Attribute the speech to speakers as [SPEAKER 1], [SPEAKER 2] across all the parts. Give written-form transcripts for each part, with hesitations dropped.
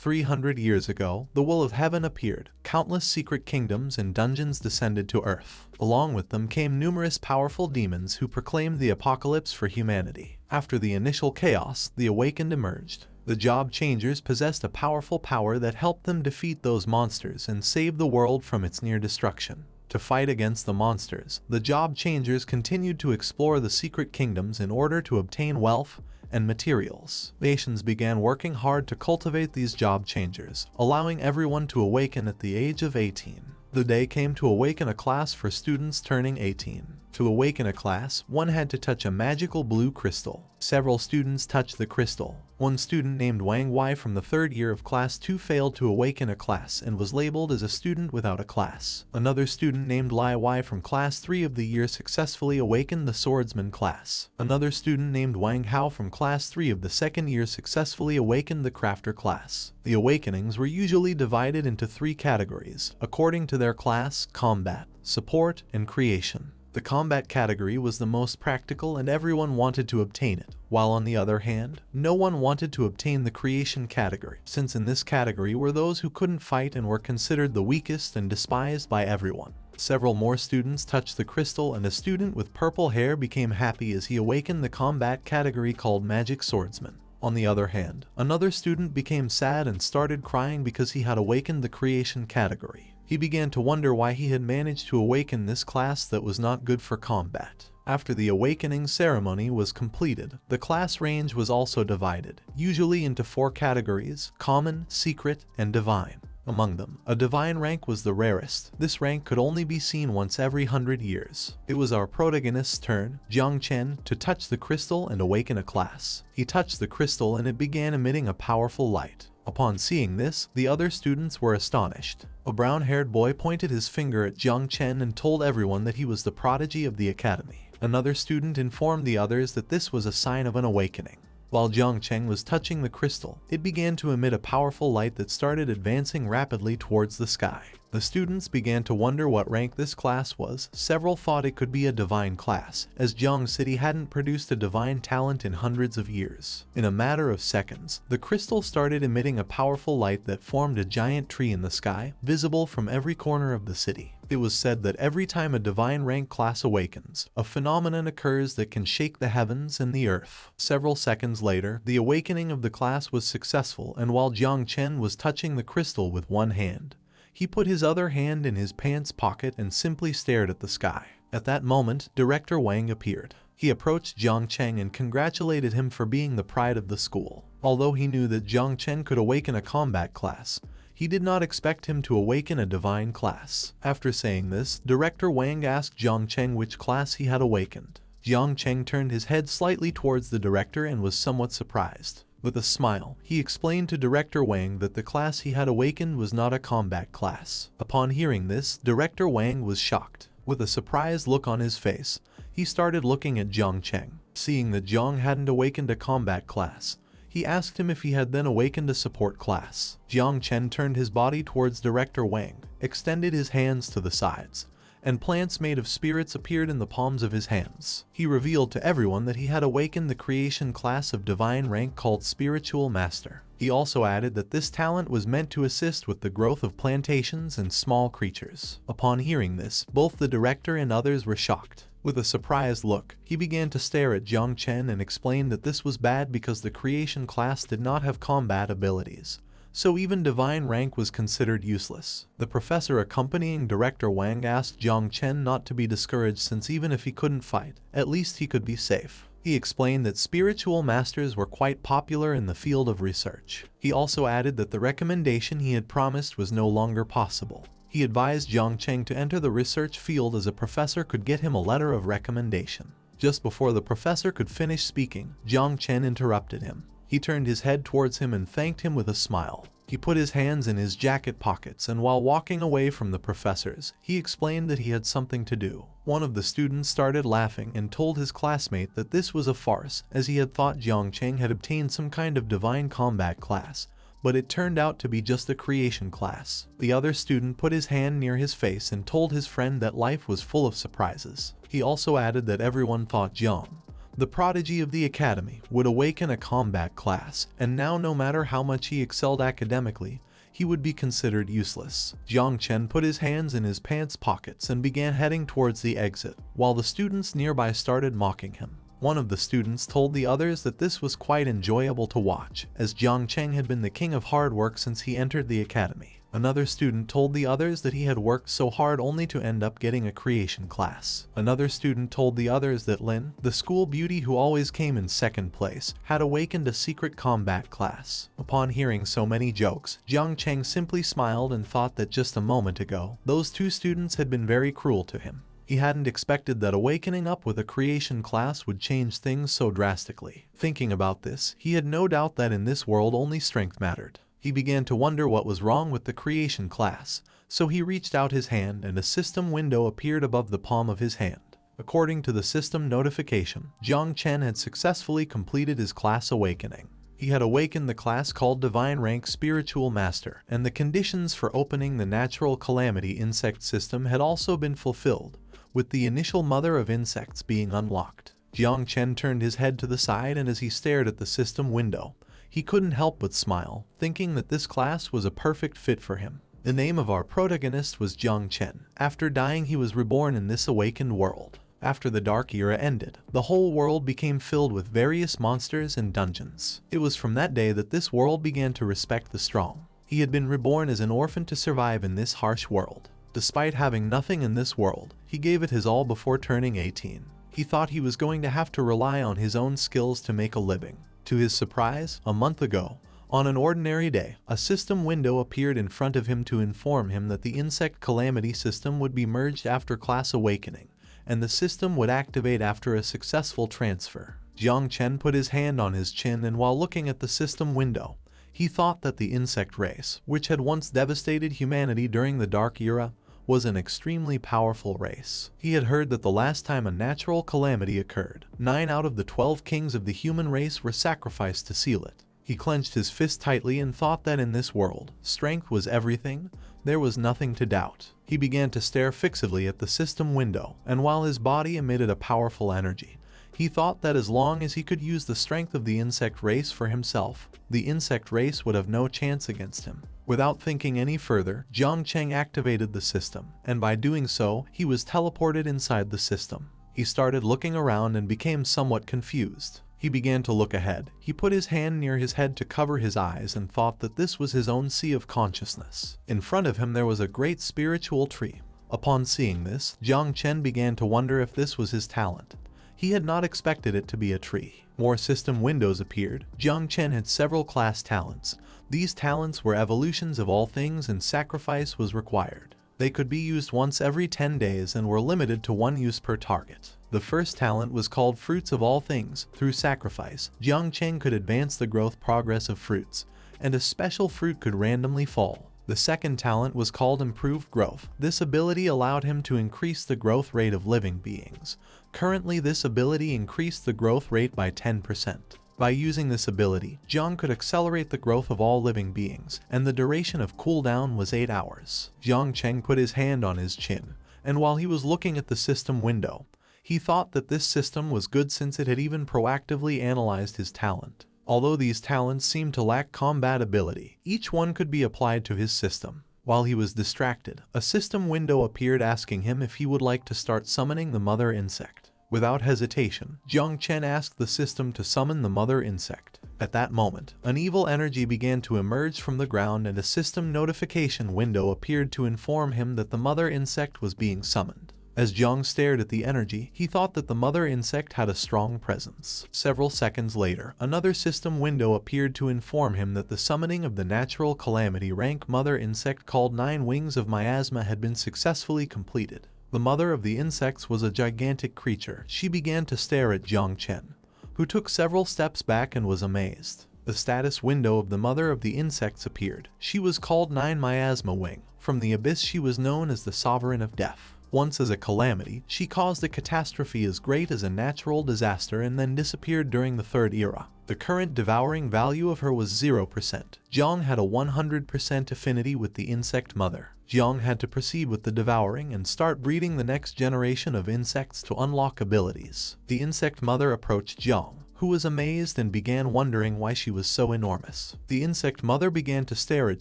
[SPEAKER 1] 300 years ago, the will of heaven appeared. Countless secret kingdoms and dungeons descended to Earth. Along with them came numerous powerful demons who proclaimed the apocalypse for humanity. After the initial chaos, the awakened emerged. The job changers possessed a powerful power that helped them defeat those monsters and save the world from its near destruction. To fight against the monsters, the job changers continued to explore the secret kingdoms in order to obtain wealth and materials. Nations began working hard to cultivate these job changers, allowing everyone to awaken at the age of 18. The day came to awaken a class for students turning 18. To awaken a class, one had to touch a magical blue crystal. Several students touched the crystal. One student named Wang Wei from the 3rd year of Class 2 failed to awaken a class and was labeled as a student without a class. Another student named Lai Wei from Class 3 of the year successfully awakened the swordsman class. Another student named Wang Hao from Class 3 of the 2nd year successfully awakened the crafter class. The awakenings were usually divided into 3 categories, according to their class: combat, support, and creation. The combat category was the most practical and everyone wanted to obtain it, while on the other hand, no one wanted to obtain the creation category, since in this category were those who couldn't fight and were considered the weakest and despised by everyone. Several more students touched the crystal and a student with purple hair became happy as he awakened the combat category called Magic Swordsman. On the other hand, another student became sad and started crying because he had awakened the creation category. He began to wonder why he had managed to awaken this class that was not good for combat. After the awakening ceremony was completed, the class range was also divided, usually into 4 categories: common, secret, and divine. Among them, a divine rank was the rarest. This rank could only be seen once every 100 years. It was our protagonist's turn, Jiang Chen, to touch the crystal and awaken a class. He touched the crystal and it began emitting a powerful light. Upon seeing this, the other students were astonished. A brown-haired boy pointed his finger at Jiang Chen and told everyone that he was the prodigy of the academy. Another student informed the others that this was a sign of an awakening. While Jiang Chen was touching the crystal, it began to emit a powerful light that started advancing rapidly towards the sky. The students began to wonder what rank this class was. Several thought it could be a divine class, as Jiang City hadn't produced a divine talent in hundreds of years. In a matter of seconds, the crystal started emitting a powerful light that formed a giant tree in the sky, visible from every corner of the city. It was said that every time a divine rank class awakens, a phenomenon occurs that can shake the heavens and the earth. Several seconds later, the awakening of the class was successful, and while Jiang Chen was touching the crystal with one hand, he put his other hand in his pants pocket and simply stared at the sky. At that moment, Director Wang appeared. He approached Jiang Chen and congratulated him for being the pride of the school. Although he knew that Jiang Chen could awaken a combat class, he did not expect him to awaken a divine class. After saying this, Director Wang asked Jiang Chen which class he had awakened. Jiang Chen turned his head slightly towards the director and was somewhat surprised. With a smile, he explained to Director Wang that the class he had awakened was not a combat class. Upon hearing this, Director Wang was shocked. With a surprised look on his face, he started looking at Jiang Chen. Seeing that Jiang hadn't awakened a combat class, he asked him if he had then awakened a support class. Jiang Chen turned his body towards Director Wang, extended his hands to the sides, and plants made of spirits appeared in the palms of his hands. He revealed to everyone that he had awakened the creation class of divine rank called Spiritual Master. He also added that this talent was meant to assist with the growth of plantations and small creatures. Upon hearing this, both the director and others were shocked. With a surprised look, he began to stare at Jiang Chen and explained that this was bad because the creation class did not have combat abilities, so even divine rank was considered useless. The professor accompanying Director Wang asked Jiang Chen not to be discouraged since even if he couldn't fight, at least he could be safe. He explained that spiritual masters were quite popular in the field of research. He also added that the recommendation he had promised was no longer possible. He advised Jiang Chen to enter the research field as a professor could get him a letter of recommendation. Just before the professor could finish speaking, Jiang Chen interrupted him. He turned his head towards him and thanked him with a smile. He put his hands in his jacket pockets and while walking away from the professors, he explained that he had something to do. One of the students started laughing and told his classmate that this was a farce, as he had thought Jiang Chen had obtained some kind of divine combat class, but it turned out to be just a creation class. The other student put his hand near his face and told his friend that life was full of surprises. He also added that everyone thought Jiang The prodigy of the academy would awaken a combat class, and now no matter how much he excelled academically, he would be considered useless. Jiang Chen put his hands in his pants pockets and began heading towards the exit, while the students nearby started mocking him. One of the students told the others that this was quite enjoyable to watch, as Jiang Chen had been the king of hard work since he entered the academy. Another student told the others that he had worked so hard only to end up getting a creation class. Another student told the others that Lin, the school beauty who always came in second place, had awakened a secret combat class. Upon hearing so many jokes, Jiang Chen simply smiled and thought that just a moment ago, those two students had been very cruel to him. He hadn't expected that awakening up with a creation class would change things so drastically. Thinking about this, he had no doubt that in this world only strength mattered. He began to wonder what was wrong with the creation class, so he reached out his hand and a system window appeared above the palm of his hand. According to the system notification, Jiang Chen had successfully completed his class awakening. He had awakened the class called Divine Rank Spiritual Master, and the conditions for opening the Natural Calamity Insect System had also been fulfilled, with the initial Mother of Insects being unlocked. Jiang Chen turned his head to the side, and as he stared at the system window, he couldn't help but smile, thinking that this class was a perfect fit for him. The name of our protagonist was Jiang Chen. After dying, he was reborn in this awakened world. After the Dark Era ended, the whole world became filled with various monsters and dungeons. It was from that day that this world began to respect the strong. He had been reborn as an orphan to survive in this harsh world. Despite having nothing in this world, he gave it his all before turning 18. He thought he was going to have to rely on his own skills to make a living. To his surprise, a month ago, on an ordinary day, a system window appeared in front of him to inform him that the Insect Calamity system would be merged after class awakening, and the system would activate after a successful transfer. Jiang Chen put his hand on his chin, and while looking at the system window, he thought that the insect race, which had once devastated humanity during the Dark Era, was an extremely powerful race. He had heard that the last time a natural calamity occurred, 9 out of the 12 kings of the human race were sacrificed to seal it. He clenched his fist tightly and thought that in this world, strength was everything. There was nothing to doubt. He began to stare fixedly at the system window, and while his body emitted a powerful energy, he thought that as long as he could use the strength of the insect race for himself, the insect race would have no chance against him. Without thinking any further, Jiang Chen activated the system, and by doing so, he was teleported inside the system. He started looking around and became somewhat confused. He began to look ahead. He put his hand near his head to cover his eyes and thought that this was his own sea of consciousness. In front of him there was a great spiritual tree. Upon seeing this, Jiang Chen began to wonder if this was his talent. He had not expected it to be a tree. More system windows appeared. Jiang Chen had several class talents. These talents were evolutions of all things, and sacrifice was required. They could be used once every 10 days and were limited to 1 use per target. The first talent was called Fruits of All Things. Through sacrifice, Jiang Chen could advance the growth progress of fruits, and a special fruit could randomly fall. The second talent was called Improved Growth. This ability allowed him to increase the growth rate of living beings. Currently, this ability increased the growth rate by 10%. By using this ability, Jiang could accelerate the growth of all living beings, and the duration of cooldown was 8 hours. Jiang Chen put his hand on his chin, and while he was looking at the system window, he thought that this system was good since it had even proactively analyzed his talent. Although these talents seemed to lack combat ability, each one could be applied to his system. While he was distracted, a system window appeared asking him if he would like to start summoning the mother insect. Without hesitation, Jiang Chen asked the system to summon the mother insect. At that moment, an evil energy began to emerge from the ground, and a system notification window appeared to inform him that the mother insect was being summoned. As Jiang stared at the energy, he thought that the mother insect had a strong presence. Several seconds later, another system window appeared to inform him that the summoning of the natural calamity rank mother insect called 9 Wings of Miasma had been successfully completed. The mother of the insects was a gigantic creature. She began to stare at Jiang Chen, who took several steps back and was amazed. The status window of the mother of the insects appeared. She was called 9 Miasma Wing. From the abyss she was known as the Sovereign of Death. Once as a calamity, she caused a catastrophe as great as a natural disaster and then disappeared during the Third Era. The current devouring value of her was 0%. Jiang had a 100% affinity with the insect mother. Jiang had to proceed with the devouring and start breeding the next generation of insects to unlock abilities. The insect mother approached Jiang, who was amazed and began wondering why she was so enormous. The insect mother began to stare at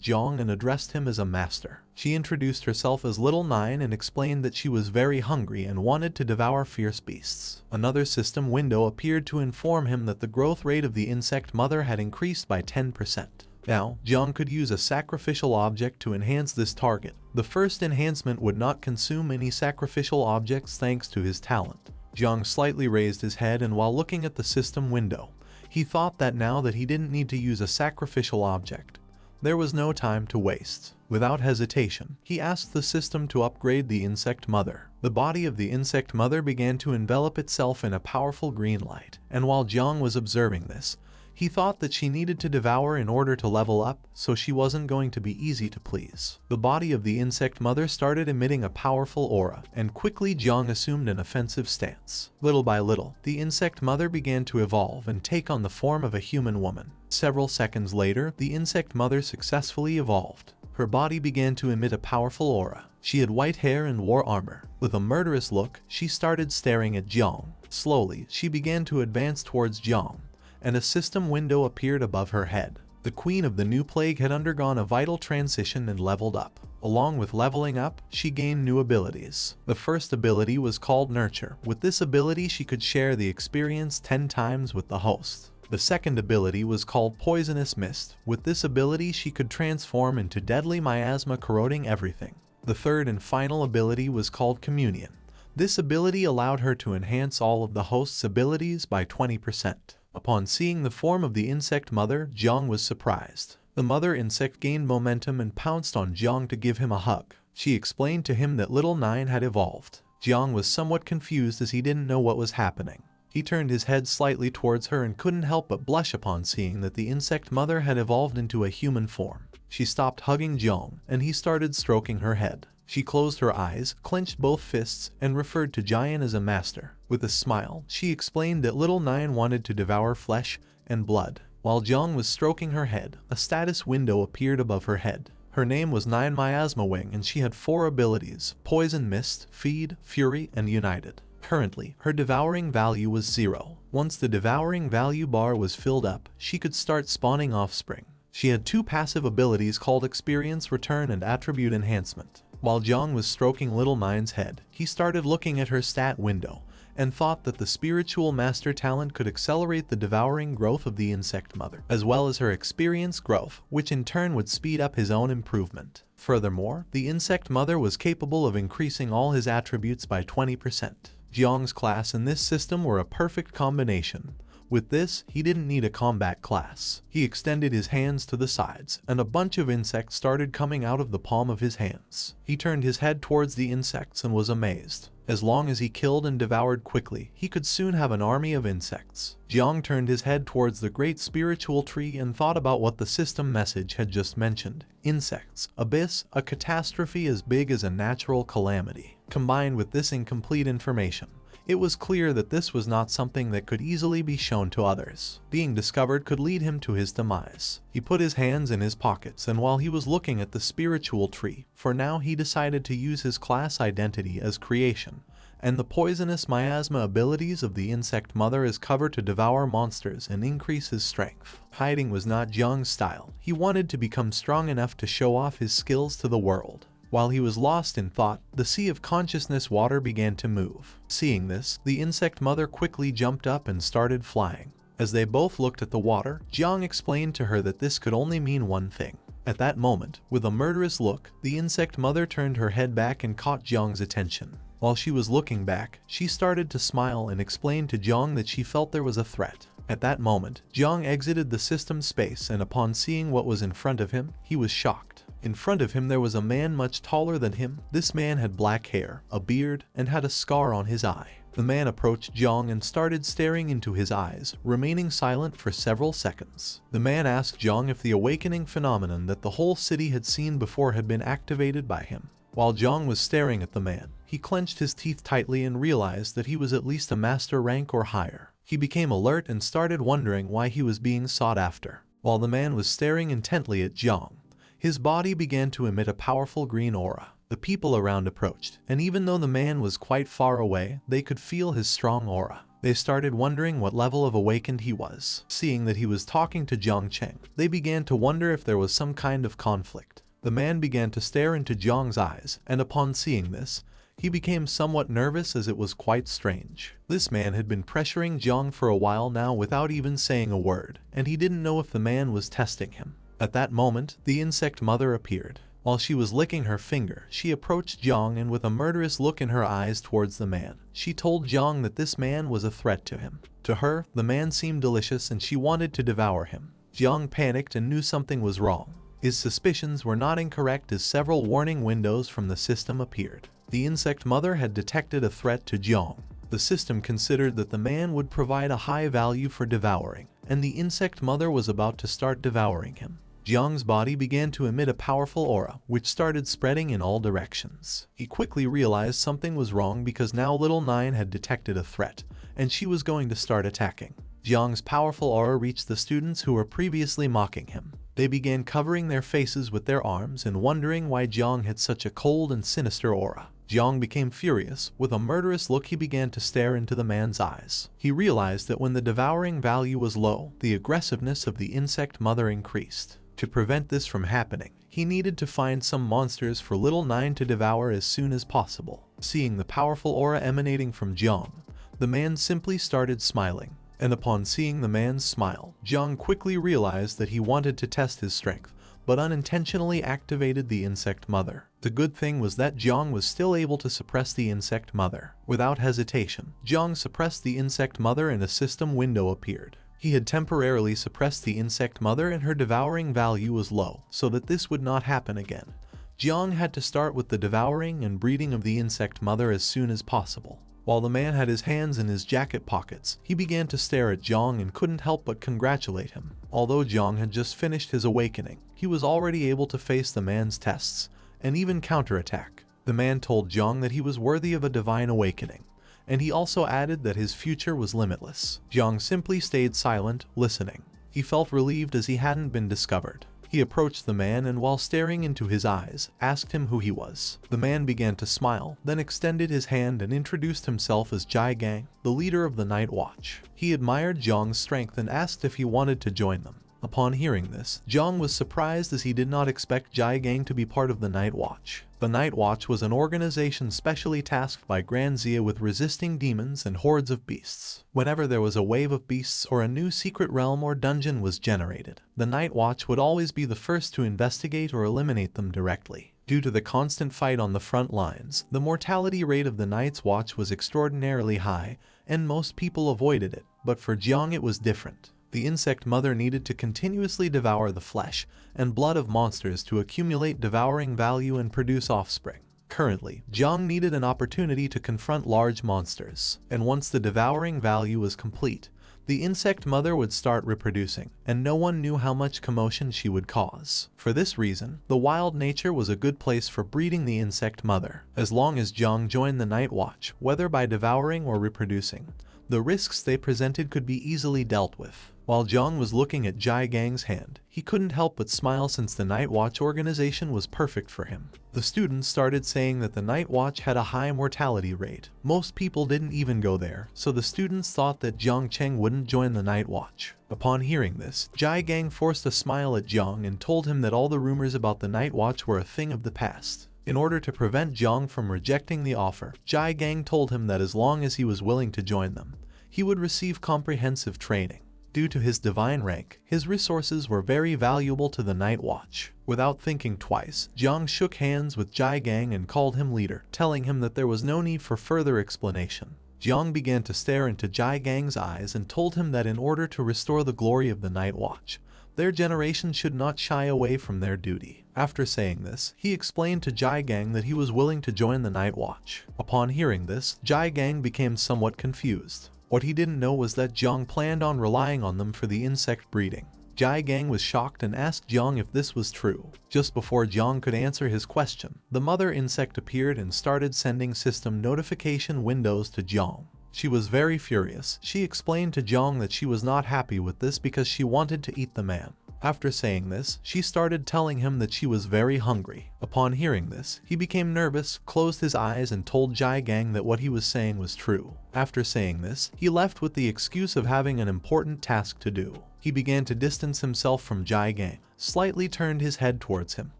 [SPEAKER 1] Jiang and addressed him as a master. She introduced herself as Little Nine and explained that she was very hungry and wanted to devour fierce beasts. Another system window appeared to inform him that the growth rate of the insect mother had increased by 10%. Now, Jiang could use a sacrificial object to enhance this target. The first enhancement would not consume any sacrificial objects thanks to his talent. Jiang slightly raised his head, and while looking at the system window, he thought that now that he didn't need to use a sacrificial object, there was no time to waste. Without hesitation, he asked the system to upgrade the insect mother. The body of the insect mother began to envelop itself in a powerful green light, and while Jiang was observing this, he thought that she needed to devour in order to level up, so she wasn't going to be easy to please. The body of the insect mother started emitting a powerful aura, and quickly Jiang assumed an offensive stance. Little by little, the insect mother began to evolve and take on the form of a human woman. Several seconds later, the insect mother successfully evolved. Her body began to emit a powerful aura. She had white hair and wore armor. With a murderous look, she started staring at Jiang. Slowly, she began to advance towards Jiang, and a system window appeared above her head. The Queen of the New Plague had undergone a vital transition and leveled up. Along with leveling up, she gained new abilities. The first ability was called Nurture. With this ability, she could share the experience 10 times with the host. The second ability was called Poisonous Mist. With this ability, she could transform into deadly miasma, corroding everything. The third and final ability was called Communion. This ability allowed her to enhance all of the host's abilities by 20%. Upon seeing the form of the insect mother, Jiang was surprised. The mother insect gained momentum and pounced on Jiang to give him a hug. She explained to him that Little Nine had evolved. Jiang was somewhat confused as he didn't know what was happening. He turned his head slightly towards her and couldn't help but blush upon seeing that the insect mother had evolved into a human form. She stopped hugging Jiang, and he started stroking her head. She closed her eyes, clenched both fists, and referred to Jiang as a master. With a smile, she explained that Little Nine wanted to devour flesh and blood. While Jiang was stroking her head, a status window appeared above her head. Her name was Nine Miasma Wing, and she had 4 abilities: Poison Mist, Feed, Fury, and United. Currently, her devouring value was 0. Once the devouring value bar was filled up, she could start spawning offspring. She had 2 passive abilities called Experience Return and Attribute Enhancement. While Jiang was stroking Little Nine's head, he started looking at her stat window and thought that the spiritual master talent could accelerate the devouring growth of the insect mother, as well as her experience growth, which in turn would speed up his own improvement. Furthermore, the insect mother was capable of increasing all his attributes by 20%. Jiang's class and this system were a perfect combination. With this, he didn't need a combat class. He extended his hands to the sides, and a bunch of insects started coming out of the palm of his hands. He turned his head towards the insects and was amazed. As long as he killed and devoured quickly, he could soon have an army of insects. Jiang turned his head towards the great spiritual tree and thought about what the system message had just mentioned. Insects, abyss, a catastrophe as big as a natural calamity. Combined with this incomplete information, it was clear that this was not something that could easily be shown to others. Being discovered could lead him to his demise. He put his hands in his pockets, and while he was looking at the spiritual tree, for now he decided to use his class identity as creation, and the poisonous miasma abilities of the insect mother as cover to devour monsters and increase his strength. Hiding was not Jiang's style. He wanted to become strong enough to show off his skills to the world. While he was lost in thought, the sea of consciousness water began to move. Seeing this, the insect mother quickly jumped up and started flying. As they both looked at the water, Jiang explained to her that this could only mean one thing. At that moment, with a murderous look, the insect mother turned her head back and caught Jiang's attention. While she was looking back, she started to smile and explained to Jiang that she felt there was a threat. At that moment, Jiang exited the system space, and upon seeing what was in front of him, he was shocked. In front of him there was a man much taller than him. This man had black hair, a beard, and had a scar on his eye. The man approached Jiang and started staring into his eyes, remaining silent for several seconds. The man asked Jiang if the awakening phenomenon that the whole city had seen before had been activated by him. While Jiang was staring at the man, he clenched his teeth tightly and realized that he was at least a master rank or higher. He became alert and started wondering why he was being sought after. While the man was staring intently at Jiang, his body began to emit a powerful green aura. The people around approached, and even though the man was quite far away, they could feel his strong aura. They started wondering what level of awakened he was. Seeing that he was talking to Jiang Chen, they began to wonder if there was some kind of conflict. The man began to stare into Jiang's eyes, and upon seeing this, he became somewhat nervous as it was quite strange. This man had been pressuring Jiang for a while now without even saying a word, and he didn't know if the man was testing him. At that moment, the insect mother appeared. While she was licking her finger, she approached Jiang and with a murderous look in her eyes towards the man, she told Jiang that this man was a threat to him. To her, the man seemed delicious and she wanted to devour him. Jiang panicked and knew something was wrong. His suspicions were not incorrect as several warning windows from the system appeared. The insect mother had detected a threat to Jiang. The system considered that the man would provide a high value for devouring, and the insect mother was about to start devouring him. Jiang's body began to emit a powerful aura, which started spreading in all directions. He quickly realized something was wrong because now Little Nine had detected a threat, and she was going to start attacking. Jiang's powerful aura reached the students who were previously mocking him. They began covering their faces with their arms and wondering why Jiang had such a cold and sinister aura. Jiang became furious. With a murderous look, he began to stare into the man's eyes. He realized that when the devouring value was low, the aggressiveness of the insect mother increased. To prevent this from happening, he needed to find some monsters for Little Nine to devour as soon as possible. Seeing the powerful aura emanating from Jiang, the man simply started smiling. And upon seeing the man's smile, Jiang quickly realized that he wanted to test his strength, but unintentionally activated the insect mother. The good thing was that Jiang was still able to suppress the insect mother. Without hesitation, Jiang suppressed the insect mother and a system window appeared. He had temporarily suppressed the insect mother and her devouring value was low, so that this would not happen again. Jiang had to start with the devouring and breeding of the insect mother as soon as possible. While the man had his hands in his jacket pockets, he began to stare at Jiang and couldn't help but congratulate him. Although Jiang had just finished his awakening, he was already able to face the man's tests, and even counterattack. The man told Jiang that he was worthy of a divine awakening, and he also added that his future was limitless. Jiang simply stayed silent, listening. He felt relieved as he hadn't been discovered. He approached the man and while staring into his eyes, asked him who he was. The man began to smile, then extended his hand and introduced himself as Jai Gang, the leader of the Night Watch. He admired Jiang's strength and asked if he wanted to join them. Upon hearing this, Jiang was surprised as he did not expect Jai Gang to be part of the Night Watch. The Night Watch was an organization specially tasked by Grand Zia with resisting demons and hordes of beasts. Whenever there was a wave of beasts or a new secret realm or dungeon was generated, the Night Watch would always be the first to investigate or eliminate them directly. Due to the constant fight on the front lines, the mortality rate of the Night's Watch was extraordinarily high, and most people avoided it, but for Jiang it was different. The insect mother needed to continuously devour the flesh and blood of monsters to accumulate devouring value and produce offspring. Currently, Jiang needed an opportunity to confront large monsters, and once the devouring value was complete, the insect mother would start reproducing, and no one knew how much commotion she would cause. For this reason, the wild nature was a good place for breeding the insect mother. As long as Jiang joined the Night Watch, whether by devouring or reproducing, the risks they presented could be easily dealt with. While Jiang was looking at Jai Gang's hand, he couldn't help but smile since the Night Watch organization was perfect for him. The students started saying that the Night Watch had a high mortality rate. Most people didn't even go there, so the students thought that Jiang Chen wouldn't join the Night Watch. Upon hearing this, Jai Gang forced a smile at Jiang and told him that all the rumors about the Night Watch were a thing of the past. In order to prevent Jiang from rejecting the offer, Jai Gang told him that as long as he was willing to join them, he would receive comprehensive training. Due to his divine rank, his resources were very valuable to the Night Watch. Without thinking twice, Jiang shook hands with Jai Gang and called him leader, telling him that there was no need for further explanation. Jiang began to stare into Jai Gang's eyes and told him that in order to restore the glory of the Night Watch, their generation should not shy away from their duty. After saying this, he explained to Jai Gang that he was willing to join the Night Watch. Upon hearing this, Jai Gang became somewhat confused. What he didn't know was that Jiang planned on relying on them for the insect breeding. Jai Gang was shocked and asked Jiang if this was true. Just before Jiang could answer his question, the mother insect appeared and started sending system notification windows to Jiang. She was very furious. She explained to Jiang that she was not happy with this because she wanted to eat the man. After saying this, she started telling him that she was very hungry. Upon hearing this, he became nervous, closed his eyes and told Jiang that what he was saying was true. After saying this, he left with the excuse of having an important task to do. He began to distance himself from Jiang, slightly turned his head towards him,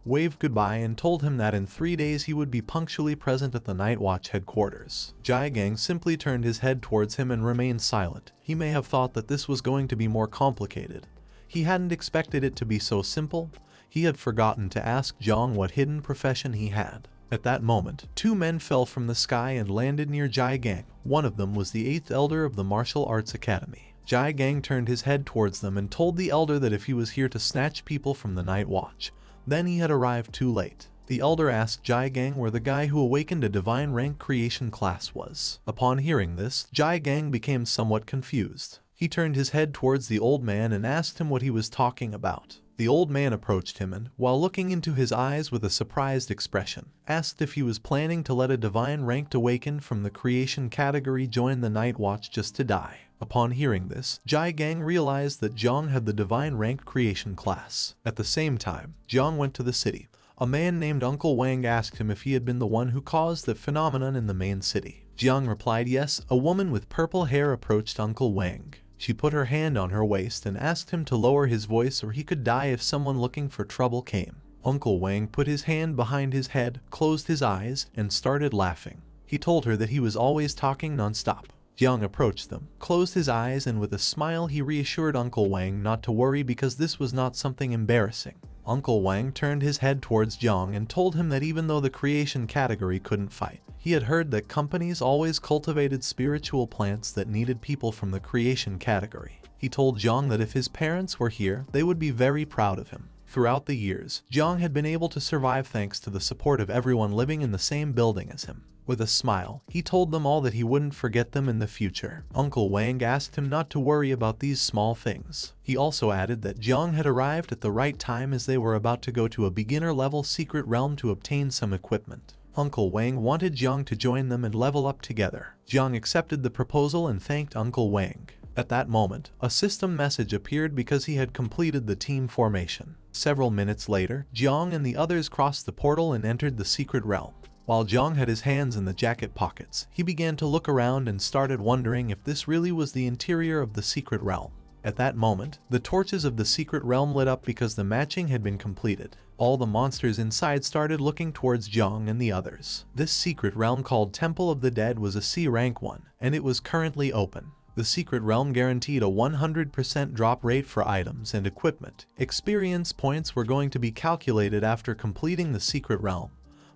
[SPEAKER 1] waved goodbye and told him that in 3 days he would be punctually present at the Night Watch headquarters. Jiang simply turned his head towards him and remained silent. He may have thought that this was going to be more complicated. He hadn't expected it to be so simple. He had forgotten to ask Jiang what hidden profession he had. At that moment, 2 men fell from the sky and landed near Jiang. One of them was the 8th elder of the Martial Arts Academy. Jiang turned his head towards them and told the elder that if he was here to snatch people from the Night Watch, then he had arrived too late. The elder asked Jiang where the guy who awakened a divine rank creation class was. Upon hearing this, Jiang became somewhat confused. He turned his head towards the old man and asked him what he was talking about. The old man approached him and, while looking into his eyes with a surprised expression, asked if he was planning to let a divine ranked awakened from the creation category join the Night Watch just to die. Upon hearing this, Jiang realized that Jiang had the divine ranked creation class. At the same time, Jiang went to the city. A man named Uncle Wang asked him if he had been the one who caused the phenomenon in the main city. Jiang replied yes. A woman with purple hair approached Uncle Wang. She put her hand on her waist and asked him to lower his voice or he could die if someone looking for trouble came. Uncle Wang put his hand behind his head, closed his eyes, and started laughing. He told her that he was always talking non-stop. Jiang approached them, closed his eyes, and with a smile he reassured Uncle Wang not to worry because this was not something embarrassing. Uncle Wang turned his head towards Jiang and told him that even though the creation category couldn't fight, he had heard that companies always cultivated spiritual plants that needed people from the creation category. He told Jiang that if his parents were here, they would be very proud of him. Throughout the years, Jiang had been able to survive thanks to the support of everyone living in the same building as him. With a smile, he told them all that he wouldn't forget them in the future. Uncle Wang asked him not to worry about these small things. He also added that Jiang had arrived at the right time as they were about to go to a beginner-level secret realm to obtain some equipment. Uncle Wang wanted Jiang to join them and level up together. Jiang accepted the proposal and thanked Uncle Wang. At that moment, a system message appeared because he had completed the team formation. Several minutes later, Jiang and the others crossed the portal and entered the secret realm. While Jiang had his hands in the jacket pockets, he began to look around and started wondering if this really was the interior of the secret realm. At that moment, the torches of the secret realm lit up because the matching had been completed. All the monsters inside started looking towards Jiang and the others. This secret realm called Temple of the Dead was a C rank one, and it was currently open. The secret realm guaranteed a 100% drop rate for items and equipment. Experience points were going to be calculated after completing the secret realm.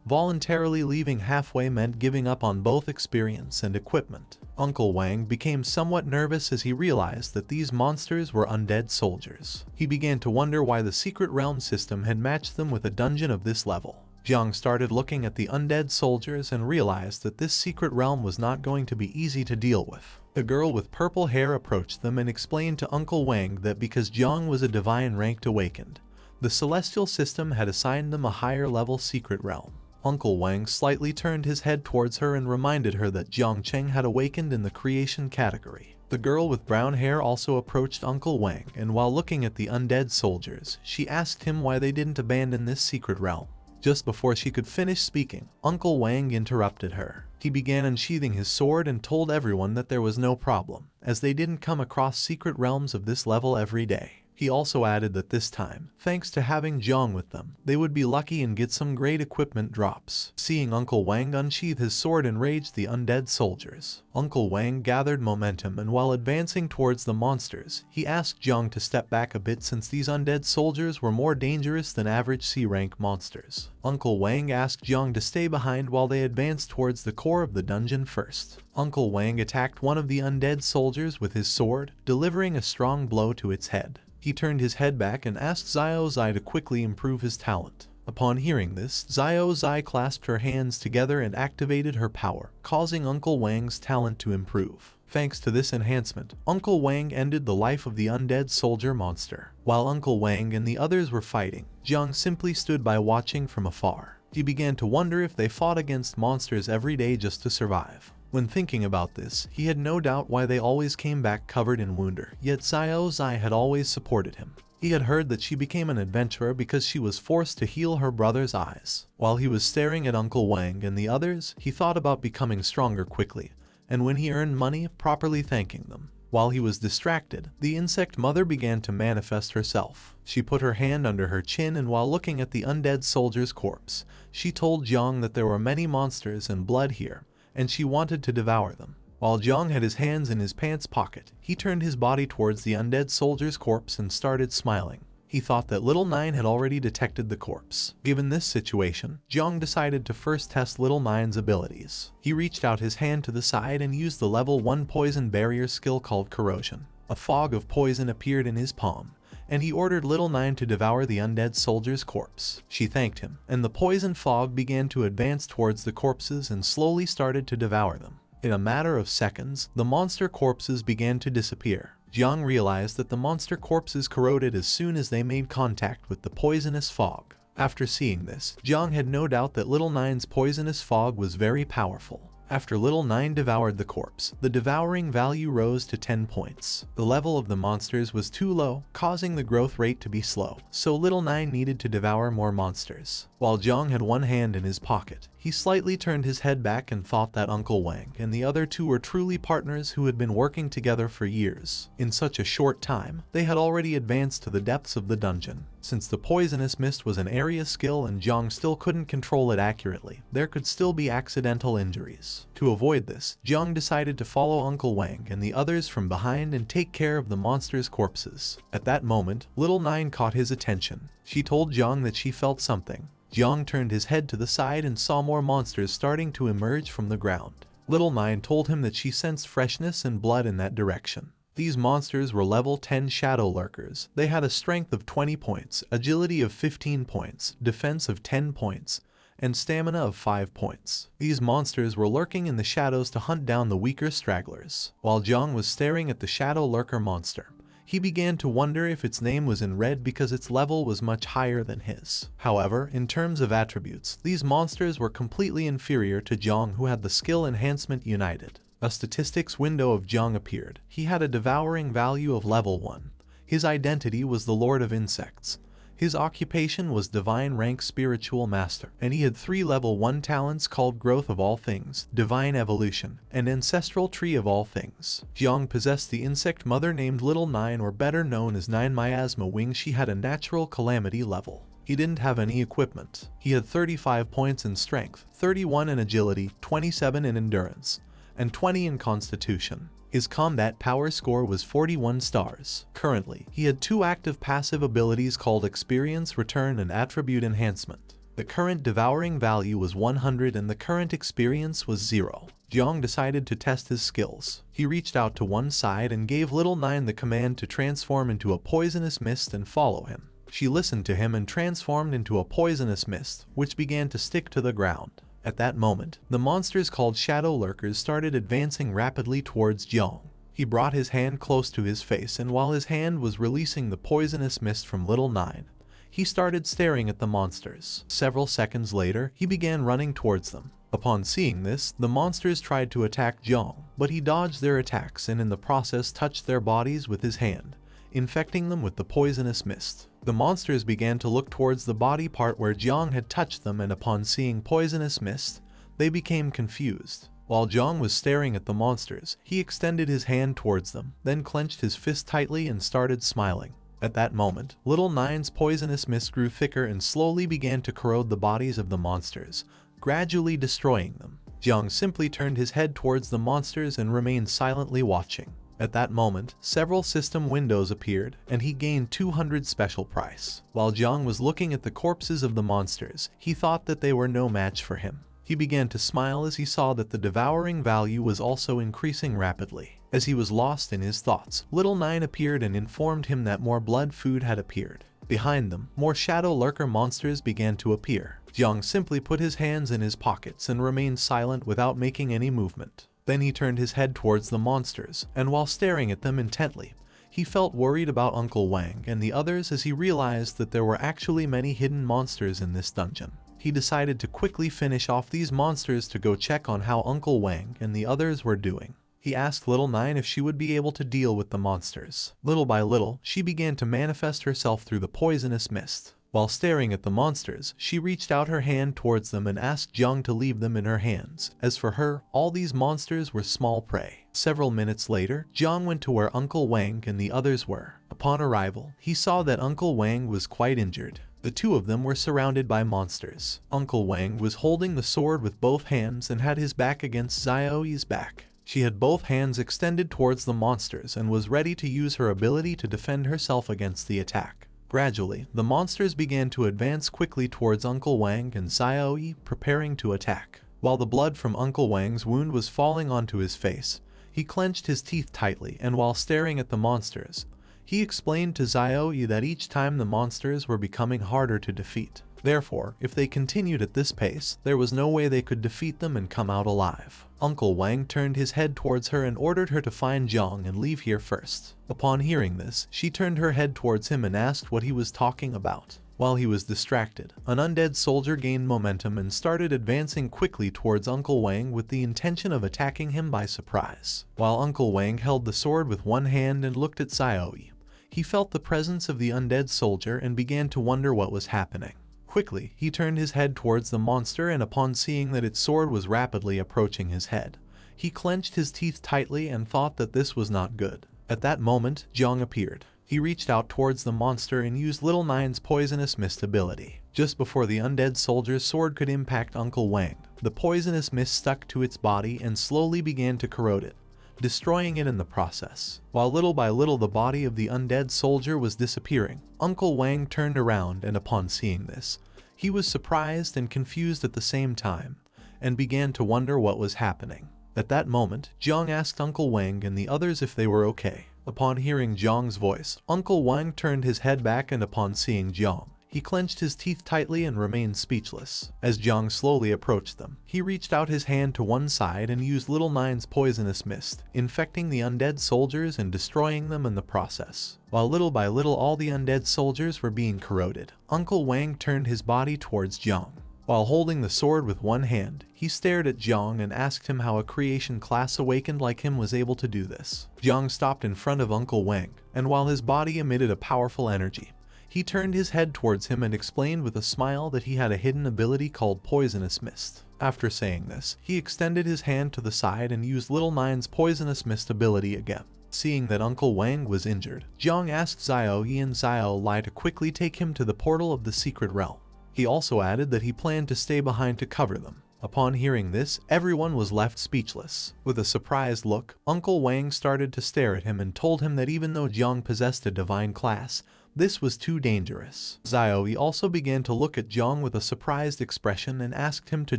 [SPEAKER 1] Voluntarily leaving halfway meant giving up on both experience and equipment. Uncle Wang became somewhat nervous as he realized that these monsters were undead soldiers. He began to wonder why the secret realm system had matched them with a dungeon of this level. Jiang started looking at the undead soldiers and realized that this secret realm was not going to be easy to deal with. The girl with purple hair approached them and explained to Uncle Wang that because Jiang was a divine ranked awakened, the celestial system had assigned them a higher level secret realm. Uncle Wang slightly turned his head towards her and reminded her that Jiang Chen had awakened in the creation category. The girl with brown hair also approached Uncle Wang, and while looking at the undead soldiers, she asked him why they didn't abandon this secret realm. Just before she could finish speaking, Uncle Wang interrupted her. He began unsheathing his sword and told everyone that there was no problem, as they didn't come across secret realms of this level every day. He also added that this time, thanks to having Jiang with them, they would be lucky and get some great equipment drops. Seeing Uncle Wang unsheath his sword enraged the undead soldiers. Uncle Wang gathered momentum and while advancing towards the monsters, he asked Jiang to step back a bit since these undead soldiers were more dangerous than average C-rank monsters. Uncle Wang asked Jiang to stay behind while they advanced towards the core of the dungeon first. Uncle Wang attacked one of the undead soldiers with his sword, delivering a strong blow to its head. He turned his head back and asked Xiao Zai to quickly improve his talent. Upon hearing this, Xiao Zai clasped her hands together and activated her power, causing Uncle Wang's talent to improve. Thanks to this enhancement, Uncle Wang ended the life of the undead soldier monster. While Uncle Wang and the others were fighting, Jiang simply stood by watching from afar. He began to wonder if they fought against monsters every day just to survive. When thinking about this, he had no doubt why they always came back covered in wounder, yet Xiao Zai had always supported him. He had heard that she became an adventurer because she was forced to heal her brother's eyes. While he was staring at Uncle Wang and the others, he thought about becoming stronger quickly, and when he earned money, properly thanking them. While he was distracted, the insect mother began to manifest herself. She put her hand under her chin, and while looking at the undead soldier's corpse, she told Jiang that there were many monsters and blood here, and she wanted to devour them. While Jiang had his hands in his pants pocket, he turned his body towards the undead soldier's corpse and started smiling. He thought that Little Nine had already detected the corpse. Given this situation, Jiang decided to first test Little Nine's abilities. He reached out his hand to the side and used the level 1 poison barrier skill called Corrosion. A fog of poison appeared in his palm, and he ordered Little Nine to devour the undead soldier's corpse. She thanked him, and the poison fog began to advance towards the corpses and slowly started to devour them. In a matter of seconds, the monster corpses began to disappear. Jiang realized that the monster corpses corroded as soon as they made contact with the poisonous fog. After seeing this, Jiang had no doubt that Little Nine's poisonous fog was very powerful. After Little Nine devoured the corpse, the devouring value rose to 10 points. The level of the monsters was too low, causing the growth rate to be slow, so Little Nine needed to devour more monsters. While Jiang had one hand in his pocket, he slightly turned his head back and thought that Uncle Wang and the other two were truly partners who had been working together for years. In such a short time, they had already advanced to the depths of the dungeon. Since the poisonous mist was an area skill and Jiang still couldn't control it accurately, there could still be accidental injuries. To avoid this, Jiang decided to follow Uncle Wang and the others from behind and take care of the monsters' corpses. At that moment, Little Nine caught his attention. She told Jiang that she felt something. Jiang turned his head to the side and saw more monsters starting to emerge from the ground. Little Nine told him that she sensed freshness and blood in that direction. These monsters were level 10 shadow lurkers. They had a strength of 20 points, agility of 15 points, defense of 10 points, and stamina of 5 points. These monsters were lurking in the shadows to hunt down the weaker stragglers. While Jiang was staring at the shadow lurker monster, he began to wonder if its name was in red because its level was much higher than his. However, in terms of attributes, these monsters were completely inferior to Jiang, who had the skill enhancement united. A statistics window of Jiang appeared. He had a devouring value of level 1. His identity was the Lord of Insects. His occupation was Divine Rank Spiritual Master, and he had 3 level 1 talents called Growth of All Things, Divine Evolution, and Ancestral Tree of All Things. Jiang possessed the insect mother named Little Nine, or better known as Nine Miasma Wing. She had a natural Calamity level. He didn't have any equipment. He had 35 points in Strength, 31 in Agility, 27 in Endurance, and 20 in Constitution. His combat power score was 41 stars. Currently, he had 2 active passive abilities called Experience Return and Attribute Enhancement. The current devouring value was 100 and the current experience was 0. Jiang decided to test his skills. He reached out to one side and gave Little Nine the command to transform into a poisonous mist and follow him. She listened to him and transformed into a poisonous mist, which began to stick to the ground. At that moment, the monsters called Shadow Lurkers started advancing rapidly towards Jiang. He brought his hand close to his face, and while his hand was releasing the poisonous mist from Little Nine, he started staring at the monsters. Several seconds later, he began running towards them. Upon seeing this, the monsters tried to attack Jiang, but he dodged their attacks and in the process touched their bodies with his hand, infecting them with the poisonous mist. The monsters began to look towards the body part where Jiang had touched them, and upon seeing poisonous mist, they became confused. While Jiang was staring at the monsters, he extended his hand towards them, then clenched his fist tightly and started smiling. At that moment, Little Nine's poisonous mist grew thicker and slowly began to corrode the bodies of the monsters, gradually destroying them. Jiang simply turned his head towards the monsters and remained silently watching. At that moment, several system windows appeared, and he gained 200 special price. While Jiang was looking at the corpses of the monsters, he thought that they were no match for him. He began to smile as he saw that the devouring value was also increasing rapidly. As he was lost in his thoughts, Little Nine appeared and informed him that more blood food had appeared. Behind them, more shadow lurker monsters began to appear. Jiang simply put his hands in his pockets and remained silent without making any movement. Then he turned his head towards the monsters, and while staring at them intently, he felt worried about Uncle Wang and the others as he realized that there were actually many hidden monsters in this dungeon. he decided to quickly finish off these monsters to go check on how Uncle Wang and the others were doing. He asked Little Nine if she would be able to deal with the monsters. Little by little, she began to manifest herself through the poisonous mist. While staring at the monsters, she reached out her hand towards them and asked Jiang to leave them in her hands. As for her, all these monsters were small prey. Several minutes later, Jiang went to where Uncle Wang and the others were. Upon arrival, he saw that Uncle Wang was quite injured. The two of them were surrounded by monsters. Uncle Wang was holding the sword with both hands and had his back against Xiaoyi's back. She had both hands extended towards the monsters and was ready to use her ability to defend herself against the attack. Gradually, the monsters began to advance quickly towards Uncle Wang and Xiaoyi, preparing to attack. While the blood from Uncle Wang's wound was falling onto his face, he clenched his teeth tightly, and while staring at the monsters, he explained to Xiaoyi that each time the monsters were becoming harder to defeat. Therefore, if they continued at this pace, there was no way they could defeat them and come out alive. Uncle Wang turned his head towards her and ordered her to find Jiang and leave here first. Upon hearing this, she turned her head towards him and asked what he was talking about. While he was distracted, an undead soldier gained momentum and started advancing quickly towards Uncle Wang with the intention of attacking him by surprise. While Uncle Wang held the sword with one hand and looked at Xiaoyi, he felt the presence of the undead soldier and began to wonder what was happening. Quickly, he turned his head towards the monster, and upon seeing that its sword was rapidly approaching his head, he clenched his teeth tightly and thought that this was not good. At that moment, Jiang appeared. He reached out towards the monster and used Little Nine's poisonous mist ability. Just before the undead soldier's sword could impact Uncle Wang, the poisonous mist stuck to its body and slowly began to corrode it, destroying it in the process. While little by little the body of the undead soldier was disappearing, Uncle Wang turned around, and upon seeing this, he was surprised and confused at the same time, and began to wonder what was happening. At that moment, Jiang asked Uncle Wang and the others if they were okay. Upon hearing Jiang's voice, Uncle Wang turned his head back, and upon seeing Jiang, he clenched his teeth tightly and remained speechless. As Jiang slowly approached them, he reached out his hand to one side and used Little Nine's poisonous mist, infecting the undead soldiers and destroying them in the process. While little by little all the undead soldiers were being corroded, Uncle Wang turned his body towards Jiang. While holding the sword with one hand, he stared at Jiang and asked him how a creation class awakened like him was able to do this. Jiang stopped in front of Uncle Wang, and while his body emitted a powerful energy, he turned his head towards him and explained with a smile that he had a hidden ability called Poisonous Mist. After saying this, he extended his hand to the side and used Little Nine's Poisonous Mist ability again. Seeing that Uncle Wang was injured, Jiang asked Xiaoyi and Xiaolai to quickly take him to the portal of the secret realm. He also added that he planned to stay behind to cover them. Upon hearing this, everyone was left speechless. With a surprised look, Uncle Wang started to stare at him and told him that even though Jiang possessed a divine class, this was too dangerous. Xiaoyi also began to look at Jiang with a surprised expression and asked him to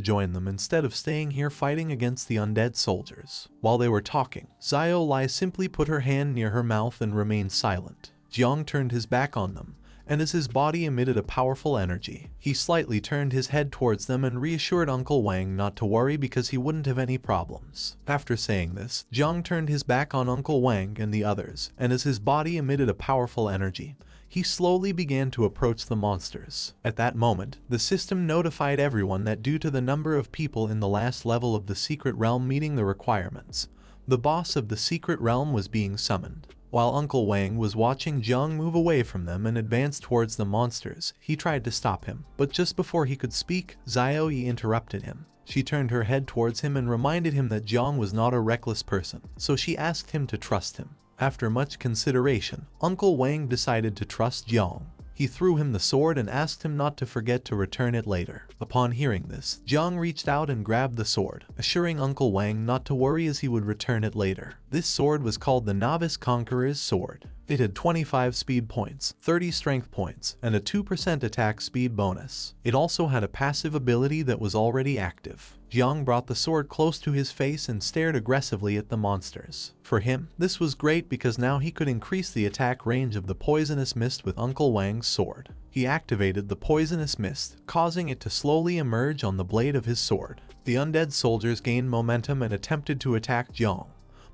[SPEAKER 1] join them instead of staying here fighting against the undead soldiers. While they were talking, Xiaolai simply put her hand near her mouth and remained silent. Jiang turned his back on them, and as his body emitted a powerful energy, he slightly turned his head towards them and reassured Uncle Wang not to worry because he wouldn't have any problems. After saying this, Jiang turned his back on Uncle Wang and the others, and as his body emitted a powerful energy, he slowly began to approach the monsters. At that moment, the system notified everyone that due to the number of people in the last level of the secret realm meeting the requirements, the boss of the secret realm was being summoned. While Uncle Wang was watching Jiang move away from them and advance towards the monsters, he tried to stop him, but just before he could speak, Xiaoyi interrupted him. She turned her head towards him and reminded him that Jiang was not a reckless person, so she asked him to trust him. After much consideration, Uncle Wang decided to trust Jiang. He threw him the sword and asked him not to forget to return it later. Upon hearing this, Jiang reached out and grabbed the sword, assuring Uncle Wang not to worry as he would return it later. This sword was called the Novice Conqueror's Sword. It had 25 speed points, 30 strength points, and a 2% attack speed bonus. It also had a passive ability that was already active. Jiang brought the sword close to his face and stared aggressively at the monsters. For him, this was great because now he could increase the attack range of the poisonous mist with Uncle Wang's sword. He activated the poisonous mist, causing it to slowly emerge on the blade of his sword. The undead soldiers gained momentum and attempted to attack Jiang,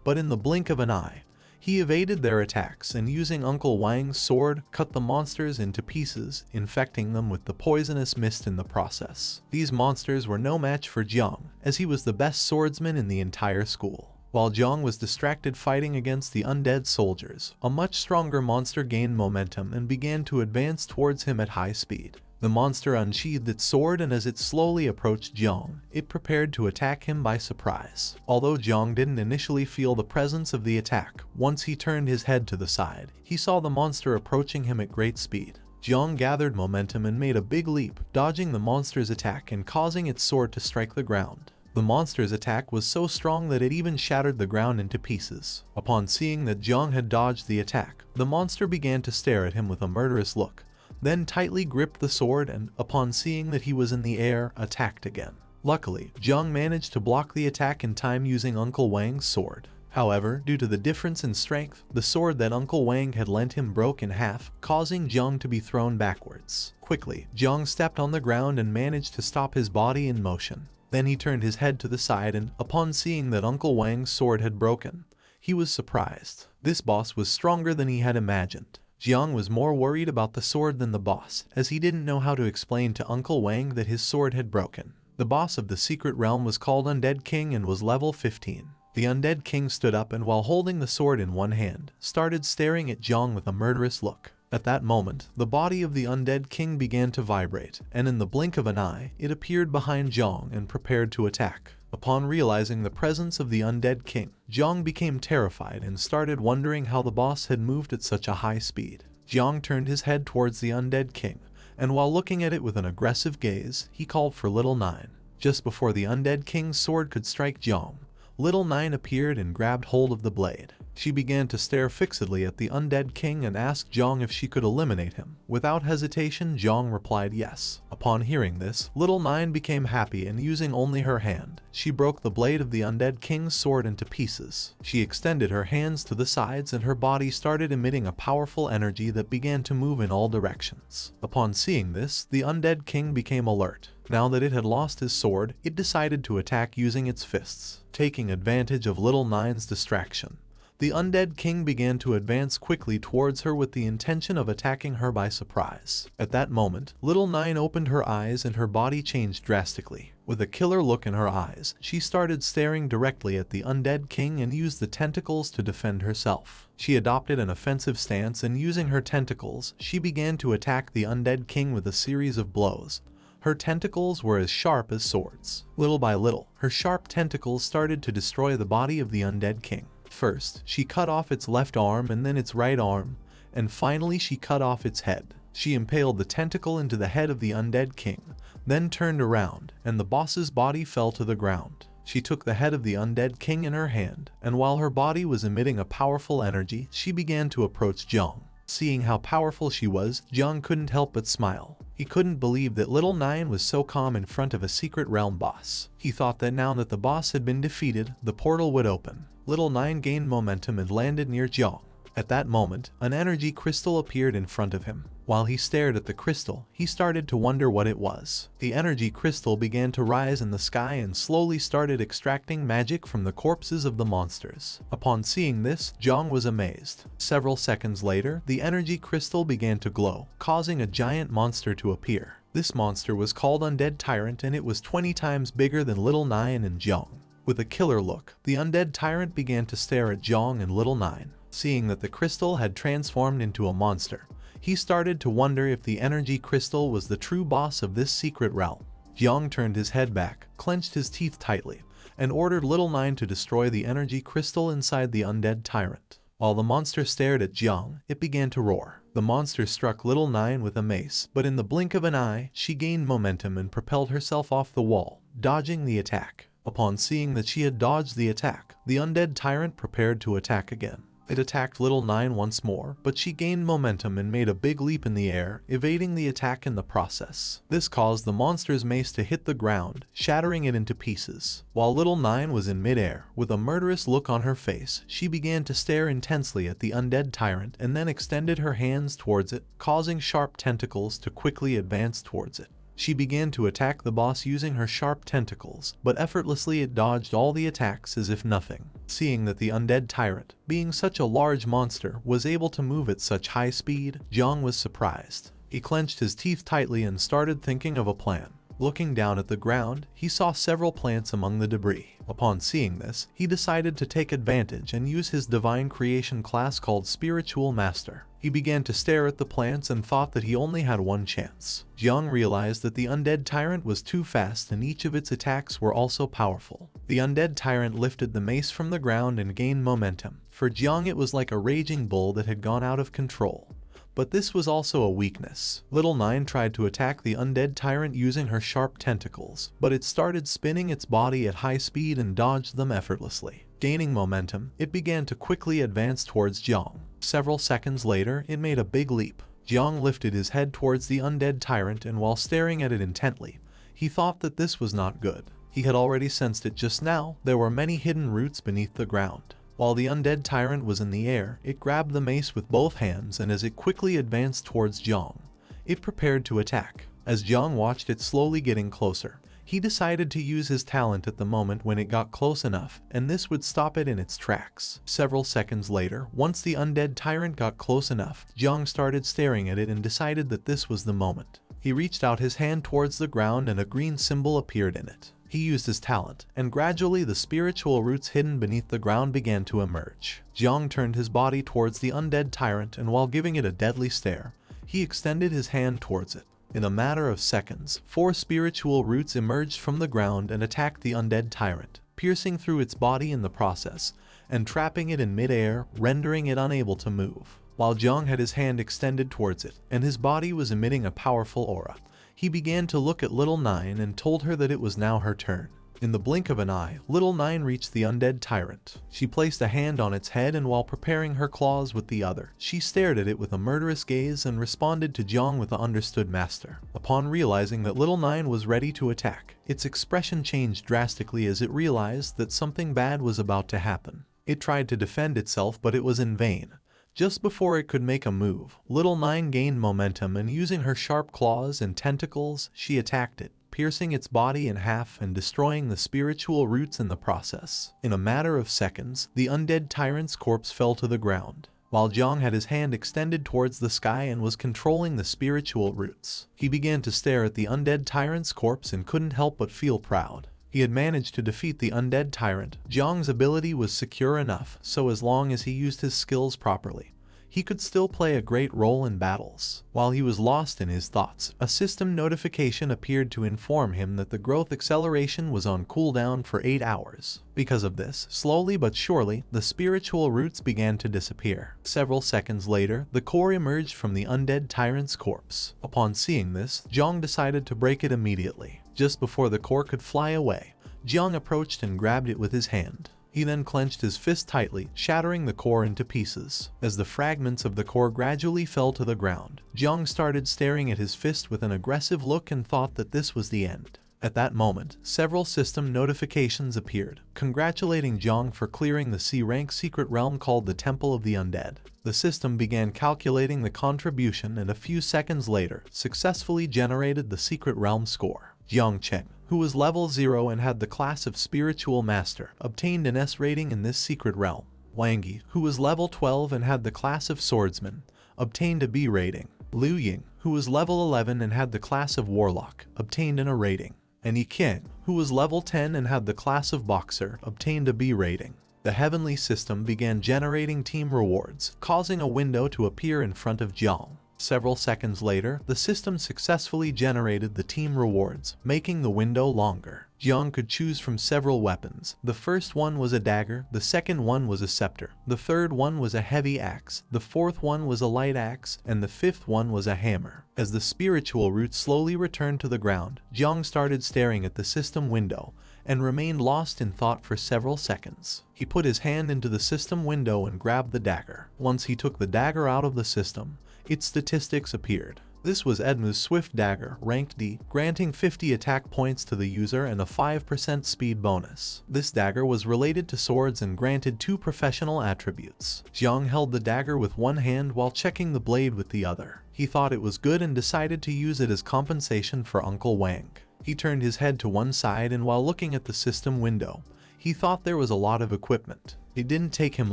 [SPEAKER 1] but in the blink of an eye, He evaded their attacks and using Uncle Wang's sword, cut the monsters into pieces, infecting them with the poisonous mist in the process. These monsters were no match for Jiang, as he was the best swordsman in the entire school. While Jiang was distracted fighting against the undead soldiers, a much stronger monster gained momentum and began to advance towards him at high speed. The monster unsheathed its sword, and as it slowly approached Jiang, it prepared to attack him by surprise. Although Jiang didn't initially feel the presence of the attack, once he turned his head to the side, he saw the monster approaching him at great speed. Jiang gathered momentum and made a big leap, dodging the monster's attack and causing its sword to strike the ground. The monster's attack was so strong that it even shattered the ground into pieces. Upon seeing that Jiang had dodged the attack, the monster began to stare at him with a murderous look, then tightly gripped the sword and, upon seeing that he was in the air, attacked again. Luckily, Jiang managed to block the attack in time using Uncle Wang's sword. However, due to the difference in strength, the sword that Uncle Wang had lent him broke in half, causing Jiang to be thrown backwards. Quickly, Jiang stepped on the ground and managed to stop his body in motion. Then he turned his head to the side and, upon seeing that Uncle Wang's sword had broken, he was surprised. This boss was stronger than he had imagined. Jiang was more worried about the sword than the boss, as he didn't know how to explain to Uncle Wang that his sword had broken. The boss of the secret realm was called Undead King and was level 15. The Undead King stood up and, while holding the sword in one hand, started staring at Jiang with a murderous look. At that moment, the body of the Undead King began to vibrate, and in the blink of an eye, it appeared behind Jiang and prepared to attack. Upon realizing the presence of the Undead King, Jiang became terrified and started wondering how the boss had moved at such a high speed. Jiang turned his head towards the Undead King, and while looking at it with an aggressive gaze, he called for Little Nine. Just before the Undead King's sword could strike Jiang, Little Nine appeared and grabbed hold of the blade. She began to stare fixedly at the Undead King and asked Jiang if she could eliminate him. Without hesitation, Jiang replied yes. Upon hearing this, Little Nine became happy and, using only her hand, she broke the blade of the Undead King's sword into pieces. She extended her hands to the sides and her body started emitting a powerful energy that began to move in all directions. Upon seeing this, the Undead King became alert. Now that it had lost his sword, it decided to attack using its fists. Taking advantage of Little Nine's distraction, the Undead King began to advance quickly towards her with the intention of attacking her by surprise. At that moment, Little Nine opened her eyes and her body changed drastically. With a killer look in her eyes, she started staring directly at the Undead King and used the tentacles to defend herself. She adopted an offensive stance and, using her tentacles, she began to attack the Undead King with a series of blows. Her tentacles were as sharp as swords. Little by little, her sharp tentacles started to destroy the body of the Undead King. First, she cut off its left arm and then its right arm, and finally she cut off its head. She impaled the tentacle into the head of the Undead King, then turned around, and the boss's body fell to the ground. She took the head of the Undead King in her hand, and while her body was emitting a powerful energy, she began to approach Jiang. Seeing how powerful she was, Jiang couldn't help but smile. He couldn't believe that Little Nine was so calm in front of a secret realm boss. He thought that now that the boss had been defeated, the portal would open. Little Nine gained momentum and landed near Jiang. At that moment, an energy crystal appeared in front of him. While he stared at the crystal, he started to wonder what it was. The energy crystal began to rise in the sky and slowly started extracting magic from the corpses of the monsters. Upon seeing this, Jiang was amazed. Several seconds later, the energy crystal began to glow, causing a giant monster to appear. This monster was called Undead Tyrant, and it was 20 times bigger than Little Nine and Jiang. With a killer look, the Undead Tyrant began to stare at Jiang and Little Nine. Seeing that the crystal had transformed into a monster, he started to wonder if the energy crystal was the true boss of this secret realm. Jiang turned his head back, clenched his teeth tightly, and ordered Little Nine to destroy the energy crystal inside the Undead Tyrant. While the monster stared at Jiang, it began to roar. The monster struck Little Nine with a mace, but in the blink of an eye, she gained momentum and propelled herself off the wall, dodging the attack. Upon seeing that she had dodged the attack, the Undead Tyrant prepared to attack again. It attacked Little Nine once more, but she gained momentum and made a big leap in the air, evading the attack in the process. This caused the monster's mace to hit the ground, shattering it into pieces. While Little Nine was in midair, with a murderous look on her face, she began to stare intensely at the Undead Tyrant and then extended her hands towards it, causing sharp tentacles to quickly advance towards it. She began to attack the boss using her sharp tentacles, but effortlessly it dodged all the attacks as if nothing. Seeing that the undead tyrant, being such a large monster, was able to move at such high speed, Jiang was surprised. He clenched his teeth tightly and started thinking of a plan. Looking down at the ground, he saw several plants among the debris. Upon seeing this, he decided to take advantage and use his divine creation class called Spiritual Master. He began to stare at the plants and thought that he only had one chance. Jiang realized that the undead tyrant was too fast and each of its attacks were also powerful. The undead tyrant lifted the mace from the ground and gained momentum. For Jiang it was like a raging bull that had gone out of control. But this was also a weakness. Little Nine tried to attack the undead tyrant using her sharp tentacles, but it started spinning its body at high speed and dodged them effortlessly. Gaining momentum, it began to quickly advance towards Jiang. Several seconds later, it made a big leap. Jiang lifted his head towards the undead tyrant, and while staring at it intently, he thought that this was not good. He had already sensed it just now. There were many hidden roots beneath the ground. While the undead tyrant was in the air, it grabbed the mace with both hands, and as it quickly advanced towards Jiang, it prepared to attack. As Jiang watched it slowly getting closer, he decided to use his talent at the moment when it got close enough, and this would stop it in its tracks. Several seconds later, once the undead tyrant got close enough, Jiang started staring at it and decided that this was the moment. He reached out his hand towards the ground and a green symbol appeared in it. He used his talent, and gradually the spiritual roots hidden beneath the ground began to emerge. Jiang turned his body towards the undead tyrant, and while giving it a deadly stare, he extended his hand towards it. In a matter of seconds, 4 spiritual roots emerged from the ground and attacked the undead tyrant, piercing through its body in the process, and trapping it in mid-air, rendering it unable to move. While Jiang had his hand extended towards it, and his body was emitting a powerful aura, he began to look at Little Nine and told her that it was now her turn. In the blink of an eye, Little Nine reached the undead tyrant. She placed a hand on its head, and while preparing her claws with the other, she stared at it with a murderous gaze and responded to Jiang with the understood master. Upon realizing that Little Nine was ready to attack, its expression changed drastically as it realized that something bad was about to happen. It tried to defend itself, but it was in vain. Just before it could make a move, Little Nine gained momentum, and using her sharp claws and tentacles, she attacked it, piercing its body in half and destroying the spiritual roots in the process. In a matter of seconds, the undead tyrant's corpse fell to the ground. While Jiang had his hand extended towards the sky and was controlling the spiritual roots, he began to stare at the undead tyrant's corpse and couldn't help but feel proud. He had managed to defeat the undead tyrant. Jiang's ability was secure enough, so as long as he used his skills properly, he could still play a great role in battles. While he was lost in his thoughts, a system notification appeared to inform him that the growth acceleration was on cooldown for 8 hours. Because of this, slowly but surely, the spiritual roots began to disappear. Several seconds later, the core emerged from the undead tyrant's corpse. Upon seeing this, Jiang decided to break it immediately. Just before the core could fly away, Jiang approached and grabbed it with his hand. He then clenched his fist tightly, shattering the core into pieces. As the fragments of the core gradually fell to the ground, Jiang started staring at his fist with an aggressive look and thought that this was the end. At that moment, several system notifications appeared, congratulating Jiang for clearing the C-rank secret realm called the Temple of the Undead. The system began calculating the contribution and a few seconds later, successfully generated the secret realm score. Jiang Chen, who was level 0 and had the class of Spiritual Master, obtained an S rating in this secret realm. Wang Yi, who was level 12 and had the class of Swordsman, obtained a B rating. Liu Ying, who was level 11 and had the class of Warlock, obtained an A rating. And Yi Qiang, who was level 10 and had the class of Boxer, obtained a B rating. The heavenly system began generating team rewards, causing a window to appear in front of Jiang. Several seconds later, the system successfully generated the team rewards, making the window longer. Jiang could choose from several weapons. The first one was a dagger, the second one was a scepter, the third one was a heavy axe, the fourth one was a light axe, and the fifth one was a hammer. As the spiritual roots slowly returned to the ground, Jiang started staring at the system window and remained lost in thought for several seconds. He put his hand into the system window and grabbed the dagger. Once he took the dagger out of the system, its statistics appeared. This was Edmu's Swift Dagger, ranked D, granting 50 attack points to the user and a 5% speed bonus. This dagger was related to swords and granted 2 professional attributes. Jiang held the dagger with one hand while checking the blade with the other. He thought it was good and decided to use it as compensation for Uncle Wang. He turned his head to one side, and while looking at the system window, he thought there was a lot of equipment. It didn't take him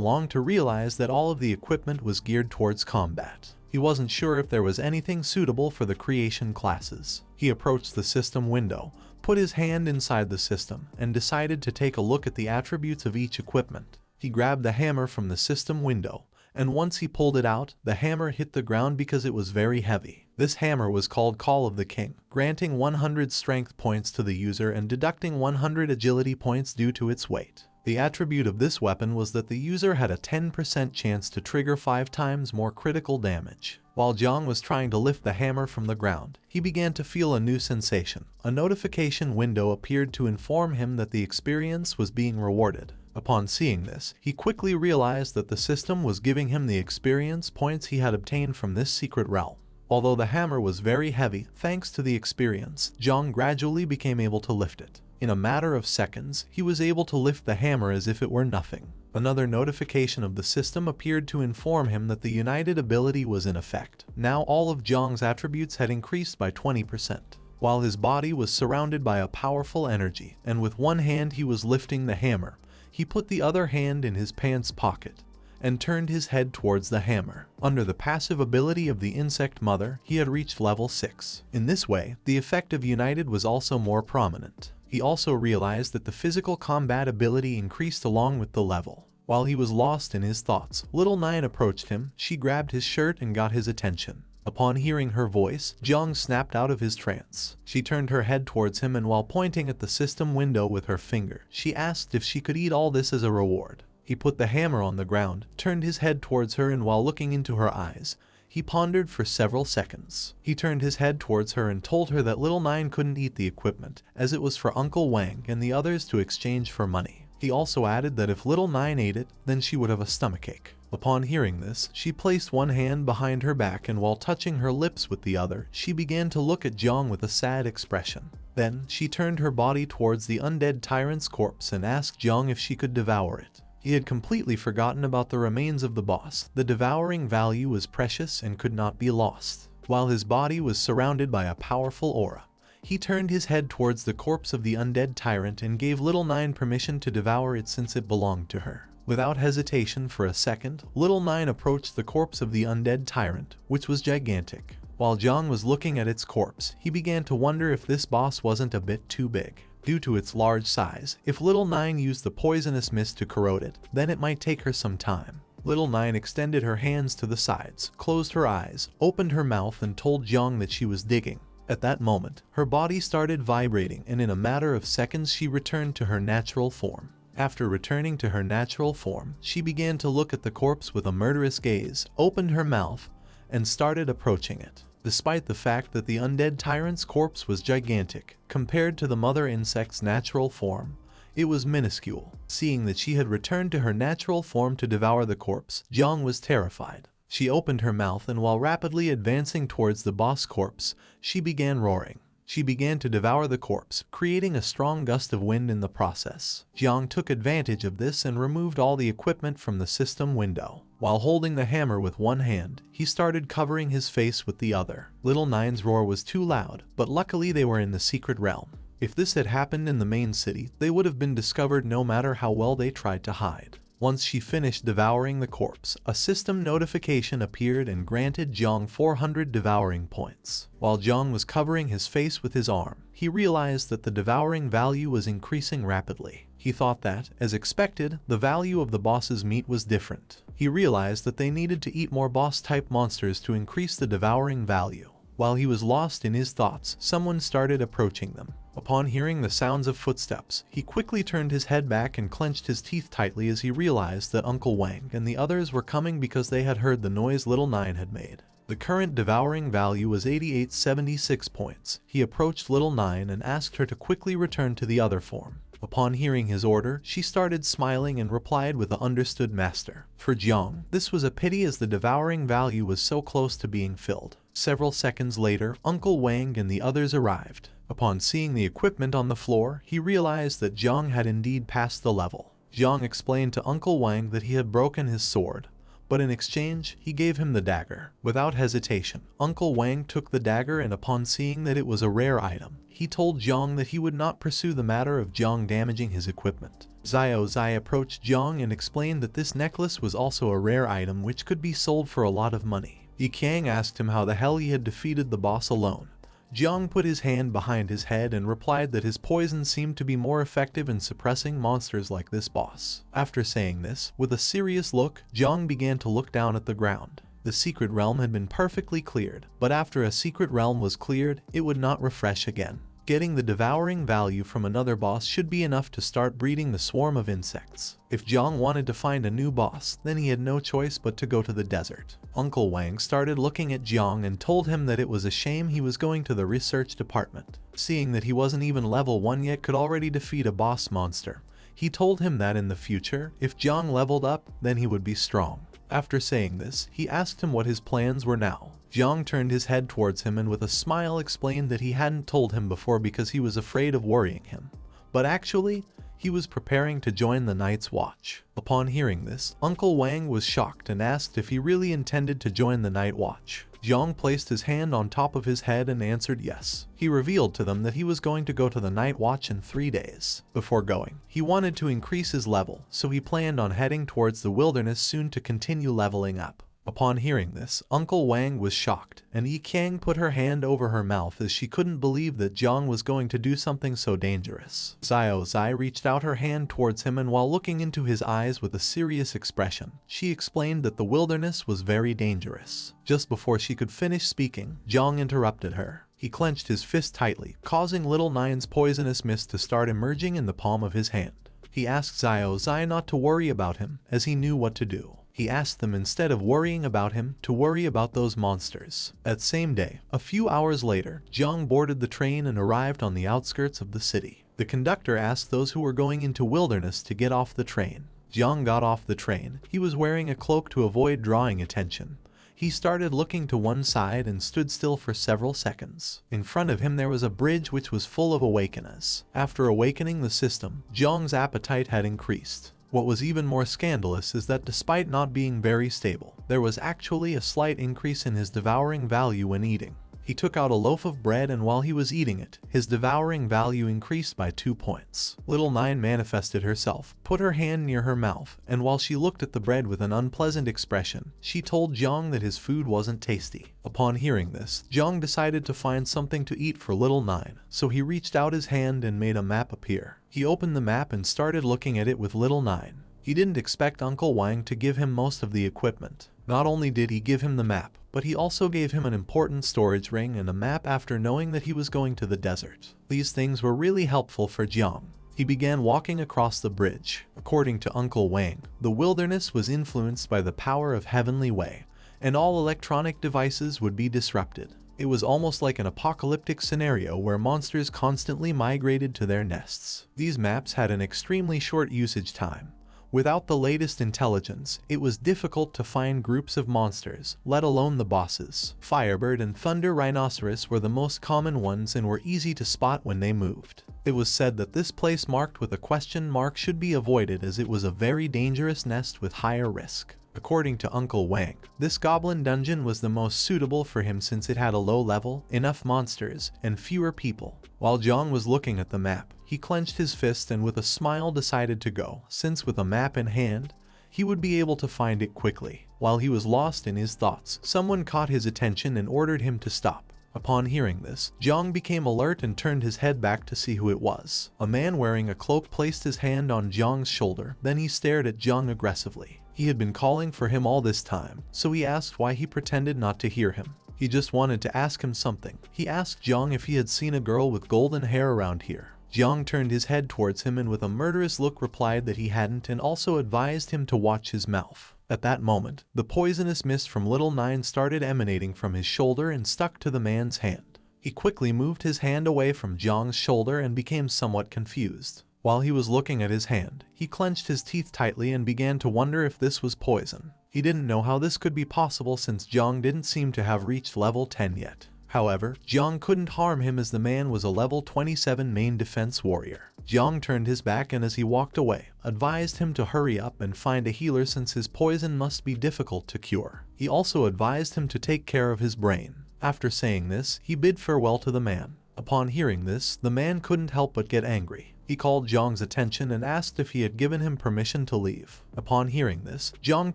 [SPEAKER 1] long to realize that all of the equipment was geared towards combat. He wasn't sure if there was anything suitable for the creation classes. He approached the system window, put his hand inside the system, and decided to take a look at the attributes of each equipment. He grabbed the hammer from the system window, and once he pulled it out, the hammer hit the ground because it was very heavy. This hammer was called Call of the King, granting 100 strength points to the user and deducting 100 agility points due to its weight. The attribute of this weapon was that the user had a 10% chance to trigger 5 times more critical damage. While Jiang was trying to lift the hammer from the ground, he began to feel a new sensation. A notification window appeared to inform him that the experience was being rewarded. Upon seeing this, he quickly realized that the system was giving him the experience points he had obtained from this secret realm. Although the hammer was very heavy, thanks to the experience, Jiang gradually became able to lift it. In a matter of seconds, he was able to lift the hammer as if it were nothing. Another notification of the system appeared to inform him that the United ability was in effect. Now all of Jiang's attributes had increased by 20%. While his body was surrounded by a powerful energy, and with one hand he was lifting the hammer, he put the other hand in his pants pocket and turned his head towards the hammer. Under the passive ability of the Insect Mother, he had reached level 6. In this way, the effect of United was also more prominent. He also realized that the physical combat ability increased along with the level. While he was lost in his thoughts, Little Nine approached him. She grabbed his shirt and got his attention. Upon hearing her voice, Jiang snapped out of his trance. She turned her head towards him, and while pointing at the system window with her finger, she asked if she could eat all this as a reward. He put the hammer on the ground, turned his head towards her, and while looking into her eyes, he pondered for several seconds. He turned his head towards her and told her that Little Nine couldn't eat the equipment, as it was for Uncle Wang and the others to exchange for money. He also added that if Little Nine ate it, then she would have a stomachache. Upon hearing this, she placed one hand behind her back, and while touching her lips with the other, she began to look at Jiang with a sad expression. Then, she turned her body towards the undead tyrant's corpse and asked Jiang if she could devour it. He had completely forgotten about the remains of the boss. The devouring value was precious and could not be lost. While his body was surrounded by a powerful aura, he turned his head towards the corpse of the undead tyrant and gave Little Nine permission to devour it since it belonged to her. Without hesitation for a second, Little Nine approached the corpse of the undead tyrant, which was gigantic. While Jiang was looking at its corpse, he began to wonder if this boss wasn't a bit too big. Due to its large size, if Little Nine used the poisonous mist to corrode it, then it might take her some time. Little Nine extended her hands to the sides, closed her eyes, opened her mouth, and told Jiang that she was digging. At that moment, her body started vibrating, and in a matter of seconds she returned to her natural form. After returning to her natural form, she began to look at the corpse with a murderous gaze, opened her mouth, and started approaching it. Despite the fact that the undead tyrant's corpse was gigantic, compared to the mother insect's natural form, it was minuscule. Seeing that she had returned to her natural form to devour the corpse, Jiang was terrified. She opened her mouth, and while rapidly advancing towards the boss corpse, she began roaring. She began to devour the corpse, creating a strong gust of wind in the process. Jiang took advantage of this and removed all the equipment from the system window. While holding the hammer with one hand, he started covering his face with the other. Little Nine's roar was too loud, but luckily they were in the secret realm. If this had happened in the main city, they would have been discovered no matter how well they tried to hide. Once she finished devouring the corpse, a system notification appeared and granted Jiang 400 devouring points. While Jiang was covering his face with his arm, he realized that the devouring value was increasing rapidly. He thought that, as expected, the value of the boss's meat was different. He realized that they needed to eat more boss-type monsters to increase the devouring value. While he was lost in his thoughts, someone started approaching them. Upon hearing the sounds of footsteps, he quickly turned his head back and clenched his teeth tightly as he realized that Uncle Wang and the others were coming because they had heard the noise Little Nine had made. The current devouring value was 8876 points. He approached Little Nine and asked her to quickly return to the other form. Upon hearing his order, she started smiling and replied with a "Understood, master." For Jiang, this was a pity as the devouring value was so close to being filled. Several seconds later, Uncle Wang and the others arrived. Upon seeing the equipment on the floor, he realized that Jiang had indeed passed the level. Jiang explained to Uncle Wang that he had broken his sword, but in exchange, he gave him the dagger. Without hesitation, Uncle Wang took the dagger, and upon seeing that it was a rare item, he told Jiang that he would not pursue the matter of Jiang damaging his equipment. Xiao Zai approached Jiang and explained that this necklace was also a rare item which could be sold for a lot of money. Yi Qiang asked him how the hell he had defeated the boss alone. Jiang put his hand behind his head and replied that his poison seemed to be more effective in suppressing monsters like this boss. After saying this, with a serious look, Jiang began to look down at the ground. The secret realm had been perfectly cleared, but after a secret realm was cleared, it would not refresh again. Getting the devouring value from another boss should be enough to start breeding the swarm of insects. If Jiang wanted to find a new boss, then he had no choice but to go to the desert. Uncle Wang started looking at Jiang and told him that it was a shame he was going to the research department. Seeing that he wasn't even level 1 yet could already defeat a boss monster, he told him that in the future, if Jiang leveled up, then he would be strong. After saying this, he asked him what his plans were now. Jiang turned his head towards him and with a smile explained that he hadn't told him before because he was afraid of worrying him. But actually, he was preparing to join the Night's Watch. Upon hearing this, Uncle Wang was shocked and asked if he really intended to join the Night Watch. Jiang placed his hand on top of his head and answered yes. He revealed to them that he was going to go to the Night Watch in 3 days. Before going, he wanted to increase his level, so he planned on heading towards the wilderness soon to continue leveling up. Upon hearing this, Uncle Wang was shocked, and Yi Qiang put her hand over her mouth as she couldn't believe that Jiang was going to do something so dangerous. Xiao Zai reached out her hand towards him and while looking into his eyes with a serious expression, she explained that the wilderness was very dangerous. Just before she could finish speaking, Jiang interrupted her. He clenched his fist tightly, causing Little Nine's poisonous mist to start emerging in the palm of his hand. He asked Xiao Zai not to worry about him, as he knew what to do. He asked them instead of worrying about him, to worry about those monsters. That same day, a few hours later, Jiang boarded the train and arrived on the outskirts of the city. The conductor asked those who were going into wilderness to get off the train. Jiang got off the train. He was wearing a cloak to avoid drawing attention. He started looking to one side and stood still for several seconds. In front of him there was a bridge which was full of awakeners. After awakening the system, Jiang's appetite had increased. What was even more scandalous is that despite not being very stable, there was actually a slight increase in his devouring value when eating. He took out a loaf of bread and while he was eating it, his devouring value increased by 2 points. Little Nine manifested herself, put her hand near her mouth, and while she looked at the bread with an unpleasant expression, she told Jiang that his food wasn't tasty. Upon hearing this, Jiang decided to find something to eat for Little Nine, so he reached out his hand and made a map appear. He opened the map and started looking at it with Little Nine. He didn't expect Uncle Wang to give him most of the equipment. Not only did he give him the map, but he also gave him an important storage ring and a map after knowing that he was going to the desert. These things were really helpful for Jiang. He began walking across the bridge. According to Uncle Wang, the wilderness was influenced by the power of Heavenly Way, and all electronic devices would be disrupted. It was almost like an apocalyptic scenario where monsters constantly migrated to their nests. These maps had an extremely short usage time. Without the latest intelligence, it was difficult to find groups of monsters, let alone the bosses. Firebird and Thunder Rhinoceros were the most common ones and were easy to spot when they moved. It was said that this place marked with a question mark should be avoided as it was a very dangerous nest with higher risk. According to Uncle Wang, this goblin dungeon was the most suitable for him since it had a low level, enough monsters, and fewer people. While Jiang was looking at the map, he clenched his fist and with a smile decided to go, since with a map in hand, he would be able to find it quickly. While he was lost in his thoughts, someone caught his attention and ordered him to stop. Upon hearing this, Jiang became alert and turned his head back to see who it was. A man wearing a cloak placed his hand on Jiang's shoulder, then he stared at Jiang aggressively. He had been calling for him all this time, so he asked why he pretended not to hear him. He just wanted to ask him something. He asked Jiang if he had seen a girl with golden hair around here. Jiang turned his head towards him and with a murderous look replied that he hadn't and also advised him to watch his mouth. At that moment, the poisonous mist from Little Nine started emanating from his shoulder and stuck to the man's hand. He quickly moved his hand away from Jiang's shoulder and became somewhat confused. While he was looking at his hand, he clenched his teeth tightly and began to wonder if this was poison. He didn't know how this could be possible since Jiang didn't seem to have reached level 10 yet. However, Jiang couldn't harm him as the man was a level 27 main defense warrior. Jiang turned his back and as he walked away, advised him to hurry up and find a healer since his poison must be difficult to cure. He also advised him to take care of his brain. After saying this, he bid farewell to the man. Upon hearing this, the man couldn't help but get angry. He called Jiang's attention and asked if he had given him permission to leave. Upon hearing this, Jiang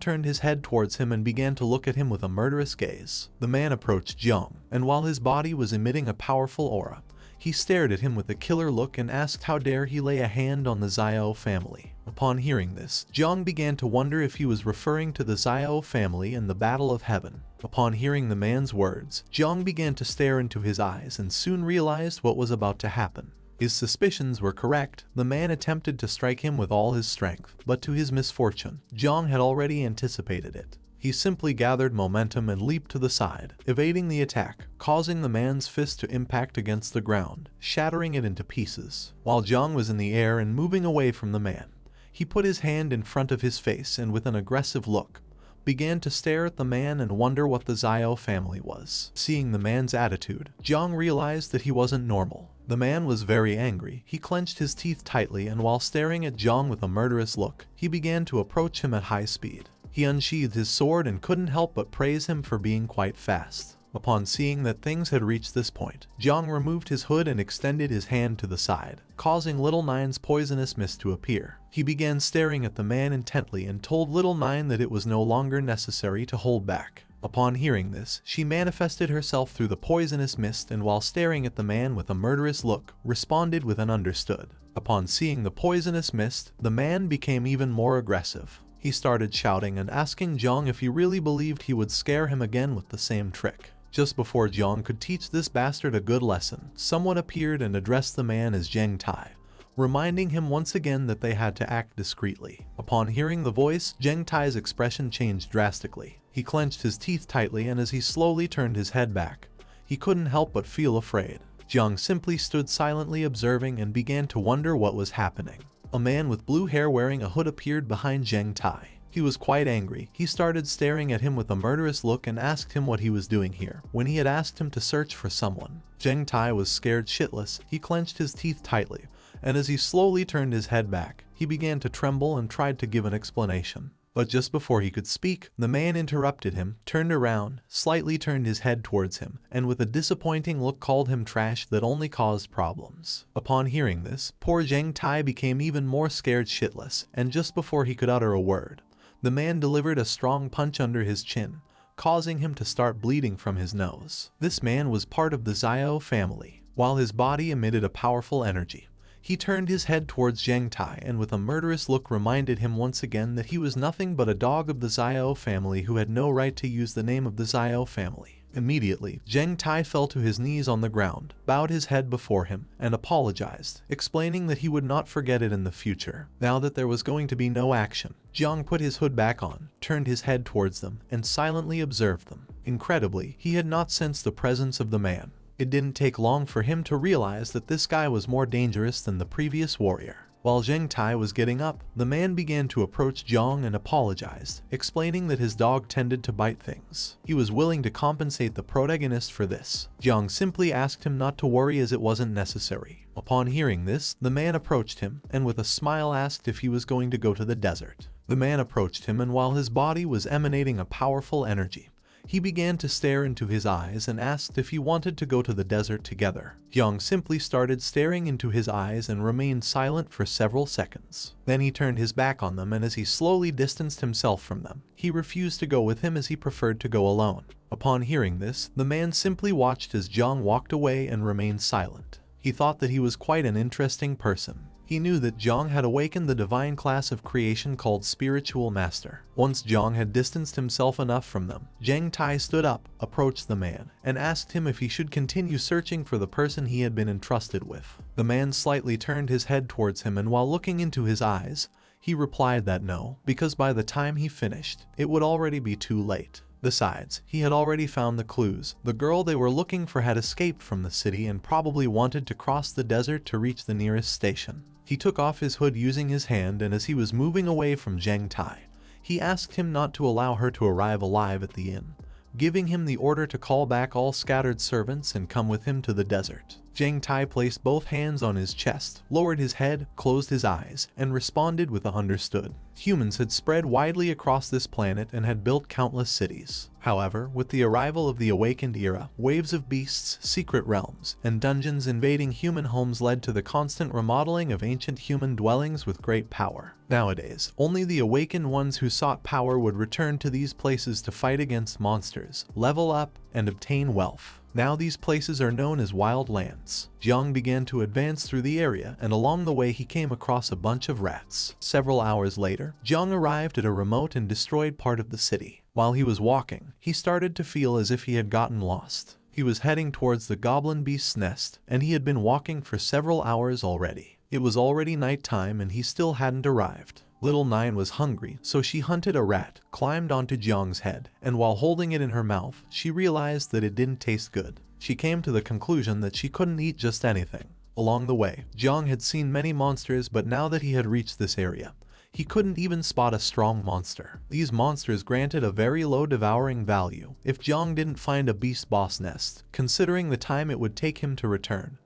[SPEAKER 1] turned his head towards him and began to look at him with a murderous gaze. The man approached Jiang, and while his body was emitting a powerful aura, he stared at him with a killer look and asked how dare he lay a hand on the Xiao family. Upon hearing this, Jiang began to wonder if he was referring to the Xiao family and the Battle of Heaven. Upon hearing the man's words, Jiang began to stare into his eyes and soon realized what was about to happen. His suspicions were correct. The man attempted to strike him with all his strength, but to his misfortune, Jiang had already anticipated it. He simply gathered momentum and leaped to the side, evading the attack, causing the man's fist to impact against the ground, shattering it into pieces. While Jiang was in the air and moving away from the man, he put his hand in front of his face and with an aggressive look, began to stare at the man and wonder what the Xiao family was. Seeing the man's attitude, Jiang realized that he wasn't normal. The man was very angry. He clenched his teeth tightly and while staring at Jiang with a murderous look, he began to approach him at high speed. He unsheathed his sword and couldn't help but praise him for being quite fast. Upon seeing that things had reached this point, Jiang removed his hood and extended his hand to the side, causing Little Nine's poisonous mist to appear. He began staring at the man intently and told Little Nine that it was no longer necessary to hold back. Upon hearing this, she manifested herself through the poisonous mist and while staring at the man with a murderous look, responded with an understood. Upon seeing the poisonous mist, the man became even more aggressive. He started shouting and asking Jiang if he really believed he would scare him again with the same trick. Just before Jiang could teach this bastard a good lesson, someone appeared and addressed the man as Zheng Tai, reminding him once again that they had to act discreetly. Upon hearing the voice, Zheng Tai's expression changed drastically. He clenched his teeth tightly and as he slowly turned his head back, he couldn't help but feel afraid. Jiang simply stood silently observing and began to wonder what was happening. A man with blue hair wearing a hood appeared behind Zheng Tai. He was quite angry. He started staring at him with a murderous look and asked him what he was doing here, when he had asked him to search for someone. Zheng Tai was scared shitless. He clenched his teeth tightly, and as he slowly turned his head back, he began to tremble and tried to give an explanation. But just before he could speak, the man interrupted him, turned around, slightly turned his head towards him, and with a disappointing look called him trash that only caused problems. Upon hearing this, poor Zheng Tai became even more scared shitless, and just before he could utter a word, the man delivered a strong punch under his chin, causing him to start bleeding from his nose. This man was part of the Xiao family. While his body emitted a powerful energy, he turned his head towards Zheng Tai and with a murderous look reminded him once again that he was nothing but a dog of the Xiao family who had no right to use the name of the Xiao family. Immediately, Zheng Tai fell to his knees on the ground, bowed his head before him, and apologized, explaining that he would not forget it in the future. Now that there was going to be no action, Jiang put his hood back on, turned his head towards them, and silently observed them. Incredibly, he had not sensed the presence of the man. It didn't take long for him to realize that this guy was more dangerous than the previous warrior. While Zheng Tai was getting up, the man began to approach Jiang and apologized, explaining that his dog tended to bite things. He was willing to compensate the protagonist for this. Jiang simply asked him not to worry as it wasn't necessary. Upon hearing this, the man approached him and with a smile asked if he was going to go to the desert. The man approached him and while his body was emanating a powerful energy, he began to stare into his eyes and asked if he wanted to go to the desert together. Jiang simply started staring into his eyes and remained silent for several seconds. Then he turned his back on them and as he slowly distanced himself from them, he refused to go with him as he preferred to go alone. Upon hearing this, the man simply watched as Jiang walked away and remained silent. He thought that he was quite an interesting person. He knew that Jiang had awakened the divine class of creation called Spiritual Master. Once Jiang had distanced himself enough from them, Zheng Tai stood up, approached the man, and asked him if he should continue searching for the person he had been entrusted with. The man slightly turned his head towards him and while looking into his eyes, he replied that no, because by the time he finished, it would already be too late. Besides, he had already found the clues. The girl they were looking for had escaped from the city and probably wanted to cross the desert to reach the nearest station. He took off his hood using his hand and as he was moving away from Zheng Tai, He asked him not to allow her to arrive alive at the inn, giving him the order to call back all scattered servants and come with him to the desert. Jiang Tai placed both hands on his chest, lowered his head, closed his eyes, and responded with a understood. Humans had spread widely across this planet and had built countless cities. However, with the arrival of the awakened era, waves of beasts, secret realms, and dungeons invading human homes led to the constant remodeling of ancient human dwellings with great power. Nowadays, only the awakened ones who sought power would return to these places to fight against monsters, level up, and obtain wealth. Now these places are known as wild lands. Jiang began to advance through the area, and along the way he came across a bunch of rats. Several hours later, Jiang arrived at a remote and destroyed part of the city. While he was walking, he started to feel as if he had gotten lost. He was heading towards the goblin beast's nest, and he had been walking for several hours already. It was already nighttime and he still hadn't arrived. Little Nine was hungry, so she hunted a rat, climbed onto Jiang's head, and while holding it in her mouth, she realized that it didn't taste good. She came to the conclusion that she couldn't eat just anything. Along the way, Jiang had seen many monsters, but now that he had reached this area, he couldn't even spot a strong monster. These monsters granted a very low devouring value if Jiang didn't find a beast boss nest, considering the time it would take him to return.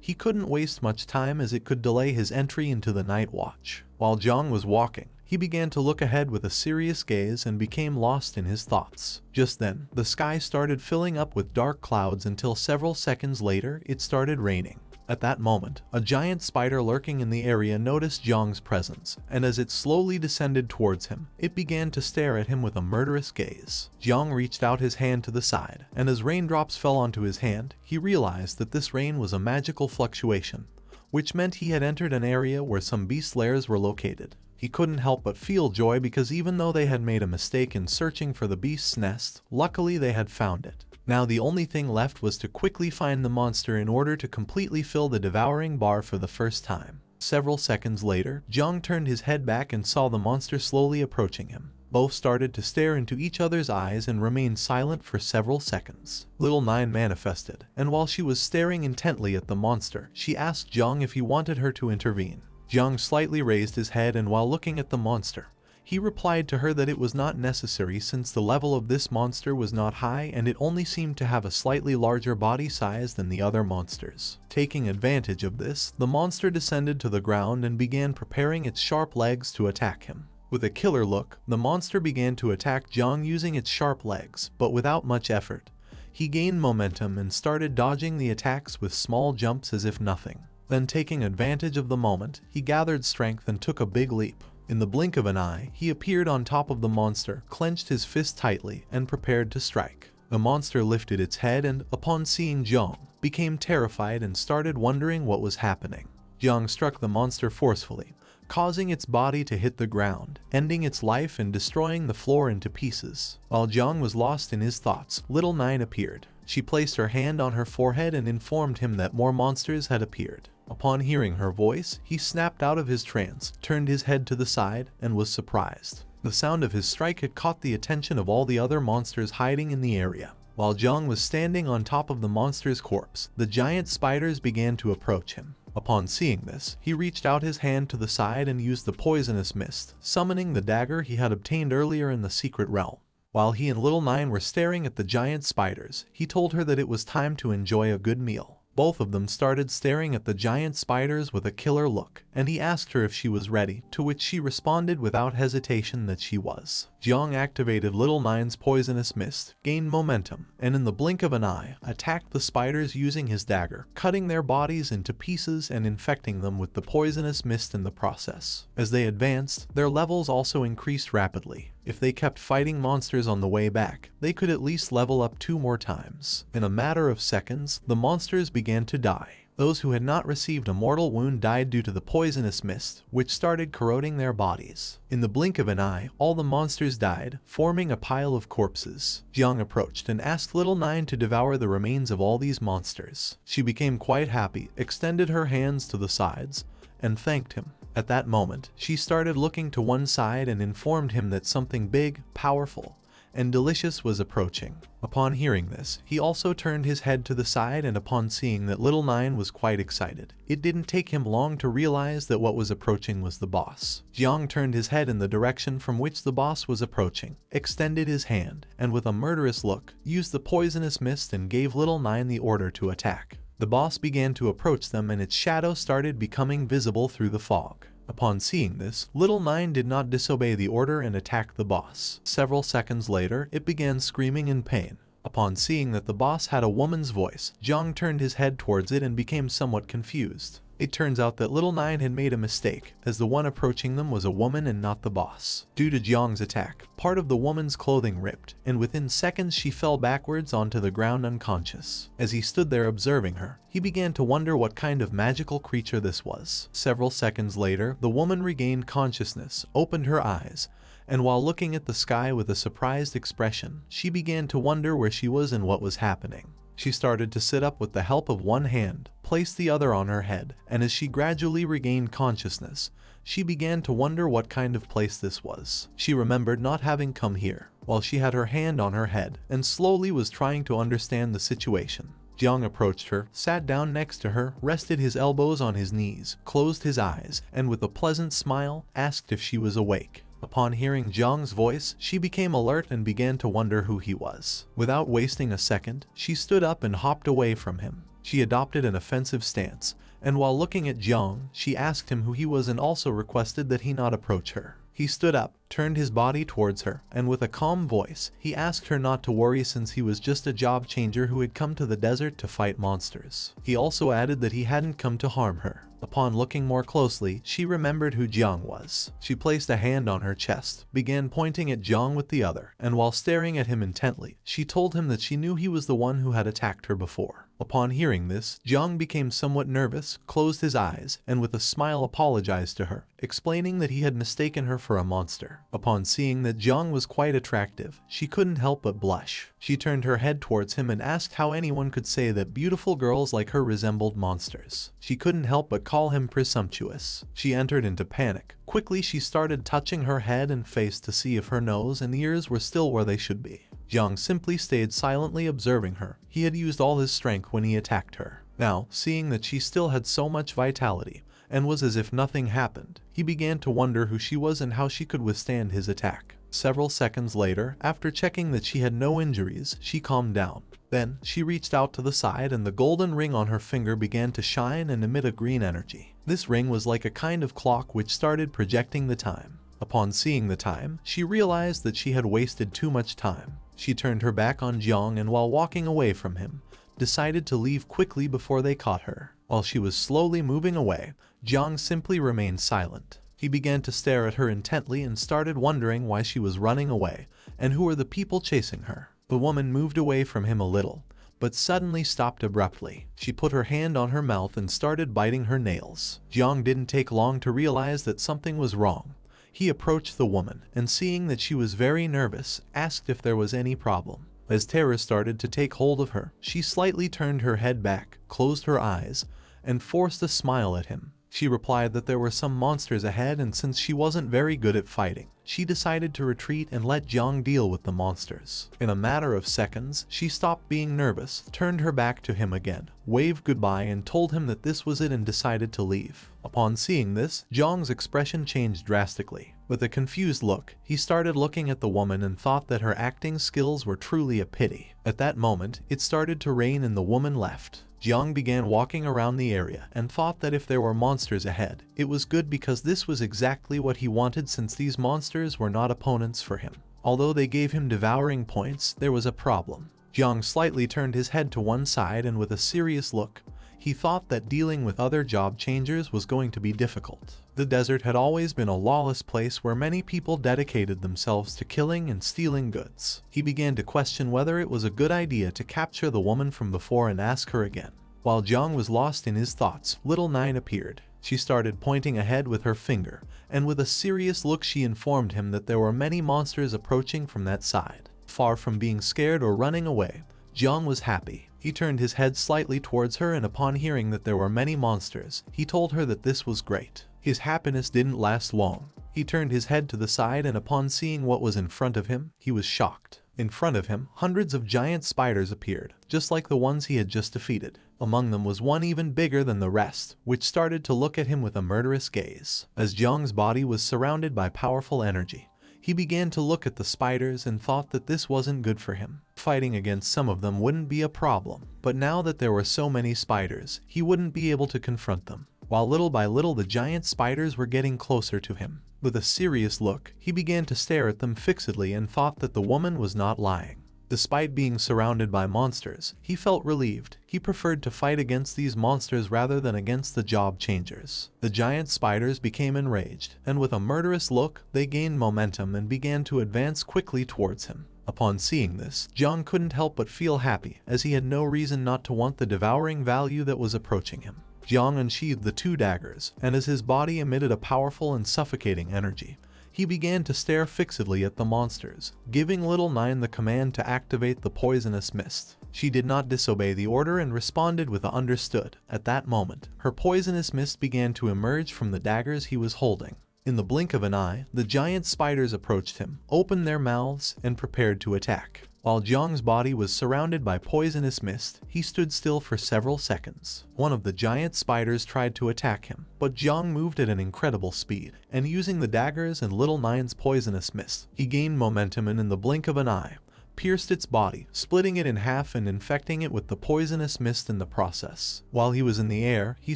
[SPEAKER 1] He couldn't waste much time as it could delay his entry into the night watch. While Jiang was walking, he began to look ahead with a serious gaze and became lost in his thoughts. Just then, the sky started filling up with dark clouds until several seconds later, it started raining. At that moment, a giant spider lurking in the area noticed Jiang's presence, and as it slowly descended towards him, it began to stare at him with a murderous gaze. Jiang reached out his hand to the side, and as raindrops fell onto his hand, he realized that this rain was a magical fluctuation, which meant he had entered an area where some beast lairs were located. He couldn't help but feel joy because even though they had made a mistake in searching for the beast's nest, luckily they had found it. Now the only thing left was to quickly find the monster in order to completely fill the devouring bar for the first time. Several seconds later, Jiang turned his head back and saw the monster slowly approaching him. Both started to stare into each other's eyes and remained silent for several seconds. Little Nine manifested, and while she was staring intently at the monster, she asked Jiang if he wanted her to intervene. Jiang slightly raised his head, and while looking at the monster, he replied to her that it was not necessary since the level of this monster was not high and it only seemed to have a slightly larger body size than the other monsters. Taking advantage of this, the monster descended to the ground and began preparing its sharp legs to attack him. With a killer look, the monster began to attack Jiang using its sharp legs, but without much effort. He gained momentum and started dodging the attacks with small jumps as if nothing. Then, taking advantage of the moment, he gathered strength and took a big leap. In the blink of an eye, he appeared on top of the monster, clenched his fist tightly, and prepared to strike. The monster lifted its head and, upon seeing Jiang, became terrified and started wondering what was happening. Jiang struck the monster forcefully, causing its body to hit the ground, ending its life and destroying the floor into pieces. While Jiang was lost in his thoughts, Little Nine appeared. She placed her hand on her forehead and informed him that more monsters had appeared. Upon hearing her voice, he snapped out of his trance, turned his head to the side, and was surprised. The sound of his strike had caught the attention of all the other monsters hiding in the area. While Jiang was standing on top of the monster's corpse, the giant spiders began to approach him. Upon seeing this, he reached out his hand to the side and used the poisonous mist, summoning the dagger he had obtained earlier in the secret realm. While he and Little Nine were staring at the giant spiders, he told her that it was time to enjoy a good meal. Both of them started staring at the giant spiders with a killer look, and he asked her if she was ready, to which she responded without hesitation that she was. Jiang activated Little Nine's poisonous mist, gained momentum, and in the blink of an eye, attacked the spiders using his dagger, cutting their bodies into pieces and infecting them with the poisonous mist in the process. As they advanced, their levels also increased rapidly. If they kept fighting monsters on the way back, they could at least level up 2 more times. In a matter of seconds, the monsters began to die. Those who had not received a mortal wound died due to the poisonous mist, which started corroding their bodies. In the blink of an eye, all the monsters died, forming a pile of corpses. Jiang approached and asked Little Nine to devour the remains of all these monsters. She became quite happy, extended her hands to the sides, and thanked him. At that moment, she started looking to one side and informed him that something big, powerful, and delicious was approaching. Upon hearing this, he also turned his head to the side, and upon seeing that little Nine was quite excited, it didn't take him long to realize that what was approaching was the boss. Jiang turned his head in the direction from which the boss was approaching, extended his hand, and with a murderous look, used the poisonous mist and gave little Nine the order to attack. The boss began to approach them, and its shadow started becoming visible through the fog. Upon seeing this, little Nine did not disobey the order and attacked the boss. Several seconds later, it began screaming in pain. Upon seeing that the boss had a woman's voice, Jiang turned his head towards it and became somewhat confused. It turns out that little Nine had made a mistake, as the one approaching them was a woman and not the boss. Due to Jiang's attack, part of the woman's clothing ripped, and within seconds she fell backwards onto the ground unconscious. As he stood there observing her, he began to wonder what kind of magical creature this was. Several seconds later, the woman regained consciousness, opened her eyes, and while looking at the sky with a surprised expression, she began to wonder where she was and what was happening. She started to sit up with the help of one hand, placed the other on her head, and as she gradually regained consciousness, she began to wonder what kind of place this was. She remembered not having come here, while she had her hand on her head, and slowly was trying to understand the situation. Jiang approached her, sat down next to her, rested his elbows on his knees, closed his eyes, and with a pleasant smile, asked if she was awake. Upon hearing Jiang's voice, she became alert and began to wonder who he was. Without wasting a second, she stood up and hopped away from him. She adopted an offensive stance, and while looking at Jiang, she asked him who he was and also requested that he not approach her. He stood up, turned his body towards her, and with a calm voice, he asked her not to worry since he was just a job changer who had come to the desert to fight monsters. He also added that he hadn't come to harm her. Upon looking more closely, she remembered who Jiang was. She placed a hand on her chest, began pointing at Jiang with the other, and while staring at him intently, she told him that she knew he was the one who had attacked her before. Upon hearing this, Jiang became somewhat nervous, closed his eyes, and with a smile apologized to her, explaining that he had mistaken her for a monster. Upon seeing that Jiang was quite attractive, she couldn't help but blush. She turned her head towards him and asked how anyone could say that beautiful girls like her resembled monsters. She couldn't help but call him presumptuous. She entered into panic. Quickly she started touching her head and face to see if her nose and ears were still where they should be. Jiang simply stayed silently observing her. He had used all his strength when he attacked her. Now, seeing that she still had so much vitality, and was as if nothing happened, he began to wonder who she was and how she could withstand his attack. Several seconds later, after checking that she had no injuries, she calmed down. Then, she reached out to the side and the golden ring on her finger began to shine and emit a green energy. This ring was like a kind of clock which started projecting the time. Upon seeing the time, she realized that she had wasted too much time. She turned her back on Jiang and while walking away from him, decided to leave quickly before they caught her. While she was slowly moving away, Jiang simply remained silent. He began to stare at her intently and started wondering why she was running away and who were the people chasing her. The woman moved away from him a little, but suddenly stopped abruptly. She put her hand on her mouth and started biting her nails. Jiang didn't take long to realize that something was wrong. He approached the woman and seeing that she was very nervous, asked if there was any problem. As terror started to take hold of her, she slightly turned her head back, closed her eyes, and forced a smile at him. She replied that there were some monsters ahead and since she wasn't very good at fighting, she decided to retreat and let Jiang deal with the monsters. In a matter of seconds, she stopped being nervous, turned her back to him again, waved goodbye and told him that this was it and decided to leave. Upon seeing this, Jiang's expression changed drastically. With a confused look, he started looking at the woman and thought that her acting skills were truly a pity. At that moment, it started to rain and the woman left. Jiang began walking around the area and thought that if there were monsters ahead, it was good because this was exactly what he wanted since these monsters were not opponents for him. Although they gave him devouring points, there was a problem. Jiang slightly turned his head to one side and with a serious look, he thought that dealing with other job changers was going to be difficult. The desert had always been a lawless place where many people dedicated themselves to killing and stealing goods. He began to question whether it was a good idea to capture the woman from before and ask her again. While Jiang was lost in his thoughts, little Nine appeared. She started pointing ahead with her finger, and with a serious look she informed him that there were many monsters approaching from that side. Far from being scared or running away, Jiang was happy. He turned his head slightly towards her and upon hearing that there were many monsters, he told her that this was great. His happiness didn't last long. He turned his head to the side and upon seeing what was in front of him, he was shocked. In front of him, hundreds of giant spiders appeared, just like the ones he had just defeated. Among them was one even bigger than the rest, which started to look at him with a murderous gaze. As Jiang's body was surrounded by powerful energy, he began to look at the spiders and thought that this wasn't good for him. Fighting against some of them wouldn't be a problem, but now that there were so many spiders, he wouldn't be able to confront them. While little by little the giant spiders were getting closer to him. With a serious look, he began to stare at them fixedly and thought that the woman was not lying. Despite being surrounded by monsters, he felt relieved. He preferred to fight against these monsters rather than against the job changers. The giant spiders became enraged, and with a murderous look, they gained momentum and began to advance quickly towards him. Upon seeing this, Jiang couldn't help but feel happy, as he had no reason not to want the devouring value that was approaching him. Jiang unsheathed the 2 daggers, and as his body emitted a powerful and suffocating energy, he began to stare fixedly at the monsters, giving Little Nine the command to activate the poisonous mist. She did not disobey the order and responded with a understood. At that moment, her poisonous mist began to emerge from the daggers he was holding. In the blink of an eye, the giant spiders approached him, opened their mouths, and prepared to attack. While Jiang's body was surrounded by poisonous mist, he stood still for several seconds. One of the giant spiders tried to attack him, but Jiang moved at an incredible speed, and using the daggers and Little Nine's poisonous mist, he gained momentum and in the blink of an eye, pierced its body, splitting it in half and infecting it with the poisonous mist in the process. While he was in the air, he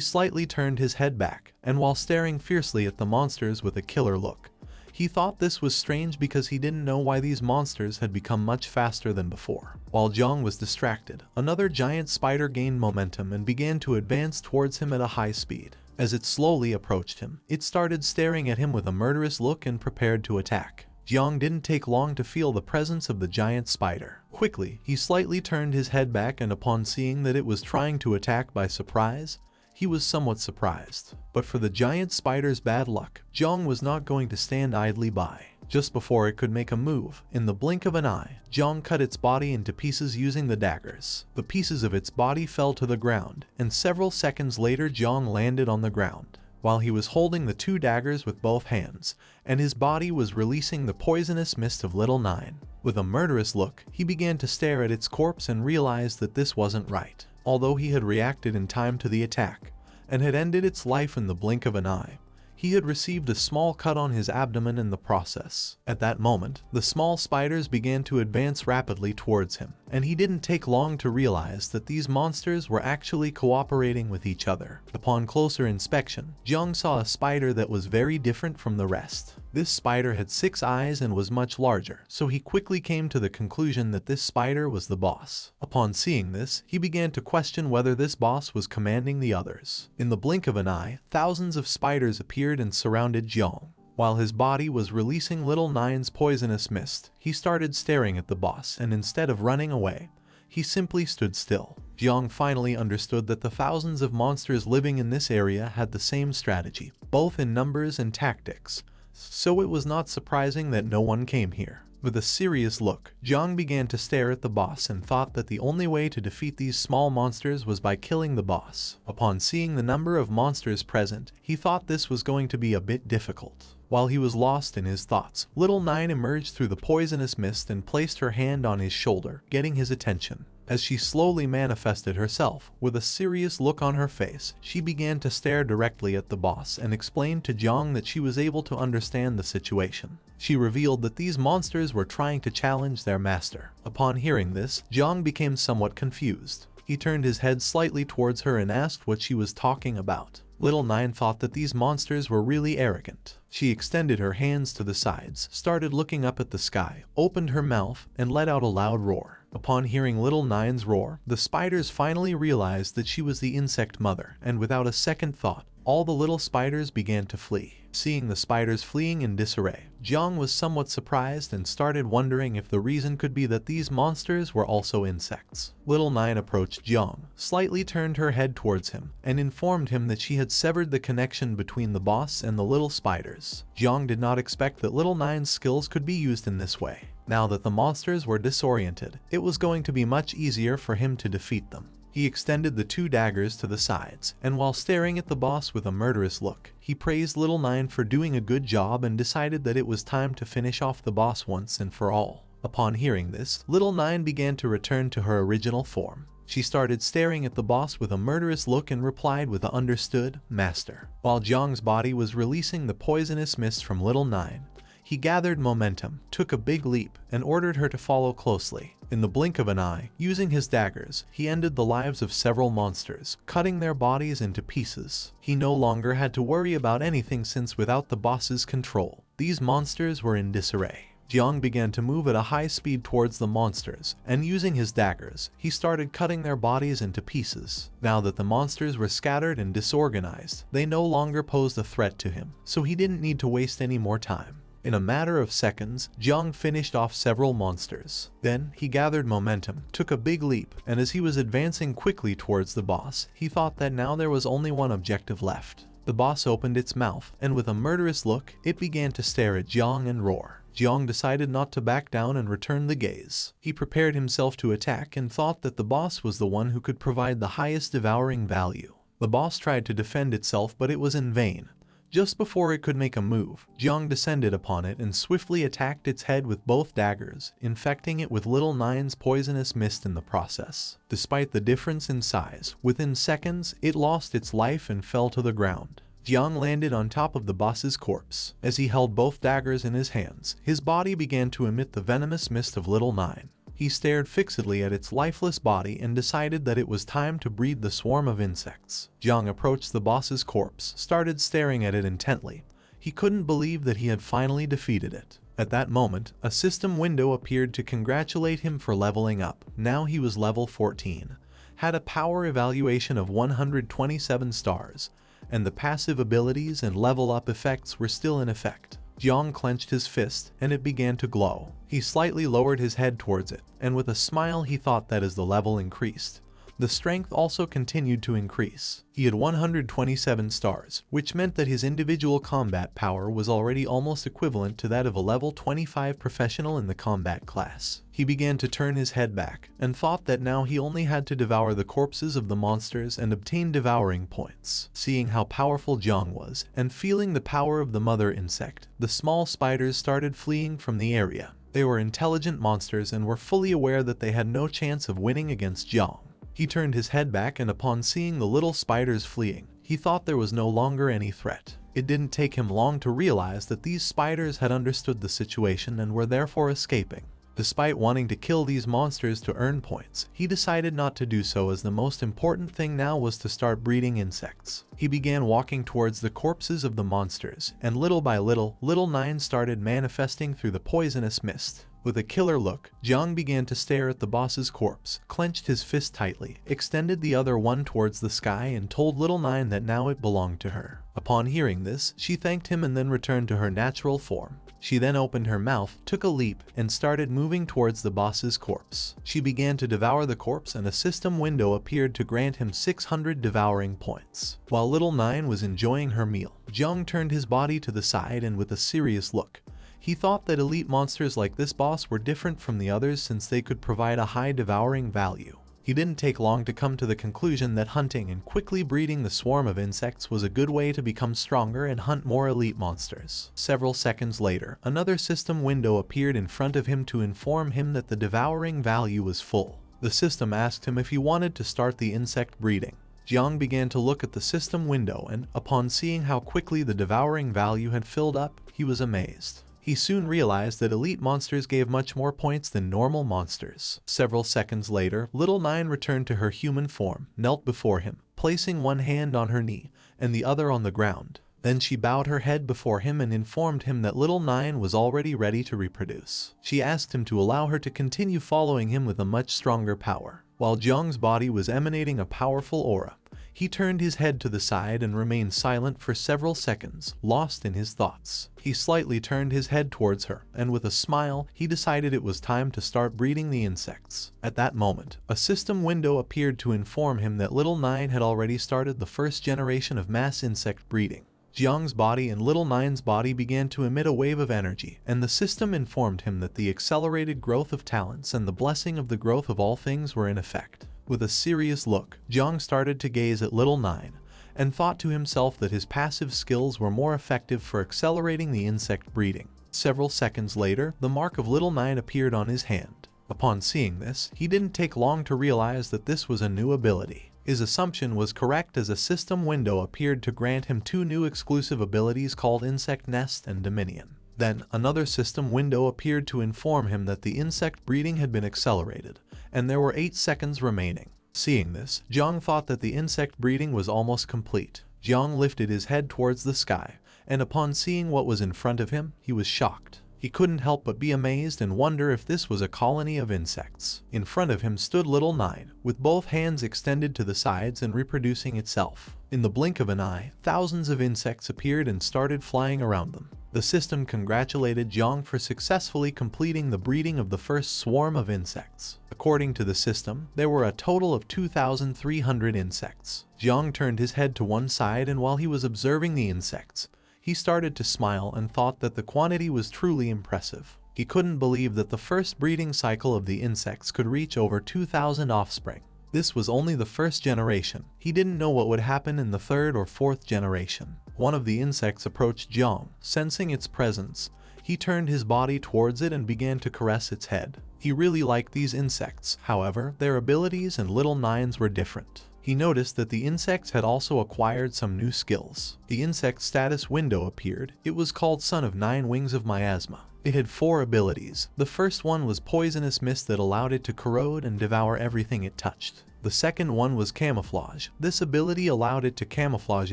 [SPEAKER 1] slightly turned his head back, and while staring fiercely at the monsters with a killer look, he thought this was strange because he didn't know why these monsters had become much faster than before. While Jiang was distracted, another giant spider gained momentum and began to advance towards him at a high speed. As it slowly approached him, it started staring at him with a murderous look and prepared to attack. Jiang didn't take long to feel the presence of the giant spider. Quickly, he slightly turned his head back, and upon seeing that it was trying to attack by surprise, he was somewhat surprised. But for the giant spider's bad luck, Jiang was not going to stand idly by. Just before it could make a move, in the blink of an eye, Jiang cut its body into pieces using the daggers. The pieces of its body fell to the ground, and several seconds later Jiang landed on the ground. While he was holding the 2 daggers with both hands, and his body was releasing the poisonous mist of Little Nine. With a murderous look, he began to stare at its corpse and realized that this wasn't right. Although he had reacted in time to the attack, and had ended its life in the blink of an eye, he had received a small cut on his abdomen in the process. At that moment, the small spiders began to advance rapidly towards him, and he didn't take long to realize that these monsters were actually cooperating with each other. Upon closer inspection, Jiang saw a spider that was very different from the rest. This spider had 6 eyes and was much larger, so he quickly came to the conclusion that this spider was the boss. Upon seeing this, he began to question whether this boss was commanding the others. In the blink of an eye, thousands of spiders appeared and surrounded Jiang. While his body was releasing Little Nine's poisonous mist, he started staring at the boss, and instead of running away, he simply stood still. Jiang finally understood that the thousands of monsters living in this area had the same strategy, both in numbers and tactics, so it was not surprising that no one came here. With a serious look, Jiang began to stare at the boss and thought that the only way to defeat these small monsters was by killing the boss. Upon seeing the number of monsters present, he thought this was going to be a bit difficult. While he was lost in his thoughts, Little Nine emerged through the poisonous mist and placed her hand on his shoulder, getting his attention. As she slowly manifested herself, with a serious look on her face, she began to stare directly at the boss and explained to Jiang that she was able to understand the situation. She revealed that these monsters were trying to challenge their master. Upon hearing this, Jiang became somewhat confused. He turned his head slightly towards her and asked what she was talking about. Little Nine thought that these monsters were really arrogant. She extended her hands to the sides, started looking up at the sky, opened her mouth, and let out a loud roar. Upon hearing Little Nine's roar, the spiders finally realized that she was the insect mother, and without a second thought, all the little spiders began to flee. Seeing the spiders fleeing in disarray, Jiang was somewhat surprised and started wondering if the reason could be that these monsters were also insects. Little Nine approached Jiang, slightly turned her head towards him, and informed him that she had severed the connection between the boss and the little spiders. Jiang did not expect that Little Nine's skills could be used in this way. Now that the monsters were disoriented, it was going to be much easier for him to defeat them. He extended the 2 daggers to the sides, and while staring at the boss with a murderous look, he praised Little Nine for doing a good job and decided that it was time to finish off the boss once and for all. Upon hearing this, Little Nine began to return to her original form. She started staring at the boss with a murderous look and replied with a "Understood, master." While Jiang's body was releasing the poisonous mist from Little Nine, he gathered momentum, took a big leap, and ordered her to follow closely. In the blink of an eye, using his daggers, he ended the lives of several monsters, cutting their bodies into pieces. He no longer had to worry about anything since without the boss's control, these monsters were in disarray. Jiang began to move at a high speed towards the monsters, and using his daggers, he started cutting their bodies into pieces. Now that the monsters were scattered and disorganized, they no longer posed a threat to him, so he didn't need to waste any more time. In a matter of seconds, Jiang finished off several monsters. Then, he gathered momentum, took a big leap, and as he was advancing quickly towards the boss, he thought that now there was only one objective left. The boss opened its mouth, and with a murderous look, it began to stare at Jiang and roar. Jiang decided not to back down and return the gaze. He prepared himself to attack and thought that the boss was the one who could provide the highest devouring value. The boss tried to defend itself, but it was in vain. Just before it could make a move, Jiang descended upon it and swiftly attacked its head with both daggers, infecting it with Little Nine's poisonous mist in the process. Despite the difference in size, within seconds, it lost its life and fell to the ground. Jiang landed on top of the boss's corpse. As he held both daggers in his hands, his body began to emit the venomous mist of Little Nine. He stared fixedly at its lifeless body and decided that it was time to breed the swarm of insects. Jiang approached the boss's corpse, started staring at it intently. He couldn't believe that he had finally defeated it. At that moment, a system window appeared to congratulate him for leveling up. Now he was level 14, had a power evaluation of 127 stars, and the passive abilities and level up effects were still in effect. Jiang clenched his fist, and it began to glow. He slightly lowered his head towards it, and with a smile he thought that as the level increased, the strength also continued to increase. He had 127 stars, which meant that his individual combat power was already almost equivalent to that of a level 25 professional in the combat class. He began to turn his head back, and thought that now he only had to devour the corpses of the monsters and obtain devouring points. Seeing how powerful Jiang was, and feeling the power of the mother insect, the small spiders started fleeing from the area. They were intelligent monsters and were fully aware that they had no chance of winning against Jiang. He turned his head back, and upon seeing the little spiders fleeing, he thought there was no longer any threat. It didn't take him long to realize that these spiders had understood the situation and were therefore escaping. Despite wanting to kill these monsters to earn points, he decided not to do so, as the most important thing now was to start breeding insects. He began walking towards the corpses of the monsters, and little by little, Little Nine started manifesting through the poisonous mist. With a killer look, Jiang began to stare at the boss's corpse, clenched his fist tightly, extended the other one towards the sky, and told Little Nine that now it belonged to her. Upon hearing this, she thanked him and then returned to her natural form. She then opened her mouth, took a leap, and started moving towards the boss's corpse. She began to devour the corpse, and a system window appeared to grant him 600 devouring points. While Little Nine was enjoying her meal, Jiang turned his body to the side, and with a serious look, he thought that elite monsters like this boss were different from the others since they could provide a high devouring value. He didn't take long to come to the conclusion that hunting and quickly breeding the swarm of insects was a good way to become stronger and hunt more elite monsters. Several seconds later, another system window appeared in front of him to inform him that the devouring value was full. The system asked him if he wanted to start the insect breeding. Jiang began to look at the system window, and upon seeing how quickly the devouring value had filled up, he was amazed. He soon realized that elite monsters gave much more points than normal monsters. Several seconds later, Little Nine returned to her human form, knelt before him, placing one hand on her knee and the other on the ground. Then she bowed her head before him and informed him that Little Nine was already ready to reproduce. She asked him to allow her to continue following him with a much stronger power. While Jiang's body was emanating a powerful aura, he turned his head to the side and remained silent for several seconds, lost in his thoughts. He slightly turned his head towards her, and with a smile, he decided it was time to start breeding the insects. At that moment, a system window appeared to inform him that Little Nine had already started the first generation of mass insect breeding. Jiang's body and Little Nine's body began to emit a wave of energy, and the system informed him that the accelerated growth of talents and the blessing of the growth of all things were in effect. With a serious look, Jiang started to gaze at Little Nine, and thought to himself that his passive skills were more effective for accelerating the insect breeding. Several seconds later, the mark of Little Nine appeared on his hand. Upon seeing this, he didn't take long to realize that this was a new ability. His assumption was correct as a system window appeared to grant him 2 new exclusive abilities called Insect Nest and Dominion. Then, another system window appeared to inform him that the insect breeding had been accelerated, and there were 8 seconds remaining. Seeing this, Jiang thought that the insect breeding was almost complete. Jiang lifted his head towards the sky, and upon seeing what was in front of him, he was shocked. He couldn't help but be amazed and wonder if this was a colony of insects. In front of him stood Little Nine, with both hands extended to the sides and reproducing itself. In the blink of an eye, thousands of insects appeared and started flying around them. The system congratulated Jiang for successfully completing the breeding of the first swarm of insects. According to the system, there were a total of 2,300 insects. Jiang turned his head to one side, and while he was observing the insects, he started to smile and thought that the quantity was truly impressive. He couldn't believe that the first breeding cycle of the insects could reach over 2,000 offspring. This was only the first generation. He didn't know what would happen in the 3rd or 4th generation. One of the insects approached Jiang. Sensing its presence, he turned his body towards it and began to caress its head. He really liked these insects. However, their abilities and Little Nine's were different. He noticed that the insects had also acquired some new skills. The insect status window appeared. It was called Son of 9 Wings of Miasma. It had 4 abilities. The first one was Poisonous Mist that allowed it to corrode and devour everything it touched. The second one was Camouflage. This ability allowed it to camouflage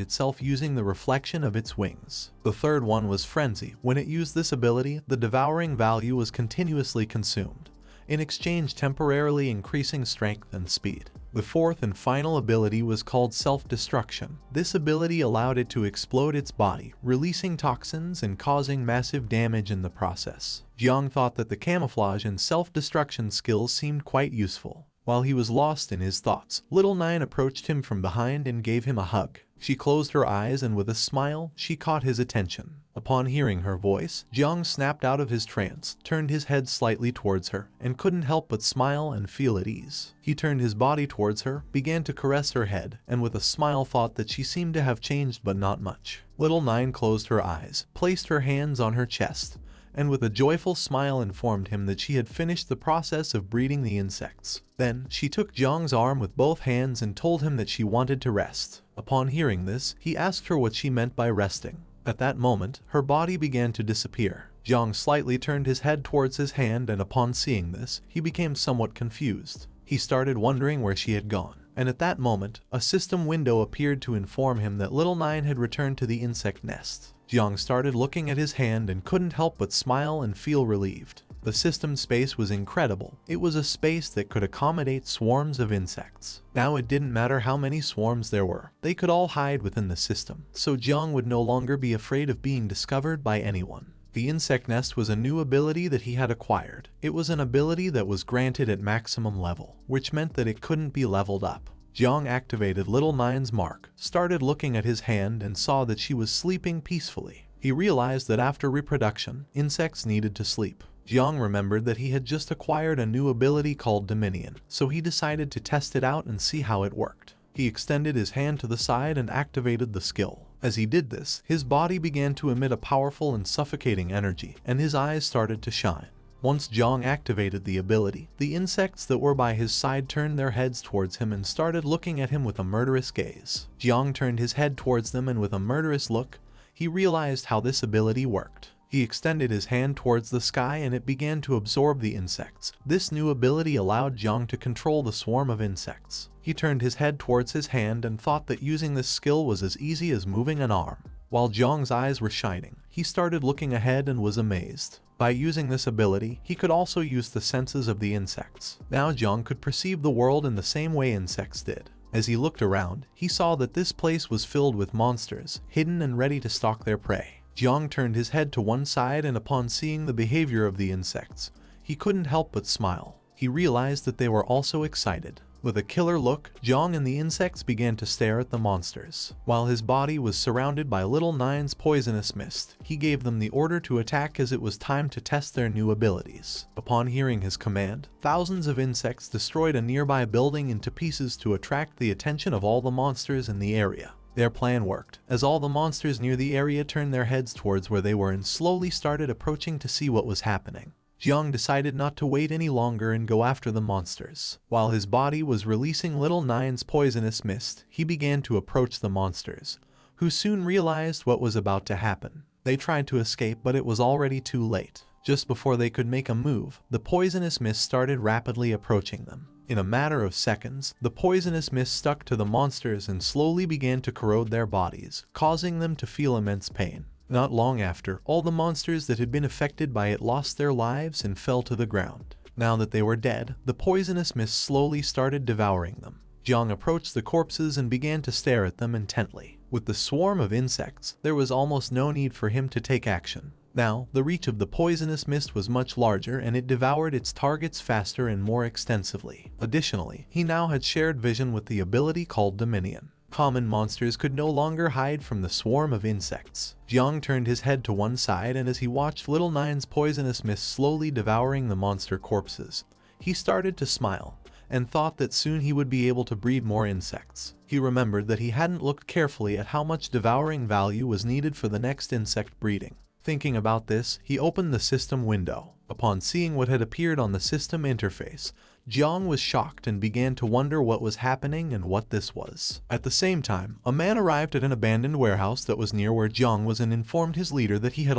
[SPEAKER 1] itself using the reflection of its wings. The third one was Frenzy. When it used this ability, the devouring value was continuously consumed, in exchange temporarily increasing strength and speed. The fourth and final ability was called Self-Destruction. This ability allowed it to explode its body, releasing toxins and causing massive damage in the process. Jiang thought that the camouflage and self-destruction skills seemed quite useful. While he was lost in his thoughts, Little Nine approached him from behind and gave him a hug. She closed her eyes and with a smile, she caught his attention. Upon hearing her voice, Jiang snapped out of his trance, turned his head slightly towards her, and couldn't help but smile and feel at ease. He turned his body towards her, began to caress her head, and with a smile thought that she seemed to have changed but not much. Little Nine closed her eyes, placed her hands on her chest, and with a joyful smile informed him that she had finished the process of breeding the insects. Then, she took Jiang's arm with both hands and told him that she wanted to rest. Upon hearing this, he asked her what she meant by resting. At that moment, her body began to disappear. Jiang slightly turned his head towards his hand, and upon seeing this, he became somewhat confused. He started wondering where she had gone. And at that moment, a system window appeared to inform him that Little Nine had returned to the insect nest. Jiang started looking at his hand and couldn't help but smile and feel relieved. The system space was incredible. It was a space that could accommodate swarms of insects. Now it didn't matter how many swarms there were. They could all hide within the system, so Jiang would no longer be afraid of being discovered by anyone. The insect nest was a new ability that he had acquired. It was an ability that was granted at maximum level, which meant that it couldn't be leveled up. Jiang activated Little Nine's mark, started looking at his hand and saw that she was sleeping peacefully. He realized that after reproduction, insects needed to sleep. Jiang remembered that he had just acquired a new ability called Dominion, so he decided to test it out and see how it worked. He extended his hand to the side and activated the skill. As he did this, his body began to emit a powerful and suffocating energy, and his eyes started to shine. Once Jiang activated the ability, the insects that were by his side turned their heads towards him and started looking at him with a murderous gaze. Jiang turned his head towards them, and with a murderous look, he realized how this ability worked. He extended his hand towards the sky and it began to absorb the insects. This new ability allowed Jiang to control the swarm of insects. He turned his head towards his hand and thought that using this skill was as easy as moving an arm. While Jiang's eyes were shining, he started looking ahead and was amazed. By using this ability, he could also use the senses of the insects. Now Jiang could perceive the world in the same way insects did. As he looked around, he saw that this place was filled with monsters, hidden and ready to stalk their prey. Jiang turned his head to one side, and upon seeing the behavior of the insects, he couldn't help but smile. He realized that they were also excited. With a killer look, Jiang and the insects began to stare at the monsters. While his body was surrounded by Little Nine's poisonous mist, he gave them the order to attack as it was time to test their new abilities. Upon hearing his command, thousands of insects destroyed a nearby building into pieces to attract the attention of all the monsters in the area. Their plan worked, as all the monsters near the area turned their heads towards where they were and slowly started approaching to see what was happening. Jiang decided not to wait any longer and go after the monsters. While his body was releasing little Nine's poisonous mist, he began to approach the monsters, who soon realized what was about to happen. They tried to escape, but it was already too late. Just before they could make a move, the poisonous mist started rapidly approaching them. In a matter of seconds, the poisonous mist stuck to the monsters and slowly began to corrode their bodies, causing them to feel immense pain. Not long after, all the monsters that had been affected by it lost their lives and fell to the ground. Now that they were dead, the poisonous mist slowly started devouring them. Jiang approached the corpses and began to stare at them intently. With the swarm of insects, there was almost no need for him to take action. Now, the reach of the poisonous mist was much larger and it devoured its targets faster and more extensively. Additionally, he now had shared vision with the ability called Dominion. Common monsters could no longer hide from the swarm of insects. Jiang turned his head to one side, and as he watched Little Nine's poisonous mist slowly devouring the monster corpses, he started to smile and thought that soon he would be able to breed more insects. He remembered that he hadn't looked carefully at how much devouring value was needed for the next insect breeding. Thinking about this, he opened the system window. Upon seeing what had appeared on the system interface, Jiang was shocked and began to wonder what was happening and what this was. At the same time, a man arrived at an abandoned warehouse that was near where Jiang was and informed his leader that he had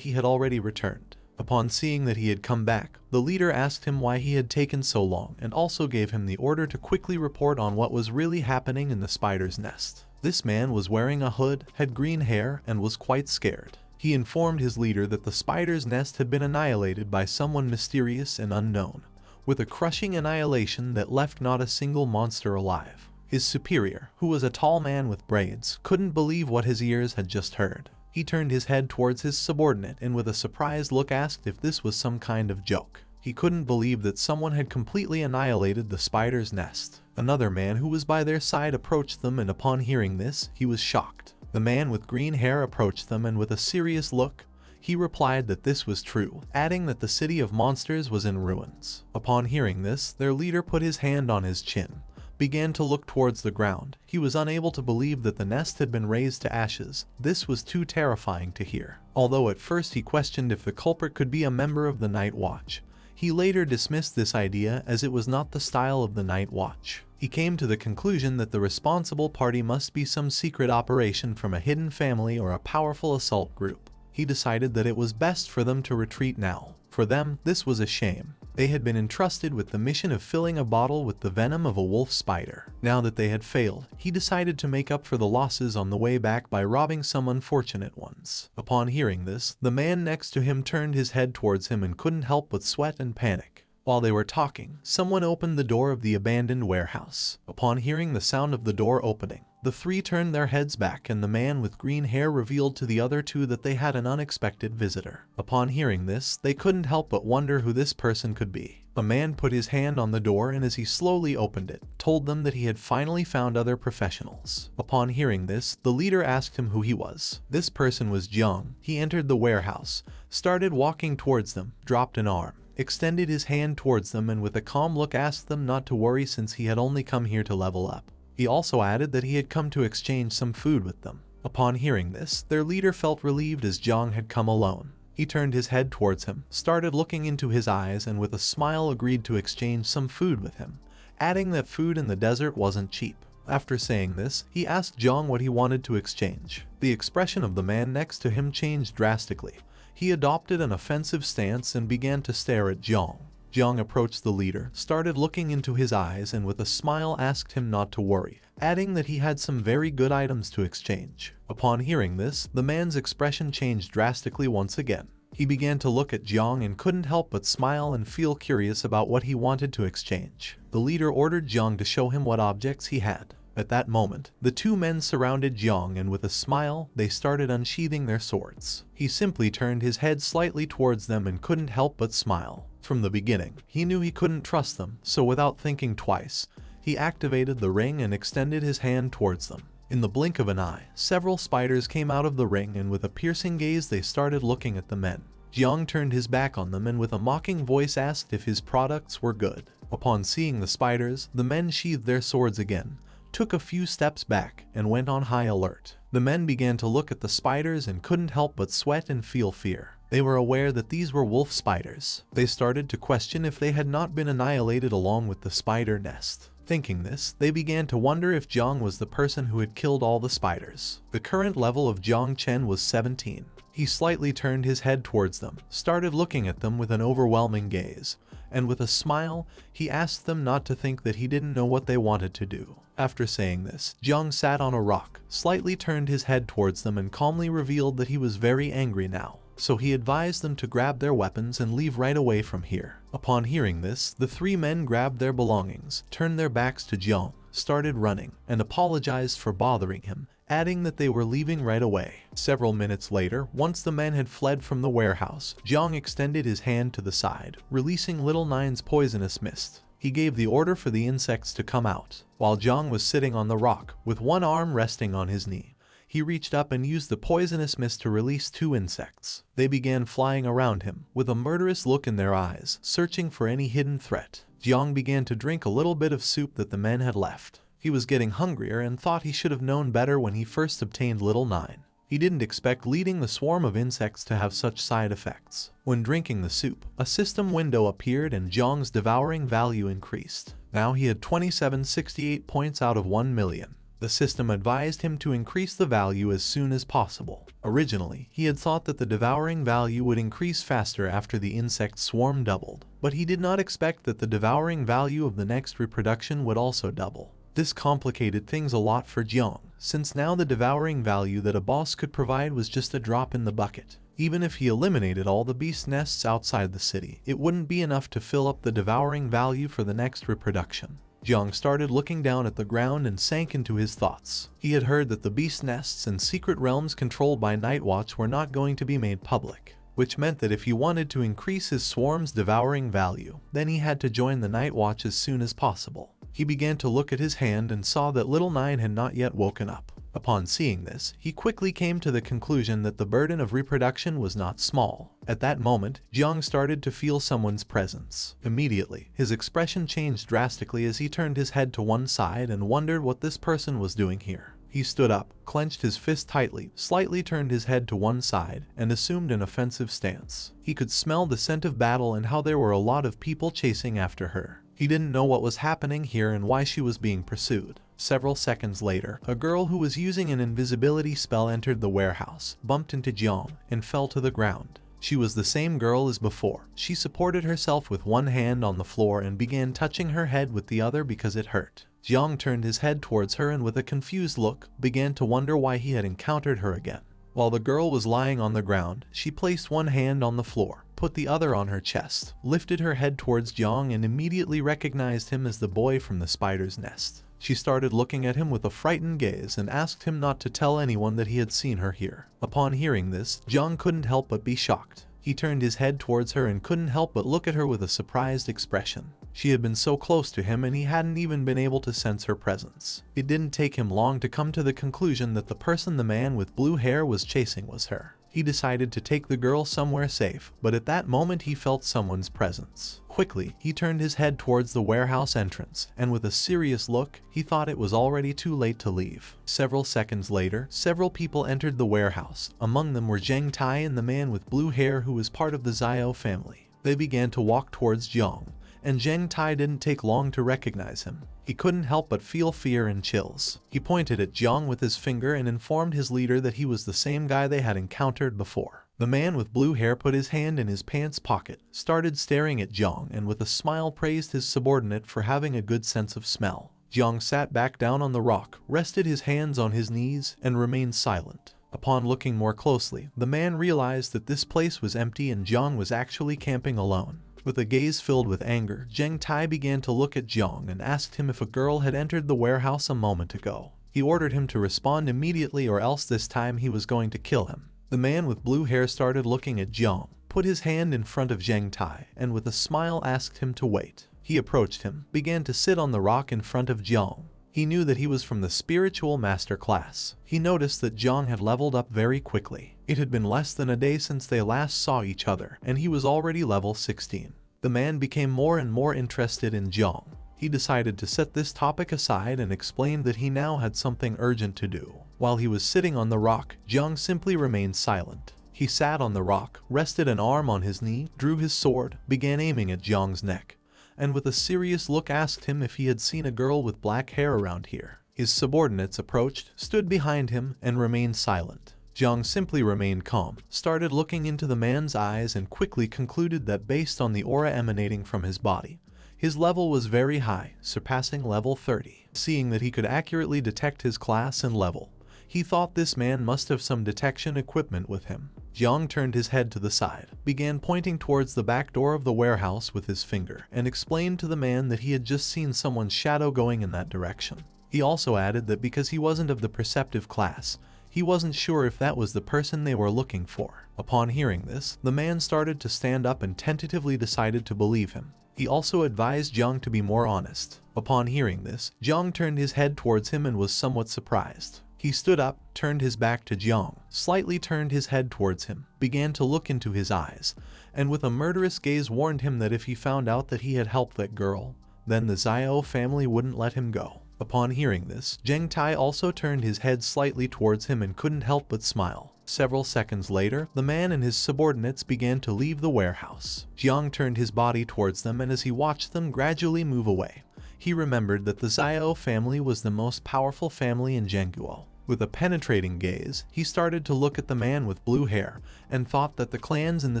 [SPEAKER 1] already returned. Upon seeing that he had come back, the leader asked him why he had taken so long and also gave him the order to quickly report on what was really happening in the spider's nest. This man was wearing a hood, had green hair, and was quite scared. He informed his leader that the spider's nest had been annihilated by someone mysterious and unknown, with a crushing annihilation that left not a single monster alive. His superior, who was a tall man with braids, couldn't believe what his ears had just heard. He turned his head towards his subordinate and with a surprised look asked if this was some kind of joke. He couldn't believe that someone had completely annihilated the spider's nest. Another man who was by their side approached them, and upon hearing this, he was shocked. The man with green hair approached them, and with a serious look, he replied that this was true, adding that the city of monsters was in ruins. Upon hearing this, their leader put his hand on his chin, began to look towards the ground. He was unable to believe that the nest had been razed to ashes. This was too terrifying to hear. Although at first he questioned if the culprit could be a member of the Night Watch, he later dismissed this idea as it was not the style of the Night Watch. He came to the conclusion that the responsible party must be some secret operation from a hidden family or a powerful assault group. He decided that it was best for them to retreat now. For them, this was a shame. They had been entrusted with the mission of filling a bottle with the venom of a wolf spider. Now that they had failed, he decided to make up for the losses on the way back by robbing some unfortunate ones. Upon hearing this, the man next to him turned his head towards him and couldn't help but sweat and panic. While they were talking, someone opened the door of the abandoned warehouse. Upon hearing the sound of the door opening, the three turned their heads back, and the man with green hair revealed to the other two that they had an unexpected visitor. Upon hearing this, they couldn't help but wonder who this person could be. A man put his hand on the door and as he slowly opened it, told them that he had finally found other professionals. Upon hearing this, the leader asked him who he was. This person was Jiang. He entered the warehouse, started walking towards them, dropped an arm, extended his hand towards them, and with a calm look asked them not to worry since he had only come here to level up. He also added that he had come to exchange some food with them. Upon hearing this, their leader felt relieved as Jiang had come alone. He turned his head towards him, started looking into his eyes, and with a smile agreed to exchange some food with him, adding that food in the desert wasn't cheap. After saying this, he asked Jiang what he wanted to exchange. The expression of the man next to him changed drastically. He adopted an offensive stance and began to stare at Jiang. Jiang approached the leader, started looking into his eyes, and with a smile asked him not to worry, adding that he had some very good items to exchange. Upon hearing this, the man's expression changed drastically once again. He began to look at Jiang and couldn't help but smile and feel curious about what he wanted to exchange. The leader ordered Jiang to show him what objects he had. At that moment, the two men surrounded Jiang, and with a smile, they started unsheathing their swords. He simply turned his head slightly towards them and couldn't help but smile. From the beginning, he knew he couldn't trust them, so without thinking twice, he activated the ring and extended his hand towards them. In the blink of an eye, several spiders came out of the ring, and with a piercing gaze they started looking at the men. Jiang turned his back on them and with a mocking voice asked if his products were good. Upon seeing the spiders, the men sheathed their swords again, took a few steps back, and went on high alert. The men began to look at the spiders and couldn't help but sweat and feel fear. They were aware that these were wolf spiders. They started to question if they had not been annihilated along with the spider nest. Thinking this, they began to wonder if Jiang was the person who had killed all the spiders. The current level of Jiang Chen was 17. He slightly turned his head towards them, started looking at them with an overwhelming gaze, and with a smile, he asked them not to think that he didn't know what they wanted to do. After saying this, Jiang sat on a rock, slightly turned his head towards them and calmly revealed that he was very angry now. So he advised them to grab their weapons and leave right away from here. Upon hearing this, the three men grabbed their belongings, turned their backs to Jiang, started running, and apologized for bothering him, adding that they were leaving right away. Several minutes later, once the men had fled from the warehouse, Jiang extended his hand to the side, releasing Little Nine's poisonous mist. He gave the order for the insects to come out. While Jiang was sitting on the rock, with one arm resting on his knee, he reached up and used the poisonous mist to release 2 insects. They began flying around him, with a murderous look in their eyes, searching for any hidden threat. Jiang began to drink a little bit of soup that the men had left. He was getting hungrier and thought he should have known better when he first obtained Little Nine. He didn't expect leading the swarm of insects to have such side effects. When drinking the soup, a system window appeared and Jiang's devouring value increased. Now he had 2768 points out of 1 million. The system advised him to increase the value as soon as possible. Originally, he had thought that the devouring value would increase faster after the insect swarm doubled, but he did not expect that the devouring value of the next reproduction would also double. This complicated things a lot for Jiang, since now the devouring value that a boss could provide was just a drop in the bucket. Even if he eliminated all the beast nests outside the city, it wouldn't be enough to fill up the devouring value for the next reproduction. Jiang started looking down at the ground and sank into his thoughts. He had heard that the beast nests and secret realms controlled by Nightwatch were not going to be made public, which meant that if he wanted to increase his swarm's devouring value, then he had to join the Nightwatch as soon as possible. He began to look at his hand and saw that Little Nine had not yet woken up. Upon seeing this, he quickly came to the conclusion that the burden of reproduction was not small. At that moment, Jiang started to feel someone's presence. Immediately, his expression changed drastically as he turned his head to one side and wondered what this person was doing here. He stood up, clenched his fist tightly, slightly turned his head to one side, and assumed an offensive stance. He could smell the scent of battle and how there were a lot of people chasing after her. He didn't know what was happening here and why she was being pursued. Several seconds later, a girl who was using an invisibility spell entered the warehouse, bumped into Jiang, and fell to the ground. She was the same girl as before. She supported herself with one hand on the floor and began touching her head with the other because it hurt. Jiang turned his head towards her and with a confused look, began to wonder why he had encountered her again. While the girl was lying on the ground, she placed one hand on the floor, put the other on her chest, lifted her head towards Jiang and immediately recognized him as the boy from the spider's nest. She started looking at him with a frightened gaze and asked him not to tell anyone that he had seen her here. Upon hearing this, Jiang couldn't help but be shocked. He turned his head towards her and couldn't help but look at her with a surprised expression. She had been so close to him and he hadn't even been able to sense her presence. It didn't take him long to come to the conclusion that the person the man with blue hair was chasing was her. He decided to take the girl somewhere safe, but at that moment he felt someone's presence. Quickly, he turned his head towards the warehouse entrance, and with a serious look, he thought it was already too late to leave. Several seconds later, several people entered the warehouse. Among them were Zheng Tai and the man with blue hair who was part of the Xiao family. They began to walk towards Jiang, and Zheng Tai didn't take long to recognize him. He couldn't help but feel fear and chills. He pointed at Jiang with his finger and informed his leader that he was the same guy they had encountered before. The man with blue hair put his hand in his pants pocket, started staring at Jiang, and with a smile praised his subordinate for having a good sense of smell. Jiang sat back down on the rock, rested his hands on his knees, and remained silent. Upon looking more closely, the man realized that this place was empty and Jiang was actually camping alone. With a gaze filled with anger, Zheng Tai began to look at Jiang and asked him if a girl had entered the warehouse a moment ago. He ordered him to respond immediately or else this time he was going to kill him. The man with blue hair started looking at Jiang, put his hand in front of Zheng Tai, and with a smile asked him to wait. He approached him, began to sit on the rock in front of Jiang. He knew that he was from the spiritual master class. He noticed that Jiang had leveled up very quickly. It had been less than a day since they last saw each other, and he was already level 16. The man became more and more interested in Jiang. He decided to set this topic aside and explained that he now had something urgent to do. While he was sitting on the rock, Jiang simply remained silent. He sat on the rock, rested an arm on his knee, drew his sword, began aiming at Jiang's neck, and with a serious look asked him if he had seen a girl with black hair around here. His subordinates approached, stood behind him, and remained silent. Jiang simply remained calm, started looking into the man's eyes, and quickly concluded that based on the aura emanating from his body, his level was very high, surpassing level 30. Seeing that he could accurately detect his class and level, he thought this man must have some detection equipment with him. Jiang turned his head to the side, began pointing towards the back door of the warehouse with his finger, and explained to the man that he had just seen someone's shadow going in that direction. He also added that because he wasn't of the perceptive class, he wasn't sure if that was the person they were looking for. Upon hearing this, the man started to stand up and tentatively decided to believe him. He also advised Jiang to be more honest. Upon hearing this, Jiang turned his head towards him and was somewhat surprised. He stood up, turned his back to Jiang, slightly turned his head towards him, began to look into his eyes, and with a murderous gaze warned him that if he found out that he had helped that girl, then the Xiao family wouldn't let him go. Upon hearing this, Zheng Tai also turned his head slightly towards him and couldn't help but smile. Several seconds later, the man and his subordinates began to leave the warehouse. Jiang turned his body towards them, and as he watched them gradually move away, he remembered that the Xiao family was the most powerful family in Zhengguo. With a penetrating gaze, he started to look at the man with blue hair and thought that the clans in the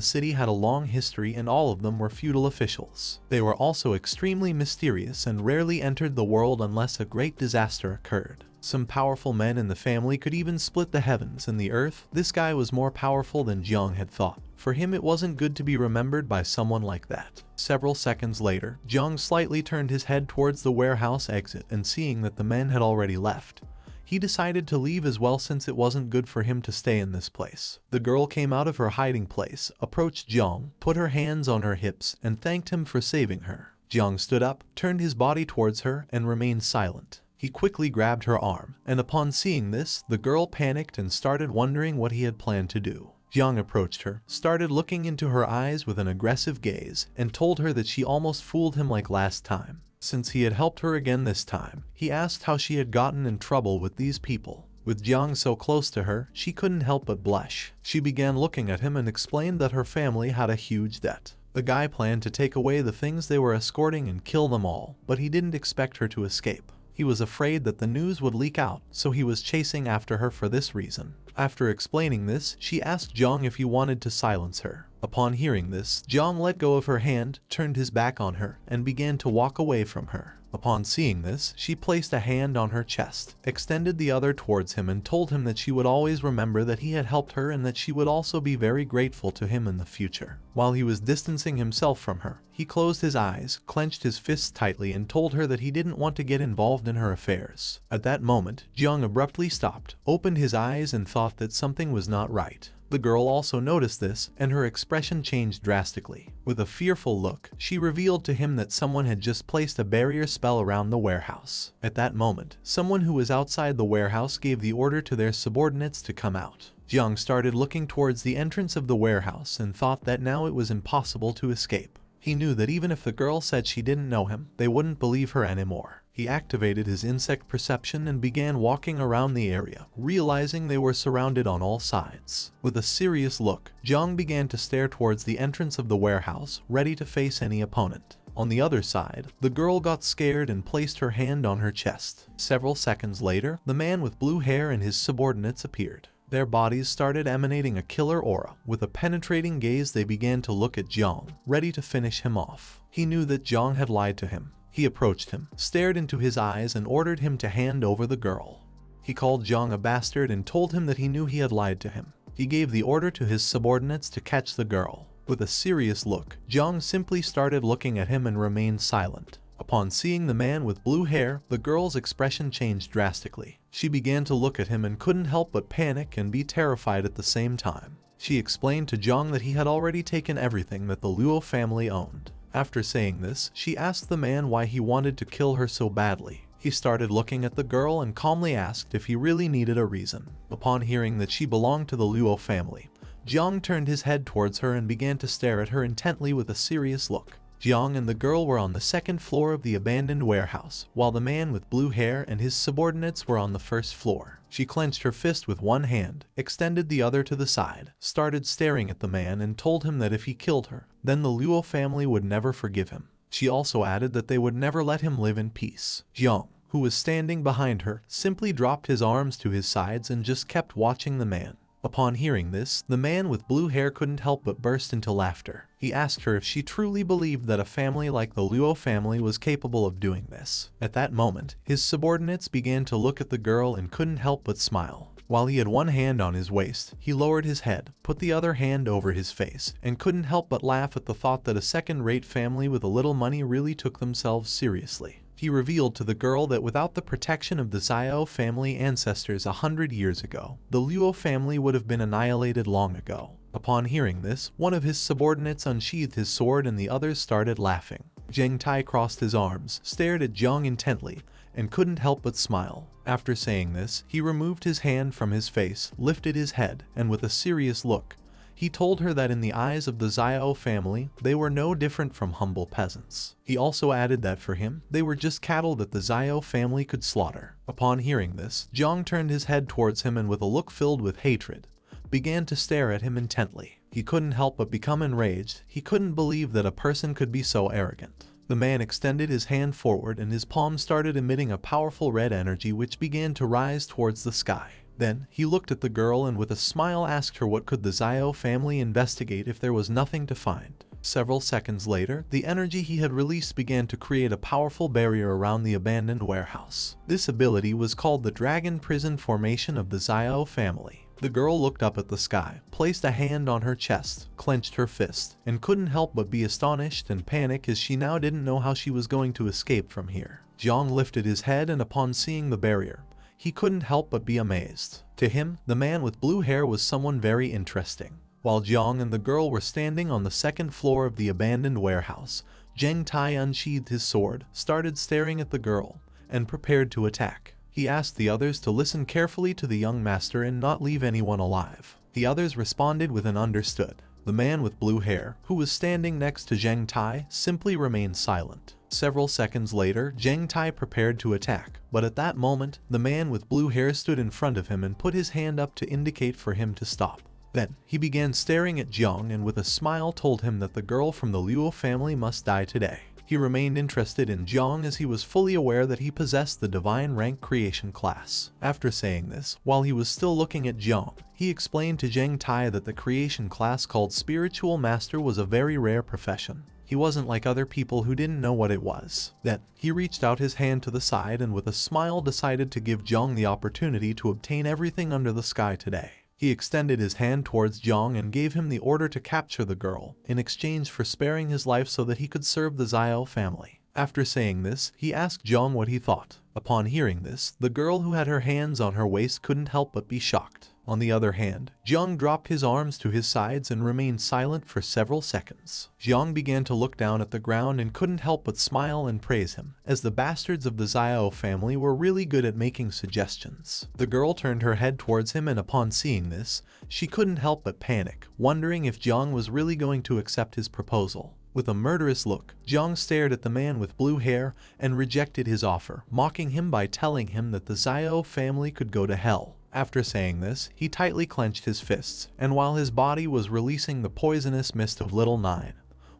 [SPEAKER 1] city had a long history and all of them were feudal officials. They were also extremely mysterious and rarely entered the world unless a great disaster occurred. Some powerful men in the family could even split the heavens and the earth. This guy was more powerful than Jiang had thought. For him, it wasn't good to be remembered by someone like that. Several seconds later, Jiang slightly turned his head towards the warehouse exit, and seeing that the men had already left, he decided to leave as well since it wasn't good for him to stay in this place. The girl came out of her hiding place, approached Jiang, put her hands on her hips, and thanked him for saving her. Jiang stood up, turned his body towards her, and remained silent. He quickly grabbed her arm, and upon seeing this, the girl panicked and started wondering what he had planned to do. Jiang approached her, started looking into her eyes with an aggressive gaze, and told her that she almost fooled him like last time. Since he had helped her again this time, he asked how she had gotten in trouble with these people. With Jiang so close to her, she couldn't help but blush. She began looking at him and explained that her family had a huge debt. The guy planned to take away the things they were escorting and kill them all, but he didn't expect her to escape. He was afraid that the news would leak out, so he was chasing after her for this reason. After explaining this, she asked Jiang if he wanted to silence her. Upon hearing this, Jiang let go of her hand, turned his back on her, and began to walk away from her. Upon seeing this, she placed a hand on her chest, extended the other towards him, and told him that she would always remember that he had helped her and that she would also be very grateful to him in the future. While he was distancing himself from her, he closed his eyes, clenched his fists tightly, and told her that he didn't want to get involved in her affairs. At that moment, Jiang abruptly stopped, opened his eyes, and thought that something was not right. The girl also noticed this, and her expression changed drastically. With a fearful look, she revealed to him that someone had just placed a barrier spell around the warehouse. At that moment, someone who was outside the warehouse gave the order to their subordinates to come out. Jiang started looking towards the entrance of the warehouse and thought that now it was impossible to escape. He knew that even if the girl said she didn't know him, they wouldn't believe her anymore. He activated his insect perception and began walking around the area, realizing they were surrounded on all sides. With a serious look, Jiang began to stare towards the entrance of the warehouse, ready to face any opponent. On the other side, the girl got scared and placed her hand on her chest. Several seconds later, the man with blue hair and his subordinates appeared. Their bodies started emanating a killer aura. With a penetrating gaze, they began to look at Jiang, ready to finish him off. He knew that Jiang had lied to him. He approached him, stared into his eyes, and ordered him to hand over the girl. He called Jiang a bastard and told him that he knew he had lied to him. He gave the order to his subordinates to catch the girl. With a serious look, Jiang simply started looking at him and remained silent. Upon seeing the man with blue hair, the girl's expression changed drastically. She began to look at him and couldn't help but panic and be terrified at the same time. She explained to Jiang that he had already taken everything that the Luo family owned. After saying this, she asked the man why he wanted to kill her so badly. He started looking at the girl and calmly asked if he really needed a reason. Upon hearing that she belonged to the Luo family, Jiang turned his head towards her and began to stare at her intently with a serious look. Jiang and the girl were on the second floor of the abandoned warehouse, while the man with blue hair and his subordinates were on the first floor. She clenched her fist with one hand, extended the other to the side, started staring at the man and told him that if he killed her, then the Luo family would never forgive him. She also added that they would never let him live in peace. Jiang, who was standing behind her, simply dropped his arms to his sides and just kept watching the man. Upon hearing this, the man with blue hair couldn't help but burst into laughter. He asked her if she truly believed that a family like the Luo family was capable of doing this. At that moment, his subordinates began to look at the girl and couldn't help but smile. While he had one hand on his waist, he lowered his head, put the other hand over his face, and couldn't help but laugh at the thought that a second-rate family with a little money really took themselves seriously. He revealed to the girl that without the protection of the Xiao family ancestors 100 years ago, the Luo family would have been annihilated long ago. Upon hearing this, one of his subordinates unsheathed his sword and the others started laughing. Jiang Chen crossed his arms, stared at Jiang intently, and couldn't help but smile. After saying this, he removed his hand from his face, lifted his head, and with a serious look, he told her that in the eyes of the Xiao family, they were no different from humble peasants. He also added that for him, they were just cattle that the Xiao family could slaughter. Upon hearing this, Jiang turned his head towards him and with a look filled with hatred, began to stare at him intently. He couldn't help but become enraged. He couldn't believe that a person could be so arrogant. The man extended his hand forward and his palm started emitting a powerful red energy which began to rise towards the sky. Then, he looked at the girl and with a smile asked her what could the Xiao family investigate if there was nothing to find. Several seconds later, the energy he had released began to create a powerful barrier around the abandoned warehouse. This ability was called the Dragon Prison Formation of the Xiao family. The girl looked up at the sky, placed a hand on her chest, clenched her fist, and couldn't help but be astonished and panic as she now didn't know how she was going to escape from here. Jiang lifted his head and upon seeing the barrier, he couldn't help but be amazed. To him, the man with blue hair was someone very interesting. While Jiang and the girl were standing on the second floor of the abandoned warehouse, Jiang Chen unsheathed his sword, started staring at the girl, and prepared to attack. He asked the others to listen carefully to the young master and not leave anyone alive. The others responded with an understood. The man with blue hair, who was standing next to Jiang Chen, simply remained silent. Several seconds later, Jiang Chen prepared to attack, but at that moment, the man with blue hair stood in front of him and put his hand up to indicate for him to stop. Then, he began staring at Jiang and with a smile told him that the girl from the Luo family must die today. He remained interested in Jiang as he was fully aware that he possessed the divine rank creation class. After saying this, while he was still looking at Jiang, he explained to Jiang Chen that the creation class called Spiritual Master was a very rare profession. He wasn't like other people who didn't know what it was. Then, he reached out his hand to the side and with a smile decided to give Jiang the opportunity to obtain everything under the sky today. He extended his hand towards Jiang and gave him the order to capture the girl, in exchange for sparing his life so that he could serve the Xiao family. After saying this, he asked Jiang what he thought. Upon hearing this, the girl who had her hands on her waist couldn't help but be shocked. On the other hand, Jiang dropped his arms to his sides and remained silent for several seconds. Jiang began to look down at the ground and couldn't help but smile and praise him, as the bastards of the Xiao family were really good at making suggestions. The girl turned her head towards him and upon seeing this, she couldn't help but panic, wondering if Jiang was really going to accept his proposal. With a murderous look, Jiang stared at the man with blue hair and rejected his offer, mocking him by telling him that the Xiao family could go to hell. After saying this, he tightly clenched his fists, and while his body was releasing the poisonous mist of Little Nine,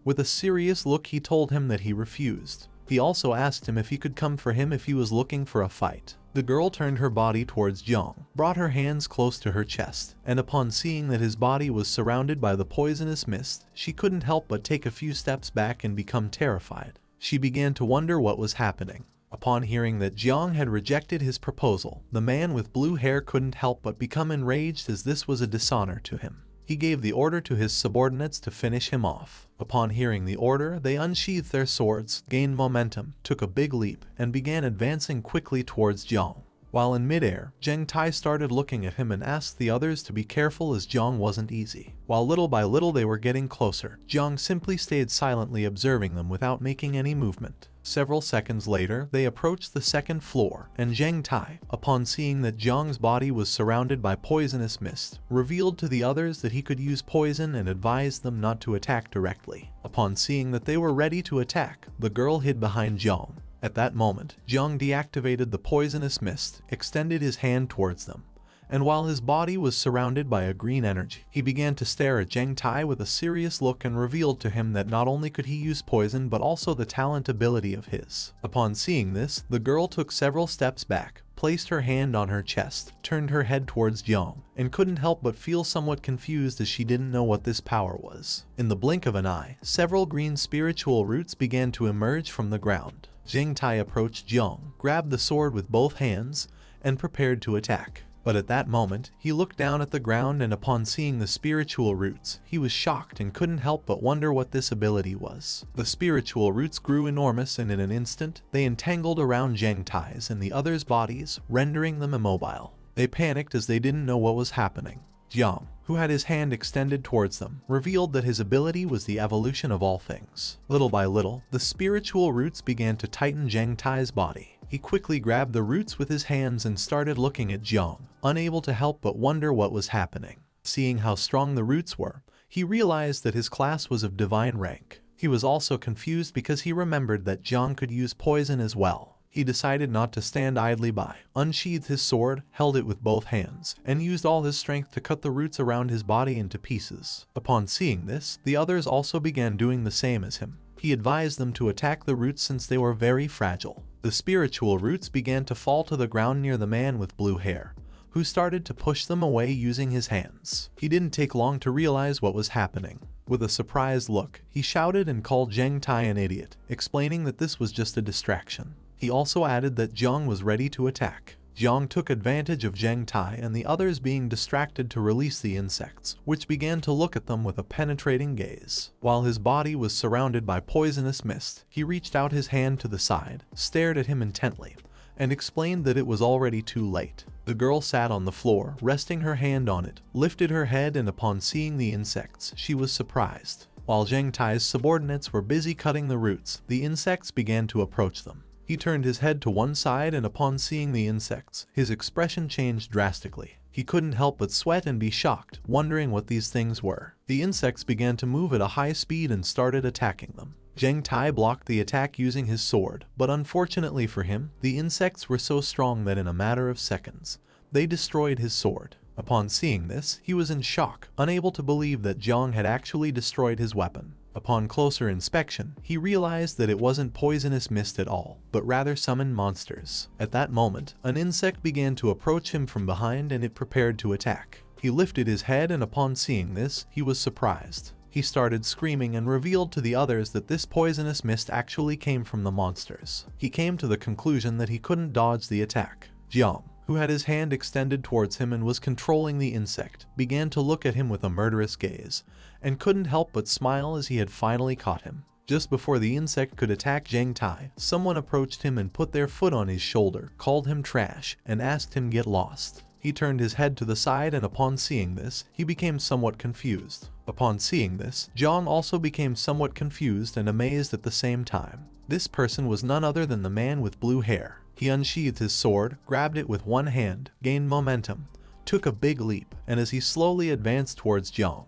[SPEAKER 1] with a serious look he told him that he refused. He also asked him if he could come for him if he was looking for a fight. The girl turned her body towards Jiang, brought her hands close to her chest, and upon seeing that his body was surrounded by the poisonous mist, she couldn't help but take a few steps back and become terrified. She began to wonder what was happening. Upon hearing that Jiang had rejected his proposal, the man with blue hair couldn't help but become enraged as this was a dishonor to him. He gave the order to his subordinates to finish him off. Upon hearing the order, they unsheathed their swords, gained momentum, took a big leap, and began advancing quickly towards Jiang. While in midair, Jiang Chen started looking at him and asked the others to be careful as Jiang wasn't easy. While little by little they were getting closer, Jiang simply stayed silently observing them without making any movement. Several seconds later, they approached the second floor, and Zhang Tai, upon seeing that Jiang's body was surrounded by poisonous mist, revealed to the others that he could use poison and advised them not to attack directly. Upon seeing that they were ready to attack, the girl hid behind Jiang. At that moment, Jiang deactivated the poisonous mist, extended his hand towards them, and while his body was surrounded by a green energy, he began to stare at Zhang Tai with a serious look and revealed to him that not only could he use poison but also the talent ability of his. Upon seeing this, the girl took several steps back, placed her hand on her chest, turned her head towards Jiang, and couldn't help but feel somewhat confused as she didn't know what this power was. In the blink of an eye, several green spiritual roots began to emerge from the ground. Zhang Tai approached Jiang, grabbed the sword with both hands, and prepared to attack. But at that moment, he looked down at the ground and upon seeing the spiritual roots, he was shocked and couldn't help but wonder what this ability was. The spiritual roots grew enormous and in an instant, they entangled around Zhang Tai's and the others' bodies, rendering them immobile. They panicked as they didn't know what was happening. Jiang, who had his hand extended towards them, revealed that his ability was the evolution of all things. Little by little, the spiritual roots began to tighten Zhang Tai's body. He quickly grabbed the roots with his hands and started looking at Jiang, unable to help but wonder what was happening. Seeing how strong the roots were, he realized that his class was of divine rank. He was also confused because he remembered that Jiang could use poison as well. He decided not to stand idly by, unsheathed his sword, held it with both hands, and used all his strength to cut the roots around his body into pieces. Upon seeing this, the others also began doing the same as him. He advised them to attack the roots since they were very fragile. The spiritual roots began to fall to the ground near the man with blue hair, who started to push them away using his hands. He didn't take long to realize what was happening. With a surprised look, he shouted and called Zhang Tai an idiot, explaining that this was just a distraction. He also added that Jiang was ready to attack. Jiang took advantage of Zhang Tai and the others being distracted to release the insects, which began to look at them with a penetrating gaze. While his body was surrounded by poisonous mist, he reached out his hand to the side, stared at him intently, and explained that it was already too late. The girl sat on the floor, resting her hand on it, lifted her head, and upon seeing the insects, she was surprised. While Zhang Tai's subordinates were busy cutting the roots, the insects began to approach them. He turned his head to one side and upon seeing the insects, his expression changed drastically. He couldn't help but sweat and be shocked, wondering what these things were. The insects began to move at a high speed and started attacking them. Zhang Tai blocked the attack using his sword, but unfortunately for him, the insects were so strong that in a matter of seconds, they destroyed his sword. Upon seeing this, he was in shock, unable to believe that Jiang had actually destroyed his weapon. Upon closer inspection, he realized that it wasn't poisonous mist at all, but rather summoned monsters. At that moment, an insect began to approach him from behind and it prepared to attack. He lifted his head and upon seeing this, he was surprised. He started screaming and revealed to the others that this poisonous mist actually came from the monsters. He came to the conclusion that he couldn't dodge the attack. Jiang, who had his hand extended towards him and was controlling the insect, began to look at him with a murderous gaze, and couldn't help but smile as he had finally caught him. Just before the insect could attack Zhang Tai, someone approached him and put their foot on his shoulder, called him trash, and asked him get lost. He turned his head to the side and upon seeing this, he became somewhat confused. Upon seeing this, Jiang also became somewhat confused and amazed at the same time. This person was none other than the man with blue hair. He unsheathed his sword, grabbed it with one hand, gained momentum, took a big leap, and as he slowly advanced towards Jiang,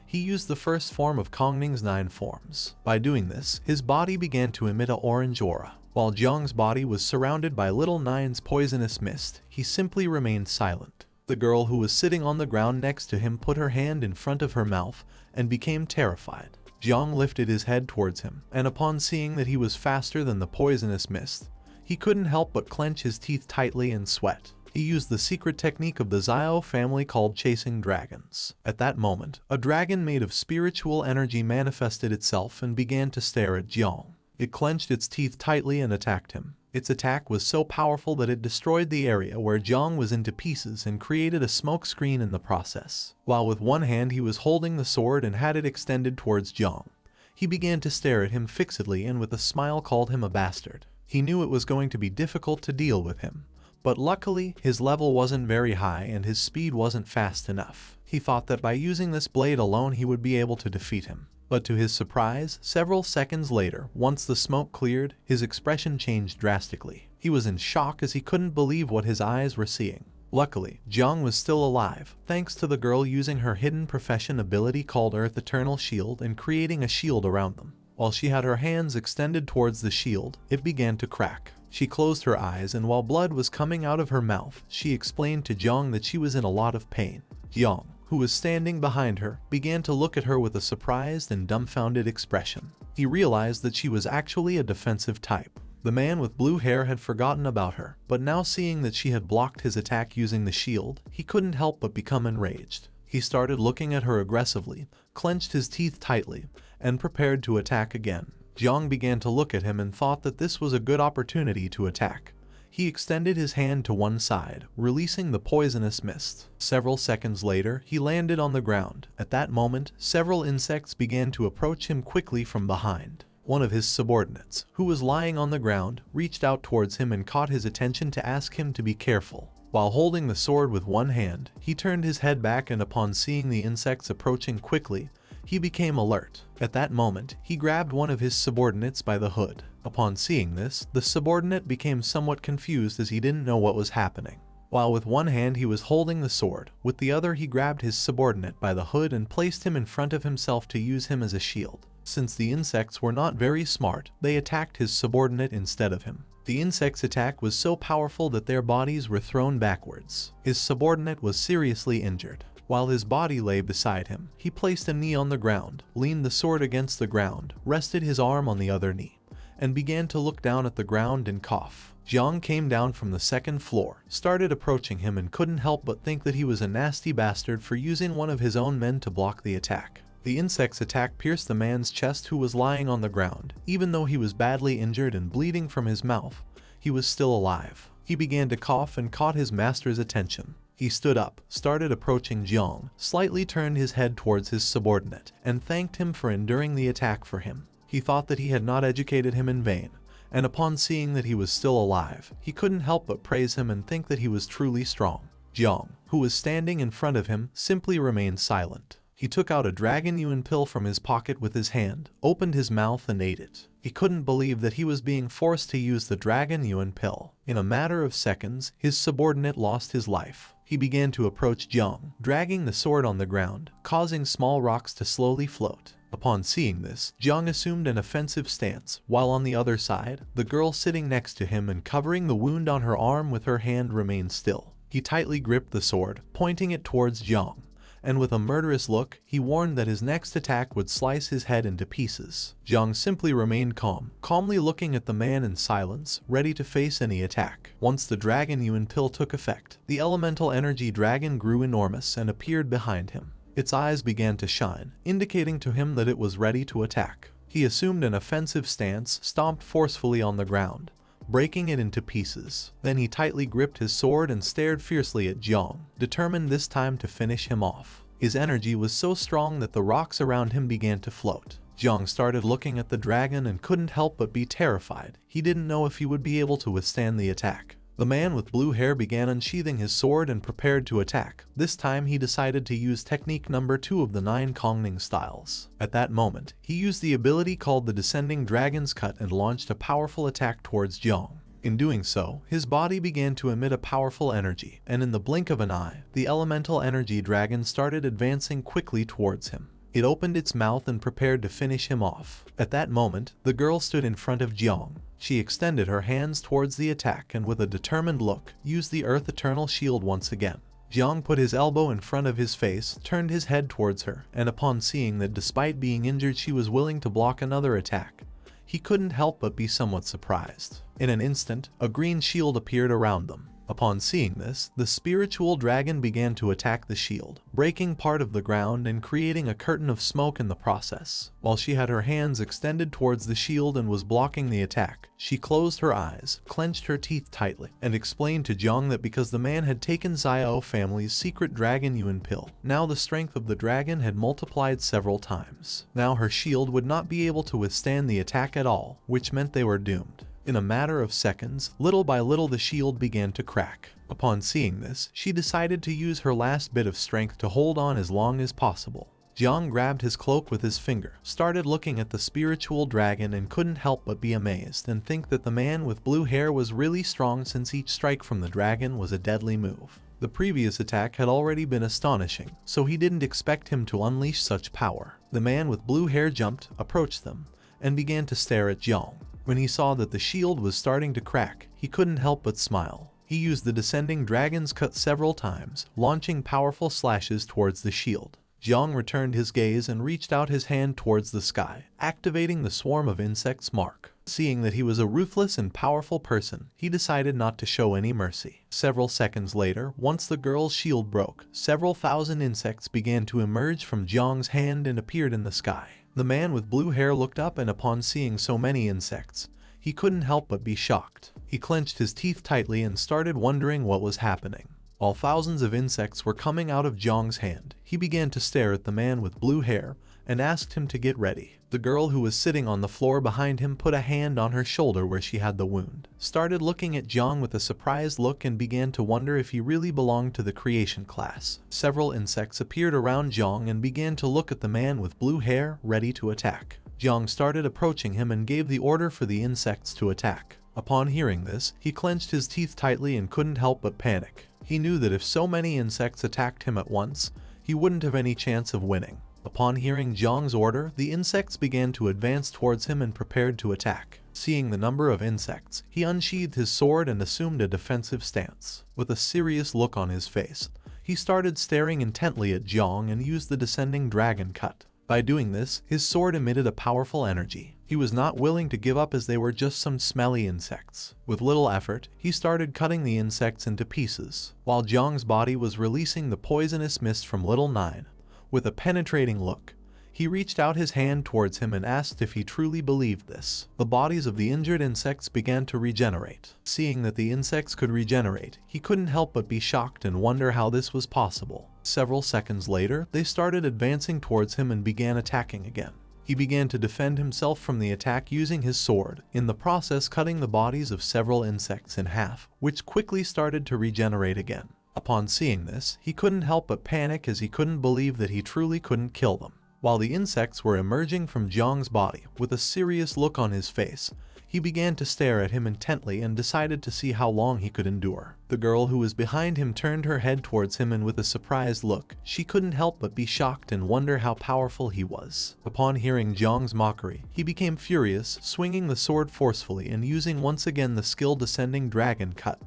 [SPEAKER 1] he used the first form of Kongning's 9 forms. By doing this, his body began to emit an orange aura. While Jiang's body was surrounded by Little Nine's poisonous mist, he simply remained silent. The girl who was sitting on the ground next to him put her hand in front of her mouth and became terrified. Jiang lifted his head towards him, and upon seeing that he was faster than the poisonous mist, he couldn't help but clench his teeth tightly and sweat. He used the secret technique of the Xiao family called chasing dragons. At that moment, a dragon made of spiritual energy manifested itself and began to stare at Jiang. It clenched its teeth tightly and attacked him. Its attack was so powerful that it destroyed the area where Jiang was into pieces and created a smoke screen in the process. While with one hand he was holding the sword and had it extended towards Jiang, he began to stare at him fixedly and with a smile called him a bastard. He knew it was going to be difficult to deal with him, but luckily his level wasn't very high and his speed wasn't fast enough. He thought that by using this blade alone he would be able to defeat him. But to his surprise, several seconds later, once the smoke cleared, his expression changed drastically. He was in shock as he couldn't believe what his eyes were seeing. Luckily, Jiang was still alive, thanks to the girl using her hidden profession ability called Earth Eternal Shield and creating a shield around them. While she had her hands extended towards the shield, it began to crack. She closed her eyes, and while blood was coming out of her mouth, she explained to Jiang that she was in a lot of pain. Jiang, who was standing behind her, began to look at her with a surprised and dumbfounded expression. He realized that she was actually a defensive type. The man with blue hair had forgotten about her, but now seeing that she had blocked his attack using the shield, he couldn't help but become enraged. He started looking at her aggressively, clenched his teeth tightly, and prepared to attack again. Jiang began to look at him and thought that this was a good opportunity to attack. He extended his hand to one side, releasing the poisonous mist. Several seconds later, he landed on the ground. At that moment, several insects began to approach him quickly from behind. One of his subordinates, who was lying on the ground, reached out towards him and caught his attention to ask him to be careful. While holding the sword with one hand, he turned his head back, and upon seeing the insects approaching quickly, he became alert. At that moment, he grabbed one of his subordinates by the hood. Upon seeing this, the subordinate became somewhat confused as he didn't know what was happening. While with one hand he was holding the sword, with the other he grabbed his subordinate by the hood and placed him in front of himself to use him as a shield. Since the insects were not very smart, they attacked his subordinate instead of him. The insect's attack was so powerful that their bodies were thrown backwards. His subordinate was seriously injured. While his body lay beside him, he placed a knee on the ground, leaned the sword against the ground, rested his arm on the other knee, and began to look down at the ground and cough. Jiang came down from the second floor, started approaching him, and couldn't help but think that he was a nasty bastard for using one of his own men to block the attack. The insect's attack pierced the man's chest, who was lying on the ground. Even though he was badly injured and bleeding from his mouth, he was still alive. He began to cough and caught his master's attention. He stood up, started approaching Jiang, slightly turned his head towards his subordinate, and thanked him for enduring the attack for him. He thought that he had not educated him in vain, and upon seeing that he was still alive, he couldn't help but praise him and think that he was truly strong. Jiang, who was standing in front of him, simply remained silent. He took out a dragon yuan pill from his pocket with his hand, opened his mouth and ate it. He couldn't believe that he was being forced to use the dragon yuan pill. In a matter of seconds, his subordinate lost his life. He began to approach Jiang, dragging the sword on the ground, causing small rocks to slowly float. Upon seeing this, Jiang assumed an offensive stance, while on the other side, the girl sitting next to him and covering the wound on her arm with her hand remained still. He tightly gripped the sword, pointing it towards Jiang, and with a murderous look, he warned that his next attack would slice his head into pieces. Jiang simply remained calm, calmly looking at the man in silence, ready to face any attack. Once the dragon yuan pill took effect, the elemental energy dragon grew enormous and appeared behind him. Its eyes began to shine, indicating to him that it was ready to attack. He assumed an offensive stance, stomped forcefully on the ground, breaking it into pieces. Then he tightly gripped his sword and stared fiercely at Jiang, determined this time to finish him off. His energy was so strong that the rocks around him began to float. Jiang started looking at the dragon and couldn't help but be terrified. He didn't know if he would be able to withstand the attack. The man with blue hair began unsheathing his sword and prepared to attack. This time he decided to use technique number 2 of the 9 Kongning styles. At that moment, he used the ability called the Descending Dragon's Cut and launched a powerful attack towards Jiang. In doing so, his body began to emit a powerful energy, and in the blink of an eye, the elemental energy dragon started advancing quickly towards him. It opened its mouth and prepared to finish him off. At that moment, the girl stood in front of Jiang. She extended her hands towards the attack and with a determined look, used the Earth Eternal Shield once again. Jiang put his elbow in front of his face, turned his head towards her, and upon seeing that despite being injured she was willing to block another attack, he couldn't help but be somewhat surprised. In an instant, a green shield appeared around them. Upon seeing this, the spiritual dragon began to attack the shield, breaking part of the ground and creating a curtain of smoke in the process. While she had her hands extended towards the shield and was blocking the attack, she closed her eyes, clenched her teeth tightly, and explained to Jiang that because the man had taken Xiao family's secret dragon yuan pill, now the strength of the dragon had multiplied several times. Now her shield would not be able to withstand the attack at all, which meant they were doomed. In a matter of seconds, little by little the shield began to crack. Upon seeing this, she decided to use her last bit of strength to hold on as long as possible. Jiang grabbed his cloak with his finger, started looking at the spiritual dragon and couldn't help but be amazed and think that the man with blue hair was really strong since each strike from the dragon was a deadly move. The previous attack had already been astonishing, so he didn't expect him to unleash such power. The man with blue hair jumped, approached them, and began to stare at Jiang. When he saw that the shield was starting to crack, he couldn't help but smile. He used the descending dragon's cut several times, launching powerful slashes towards the shield. Jiang returned his gaze and reached out his hand towards the sky, activating the swarm of insects mark. Seeing that he was a ruthless and powerful person, he decided not to show any mercy. Several seconds later, once the girl's shield broke, several thousand insects began to emerge from Jiang's hand and appeared in the sky. The man with blue hair looked up, and upon seeing so many insects, he couldn't help but be shocked. He clenched his teeth tightly and started wondering what was happening. While thousands of insects were coming out of Jiang's hand, he began to stare at the man with blue hair and asked him to get ready. The girl who was sitting on the floor behind him put a hand on her shoulder where she had the wound, started looking at Jiang with a surprised look and began to wonder if he really belonged to the creation class. Several insects appeared around Jiang and began to look at the man with blue hair, ready to attack. Jiang started approaching him and gave the order for the insects to attack. Upon hearing this, he clenched his teeth tightly and couldn't help but panic. He knew that if so many insects attacked him at once, he wouldn't have any chance of winning. Upon hearing Jiang's order, the insects began to advance towards him and prepared to attack. Seeing the number of insects, he unsheathed his sword and assumed a defensive stance. With a serious look on his face, he started staring intently at Jiang and used the descending dragon cut. By doing this, his sword emitted a powerful energy. He was not willing to give up as they were just some smelly insects. With little effort, he started cutting the insects into pieces, while Jiang's body was releasing the poisonous mist from Little Nine. With a penetrating look, he reached out his hand towards him and asked if he truly believed this. The bodies of the injured insects began to regenerate. Seeing that the insects could regenerate, he couldn't help but be shocked and wonder how this was possible. Several seconds later, they started advancing towards him and began attacking again. He began to defend himself from the attack using his sword, in the process cutting the bodies of several insects in half, which quickly started to regenerate again. Upon seeing this, he couldn't help but panic as he couldn't believe that he truly couldn't kill them. While the insects were emerging from Jiang's body, with a serious look on his face, he began to stare at him intently and decided to see how long he could endure. The girl who was behind him turned her head towards him and with a surprised look, she couldn't help but be shocked and wonder how powerful he was. Upon hearing Jiang's mockery, he became furious, swinging the sword forcefully and using once again the skill descending dragon cut,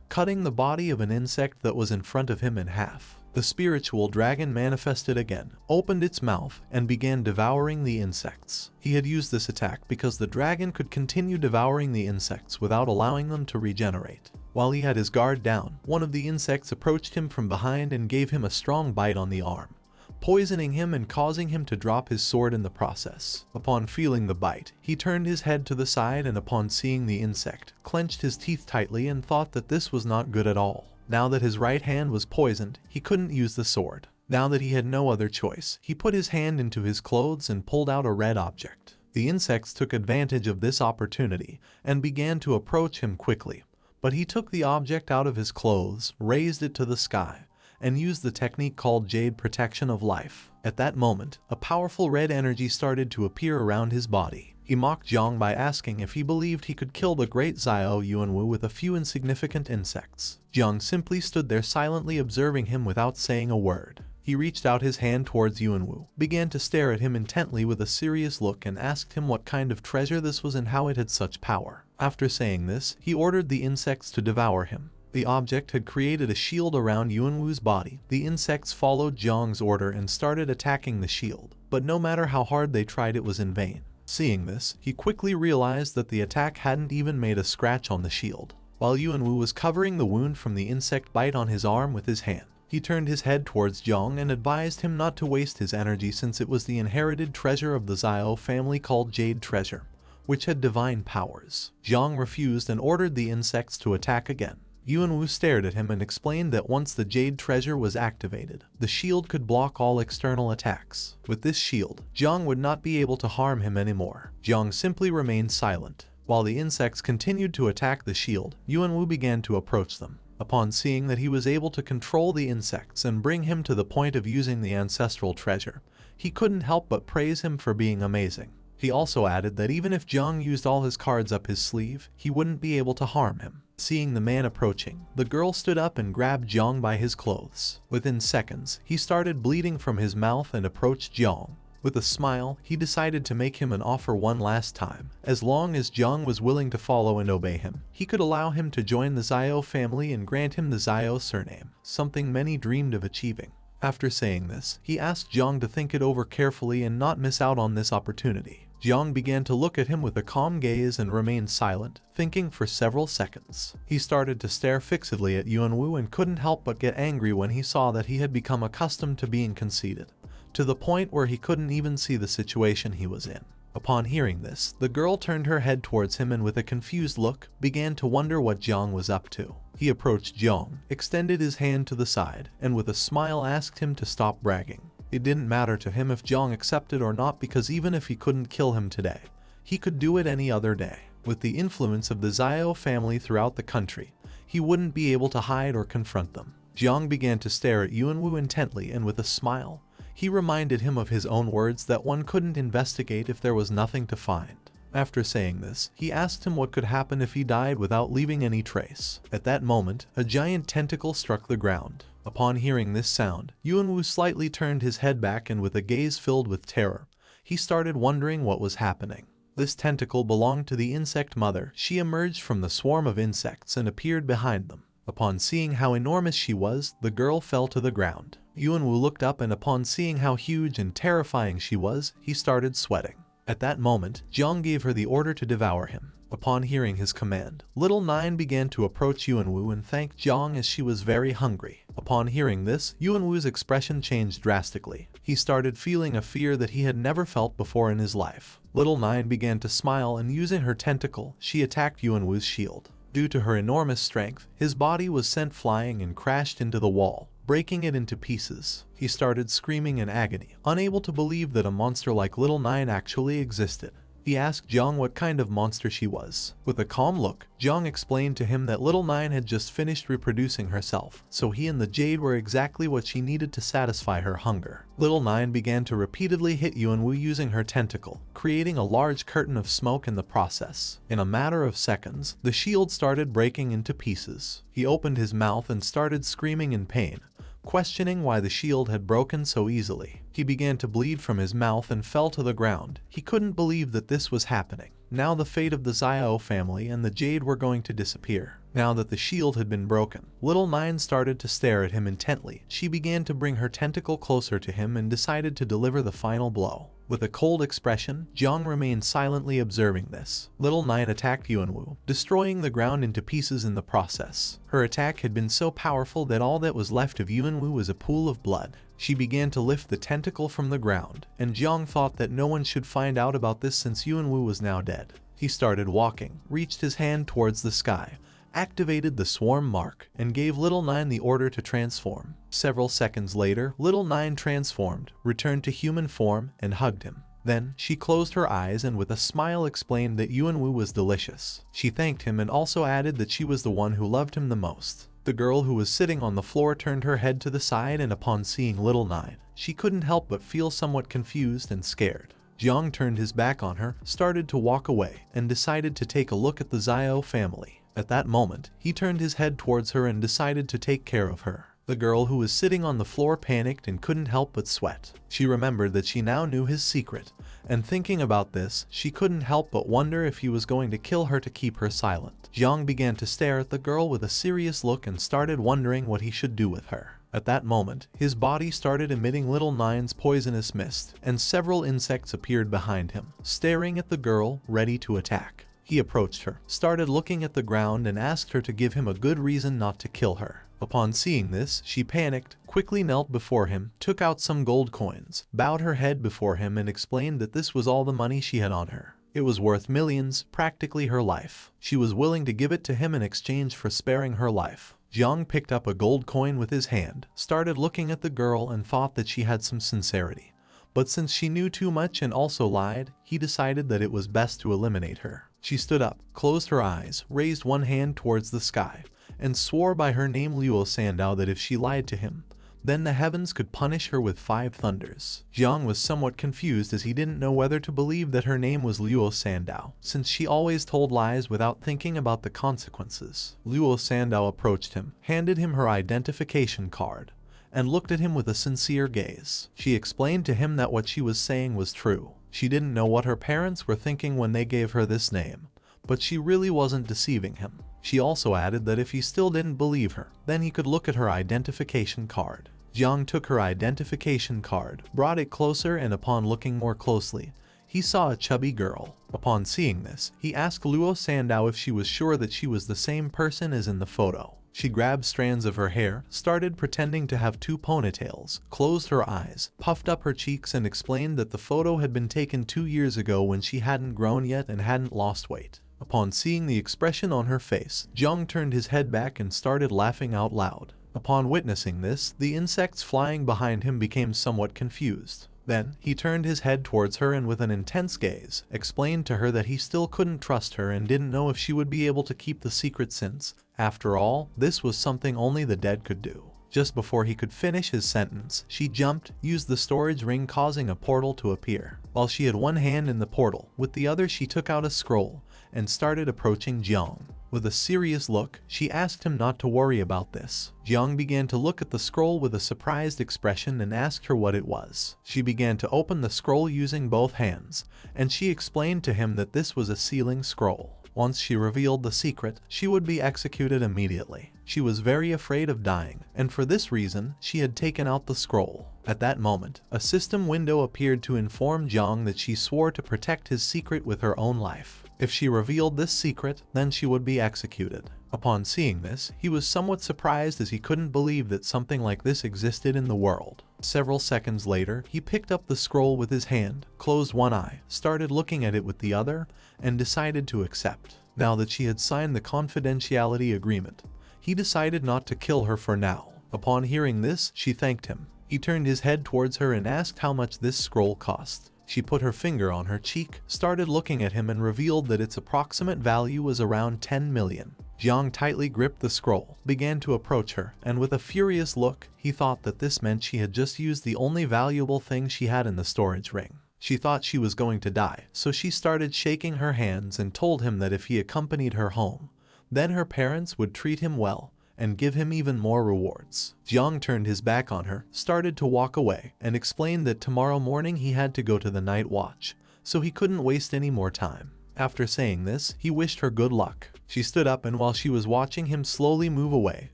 [SPEAKER 1] cutting the body of an insect that was in front of him in half. The spiritual dragon manifested again, opened its mouth, and began devouring the insects. He had used this attack because the dragon could continue devouring the insects without allowing them to regenerate. While he had his guard down, one of the insects approached him from behind and gave him a strong bite on the arm, poisoning him and causing him to drop his sword in the process. Upon feeling the bite, he turned his head to the side and upon seeing the insect, clenched his teeth tightly and thought that this was not good at all. Now that his right hand was poisoned, he couldn't use the sword. Now that he had no other choice, he put his hand into his clothes and pulled out a red object. The insects took advantage of this opportunity and began to approach him quickly, but he took the object out of his clothes, raised it to the sky, and used the technique called Jade Protection of Life. At that moment, a powerful red energy started to appear around his body. He mocked Jiang by asking if he believed he could kill the great Xiao Yuanwu with a few insignificant insects. Jiang simply stood there silently observing him without saying a word. He reached out his hand towards Yuanwu, began to stare at him intently with a serious look and asked him what kind of treasure this was and how it had such power. After saying this, he ordered the insects to devour him. The object had created a shield around Yuanwu's body. The insects followed Jiang's order and started attacking the shield, but no matter how hard they tried, it was in vain. Seeing this, he quickly realized that the attack hadn't even made a scratch on the shield. While Yuanwu was covering the wound from the insect bite on his arm with his hand, he turned his head towards Jiang and advised him not to waste his energy since it was the inherited treasure of the Xiao family called Jade Treasure, which had divine powers. Jiang refused and ordered the insects to attack again. Yuanwu stared at him and explained that once the Jade Treasure was activated, the shield could block all external attacks. With this shield, Jiang would not be able to harm him anymore. Jiang simply remained silent. While the insects continued to attack the shield, Yuanwu began to approach them. Upon seeing that he was able to control the insects and bring him to the point of using the ancestral treasure, he couldn't help but praise him for being amazing. He also added that even if Jiang used all his cards up his sleeve, he wouldn't be able to harm him. Seeing the man approaching, the girl stood up and grabbed Jiang by his clothes. Within seconds, he started bleeding from his mouth and approached Jiang. With a smile, he decided to make him an offer one last time. As long as Jiang was willing to follow and obey him, he could allow him to join the Xiao family and grant him the Xiao surname, something many dreamed of achieving. After saying this, he asked Jiang to think it over carefully and not miss out on this opportunity. Jiang began to look at him with a calm gaze and remained silent, thinking for several seconds. He started to stare fixedly at Yuanwu and couldn't help but get angry when he saw that he had become accustomed to being conceited, to the point where he couldn't even see the situation he was in. Upon hearing this, the girl turned her head towards him and with a confused look, began to wonder what Jiang was up to. He approached Jiang, extended his hand to the side, and with a smile asked him to stop bragging. It didn't matter to him if Jiang accepted or not, because even if he couldn't kill him today, he could do it any other day. With the influence of the Xiao family throughout the country, he wouldn't be able to hide or confront them. Jiang began to stare at Yuanwu intently, and with a smile, he reminded him of his own words that one couldn't investigate if there was nothing to find. After saying this, he asked him what could happen if he died without leaving any trace. At that moment, a giant tentacle struck the ground. Upon hearing this sound, Yuanwu slightly turned his head back, and with a gaze filled with terror, he started wondering what was happening. This tentacle belonged to the insect mother. She emerged from the swarm of insects and appeared behind them. Upon seeing how enormous she was, the girl fell to the ground. Yuanwu looked up, and upon seeing how huge and terrifying she was, he started sweating. At that moment, Jiang gave her the order to devour him. Upon hearing his command, Little Nine began to approach Yuanwu and thank Jiang as she was very hungry. Upon hearing this, Yuanwu's expression changed drastically. He started feeling a fear that he had never felt before in his life. Little Nine began to smile, and using her tentacle, she attacked Yuanwu's shield. Due to her enormous strength, his body was sent flying and crashed into the wall, breaking it into pieces. He started screaming in agony, unable to believe that a monster like Little Nine actually existed. He asked Jiang what kind of monster she was. With a calm look, Jiang explained to him that Little Nine had just finished reproducing herself, so he and the jade were exactly what she needed to satisfy her hunger. Little Nine began to repeatedly hit Yuanwu using her tentacle, creating a large curtain of smoke in the process. In a matter of seconds, the shield started breaking into pieces. He opened his mouth and started screaming in pain, questioning why the shield had broken so easily. He began to bleed from his mouth and fell to the ground. He couldn't believe that this was happening. Now the fate of the Xiao family and the jade were going to disappear. Now that the shield had been broken, Little Nine started to stare at him intently. She began to bring her tentacle closer to him and decided to deliver the final blow. With a cold expression, Jiang remained silently observing this. Little Nine attacked Yuanwu, destroying the ground into pieces in the process. Her attack had been so powerful that all that was left of Yuanwu was a pool of blood. She began to lift the tentacle from the ground, and Jiang thought that no one should find out about this since Yuanwu was now dead. He started walking, reached his hand towards the sky, activated the swarm mark, and gave Little Nine the order to transform. Several seconds later, Little Nine transformed, returned to human form, and hugged him. Then, she closed her eyes and with a smile explained that Yuanwu was delicious. She thanked him and also added that she was the one who loved him the most. The girl who was sitting on the floor turned her head to the side, and upon seeing Little Nine, she couldn't help but feel somewhat confused and scared. Jiang turned his back on her, started to walk away, and decided to take a look at the Xiao family. At that moment, he turned his head towards her and decided to take care of her. The girl who was sitting on the floor panicked and couldn't help but sweat. She remembered that she now knew his secret, and thinking about this, she couldn't help but wonder if he was going to kill her to keep her silent. Jiang began to stare at the girl with a serious look and started wondering what he should do with her. At that moment, his body started emitting Little Nine's poisonous mist, and several insects appeared behind him, staring at the girl, ready to attack. He approached her, started looking at the ground, and asked her to give him a good reason not to kill her. Upon seeing this, she panicked, quickly knelt before him, took out some gold coins, bowed her head before him, and explained that this was all the money she had on her. It was worth millions, practically her life. She was willing to give it to him in exchange for sparing her life. Jiang picked up a gold coin with his hand, started looking at the girl, and thought that she had some sincerity. But since she knew too much and also lied, he decided that it was best to eliminate her. She stood up, closed her eyes, raised one hand towards the sky, and swore by her name Luo Sandow that if she lied to him, Then the heavens could punish her with 5 thunders. Jiang was somewhat confused as he didn't know whether to believe that her name was Luo Sandow, since she always told lies without thinking about the consequences. Luo Sandow approached him, handed him her identification card, and looked at him with a sincere gaze. She explained to him that what she was saying was true. She didn't know what her parents were thinking when they gave her this name, but she really wasn't deceiving him. She also added that if he still didn't believe her, then he could look at her identification card. Jiang took her identification card, brought it closer, and upon looking more closely, he saw a chubby girl. Upon seeing this, he asked Luo Sandow if she was sure that she was the same person as in the photo. She grabbed strands of her hair, started pretending to have 2 ponytails, closed her eyes, puffed up her cheeks, and explained that the photo had been taken 2 years ago when she hadn't grown yet and hadn't lost weight. Upon seeing the expression on her face, Jiang turned his head back and started laughing out loud. Upon witnessing this, the insects flying behind him became somewhat confused. Then, he turned his head towards her and with an intense gaze, explained to her that he still couldn't trust her and didn't know if she would be able to keep the secret since, after all, this was something only the dead could do. Just before he could finish his sentence, she jumped, used the storage ring causing a portal to appear. While she had one hand in the portal, with the other she took out a scroll, and started approaching Jiang. With a serious look, she asked him not to worry about this. Jiang began to look at the scroll with a surprised expression and asked her what it was. She began to open the scroll using both hands, and she explained to him that this was a sealing scroll. Once she revealed the secret, she would be executed immediately. She was very afraid of dying, and for this reason, she had taken out the scroll. At that moment, a system window appeared to inform Jiang that she swore to protect his secret with her own life. If she revealed this secret, then she would be executed. Upon seeing this, he was somewhat surprised as he couldn't believe that something like this existed in the world. Several seconds later, he picked up the scroll with his hand, closed one eye, started looking at it with the other, and decided to accept. Now that she had signed the confidentiality agreement, he decided not to kill her for now. Upon hearing this, she thanked him. He turned his head towards her and asked how much this scroll cost. She put her finger on her cheek, started looking at him, and revealed that its approximate value was around 10 million. Jiang tightly gripped the scroll, began to approach her, and with a furious look, he thought that this meant she had just used the only valuable thing she had in the storage ring. She thought she was going to die, so she started shaking her hands and told him that if he accompanied her home, then her parents would treat him well and give him even more rewards. Jiang turned his back on her, started to walk away, and explained that tomorrow morning he had to go to the night watch, so he couldn't waste any more time. After saying this, he wished her good luck. She stood up, and while she was watching him slowly move away,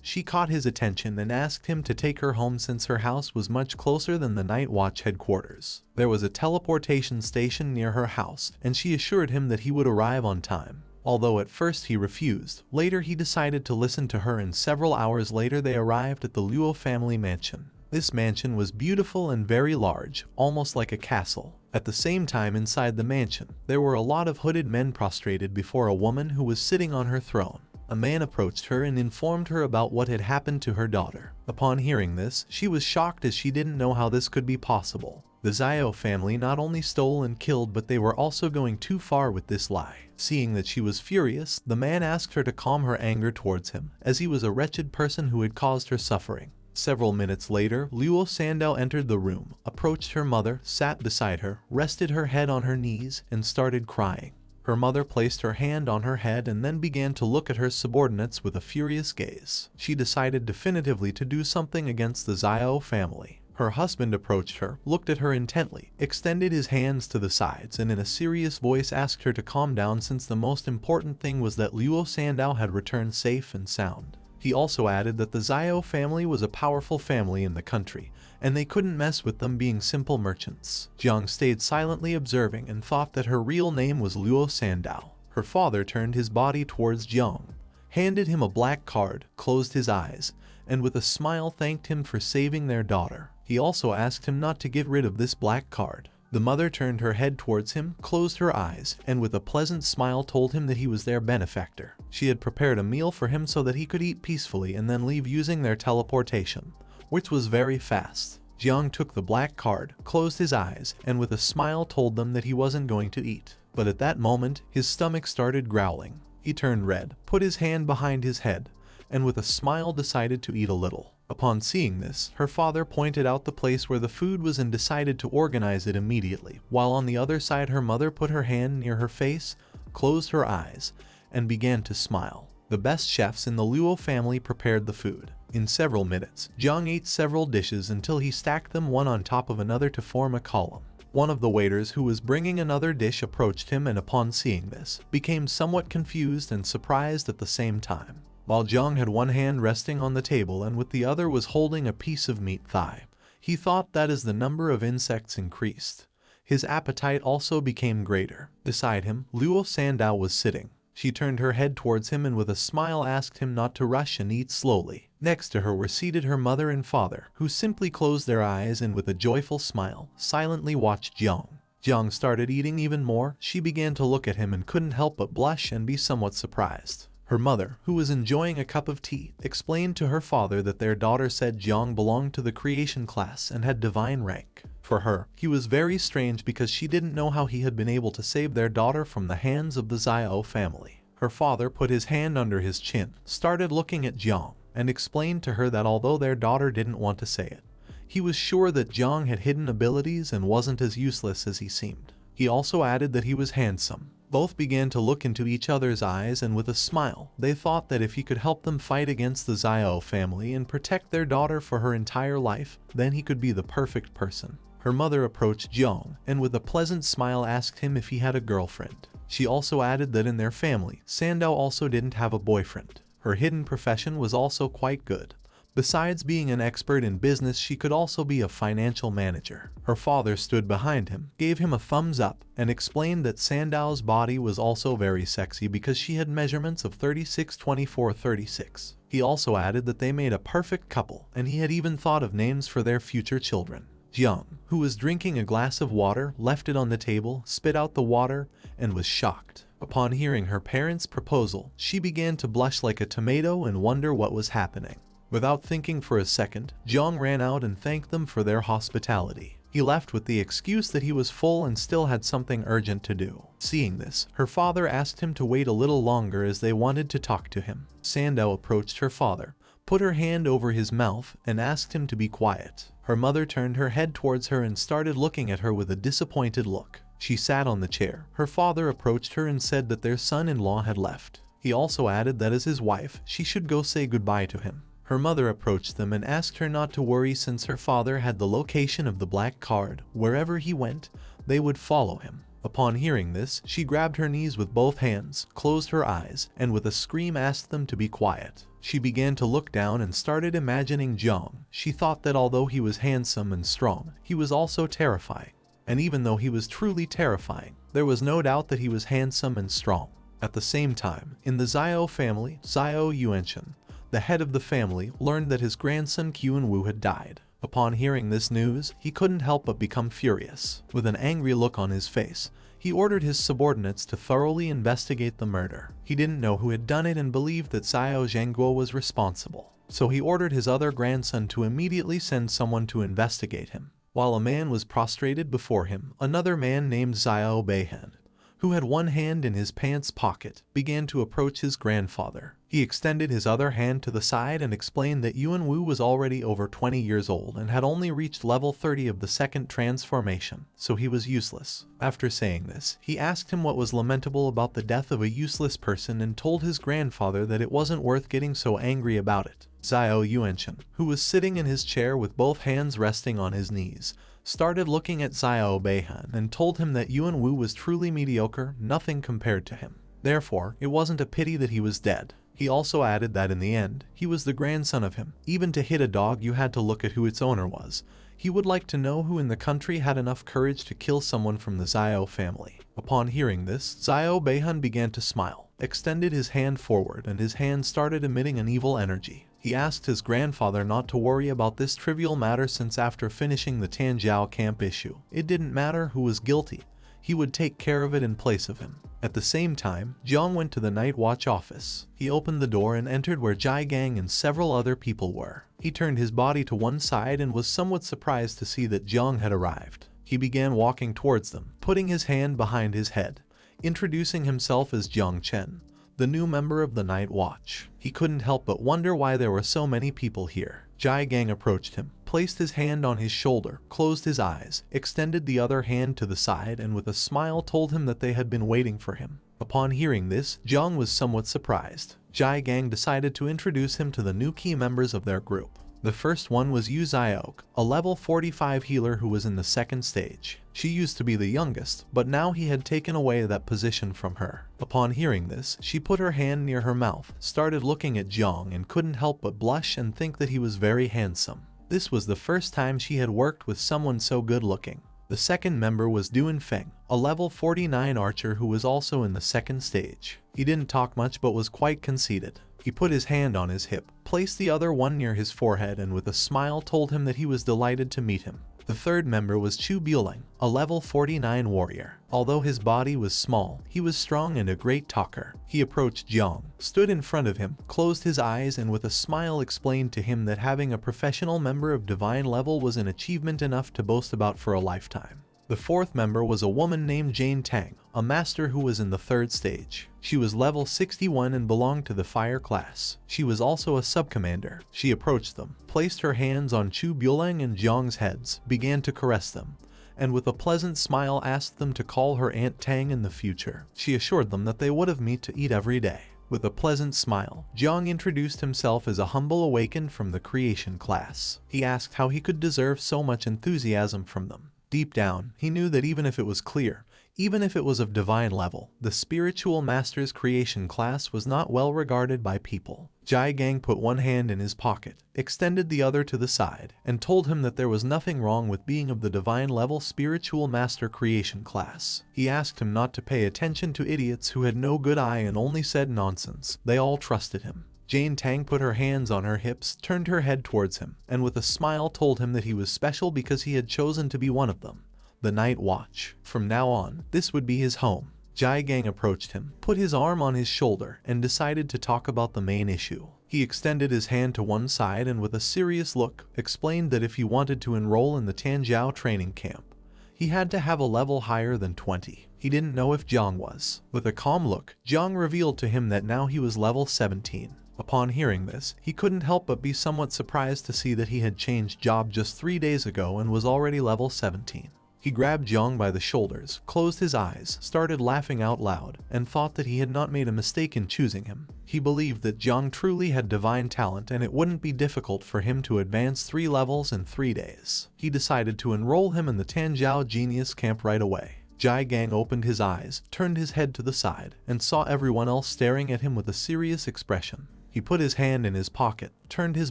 [SPEAKER 1] she caught his attention and asked him to take her home since her house was much closer than the night watch headquarters. There was a teleportation station near her house, and she assured him that he would arrive on time. Although at first he refused, later he decided to listen to her, and several hours later they arrived at the Luo family mansion. This mansion was beautiful and very large, almost like a castle. At the same time, inside the mansion, there were a lot of hooded men prostrated before a woman who was sitting on her throne. A man approached her and informed her about what had happened to her daughter. Upon hearing this, she was shocked as she didn't know how this could be possible. The Zhao family not only stole and killed, but they were also going too far with this lie. Seeing that she was furious, the man asked her to calm her anger towards him, as he was a wretched person who had caused her suffering. Several minutes later, Luo Sandow entered the room, approached her mother, sat beside her, rested her head on her knees, and started crying. Her mother placed her hand on her head and then began to look at her subordinates with a furious gaze. She decided definitively to do something against the Zhao family. Her husband approached her, looked at her intently, extended his hands to the sides, and in a serious voice asked her to calm down, since the most important thing was that Luo Sandow had returned safe and sound. He also added that the Zhao family was a powerful family in the country, and they couldn't mess with them being simple merchants. Jiang stayed silently observing and thought that her real name was Luo Sandow. Her father turned his body towards Jiang, handed him a black card, closed his eyes, and with a smile thanked him for saving their daughter. He also asked him not to get rid of this black card. The mother turned her head towards him, closed her eyes, and with a pleasant smile told him that he was their benefactor. She had prepared a meal for him so that he could eat peacefully and then leave using their teleportation, which was very fast. Jiang took the black card, closed his eyes, and with a smile told them that he wasn't going to eat. But at that moment, his stomach started growling. He turned red, put his hand behind his head, and with a smile decided to eat a little. Upon seeing this, her father pointed out the place where the food was and decided to organize it immediately, while on the other side her mother put her hand near her face, closed her eyes, and began to smile. The best chefs in the Luo family prepared the food. In several minutes, Jiang ate several dishes until he stacked them one on top of another to form a column. One of the waiters who was bringing another dish approached him and upon seeing this, became somewhat confused and surprised at the same time. While Jiang had one hand resting on the table and with the other was holding a piece of meat thigh, he thought that as the number of insects increased, his appetite also became greater. Beside him, Luo Sandow was sitting. She turned her head towards him and with a smile asked him not to rush and eat slowly. Next to her were seated her mother and father, who simply closed their eyes and with a joyful smile, silently watched Jiang. Jiang started eating even more. She began to look at him and couldn't help but blush and be somewhat surprised. Her mother, who was enjoying a cup of tea, explained to her father that their daughter said Jiang belonged to the creation class and had divine rank. For her, he was very strange because she didn't know how he had been able to save their daughter from the hands of the Xiao family. Her father put his hand under his chin, started looking at Jiang, and explained to her that although their daughter didn't want to say it, he was sure that Jiang had hidden abilities and wasn't as useless as he seemed. He also added that he was handsome. Both began to look into each other's eyes and with a smile, they thought that if he could help them fight against the Xiao family and protect their daughter for her entire life, then he could be the perfect person. Her mother approached Jiang and with a pleasant smile asked him if he had a girlfriend. She also added that in their family, Sandow also didn't have a boyfriend. Her hidden profession was also quite good. Besides being an expert in business, she could also be a financial manager. Her father stood behind him, gave him a thumbs up, and explained that Sandow's body was also very sexy because she had measurements of 36, 24, 36. He also added that they made a perfect couple, and he had even thought of names for their future children. Jiang, who was drinking a glass of water, left it on the table, spit out the water, and was shocked. Upon hearing her parents' proposal, she began to blush like a tomato and wonder what was happening. Without thinking for a second, Jiang ran out and thanked them for their hospitality. He left with the excuse that he was full and still had something urgent to do. Seeing this, her father asked him to wait a little longer as they wanted to talk to him. Sandow approached her father, put her hand over his mouth, and asked him to be quiet. Her mother turned her head towards her and started looking at her with a disappointed look. She sat on the chair. Her father approached her and said that their son-in-law had left. He also added that as his wife, she should go say goodbye to him. Her mother approached them and asked her not to worry since her father had the location of the black card. Wherever he went, they would follow him. Upon hearing this, she grabbed her knees with both hands, closed her eyes, and with a scream asked them to be quiet. She began to look down and started imagining Jiang. She thought that although he was handsome and strong, he was also terrifying. And even though he was truly terrifying, there was no doubt that he was handsome and strong. At the same time, in the Xiao family, Jiang Chen, the head of the family, learned that his grandson Qianwu had died. Upon hearing this news, he couldn't help but become furious. With an angry look on his face, he ordered his subordinates to thoroughly investigate the murder. He didn't know who had done it and believed that Xiao Zhangguo was responsible. So he ordered his other grandson to immediately send someone to investigate him. While a man was prostrated before him, another man named Xiao Beihan, who had one hand in his pants pocket, began to approach his grandfather. He extended his other hand to the side and explained that Yuanwu was already over 20 years old and had only reached level 30 of the second transformation, so he was useless. After saying this, he asked him what was lamentable about the death of a useless person and told his grandfather that it wasn't worth getting so angry about it. Jiang Chen, who was sitting in his chair with both hands resting on his knees, started looking at Xiao Beihan and told him that Yuanwu was truly mediocre, nothing compared to him. Therefore, it wasn't a pity that he was dead. He also added that in the end, he was the grandson of him. Even to hit a dog you had to look at who its owner was. He would like to know who in the country had enough courage to kill someone from the Xiao family. Upon hearing this, Xiao Beihan began to smile, extended his hand forward, and his hand started emitting an evil energy. He asked his grandfather not to worry about this trivial matter since after finishing the Tanjiao camp issue, it didn't matter who was guilty. He would take care of it in place of him. At the same time, Jiang went to the night watch office. He opened the door and entered where Jai Gang and several other people were. He turned his body to one side and was somewhat surprised to see that Jiang had arrived. He began walking towards them, putting his hand behind his head, introducing himself as Jiang Chen, the new member of the night watch. He couldn't help but wonder why there were so many people here. Jiang approached him, placed his hand on his shoulder, closed his eyes, extended the other hand to the side, and with a smile told him that they had been waiting for him. Upon hearing this, Jiang was somewhat surprised. Jiang decided to introduce him to the new key members of their group. The first one was Yu Xiaok, a level 45 healer who was in the second stage. She used to be the youngest, but now he had taken away that position from her. Upon hearing this, she put her hand near her mouth, started looking at Jiang, and couldn't help but blush and think that he was very handsome. This was the first time she had worked with someone so good looking. The second member was Duan Feng, a level 49 archer who was also in the second stage. He didn't talk much but was quite conceited. He put his hand on his hip, placed the other one near his forehead, and with a smile told him that he was delighted to meet him. The third member was Chu Bueling, a level 49 warrior. Although his body was small, he was strong and a great talker. He approached Jiang, stood in front of him, closed his eyes, and with a smile explained to him that having a professional member of divine level was an achievement enough to boast about for a lifetime. The fourth member was a woman named Jane Tang, a master who was in the third stage. She was level 61 and belonged to the fire class. She was also a sub-commander. She approached them, placed her hands on Chu Bueling and Jiang's heads, began to caress them, and with a pleasant smile asked them to call her Aunt Tang in the future. She assured them that they would have meat to eat every day. With a pleasant smile, Jiang introduced himself as a humble awakened from the creation class. He asked how he could deserve so much enthusiasm from them. Deep down, he knew that even if it was clear, even if it was of divine level, the spiritual master's creation class was not well regarded by people. Jiang put one hand in his pocket, extended the other to the side, and told him that there was nothing wrong with being of the divine level spiritual master creation class. He asked him not to pay attention to idiots who had no good eye and only said nonsense. They all trusted him. Jane Tang put her hands on her hips, turned her head towards him, and with a smile told him that he was special because he had chosen to be one of them. The Night Watch. From now on, this would be his home. Jiang approached him, put his arm on his shoulder, and decided to talk about the main issue. He extended his hand to one side and with a serious look, explained that if he wanted to enroll in the Tanjiao training camp, he had to have a level higher than 20. He didn't know if Jiang was. With a calm look, Jiang revealed to him that now he was level 17. Upon hearing this, he couldn't help but be somewhat surprised to see that he had changed job just 3 days ago and was already level 17. He grabbed Jiang by the shoulders, closed his eyes, started laughing out loud, and thought that he had not made a mistake in choosing him. He believed that Jiang truly had divine talent and it wouldn't be difficult for him to advance 3 levels in 3 days. He decided to enroll him in the Tanjiao Genius Camp right away. Jiang opened his eyes, turned his head to the side, and saw everyone else staring at him with a serious expression. He put his hand in his pocket, turned his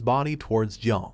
[SPEAKER 1] body towards Jiang,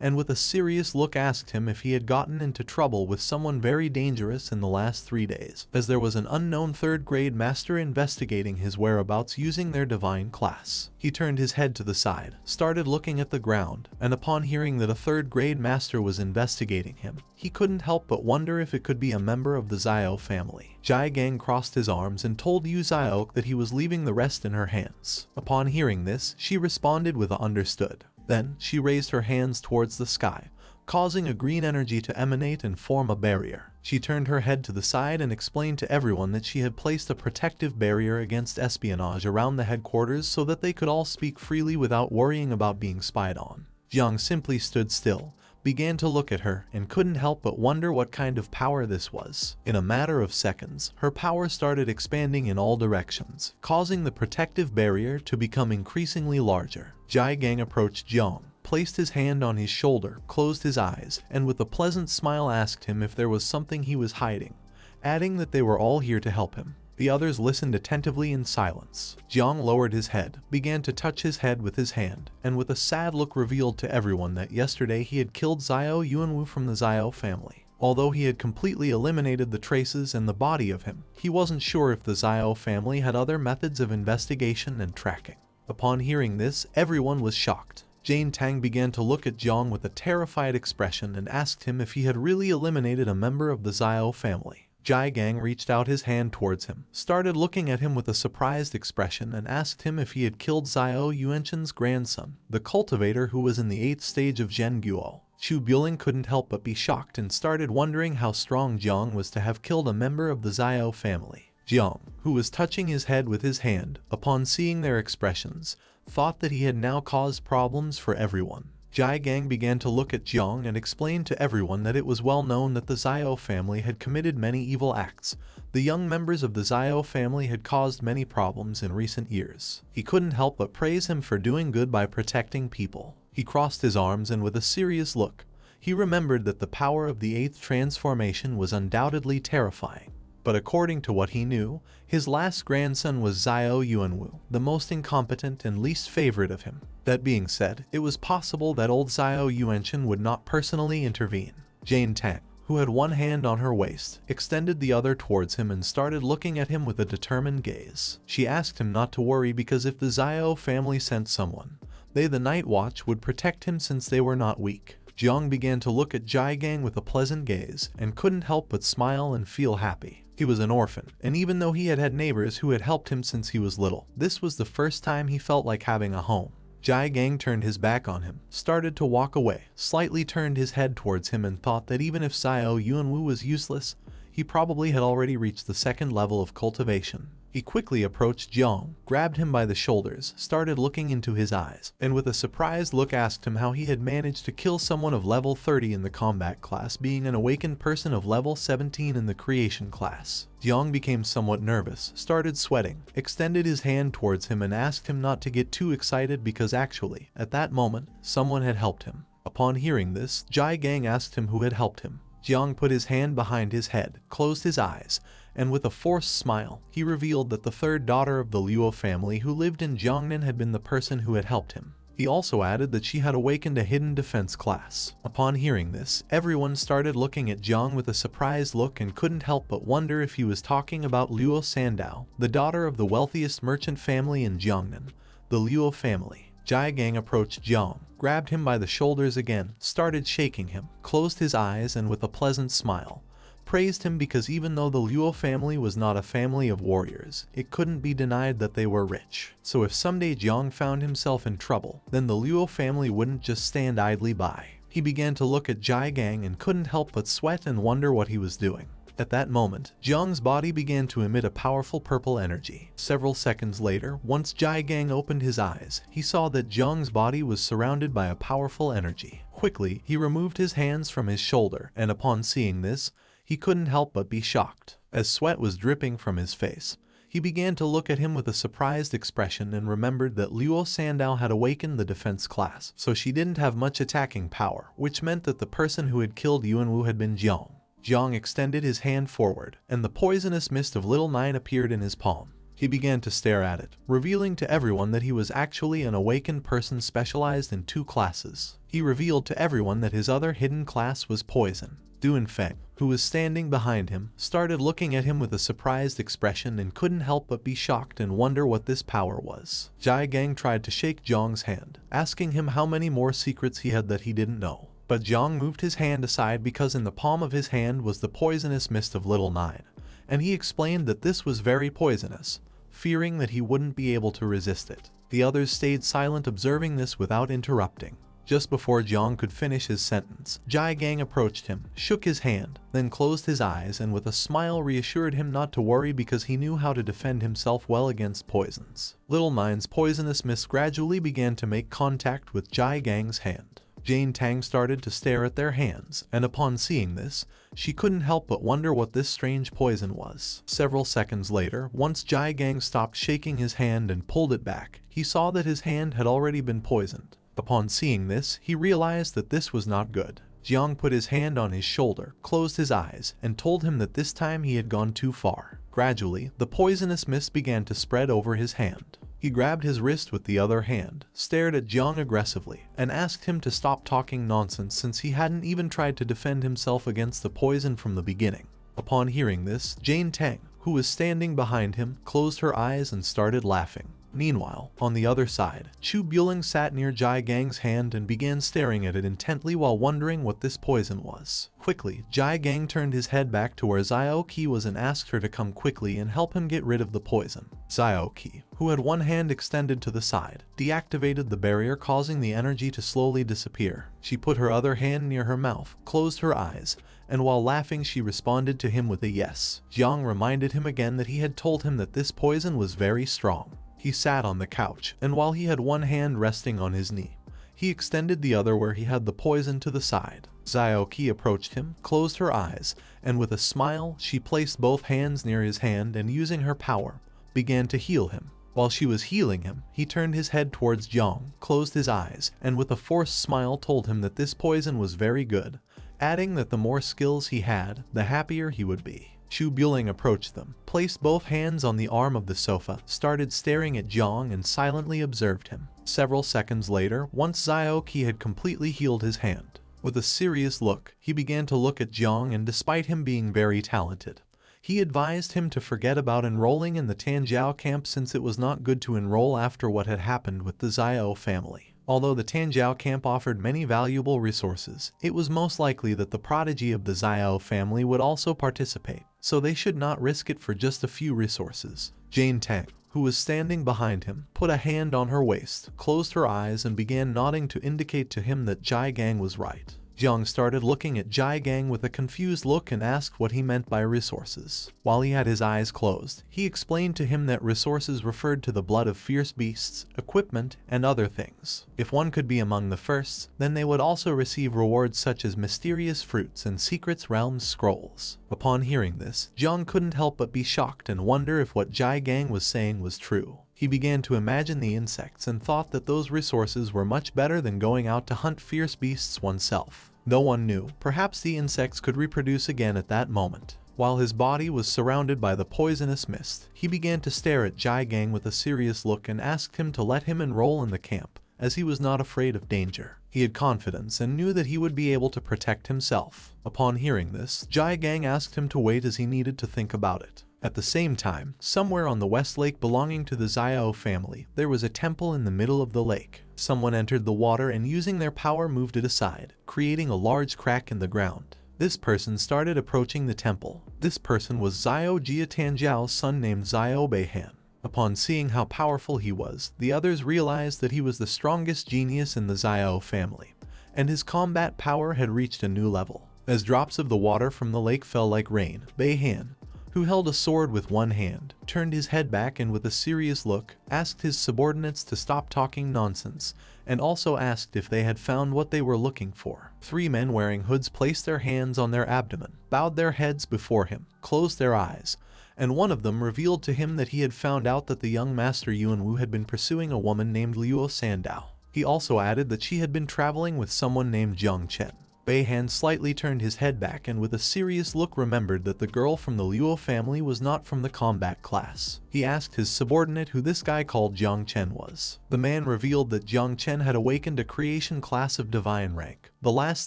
[SPEAKER 1] and with a serious look asked him if he had gotten into trouble with someone very dangerous in the last 3 days, as there was an unknown 3rd grade master investigating his whereabouts using their divine class. He turned his head to the side, started looking at the ground, and upon hearing that a 3rd grade master was investigating him, he couldn't help but wonder if it could be a member of the Xiao family. Jiang crossed his arms and told Yu Xiaok that he was leaving the rest in her hands. Upon hearing this, she responded with a understood. Then, she raised her hands towards the sky, causing a green energy to emanate and form a barrier. She turned her head to the side and explained to everyone that she had placed a protective barrier against espionage around the headquarters so that they could all speak freely without worrying about being spied on. Jiang simply stood still, began to look at her, and couldn't help but wonder what kind of power this was. In a matter of seconds, her power started expanding in all directions, causing the protective barrier to become increasingly larger. Jiang approached Jiang, placed his hand on his shoulder, closed his eyes, and with a pleasant smile asked him if there was something he was hiding, adding that they were all here to help him. The others listened attentively in silence. Jiang lowered his head, began to touch his head with his hand, and with a sad look revealed to everyone that yesterday he had killed Xiao Yuanwu from the Xiao family. Although he had completely eliminated the traces and the body of him, he wasn't sure if the Xiao family had other methods of investigation and tracking. Upon hearing this, everyone was shocked. Jane Tang began to look at Jiang with a terrified expression and asked him if he had really eliminated a member of the Xiao family. Jiang reached out his hand towards him, started looking at him with a surprised expression, and asked him if he had killed Xiao Yuanchen's grandson, the cultivator who was in the 8th stage of Zhenguo. Chu Bueling couldn't help but be shocked and started wondering how strong Jiang was to have killed a member of the Xiao family. Jiang, who was touching his head with his hand, upon seeing their expressions, thought that he had now caused problems for everyone. Jiang began to look at Jiang and explain to everyone that it was well known that the Xiao family had committed many evil acts. The young members of the Xiao family had caused many problems in recent years. He couldn't help but praise him for doing good by protecting people. He crossed his arms and with a serious look, he remembered that the power of the 8th transformation was undoubtedly terrifying. But according to what he knew, his last grandson was Xiao Yuanwu, the most incompetent and least favorite of him. That being said, it was possible that old Xiao Yuanchen would not personally intervene. Jiang Chen, who had one hand on her waist, extended the other towards him and started looking at him with a determined gaze. She asked him not to worry because if the Xiao family sent someone, they, the Night Watch, would protect him since they were not weak. Jiang began to look at Jiang with a pleasant gaze and couldn't help but smile and feel happy. He was an orphan, and even though he had had neighbors who had helped him since he was little, this was the first time he felt like having a home. Jiang turned his back on him, started to walk away, slightly turned his head towards him and thought that even if Xiao Yuanwu was useless, he probably had already reached the 2nd level of cultivation. He quickly approached Jiang, grabbed him by the shoulders, started looking into his eyes, and with a surprised look asked him how he had managed to kill someone of level 30 in the combat class, being an awakened person of level 17 in the creation class. Jiang became somewhat nervous, started sweating, extended his hand towards him and asked him not to get too excited because actually, at that moment, someone had helped him. Upon hearing this, Jiang asked him who had helped him. Jiang put his hand behind his head, closed his eyes, and with a forced smile, he revealed that the 3rd daughter of the Luo family who lived in Jiangnan had been the person who had helped him. He also added that she had awakened a hidden defense class. Upon hearing this, everyone started looking at Jiang with a surprised look and couldn't help but wonder if he was talking about Luo Sandow, the daughter of the wealthiest merchant family in Jiangnan, the Luo family. Jiang approached Jiang, grabbed him by the shoulders again, started shaking him, closed his eyes and with a pleasant smile, praised him because even though the Luo family was not a family of warriors, it couldn't be denied that they were rich. So if someday Jiang found himself in trouble, then the Luo family wouldn't just stand idly by. He began to look at Jiang and couldn't help but sweat and wonder what he was doing. At that moment, Jiang's body began to emit a powerful purple energy. Several seconds later, once Jiang opened his eyes, he saw that Jiang's body was surrounded by a powerful energy. Quickly, he removed his hands from his shoulder, and upon seeing this, he couldn't help but be shocked. As sweat was dripping from his face, he began to look at him with a surprised expression and remembered that Luo Sandow had awakened the defense class, so she didn't have much attacking power, which meant that the person who had killed Yuanwu had been Jiang. Jiang extended his hand forward, and the poisonous mist of Little Nine appeared in his palm. He began to stare at it, revealing to everyone that he was actually an awakened person specialized in 2 classes. He revealed to everyone that his other hidden class was poison. Duanfeng, who was standing behind him, started looking at him with a surprised expression and couldn't help but be shocked and wonder what this power was. Jiang tried to shake Jiang's hand, asking him how many more secrets he had that he didn't know. But Jiang moved his hand aside because in the palm of his hand was the poisonous mist of Little Nine, and he explained that this was very poisonous, fearing that he wouldn't be able to resist it. The others stayed silent observing this without interrupting. Just before Jiang could finish his sentence, Jiang approached him, shook his hand, then closed his eyes and with a smile reassured him not to worry because he knew how to defend himself well against poisons. Little Nine's poisonous mist gradually began to make contact with Jiang's hand. Jane Tang started to stare at their hands, and upon seeing this, she couldn't help but wonder what this strange poison was. Several seconds later, once Jiang stopped shaking his hand and pulled it back, he saw that his hand had already been poisoned. Upon seeing this, he realized that this was not good. Jiang put his hand on his shoulder, closed his eyes, and told him that this time he had gone too far. Gradually, the poisonous mist began to spread over his hand. He grabbed his wrist with the other hand, stared at Jiang aggressively, and asked him to stop talking nonsense since he hadn't even tried to defend himself against the poison from the beginning. Upon hearing this, Jane Tang, who was standing behind him, closed her eyes and started laughing. Meanwhile, on the other side, Chu Buling sat near Jiang's hand and began staring at it intently while wondering what this poison was. Quickly, Jiang turned his head back to where Xiao Qi was and asked her to come quickly and help him get rid of the poison. Xiao Qi, who had one hand extended to the side, deactivated the barrier causing the energy to slowly disappear. She put her other hand near her mouth, closed her eyes, and while laughing she responded to him with a yes. Jiang reminded him again that he had told him that this poison was very strong. He sat on the couch, and while he had one hand resting on his knee, He extended the other where he had the poison to the side. Xiaoqi approached him, closed her eyes, and with a smile, she placed both hands near his hand and using her power, began to heal him. While she was healing him, he turned his head towards Jiang, closed his eyes, and with a forced smile told him that this poison was very good, adding that the more skills he had, the happier he would be. Shu Buling approached them, placed both hands on the arm of the sofa, started staring at Jiang and silently observed him. Several seconds later, once Xiaoqi had completely healed his hand, with a serious look, he began to look at Jiang, and despite him being very talented, he advised him to forget about enrolling in the Tanjiao camp since it was not good to enroll after what had happened with the Xiao family. Although the Tanjiao camp offered many valuable resources, it was most likely that the prodigy of the Xiao family would also participate, so they should not risk it for just a few resources. Jane Tang, who was standing behind him, put a hand on her waist, closed her eyes and began nodding to indicate to him that Jai Gang was right. Jiang started looking at Jai Gang with a confused look and asked what he meant by resources. While he had his eyes closed, he explained to him that resources referred to the blood of fierce beasts, equipment, and other things. If one could be among the first, then they would also receive rewards such as mysterious fruits and secrets realms scrolls. Upon hearing this, Jiang couldn't help but be shocked and wonder if what Jai Gang was saying was true. He began to imagine the insects and thought that those resources were much better than going out to hunt fierce beasts oneself. No one knew, perhaps the insects could reproduce again at that moment. While his body was surrounded by the poisonous mist, he began to stare at Jai Gang with a serious look and asked him to let him enroll in the camp, as he was not afraid of danger. He had confidence and knew that he would be able to protect himself. Upon hearing this, Jai Gang asked him to wait as he needed to think about it. At the same time, somewhere on the west lake belonging to the Xiao family, there was a temple in the middle of the lake. Someone entered the water and using their power moved it aside, creating a large crack in the ground. This person started approaching the temple. This person was Xiao Jia Tanjiao's son named Xiao Beihan. Upon seeing how powerful he was, the others realized that he was the strongest genius in the Xiao family, and his combat power had reached a new level. As drops of the water from the lake fell like rain, Beihan, who held a sword with one hand, turned his head back and with a serious look, asked his subordinates to stop talking nonsense, and also asked if they had found what they were looking for. 3 men wearing hoods placed their hands on their abdomen, bowed their heads before him, closed their eyes, and one of them revealed to him that he had found out that the young master Yuan Wu had been pursuing a woman named Luo Sandow. He also added that she had been traveling with someone named Jiang Chen. Beihan slightly turned his head back and with a serious look remembered that the girl from the Luo family was not from the combat class. He asked his subordinate who this guy called Jiang Chen was. The man revealed that Jiang Chen had awakened a creation class of divine rank. The last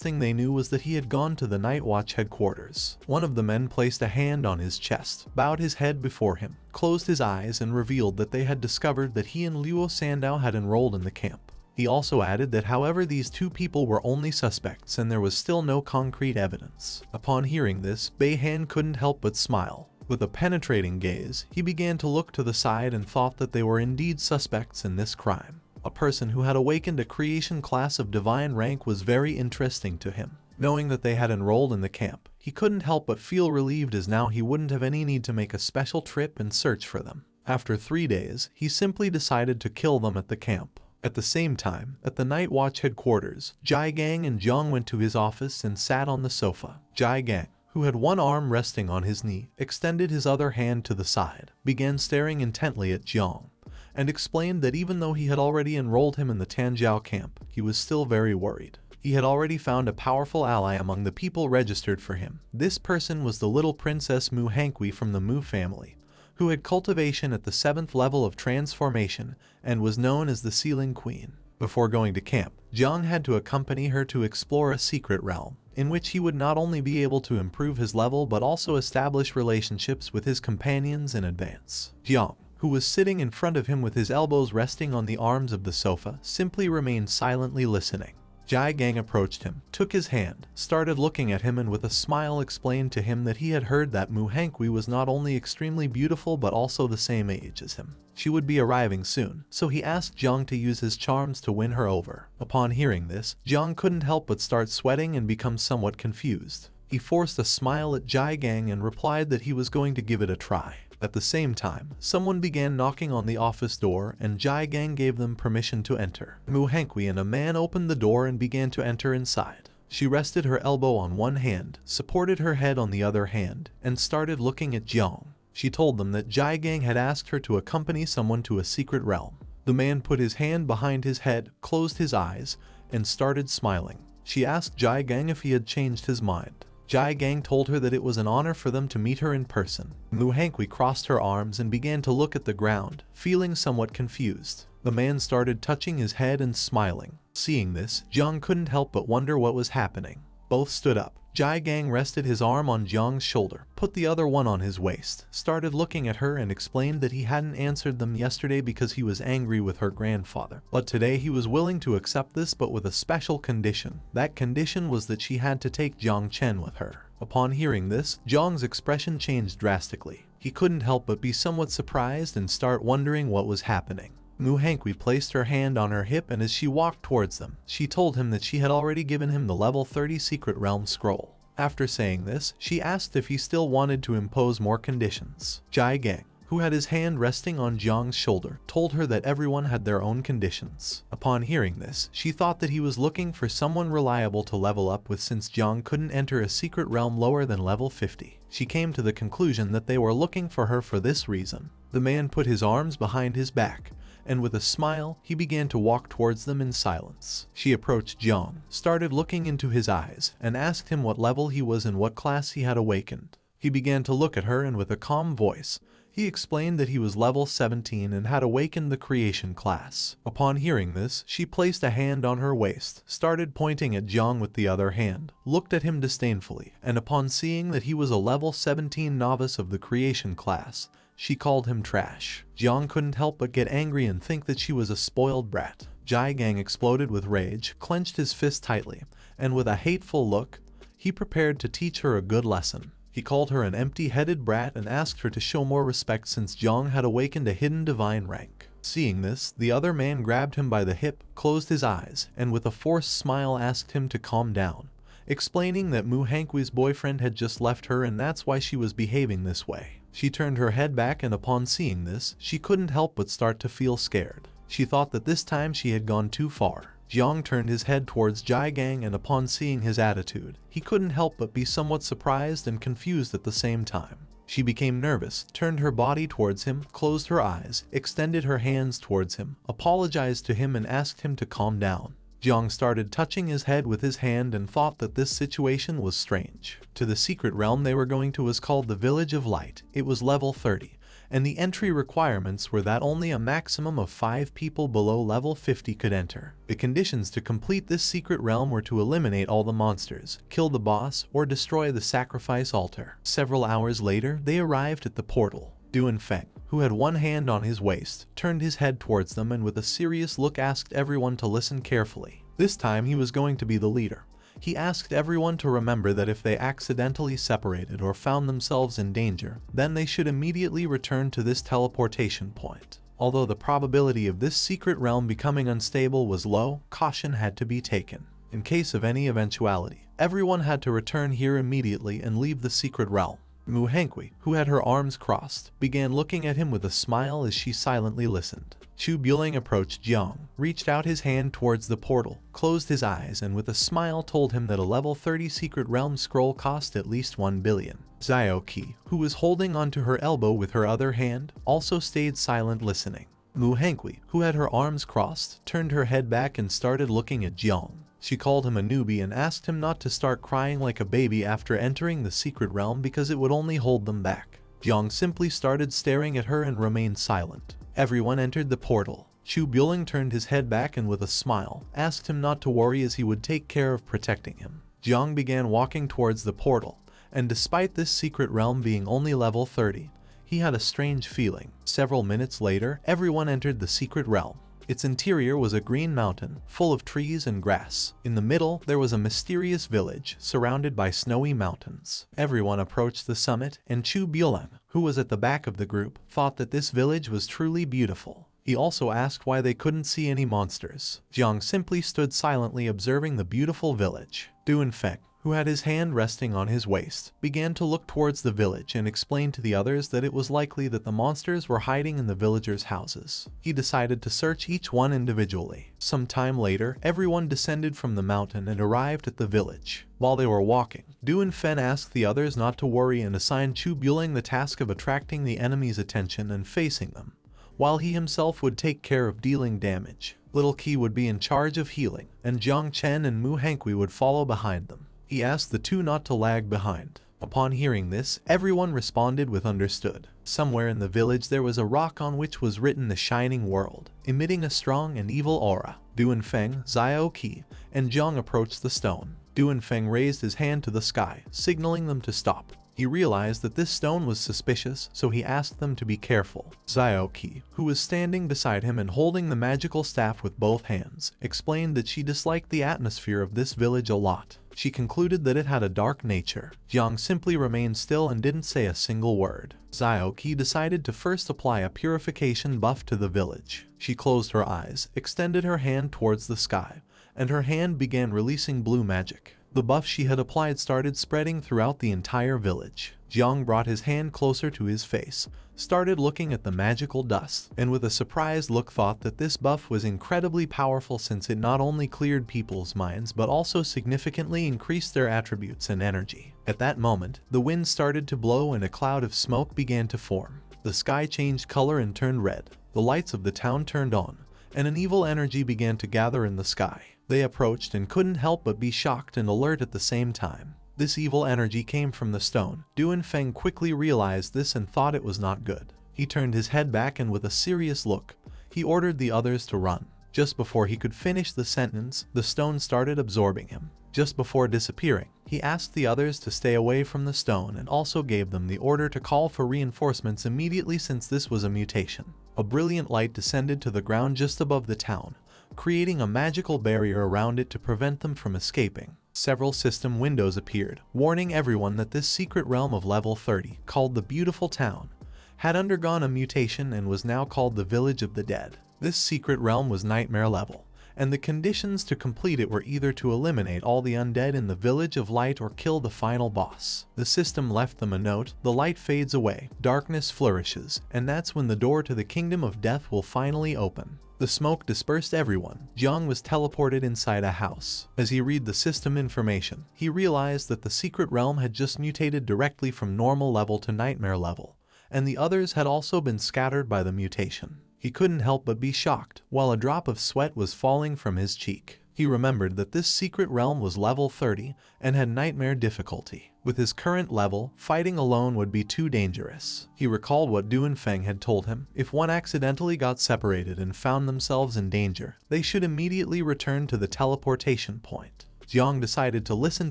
[SPEAKER 1] thing they knew was that he had gone to the Night Watch headquarters. One of the men placed a hand on his chest, bowed his head before him, closed his eyes and revealed that they had discovered that he and Luo Sandow had enrolled in the camp. He also added that however these 2 people were only suspects and there was still no concrete evidence. Upon hearing this, Beihan couldn't help but smile. With a penetrating gaze, he began to look to the side and thought that they were indeed suspects in this crime. A person who had awakened a creation class of divine rank was very interesting to him. Knowing that they had enrolled in the camp, he couldn't help but feel relieved as now he wouldn't have any need to make a special trip and search for them. After 3 days, he simply decided to kill them at the camp. At the same time, at the Night Watch headquarters, Jai Gang and Jiang went to his office and sat on the sofa. Jai Gang, who had one arm resting on his knee, extended his other hand to the side, began staring intently at Jiang, and explained that even though he had already enrolled him in the Tanjiao camp, he was still very worried. He had already found a powerful ally among the people registered for him. This person was the little princess Mu Hankui from the Mu family, who had cultivation at the 7th level of transformation and was known as the Sealing Queen. Before going to camp, Jiang had to accompany her to explore a secret realm, in which he would not only be able to improve his level but also establish relationships with his companions in advance. Jiang, who was sitting in front of him with his elbows resting on the arms of the sofa, simply remained silently listening. Jai Gang approached him, took his hand, started looking at him and with a smile explained to him that he had heard that Mu Hankui was not only extremely beautiful but also the same age as him. She would be arriving soon, so he asked Jiang to use his charms to win her over. Upon hearing this, Jiang couldn't help but start sweating and become somewhat confused. He forced a smile at Jai Gang and replied that he was going to give it a try. At the same time, someone began knocking on the office door and Jai Gang gave them permission to enter. Mu Hankui and a man opened the door and began to enter inside. She rested her elbow on one hand, supported her head on the other hand, and started looking at Jiang. She told them that Jai Gang had asked her to accompany someone to a secret realm. The man put his hand behind his head, closed his eyes, and started smiling. She asked Jai Gang if he had changed his mind. Jai Gang told her that it was an honor for them to meet her in person. Mu Hankui crossed her arms and began to look at the ground, feeling somewhat confused. The man started touching his head and smiling. Seeing this, Jiang couldn't help but wonder what was happening. Both stood up. Jai Gang rested his arm on Jiang's shoulder, put the other one on his waist, started looking at her and explained that he hadn't answered them yesterday because he was angry with her grandfather. But today he was willing to accept this, but with a special condition. That condition was that she had to take Jiang Chen with her. Upon hearing this, Jiang's expression changed drastically. He couldn't help but be somewhat surprised and start wondering what was happening. Mu Hankui placed her hand on her hip, and as she walked towards them, she told him that she had already given him the level 30 secret realm scroll. After saying this, she asked if he still wanted to impose more conditions. Jai Gang, who had his hand resting on Jiang's shoulder, told her that everyone had their own conditions. Upon hearing this, she thought that he was looking for someone reliable to level up with since Jiang couldn't enter a secret realm lower than level 50. She came to the conclusion that they were looking for her for this reason. The man put his arms behind his back, and with a smile, he began to walk towards them in silence. She approached Jiang, started looking into his eyes, and asked him what level he was and what class he had awakened. He began to look at her, and with a calm voice, he explained that he was level 17 and had awakened the creation class. Upon hearing this, she placed a hand on her waist, started pointing at Jiang with the other hand, looked at him disdainfully, and upon seeing that he was a level 17 novice of the creation class, she called him trash. Jiang couldn't help but get angry and think that she was a spoiled brat. Jai Gang exploded with rage, clenched his fist tightly, and with a hateful look, he prepared to teach her a good lesson. He called her an empty-headed brat and asked her to show more respect since Jiang had awakened a hidden divine rank. Seeing this, the other man grabbed him by the hip, closed his eyes, and with a forced smile asked him to calm down, explaining that Mu Hankui's boyfriend had just left her and that's why she was behaving this way. She turned her head back, and upon seeing this, she couldn't help but start to feel scared. She thought that this time she had gone too far. Jiang turned his head towards Jai Gang, and upon seeing his attitude, he couldn't help but be somewhat surprised and confused at the same time. She became nervous, turned her body towards him, closed her eyes, extended her hands towards him, apologized to him and asked him to calm down. Jiang started touching his head with his hand and thought that this situation was strange. To the secret realm they were going to was called the Village of Light. It was level 30, and the entry requirements were that only a maximum of 5 people below level 50 could enter. The conditions to complete this secret realm were to eliminate all the monsters, kill the boss, or destroy the sacrifice altar. Several hours later, they arrived at the portal. Duan Feng, who had one hand on his waist, turned his head towards them and with a serious look asked everyone to listen carefully. This time he was going to be the leader. He asked everyone to remember that if they accidentally separated or found themselves in danger, then they should immediately return to this teleportation point. Although the probability of this secret realm becoming unstable was low, caution had to be taken. In case of any eventuality, everyone had to return here immediately and leave the secret realm. Mu Hankui, who had her arms crossed, began looking at him with a smile as she silently listened. Chu Bueling approached Jiang, reached out his hand towards the portal, closed his eyes, and with a smile told him that a level 30 secret realm scroll cost at least 1 billion. Xiao Qi, who was holding onto her elbow with her other hand, also stayed silent listening. Mu Hankui, who had her arms crossed, turned her head back and started looking at Jiang. She called him a newbie and asked him not to start crying like a baby after entering the secret realm because it would only hold them back. Jiang simply started staring at her and remained silent. Everyone entered the portal. Chu Bueling turned his head back and with a smile, asked him not to worry as he would take care of protecting him. Jiang began walking towards the portal, and despite this secret realm being only level 30, he had a strange feeling. Several minutes later, everyone entered the secret realm. Its interior was a green mountain, full of trees and grass. In the middle, there was a mysterious village, surrounded by snowy mountains. Everyone approached the summit, and Chu Bueling, who was at the back of the group, thought that this village was truly beautiful. He also asked why they couldn't see any monsters. Jiang simply stood silently observing the beautiful village. Duan Feng, who had his hand resting on his waist, began to look towards the village and explained to the others that it was likely that the monsters were hiding in the villagers' houses. He decided to search each one individually. Some time later, everyone descended from the mountain and arrived at the village. While they were walking, Du and Fen asked the others not to worry and assigned Chu Buling the task of attracting the enemy's attention and facing them, while he himself would take care of dealing damage. Little Qi would be in charge of healing, and Jiang Chen and Mu Hankui would follow behind them. He asked the two not to lag behind. Upon hearing this, everyone responded with understood. Somewhere in the village there was a rock on which was written the Shining World, emitting a strong and evil aura. Du and Feng, Xiao Qi, and Jiang approached the stone. Du and Feng raised his hand to the sky, signaling them to stop. He realized that this stone was suspicious, so he asked them to be careful. Xiao Qi, who was standing beside him and holding the magical staff with both hands, explained that she disliked the atmosphere of this village a lot. She concluded that it had a dark nature. Jiang simply remained still and didn't say a single word. Xiao Qi decided to first apply a purification buff to the village. She closed her eyes, extended her hand towards the sky, and her hand began releasing blue magic. The buff she had applied started spreading throughout the entire village. Jiang brought his hand closer to his face, started looking at the magical dust, and with a surprised look thought that this buff was incredibly powerful since it not only cleared people's minds but also significantly increased their attributes and energy. At that moment, the wind started to blow and a cloud of smoke began to form. The sky changed color and turned red. The lights of the town turned on, and an evil energy began to gather in the sky. They approached and couldn't help but be shocked and alert at the same time. This evil energy came from the stone. Du and Feng quickly realized this and thought it was not good. He turned his head back and with a serious look, he ordered the others to run. Just before he could finish the sentence, the stone started absorbing him. Just before disappearing, he asked the others to stay away from the stone and also gave them the order to call for reinforcements immediately since this was a mutation. A brilliant light descended to the ground just above the town, creating a magical barrier around it to prevent them from escaping. Several system windows appeared, warning everyone that this secret realm of level 30, called the Beautiful Town, had undergone a mutation and was now called the Village of the Dead. This secret realm was nightmare level, and the conditions to complete it were either to eliminate all the undead in the Village of Light or kill the final boss. The system left them a note: the light fades away, darkness flourishes, and that's when the door to the Kingdom of Death will finally open. The smoke dispersed everyone. Jiang was teleported inside a house. As he read the system information, he realized that the secret realm had just mutated directly from normal level to nightmare level, and the others had also been scattered by the mutation. He couldn't help but be shocked, while a drop of sweat was falling from his cheek. He remembered that this secret realm was level 30 and had nightmare difficulty. With his current level, fighting alone would be too dangerous. He recalled what Du and Feng had told him: if one accidentally got separated and found themselves in danger, they should immediately return to the teleportation point. Jiang decided to listen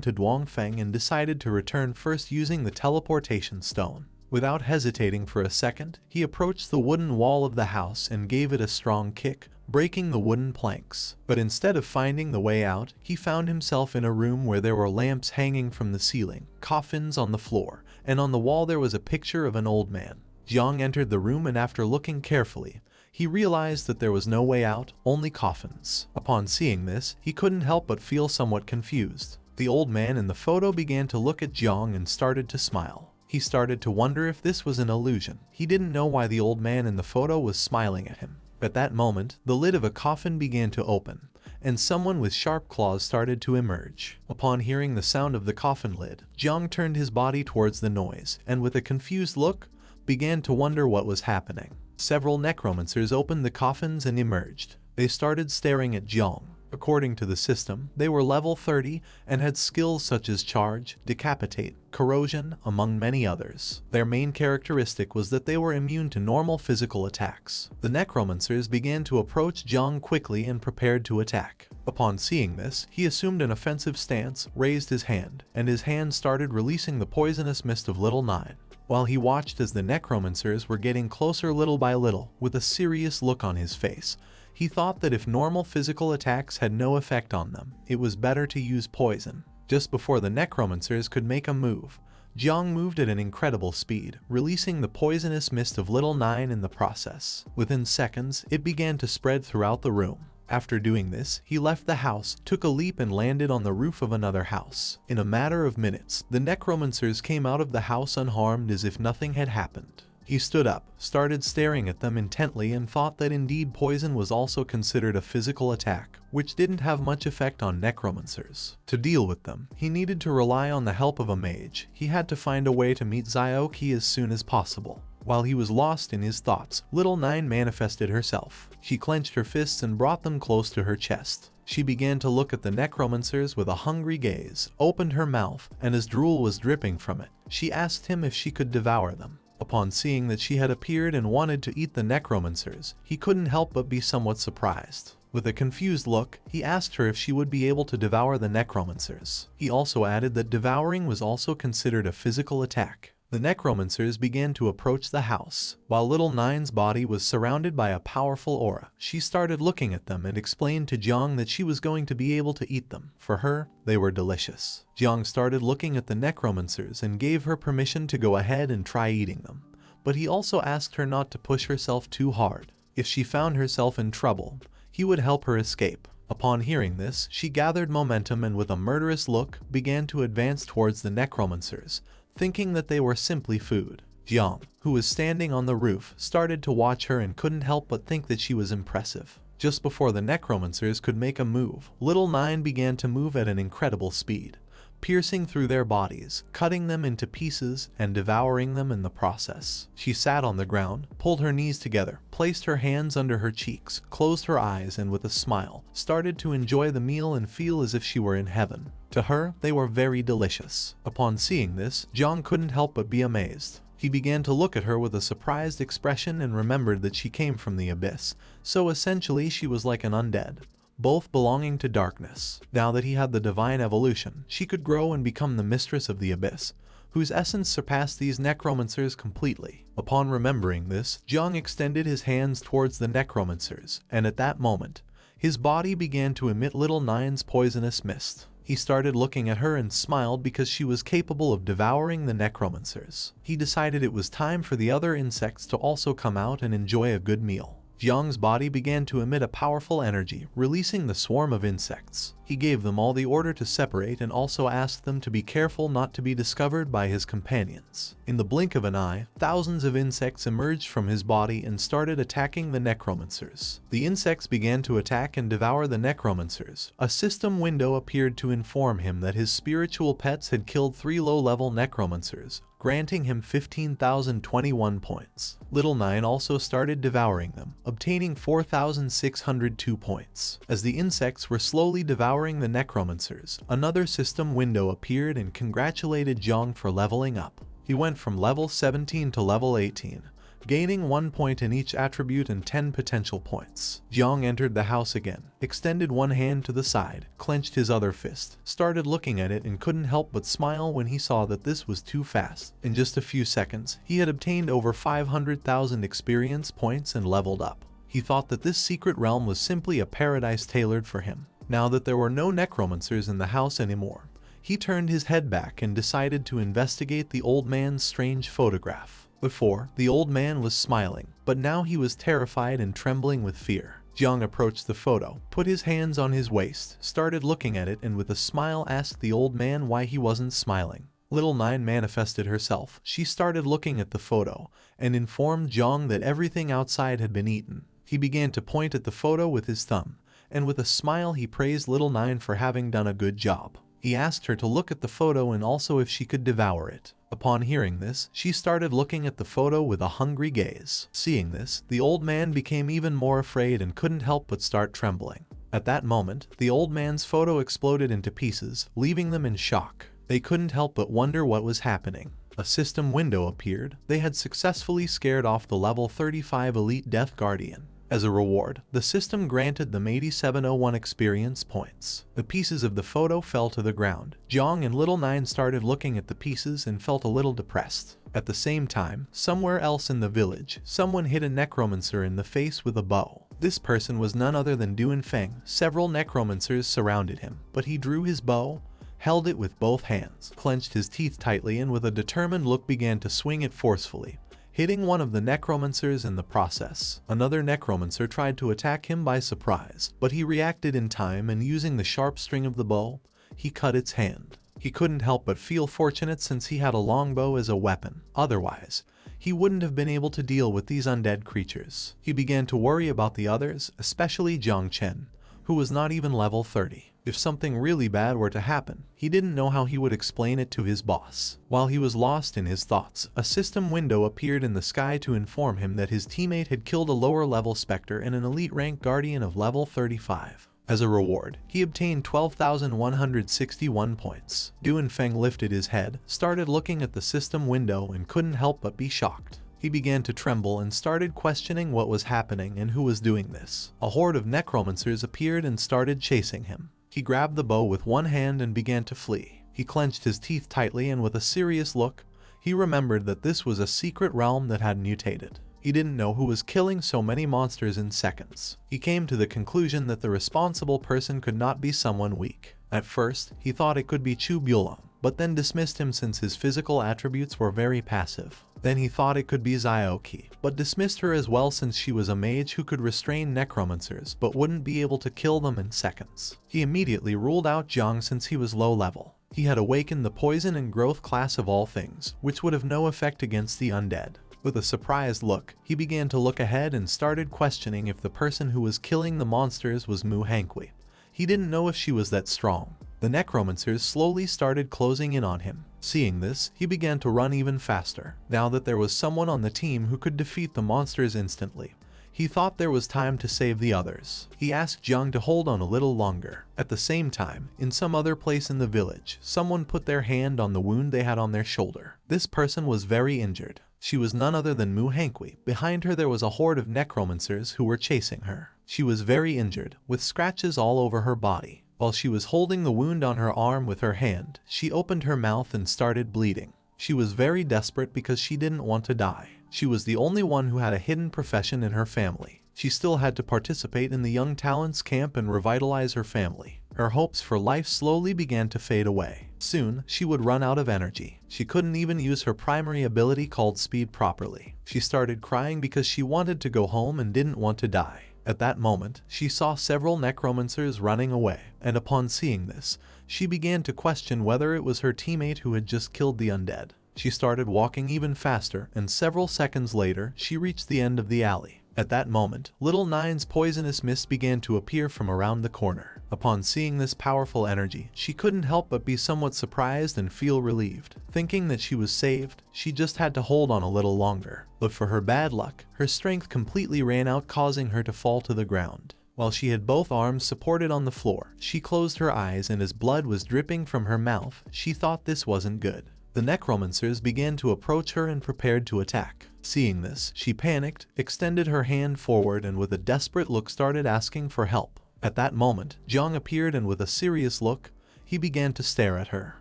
[SPEAKER 1] to Duong Feng and decided to return first using the teleportation stone. Without hesitating for a second, he approached the wooden wall of the house and gave it a strong kick, breaking the wooden planks. But instead of finding the way out, he found himself in a room where there were lamps hanging from the ceiling, coffins on the floor, and on the wall there was a picture of an old man. Jiang entered the room and after looking carefully, he realized that there was no way out, only coffins. Upon seeing this, he couldn't help but feel somewhat confused. The old man in the photo began to look at Jiang and started to smile. He started to wonder if this was an illusion. He didn't know why the old man in the photo was smiling at him. At that moment, the lid of a coffin began to open, and someone with sharp claws started to emerge. Upon hearing the sound of the coffin lid, Jiang turned his body towards the noise, and with a confused look, began to wonder what was happening. Several necromancers opened the coffins and emerged. They started staring at Jiang. According to the system, they were level 30 and had skills such as charge, decapitate, corrosion, among many others. Their main characteristic was that they were immune to normal physical attacks. The necromancers began to approach Jiang quickly and prepared to attack. Upon seeing this, he assumed an offensive stance, raised his hand, and his hand started releasing the poisonous mist of Little Nine. While he watched as the necromancers were getting closer little by little, with a serious look on his face, he thought that if normal physical attacks had no effect on them, it was better to use poison. Just before the necromancers could make a move, Jiang moved at an incredible speed, releasing the poisonous mist of Little Nine in the process. Within seconds, it began to spread throughout the room. After doing this, he left the house, took a leap and landed on the roof of another house. In a matter of minutes, the necromancers came out of the house unharmed as if nothing had happened. He stood up, started staring at them intently and thought that indeed poison was also considered a physical attack, which didn't have much effect on necromancers. To deal with them, he needed to rely on the help of a mage. He had to find a way to meet Xiaoqi as soon as possible. While he was lost in his thoughts, Little Nine manifested herself. She clenched her fists and brought them close to her chest. She began to look at the necromancers with a hungry gaze, opened her mouth, and as drool was dripping from it, she asked him if she could devour them. Upon seeing that she had appeared and wanted to eat the necromancers, he couldn't help but be somewhat surprised. With a confused look, he asked her if she would be able to devour the necromancers. He also added that devouring was also considered a physical attack. The necromancers began to approach the house. While Little Nine's body was surrounded by a powerful aura, she started looking at them and explained to Jiang that she was going to be able to eat them. For her, they were delicious. Jiang started looking at the necromancers and gave her permission to go ahead and try eating them. But he also asked her not to push herself too hard. If she found herself in trouble, he would help her escape. Upon hearing this, she gathered momentum and with a murderous look began to advance towards the necromancers, thinking that they were simply food. Jiang, who was standing on the roof, started to watch her and couldn't help but think that she was impressive. Just before the necromancers could make a move, Little Nine began to move at an incredible speed, piercing through their bodies, cutting them into pieces, and devouring them in the process. She sat on the ground, pulled her knees together, placed her hands under her cheeks, closed her eyes, and with a smile, started to enjoy the meal and feel as if she were in heaven. To her, they were very delicious. Upon seeing this, Jiang couldn't help but be amazed. He began to look at her with a surprised expression and remembered that she came from the abyss, so essentially she was like an undead, both belonging to darkness. Now that he had the divine evolution, she could grow and become the mistress of the abyss, whose essence surpassed these necromancers completely. Upon remembering this, Jiang extended his hands towards the necromancers, and at that moment, his body began to emit Little Nine's poisonous mist. He started looking at her and smiled because she was capable of devouring the necromancers. He decided it was time for the other insects to also come out and enjoy a good meal. Jiang's body began to emit a powerful energy, releasing the swarm of insects. He gave them all the order to separate and also asked them to be careful not to be discovered by his companions. In the blink of an eye, thousands of insects emerged from his body and started attacking the necromancers. The insects began to attack and devour the necromancers. A system window appeared to inform him that his spiritual pets had killed 3 low-level necromancers, granting him 15,021 points. Little Nine also started devouring them, obtaining 4,602 points. As the insects were slowly devouring the necromancers, another system window appeared and congratulated Jiang for leveling up. He went from level 17 to level 18, gaining 1 point in each attribute and 10 potential points. Jiang entered the house again, extended one hand to the side, clenched his other fist, started looking at it and couldn't help but smile when he saw that this was too fast. In just a few seconds, he had obtained over 500,000 experience points and leveled up. He thought that this secret realm was simply a paradise tailored for him. Now that there were no necromancers in the house anymore, he turned his head back and decided to investigate the old man's strange photograph. Before, the old man was smiling, but now he was terrified and trembling with fear. Jiang approached the photo, put his hands on his waist, started looking at it, and with a smile asked the old man why he wasn't smiling. Little Nine manifested herself. She started looking at the photo and informed Jiang that everything outside had been eaten. He began to point at the photo with his thumb, and with a smile he praised Little Nine for having done a good job. He asked her to look at the photo and also if she could devour it. Upon hearing this, she started looking at the photo with a hungry gaze. Seeing this, the old man became even more afraid and couldn't help but start trembling. At that moment, the old man's photo exploded into pieces, leaving them in shock. They couldn't help but wonder what was happening. A system window appeared. They had successfully scared off the level 35 elite Death Guardian. As a reward, the system granted them 8701 experience points. The pieces of the photo fell to the ground. Jiang and Little Nine started looking at the pieces and felt a little depressed. At the same time, somewhere else in the village, someone hit a necromancer in the face with a bow. This person was none other than Duan Feng. Several necromancers surrounded him, but he drew his bow, held it with both hands, clenched his teeth tightly, and with a determined look began to swing it forcefully, hitting one of the necromancers in the process. Another necromancer tried to attack him by surprise, but he reacted in time and using the sharp string of the bow, he cut its hand. He couldn't help but feel fortunate since he had a longbow as a weapon. Otherwise, he wouldn't have been able to deal with these undead creatures. He began to worry about the others, especially Jiang Chen, who was not even level 30. If something really bad were to happen, he didn't know how he would explain it to his boss. While he was lost in his thoughts, a system window appeared in the sky to inform him that his teammate had killed a lower level Spectre and an elite rank Guardian of level 35. As a reward, he obtained 12,161 points. Duanfeng lifted his head, started looking at the system window and couldn't help but be shocked. He began to tremble and started questioning what was happening and who was doing this. A horde of necromancers appeared and started chasing him. He grabbed the bow with one hand and began to flee. He clenched his teeth tightly and with a serious look, he remembered that this was a secret realm that had mutated. He didn't know who was killing so many monsters in seconds. He came to the conclusion that the responsible person could not be someone weak. At first, he thought it could be Chu Bulong, but then dismissed him since his physical attributes were very passive. Then he thought it could be Xiaoqi, but dismissed her as well since she was a mage who could restrain necromancers but wouldn't be able to kill them in seconds. He immediately ruled out Jiang since he was low level. He had awakened the poison and growth class of all things, which would have no effect against the undead. With a surprised look, he began to look ahead and started questioning if the person who was killing the monsters was Mu Hangui. He didn't know if she was that strong. The necromancers slowly started closing in on him. Seeing this, he began to run even faster. Now that there was someone on the team who could defeat the monsters instantly, he thought there was time to save the others. He asked Jiang to hold on a little longer. At the same time, in some other place in the village, someone put their hand on the wound they had on their shoulder. This person was very injured. She was none other than Mu Hangui. Behind her there was a horde of necromancers who were chasing her. She was very injured, with scratches all over her body. While she was holding the wound on her arm with her hand, she opened her mouth and started bleeding. She was very desperate because she didn't want to die. She was the only one who had a hidden profession in her family. She still had to participate in the Young Talents camp and revitalize her family. Her hopes for life slowly began to fade away. Soon, she would run out of energy. She couldn't even use her primary ability called speed properly. She started crying because she wanted to go home and didn't want to die. At that moment, she saw several necromancers running away, and upon seeing this, she began to question whether it was her teammate who had just killed the undead. She started walking even faster, and several seconds later, she reached the end of the alley. At that moment, Little Nine's poisonous mist began to appear from around the corner. Upon seeing this powerful energy, she couldn't help but be somewhat surprised and feel relieved. Thinking that she was saved, she just had to hold on a little longer. But for her bad luck, her strength completely ran out, causing her to fall to the ground. While she had both arms supported on the floor, she closed her eyes, and as blood was dripping from her mouth, she thought this wasn't good. The necromancers began to approach her and prepared to attack. Seeing this, she panicked, extended her hand forward, and with a desperate look started asking for help. At that moment, Jiang appeared, and with a serious look, he began to stare at her.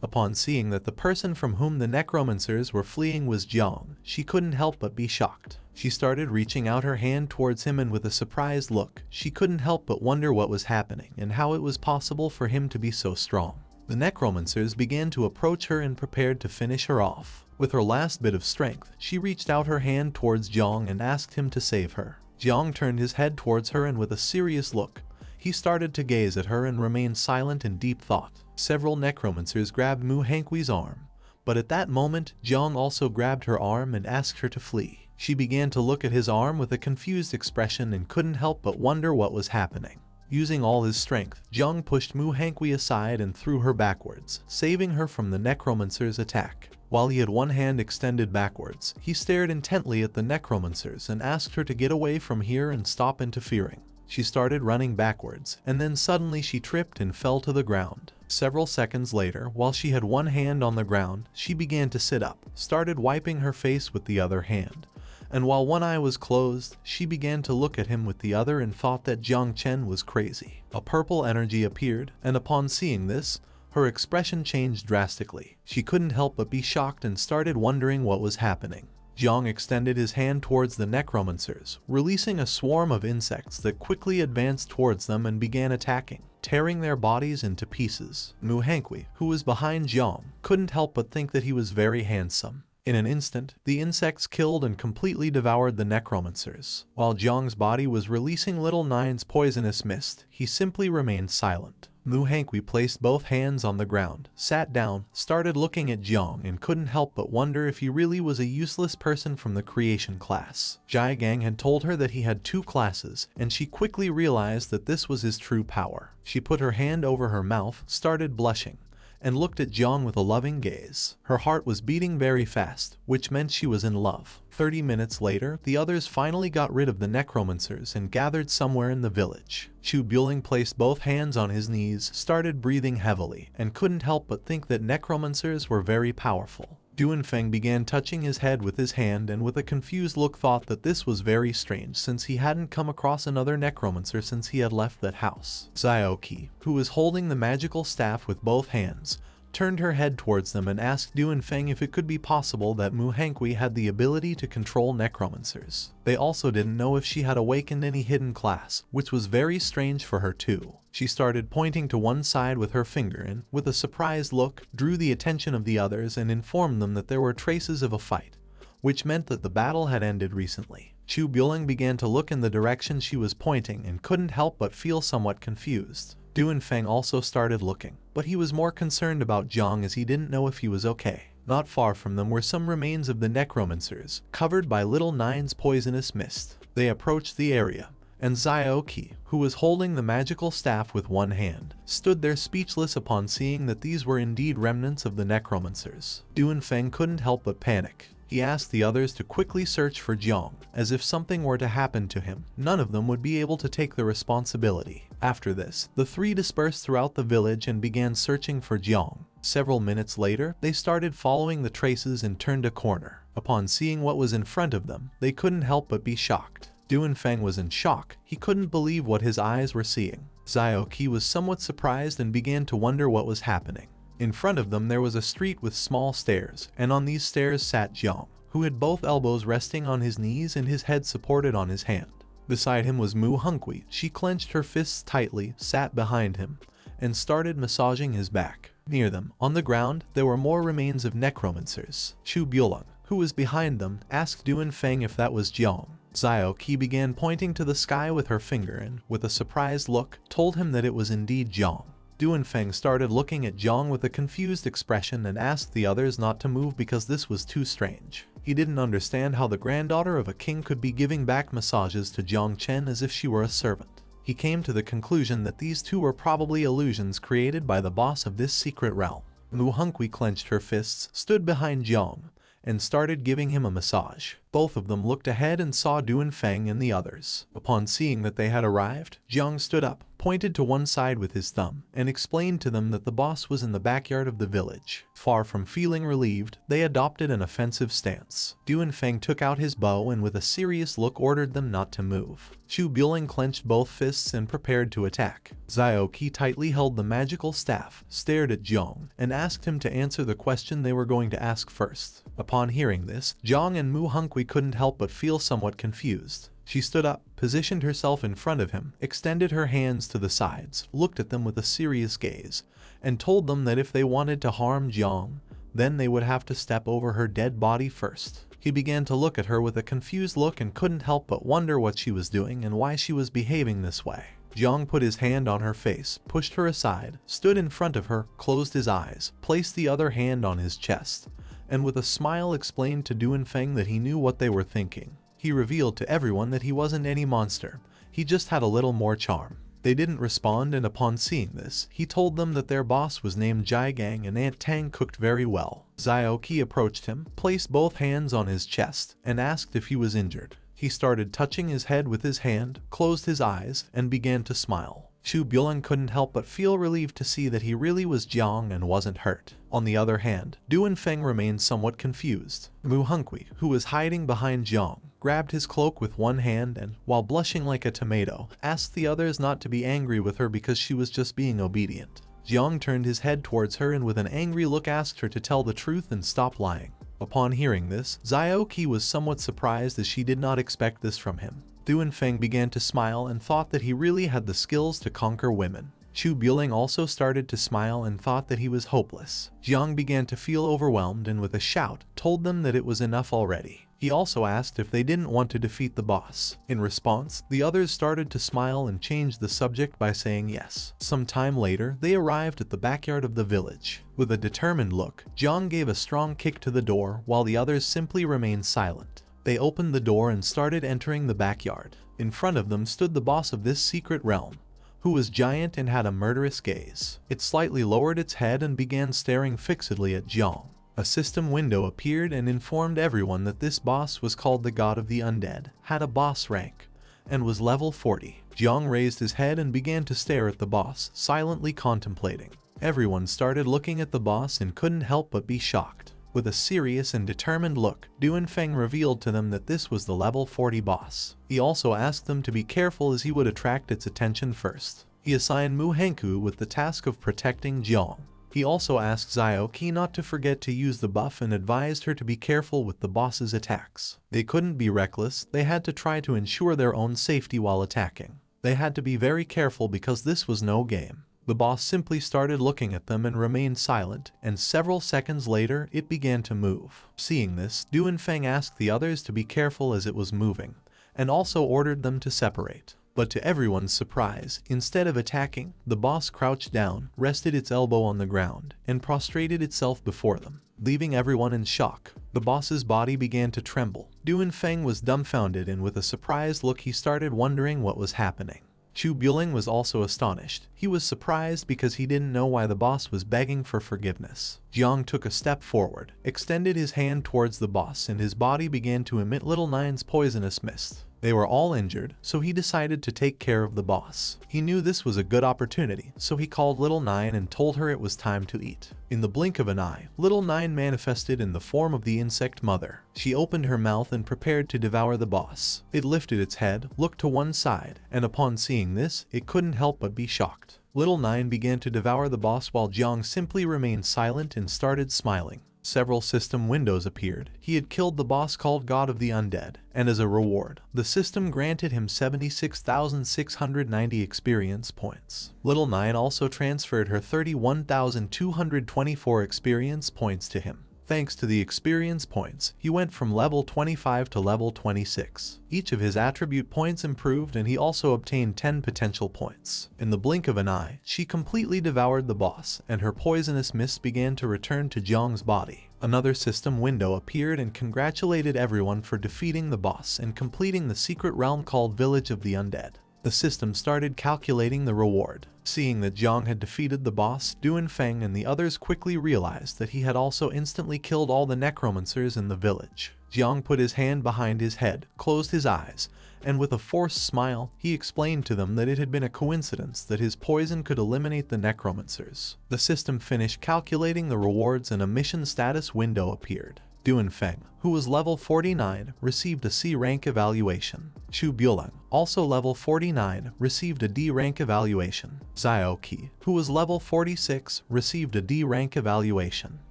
[SPEAKER 1] Upon seeing that the person from whom the necromancers were fleeing was Jiang, she couldn't help but be shocked. She started reaching out her hand towards him, and with a surprised look, she couldn't help but wonder what was happening and how it was possible for him to be so strong. The necromancers began to approach her and prepared to finish her off. With her last bit of strength, she reached out her hand towards Jiang and asked him to save her. Jiang turned his head towards her, and with a serious look, he started to gaze at her and remained silent in deep thought. Several necromancers grabbed Mu Hangui's arm, but at that moment, Jiang also grabbed her arm and asked her to flee. She began to look at his arm with a confused expression and couldn't help but wonder what was happening. Using all his strength, Jiang pushed Mu Hangui aside and threw her backwards, saving her from the necromancer's attack. While he had one hand extended backwards, he stared intently at the necromancers and asked her to get away from here and stop interfering. She started running backwards, and then suddenly she tripped and fell to the ground. Several seconds later, while she had one hand on the ground, she began to sit up, started wiping her face with the other hand. And while one eye was closed, she began to look at him with the other and thought that Jiang Chen was crazy. A purple energy appeared, and upon seeing this, her expression changed drastically. She couldn't help but be shocked and started wondering what was happening. Jiang extended his hand towards the necromancers, releasing a swarm of insects that quickly advanced towards them and began attacking, tearing their bodies into pieces. Mu Hangui, who was behind Jiang, couldn't help but think that he was very handsome. In an instant, the insects killed and completely devoured the necromancers. While Jiang's body was releasing Little Nine's poisonous mist, he simply remained silent. Muhankwi placed both hands on the ground, sat down, started looking at Jiang and couldn't help but wonder if he really was a useless person from the creation class. Jai Gang had told her that he had 2 classes, and she quickly realized that this was his true power. She put her hand over her mouth, started blushing, and looked at Jiang with a loving gaze. Her heart was beating very fast, which meant she was in love. 30 minutes later, the others finally got rid of the necromancers and gathered somewhere in the village. Chu Bueling placed both hands on his knees, started breathing heavily, and couldn't help but think that necromancers were very powerful. Duanfeng began touching his head with his hand and with a confused look thought that this was very strange since he hadn't come across another necromancer since he had left that house. Xiaoqi, who was holding the magical staff with both hands, turned her head towards them and asked Duanfeng if it could be possible that Muhankwi had the ability to control necromancers. They also didn't know if she had awakened any hidden class, which was very strange for her too. She started pointing to one side with her finger and, with a surprised look, drew the attention of the others and informed them that there were traces of a fight, which meant that the battle had ended recently. Chu Bueling began to look in the direction she was pointing and couldn't help but feel somewhat confused. Duanfeng also started looking, but he was more concerned about Jiang as he didn't know if he was okay. Not far from them were some remains of the necromancers, covered by Little Nine's poisonous mist. They approached the area, and Xiaoqi, who was holding the magical staff with one hand, stood there speechless upon seeing that these were indeed remnants of the necromancers. Duanfeng couldn't help but panic. He asked the others to quickly search for Jiang, as if something were to happen to him, none of them would be able to take the responsibility. After this, the 3 dispersed throughout the village and began searching for Jiang. Several minutes later, they started following the traces and turned a corner. Upon seeing what was in front of them, they couldn't help but be shocked. Duanfeng was in shock. He couldn't believe what his eyes were seeing. Xiaoqi was somewhat surprised and began to wonder what was happening. In front of them there was a street with small stairs, and on these stairs sat Jiang, who had both elbows resting on his knees and his head supported on his hand. Beside him was Muhankwi. She clenched her fists tightly, sat behind him, and started massaging his back. Near them, on the ground, there were more remains of necromancers. Chu Bueling, who was behind them, asked Duanfeng if that was Jiang. Xiaoqi began pointing to the sky with her finger and, with a surprised look, told him that it was indeed Jiang. Duanfeng started looking at Jiang with a confused expression and asked the others not to move because this was too strange. He didn't understand how the granddaughter of a king could be giving back massages to Jiang Chen as if she were a servant. He came to the conclusion that these 2 were probably illusions created by the boss of this secret realm. Muhankwi clenched her fists, stood behind Jiang, and started giving him a massage. Both of them looked ahead and saw Duanfeng and the others. Upon seeing that they had arrived, Jiang stood up, pointed to one side with his thumb, and explained to them that the boss was in the backyard of the village. Far from feeling relieved, they adopted an offensive stance. Duanfeng took out his bow and with a serious look ordered them not to move. Chu Bueling clenched both fists and prepared to attack. Xiaoqi tightly held the magical staff, stared at Jiang, and asked him to answer the question they were going to ask first. Upon hearing this, Jiang and Muhankwi couldn't help but feel somewhat confused. She stood up, positioned herself in front of him, extended her hands to the sides, looked at them with a serious gaze, and told them that if they wanted to harm Jiang, then they would have to step over her dead body first. He began to look at her with a confused look and couldn't help but wonder what she was doing and why she was behaving this way. Jiang put his hand on her face, pushed her aside, stood in front of her, closed his eyes, placed the other hand on his chest, and with a smile explained to Duanfeng that he knew what they were thinking. He revealed to everyone that he wasn't any monster, he just had a little more charm. They didn't respond, and upon seeing this, he told them that their boss was named Jai Gang and Aunt Tang cooked very well. Xiaoqi approached him, placed both hands on his chest, and asked if he was injured. He started touching his head with his hand, closed his eyes, and began to smile. Chu Bueling couldn't help but feel relieved to see that he really was Jiang and wasn't hurt. On the other hand, Duanfeng remained somewhat confused. Muhankwi, who was hiding behind Jiang, grabbed his cloak with one hand and, while blushing like a tomato, asked the others not to be angry with her because she was just being obedient. Jiang turned his head towards her and with an angry look asked her to tell the truth and stop lying. Upon hearing this, Xiaoqi was somewhat surprised as she did not expect this from him. Duanfeng began to smile and thought that he really had the skills to conquer women. Chu Bueling also started to smile and thought that he was hopeless. Jiang began to feel overwhelmed and with a shout told them that it was enough already. He also asked if they didn't want to defeat the boss. In response, the others started to smile and changed the subject by saying yes. Some time later, they arrived at the backyard of the village. With a determined look, Jiang gave a strong kick to the door while the others simply remained silent. They opened the door and started entering the backyard. In front of them stood the boss of this secret realm, who was giant and had a murderous gaze. It slightly lowered its head and began staring fixedly at Jiang. A system window appeared and informed everyone that this boss was called the God of the Undead, had a boss rank, and was level 40. Jiang raised his head and began to stare at the boss, silently contemplating. Everyone started looking at the boss and couldn't help but be shocked. With a serious and determined look, Duanfeng revealed to them that this was the level 40 boss. He also asked them to be careful as he would attract its attention first. He assigned Mu Hengku with the task of protecting Jiang. He also asked Xiao Qi not to forget to use the buff and advised her to be careful with the boss's attacks. They couldn't be reckless, they had to try to ensure their own safety while attacking. They had to be very careful because this was no game. The boss simply started looking at them and remained silent, and several seconds later, it began to move. Seeing this, Duanfeng asked the others to be careful as it was moving, and also ordered them to separate. But to everyone's surprise, instead of attacking, the boss crouched down, rested its elbow on the ground, and prostrated itself before them, leaving everyone in shock. The boss's body began to tremble. Duanfeng was dumbfounded and with a surprised look he started wondering what was happening. Chu Bueling was also astonished. He was surprised because he didn't know why the boss was begging for forgiveness. Jiang took a step forward, extended his hand towards the boss, and his body began to emit Little Nine's poisonous mist. They were all injured, so he decided to take care of the boss. He knew this was a good opportunity, so he called Little Nine and told her it was time to eat. In the blink of an eye, Little Nine manifested in the form of the insect mother. She opened her mouth and prepared to devour the boss. It lifted its head, looked to one side, and upon seeing this, it couldn't help but be shocked. Little Nine began to devour the boss while Jiang simply remained silent and started smiling. Several system windows appeared. He had killed the boss called God of the Undead, and as a reward, the system granted him 76,690 experience points. Little Nine also transferred her 31,224 experience points to him. Thanks to the experience points, he went from level 25 to level 26. Each of his attribute points improved and he also obtained 10 potential points. In the blink of an eye, she completely devoured the boss, and her poisonous mist began to return to Jiang's body. Another system window appeared and congratulated everyone for defeating the boss and completing the secret realm called Village of the Undead. The system started calculating the reward. Seeing that Jiang had defeated the boss, Duanfeng and the others quickly realized that he had also instantly killed all the necromancers in the village. Jiang put his hand behind his head, closed his eyes, and with a forced smile, he explained to them that it had been a coincidence that his poison could eliminate the necromancers. The system finished calculating the rewards and a mission status window appeared. Duanfeng, who was level 49, received a C rank evaluation. Chu Bueling, also level 49, received a D rank evaluation. Xiao Qi, who was level 46, received a D rank evaluation.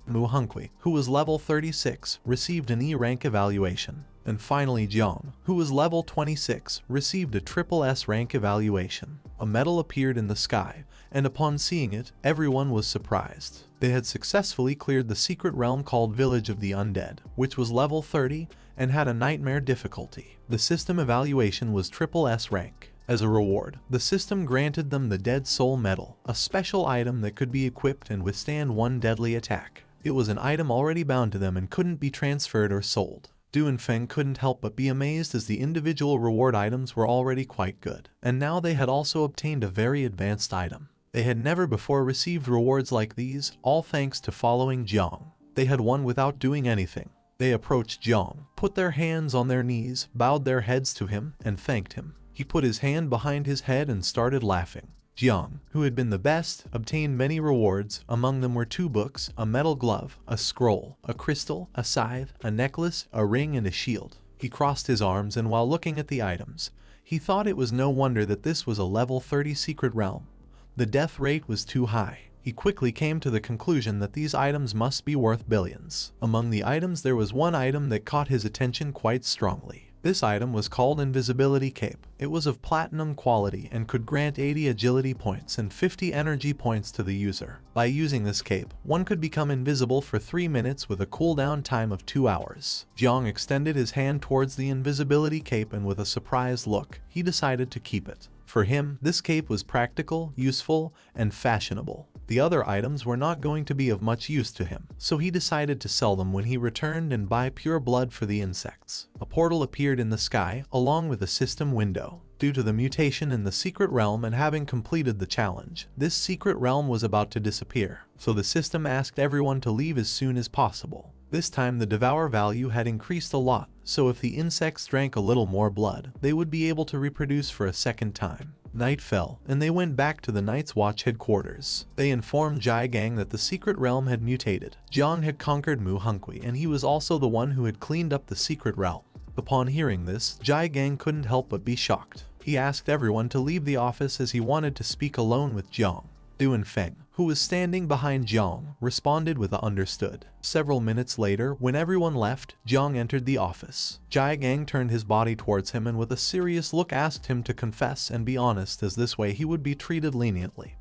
[SPEAKER 1] Mu Hengku, who was level 36, received an E rank evaluation. And finally Jiang, who was level 26, received a triple S rank evaluation. A medal appeared in the sky, and upon seeing it, everyone was surprised. They had successfully cleared the secret realm called Village of the Undead, which was level 30 and had a nightmare difficulty. The system evaluation was triple S rank. As a reward, the system granted them the Dead Soul Medal, a special item that could be equipped and withstand one deadly attack. It was an item already bound to them and couldn't be transferred or sold. Duanfeng couldn't help but be amazed as the individual reward items were already quite good, and now they had also obtained a very advanced item. They had never before received rewards like these, all thanks to following Jiang. They had won without doing anything. They approached Jiang, put their hands on their knees, bowed their heads to him, and thanked him. He put his hand behind his head and started laughing. Jiang, who had been the best, obtained many rewards. Among them were 2 books, a metal glove, a scroll, a crystal, a scythe, a necklace, a ring, and a shield. He crossed his arms, and while looking at the items, he thought it was no wonder that this was a level 30 secret realm. The death rate was too high. He quickly came to the conclusion that these items must be worth billions. Among the items there was one item that caught his attention quite strongly. This item was called Invisibility Cape. It was of platinum quality and could grant 80 agility points and 50 energy points to the user. By using this cape, one could become invisible for 3 minutes with a cooldown time of 2 hours. Jiang extended his hand towards the invisibility cape and with a surprised look, he decided to keep it. For him, this cape was practical, useful, and fashionable. The other items were not going to be of much use to him, so he decided to sell them when he returned and buy pure blood for the insects. A portal appeared in the sky, along with a system window. Due to the mutation in the secret realm and having completed the challenge, this secret realm was about to disappear, so the system asked everyone to leave as soon as possible. This time the devour value had increased a lot, so if the insects drank a little more blood, they would be able to reproduce for a second time. Night fell, and they went back to the Night's Watch headquarters. They informed Jiang that the secret realm had mutated. Jiang had conquered Muhengqi, and he was also the one who had cleaned up the secret realm. Upon hearing this, Jiang couldn't help but be shocked. He asked everyone to leave the office as he wanted to speak alone with Jiang. Duanfeng, who was standing behind Jiang, responded with a understood. Several minutes later, when everyone left, Jiang entered the office. Jiang turned his body towards him and with a serious look asked him to confess and be honest, as this way he would be treated leniently.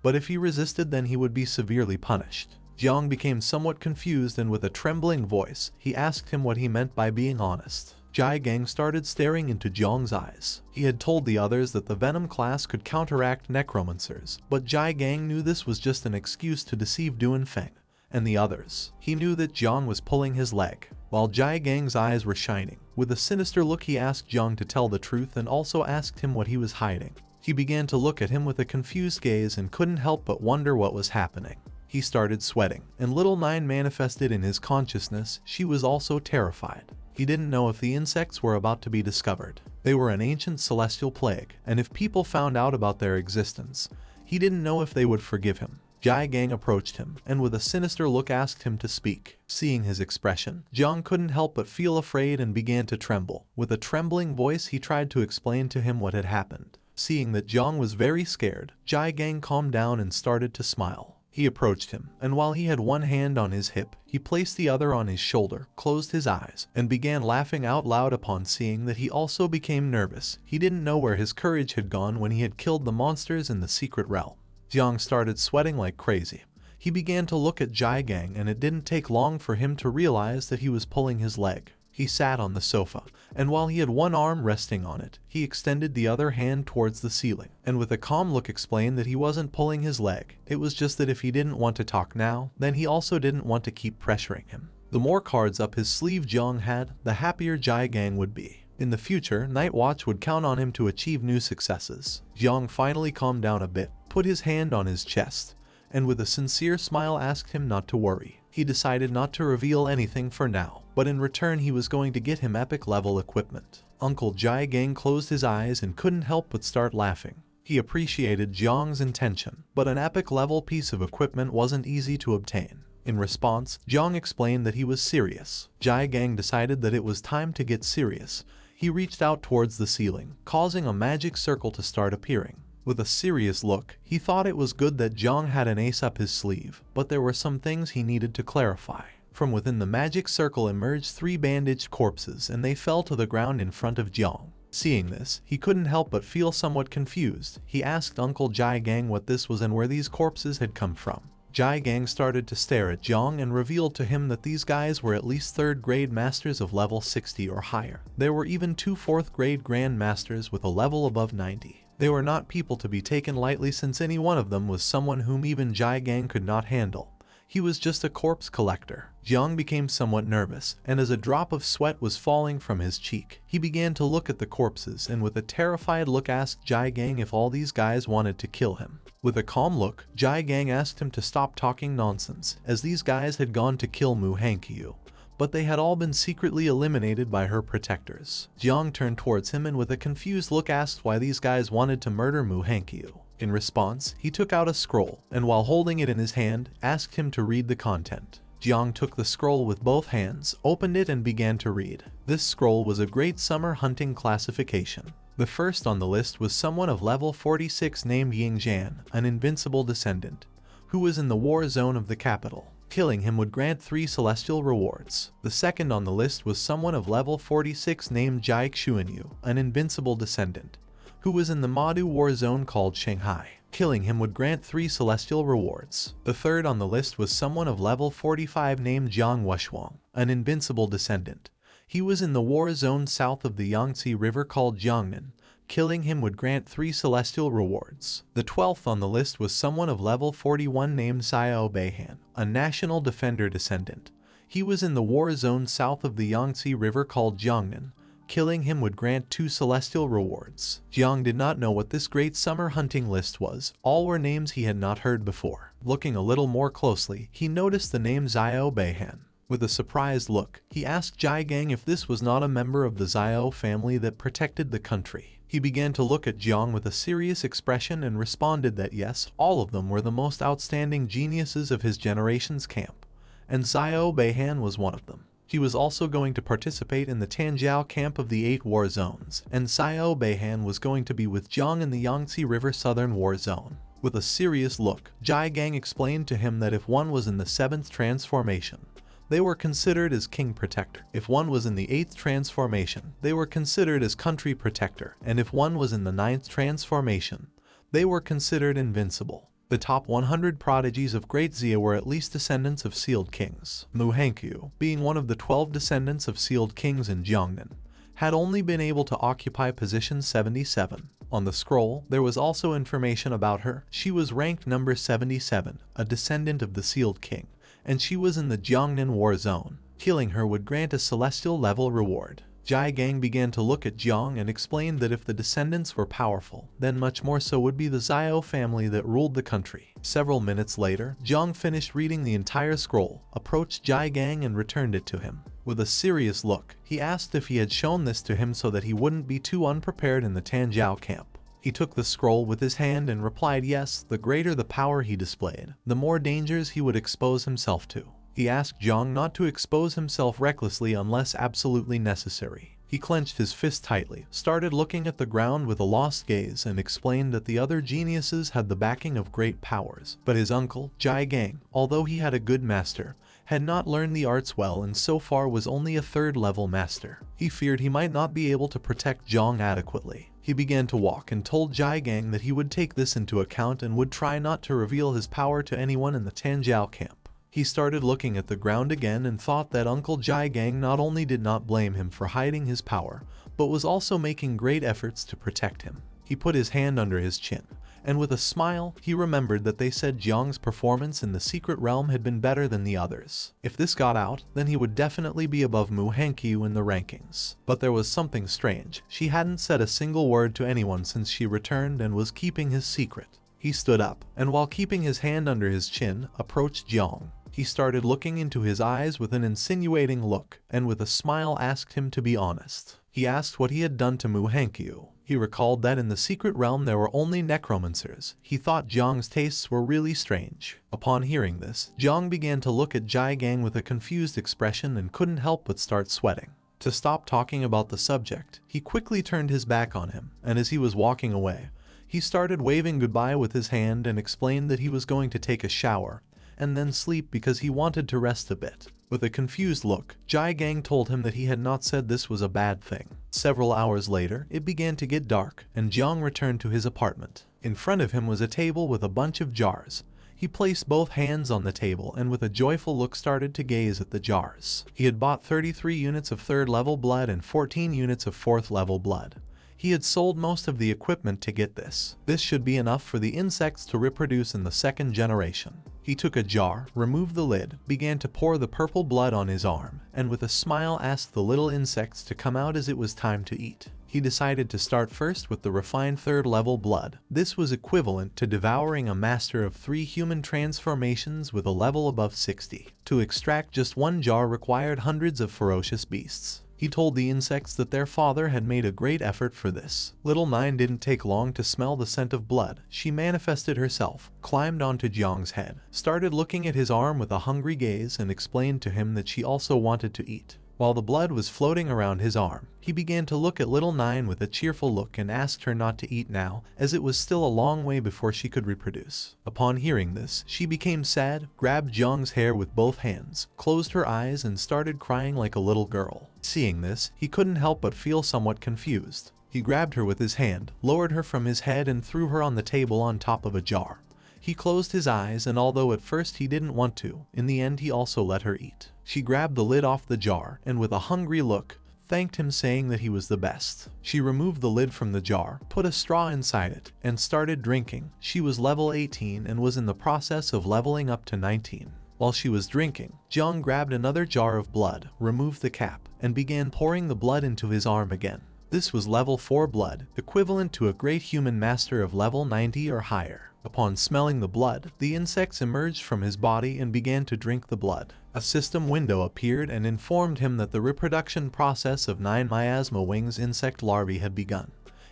[SPEAKER 1] But if he resisted, then he would be severely punished. Jiang became somewhat confused and with a trembling voice, he asked him what he meant by being honest. Jiang started staring into Jiang's eyes. He had told the others that the Venom class could counteract necromancers, but Jiang knew this was just an excuse to deceive Duanfeng and the others. He knew that Jiang was pulling his leg. While Jiang's eyes were shining, with a sinister look he asked Jiang to tell the truth and also asked him what he was hiding. He began to look at him with a confused gaze and couldn't help but wonder what was happening. He started sweating, and Little Nine manifested in his consciousness. She was also terrified. He didn't know if the insects were about to be discovered. They were an ancient celestial plague, and if people found out about their existence, he didn't know if they would forgive him. Jiang approached him, and with a sinister look asked him to speak. Seeing his expression, Jiang couldn't help but feel afraid and began to tremble. With a trembling voice he tried to explain to him what had happened. Seeing that Jiang was very scared, Jiang calmed down and started to smile. He approached him, and while he had one hand on his hip, he placed the other on his shoulder, closed his eyes, and began laughing out loud. Upon seeing that, he also became nervous. He didn't know where his courage had gone when he had killed the monsters in the secret realm. Jiang started sweating like crazy. He began to look at Jiang, and it didn't take long for him to realize that he was pulling his leg. He sat on the sofa, and while he had one arm resting on it, he extended the other hand towards the ceiling, and with a calm look explained that he wasn't pulling his leg. It was just that if he didn't want to talk now, then he also didn't want to keep pressuring him. The more cards up his sleeve Jiang had, the happier Jiang would be. In the future, Night Watch would count on him to achieve new successes. Jiang finally calmed down a bit, put his hand on his chest, and with a sincere smile asked him not to worry. He decided not to reveal anything for now, but in return he was going to get him epic level equipment. Uncle Jiang closed his eyes and couldn't help but start laughing. He appreciated Jiang's intention, but an epic level piece of equipment wasn't easy to obtain. In response, Jiang explained that he was serious. Jiang decided that it was time to get serious. He reached out towards the ceiling, causing a magic circle to start appearing. With a serious look, he thought it was good that Jiang had an ace up his sleeve, but there were some things he needed to clarify. From within the magic circle emerged 3 bandaged corpses, and they fell to the ground in front of Jiang. Seeing this, he couldn't help but feel somewhat confused. He asked Uncle Jiang what this was and where these corpses had come from. Jiang started to stare at Jiang and revealed to him that these guys were at least 3rd grade masters of level 60 or higher. There were even 2 4th grade grand masters with a level above 90. They were not people to be taken lightly, since any one of them was someone whom even Jiang could not handle. He was just a corpse collector. Jiang became somewhat nervous, and as a drop of sweat was falling from his cheek, he began to look at the corpses and with a terrified look asked Jiang if all these guys wanted to kill him. With a calm look, Jiang asked him to stop talking nonsense, as these guys had gone to kill Muhengqi, but they had all been secretly eliminated by her protectors. Jiang turned towards him and with a confused look asked why these guys wanted to murder Muhengqi. In response, he took out a scroll, and while holding it in his hand, asked him to read the content. Jiang took the scroll with both hands, opened it and began to read. This scroll was a great summer hunting classification. The first on the list was someone of level 46 named Jiang Chen, an invincible descendant, who was in the war zone of the capital. Killing him would grant 3 celestial rewards. The second on the list was someone of level 46 named Jiang Chen, an invincible descendant, who was in the Madu war zone called Shanghai. Killing him would grant 3 celestial rewards. The third on the list was someone of level 45 named Jiang Chen, an invincible descendant. He was in the war zone south of the Yangtze River called Jiangnan. Killing him would grant 3 celestial rewards. The 12th on the list was someone of level 41 named Xiao Beihan, a national defender descendant. He was in the war zone south of the Yangtze River called Jiangnan. Killing him would grant 2 celestial rewards. Jiang did not know what this great summer hunting list was. All were names he had not heard before. Looking a little more closely, he noticed the name Xiao Beihan. With a surprised look, he asked Jiang if this was not a member of the Xiao family that protected the country. He began to look at Jiang with a serious expression and responded that yes, all of them were the most outstanding geniuses of his generation's camp, and Xiao Beihan was one of them. He was also going to participate in the Tanjiao camp of the 8 war zones, and Xiao Beihan was going to be with Jiang in the Yangtze River Southern War Zone. With a serious look, Jiang explained to him that if one was in the 7th transformation, they were considered as king protector. If one was in the 8th transformation, they were considered as country protector, and if one was in the 9th transformation, they were considered invincible. The top 100 prodigies of Great Xia were at least descendants of sealed kings. Muhankyu, being one of the 12 descendants of sealed kings in Jiangnan, had only been able to occupy position 77. On the scroll, there was also information about her. She was ranked number 77, a descendant of the sealed king, and she was in the Jiangnan war zone. Killing her would grant a celestial level reward. Jiang began to look at Jiang and explained that if the descendants were powerful, then much more so would be the Xiao family that ruled the country. Several minutes later, Jiang finished reading the entire scroll, approached Jiang and returned it to him. With a serious look, he asked if he had shown this to him so that he wouldn't be too unprepared in the Tanjiao camp. He took the scroll with his hand and replied yes, the greater the power he displayed, the more dangers he would expose himself to. He asked Jiang not to expose himself recklessly unless absolutely necessary. He clenched his fist tightly, started looking at the ground with a lost gaze, and explained that the other geniuses had the backing of great powers. But his uncle, Jiang, although he had a good master, had not learned the arts well and so far was only a 3rd level master. He feared he might not be able to protect Jiang adequately. He began to walk and told Jiang that he would take this into account and would try not to reveal his power to anyone in the Tanjiao camp. He started looking at the ground again and thought that Uncle Jiang not only did not blame him for hiding his power, but was also making great efforts to protect him. He put his hand under his chin, and with a smile, he remembered that they said Jiang's performance in the secret realm had been better than the others. If this got out, then he would definitely be above Muhankyu in the rankings. But there was something strange. She hadn't said a single word to anyone since she returned and was keeping his secret. He stood up, and while keeping his hand under his chin, approached Jiang. He started looking into his eyes with an insinuating look, and with a smile asked him to be honest. He asked what he had done to Muhankyu. He recalled that in the secret realm there were only necromancers. He thought Jiang's tastes were really strange. Upon hearing this, Jiang began to look at Jiang with a confused expression and couldn't help but start sweating. To stop talking about the subject, he quickly turned his back on him, and as he was walking away, he started waving goodbye with his hand and explained that he was going to take a shower and then sleep because he wanted to rest a bit. With a confused look, Jiang told him that he had not said this was a bad thing. Several hours later, it began to get dark, and Jiang returned to his apartment. In front of him was a table with a bunch of jars. He placed both hands on the table and with a joyful look started to gaze at the jars. He had bought 33 units of 3rd level blood and 14 units of 4th level blood. He had sold most of the equipment to get this. This should be enough for the insects to reproduce in the 2nd generation. He took a jar, removed the lid, began to pour the purple blood on his arm, and with a smile asked the little insects to come out as it was time to eat. He decided to start first with the refined 3rd level blood. This was equivalent to devouring a master of 3 human transformations with a level above 60. To extract just 1 jar required hundreds of ferocious beasts. He told the insects that their father had made a great effort for this. Little Nine didn't take long to smell the scent of blood. She manifested herself, climbed onto Jiang's head, started looking at his arm with a hungry gaze and explained to him that she also wanted to eat. While the blood was floating around his arm, he began to look at little Nine with a cheerful look and asked her not to eat now, as it was still a long way before she could reproduce. Upon hearing this, she became sad, grabbed Jiang's hair with both hands, closed her eyes and started crying like a little girl. Seeing this, he couldn't help but feel somewhat confused. He grabbed her with his hand, lowered her from his head and threw her on the table on top of a jar. He closed his eyes, and although at first he didn't want to, in the end he also let her eat. She grabbed the lid off the jar and with a hungry look, thanked him, saying that he was the best. She removed the lid from the jar, put a straw inside it, and started drinking. She was level 18 and was in the process of leveling up to 19. While she was drinking, Jiang grabbed another jar of blood, removed the cap, and began pouring the blood into his arm again. This was level 4 blood, equivalent to a great human master of level 90 or higher. Upon smelling the blood, the insects emerged from his body and began to drink the blood. A system window appeared and informed him that the reproduction process of 9 miasma wings insect larvae had begun.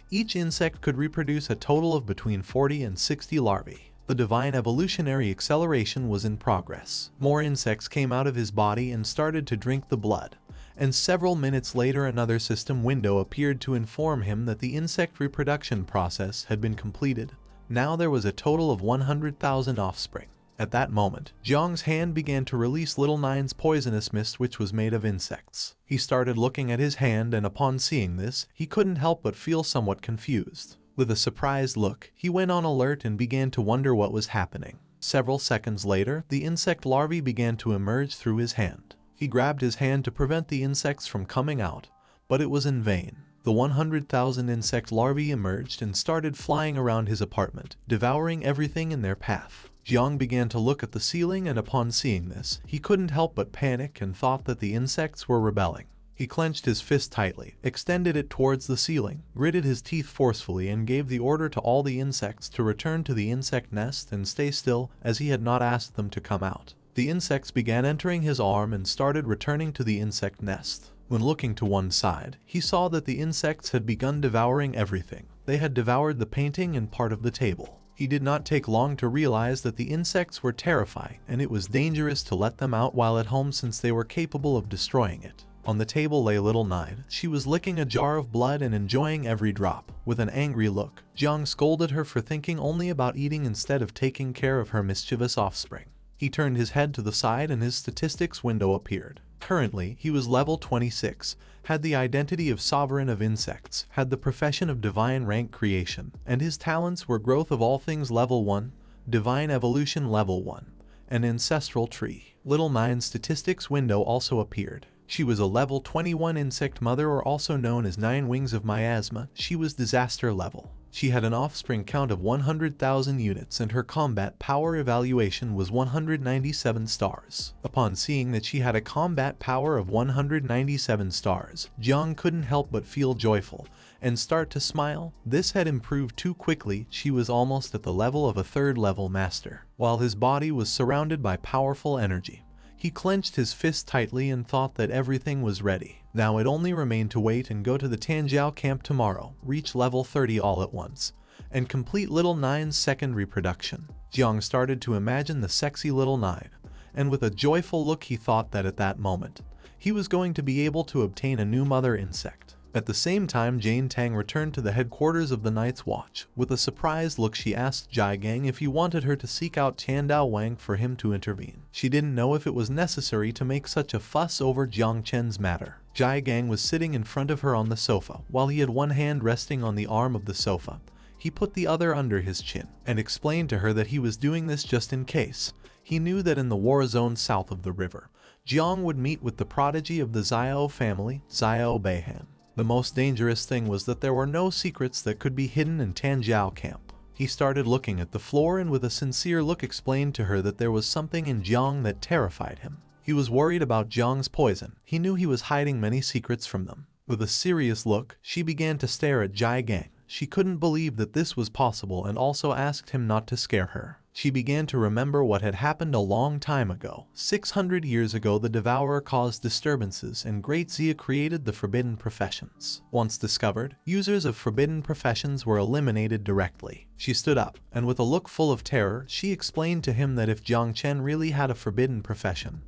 [SPEAKER 1] Each insect could reproduce a total of between 40 and 60 larvae. The divine evolutionary acceleration was in progress. More insects came out of his body and started to drink the blood. And several minutes later another system window appeared to inform him that the insect reproduction process had been completed. Now there was a total of 100,000 offspring. At that moment, Jiang's hand began to release little Nine's poisonous mist, which was made of insects. He started looking at his hand, and upon seeing this, he couldn't help but feel somewhat confused. With a surprised look, he went on alert and began to wonder what was happening. Several seconds later, the insect larvae began to emerge through his hand. He grabbed his hand to prevent the insects from coming out, but it was in vain. The 100,000 insect larvae emerged and started flying around his apartment, devouring everything in their path. Jiang began to look at the ceiling, and upon seeing this, he couldn't help but panic and thought that the insects were rebelling. He clenched his fist tightly, extended it towards the ceiling, gritted his teeth forcefully and gave the order to all the insects to return to the insect nest and stay still, as he had not asked them to come out. The insects began entering his arm and started returning to the insect nest. When looking to one side, he saw that the insects had begun devouring everything. They had devoured the painting and part of the table. He did not take long to realize that the insects were terrifying, and it was dangerous to let them out while at home since they were capable of destroying it. On the table lay little Nine. She was licking a jar of blood and enjoying every drop. With an angry look, Jiang scolded her for thinking only about eating instead of taking care of her mischievous offspring. He turned his head to the side and his statistics window appeared. Currently, he was level 26, had the identity of Sovereign of Insects, had the profession of Divine Rank Creation, and his talents were Growth of All Things level 1, Divine Evolution level 1, and Ancestral Tree. Little Nine's statistics window also appeared. She was a level 21 insect mother, or also known as 9 Wings of Miasma. She was disaster level. She had an offspring count of 100,000 units and her combat power evaluation was 197 stars. Upon seeing that she had a combat power of 197 stars, Jiang couldn't help but feel joyful and start to smile. This had improved too quickly. She was almost at the level of a 3rd level master. While his body was surrounded by powerful energy, he clenched his fist tightly and thought that everything was ready. Now it only remained to wait and go to the Tanjiao camp tomorrow, reach level 30 all at once, and complete little Nine's second reproduction. Jiang started to imagine the sexy little Nine, and with a joyful look he thought that at that moment, he was going to be able to obtain a new mother insect. At the same time, Jane Tang returned to the headquarters of the Night's Watch. With a surprised look, she asked Jai Gang if he wanted her to seek out Tiandao Wang for him to intervene. She didn't know if it was necessary to make such a fuss over Jiang Chen's matter. Jai Gang was sitting in front of her on the sofa. While he had one hand resting on the arm of the sofa, he put the other under his chin and explained to her that he was doing this just in case. He knew that in the war zone south of the river, Jiang would meet with the prodigy of the Xiao family, Xiao Beihan. The most dangerous thing was that there were no secrets that could be hidden in Tanjiao camp. He started looking at the floor and with a sincere look explained to her that there was something in Jiang that terrified him. He was worried about Jiang's poison. He knew he was hiding many secrets from them. With a serious look, she began to stare at Jai Gang. She couldn't believe that this was possible and also asked him not to scare her. She began to remember what had happened a long time ago. 600 years ago, the Devourer caused disturbances and Great Zia created the Forbidden Professions. Once discovered, users of Forbidden Professions were eliminated directly. She stood up, and with a look full of terror, she explained to him that if Jiang Chen really had a Forbidden Profession,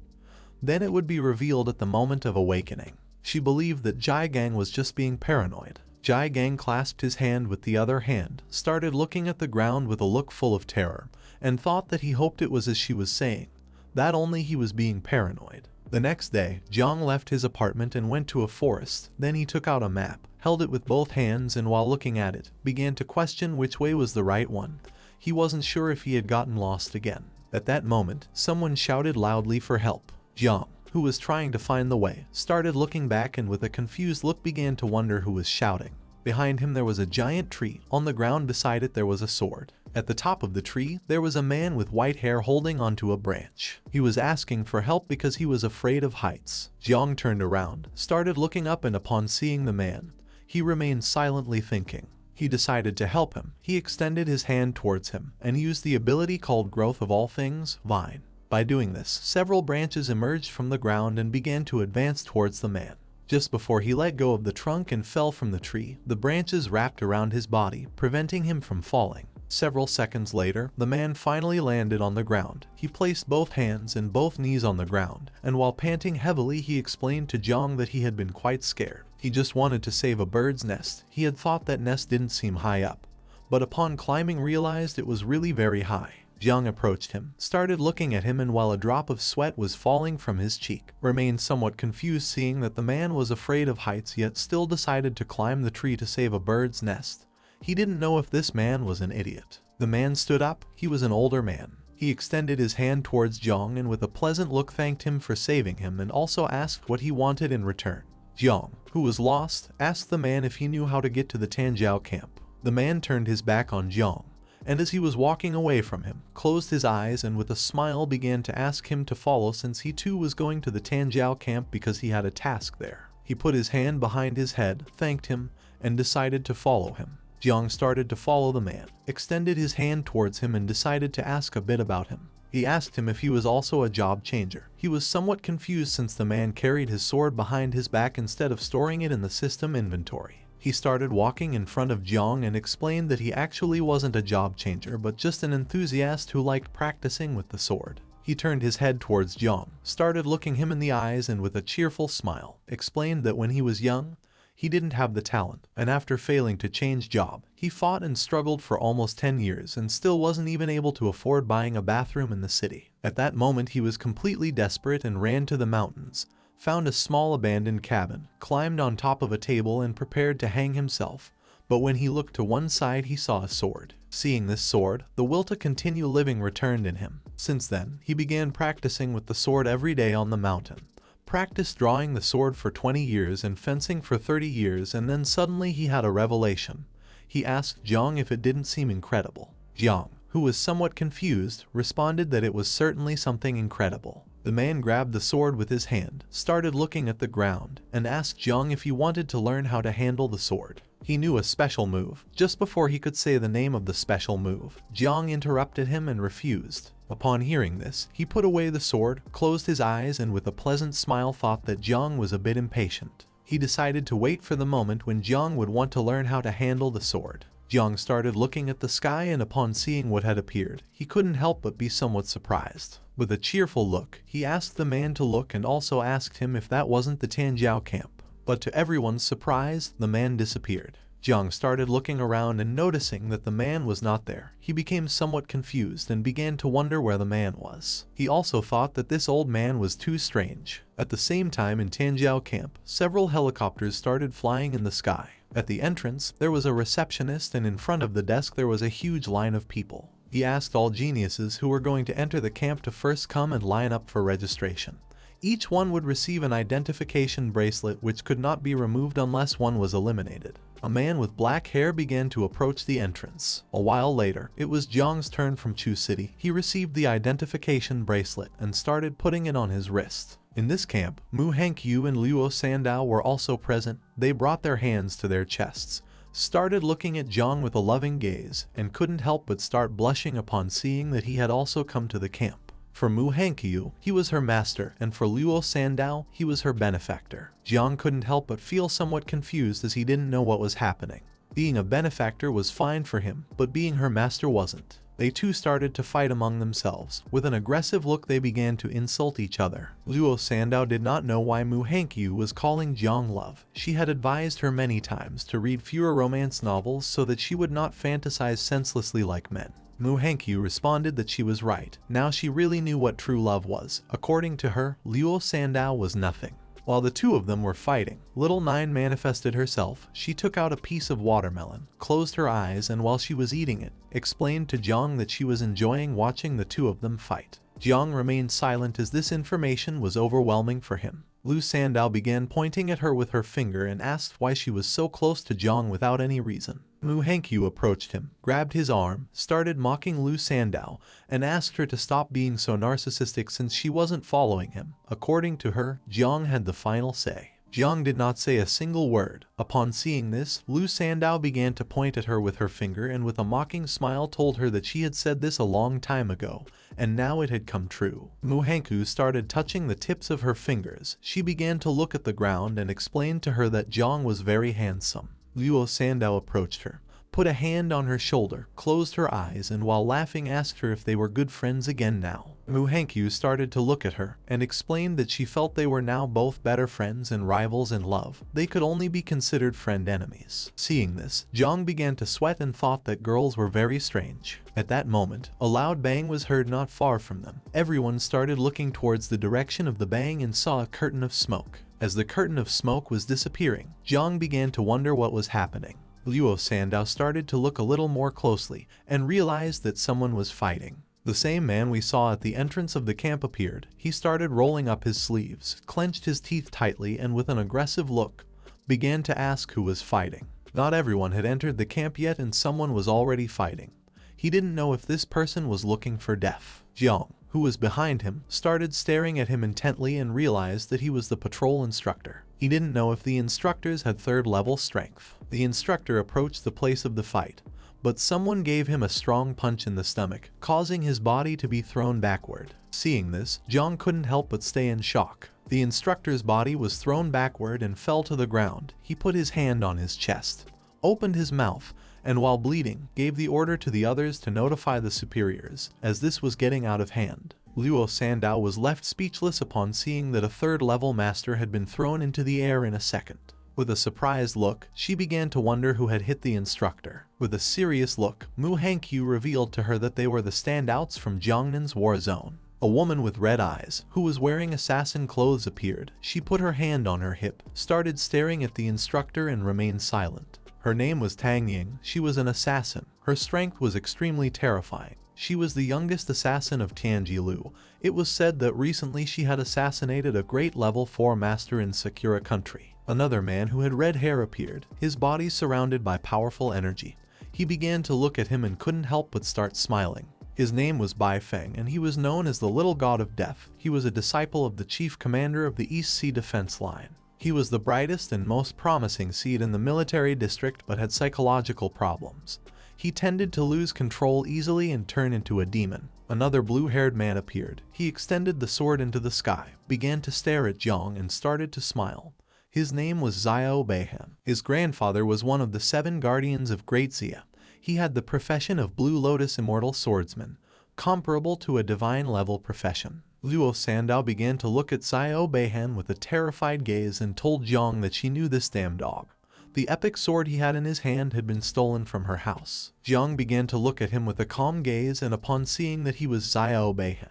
[SPEAKER 1] Then it would be revealed at the moment of awakening. She believed that Jiang was just being paranoid. Jiang clasped his hand with the other hand, started looking at the ground with a look full of terror, and thought that he hoped it was as she was saying, that only he was being paranoid. The next day, Jiang left his apartment and went to a forest. Then he took out a map, held it with both hands, and while looking at it, began to question which way was the right one. He wasn't sure if he had gotten lost again. At that moment, someone shouted loudly for help. Jiang, who was trying to find the way, started looking back and with a confused look began to wonder who was shouting. Behind him there was a giant tree. On the ground beside it there was a sword. At the top of the tree, there was a man with white hair holding onto a branch. He was asking for help because he was afraid of heights. Jiang turned around, started looking up, and upon seeing the man, he remained silently thinking. He decided to help him. He extended his hand towards him and used the ability called Growth of All Things, Vine. By doing this, several branches emerged from the ground and began to advance towards the man. Just before he let go of the trunk and fell from the tree, the branches wrapped around his body, preventing him from falling. Several seconds later, the man finally landed on the ground. He placed both hands and both knees on the ground, and while panting heavily he explained to Jiang that he had been quite scared. He just wanted to save a bird's nest. He had thought that nest didn't seem high up, but upon climbing realized it was really very high. Jiang approached him, started looking at him, and while a drop of sweat was falling from his cheek, remained somewhat confused seeing that the man was afraid of heights yet still decided to climb the tree to save a bird's nest. He didn't know if this man was an idiot. The man stood up. He was an older man. He extended his hand towards Jiang and with a pleasant look thanked him for saving him and also asked what he wanted in return. Jiang, who was lost, asked the man if he knew how to get to the Tangu camp. The man turned his back on Jiang, and as he was walking away from him, closed his eyes and with a smile began to ask him to follow since he too was going to the Tangu camp because he had a task there. He put his hand behind his head, thanked him, and decided to follow him. Jiang started to follow the man, extended his hand towards him and decided to ask a bit about him. He asked him if he was also a job changer. He was somewhat confused since the man carried his sword behind his back instead of storing it in the system inventory. He started walking in front of Jiang and explained that he actually wasn't a job changer but just an enthusiast who liked practicing with the sword. He turned his head towards Jiang, started looking him in the eyes and with a cheerful smile, explained that when he was young, he didn't have the talent, and after failing to change job, he fought and struggled for almost 10 years and still wasn't even able to afford buying a bathroom in the city. At that moment he was completely desperate and ran to the mountains, found a small abandoned cabin, climbed on top of a table and prepared to hang himself. But when he looked to one side he saw a sword. Seeing this sword, the will to continue living returned in him. Since then, he began practicing with the sword every day on the mountain. Practiced drawing the sword for 20 years and fencing for 30 years, and then suddenly he had a revelation. He asked Jiang if it didn't seem incredible. Jiang, who was somewhat confused, responded that it was certainly something incredible. The man grabbed the sword with his hand, started looking at the ground, and asked Jiang if he wanted to learn how to handle the sword. He knew a special move. Just before he could say the name of the special move, Jiang interrupted him and refused. Upon hearing this, he put away the sword, closed his eyes, and with a pleasant smile thought that Jiang was a bit impatient. He decided to wait for the moment when Jiang would want to learn how to handle the sword. Jiang started looking at the sky, and upon seeing what had appeared, he couldn't help but be somewhat surprised. With a cheerful look, he asked the man to look and also asked him if that wasn't the Tangu camp. But to everyone's surprise, the man disappeared. Jiang started looking around and noticing that the man was not there. He became somewhat confused and began to wonder where the man was. He also thought that this old man was too strange. At the same time in Tangu camp, several helicopters started flying in the sky. At the entrance, there was a receptionist, and in front of the desk there was a huge line of people. He asked all geniuses who were going to enter the camp to first come and line up for registration. Each one would receive an identification bracelet which could not be removed unless one was eliminated. A man with black hair began to approach the entrance. A while later, it was Jiang's turn from Chu City. He received the identification bracelet and started putting it on his wrist. In this camp, Mu Hankyu and Luo Sandow were also present. They brought their hands to their chests, started looking at Jiang with a loving gaze, and couldn't help but start blushing upon seeing that he had also come to the camp. For Mu Hankyu, he was her master, and for Luo Sandow, he was her benefactor. Jiang couldn't help but feel somewhat confused as he didn't know what was happening. Being a benefactor was fine for him, but being her master wasn't. They too started to fight among themselves. With an aggressive look they began to insult each other. Luo Sandow did not know why Mu Hankyu was calling Jiang love. She had advised her many times to read fewer romance novels so that she would not fantasize senselessly like men. Mu Hankyu responded that she was right. Now she really knew what true love was. According to her, Luo Sandow was nothing. While the two of them were fighting, Little Nine manifested herself. She took out a piece of watermelon, closed her eyes, and while she was eating it, explained to Jiang that she was enjoying watching the two of them fight. Jiang remained silent as this information was overwhelming for him. Luo Sandow began pointing at her with her finger and asked why she was so close to Jiang without any reason. Mu Hankyu approached him, grabbed his arm, started mocking Luo Sandow, and asked her to stop being so narcissistic since she wasn't following him. According to her, Jiang had the final say. Jiang did not say a single word. Upon seeing this, Luo Sandow began to point at her with her finger and with a mocking smile told her that she had said this a long time ago, and now it had come true. Mu Hankyu started touching the tips of her fingers. She began to look at the ground and explained to her that Jiang was very handsome. Luo Sandow approached her, put a hand on her shoulder, closed her eyes, and while laughing asked her if they were good friends again now. Mu Hankyu started to look at her and explained that she felt they were now both better friends and rivals in love. They could only be considered friend-enemies. Seeing this, Jiang began to sweat and thought that girls were very strange. At that moment, a loud bang was heard not far from them. Everyone started looking towards the direction of the bang and saw a curtain of smoke. As the curtain of smoke was disappearing, Jiang began to wonder what was happening. Luo Sandow started to look a little more closely and realized that someone was fighting. The same man we saw at the entrance of the camp appeared. He started rolling up his sleeves, clenched his teeth tightly, and with an aggressive look, began to ask who was fighting. Not everyone had entered the camp yet and someone was already fighting. He didn't know if this person was looking for death. Jiang, who was behind him, started staring at him intently and realized that he was the patrol instructor. He didn't know if the instructors had third-level strength. The instructor approached the place of the fight, but someone gave him a strong punch in the stomach, causing his body to be thrown backward. Seeing this, Jiang couldn't help but stay in shock. The instructor's body was thrown backward and fell to the ground. He put his hand on his chest, opened his mouth, and while bleeding, gave the order to the others to notify the superiors, as this was getting out of hand. Luo Sandow was left speechless upon seeing that a third-level master had been thrown into the air in a second. With a surprised look, she began to wonder who had hit the instructor. With a serious look, Mu Hankyu revealed to her that they were the standouts from Jiangnan's war zone. A woman with red eyes, who was wearing assassin clothes, appeared. She put her hand on her hip, started staring at the instructor and remained silent. Her name was Tangu. She was an assassin. Her strength was extremely terrifying. She was the youngest assassin of Tianjilu. It was said that recently she had assassinated a great level 4 master in Sakura country. Another man who had red hair appeared, his body surrounded by powerful energy. He began to look at him and couldn't help but start smiling. His name was Bai Feng and he was known as the Little God of Death. He was a disciple of the chief commander of the East Sea Defense Line. He was the brightest and most promising seed in the military district but had psychological problems. He tended to lose control easily and turn into a demon. Another blue-haired man appeared. He extended the sword into the sky, began to stare at Jiang and started to smile. His name was Xiao Beihan. His grandfather was one of the 7 guardians of Great Xia. He had the profession of Blue Lotus Immortal Swordsman, comparable to a divine-level profession. Luo Sandow began to look at Xiao Beihan with a terrified gaze and told Jiang that she knew this damn dog. The epic sword he had in his hand had been stolen from her house. Jiang began to look at him with a calm gaze, and upon seeing that he was Xiao Beihan,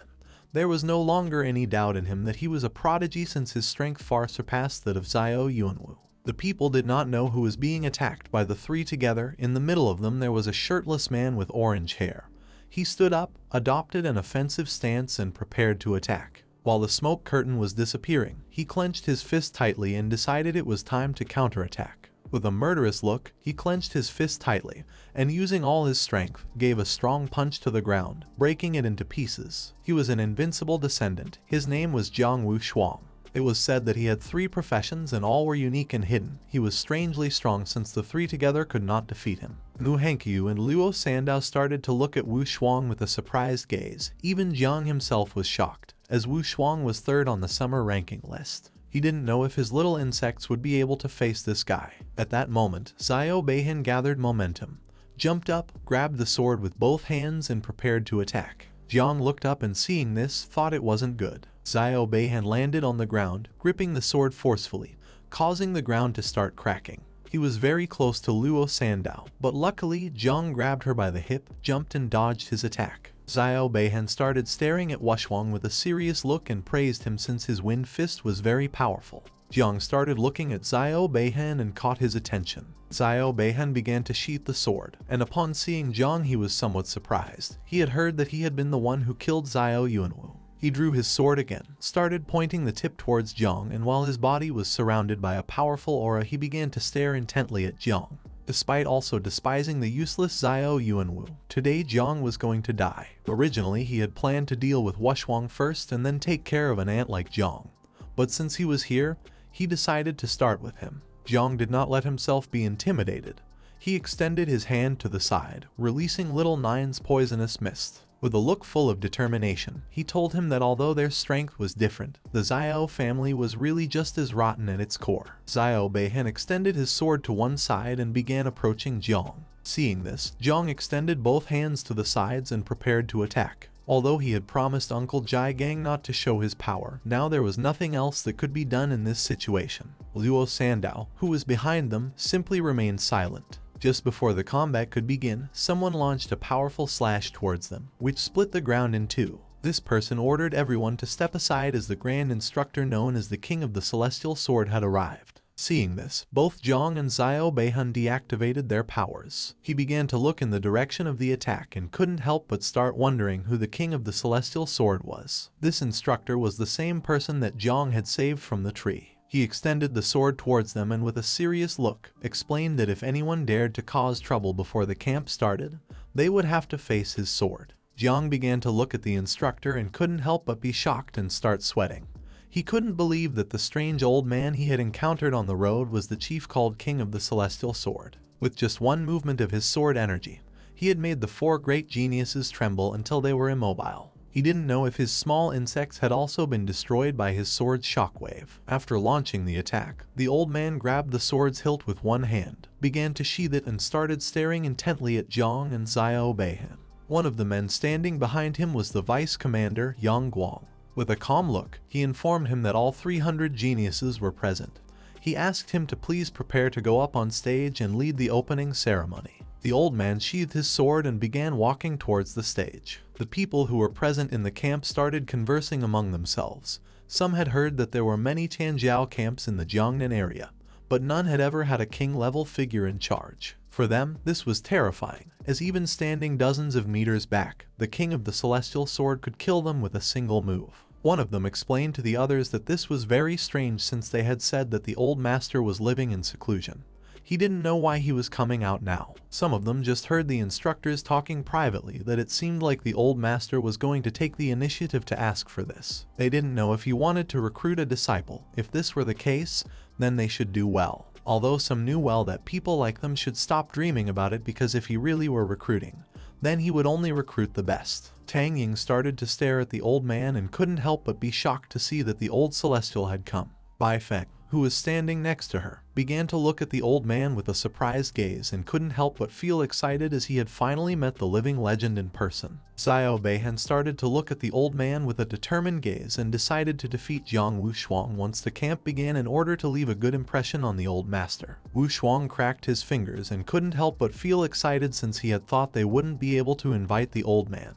[SPEAKER 1] there was no longer any doubt in him that he was a prodigy since his strength far surpassed that of Xiao Yuanwu. The people did not know who was being attacked by the 3 together. In the middle of them there was a shirtless man with orange hair. He stood up, adopted an offensive stance and prepared to attack. While the smoke curtain was disappearing, he clenched his fist tightly and decided it was time to counterattack. With a murderous look, he clenched his fist tightly, and using all his strength, gave a strong punch to the ground, breaking it into pieces. He was an invincible descendant. His name was Jiang Shuang. It was said that he had 3 professions and all were unique and hidden. He was strangely strong since the 3 together could not defeat him. Mu Hankyu and Luo Sandow started to look at Wu Shuang with a surprised gaze. Even Jiang himself was shocked, as Wu Shuang was 3rd on the summer ranking list. He didn't know if his little insects would be able to face this guy. At that moment, Xiao Beihan gathered momentum, jumped up, grabbed the sword with both hands and prepared to attack. Jiang looked up and seeing this, thought it wasn't good. Xiao Beihan landed on the ground, gripping the sword forcefully, causing the ground to start cracking. He was very close to Luo Sandow, but luckily Jiang grabbed her by the hip, jumped and dodged his attack. Xiao Beihan started staring at Wushwang with a serious look and praised him since his wind fist was very powerful. Jiang started looking at Xiao Beihan and caught his attention. Xiao Beihan began to sheath the sword, and upon seeing Jiang he was somewhat surprised. He had heard that he had been the one who killed Xiao Yuanwu. He drew his sword again, started pointing the tip towards Jiang, and while his body was surrounded by a powerful aura he began to stare intently at Jiang. Despite also despising the useless Xiao Yuanwu, today Jiang was going to die. Originally he had planned to deal with Wushwang first and then take care of an ant like Jiang. But since he was here, he decided to start with him. Jiang did not let himself be intimidated. He extended his hand to the side, releasing Little Nine's poisonous mist. With a look full of determination, he told him that although their strength was different, the Xiao family was really just as rotten at its core. Xiao Beihan extended his sword to one side and began approaching Jiang. Seeing this, Jiang extended both hands to the sides and prepared to attack. Although he had promised Uncle Jai Gang not to show his power, now there was nothing else that could be done in this situation. Luo Sandow, who was behind them, simply remained silent. Just before the combat could begin, someone launched a powerful slash towards them, which split the ground in two. This person ordered everyone to step aside as the Grand Instructor known as the King of the Celestial Sword had arrived. Seeing this, both Jiang and Xiao Beihan deactivated their powers. He began to look in the direction of the attack and couldn't help but start wondering who the King of the Celestial Sword was. This instructor was the same person that Jiang had saved from the tree. He extended the sword towards them and with a serious look, explained that if anyone dared to cause trouble before the camp started, they would have to face his sword. Jiang began to look at the instructor and couldn't help but be shocked and start sweating. He couldn't believe that the strange old man he had encountered on the road was the chief called King of the Celestial Sword. With just one movement of his sword energy, he had made the four great geniuses tremble until they were immobile. He didn't know if his small insects had also been destroyed by his sword's shockwave. After launching the attack, the old man grabbed the sword's hilt with one hand, began to sheath it and started staring intently at Jiang and Xiao Beihan. One of the men standing behind him was the Vice Commander Yang Guang. With a calm look, he informed him that all 300 geniuses were present. He asked him to please prepare to go up on stage and lead the opening ceremony. The old man sheathed his sword and began walking towards the stage. The people who were present in the camp started conversing among themselves. Some had heard that there were many Tianjiao camps in the Jiangnan area, but none had ever had a king-level figure in charge. For them, this was terrifying, as even standing dozens of meters back, the King of the Celestial Sword could kill them with a single move. One of them explained to the others that this was very strange since they had said that the old master was living in seclusion. He didn't know why he was coming out now. Some of them just heard the instructors talking privately that it seemed like the old master was going to take the initiative to ask for this. They didn't know if he wanted to recruit a disciple. If this were the case, then they should do well. Although some knew well that people like them should stop dreaming about it because if he really were recruiting, then he would only recruit the best. Tang Ying started to stare at the old man and couldn't help but be shocked to see that the old celestial had come. Bai Feng, who was standing next to her, began to look at the old man with a surprised gaze and couldn't help but feel excited as he had finally met the living legend in person. Xiao Beihan started to look at the old man with a determined gaze and decided to defeat Jiang Wushwang once the camp began in order to leave a good impression on the old master. Wushwang cracked his fingers and couldn't help but feel excited since he had thought they wouldn't be able to invite the old man.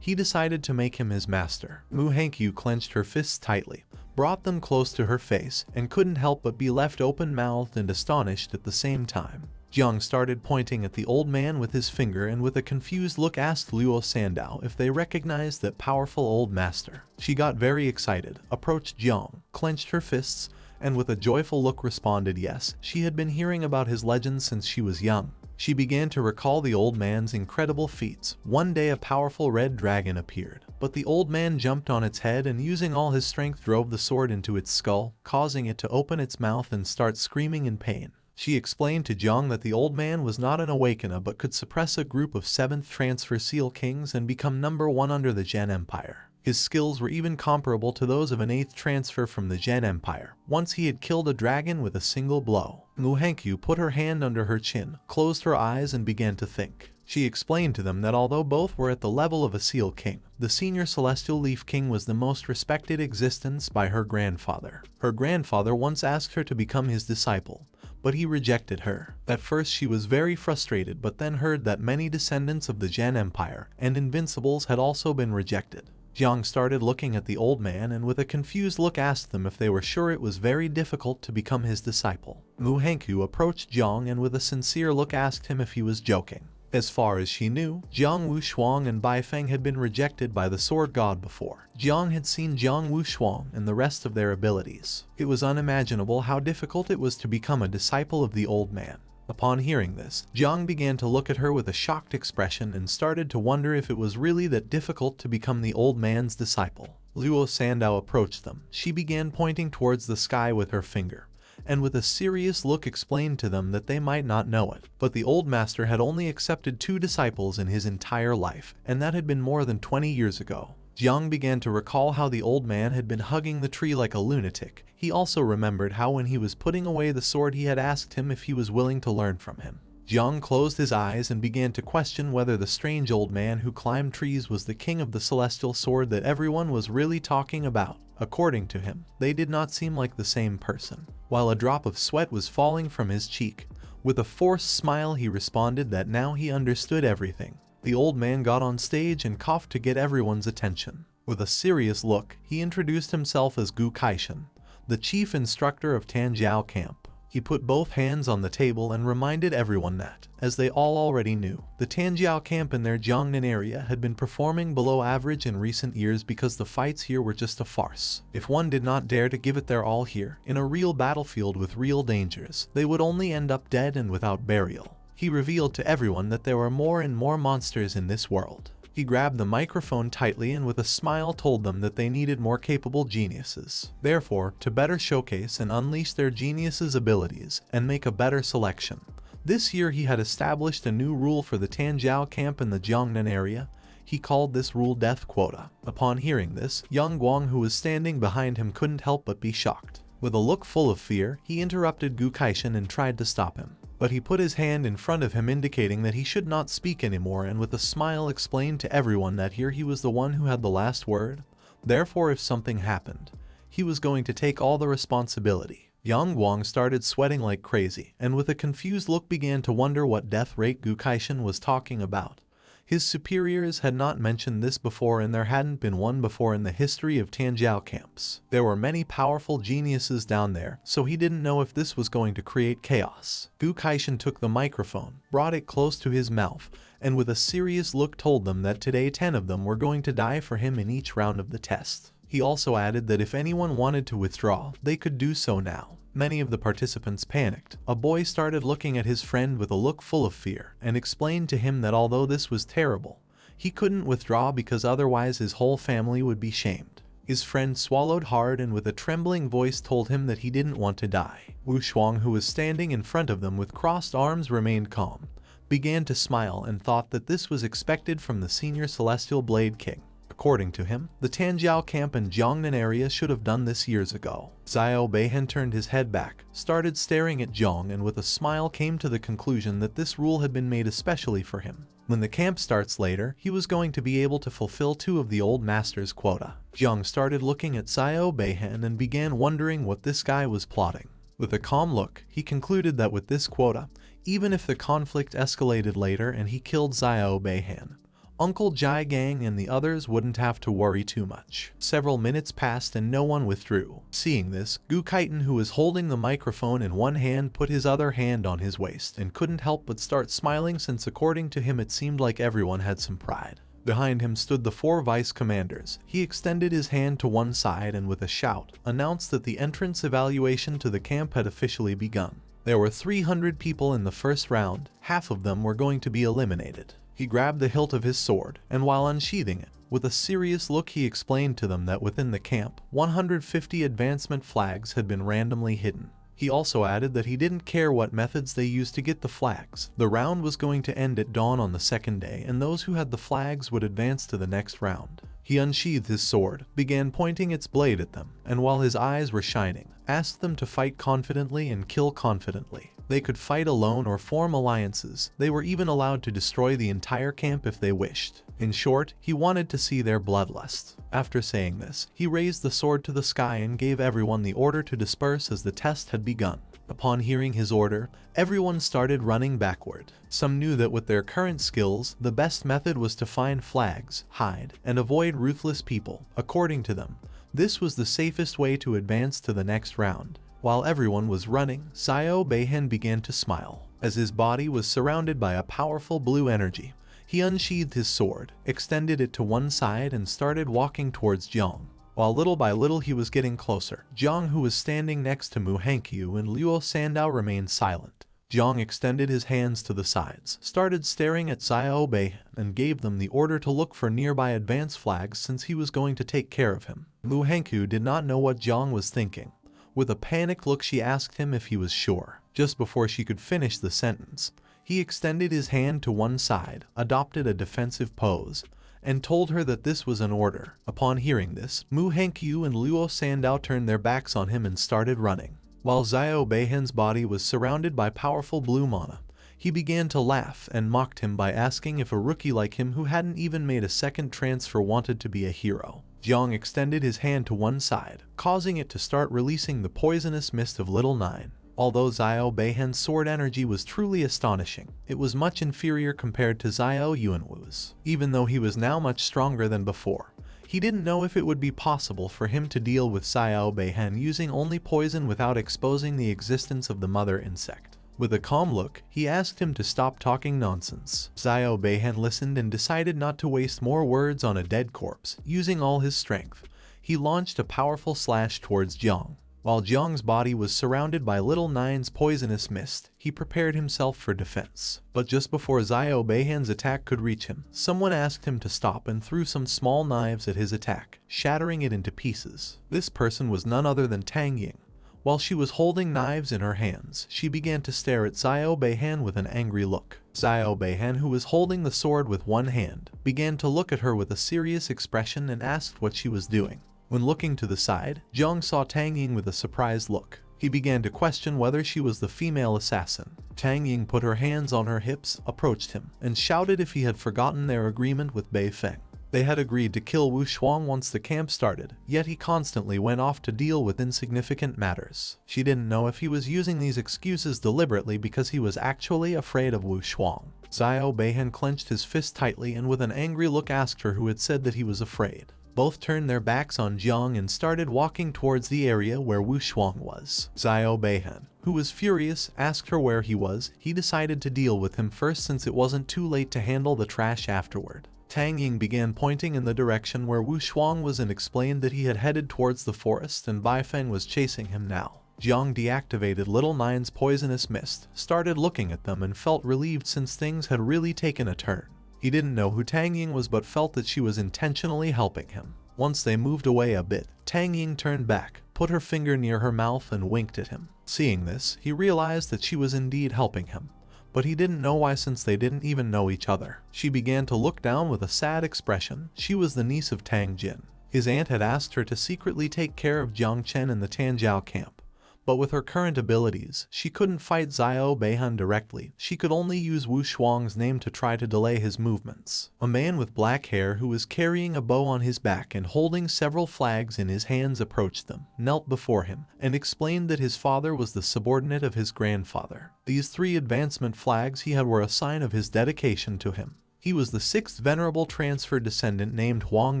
[SPEAKER 1] He decided to make him his master. Mu Hankyu clenched her fists tightly, brought them close to her face, and couldn't help but be left open-mouthed and astonished at the same time. Jiang started pointing at the old man with his finger and with a confused look asked Luo Sandow if they recognized that powerful old master. She got very excited, approached Jiang, clenched her fists, and with a joyful look responded yes, she had been hearing about his legends since she was young. She began to recall the old man's incredible feats. One day a powerful red dragon appeared, but the old man jumped on its head and using all his strength drove the sword into its skull, causing it to open its mouth and start screaming in pain. She explained to Jiang that the old man was not an awakener but could suppress a group of 7th transfer seal kings and become number 1 under the Zhen Empire. His skills were even comparable to those of an 8th transfer from the Zhen Empire. Once he had killed a dragon with a single blow. Muhankyu put her hand under her chin, closed her eyes and began to think. She explained to them that although both were at the level of a Seal King, the senior Celestial Leaf King was the most respected existence by her grandfather. Her grandfather once asked her to become his disciple, but he rejected her. At first she was very frustrated, but then heard that many descendants of the Zhen Empire and Invincibles had also been rejected. Jiang started looking at the old man and with a confused look asked them if they were sure it was very difficult to become his disciple. Muhankyu approached Jiang and with a sincere look asked him if he was joking. As far as she knew, Jiang Wushuang and Baifeng had been rejected by the Sword God before. Jiang had seen Jiang Wushuang and the rest of their abilities. It was unimaginable how difficult it was to become a disciple of the old man. Upon hearing this, Jiang began to look at her with a shocked expression and started to wonder if it was really that difficult to become the old man's disciple. Luo Sandow approached them. She began pointing towards the sky with her finger, and with a serious look explained to them that they might not know it, but the old master had only accepted 2 disciples in his entire life, and that had been more than 20 years ago. Jiang began to recall how the old man had been hugging the tree like a lunatic. He also remembered how when he was putting away the sword he had asked him if he was willing to learn from him. Jiang closed his eyes and began to question whether the strange old man who climbed trees was the king of the celestial sword that everyone was really talking about. According to him, they did not seem like the same person. While a drop of sweat was falling from his cheek, with a forced smile he responded that now he understood everything. The old man got on stage and coughed to get everyone's attention. With a serious look, he introduced himself as Gu Kaishan, the chief instructor of Tanjiao camp. He put both hands on the table and reminded everyone that, as they all already knew, the Tanjiao camp in their Jiangnan area had been performing below average in recent years because the fights here were just a farce. If one did not dare to give it their all here, in a real battlefield with real dangers, they would only end up dead and without burial. He revealed to everyone that there were more and more monsters in this world. He grabbed the microphone tightly and with a smile told them that they needed more capable geniuses. Therefore, to better showcase and unleash their geniuses' abilities and make a better selection. This year he had established a new rule for the Tanjiao camp in the Jiangnan area. He called this rule Death Quota. Upon hearing this, Yang Guang, who was standing behind him, couldn't help but be shocked. With a look full of fear, he interrupted Gu Kaishan and tried to stop him. But he put his hand in front of him indicating that he should not speak anymore and with a smile explained to everyone that here he was the one who had the last word. Therefore if something happened, he was going to take all the responsibility. Yang Guang started sweating like crazy and with a confused look began to wonder what death rate Gu Kaishan was talking about. His superiors had not mentioned this before and there hadn't been one before in the history of Tanjiao camps. There were many powerful geniuses down there, so he didn't know if this was going to create chaos. Gu Kaishan took the microphone, brought it close to his mouth, and with a serious look told them that today 10 of them were going to die for him in each round of the test. He also added that if anyone wanted to withdraw, they could do so now. Many of the participants panicked. A boy started looking at his friend with a look full of fear and explained to him that although this was terrible, he couldn't withdraw because otherwise his whole family would be shamed. His friend swallowed hard and with a trembling voice told him that he didn't want to die. Wu Shuang, who was standing in front of them with crossed arms, remained calm, began to smile and thought that this was expected from the senior Celestial Blade King. According to him, the Tanjiao camp in Jiangnan area should have done this years ago. Xiao Beihen turned his head back, started staring at Jiang and with a smile came to the conclusion that this rule had been made especially for him. When the camp starts later, he was going to be able to fulfill 2 of the old master's quota. Jiang started looking at Xiao Beihen and began wondering what this guy was plotting. With a calm look, he concluded that with this quota, even if the conflict escalated later and he killed Xiao Beihen, Uncle Jai Gang and the others wouldn't have to worry too much. Several minutes passed and no one withdrew. Seeing this, Gu Kaishan, who was holding the microphone in one hand, put his other hand on his waist and couldn't help but start smiling since according to him it seemed like everyone had some pride. Behind him stood the 4 vice commanders. He extended his hand to one side and with a shout, announced that the entrance evaluation to the camp had officially begun. There were 300 people in the first round, half of them were going to be eliminated. He grabbed the hilt of his sword, and while unsheathing it, with a serious look he explained to them that within the camp, 150 advancement flags had been randomly hidden. He also added that he didn't care what methods they used to get the flags. The round was going to end at dawn on the second day, and those who had the flags would advance to the next round. He unsheathed his sword, began pointing its blade at them, and while his eyes were shining, asked them to fight confidently and kill confidently. They could fight alone or form alliances. They were even allowed to destroy the entire camp if they wished. In short, he wanted to see their bloodlust. After saying this, he raised the sword to the sky and gave everyone the order to disperse as the test had begun. Upon hearing his order, everyone started running backward. Some knew that with their current skills, the best method was to find flags, hide, and avoid ruthless people. According to them, this was the safest way to advance to the next round. While everyone was running, Xiao Beihen began to smile. As his body was surrounded by a powerful blue energy, he unsheathed his sword, extended it to one side, and started walking towards Jiang. While little by little he was getting closer, Jiang, who was standing next to Mu Hankyu and Luo Sandow, remained silent. Jiang extended his hands to the sides, started staring at Xiao Beihen, and gave them the order to look for nearby advance flags since he was going to take care of him. Mu Hankyu did not know what Jiang was thinking. With a panicked look, she asked him if he was sure. Just before she could finish the sentence, he extended his hand to one side, adopted a defensive pose, and told her that this was an order. Upon hearing this, Mu Hankyu and Luo Sandow turned their backs on him and started running. While Xiao Beihen's body was surrounded by powerful blue mana, he began to laugh and mocked him by asking if a rookie like him who hadn't even made a second transfer wanted to be a hero. Jiang extended his hand to one side, causing it to start releasing the poisonous mist of Little Nine. Although Xiao Beihen's sword energy was truly astonishing, it was much inferior compared to Xiao Yuanwu's. Even though he was now much stronger than before, he didn't know if it would be possible for him to deal with Xiao Beihen using only poison without exposing the existence of the mother insect. With a calm look, he asked him to stop talking nonsense. Xiao Beihen listened and decided not to waste more words on a dead corpse. Using all his strength, he launched a powerful slash towards Jiang. While Jiang's body was surrounded by Little Nine's poisonous mist, he prepared himself for defense. But just before Xiao Beihen's attack could reach him, someone asked him to stop and threw some small knives at his attack, shattering it into pieces. This person was none other than Tangu. While she was holding knives in her hands, she began to stare at Xiao Beihen with an angry look. Xiao Beihen, who was holding the sword with one hand, began to look at her with a serious expression and asked what she was doing. When looking to the side, Jiang saw Tang Ying with a surprised look. He began to question whether she was the female assassin. Tang Ying put her hands on her hips, approached him, and shouted if he had forgotten their agreement with Bei Feng. They had agreed to kill Wu Shuang once the camp started, yet he constantly went off to deal with insignificant matters. She didn't know if he was using these excuses deliberately because he was actually afraid of Wu Shuang. Xiao Beihen clenched his fist tightly and with an angry look asked her who had said that he was afraid. Both turned their backs on Jiang and started walking towards the area where Wu Shuang was. Xiao Beihen, who was furious, asked her where he was. He decided to deal with him first since it wasn't too late to handle the trash afterward. Tang Ying began pointing in the direction where Wu Shuang was and explained that he had headed towards the forest and Bai Feng was chasing him now. Jiang deactivated Little Nine's poisonous mist, started looking at them and felt relieved since things had really taken a turn. He didn't know who Tang Ying was but felt that she was intentionally helping him. Once they moved away a bit, Tang Ying turned back, put her finger near her mouth and winked at him. Seeing this, he realized that she was indeed helping him. But he didn't know why since they didn't even know each other. She began to look down with a sad expression. She was the niece of Tang Jin. His aunt had asked her to secretly take care of Jiang Chen in the Tanjiao camp. But with her current abilities, she couldn't fight Xiao Beihen directly. She could only use Wu Shuang's name to try to delay his movements. A man with black hair who was carrying a bow on his back and holding several flags in his hands approached them, knelt before him, and explained that his father was the subordinate of his grandfather. These 3 advancement flags he had were a sign of his dedication to him. He was the 6th venerable transfer descendant named Huang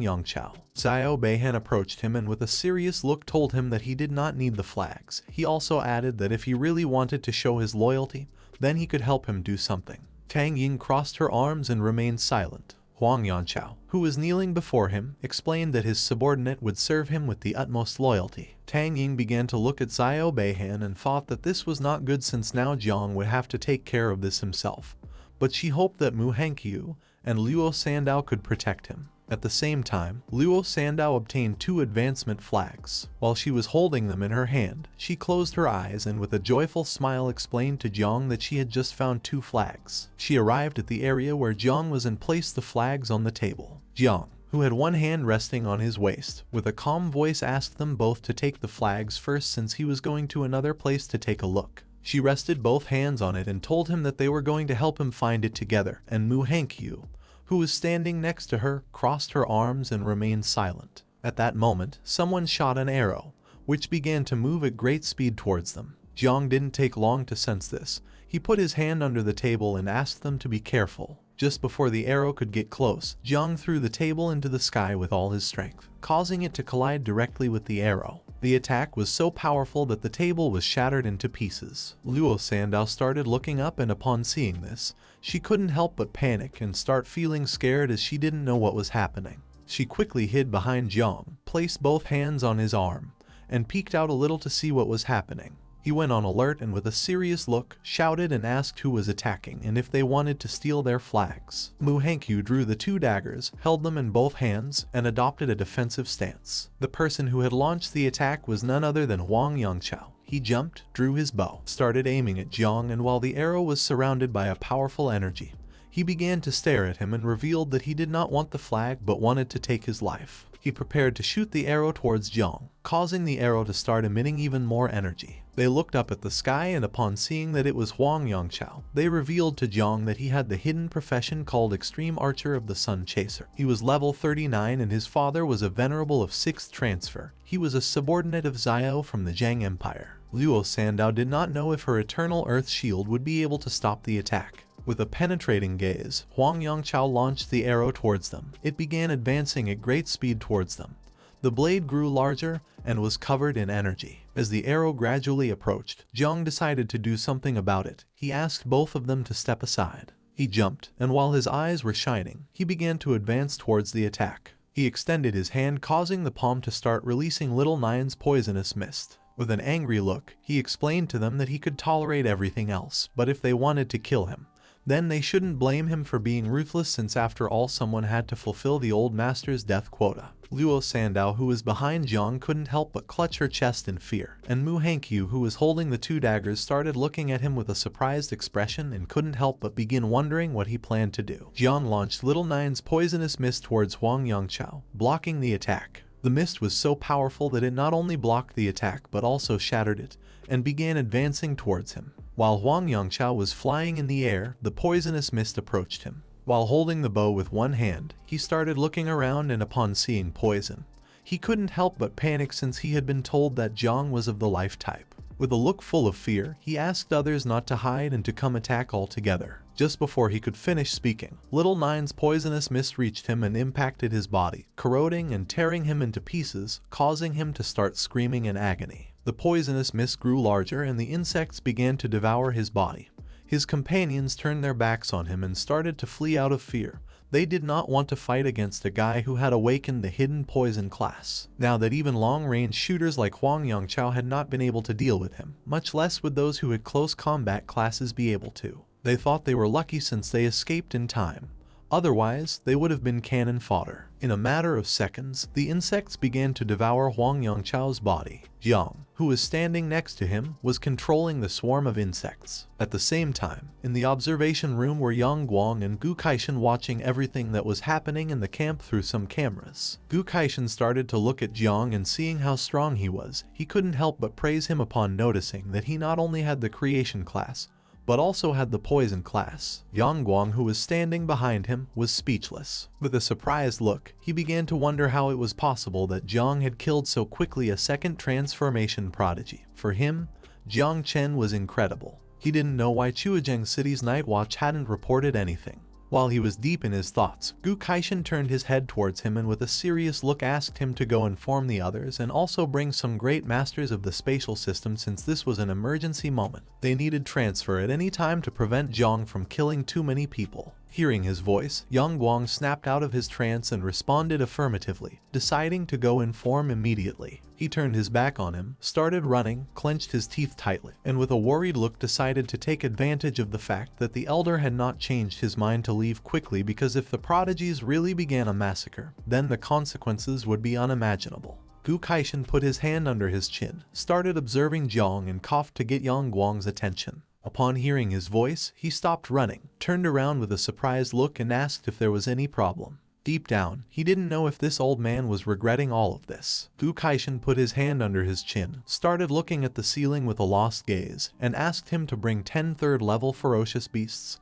[SPEAKER 1] Yongchao. Xiao Beihen approached him and with a serious look told him that he did not need the flags. He also added that if he really wanted to show his loyalty, then he could help him do something. Tang Ying crossed her arms and remained silent. Huang Yongchao, who was kneeling before him, explained that his subordinate would serve him with the utmost loyalty. Tang Ying began to look at Xiao Beihen and thought that this was not good since now Jiang would have to take care of this himself. But she hoped that Mu Hankyu and Luo Sandow could protect him. At the same time, Luo Sandow obtained 2 advancement flags. While she was holding them in her hand, she closed her eyes and with a joyful smile explained to Jiang that she had just found 2 flags. She arrived at the area where Jiang was and placed the flags on the table. Jiang, who had one hand resting on his waist, with a calm voice asked them both to take the flags first since he was going to another place to take a look. She rested both hands on it and told him that they were going to help him find it together, and Muhankyu, who was standing next to her, crossed her arms and remained silent. At that moment, someone shot an arrow, which began to move at great speed towards them. Jiang didn't take long to sense this. He put his hand under the table and asked them to be careful. Just before the arrow could get close, Jiang threw the table into the sky with all his strength, causing it to collide directly with the arrow. The attack was so powerful that the table was shattered into pieces. Luo Sandow started looking up, and upon seeing this, she couldn't help but panic and start feeling scared as she didn't know what was happening. She quickly hid behind Jiang, placed both hands on his arm, and peeked out a little to see what was happening. He went on alert and with a serious look, shouted and asked who was attacking and if they wanted to steal their flags. Muhankyu drew the two daggers, held them in both hands, and adopted a defensive stance. The person who had launched the attack was none other than Huang Yangchao. He jumped, drew his bow, started aiming at Jiang, and while the arrow was surrounded by a powerful energy, he began to stare at him and revealed that he did not want the flag but wanted to take his life. He prepared to shoot the arrow towards Jiang, causing the arrow to start emitting even more energy. They looked up at the sky, and upon seeing that it was Huang Yangchao, they revealed to Jiang that he had the hidden profession called Extreme Archer of the Sun Chaser. He was level 39 and his father was a venerable of 6th transfer. He was a subordinate of Xiao from the Jiang Empire. Luo Sandow did not know if her Eternal Earth Shield would be able to stop the attack. With a penetrating gaze, Huang Yangchao launched the arrow towards them. It began advancing at great speed towards them. The blade grew larger and was covered in energy. As the arrow gradually approached, Jiang decided to do something about it. He asked both of them to step aside. He jumped, and while his eyes were shining, he began to advance towards the attack. He extended his hand, causing the palm to start releasing Little Nine's poisonous mist. With an angry look, he explained to them that he could tolerate everything else, but if they wanted to kill him, then they shouldn't blame him for being ruthless, since after all someone had to fulfill the old master's death quota. Luo Sandow, who was behind Jiang, couldn't help but clutch her chest in fear, and Muhankyu, who was holding the two daggers, started looking at him with a surprised expression and couldn't help but begin wondering what he planned to do. Jiang launched Little Nine's poisonous mist towards Huang Yangchao, blocking the attack. The mist was so powerful that it not only blocked the attack but also shattered it, and began advancing towards him. While Huang Yangchao was flying in the air, the poisonous mist approached him. While holding the bow with one hand, he started looking around, and upon seeing poison, he couldn't help but panic since he had been told that Jiang was of the life type. With a look full of fear, he asked others not to hide and to come attack all together. Just before he could finish speaking, Little Nine's poisonous mist reached him and impacted his body, corroding and tearing him into pieces, causing him to start screaming in agony. The poisonous mist grew larger and the insects began to devour his body. His companions turned their backs on him and started to flee out of fear. They did not want to fight against a guy who had awakened the hidden poison class. Now that even long-range shooters like Huang Yangchao had not been able to deal with him, much less would those who had close combat classes be able to. They thought they were lucky since they escaped in time. Otherwise, they would have been cannon fodder. In a matter of seconds, the insects began to devour Huang Yangchao's body. Jiang, who was standing next to him, was controlling the swarm of insects. At the same time, in the observation room were Yang Guang and Gu Kaishan watching everything that was happening in the camp through some cameras. Gu Kaishan started to look at Jiang, and seeing how strong he was, he couldn't help but praise him upon noticing that he not only had the creation class, but also had the poison class. Yang Guang, who was standing behind him, was speechless. With a surprised look, he began to wonder how it was possible that Jiang had killed so quickly a second transformation prodigy. For him, Jiang Chen was incredible. He didn't know why Chuozheng City's Night Watch hadn't reported anything. While he was deep in his thoughts, Gu Kaishan turned his head towards him and with a serious look asked him to go inform the others and also bring some great masters of the spatial system, since this was an emergency moment. They needed transfer at any time to prevent Jiang from killing too many people. Hearing his voice, Yang Guang snapped out of his trance and responded affirmatively, deciding to go inform immediately. He turned his back on him, started running, clenched his teeth tightly, and with a worried look decided to take advantage of the fact that the elder had not changed his mind to leave quickly, because if the prodigies really began a massacre, then the consequences would be unimaginable. Gu Kaishan put his hand under his chin, started observing Jiang, and coughed to get Yang Guang's attention. Upon hearing his voice, he stopped running, turned around with a surprised look and asked if there was any problem. Deep down, he didn't know if this old man was regretting all of this. Fu Kaishan put his hand under his chin, started looking at the ceiling with a lost gaze, and asked him to bring 10 third-level ferocious beasts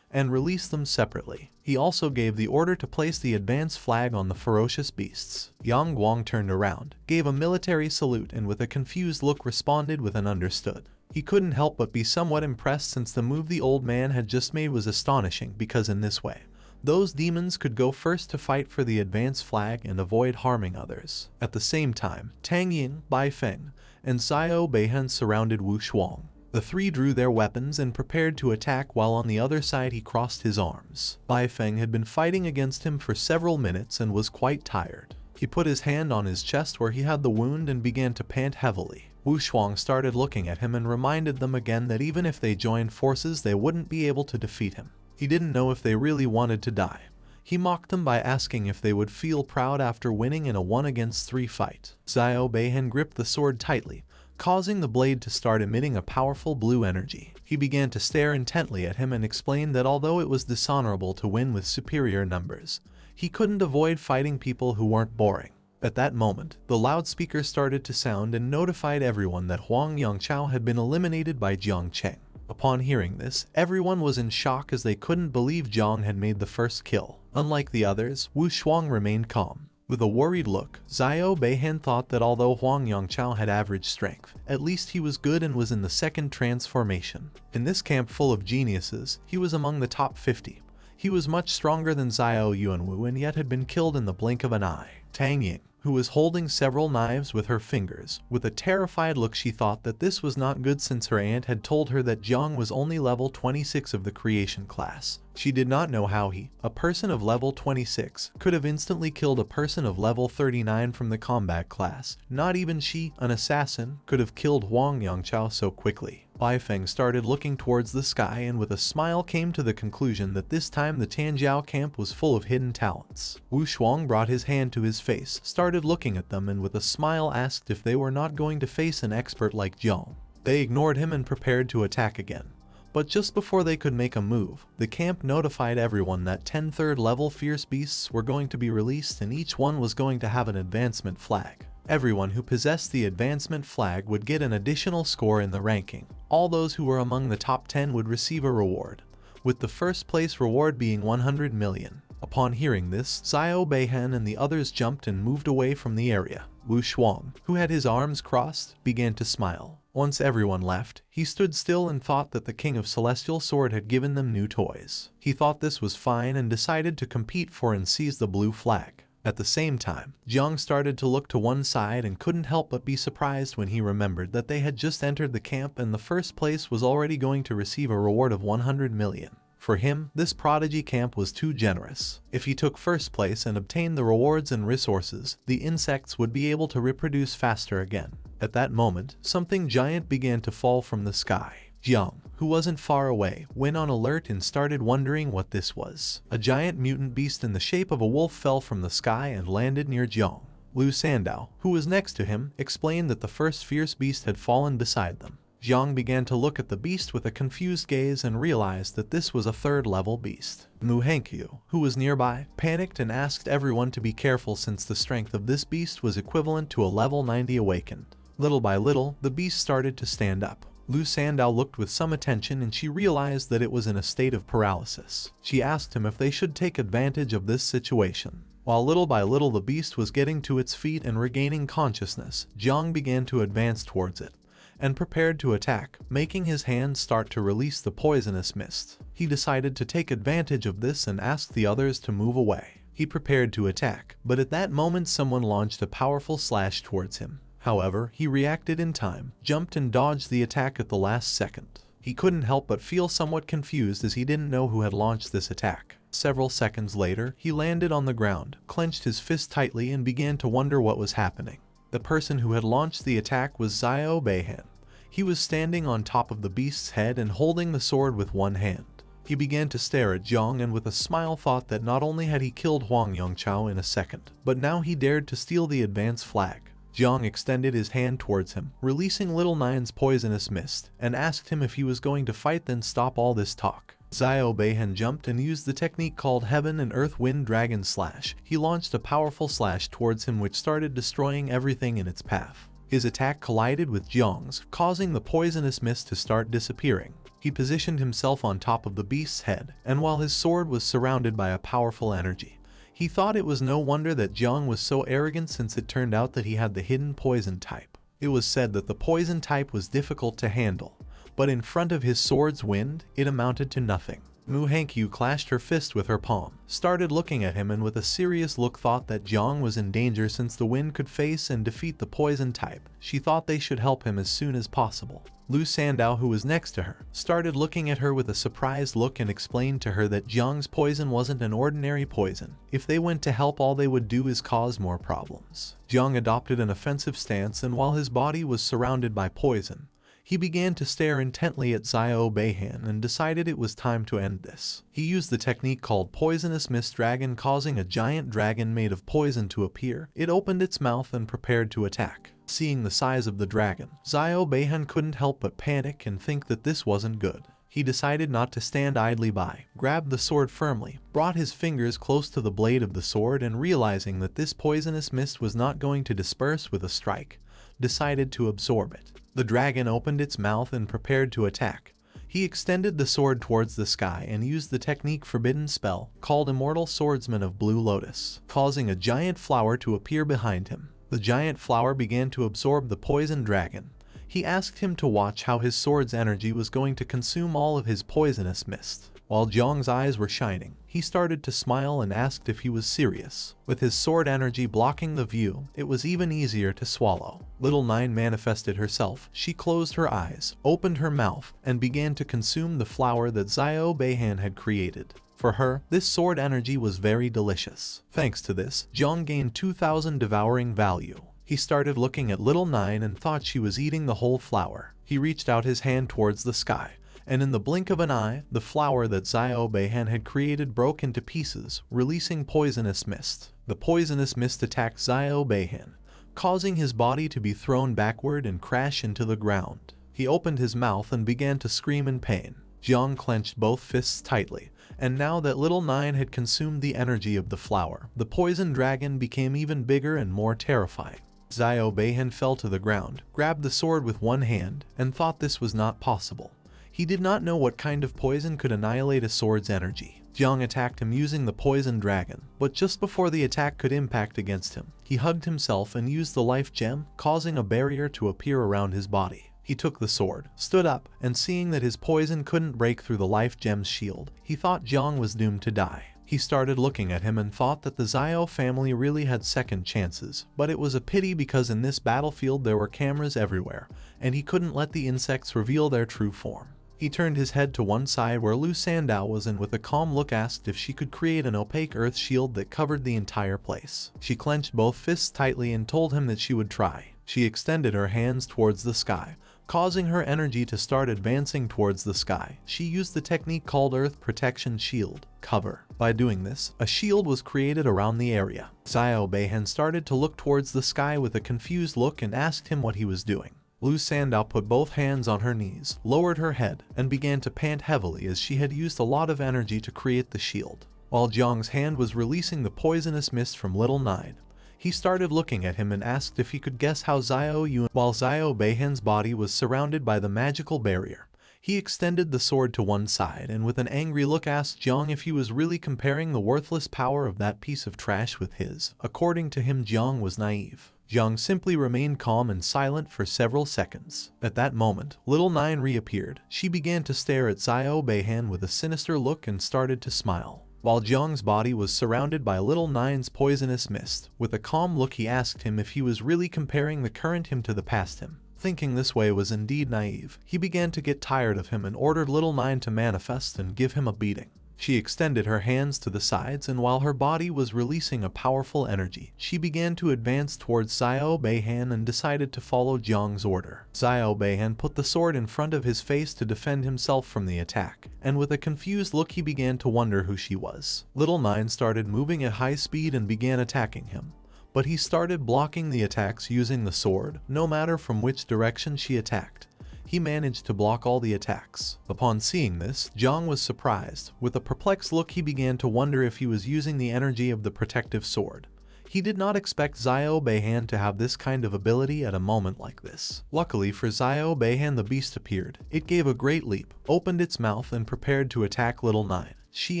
[SPEAKER 1] and release them separately. He also gave the order to place the advance flag on the ferocious beasts. Yang Guang turned around, gave a military salute, and with a confused look responded with an understood. He couldn't help but be somewhat impressed, since the move the old man had just made was astonishing, because in this way, those demons could go first to fight for the advance flag and avoid harming others. At the same time, Tang Ying, Bai Feng, and Xiao Beihan surrounded Wu Shuang. The three drew their weapons and prepared to attack, while on the other side he crossed his arms. Bai Feng had been fighting against him for several minutes and was quite tired. He put his hand on his chest where he had the wound and began to pant heavily. Wu Shuang started looking at him and reminded them again that even if they joined forces, they wouldn't be able to defeat him. He didn't know if they really wanted to die. He mocked them by asking if they would feel proud after winning in a 1-against-3 fight. Xiao Beihan gripped the sword tightly, causing the blade to start emitting a powerful blue energy. He began to stare intently at him and explained that although it was dishonorable to win with superior numbers, he couldn't avoid fighting people who weren't boring. At that moment, the loudspeaker started to sound and notified everyone that Huang Yangchao had been eliminated by Jiang Chen. Upon hearing this, everyone was in shock, as they couldn't believe Jiang had made the first kill. Unlike the others, Wu Shuang remained calm. With a worried look, Xiao Beihan thought that although Huang Yangchao had average strength, at least he was good and was in the second transformation. In this camp full of geniuses, he was among the top 50. He was much stronger than Xiao Yuanwu and yet had been killed in the blink of an eye. Tang Ying, who was holding several knives with her fingers, with a terrified look, she thought that this was not good, since her aunt had told her that Jiang was only level 26 of the creation class. She did not know how he, a person of level 26, could have instantly killed a person of level 39 from the combat class. Not even she, an assassin, could have killed Huang Yangchao so quickly. Bai Feng started looking towards the sky and with a smile came to the conclusion that this time the Tanjiao camp was full of hidden talents. Wu Shuang brought his hand to his face, started looking at them, and with a smile asked if they were not going to face an expert like Jiang. They ignored him and prepared to attack again. But just before they could make a move, the camp notified everyone that 10 third-level fierce beasts were going to be released, and each one was going to have an advancement flag. Everyone who possessed the advancement flag would get an additional score in the ranking. All those who were among the top 10 would receive a reward, with the first place reward being 100 million. Upon hearing this, Xiao Beihan and the others jumped and moved away from the area. Wu Shuang, who had his arms crossed, began to smile. Once everyone left, he stood still and thought that the King of Celestial Sword had given them new toys. He thought this was fine and decided to compete for and seize the blue flag. At the same time, Jiang started to look to one side and couldn't help but be surprised when he remembered that they had just entered the camp and the first place was already going to receive a reward of 100 million. For him, this Prodigy camp was too generous. If he took first place and obtained the rewards and resources, the insects would be able to reproduce faster again. At that moment, something giant began to fall from the sky. Jiang, who wasn't far away, went on alert and started wondering what this was. A giant mutant beast in the shape of a wolf fell from the sky and landed near Jiang. Luo Sandow, who was next to him, explained that the first fierce beast had fallen beside them. Jiang began to look at the beast with a confused gaze and realized that this was a third-level beast. Mu Hankyu, who was nearby, panicked and asked everyone to be careful since the strength of this beast was equivalent to a level 90 awakened. Little by little, the beast started to stand up. Luo Sandow looked with some attention and she realized that it was in a state of paralysis. She asked him if they should take advantage of this situation. While little by little the beast was getting to its feet and regaining consciousness, Jiang began to advance towards it and prepared to attack, making his hands start to release the poisonous mist. He decided to take advantage of this and asked the others to move away. He prepared to attack, but at that moment someone launched a powerful slash towards him. However, he reacted in time, jumped and dodged the attack at the last second. He couldn't help but feel somewhat confused as he didn't know who had launched this attack. Several seconds later, he landed on the ground, clenched his fist tightly and began to wonder what was happening. The person who had launched the attack was Xiao Beihan. He was standing on top of the beast's head and holding the sword with one hand. He began to stare at Jiang and with a smile thought that not only had he killed Huang Yangchao in a second, but now he dared to steal the advance flag. Jiang extended his hand towards him, releasing Little Nine's poisonous mist, and asked him if he was going to fight, then stop all this talk. Xiao Beihan jumped and used the technique called Heaven and Earth Wind Dragon Slash. He launched a powerful slash towards him which started destroying everything in its path. His attack collided with Jiang's, causing the poisonous mist to start disappearing. He positioned himself on top of the beast's head, and while his sword was surrounded by a powerful energy, he thought it was no wonder that Jiang was so arrogant, since it turned out that he had the hidden poison type. It was said that the poison type was difficult to handle, but in front of his sword's wind, it amounted to nothing. Mu Hankyu clashed her fist with her palm, started looking at him, and with a serious look thought that Jiang was in danger since the wind could face and defeat the poison type. She thought they should help him as soon as possible. Luo Sandow, who was next to her, started looking at her with a surprised look and explained to her that Jiang's poison wasn't an ordinary poison. If they went to help, all they would do is cause more problems. Jiang adopted an offensive stance, and while his body was surrounded by poison, he began to stare intently at Xiao Beihan and decided it was time to end this. He used the technique called Poisonous Mist Dragon, causing a giant dragon made of poison to appear. It opened its mouth and prepared to attack. Seeing the size of the dragon, Xiao Beihan couldn't help but panic and think that this wasn't good. He decided not to stand idly by, grabbed the sword firmly, brought his fingers close to the blade of the sword, and realizing that this poisonous mist was not going to disperse with a strike, decided to absorb it. The dragon opened its mouth and prepared to attack. He extended the sword towards the sky and used the technique Forbidden Spell, called Immortal Swordsman of Blue Lotus, causing a giant flower to appear behind him. The giant flower began to absorb the poison dragon. He asked him to watch how his sword's energy was going to consume all of his poisonous mist. While Jiang's eyes were shining, he started to smile and asked if he was serious. With his sword energy blocking the view, it was even easier to swallow. Little Nine manifested herself. She closed her eyes, opened her mouth, and began to consume the flower that Xiao Beihan had created. For her, this sword energy was very delicious. Thanks to this, Jiang gained 2,000 devouring value. He started looking at Little Nine and thought she was eating the whole flower. He reached out his hand towards the sky, and in the blink of an eye, the flower that Xiao Beihan had created broke into pieces, releasing poisonous mist. The poisonous mist attacked Xiao Beihan, causing his body to be thrown backward and crash into the ground. He opened his mouth and began to scream in pain. Jiang clenched both fists tightly, and now that Little Nine had consumed the energy of the flower, the poison dragon became even bigger and more terrifying. Xiao Beihan fell to the ground, grabbed the sword with one hand, and thought this was not possible. He did not know what kind of poison could annihilate a sword's energy. Jiang attacked him using the poison dragon, but just before the attack could impact against him, he hugged himself and used the life gem, causing a barrier to appear around his body. He took the sword, stood up, and seeing that his poison couldn't break through the life gem's shield, he thought Jiang was doomed to die. He started looking at him and thought that the Xiao family really had second chances, but it was a pity because in this battlefield there were cameras everywhere, and he couldn't let the insects reveal their true form. He turned his head to one side where Luo Sandow was and with a calm look asked if she could create an opaque earth shield that covered the entire place. She clenched both fists tightly and told him that she would try. She extended her hands towards the sky, causing her energy to start advancing towards the sky. She used the technique called Earth Protection Shield, Cover. By doing this, a shield was created around the area. Xiao Beihan started to look towards the sky with a confused look and asked him what he was doing. Luo Sandow put both hands on her knees, lowered her head, and began to pant heavily as she had used a lot of energy to create the shield. While Jiang's hand was releasing the poisonous mist from Little Nine, he started looking at him and asked if he could guess how while Xiao Beihan's body was surrounded by the magical barrier. He extended the sword to one side and with an angry look asked Jiang if he was really comparing the worthless power of that piece of trash with his. According to him, Jiang was naive. Jiang simply remained calm and silent for several seconds. At that moment, Little Nine reappeared. She began to stare at Xiao Beihan with a sinister look and started to smile. While Jiang's body was surrounded by Little Nine's poisonous mist, with a calm look he asked him if he was really comparing the current him to the past him. Thinking this way was indeed naive, he began to get tired of him and ordered Little Nine to manifest and give him a beating. She extended her hands to the sides and while her body was releasing a powerful energy, she began to advance towards Xiao Beihan and decided to follow Jiang's order. Xiao Beihan put the sword in front of his face to defend himself from the attack, and with a confused look he began to wonder who she was. Little Nine started moving at high speed and began attacking him, but he started blocking the attacks using the sword, no matter from which direction she attacked. He managed to block all the attacks. Upon seeing this, Jiang was surprised. With a perplexed look, he began to wonder if he was using the energy of the protective sword. He did not expect Xiao Beihan to have this kind of ability at a moment like this. Luckily for Xiao Beihan, the beast appeared. It gave a great leap, opened its mouth, and prepared to attack Little Nine. She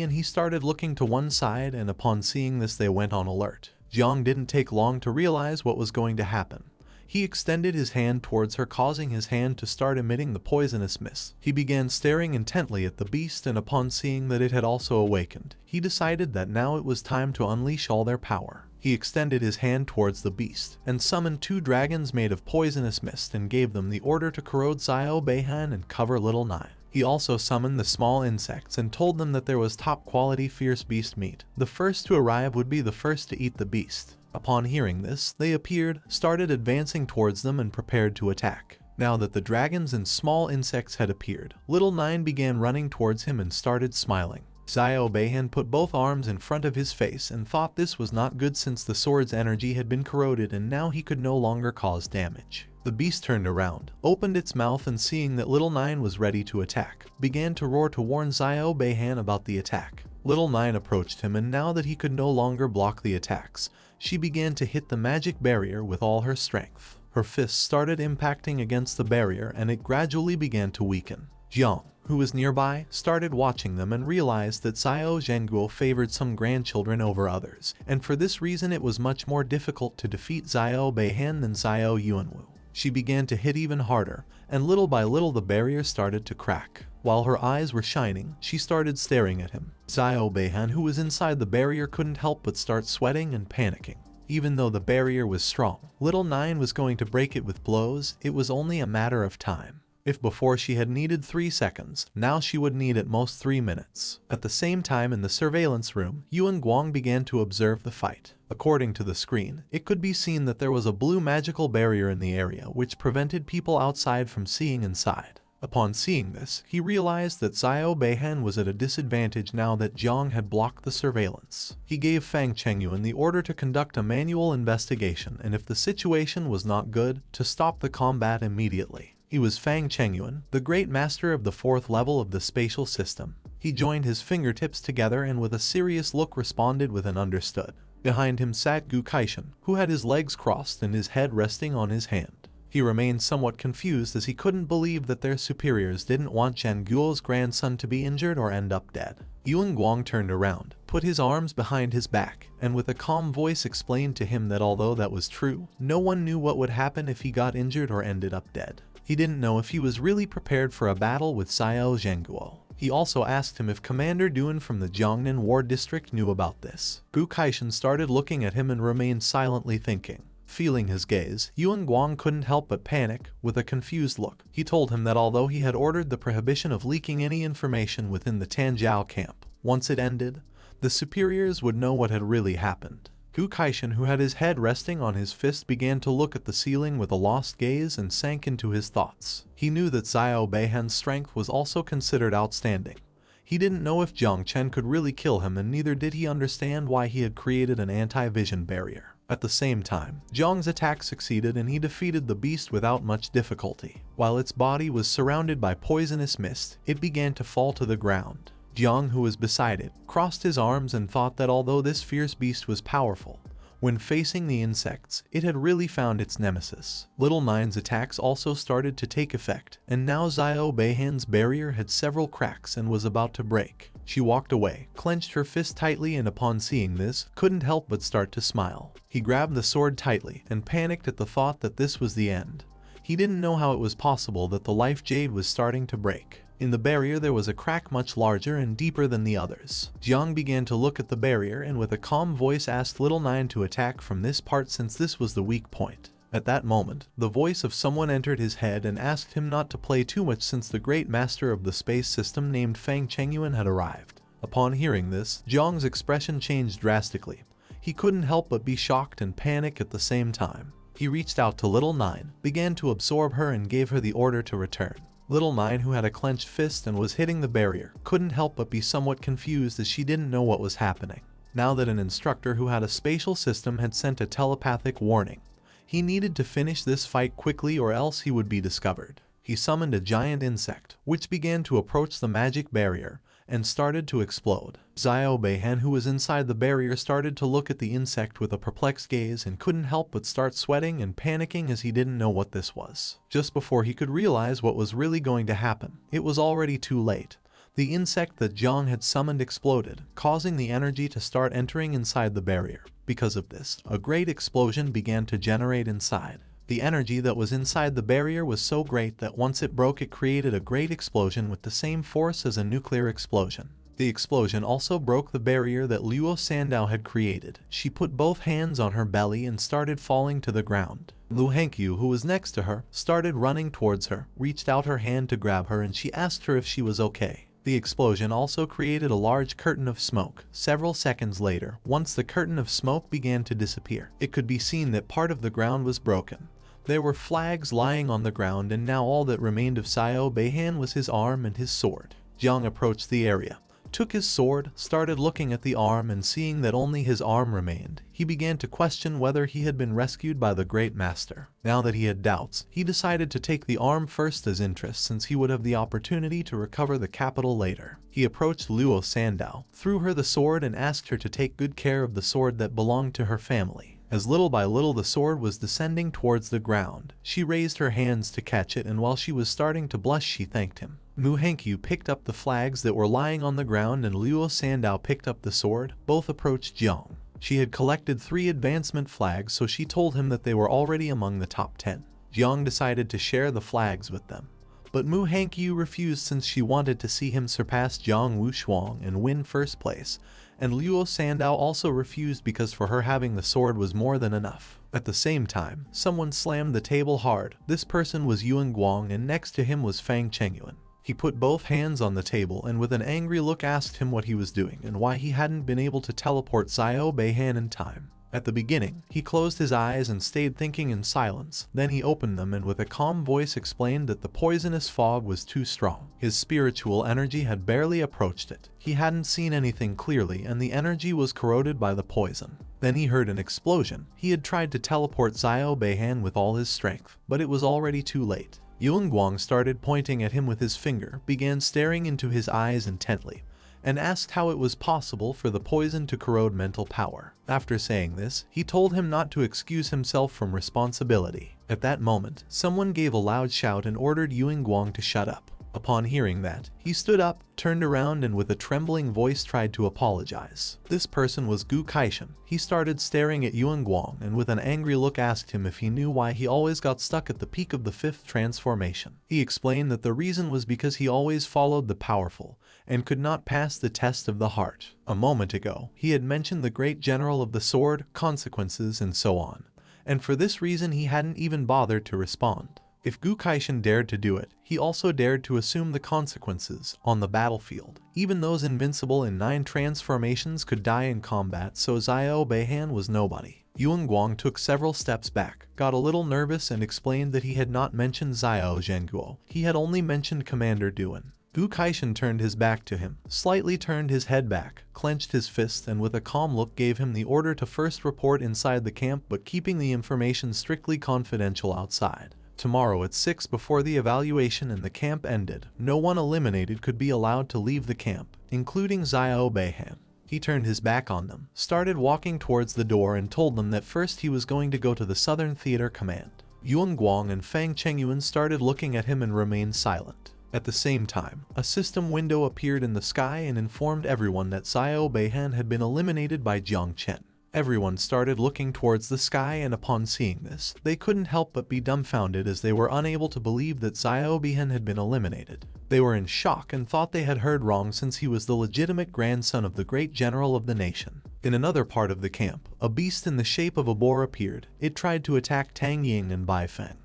[SPEAKER 1] and he started looking to one side, and upon seeing this they went on alert. Jiang didn't take long to realize what was going to happen. He extended his hand towards her, causing his hand to start emitting the poisonous mist. He began staring intently at the beast, and upon seeing that it had also awakened, he decided that now it was time to unleash all their power. He extended his hand towards the beast and summoned 2 dragons made of poisonous mist and gave them the order to corrode Xiao Beihan and cover Little Nine. He also summoned the small insects and told them that there was top-quality fierce beast meat. The first to arrive would be the first to eat the beast. Upon hearing this, they appeared, started advancing towards them, and prepared to attack. Now that the dragons and small insects had appeared, Little Nine began running towards him and started smiling. Xiao Beihan put both arms in front of his face and thought this was not good since the sword's energy had been corroded and now he could no longer cause damage. The beast turned around, opened its mouth, and seeing that Little Nine was ready to attack, began to roar to warn Xiao Beihan about the attack. Little Nine approached him, and now that he could no longer block the attacks, she began to hit the magic barrier with all her strength. Her fists started impacting against the barrier and it gradually began to weaken. Jiang, who was nearby, started watching them and realized that Xiao Zhenguo favored some grandchildren over others, and for this reason it was much more difficult to defeat Xiao Beihan than Xiao Yuanwu. She began to hit even harder, and little by little the barrier started to crack. While her eyes were shining, she started staring at him. Xiao Beihan, who was inside the barrier, couldn't help but start sweating and panicking. Even though the barrier was strong, Little Nine was going to break it with blows. It was only a matter of time. If before she had needed 3 seconds, now she would need at most 3 minutes. At the same time, in the surveillance room, Yuan Guang began to observe the fight. According to the screen, it could be seen that there was a blue magical barrier in the area which prevented people outside from seeing inside. Upon seeing this, he realized that Xiao Beihan was at a disadvantage now that Jiang had blocked the surveillance. He gave Fang Chengyuan the order to conduct a manual investigation, and if the situation was not good, to stop the combat immediately. He was Fang Chengyuan, the great master of the 4th level of the spatial system. He joined his fingertips together and with a serious look responded with an understood. Behind him sat Gu Kaishan, who had his legs crossed and his head resting on his hand. He remained somewhat confused as he couldn't believe that their superiors didn't want Zhang Guo's grandson to be injured or end up dead. Yuan Guang turned around, put his arms behind his back, and with a calm voice explained to him that although that was true, no one knew what would happen if he got injured or ended up dead. He didn't know if he was really prepared for a battle with Xiao Zhenguo. He also asked him if Commander Duan from the Jiangnan War District knew about this. Gu Kaishan started looking at him and remained silently thinking. Feeling his gaze, Yuan Guang couldn't help but panic. With a confused look, he told him that although he had ordered the prohibition of leaking any information within the Tanjiao camp, once it ended, the superiors would know what had really happened. Gu Kaishan, who had his head resting on his fist, began to look at the ceiling with a lost gaze and sank into his thoughts. He knew that Xiao Beihan's strength was also considered outstanding. He didn't know if Jiang Chen could really kill him, and neither did he understand why he had created an anti-vision barrier. At the same time, Jiang's attack succeeded and he defeated the beast without much difficulty. While its body was surrounded by poisonous mist, it began to fall to the ground. Jiang, who was beside it, crossed his arms and thought that although this fierce beast was powerful, when facing the insects, it had really found its nemesis. Little Nine's attacks also started to take effect, and now Xiao Beihan's barrier had several cracks and was about to break. She walked away, clenched her fist tightly, and upon seeing this, couldn't help but start to smile. He grabbed the sword tightly and panicked at the thought that this was the end. He didn't know how it was possible that the life jade was starting to break. In the barrier there was a crack much larger and deeper than the others. Jiang began to look at the barrier and with a calm voice asked Little Nine to attack from this part since this was the weak point. At that moment, the voice of someone entered his head and asked him not to play too much since the great master of the space system named Fang Chengyuan had arrived. Upon hearing this, Jiang's expression changed drastically. He couldn't help but be shocked and panic at the same time. He reached out to Little Nine, began to absorb her and gave her the order to return. Little Nine, who had a clenched fist and was hitting the barrier, couldn't help but be somewhat confused as she didn't know what was happening. Now that an instructor who had a spatial system had sent a telepathic warning, he needed to finish this fight quickly or else he would be discovered. He summoned a giant insect, which began to approach the magic barrier and started to explode. Xiao Beihan, who was inside the barrier, started to look at the insect with a perplexed gaze and couldn't help but start sweating and panicking as he didn't know what this was. Just before he could realize what was really going to happen, it was already too late. The insect that Jiang had summoned exploded, causing the energy to start entering inside the barrier. Because of this, a great explosion began to generate inside. The energy that was inside the barrier was so great that once it broke, it created a great explosion with the same force as a nuclear explosion. The explosion also broke the barrier that Luo Sandow had created. She put both hands on her belly and started falling to the ground. Lu Hankyu, who was next to her, started running towards her, reached out her hand to grab her, and she asked her if she was okay. The explosion also created a large curtain of smoke. Several seconds later, once the curtain of smoke began to disappear, it could be seen that part of the ground was broken. There were flags lying on the ground, and now all that remained of Xiao Beihan was his arm and his sword. Jiang approached the area, took his sword, started looking at the arm, and seeing that only his arm remained, he began to question whether he had been rescued by the Great Master. Now that he had doubts, he decided to take the arm first as interest, since he would have the opportunity to recover the capital later. He approached Luo Sandow, threw her the sword, and asked her to take good care of the sword that belonged to her family. As little by little the sword was descending towards the ground, she raised her hands to catch it, and while she was starting to blush, she thanked him. Mu Hankyu picked up the flags that were lying on the ground, and Luo Sandow picked up the sword. Both approached Jiang. She had collected 3 advancement flags, so she told him that they were already among the top 10. Jiang decided to share the flags with them, but Mu Hankyu refused since she wanted to see him surpass Jiang Wushuang and win first place, and Luo Sandow also refused because for her having the sword was more than enough. At the same time, someone slammed the table hard. This person was Yuan Guang, and next to him was Fang Chengyuan. He put both hands on the table and with an angry look asked him what he was doing and why he hadn't been able to teleport Xiao Beihan in time. At the beginning, he closed his eyes and stayed thinking in silence. Then he opened them and with a calm voice explained that the poisonous fog was too strong. His spiritual energy had barely approached it. He hadn't seen anything clearly, and the energy was corroded by the poison. Then he heard an explosion. He had tried to teleport Xiao Beihan with all his strength, but it was already too late. Yuan Guang started pointing at him with his finger, began staring into his eyes intently, and asked how it was possible for the poison to corrode mental power. After saying this, he told him not to excuse himself from responsibility. At that moment, someone gave a loud shout and ordered Yuan Guang to shut up. Upon hearing that, he stood up, turned around, and with a trembling voice tried to apologize. This person was Gu Kaishan. He started staring at Yuan Guang and with an angry look asked him if he knew why he always got stuck at the peak of the 5th transformation. He explained that the reason was because he always followed the powerful and could not pass the test of the heart. A moment ago, he had mentioned the great general of the sword, consequences, and so on, and for this reason he hadn't even bothered to respond. If Gu Kaishan dared to do it, he also dared to assume the consequences on the battlefield. Even those invincible in 9 transformations could die in combat, so Xiao Beihan was nobody. Yuan Guang took several steps back, got a little nervous, and explained that he had not mentioned Xiao Zhenguo. He had only mentioned Commander Duan. Gu Kaishan turned his back to him, slightly turned his head back, clenched his fist, and with a calm look gave him the order to first report inside the camp, but keeping the information strictly confidential outside. Tomorrow at 6 before the evaluation and the camp ended, no one eliminated could be allowed to leave the camp, including Xiao Beihan. He turned his back on them, started walking towards the door, and told them that first he was going to go to the Southern Theater Command. Yuan Guang and Fang Chengyuan started looking at him and remained silent. At the same time, a system window appeared in the sky and informed everyone that Xiao Beihan had been eliminated by Jiang Chen. Everyone started looking towards the sky, and upon seeing this, they couldn't help but be dumbfounded as they were unable to believe that Xiao Beihan had been eliminated. They were in shock and thought they had heard wrong since he was the legitimate grandson of the great general of the nation. In another part of the camp, a beast in the shape of a boar appeared. It tried to attack Tang Ying and Bai Feng,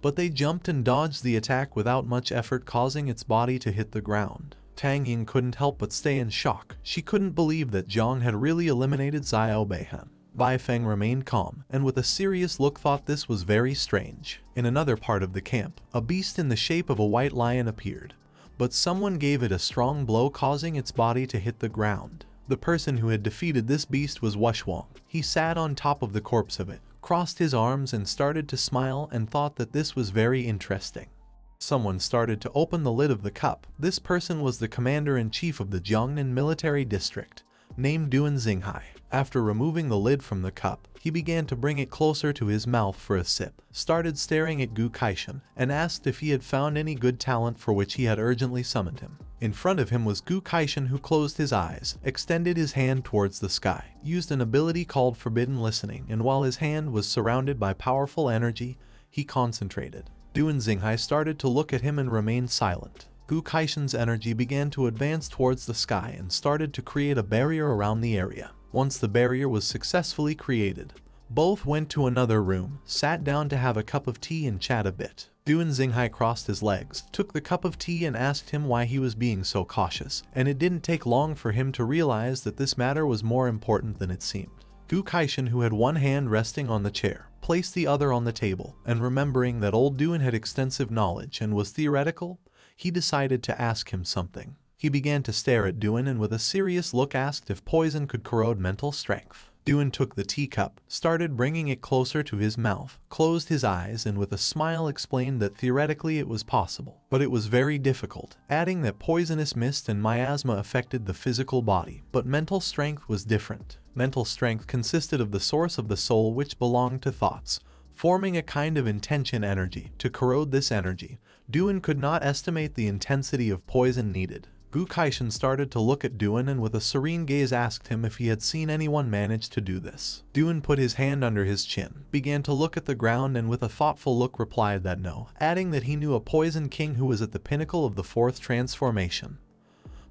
[SPEAKER 1] but they jumped and dodged the attack without much effort, causing its body to hit the ground. Tang Ying couldn't help but stay in shock. She couldn't believe that Jiang had really eliminated Xiao Beihan. Bai Feng remained calm, and with a serious look thought this was very strange. In another part of the camp, a beast in the shape of a white lion appeared, but someone gave it a strong blow, causing its body to hit the ground. The person who had defeated this beast was Wushuang. He sat on top of the corpse of it, crossed his arms, and started to smile and thought that this was very interesting. Someone started to open the lid of the cup. This person was the commander-in-chief of the Jiangnan military district, named Duan Xinghai. After removing the lid from the cup, he began to bring it closer to his mouth for a sip, started staring at Gu Kaishan, and asked if he had found any good talent for which he had urgently summoned him. In front of him was Gu Kaishan, who closed his eyes, extended his hand towards the sky, used an ability called Forbidden Listening, and while his hand was surrounded by powerful energy, he concentrated. Duan Xinghai started to look at him and remained silent. Gu Kaishan's energy began to advance towards the sky and started to create a barrier around the area. Once the barrier was successfully created, both went to another room, sat down to have a cup of tea and chat a bit. Duan Xinghai crossed his legs, took the cup of tea and asked him why he was being so cautious, and it didn't take long for him to realize that this matter was more important than it seemed. Gu Kaishan, who had one hand resting on the chair, placed the other on the table, and remembering that old Duan had extensive knowledge and was theoretical, he decided to ask him something. He began to stare at Duan and with a serious look asked if poison could corrode mental strength. Duan took the teacup, started bringing it closer to his mouth, closed his eyes and with a smile explained that theoretically it was possible, but it was very difficult, adding that poisonous mist and miasma affected the physical body, but mental strength was different. Mental strength consisted of the source of the soul which belonged to thoughts, forming a kind of intention energy. To corrode this energy, Duan could not estimate the intensity of poison needed. Gu Kaishan started to look at Duan and with a serene gaze asked him if he had seen anyone manage to do this. Duan put his hand under his chin, began to look at the ground and with a thoughtful look replied that no, adding that he knew a poison king who was at the pinnacle of the fourth transformation.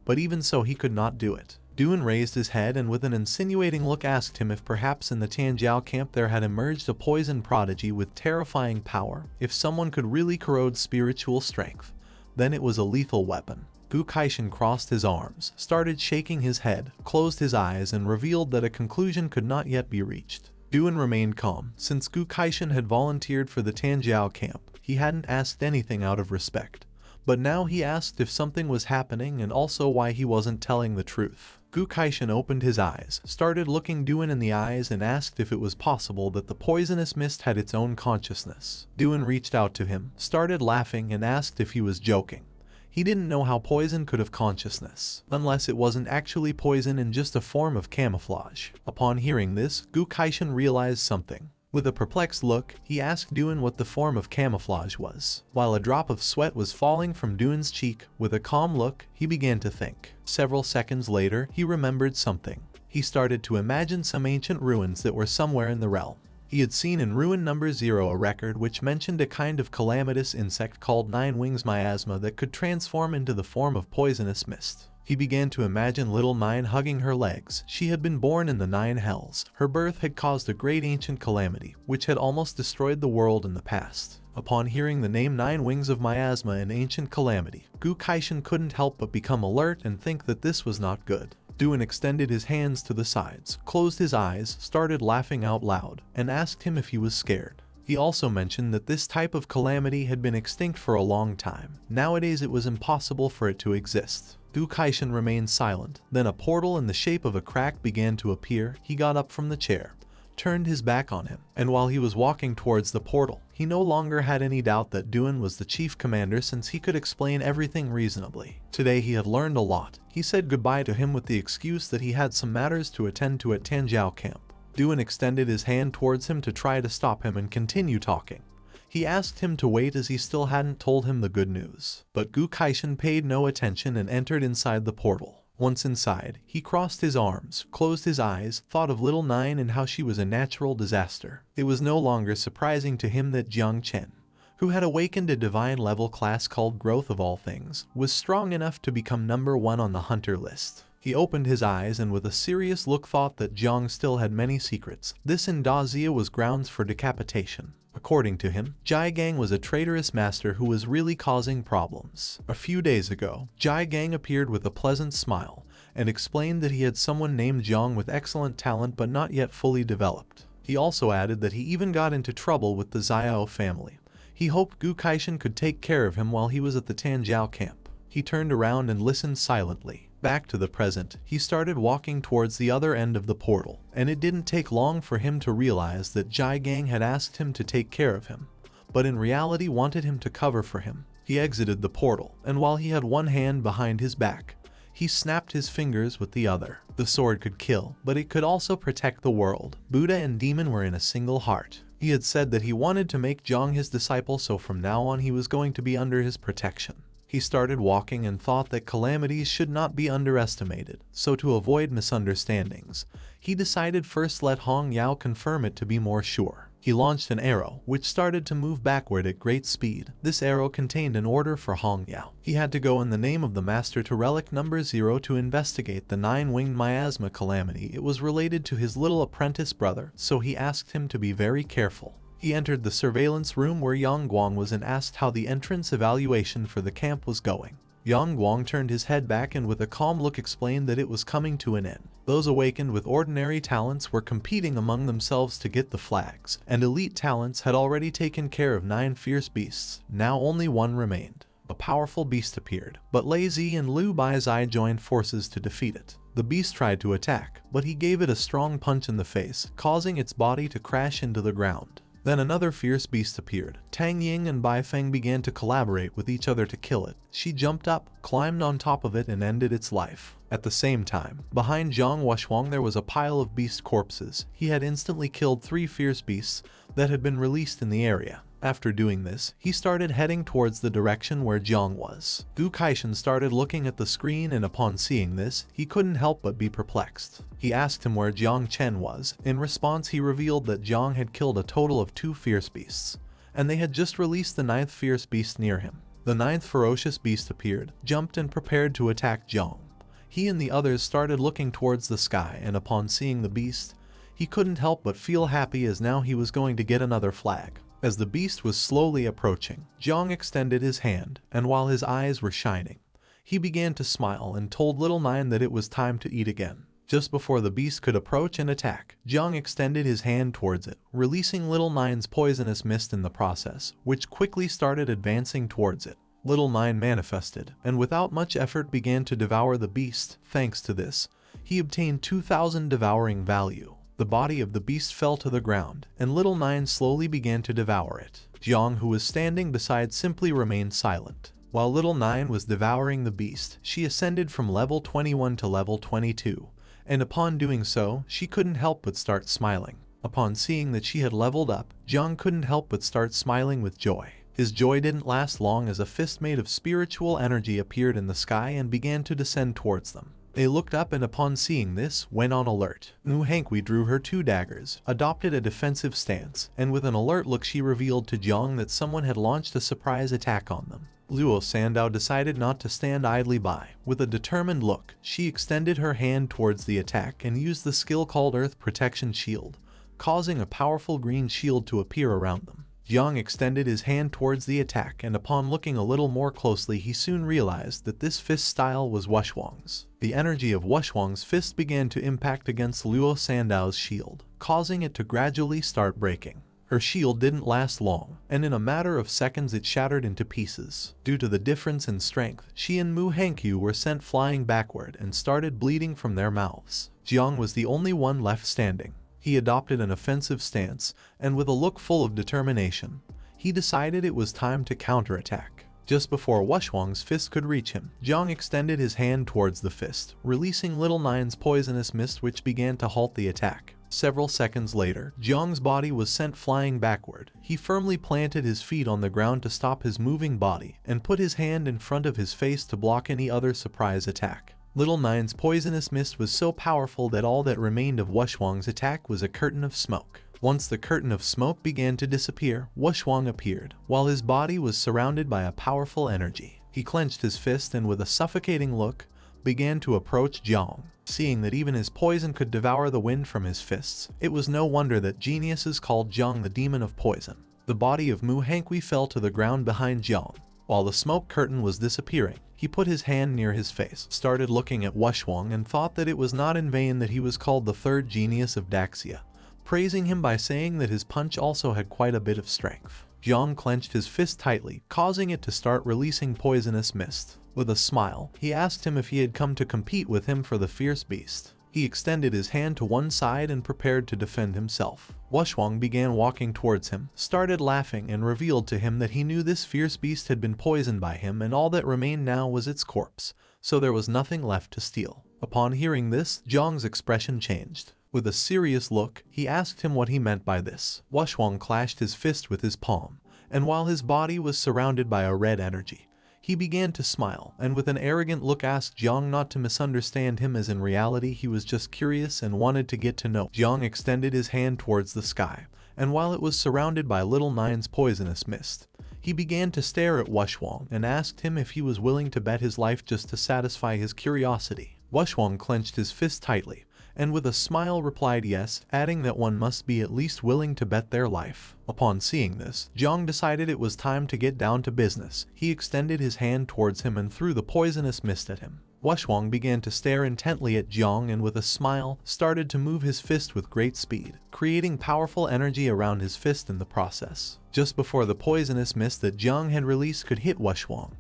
[SPEAKER 1] But even so he could not do it. Duan raised his head and with an insinuating look asked him if perhaps in the Tanjiao camp there had emerged a poison prodigy with terrifying power. If someone could really corrode spiritual strength, then it was a lethal weapon. Gu Kaishan crossed his arms, started shaking his head, closed his eyes and revealed that a conclusion could not yet be reached. Duan remained calm. Since Gu Kaishan had volunteered for the Tanjiao camp, he hadn't asked anything out of respect. But now he asked if something was happening and also why he wasn't telling the truth. Gu Kaishan opened his eyes, started looking Duan in the eyes and asked if it was possible that the poisonous mist had its own consciousness. Duan reached out to him, started laughing and asked if he was joking. He didn't know how poison could have consciousness, unless it wasn't actually poison and just a form of camouflage. Upon hearing this, Gu Kaishan realized something. With a perplexed look, he asked Duan what the form of camouflage was. While a drop of sweat was falling from Duan's cheek, with a calm look, he began to think. Several seconds later, he remembered something. He started to imagine some ancient ruins that were somewhere in the realm. He had seen in ruin number 0 a record which mentioned a kind of calamitous insect called 9 wings miasma that could transform into the form of poisonous mist. He began to imagine little 9 hugging her legs. She had been born in the 9 hells. Her birth had caused a great ancient calamity, which had almost destroyed the world in the past. Upon hearing the name 9 wings of miasma and ancient calamity, Gu Kaishan couldn't help but become alert and think that this was not good. Duan extended his hands to the sides, closed his eyes, started laughing out loud, and asked him if he was scared. He also mentioned that this type of calamity had been extinct for a long time. Nowadays it was impossible for it to exist. Gu Kaishan remained silent. Then a portal in the shape of a crack began to appear. He got up from the chair, turned his back on him, and while he was walking towards the portal, he no longer had any doubt that Duan was the chief commander since he could explain everything reasonably. Today he had learned a lot. He said goodbye to him with the excuse that he had some matters to attend to at Tanjiao camp. Duan extended his hand towards him to try to stop him and continue talking. He asked him to wait as he still hadn't told him the good news. But Gu Kaishan paid no attention and entered inside the portal. Once inside, he crossed his arms, closed his eyes, thought of little 9 and how she was a natural disaster. It was no longer surprising to him that Jiang Chen, who had awakened a divine level class called Growth of All Things, was strong enough to become number 1 on the hunter list. He opened his eyes and with a serious look thought that Jiang still had many secrets. This in Dazia was grounds for decapitation. According to him, Jai Gang was a traitorous master who was really causing problems. A few days ago, Jai Gang appeared with a pleasant smile and explained that he had someone named Jiang with excellent talent but not yet fully developed. He also added that he even got into trouble with the Xiao family. He hoped Gu Kaishan could take care of him while he was at the Tanjiao camp. He turned around and listened silently. Back to the present, he started walking towards the other end of the portal, and it didn't take long for him to realize that Jai Gang had asked him to take care of him, but in reality wanted him to cover for him. He exited the portal, and while he had one hand behind his back, he snapped his fingers with the other. The sword could kill, but it could also protect the world. Buddha and demon were in a single heart. He had said that he wanted to make Jiang his disciple, so from now on he was going to be under his protection. He started walking and thought that calamities should not be underestimated, so to avoid misunderstandings, he decided first let Hong Yao confirm it to be more sure. He launched an arrow, which started to move backward at great speed. This arrow contained an order for Hong Yao. He had to go in the name of the master to relic number 0 to investigate the 9-winged miasma calamity. It was related to his little apprentice brother, so he asked him to be very careful. He entered the surveillance room where Yang Guang was and asked how the entrance evaluation for the camp was going. Yang Guang turned his head back and with a calm look explained that it was coming to an end. Those awakened with ordinary talents were competing among themselves to get the flags, and elite talents had already taken care of 9 fierce beasts. Now only one remained. A powerful beast appeared, but Lei Zi and Liu Baizai joined forces to defeat it. The beast tried to attack, but he gave it a strong punch in the face, causing its body to crash into the ground. Then another fierce beast appeared. Tang Ying and Bai Feng began to collaborate with each other to kill it. She jumped up, climbed on top of it and ended its life. At the same time, behind Zhang Wushuang there was a pile of beast corpses. He had instantly killed 3 fierce beasts that had been released in the area. After doing this, he started heading towards the direction where Jiang was. Gu Kaishan started looking at the screen and upon seeing this, he couldn't help but be perplexed. He asked him where Jiang Chen was. In response, he revealed that Jiang had killed a total of 2 fierce beasts, and they had just released the 9th fierce beast near him. The 9th ferocious beast appeared, jumped and prepared to attack Jiang. He and the others started looking towards the sky, and upon seeing the beast, he couldn't help but feel happy as now he was going to get another flag. As the beast was slowly approaching, Jiang extended his hand, and while his eyes were shining, he began to smile and told Little Nine that it was time to eat again. Just before the beast could approach and attack, Jiang extended his hand towards it, releasing Little Nine's poisonous mist in the process, which quickly started advancing towards it. Little Nine manifested, and without much effort began to devour the beast. Thanks to this, he obtained 2,000 devouring value. The body of the beast fell to the ground, and Little Nine slowly began to devour it. Jiang, who was standing beside, simply remained silent. While Little Nine was devouring the beast, she ascended from level 21 to level 22, and upon doing so, she couldn't help but start smiling. Upon seeing that she had leveled up, Jiang couldn't help but start smiling with joy. His joy didn't last long as a fist made of spiritual energy appeared in the sky and began to descend towards them. They looked up and upon seeing this, went on alert. Mu Hankui drew her 2 daggers, adopted a defensive stance, and with an alert look she revealed to Jiang that someone had launched a surprise attack on them. Luo Sandow decided not to stand idly by. With a determined look, she extended her hand towards the attack and used the skill called Earth Protection Shield, causing a powerful green shield to appear around them. Jiang extended his hand towards the attack, and upon looking a little more closely he soon realized that this fist style was Wushwang's. The energy of Wushwang's fist began to impact against Luo Sandow's shield, causing it to gradually start breaking. Her shield didn't last long, and in a matter of seconds it shattered into pieces. Due to the difference in strength, she and Mu Hankyu were sent flying backward and started bleeding from their mouths. Jiang was the only one left standing. He adopted an offensive stance, and with a look full of determination, he decided it was time to counterattack. Just before Wushwang's fist could reach him, Jiang extended his hand towards the fist, releasing Little Nine's poisonous mist which began to halt the attack. Several seconds later, Jiang's body was sent flying backward. He firmly planted his feet on the ground to stop his moving body, and put his hand in front of his face to block any other surprise attack. Little Nine's poisonous mist was so powerful that all that remained of Wushwang's attack was a curtain of smoke. Once the curtain of smoke began to disappear, Wushwang appeared, while his body was surrounded by a powerful energy. He clenched his fist and with a suffocating look, began to approach Jiang. Seeing that even his poison could devour the wind from his fists, it was no wonder that geniuses called Jiang the demon of poison. The body of Mu Hankui fell to the ground behind Jiang. While the smoke curtain was disappearing, he put his hand near his face, started looking at Wushwang and thought that it was not in vain that he was called the 3rd genius of Daxia, praising him by saying that his punch also had quite a bit of strength. Jiang clenched his fist tightly, causing it to start releasing poisonous mist. With a smile, he asked him if he had come to compete with him for the fierce beast. He extended his hand to one side and prepared to defend himself. Wushwang began walking towards him, started laughing, and revealed to him that he knew this fierce beast had been poisoned by him and all that remained now was its corpse, so there was nothing left to steal. Upon hearing this, Jiang's expression changed. With a serious look, he asked him what he meant by this. Wushwang clashed his fist with his palm, and while his body was surrounded by a red energy, he began to smile, and with an arrogant look asked Jiang not to misunderstand him, as in reality he was just curious and wanted to get to know. Jiang extended his hand towards the sky, and while it was surrounded by little Nine's poisonous mist, he began to stare at Wushwang and asked him if he was willing to bet his life just to satisfy his curiosity. Wushwang clenched his fist tightly, and with a smile replied yes, adding that one must be at least willing to bet their life. Upon seeing this, Jiang decided it was time to get down to business. He extended his hand towards him and threw the poisonous mist at him. Wushwang began to stare intently at Jiang and with a smile, started to move his fist with great speed, creating powerful energy around his fist in the process. Just before the poisonous mist that Jiang had released could hit Wushwang,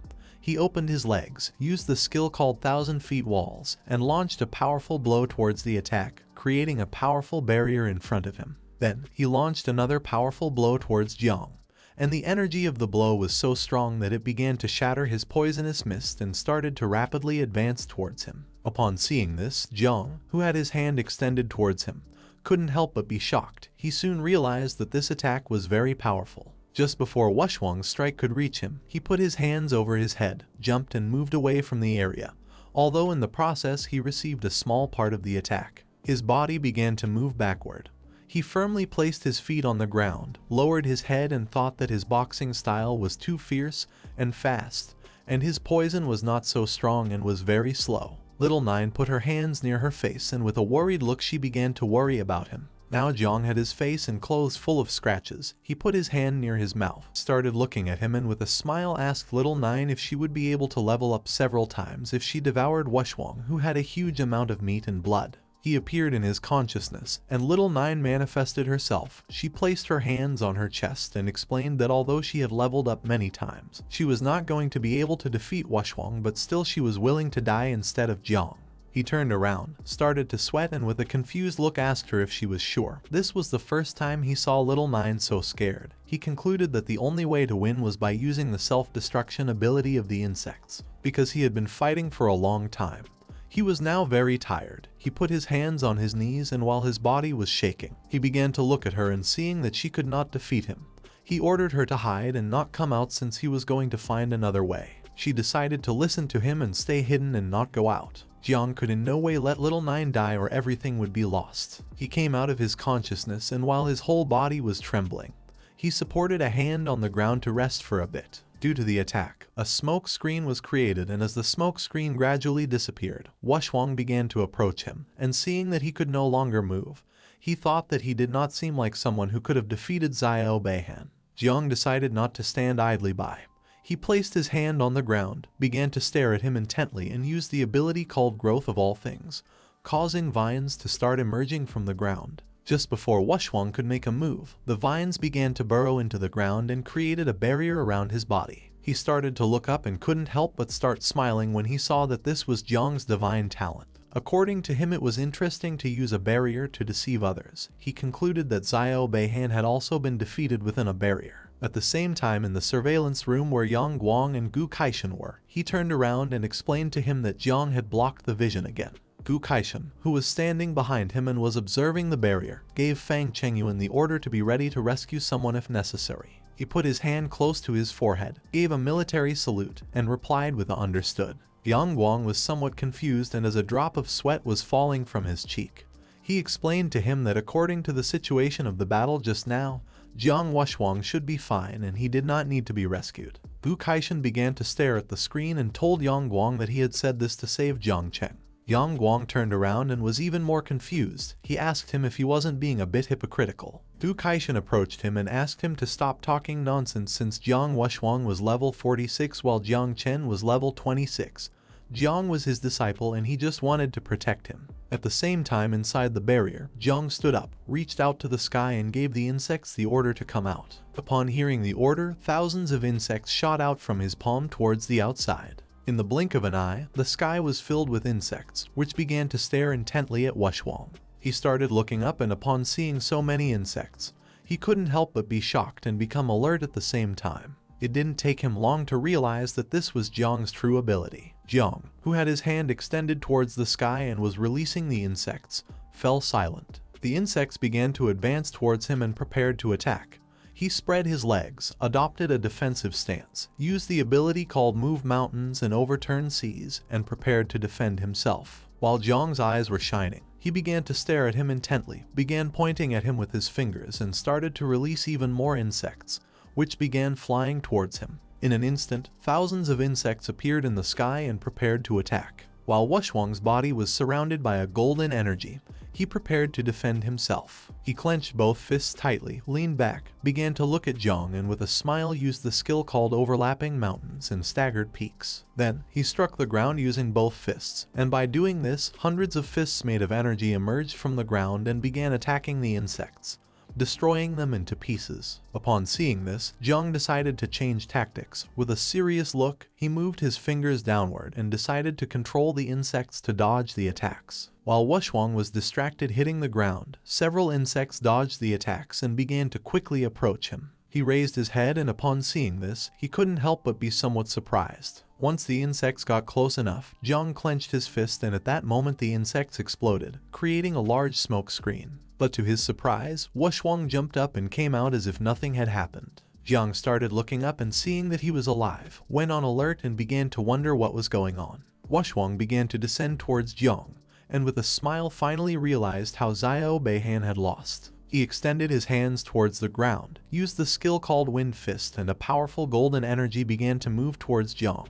[SPEAKER 1] he opened his legs, used the skill called 1,000 Feet Walls, and launched a powerful blow towards the attack, creating a powerful barrier in front of him. Then, he launched another powerful blow towards Jiang, and the energy of the blow was so strong that it began to shatter his poisonous mist and started to rapidly advance towards him. Upon seeing this, Jiang, who had his hand extended towards him, couldn't help but be shocked. He soon realized that this attack was very powerful. Just before Wushwang's strike could reach him, he put his hands over his head, jumped and moved away from the area, although in the process he received a small part of the attack. His body began to move backward. He firmly placed his feet on the ground, lowered his head and thought that his boxing style was too fierce and fast, and his poison was not so strong and was very slow. Little Nine put her hands near her face and with a worried look she began to worry about him. Now Jiang had his face and clothes full of scratches. He put his hand near his mouth, started looking at him and with a smile asked Little Nine if she would be able to level up several times if she devoured Wushwang, who had a huge amount of meat and blood. He appeared in his consciousness, and Little Nine manifested herself. She placed her hands on her chest and explained that although she had leveled up many times, she was not going to be able to defeat Wushwang, but still she was willing to die instead of Jiang. He turned around, started to sweat, and with a confused look asked her if she was sure. This was the first time he saw Little Nine so scared. He concluded that the only way to win was by using the self-destruction ability of the insects, because he had been fighting for a long time. He was now very tired. He put his hands on his knees and while his body was shaking, he began to look at her and seeing that she could not defeat him, he ordered her to hide and not come out since he was going to find another way. She decided to listen to him and stay hidden and not go out. Jiang could in no way let Little Nine die or everything would be lost. He came out of his consciousness and while his whole body was trembling, he supported a hand on the ground to rest for a bit. Due to the attack, a smoke screen was created and as the smoke screen gradually disappeared, Wushwang began to approach him, and seeing that he could no longer move, he thought that he did not seem like someone who could have defeated Xiao Beihan. Jiang decided not to stand idly by. He placed his hand on the ground, began to stare at him intently and used the ability called Growth of All Things, causing vines to start emerging from the ground. Just before Wushwang could make a move, the vines began to burrow into the ground and created a barrier around his body. He started to look up and couldn't help but start smiling when he saw that this was Jiang's divine talent. According to him, it was interesting to use a barrier to deceive others. He concluded that Xiao Beihan had also been defeated within a barrier. At the same time, in the surveillance room where Yang Guang and Gu Kaishan were, he turned around and explained to him that Jiang had blocked the vision again. Gu Kaishan, who was standing behind him and was observing the barrier, gave Fang Chengyuan the order to be ready to rescue someone if necessary. He put his hand close to his forehead, gave a military salute, and replied with a "understood." Yang Guang was somewhat confused and as a drop of sweat was falling from his cheek. He explained to him that according to the situation of the battle just now, Jiang Wushwang should be fine and he did not need to be rescued. Gu Kaishan began to stare at the screen and told Yang Guang that he had said this to save Jiang Chen. Yang Guang turned around and was even more confused. He asked him if he wasn't being a bit hypocritical. Gu Kaishan approached him and asked him to stop talking nonsense since Jiang Wushwang was level 46 while Jiang Chen was level 26. Jiang was his disciple and he just wanted to protect him. At the same time, inside the barrier, Jiang stood up, reached out to the sky and gave the insects the order to come out. Upon hearing the order, thousands of insects shot out from his palm towards the outside. In the blink of an eye, the sky was filled with insects, which began to stare intently at Wushwang. He started looking up, and upon seeing so many insects, he couldn't help but be shocked and become alert at the same time. It didn't take him long to realize that this was Jiang's true ability. Jiang, who had his hand extended towards the sky and was releasing the insects, fell silent. The insects began to advance towards him and prepared to attack. He spread his legs, adopted a defensive stance, used the ability called Move Mountains and Overturn Seas, and prepared to defend himself. While Jiang's eyes were shining, he began to stare at him intently, began pointing at him with his fingers, and started to release even more insects, which began flying towards him. In an instant, thousands of insects appeared in the sky and prepared to attack. While Wushwang's body was surrounded by a golden energy, he prepared to defend himself. He clenched both fists tightly, leaned back, began to look at Jiang, and with a smile used the skill called Overlapping Mountains and Staggered Peaks. Then, he struck the ground using both fists, and by doing this, hundreds of fists made of energy emerged from the ground and began attacking the insects, destroying them into pieces. Upon seeing this, Jiang decided to change tactics. With a serious look, he moved his fingers downward and decided to control the insects to dodge the attacks. While Wushwang was distracted hitting the ground, several insects dodged the attacks and began to quickly approach him. He raised his head, and upon seeing this, he couldn't help but be somewhat surprised. Once the insects got close enough, Jiang clenched his fist, and at that moment the insects exploded, creating a large smoke screen. But to his surprise, Wushwang jumped up and came out as if nothing had happened. Jiang started looking up, and seeing that he was alive, went on alert and began to wonder what was going on. Wushwang began to descend towards Jiang, and with a smile finally realized how Xiao Beihan had lost. He extended his hands towards the ground, used the skill called Wind Fist, and a powerful golden energy began to move towards Jiang.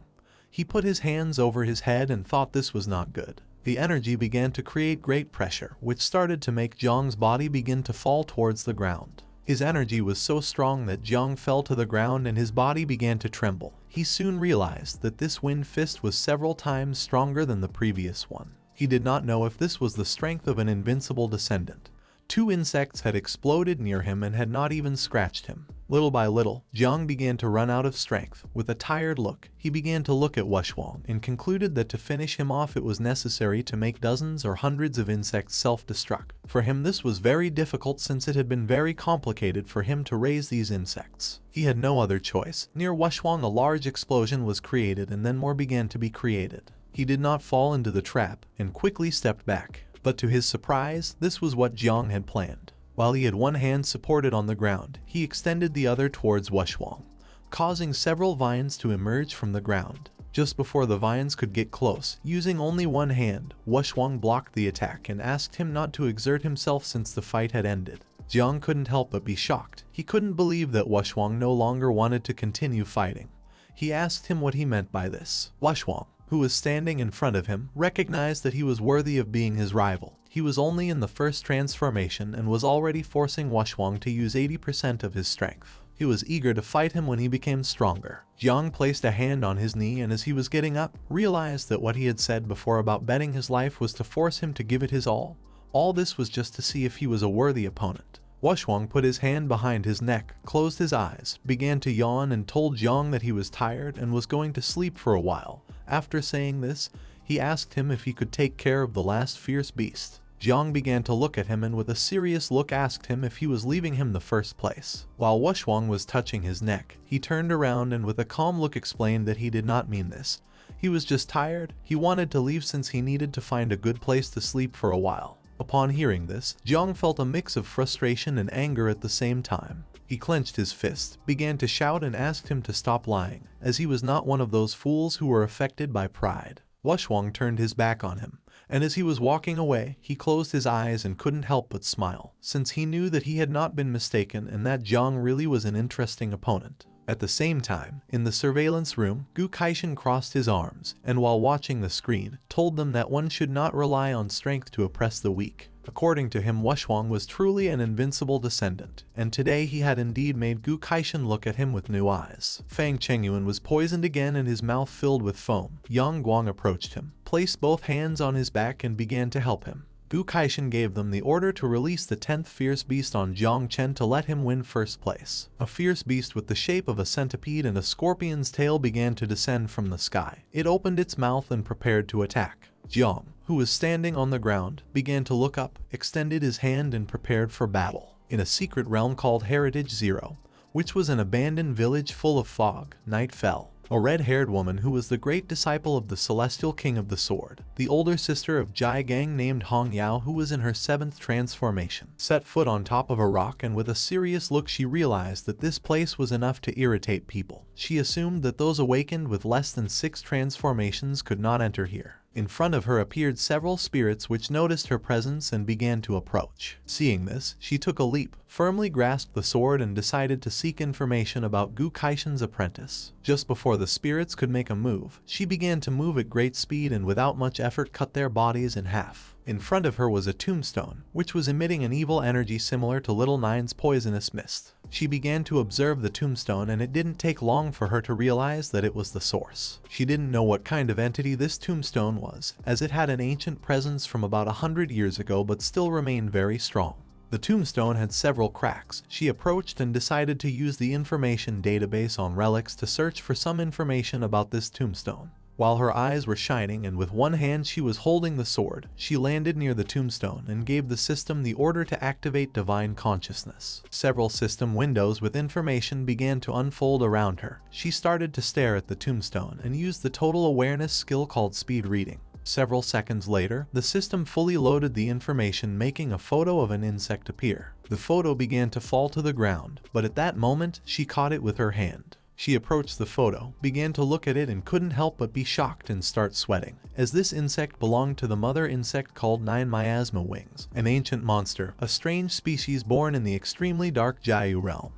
[SPEAKER 1] He put his hands over his head and thought this was not good. The energy began to create great pressure, which started to make Jiang's body begin to fall towards the ground. His energy was so strong that Jiang fell to the ground and his body began to tremble. He soon realized that this Wind Fist was several times stronger than the previous one. He did not know if this was the strength of an invincible descendant. 2 insects had exploded near him and had not even scratched him. Little by little, Jiang began to run out of strength. With a tired look, he began to look at Wushwang and concluded that to finish him off it was necessary to make dozens or hundreds of insects self-destruct. For him this was very difficult since it had been very complicated for him to raise these insects. He had no other choice. Near Wushwang a large explosion was created and then more began to be created. He did not fall into the trap and quickly stepped back. But to his surprise, this was what Jiang had planned. While he had one hand supported on the ground, he extended the other towards Wushwang, causing several vines to emerge from the ground. Just before the vines could get close, using only one hand, Wushwang blocked the attack and asked him not to exert himself since the fight had ended. Jiang couldn't help but be shocked. He couldn't believe that Wushwang no longer wanted to continue fighting. He asked him what he meant by this. Wushwang, who was standing in front of him, recognized that he was worthy of being his rival. He was only in the first transformation and was already forcing Wushwang to use 80% of his strength. He was eager to fight him when he became stronger. Jiang placed a hand on his knee and as he was getting up, realized that what he had said before about betting his life was to force him to give it his all. All this was just to see if he was a worthy opponent. Wushwang put his hand behind his neck, closed his eyes, began to yawn and told Jiang that he was tired and was going to sleep for a while. After saying this, he asked him if he could take care of the last fierce beast. Jiang began to look at him and with a serious look asked him if he was leaving him the first place. While Wushwang was touching his neck, he turned around and with a calm look explained that he did not mean this. He was just tired. He wanted to leave since he needed to find a good place to sleep for a while. Upon hearing this, Jiang felt a mix of frustration and anger at the same time. He clenched his fist, began to shout and asked him to stop lying, as he was not one of those fools who were affected by pride. Wushwang turned his back on him, and as he was walking away, he closed his eyes and couldn't help but smile, since he knew that he had not been mistaken and that Jiang really was an interesting opponent. At the same time, in the surveillance room, Gu Kaishan crossed his arms, and while watching the screen, told them that one should not rely on strength to oppress the weak. According to him, Wushwang was truly an invincible descendant, and today he had indeed made Gu Kaishan look at him with new eyes. Fang Chengyuan was poisoned again and his mouth filled with foam. Yang Guang approached him, placed both hands on his back and began to help him. Mutation gave them the order to release the 10th fierce beast on Jiang Chen to let him win first place. A fierce beast with the shape of a centipede and a scorpion's tail began to descend from the sky. It opened its mouth and prepared to attack. Jiang, who was standing on the ground, began to look up, extended his hand and prepared for battle. In a secret realm called Heritage Zero, which was an abandoned village full of fog, night fell. A red-haired woman who was the great disciple of the celestial king of the sword, the older sister of Jai Gang named Hong Yao, who was in her 7th transformation, set foot on top of a rock, and with a serious look she realized that this place was enough to irritate people. She assumed that those awakened with less than 6 transformations could not enter here. In front of her appeared several spirits which noticed her presence and began to approach. Seeing this, she took a leap, firmly grasped the sword and decided to seek information about Muitation's apprentice. Just before the spirits could make a move, she began to move at great speed and without much effort cut their bodies in half. In front of her was a tombstone, which was emitting an evil energy similar to Little Nine's poisonous mist. She began to observe the tombstone, and it didn't take long for her to realize that it was the source. She didn't know what kind of entity this tombstone was, as it had an ancient presence from about 100 years ago but still remained very strong. The tombstone had several cracks. She approached and decided to use the information database on relics to search for some information about this tombstone. While her eyes were shining and with one hand she was holding the sword, she landed near the tombstone and gave the system the order to activate divine consciousness. Several system windows with information began to unfold around her. She started to stare at the tombstone and used the total awareness skill called speed reading. Several seconds later, the system fully loaded the information, making a photo of an insect appear. The photo began to fall to the ground, but at that moment, she caught it with her hand. She approached the photo, began to look at it and couldn't help but be shocked and start sweating, as this insect belonged to the mother insect called Nine Miasma Wings, an ancient monster, a strange species born in the extremely dark Jiu realm,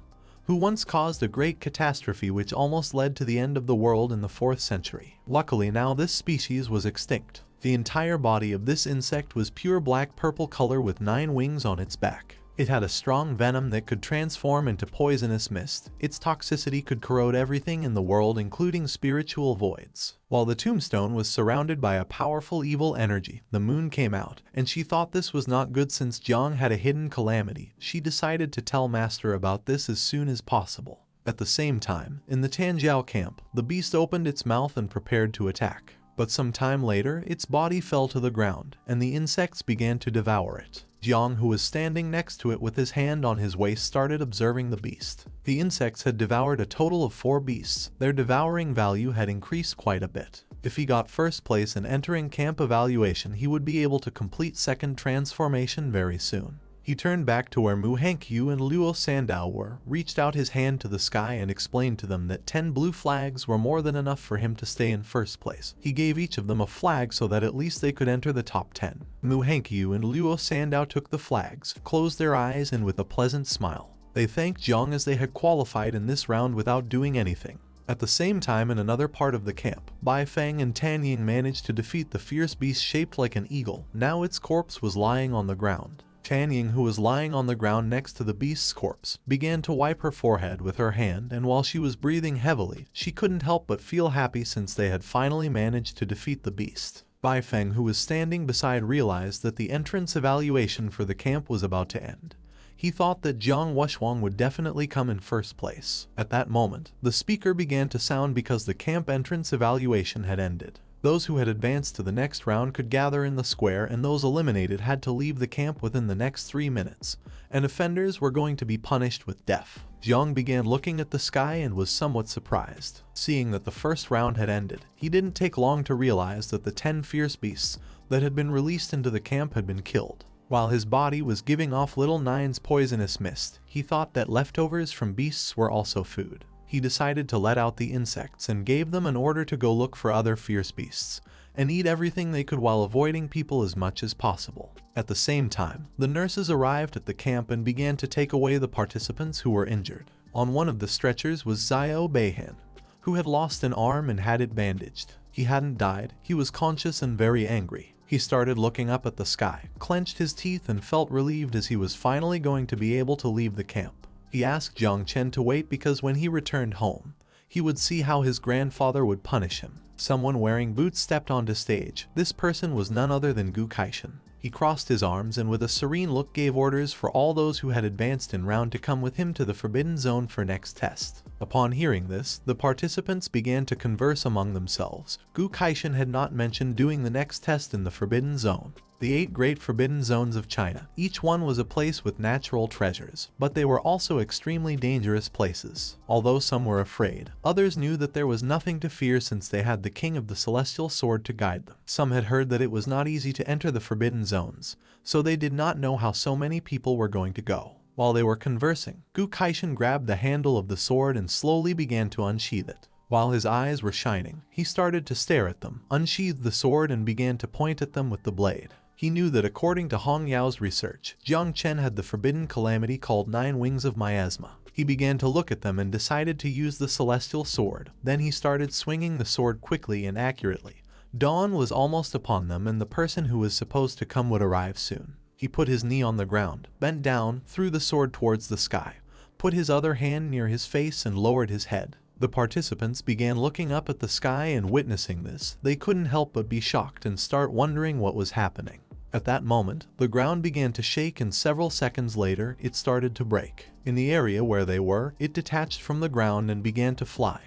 [SPEAKER 1] who once caused a great catastrophe which almost led to the end of the world in the 4th century. Luckily now this species was extinct. The entire body of this insect was pure black-purple color with 9 wings on its back. It had a strong venom that could transform into poisonous mist. Its toxicity could corrode everything in the world, including spiritual voids. While the tombstone was surrounded by a powerful evil energy, the moon came out, and she thought this was not good since Jiang had a hidden calamity. She decided to tell Master about this as soon as possible. At the same time, in the Tanjiao camp, the beast opened its mouth and prepared to attack. But some time later, its body fell to the ground, and the insects began to devour it. Jiang, who was standing next to it with his hand on his waist, started observing the beast. The insects had devoured a total of 4 beasts. Their devouring value had increased quite a bit. If he got first place in entering camp evaluation, he would be able to complete 2nd transformation very soon. He turned back to where Manhwa and Luo Sandow were, reached out his hand to the sky and explained to them that 10 blue flags were more than enough for him to stay in first place. He gave each of them a flag so that at least they could enter the top 10. Manhwa and Luo Sandow took the flags, closed their eyes, and with a pleasant smile, they thanked Jiang as they had qualified in this round without doing anything. At the same time, in another part of the camp, Bai Feng and Tan Ying managed to defeat the fierce beast shaped like an eagle. Now its corpse was lying on the ground. Tan Ying, who was lying on the ground next to the beast's corpse, began to wipe her forehead with her hand, and while she was breathing heavily, she couldn't help but feel happy since they had finally managed to defeat the beast. Bai Feng, who was standing beside, realized that the entrance evaluation for the camp was about to end. He thought that Jiang Wuxuang would definitely come in first place. At that moment, the speaker began to sound because the camp entrance evaluation had ended. Those who had advanced to the next round could gather in the square, and those eliminated had to leave the camp within the next 3 minutes, and offenders were going to be punished with death. Jiang began looking at the sky and was somewhat surprised. Seeing that the first round had ended, he didn't take long to realize that the 10 fierce beasts that had been released into the camp had been killed. While his body was giving off Little Nine's poisonous mist, he thought that leftovers from beasts were also food. He decided to let out the insects and gave them an order to go look for other fierce beasts and eat everything they could while avoiding people as much as possible. At the same time, the nurses arrived at the camp and began to take away the participants who were injured. On one of the stretchers was Xiao Beihan, who had lost an arm and had it bandaged. He hadn't died. He was conscious and very angry. He started looking up at the sky, clenched his teeth, and felt relieved as he was finally going to be able to leave the camp. He asked Jiang Chen to wait because when he returned home, he would see how his grandfather would punish him. Someone wearing boots stepped onto stage. This person was none other than Mutation. He He crossed his arms and with a serene look gave orders for all those who had advanced in round to come with him to the Forbidden Zone for next test. Upon hearing this, the participants began to converse among themselves. Gu Kaishan had not mentioned doing the next test in the Forbidden Zone. The 8 great Forbidden Zones of China. Each one was a place with natural treasures, but they were also extremely dangerous places. Although some were afraid, others knew that there was nothing to fear since they had the King of the Celestial Sword to guide them. Some had heard that it was not easy to enter the Forbidden Zones, so they did not know how so many people were going to go. While they were conversing, Gu Kaishan grabbed the handle of the sword and slowly began to unsheath it. While his eyes were shining, he started to stare at them, unsheathed the sword and began to point at them with the blade. He knew that according to Hong Yao's research, Jiang Chen had the forbidden calamity called 9 Wings of Miasma. He began to look at them and decided to use the celestial sword. Then he started swinging the sword quickly and accurately. Dawn was almost upon them and the person who was supposed to come would arrive soon. He put his knee on the ground, bent down, threw the sword towards the sky, put his other hand near his face and lowered his head. The participants began looking up at the sky and witnessing this, they couldn't help but be shocked and start wondering what was happening. At that moment, the ground began to shake and several seconds later, it started to break. In the area where they were, it detached from the ground and began to fly.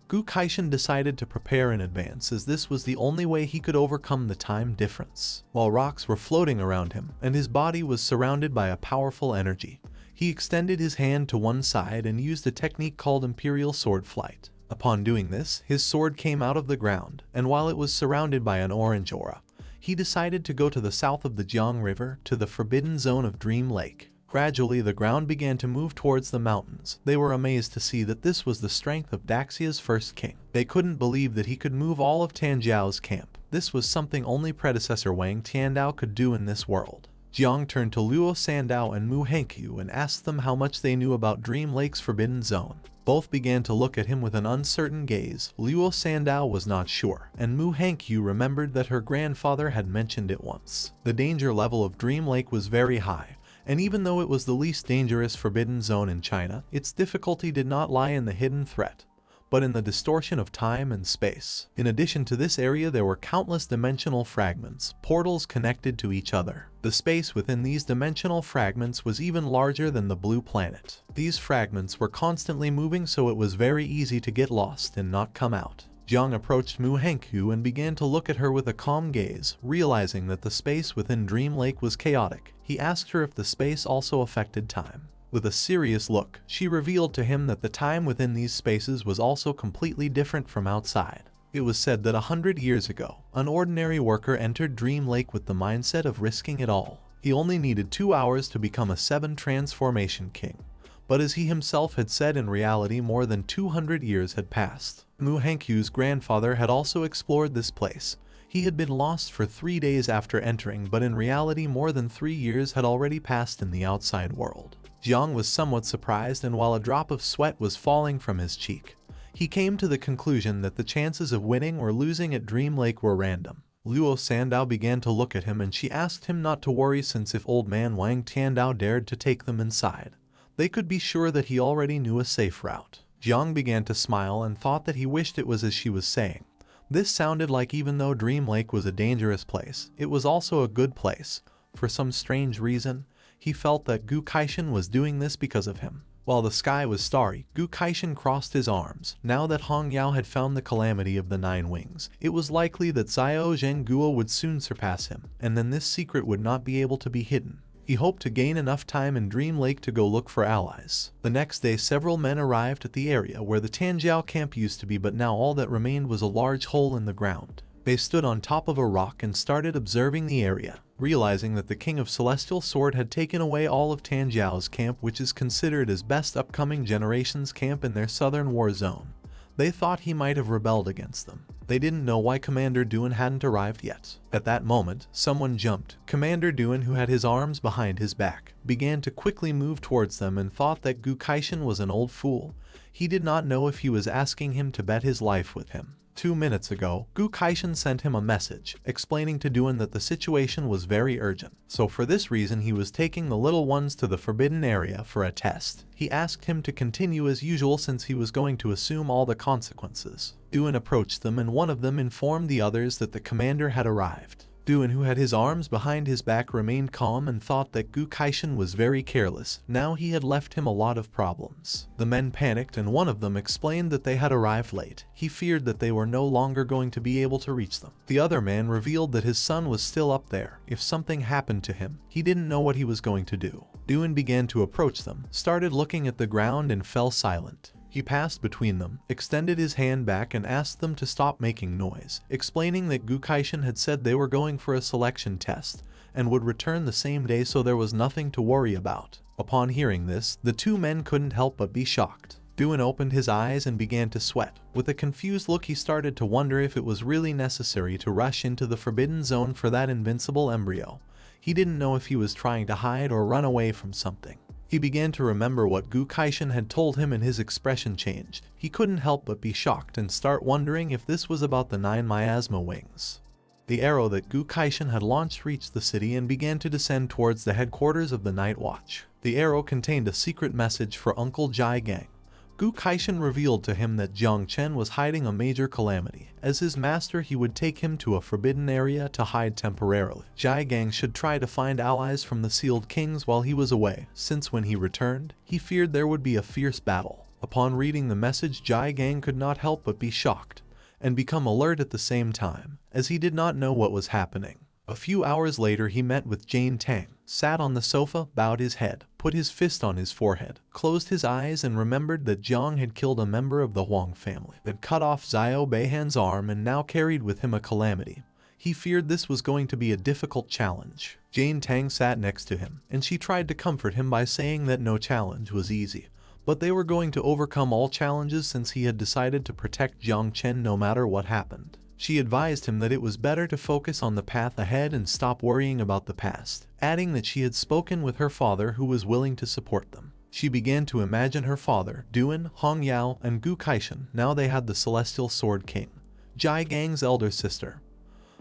[SPEAKER 1] Gu Kaishan decided to prepare in advance as this was the only way he could overcome the time difference. While rocks were floating around him and his body was surrounded by a powerful energy, he extended his hand to one side and used a technique called Imperial Sword Flight. Upon doing this, his sword came out of the ground, and while it was surrounded by an orange aura, he decided to go to the south of the Jiang River to the Forbidden Zone of Dream Lake. Gradually the ground began to move towards the mountains. They were amazed to see that this was the strength of Daxia's first king. They couldn't believe that he could move all of Tanjiao's camp. This was something only predecessor Wang Tiandao could do in this world. Jiang turned to Luo Sandow and Mu Hankyu and asked them how much they knew about Dream Lake's Forbidden Zone. Both began to look at him with an uncertain gaze. Luo Sandow was not sure, and Mu Hankyu remembered that her grandfather had mentioned it once. The danger level of Dream Lake was very high, and even though it was the least dangerous forbidden zone in China, its difficulty did not lie in the hidden threat, but in the distortion of time and space. In addition to this area there were countless dimensional fragments, portals connected to each other. The space within these dimensional fragments was even larger than the blue planet. These fragments were constantly moving, so it was very easy to get lost and not come out. Jiang approached Mu Hankyu and began to look at her with a calm gaze. Realizing that the space within Dream Lake was chaotic, he asked her if the space also affected time. With a serious look, she revealed to him that the time within these spaces was also completely different from outside. It was said that 100 years ago, an ordinary worker entered Dream Lake with the mindset of risking it all. He only needed 2 hours to become a 7 transformation king. But as he himself had said, in reality more than 200 years had passed. Mu Hankyu's grandfather had also explored this place. He had been lost for 3 days after entering, but in reality more than 3 years had already passed in the outside world. Jiang was somewhat surprised, and while a drop of sweat was falling from his cheek, he came to the conclusion that the chances of winning or losing at Dream Lake were random. Luo Sandow began to look at him and she asked him not to worry, since if old man Wang Tiandao dared to take them inside, they could be sure that he already knew a safe route. Jiang began to smile and thought that he wished it was as she was saying. This sounded like even though Dream Lake was a dangerous place, it was also a good place. For some strange reason, he felt that Gu Kaishan was doing this because of him. While the sky was starry, Gu Kaishan crossed his arms. Now that Hong Yao had found the calamity of the 9 wings, it was likely that Xiao Zhengguo would soon surpass him, and then this secret would not be able to be hidden. He hoped to gain enough time in Dream Lake to go look for allies. The next day several men arrived at the area where the Tanjiao camp used to be, but now all that remained was a large hole in the ground. They stood on top of a rock and started observing the area. Realizing that the King of Celestial Sword had taken away all of Tanjiao's camp, which is considered as best upcoming generation's camp in their southern war zone, they thought he might have rebelled against them. They didn't know why Commander Duan hadn't arrived yet. At that moment, someone jumped. Commander Duan, who had his arms behind his back, began to quickly move towards them and thought that Gu Kaishan was an old fool. He did not know if he was asking him to bet his life with him. 2 minutes ago, Gu Kaishan sent him a message, explaining to Duan that the situation was very urgent. So for this reason he was taking the little ones to the forbidden area for a test. He asked him to continue as usual since he was going to assume all the consequences. Duan approached them and one of them informed the others that the commander had arrived. Duan, who had his arms behind his back, remained calm and thought that Gu Kaishan was very careless. Now he had left him a lot of problems. The men panicked and one of them explained that they had arrived late. He feared that they were no longer going to be able to reach them. The other man revealed that his son was still up there. If something happened to him, he didn't know what he was going to do. Duan began to approach them, started looking at the ground and fell silent. He passed between them, extended his hand back and asked them to stop making noise, explaining that Gu Kaishan had said they were going for a selection test and would return the same day, so there was nothing to worry about. Upon hearing this, the two men couldn't help but be shocked. Duan opened his eyes and began to sweat. With a confused look, he started to wonder if it was really necessary to rush into the forbidden zone for that invincible embryo. He didn't know if he was trying to hide or run away from something. He began to remember what Gu Kaishan had told him and his expression changed. He couldn't help but be shocked and start wondering if this was about the 9 miasma wings. The arrow that Gu Kaishan had launched reached the city and began to descend towards the headquarters of the Night Watch. The arrow contained a secret message for Uncle Jai Gang. Gu Kaishan revealed to him that Jiang Chen was hiding a major calamity. As his master, he would take him to a forbidden area to hide temporarily. Jai Gang should try to find allies from the Sealed Kings while he was away, since when he returned, he feared there would be a fierce battle. Upon reading the message, Jai Gang could not help but be shocked and become alert at the same time, as he did not know what was happening. A few hours later, he met with Jane Tang, sat on the sofa, bowed his head, put his fist on his forehead, closed his eyes and remembered that Jiang had killed a member of the Huang family, had cut off Xiao Beihan's arm and now carried with him a calamity. He feared this was going to be a difficult challenge. Jane Tang sat next to him, and she tried to comfort him by saying that no challenge was easy, but they were going to overcome all challenges since he had decided to protect Jiang Chen no matter what happened. She advised him that it was better to focus on the path ahead and stop worrying about the past, adding that she had spoken with her father who was willing to support them. She began to imagine her father, Duan, Hong Yao, and Gu Kaishan. Now they had the Celestial Sword King, Jai Gang's elder sister,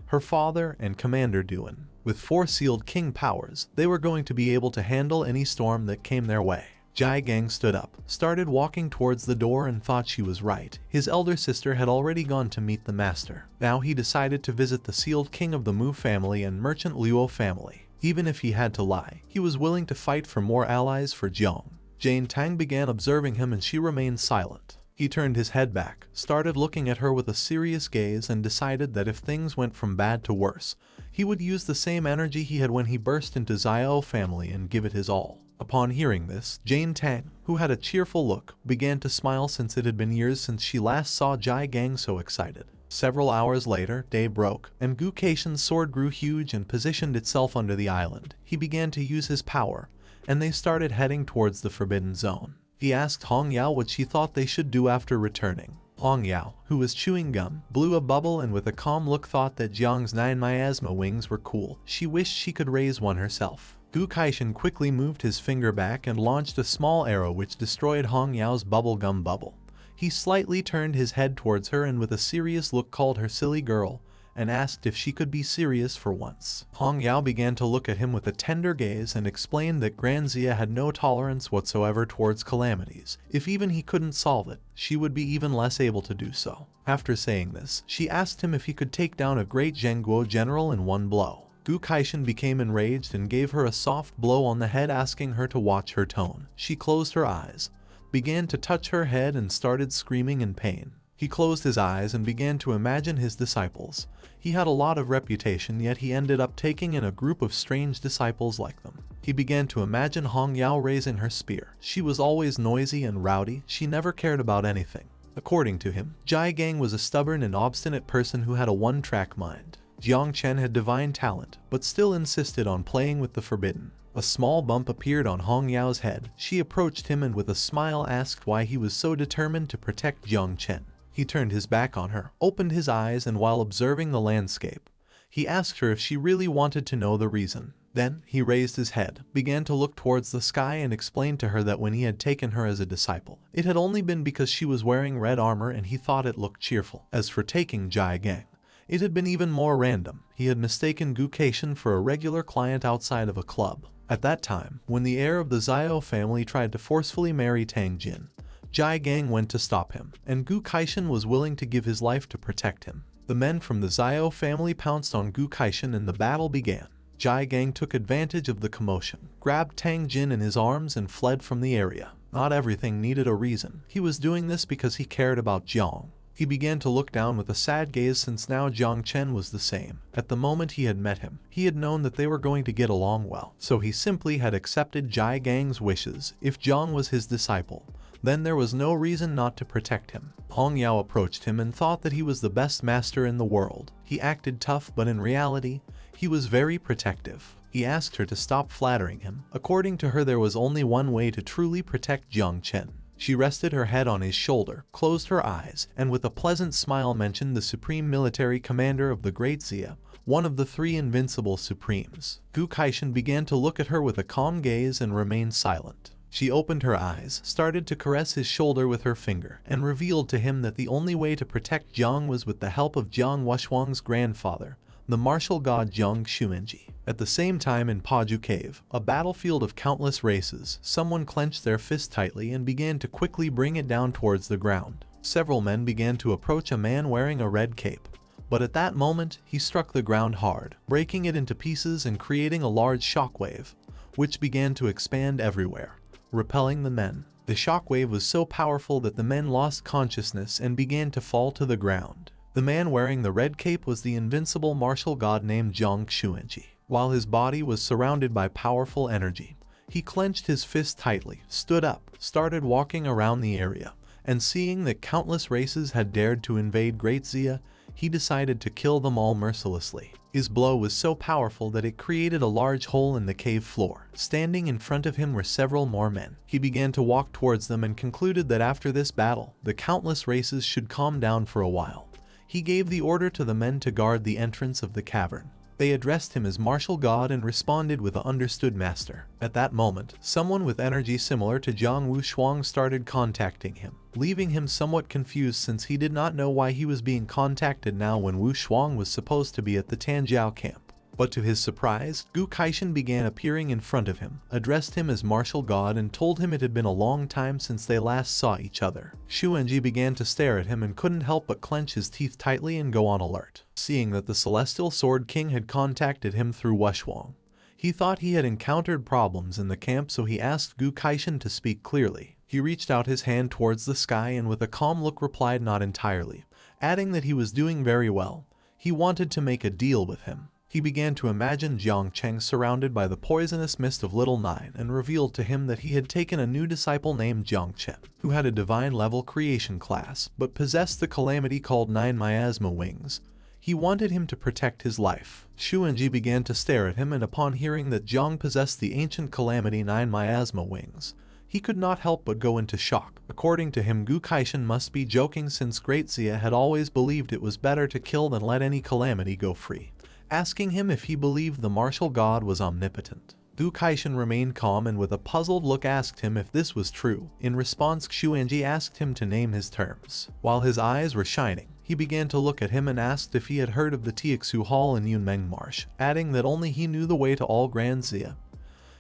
[SPEAKER 1] her father, and Commander Duan. With 4 Sealed King powers, they were going to be able to handle any storm that came their way. Jai Gang stood up, started walking towards the door and thought she was right. His elder sister had already gone to meet the master. Now he decided to visit the Sealed King of the Mu family and Merchant Luo family. Even if he had to lie, he was willing to fight for more allies for Jiang. Jane Tang began observing him and she remained silent. He turned his head back, started looking at her with a serious gaze and decided that if things went from bad to worse, he would use the same energy he had when he burst into Xiao family and give it his all. Upon hearing this, Jane Tang, who had a cheerful look, began to smile since it had been years since she last saw Jai Gang so excited. Several hours later, day broke, and Gu Kaishan's sword grew huge and positioned itself under the island. He began to use his power, and they started heading towards the Forbidden Zone. He asked Hong Yao what she thought they should do after returning. Hong Yao, who was chewing gum, blew a bubble and with a calm look thought that Jiang's 9 miasma wings were cool. She wished she could raise one herself. Gu Kaishan quickly moved his finger back and launched a small arrow which destroyed Hong Yao's bubblegum bubble. He slightly turned his head towards her and with a serious look called her silly girl and asked if she could be serious for once. Hong Yao began to look at him with a tender gaze and explained that Granzia had no tolerance whatsoever towards calamities. If even he couldn't solve it, she would be even less able to do so. After saying this, she asked him if he could take down a great Zhengguo general in one blow. Gu Kaishan became enraged and gave her a soft blow on the head, asking her to watch her tone. She closed her eyes, began to touch her head and started screaming in pain. He closed his eyes and began to imagine his disciples. He had a lot of reputation, yet he ended up taking in a group of strange disciples like them. He began to imagine Hong Yao raising her spear. She was always noisy and rowdy. She never cared about anything. According to him, Jai Gang was a stubborn and obstinate person who had a one-track mind. Jiang Chen had divine talent, but still insisted on playing with the forbidden. A small bump appeared on Hong Yao's head. She approached him and with a smile asked why he was so determined to protect Jiang Chen. He turned his back on her, opened his eyes, and while observing the landscape, he asked her if she really wanted to know the reason. Then, he raised his head, began to look towards the sky and explained to her that when he had taken her as a disciple, it had only been because she was wearing red armor and he thought it looked cheerful. As for taking Jai Gang, it had been even more random. He had mistaken Gu Kaishan for a regular client outside of a club. At that time, when the heir of the Xiao family tried to forcefully marry Tang Jin, Jai Gang went to stop him, and Gu Kaishan was willing to give his life to protect him. The men from the Xiao family pounced on Gu Kaishan and the battle began. Jai Gang took advantage of the commotion, grabbed Tang Jin in his arms and fled from the area. Not everything needed a reason. He was doing this because he cared about Jiang. He began to look down with a sad gaze since now Jiang Chen was the same. At the moment he had met him, he had known that they were going to get along well, so he simply had accepted Jai Gang's wishes. If Jiang was his disciple, then there was no reason not to protect him. Hong Yao approached him and thought that he was the best master in the world. He acted tough, but in reality, he was very protective. He asked her to stop flattering him. According to her, there was only one way to truly protect Jiang Chen. She rested her head on his shoulder, closed her eyes, and with a pleasant smile mentioned the supreme military commander of the Great Xia, one of the 3 invincible supremes. Gu Kaishan began to look at her with a calm gaze and remained silent. She opened her eyes, started to caress his shoulder with her finger, and revealed to him that the only way to protect Jiang was with the help of Jiang Wuxuang's grandfather, the martial god Jiang Xuanji. At the same time in Paju Cave, a battlefield of countless races, someone clenched their fist tightly and began to quickly bring it down towards the ground. Several men began to approach a man wearing a red cape, but at that moment, he struck the ground hard, breaking it into pieces and creating a large shockwave, which began to expand everywhere, repelling the men. The shockwave was so powerful that the men lost consciousness and began to fall to the ground. The man wearing the red cape was the invincible martial god named Jiang Xuanji. While his body was surrounded by powerful energy, he clenched his fist tightly, stood up, started walking around the area, and seeing that countless races had dared to invade Great Xia, he decided to kill them all mercilessly. His blow was so powerful that it created a large hole in the cave floor. Standing in front of him were several more men. He began to walk towards them and concluded that after this battle, the countless races should calm down for a while. He gave the order to the men to guard the entrance of the cavern. They addressed him as martial god and responded with a "understood, master." At that moment, someone with energy similar to Jiang Wuxuang started contacting him, leaving him somewhat confused since he did not know why he was being contacted now when Wuxuang was supposed to be at the Tanjiao camp. But to his surprise, Gu Kaishan began appearing in front of him, addressed him as martial god and told him it had been a long time since they last saw each other. Xuanji began to stare at him and couldn't help but clench his teeth tightly and go on alert. Seeing that the Celestial Sword King had contacted him through Wuxuang, he thought he had encountered problems in the camp, so he asked Gu Kaishan to speak clearly. He reached out his hand towards the sky and with a calm look replied not entirely, adding that he was doing very well. He wanted to make a deal with him. He began to imagine Jiang Chen surrounded by the poisonous mist of Little Nine and revealed to him that he had taken a new disciple named Jiang Chen, who had a divine level creation class, but possessed the calamity called 9 miasma wings. He wanted him to protect his life. Xuanji began to stare at him, and upon hearing that Jiang possessed the ancient calamity 9 miasma wings, he could not help but go into shock. According to him, Gu Kaishan must be joking since Great Xia had always believed it was better to kill than let any calamity go free, asking him if he believed the martial god was omnipotent. Gu Kaishan remained calm and with a puzzled look asked him if this was true. In response, Xuanji asked him to name his terms. While his eyes were shining, he began to look at him and asked if he had heard of the Tiexu Hall in Yunmeng Marsh, adding that only he knew the way to all Grand Xia.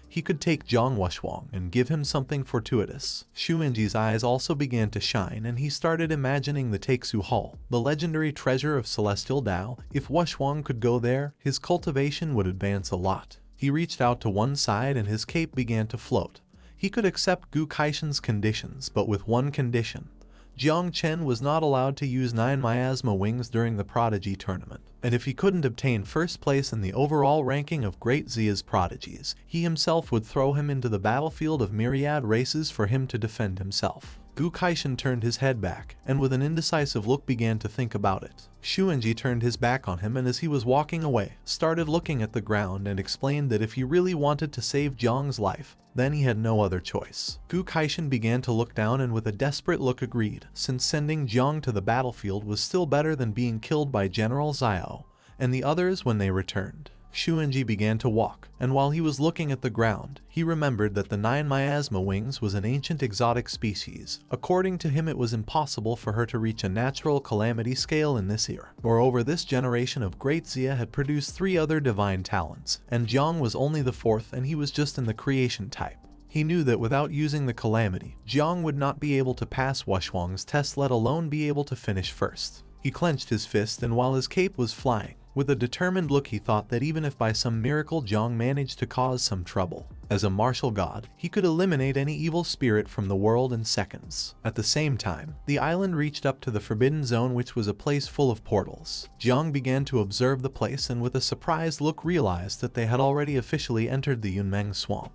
[SPEAKER 1] He could take Jiang Wuxuang and give him something fortuitous. Xuanji's eyes also began to shine and he started imagining the Tiexu Hall, the legendary treasure of Celestial Dao. If Wuxuang could go there, his cultivation would advance a lot. He reached out to one side and his cape began to float. He could accept Gu Kaishan's conditions, but with one condition. Jiang Chen was not allowed to use 9 miasma wings during the Prodigy tournament, and if he couldn't obtain first place in the overall ranking of Great Xia's prodigies, he himself would throw him into the battlefield of myriad races for him to defend himself. Gu Kaishan turned his head back, and with an indecisive look began to think about it. Xuanji turned his back on him and as he was walking away, started looking at the ground and explained that if he really wanted to save Jiang's life, then he had no other choice. Gu Kaishan began to look down and with a desperate look agreed, since sending Jiang to the battlefield was still better than being killed by General Xiao and the others when they returned. Xuanji began to walk, and while he was looking at the ground, he remembered that the 9 miasma wings was an ancient exotic species. According to him, it was impossible for her to reach a natural calamity scale in this era. Moreover, this generation of Great Xia had produced 3 other divine talents, and Jiang was only the 4th and he was just in the creation type. He knew that without using the calamity, Jiang would not be able to pass Wuxuang's test, let alone be able to finish first. He clenched his fist, and while his cape was flying, with a determined look, he thought that even if by some miracle Jiang managed to cause some trouble, as a martial god, he could eliminate any evil spirit from the world in seconds. At the same time, the island reached up to the Forbidden Zone, which was a place full of portals. Jiang began to observe the place and with a surprised look realized that they had already officially entered the Yunmeng swamp.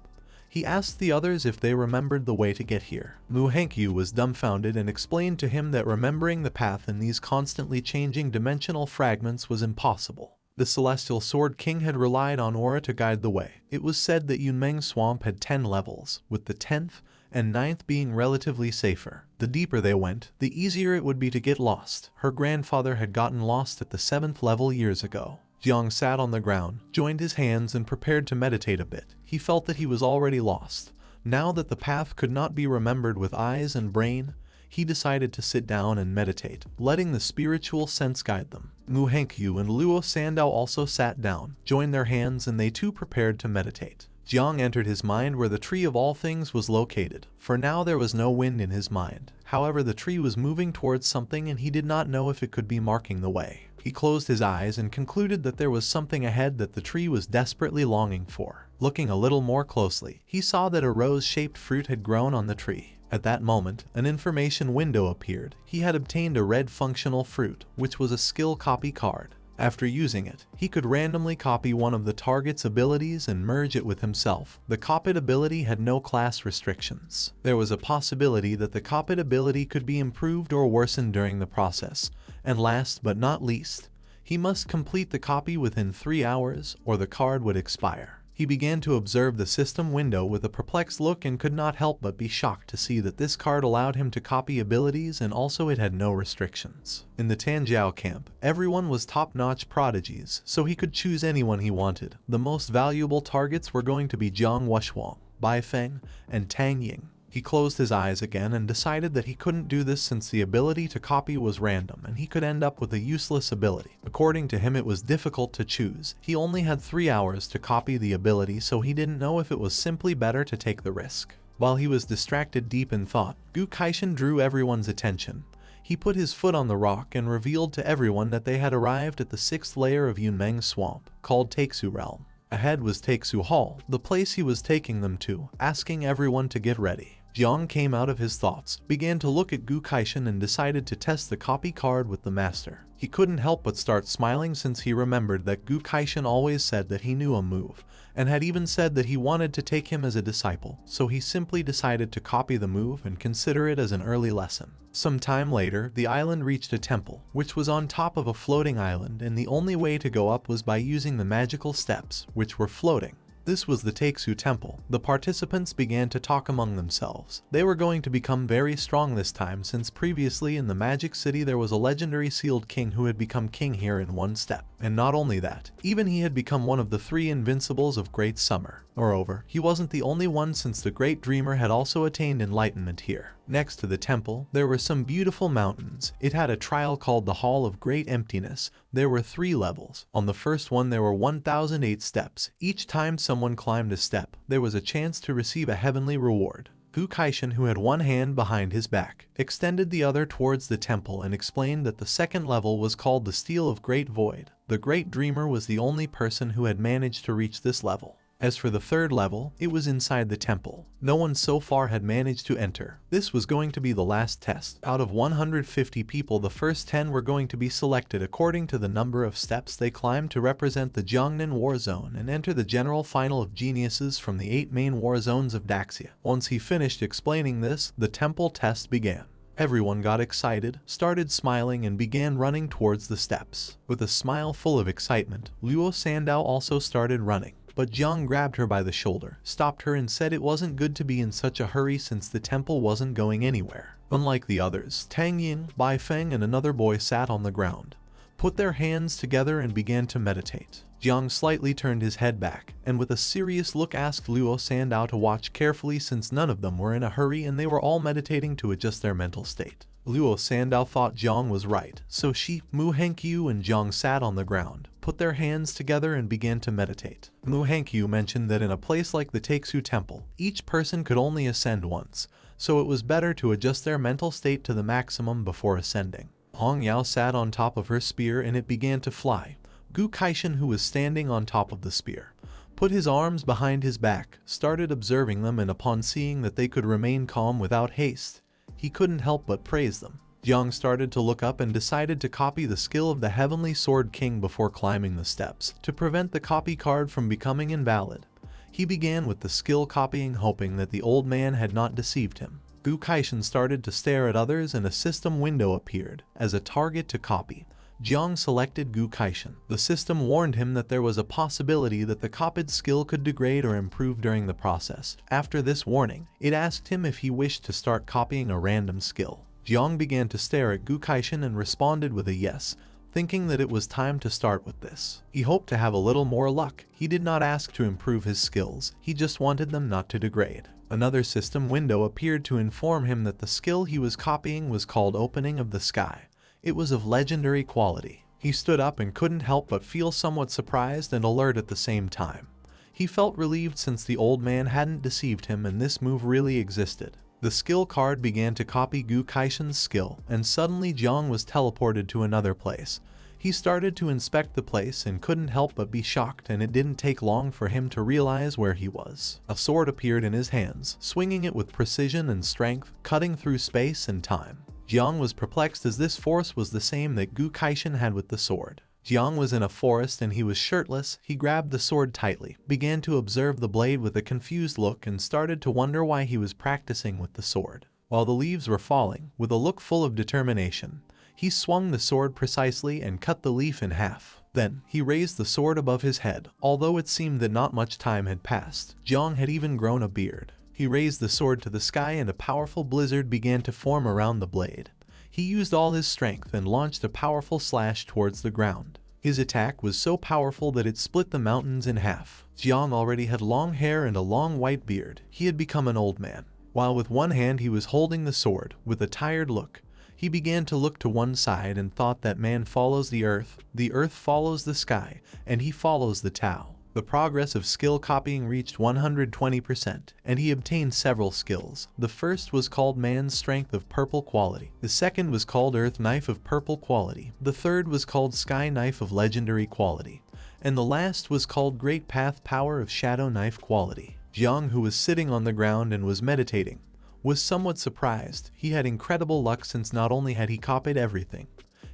[SPEAKER 1] He asked the others if they remembered the way to get here. Muhankyu was dumbfounded and explained to him that remembering the path in these constantly changing dimensional fragments was impossible. The Celestial Sword King had relied on aura to guide the way. It was said that Yunmeng Swamp had 10 levels, with the 10th and 9th being relatively safer. The deeper they went, the easier it would be to get lost. Her grandfather had gotten lost at the 7th level years ago. Jiang sat on the ground, joined his hands and prepared to meditate a bit. He felt that he was already lost. Now that the path could not be remembered with eyes and brain, he decided to sit down and meditate, letting the spiritual sense guide them. Muhankyu and Luo Sandow also sat down, joined their hands, and they too prepared to meditate. Jiang entered his mind where the tree of all things was located. For now there was no wind in his mind. However, the tree was moving towards something and he did not know if it could be marking the way. He closed his eyes and concluded that there was something ahead that the tree was desperately longing for. Looking a little more closely, he saw that a rose-shaped fruit had grown on the tree. At that moment, an information window appeared. He had obtained a red functional fruit, which was a skill copy card. After using it, he could randomly copy one of the target's abilities and merge it with himself. The copied ability had no class restrictions. There was a possibility that the copied ability could be improved or worsened during the process. And last but not least, he must complete the copy within 3 hours or the card would expire. He began to observe the system window with a perplexed look and could not help but be shocked to see that this card allowed him to copy abilities and also it had no restrictions. In the Tanjiao camp, everyone was top-notch prodigies, so he could choose anyone he wanted. The most valuable targets were going to be Jiang Wuxuang, Bai Feng, and Tang Ying. He closed his eyes again and decided that he couldn't do this since the ability to copy was random and he could end up with a useless ability. According to him, it was difficult to choose. He only had 3 hours to copy the ability, so he didn't know if it was simply better to take the risk. While he was distracted deep in thought, Gu Kaishan drew everyone's attention. He put his foot on the rock and revealed to everyone that they had arrived at the 6th layer of Yunmeng Swamp, called Taku Realm. Ahead was Taku Hall, the place he was taking them to, asking everyone to get ready. Jiang came out of his thoughts, began to look at Gu Kaishan and decided to test the copy card with the master. He couldn't help but start smiling since he remembered that Gu Kaishan always said that he knew a move, and had even said that he wanted to take him as a disciple, so he simply decided to copy the move and consider it as an early lesson. Some time later, the island reached a temple, which was on top of a floating island, and the only way to go up was by using the magical steps, which were floating. This was the Taku Temple. The participants began to talk among themselves. They were going to become very strong this time since previously in the Magic City there was a legendary sealed king who had become king here in one step. And not only that, even he had become one of the 3 invincibles of Great Summer. Moreover, he wasn't the only one since the Great Dreamer had also attained enlightenment here. Next to the temple, there were some beautiful mountains. It had a trial called the Hall of Great Emptiness. There were 3 levels. On the first one there were 1008 steps. Each time someone climbed a step, there was a chance to receive a heavenly reward. Gu Kaishan, who had one hand behind his back, extended the other towards the temple and explained that the second level was called the Steel of Great Void. The Great Dreamer was the only person who had managed to reach this level. As for the third level, it was inside the temple. No one so far had managed to enter. This was going to be the last test. Out of 150 people, the first 10 were going to be selected according to the number of steps they climbed to represent the Jiangnan War Zone and enter the general final of geniuses from the 8 main war zones of Daxia. Once he finished explaining this, the temple test began. Everyone got excited, started smiling, and began running towards the steps. With a smile full of excitement, Luo Sandow also started running. But Jiang grabbed her by the shoulder, stopped her and said it wasn't good to be in such a hurry since the temple wasn't going anywhere. Unlike the others, Tang Ying, Bai Feng and another boy sat on the ground, put their hands together and began to meditate. Jiang slightly turned his head back, and with a serious look asked Luo Sandow to watch carefully since none of them were in a hurry and they were all meditating to adjust their mental state. Luo Sandow thought Jiang was right, so she, Muhankyu and Jiang sat on the ground, put their hands together and began to meditate. Muhankyu mentioned that in a place like the Taku Temple, each person could only ascend once, so it was better to adjust their mental state to the maximum before ascending. Hong Yao sat on top of her spear and it began to fly. Gu Kaishan, who was standing on top of the spear, put his arms behind his back, started observing them, and upon seeing that they could remain calm without haste, he couldn't help but praise them. Jiang started to look up and decided to copy the skill of the Heavenly Sword King before climbing the steps, to prevent the copy card from becoming invalid. He began with the skill copying, hoping that the old man had not deceived him. Gu Kaishan started to stare at others and a system window appeared as a target to copy. Jiang selected Gu Kaishan. The system warned him that there was a possibility that the copied skill could degrade or improve during the process. After this warning, it asked him if he wished to start copying a random skill. Jiang began to stare at Gu Kaishan and responded with a yes, thinking that it was time to start with this. He hoped to have a little more luck. He did not ask to improve his skills, he just wanted them not to degrade. Another system window appeared to inform him that the skill he was copying was called Opening of the Sky. It was of legendary quality. He stood up and couldn't help but feel somewhat surprised and alert at the same time. He felt relieved since the old man hadn't deceived him and this move really existed. The skill card began to copy Gu Kaishan's skill, and suddenly Jiang was teleported to another place. He started to inspect the place and couldn't help but be shocked, and it didn't take long for him to realize where he was. A sword appeared in his hands, swinging it with precision and strength, cutting through space and time. Jiang was perplexed as this force was the same that Gu Kaishan had with the sword. Jiang was in a forest and he was shirtless. He grabbed the sword tightly, began to observe the blade with a confused look, and started to wonder why he was practicing with the sword. While the leaves were falling, with a look full of determination, he swung the sword precisely and cut the leaf in half. Then, he raised the sword above his head. Although it seemed that not much time had passed, Jiang had even grown a beard. He raised the sword to the sky and a powerful blizzard began to form around the blade. He used all his strength and launched a powerful slash towards the ground. His attack was so powerful that it split the mountains in half. Jiang already had long hair and a long white beard. He had become an old man. While with one hand he was holding the sword, with a tired look, he began to look to one side and thought that man follows the earth follows the sky, and he follows the Tao. The progress of skill copying reached 120%, and he obtained several skills. The first was called Man's Strength of Purple Quality. The second was called Earth Knife of Purple Quality. The third was called Sky Knife of Legendary Quality. And the last was called Great Path Power of Shadow Knife Quality. Jiang, who was sitting on the ground and was meditating, was somewhat surprised. He had incredible luck since not only had he copied everything,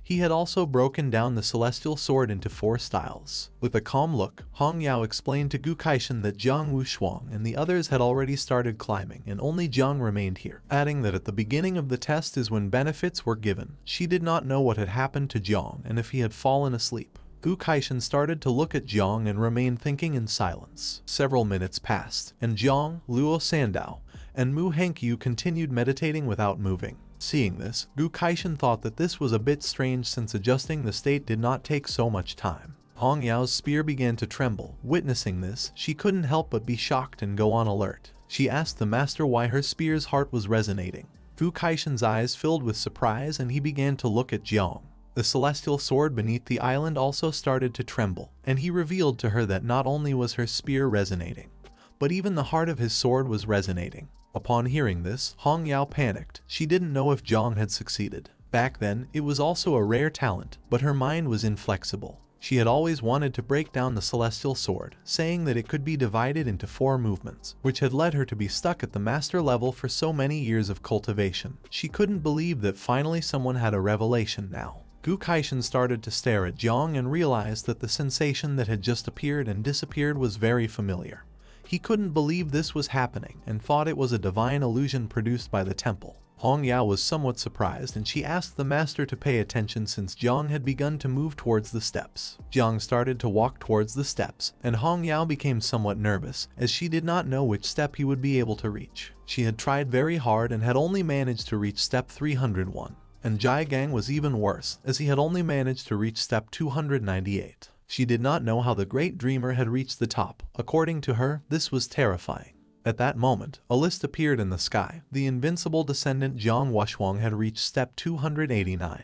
[SPEAKER 1] he had also broken down the celestial sword into 4 styles. With a calm look, Hong Yao explained to Gu Kaishan that Jiang Wushuang and the others had already started climbing and only Jiang remained here, adding that at the beginning of the test is when benefits were given. She did not know what had happened to Jiang and if he had fallen asleep. Gu Kaishan started to look at Jiang and remained thinking in silence. Several minutes passed, and Jiang, Luo Sandow, and Mu Hankyu continued meditating without moving. Seeing this, Gu Kaishan thought that this was a bit strange since adjusting the state did not take so much time. Hong Yao's spear began to tremble. Witnessing this, she couldn't help but be shocked and go on alert. She asked the master why her spear's heart was resonating. Gu Kaishan's eyes filled with surprise and he began to look at Jiang. The celestial sword beneath the island also started to tremble, and he revealed to her that not only was her spear resonating, but even the heart of his sword was resonating. Upon hearing this, Hong Yao panicked. She didn't know if Jiang had succeeded. Back then, it was also a rare talent, but her mind was inflexible. She had always wanted to break down the celestial sword, saying that it could be divided into 4 movements, which had led her to be stuck at the master level for so many years of cultivation. She couldn't believe that finally someone had a revelation now. Gu Kaishan started to stare at Jiang and realized that the sensation that had just appeared and disappeared was very familiar. He couldn't believe this was happening and thought it was a divine illusion produced by the temple. Hong Yao was somewhat surprised and she asked the master to pay attention since Jiang had begun to move towards the steps. Jiang started to walk towards the steps and Hong Yao became somewhat nervous as she did not know which step he would be able to reach. She had tried very hard and had only managed to reach step 301. And Jai Gang was even worse as he had only managed to reach step 298. She did not know how the great dreamer had reached the top. According to her, this was terrifying. At that moment, a list appeared in the sky. The invincible descendant Jiang Wushuang had reached step 289.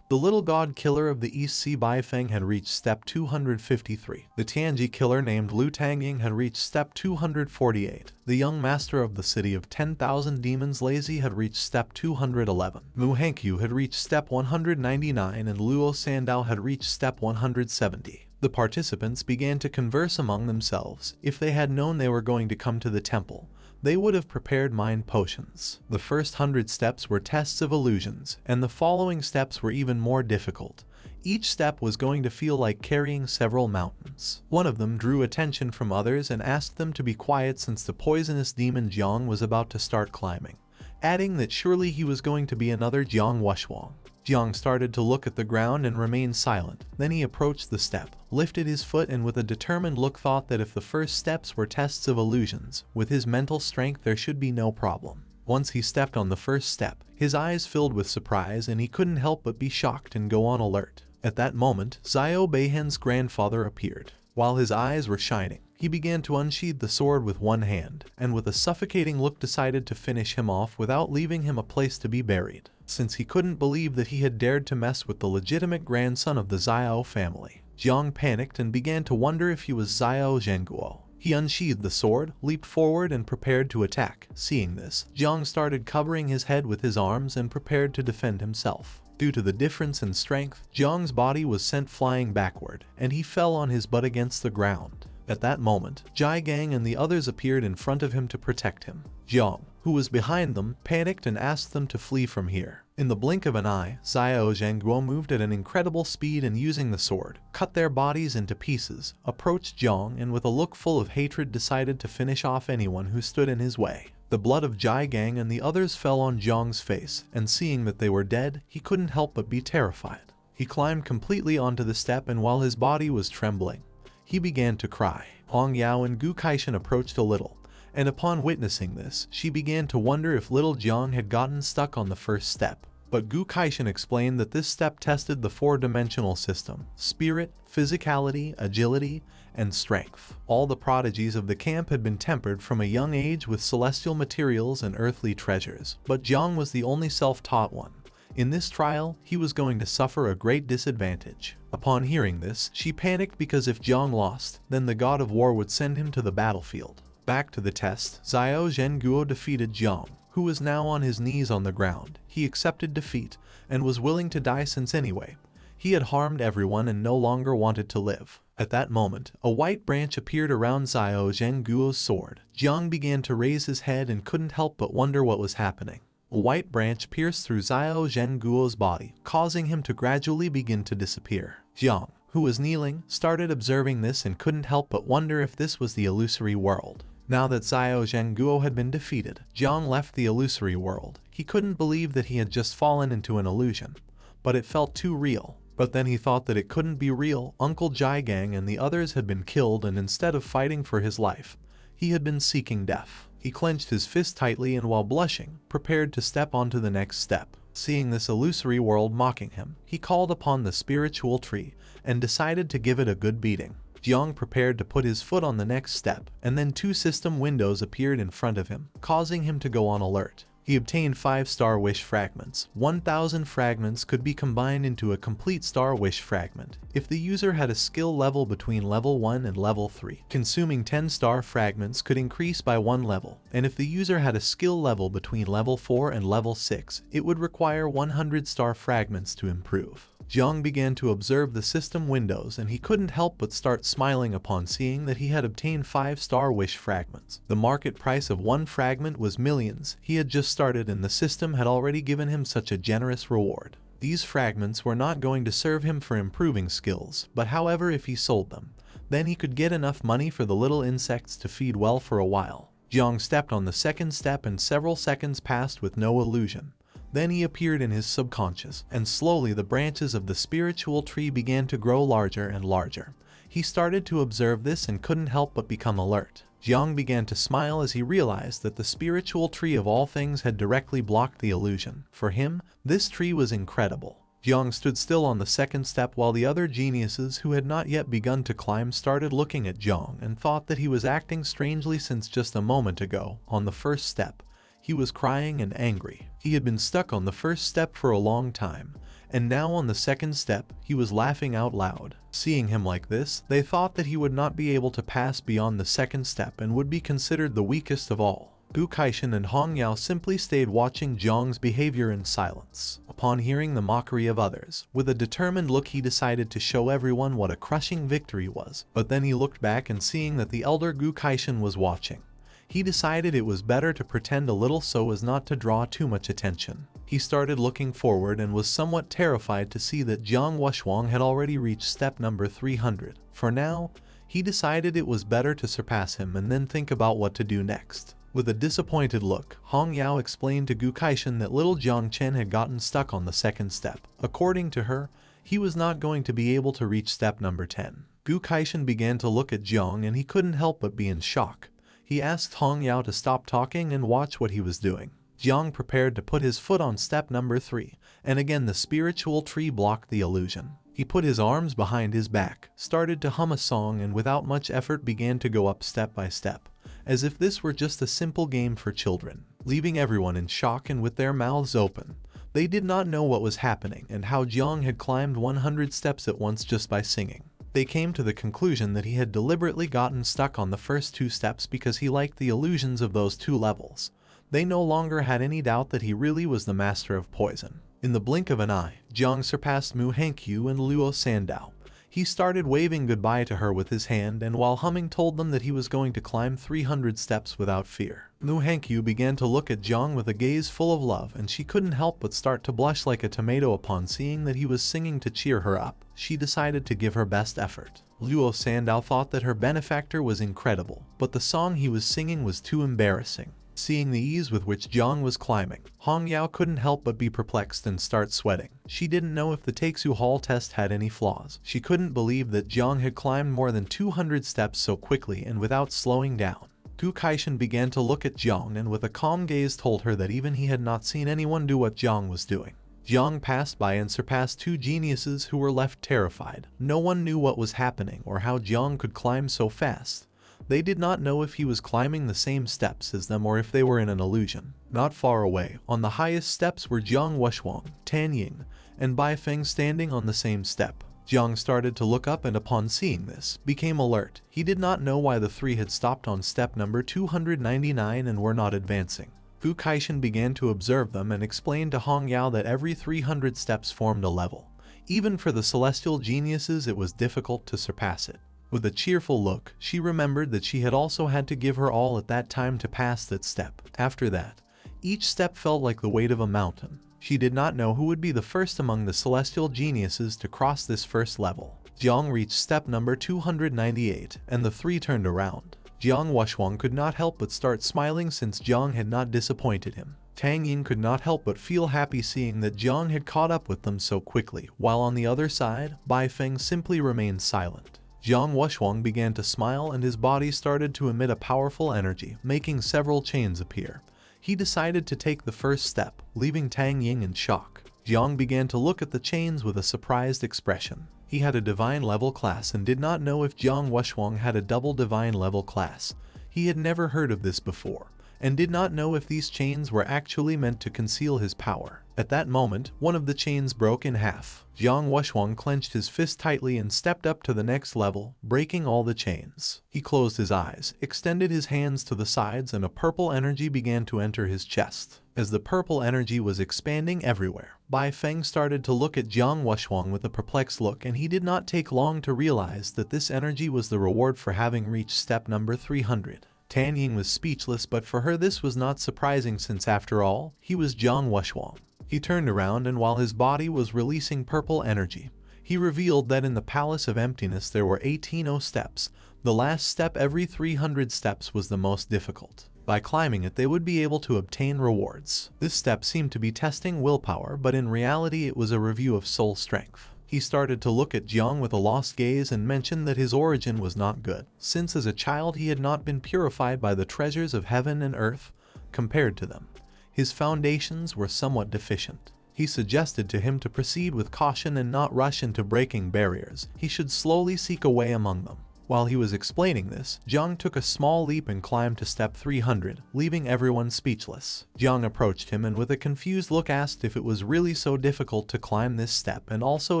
[SPEAKER 1] The little god killer of the East Sea Baifeng had reached step 253. The Tianji killer named Lu Tangying had reached step 248. The young master of the city of 10,000 demons Lazy had reached step 211. Mu Hankyu had reached step 199 and Luo Sandow had reached step 170. The participants began to converse among themselves. If they had known they were going to come to the temple, they would have prepared mind potions. The first 100 steps were tests of illusions, and the following steps were even more difficult. Each step was going to feel like carrying several mountains. One of them drew attention from others and asked them to be quiet since the poisonous demon Jiang was about to start climbing, adding that surely he was going to be another Jiang Wuxuang. Jiang started to look at the ground and remained silent. Then he approached the step, lifted his foot and with a determined look thought that if the first steps were tests of illusions, with his mental strength there should be no problem. Once he stepped on the first step, his eyes filled with surprise and he couldn't help but be shocked and go on alert. At that moment, Xiao Beihen's grandfather appeared. While his eyes were shining, he began to unsheathe the sword with one hand, and with a suffocating look decided to finish him off without leaving him a place to be buried, since he couldn't believe that he had dared to mess with the legitimate grandson of the Xiao family. Jiang panicked and began to wonder if he was Xiao Zhenguo. He unsheathed the sword, leaped forward and prepared to attack. Seeing this, Jiang started covering his head with his arms and prepared to defend himself. Due to the difference in strength, Jiang's body was sent flying backward, and he fell on his butt against the ground. At that moment, Jai Gang and the others appeared in front of him to protect him. Jiang, who was behind them, panicked and asked them to flee from here. In the blink of an eye, Xiao Zhenguo moved at an incredible speed and using the sword, cut their bodies into pieces, approached Jiang and with a look full of hatred decided to finish off anyone who stood in his way. The blood of Jai Gang and the others fell on Jiang's face, and seeing that they were dead, he couldn't help but be terrified. He climbed completely onto the step and while his body was trembling, he began to cry. Hong Yao and Gu Kaishan approached a little, and upon witnessing this, she began to wonder if little Jiang had gotten stuck on the first step. But Gu Kaishan explained that this step tested the four-dimensional system: spirit, physicality, agility, and strength. All the prodigies of the camp had been tempered from a young age with celestial materials and earthly treasures, but Jiang was the only self-taught one. In this trial, he was going to suffer a great disadvantage. Upon hearing this, she panicked because if Jiang lost, then the god of war would send him to the battlefield. Back to the test, Xiao Zhenguo defeated Jiang, who was now on his knees on the ground. He accepted defeat and was willing to die since anyway, he had harmed everyone and no longer wanted to live. At that moment, a white branch appeared around Xiao Zhenguo's sword. Jiang began to raise his head and couldn't help but wonder what was happening. A white branch pierced through Xiao Zhenguo's body, causing him to gradually begin to disappear. Jiang, who was kneeling, started observing this and couldn't help but wonder if this was the illusory world. Now that Xiao Zhenguo had been defeated, Jiang left the illusory world. He couldn't believe that he had just fallen into an illusion, but it felt too real. But then he thought that it couldn't be real. Uncle Jai Gang and the others had been killed, and instead of fighting for his life, he had been seeking death. He clenched his fist tightly and while blushing, prepared to step onto the next step. Seeing this illusory world mocking him, he called upon the spiritual tree and decided to give it a good beating. Jiang prepared to put his foot on the next step, and then 2 system windows appeared in front of him, causing him to go on alert. He obtained 5 Star Wish fragments. 1,000 fragments could be combined into a complete Star Wish fragment if the user had a skill level between level 1 and level 3. Consuming 10 star fragments could increase by 1 level, and if the user had a skill level between level 4 and level 6, it would require 100 star fragments to improve. Jiang began to observe the system windows and he couldn't help but start smiling upon seeing that he had obtained 5 Star Wish fragments. The market price of 1 fragment was millions. He had just started and the system had already given him such a generous reward. These fragments were not going to serve him for improving skills, but however if he sold them, then he could get enough money for the little insects to feed well for a while. Jiang stepped on the second step and several seconds passed with no illusion. Then he appeared in his subconscious, and slowly the branches of the spiritual tree began to grow larger and larger. He started to observe this and couldn't help but become alert. Jiang began to smile as he realized that the spiritual tree of all things had directly blocked the illusion. For him, this tree was incredible. Jiang stood still on the second step while the other geniuses who had not yet begun to climb started looking at Jiang and thought that he was acting strangely since just a moment ago, on the first step, he was crying and angry. He had been stuck on the first step for a long time, and now on the second step, he was laughing out loud. Seeing him like this, they thought that he would not be able to pass beyond the second step and would be considered the weakest of all. Gu Kaishan and Hong Yao simply stayed watching Jiang's behavior in silence. Upon hearing the mockery of others, with a determined look he decided to show everyone what a crushing victory was, but then he looked back and seeing that the elder Gu Kaishan was watching, he decided it was better to pretend a little so as not to draw too much attention. He started looking forward and was somewhat terrified to see that Jiang Wuxuang had already reached step number 300. For now, he decided it was better to surpass him and then think about what to do next. With a disappointed look, Hong Yao explained to Gu Kaishan that little Jiang Chen had gotten stuck on the second step. According to her, he was not going to be able to reach step number 10. Gu Kaishan began to look at Jiang and he couldn't help but be in shock. He asked Hong Yao to stop talking and watch what he was doing. Jiang prepared to put his foot on step number 3, and again the spiritual tree blocked the illusion. He put his arms behind his back, started to hum a song, and without much effort began to go up step by step, as if this were just a simple game for children, leaving everyone in shock and with their mouths open. They did not know what was happening and how Jiang had climbed 100 steps at once just by singing. They came to the conclusion that he had deliberately gotten stuck on the first 2 steps because he liked the illusions of those 2 levels. They no longer had any doubt that he really was the master of poison. In the blink of an eye, Jiang surpassed Mu Hankyu and Luo Sandow. He started waving goodbye to her with his hand and while humming told them that he was going to climb 300 steps without fear. Mu Hankyu began to look at Jiang with a gaze full of love and she couldn't help but start to blush like a tomato upon seeing that he was singing to cheer her up. She decided to give her best effort. Luo Sandow thought that her benefactor was incredible, but the song he was singing was too embarrassing. Seeing the ease with which Jiang was climbing, Hong Yao couldn't help but be perplexed and start sweating. She didn't know if the Taku Hall test had any flaws. She couldn't believe that Jiang had climbed more than 200 steps so quickly and without slowing down. Gu Kaishan began to look at Jiang and with a calm gaze told her that even he had not seen anyone do what Jiang was doing. Jiang passed by and surpassed 2 geniuses who were left terrified. No one knew what was happening or how Jiang could climb so fast. They did not know if he was climbing the same steps as them or if they were in an illusion. Not far away, on the highest steps were Jiang Wuxuang, Tan Ying, and Bai Feng standing on the same step. Jiang started to look up and upon seeing this, became alert. He did not know why the 3 had stopped on step number 299 and were not advancing. Gu Kaishan began to observe them and explained to Hong Yao that every 300 steps formed a level. Even for the celestial geniuses it was difficult to surpass it. With a cheerful look, she remembered that she had also had to give her all at that time to pass that step. After that, each step felt like the weight of a mountain. She did not know who would be the first among the celestial geniuses to cross this first level. Jiang reached step number 298, and the 3 turned around. Jiang Wuxuang could not help but start smiling since Jiang had not disappointed him. Tang Ying could not help but feel happy seeing that Jiang had caught up with them so quickly, while on the other side, Bai Feng simply remained silent. Jiang Wuxuang began to smile and his body started to emit a powerful energy, making several chains appear. He decided to take the first step, leaving Tang Ying in shock. Jiang began to look at the chains with a surprised expression. He had a divine level class and did not know if Jiang Wuxuang had a double divine level class. He had never heard of this before, and did not know if these chains were actually meant to conceal his power. At that moment, one of the chains broke in half. Jiang Wuxuang clenched his fist tightly and stepped up to the next level, breaking all the chains. He closed his eyes, extended his hands to the sides, and a purple energy began to enter his chest. As the purple energy was expanding everywhere, Bai Feng started to look at Jiang Wuxuang with a perplexed look, and he did not take long to realize that this energy was the reward for having reached step number 300. Tan Ying was speechless, but for her this was not surprising since after all, he was Jiang Wuxuang. He turned around and while his body was releasing purple energy, he revealed that in the Palace of Emptiness there were 18 steps. The last step every 300 steps was the most difficult. By climbing it they would be able to obtain rewards. This step seemed to be testing willpower, but in reality it was a review of soul strength. He started to look at Jiang with a lost gaze and mentioned that his origin was not good, since as a child he had not been purified by the treasures of heaven and earth. Compared to them, his foundations were somewhat deficient. He suggested to him to proceed with caution and not rush into breaking barriers. He should slowly seek a way among them. While he was explaining this, Jiang took a small leap and climbed to step 300, leaving everyone speechless. Jiang approached him and with a confused look asked if it was really so difficult to climb this step and also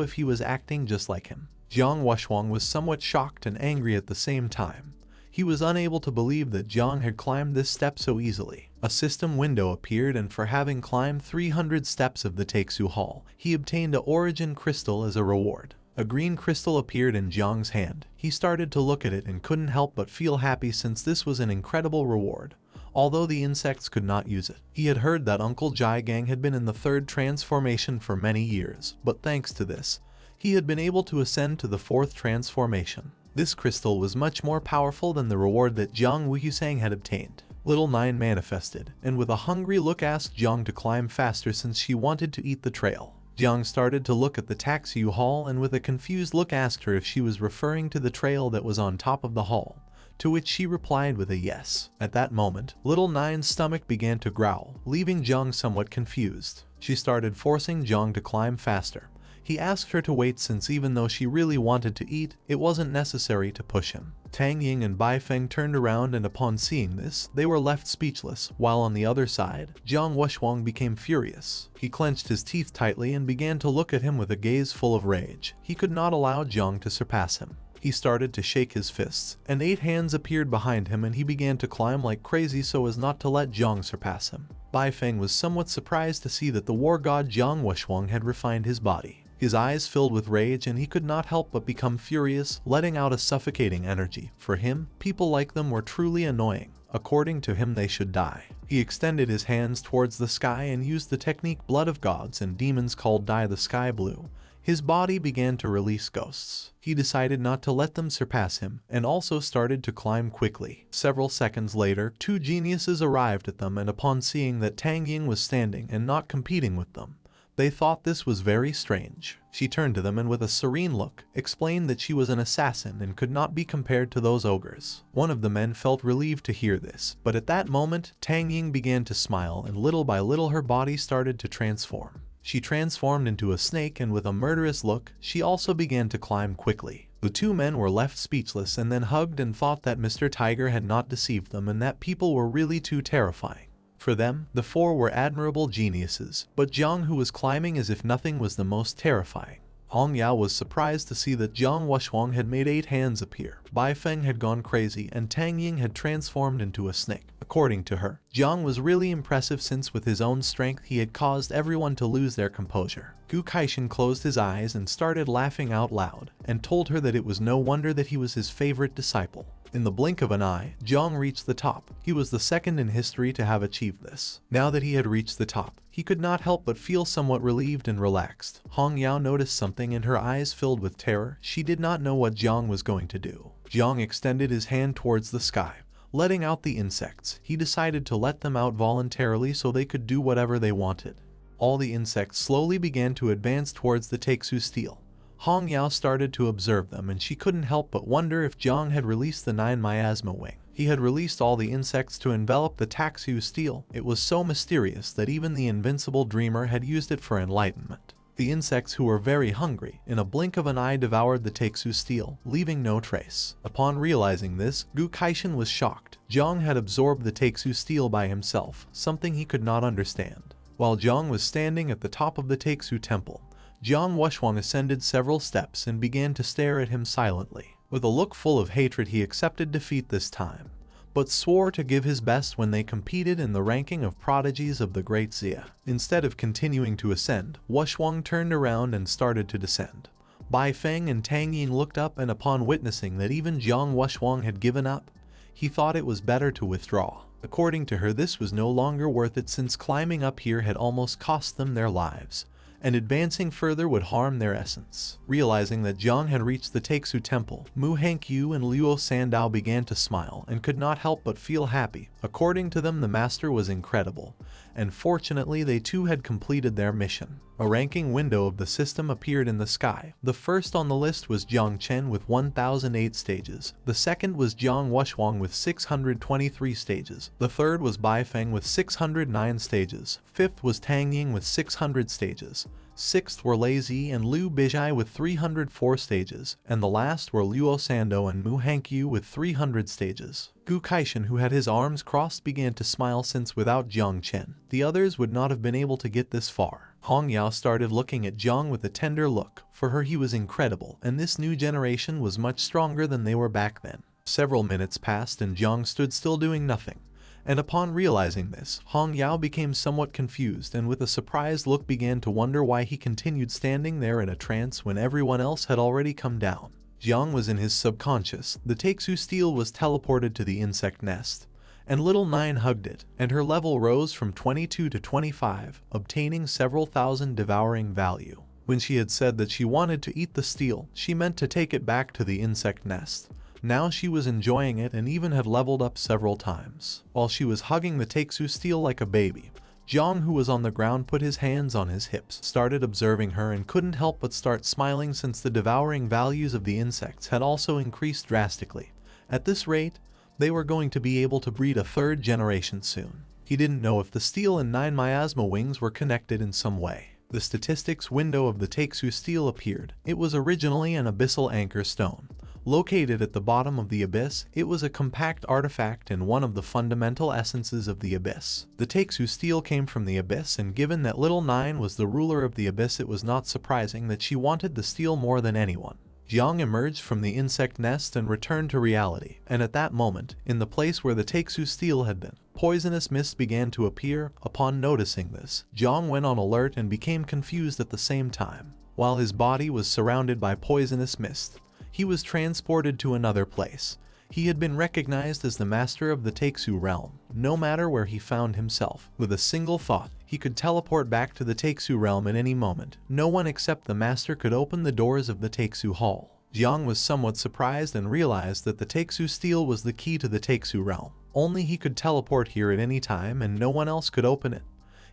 [SPEAKER 1] if he was acting just like him. Jiang Wushwang was somewhat shocked and angry at the same time. He was unable to believe that Jiang had climbed this step so easily. A system window appeared, and for having climbed 300 steps of the Taku Hall, he obtained a origin crystal as a reward. A green crystal appeared in Jiang's hand. He started to look at it and couldn't help but feel happy since this was an incredible reward. Although the insects could not use it. He had heard that Uncle Jai Gang had been in the third transformation for many years, but thanks to this, he had been able to ascend to the fourth transformation. This crystal was much more powerful than the reward that Jiang Wuhusang had obtained. Little Nine manifested, and with a hungry look asked Jiang to climb faster since she wanted to eat the trail. Jiang started to look at the Taku Hall and with a confused look asked her if she was referring to the trail that was on top of the hall, to which she replied with a yes. At that moment, Little Nine's stomach began to growl, leaving Jiang somewhat confused. She started forcing Jiang to climb faster. He asked her to wait since even though she really wanted to eat, it wasn't necessary to push him. Tang Ying and Bai Feng turned around and upon seeing this, they were left speechless, while on the other side, Jiang Wushwang became furious. He clenched his teeth tightly and began to look at him with a gaze full of rage. He could not allow Jiang to surpass him. He started to shake his fists, and 8 hands appeared behind him and he began to climb like crazy so as not to let Jiang surpass him. Bai Feng was somewhat surprised to see that the war god Jiang Wushwang had refined his body. His eyes filled with rage and he could not help but become furious, letting out a suffocating energy. For him, people like them were truly annoying. According to him, they should die. He extended his hands towards the sky and used the technique Blood of Gods and Demons called Dye the Sky Blue. His body began to release ghosts. He decided not to let them surpass him, and also started to climb quickly. Several seconds later, 2 geniuses arrived at them, and upon seeing that Tang Ying was standing and not competing with them, they thought this was very strange. She turned to them and with a serene look, explained that she was an assassin and could not be compared to those ogres. One of the men felt relieved to hear this, but at that moment, Tang Ying began to smile and little by little her body started to transform. She transformed into a snake and with a murderous look, she also began to climb quickly. The 2 men were left speechless and then hugged and thought that Mr. Tiger had not deceived them and that people were really too terrifying. For them, the 4 were admirable geniuses, but Jiang, who was climbing as if nothing, was the most terrifying. Hong Yao was surprised to see that Jiang Wushwang had made 8 hands appear. Bai Feng had gone crazy and Tang Ying had transformed into a snake. According to her, Jiang was really impressive since with his own strength he had caused everyone to lose their composure. Gu Kaishan closed his eyes and started laughing out loud, and told her that it was no wonder that he was his favorite disciple. In the blink of an eye, Jiang reached the top. He was the second in history to have achieved this. Now that he had reached the top, he could not help but feel somewhat relieved and relaxed. Hong Yao noticed something and her eyes filled with terror. She did not know what Jiang was going to do. Jiang extended his hand towards the sky, letting out the insects. He decided to let them out voluntarily so they could do whatever they wanted. All the insects slowly began to advance towards the Taku steel. Hong Yao started to observe them and she couldn't help but wonder if Jiang had released the 9 miasma wing. He had released all the insects to envelop the Taku steel. It was so mysterious that even the invincible dreamer had used it for enlightenment. The insects, who were very hungry, in a blink of an eye devoured the Taku steel, leaving no trace. Upon realizing this, Gu Kaishan was shocked. Jiang had absorbed the Taku steel by himself, something he could not understand. While Jiang was standing at the top of the Taku temple, Jiang Wushwang ascended several steps and began to stare at him silently. With a look full of hatred, he accepted defeat this time, but swore to give his best when they competed in the ranking of prodigies of the Great Xia. Instead of continuing to ascend, Wushwang turned around and started to descend. Bai Feng and Tang Ying looked up, and upon witnessing that even Jiang Wushwang had given up, he thought it was better to withdraw. According to her, this was no longer worth it since climbing up here had almost cost them their lives, and advancing further would harm their essence. Realizing that Jiang had reached the Taku temple, Mu Hankyu and Luo Sandow began to smile and could not help but feel happy. According to them, the master was incredible, and fortunately they too had completed their mission. A ranking window of the system appeared in the sky. The first on the list was Jiang Chen with 1008 stages. The second was Jiang Wushwang with 623 stages. The third was Bai Feng with 609 stages. Fifth was Tang Ying with 600 stages. Sixth were Lazy and Liu Bijai with 304 stages, and the last were Luo Sandow and Mu Hankyu with 300 stages. Gu Kaishan, who had his arms crossed, began to smile since without Jiang Chen, the others would not have been able to get this far. Hong Yao started looking at Jiang with a tender look. For her he was incredible, and this new generation was much stronger than they were back then. Several minutes passed and Jiang stood still doing nothing. And upon realizing this, Hong Yao became somewhat confused and with a surprised look began to wonder why he continued standing there in a trance when everyone else had already come down. Jiang was in his subconscious. The Taku steel was teleported to the insect nest, and Little Nine hugged it, and her level rose from 22 to 25, obtaining several thousand devouring value. When she had said that she wanted to eat the steel, she meant to take it back to the insect nest. Now she was enjoying it and even had leveled up several times. While she was hugging the Taku steel like a baby, Jiang, who was on the ground, put his hands on his hips, started observing her and couldn't help but start smiling since the devouring values of the insects had also increased drastically. At this rate, they were going to be able to breed a third generation soon. He didn't know if the steel and 9 miasma wings were connected in some way. The statistics window of the Taku steel appeared. It was originally an abyssal anchor stone. Located at the bottom of the abyss, it was a compact artifact and one of the fundamental essences of the abyss. The Taku steel came from the abyss, and given that Little Nine was the ruler of the abyss, it was not surprising that she wanted the steel more than anyone. Jiang emerged from the insect nest and returned to reality, and at that moment, in the place where the Taku steel had been, poisonous mist began to appear. Upon noticing this, Jiang went on alert and became confused at the same time. While his body was surrounded by poisonous mist, he was transported to another place. He had been recognized as the master of the Taku realm. No matter where he found himself, with a single thought, he could teleport back to the Taku realm at any moment. No one except the master could open the doors of the Taku hall. Jiang was somewhat surprised and realized that the Taku steel was the key to the Taku realm. Only he could teleport here at any time and no one else could open it.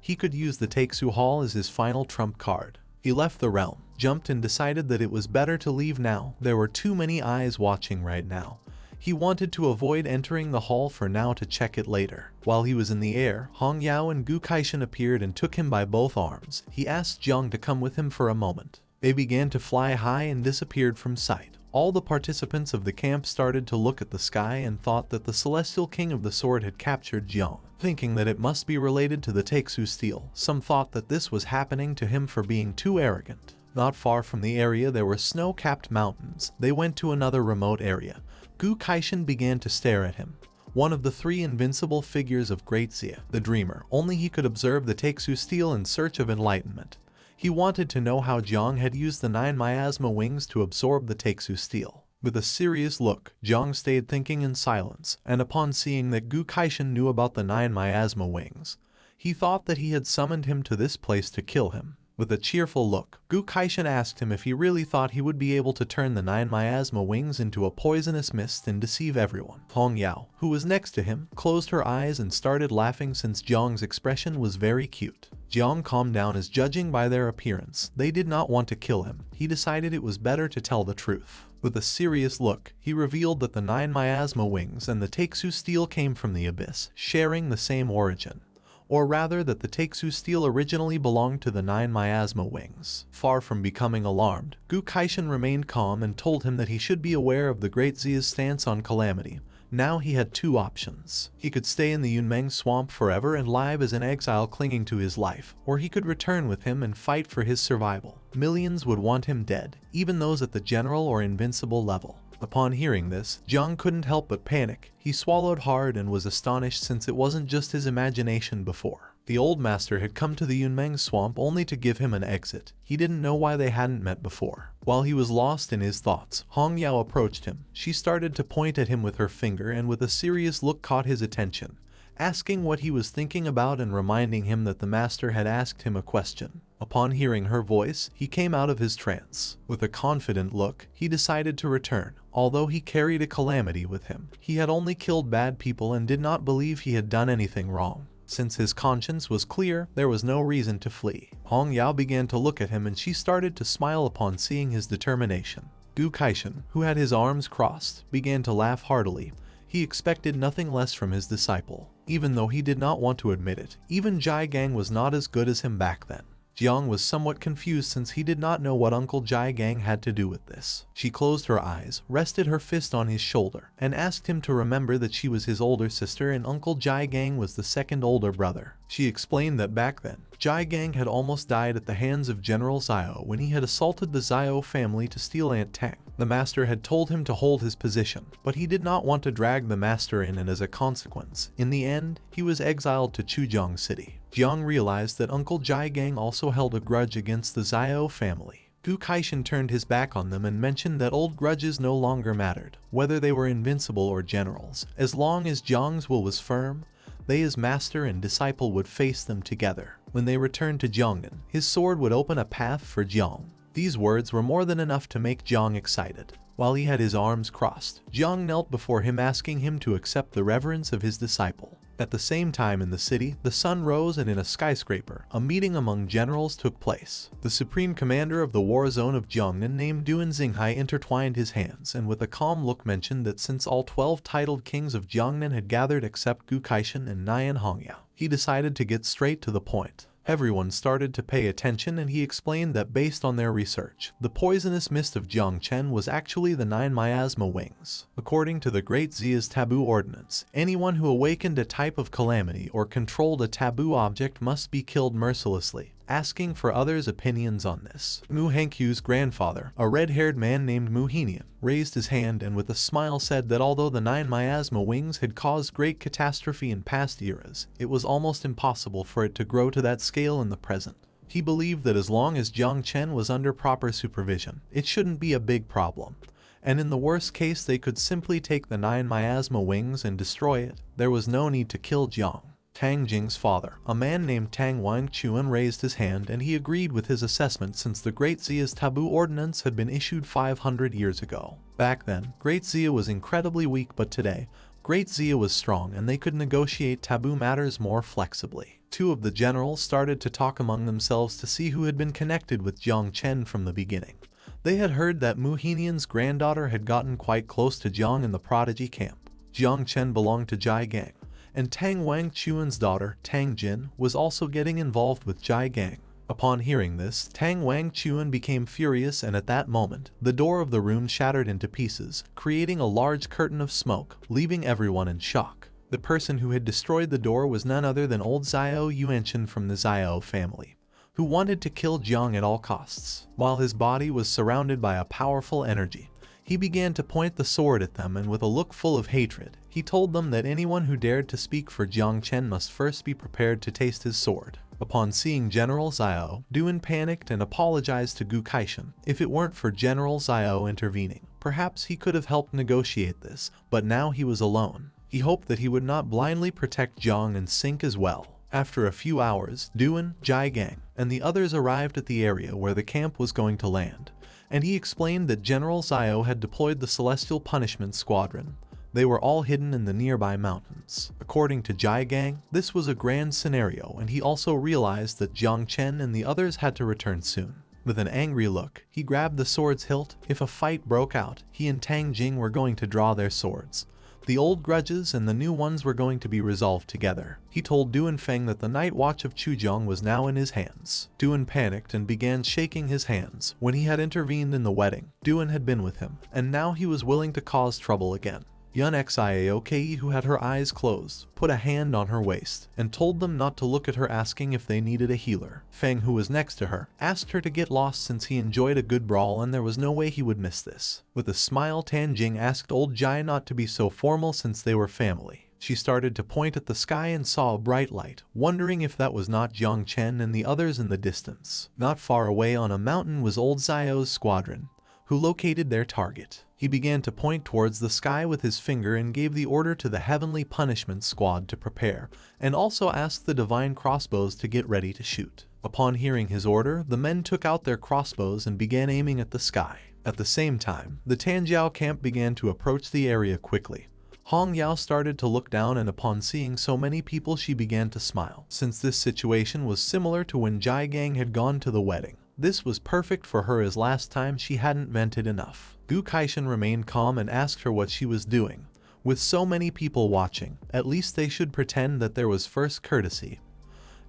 [SPEAKER 1] He could use the Taku hall as his final trump card. He left the realm, jumped, and decided that it was better to leave now. There were too many eyes watching right now. He wanted to avoid entering the hall for now to check it later. While he was in the air, Hong Yao and Gu Kaishan appeared and took him by both arms. He asked Jiang to come with him for a moment. They began to fly high and disappeared from sight. All the participants of the camp started to look at the sky and thought that the Celestial King of the Sword had captured Jiang, thinking that it must be related to the Taku steel. Some thought that this was happening to him for being too arrogant. Not far from the area there were snow-capped mountains. They went to another remote area. Gu Kaishan began to stare at him. One of the three invincible figures of Great Xia, the Dreamer. Only he could observe the Taku steel in search of enlightenment. He wanted to know how Jiang had used the 9 miasma wings to absorb the Taku steel. With a serious look, Jiang stayed thinking in silence, and upon seeing that Gu Kaishan knew about the 9 miasma wings, he thought that he had summoned him to this place to kill him. With a cheerful look, Gu Kaishan asked him if he really thought he would be able to turn the 9 miasma wings into a poisonous mist and deceive everyone. Hong Yao, who was next to him, closed her eyes and started laughing since Jiang's expression was very cute. Jiang calmed down as, judging by their appearance, they did not want to kill him. He decided it was better to tell the truth. With a serious look, he revealed that the 9 miasma wings and the Taku steel came from the abyss, sharing the same origin. Or rather, that the Taku steel originally belonged to the 9 miasma wings. Far from becoming alarmed, Gu Kaishan remained calm and told him that he should be aware of the Great Xia's stance on Calamity. Now he had two options. He could stay in the Yunmeng swamp forever and live as an exile clinging to his life, or he could return with him and fight for his survival. Millions would want him dead, even those at the general or invincible level. Upon hearing this, Jiang couldn't help but panic. He swallowed hard and was astonished since it wasn't just his imagination before. The old master had come to the Yunmeng swamp only to give him an exit. He didn't know why they hadn't met before. While he was lost in his thoughts, Hong Yao approached him. She started to point at him with her finger and with a serious look caught his attention, asking what he was thinking about and reminding him that the master had asked him a question. Upon hearing her voice, he came out of his trance. With a confident look, he decided to return. Although he carried a calamity with him, he had only killed bad people and did not believe he had done anything wrong. Since his conscience was clear, there was no reason to flee. Hong Yao began to look at him and she started to smile upon seeing his determination. Gu Kaishan, who had his arms crossed, began to laugh heartily. He expected nothing less from his disciple. Even though he did not want to admit it, even Jai Gang was not as good as him back then. Jiang was somewhat confused since he did not know what Uncle Jai Gang had to do with this. She closed her eyes, rested her fist on his shoulder, and asked him to remember that she was his older sister and Uncle Jai Gang was the second older brother. She explained that back then, Jai Gang had almost died at the hands of General Xiao when he had assaulted the Xiao family to steal Aunt Tang. The master had told him to hold his position, but he did not want to drag the master in, and as a consequence, in the end, he was exiled to Chuzhong City. Jiang realized that Uncle Jai Gang also held a grudge against the Xiao family. Gu Kaishan turned his back on them and mentioned that old grudges no longer mattered, whether they were invincible or generals. As long as Jiang's will was firm, they as master and disciple would face them together. When they returned to Jiangnan, his sword would open a path for Jiang. These words were more than enough to make Jiang excited. While he had his arms crossed, Jiang knelt before him asking him to accept the reverence of his disciple. At the same time in the city, the sun rose and in a skyscraper, a meeting among generals took place. The supreme commander of the war zone of Jiangnan named Duan Xinghai intertwined his hands and with a calm look mentioned that since all 12 titled kings of Jiangnan had gathered except Gu Kaishan and Nian Hongya, he decided to get straight to the point. Everyone started to pay attention and he explained that based on their research, the poisonous mist of Jiang Chen was actually the 9 miasma wings. According to the Great Zia's taboo ordinance, anyone who awakened a type of calamity or controlled a taboo object must be killed mercilessly. Asking for others' opinions on this, Mu Hankyu's grandfather, a red-haired man named Muhinian, raised his hand and with a smile said that although the 9 miasma wings had caused great catastrophe in past eras, it was almost impossible for it to grow to that scale in the present. He believed that as long as Jiang Chen was under proper supervision, it shouldn't be a big problem. And in the worst case they could simply take the 9 miasma wings and destroy it. There was no need to kill Jiang. Tang Jing's father, a man named Tang Wangchuan, raised his hand and he agreed with his assessment since the Great Zia's taboo ordinance had been issued 500 years ago. Back then, Great Zia was incredibly weak, but today, Great Zia was strong and they could negotiate taboo matters more flexibly. Two of the generals started to talk among themselves to see who had been connected with Jiang Chen from the beginning. They had heard that Muhinian's granddaughter had gotten quite close to Jiang in the Prodigy camp. Jiang Chen belonged to Jai Gang, and Tang Wangchuan's daughter, Tang Jin, was also getting involved with Jai Gang. Upon hearing this, Tang Wangchuan became furious and at that moment, the door of the room shattered into pieces, creating a large curtain of smoke, leaving everyone in shock. The person who had destroyed the door was none other than old Xiao Yuanshan from the Xiao family, who wanted to kill Jiang at all costs. While his body was surrounded by a powerful energy, he began to point the sword at them and with a look full of hatred, he told them that anyone who dared to speak for Jiang Chen must first be prepared to taste his sword. Upon seeing General Xiao, Duan panicked and apologized to Gu Kaishan. If it weren't for General Xiao intervening, perhaps he could have helped negotiate this, but now he was alone. He hoped that he would not blindly protect Jiang and sink as well. After a few hours, Duan, Jai Gang, and the others arrived at the area where the camp was going to land, and he explained that General Xiao had deployed the Celestial Punishment Squadron. They were all hidden in the nearby mountains. According to Jai Gang, this was a grand scenario and he also realized that Jiang Chen and the others had to return soon. With an angry look, he grabbed the sword's hilt. If a fight broke out, he and Tang Jing were going to draw their swords. The old grudges and the new ones were going to be resolved together. He told Duan Feng that the night watch of Chuzhong was now in his hands. Duan panicked and began shaking his hands. When he had intervened in the wedding, Duan had been with him, and now he was willing to cause trouble again. Yun Xiaoke, who had her eyes closed, put a hand on her waist and told them not to look at her, asking if they needed a healer. Feng, who was next to her, asked her to get lost since he enjoyed a good brawl and there was no way he would miss this. With a smile, Tan Jing asked old Jai not to be so formal since they were family. She started to point at the sky and saw a bright light, wondering if that was not Jiang Chen and the others in the distance. Not far away on a mountain was old Xiao's squadron, who located their target. He began to point towards the sky with his finger and gave the order to the Heavenly Punishment Squad to prepare, and also asked the Divine Crossbows to get ready to shoot. Upon hearing his order, the men took out their crossbows and began aiming at the sky. At the same time, the Tanjiao camp began to approach the area quickly. Hong Yao started to look down and upon seeing so many people she began to smile. Since this situation was similar to when Jai Gang had gone to the wedding, this was perfect for her as last time she hadn't vented enough. Gu Kaishan remained calm and asked her what she was doing. With so many people watching, at least they should pretend that there was first courtesy.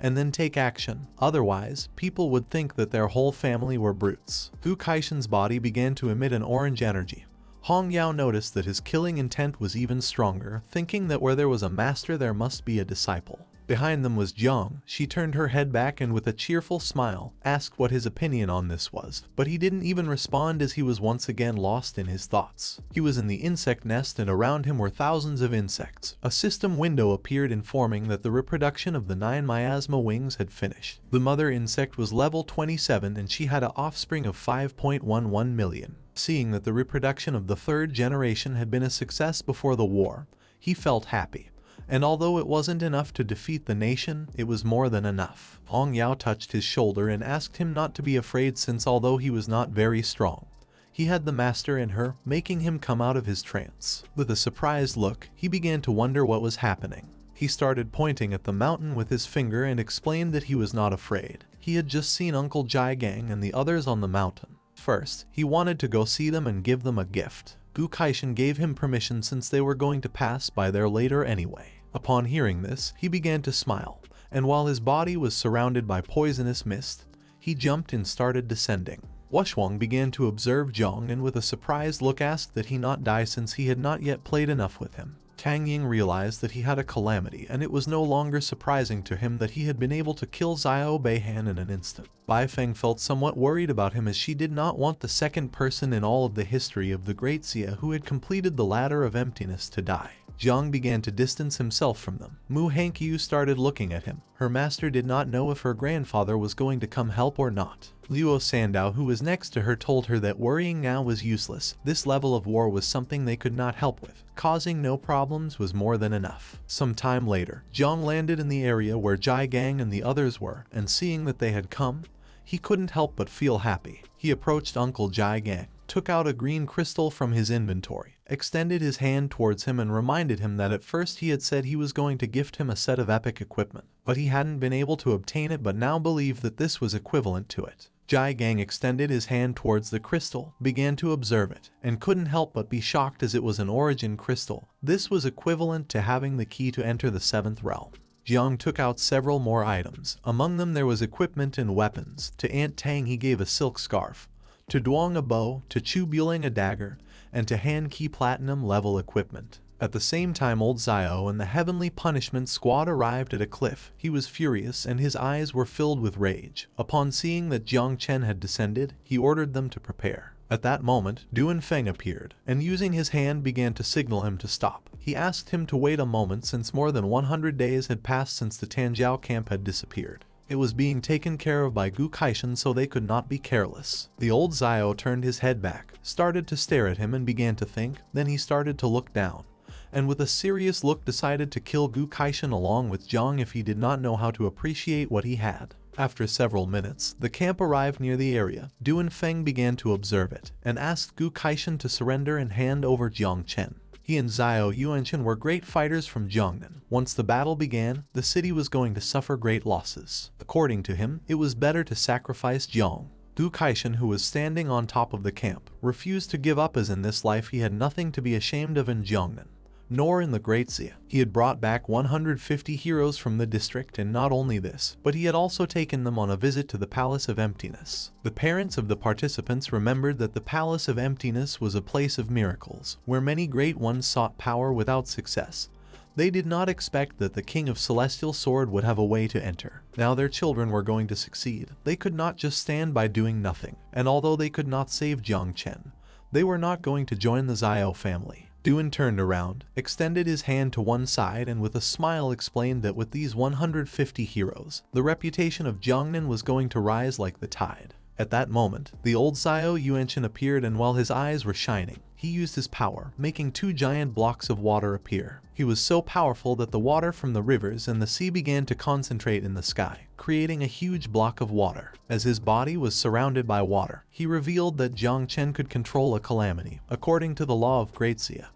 [SPEAKER 1] and then take action. Otherwise, people would think that their whole family were brutes. Gu Kaishan's body began to emit an orange energy. Hong Yao noticed that his killing intent was even stronger, thinking that where there was a master there must be a disciple. Behind them was Jiang. She turned her head back and with a cheerful smile, asked what his opinion on this was, but he didn't even respond as he was once again lost in his thoughts. He was in the insect nest and around him were thousands of insects. A system window appeared informing that the reproduction of the 9 miasma wings had finished. The mother insect was level 27 and she had an offspring of 5.11 million. Seeing that the reproduction of the 3rd generation had been a success before the war, he felt happy. And although it wasn't enough to defeat the nation, it was more than enough. Hong Yao touched his shoulder and asked him not to be afraid since although he was not very strong, he had the master in her, making him come out of his trance. With a surprised look, he began to wonder what was happening. He started pointing at the mountain with his finger and explained that he was not afraid. He had just seen Uncle Jiang and the others on the mountain. First, he wanted to go see them and give them a gift. Gu Kaishan gave him permission since they were going to pass by there later anyway. Upon hearing this, he began to smile, and while his body was surrounded by poisonous mist, he jumped and started descending. Wushwang began to observe Jiang and with a surprised look asked that he not die since he had not yet played enough with him. Tang Ying realized that he had a calamity and it was no longer surprising to him that he had been able to kill Xiao Beihan in an instant. Bai Feng felt somewhat worried about him as she did not want the second person in all of the history of the Great Xia who had completed the Ladder of Emptiness to die. Jiang began to distance himself from them. Mu Hankyu started looking at him. Her master did not know if her grandfather was going to come help or not. Luo Sandow, who was next to her, told her that worrying now was useless. This level of war was something they could not help with. Causing no problems was more than enough. Some time later, Jiang landed in the area where Jiang and the others were, and seeing that they had come, he couldn't help but feel happy. He approached Uncle Jiang, took out a green crystal from his inventory, extended his hand towards him and reminded him that at first he had said he was going to gift him a set of epic equipment, but he hadn't been able to obtain it but now believed that this was equivalent to it. Jiang extended his hand towards the crystal, began to observe it, and couldn't help but be shocked as it was an origin crystal. This was equivalent to having the key to enter the 7th realm. Jiang took out several more items. Among them there was equipment and weapons. To Aunt Tang he gave a silk scarf, to Duong a bow, to Chu Buling a dagger, and to Han Ki platinum level equipment. At the same time old Xiao and the Heavenly Punishment Squad arrived at a cliff. He was furious and his eyes were filled with rage. Upon seeing that Jiang Chen had descended, he ordered them to prepare. At that moment, Duan Feng appeared, and using his hand began to signal him to stop. He asked him to wait a moment since more than 100 days had passed since the Tanjiao camp had disappeared. It was being taken care of by Gu Kaishan so they could not be careless. The old Xiao turned his head back, started to stare at him and began to think, then he started to look down, and with a serious look decided to kill Gu Kaishan along with Jiang if he did not know how to appreciate what he had. After several minutes, the camp arrived near the area. Duan Feng began to observe it, and asked Gu Kaishan to surrender and hand over Jiang Chen. He and Xiao Yuanchen were great fighters from Jiangnan. Once the battle began, the city was going to suffer great losses. According to him, it was better to sacrifice Jiang. Gu Kaishan, who was standing on top of the camp, refused to give up as in this life he had nothing to be ashamed of in Jiangnan, nor in the Great Xia. He had brought back 150 heroes from the district, and not only this, but he had also taken them on a visit to the Palace of Emptiness. The parents of the participants remembered that the Palace of Emptiness was a place of miracles, where many great ones sought power without success. They did not expect that the King of Celestial Sword would have a way to enter. Now their children were going to succeed. They could not just stand by doing nothing, and although they could not save Jiang Chen, they were not going to join the Xiao family. Duan turned around, extended his hand to one side and with a smile explained that with these 150 heroes, the reputation of Jiangnan was going to rise like the tide. At that moment, the old Xiao Yuanchen appeared, and while his eyes were shining, he used his power, making 2 giant blocks of water appear. He was so powerful that the water from the rivers and the sea began to concentrate in the sky, creating a huge block of water. As his body was surrounded by water, he revealed that Jiang Chen could control a calamity. According to the law of Great Xia,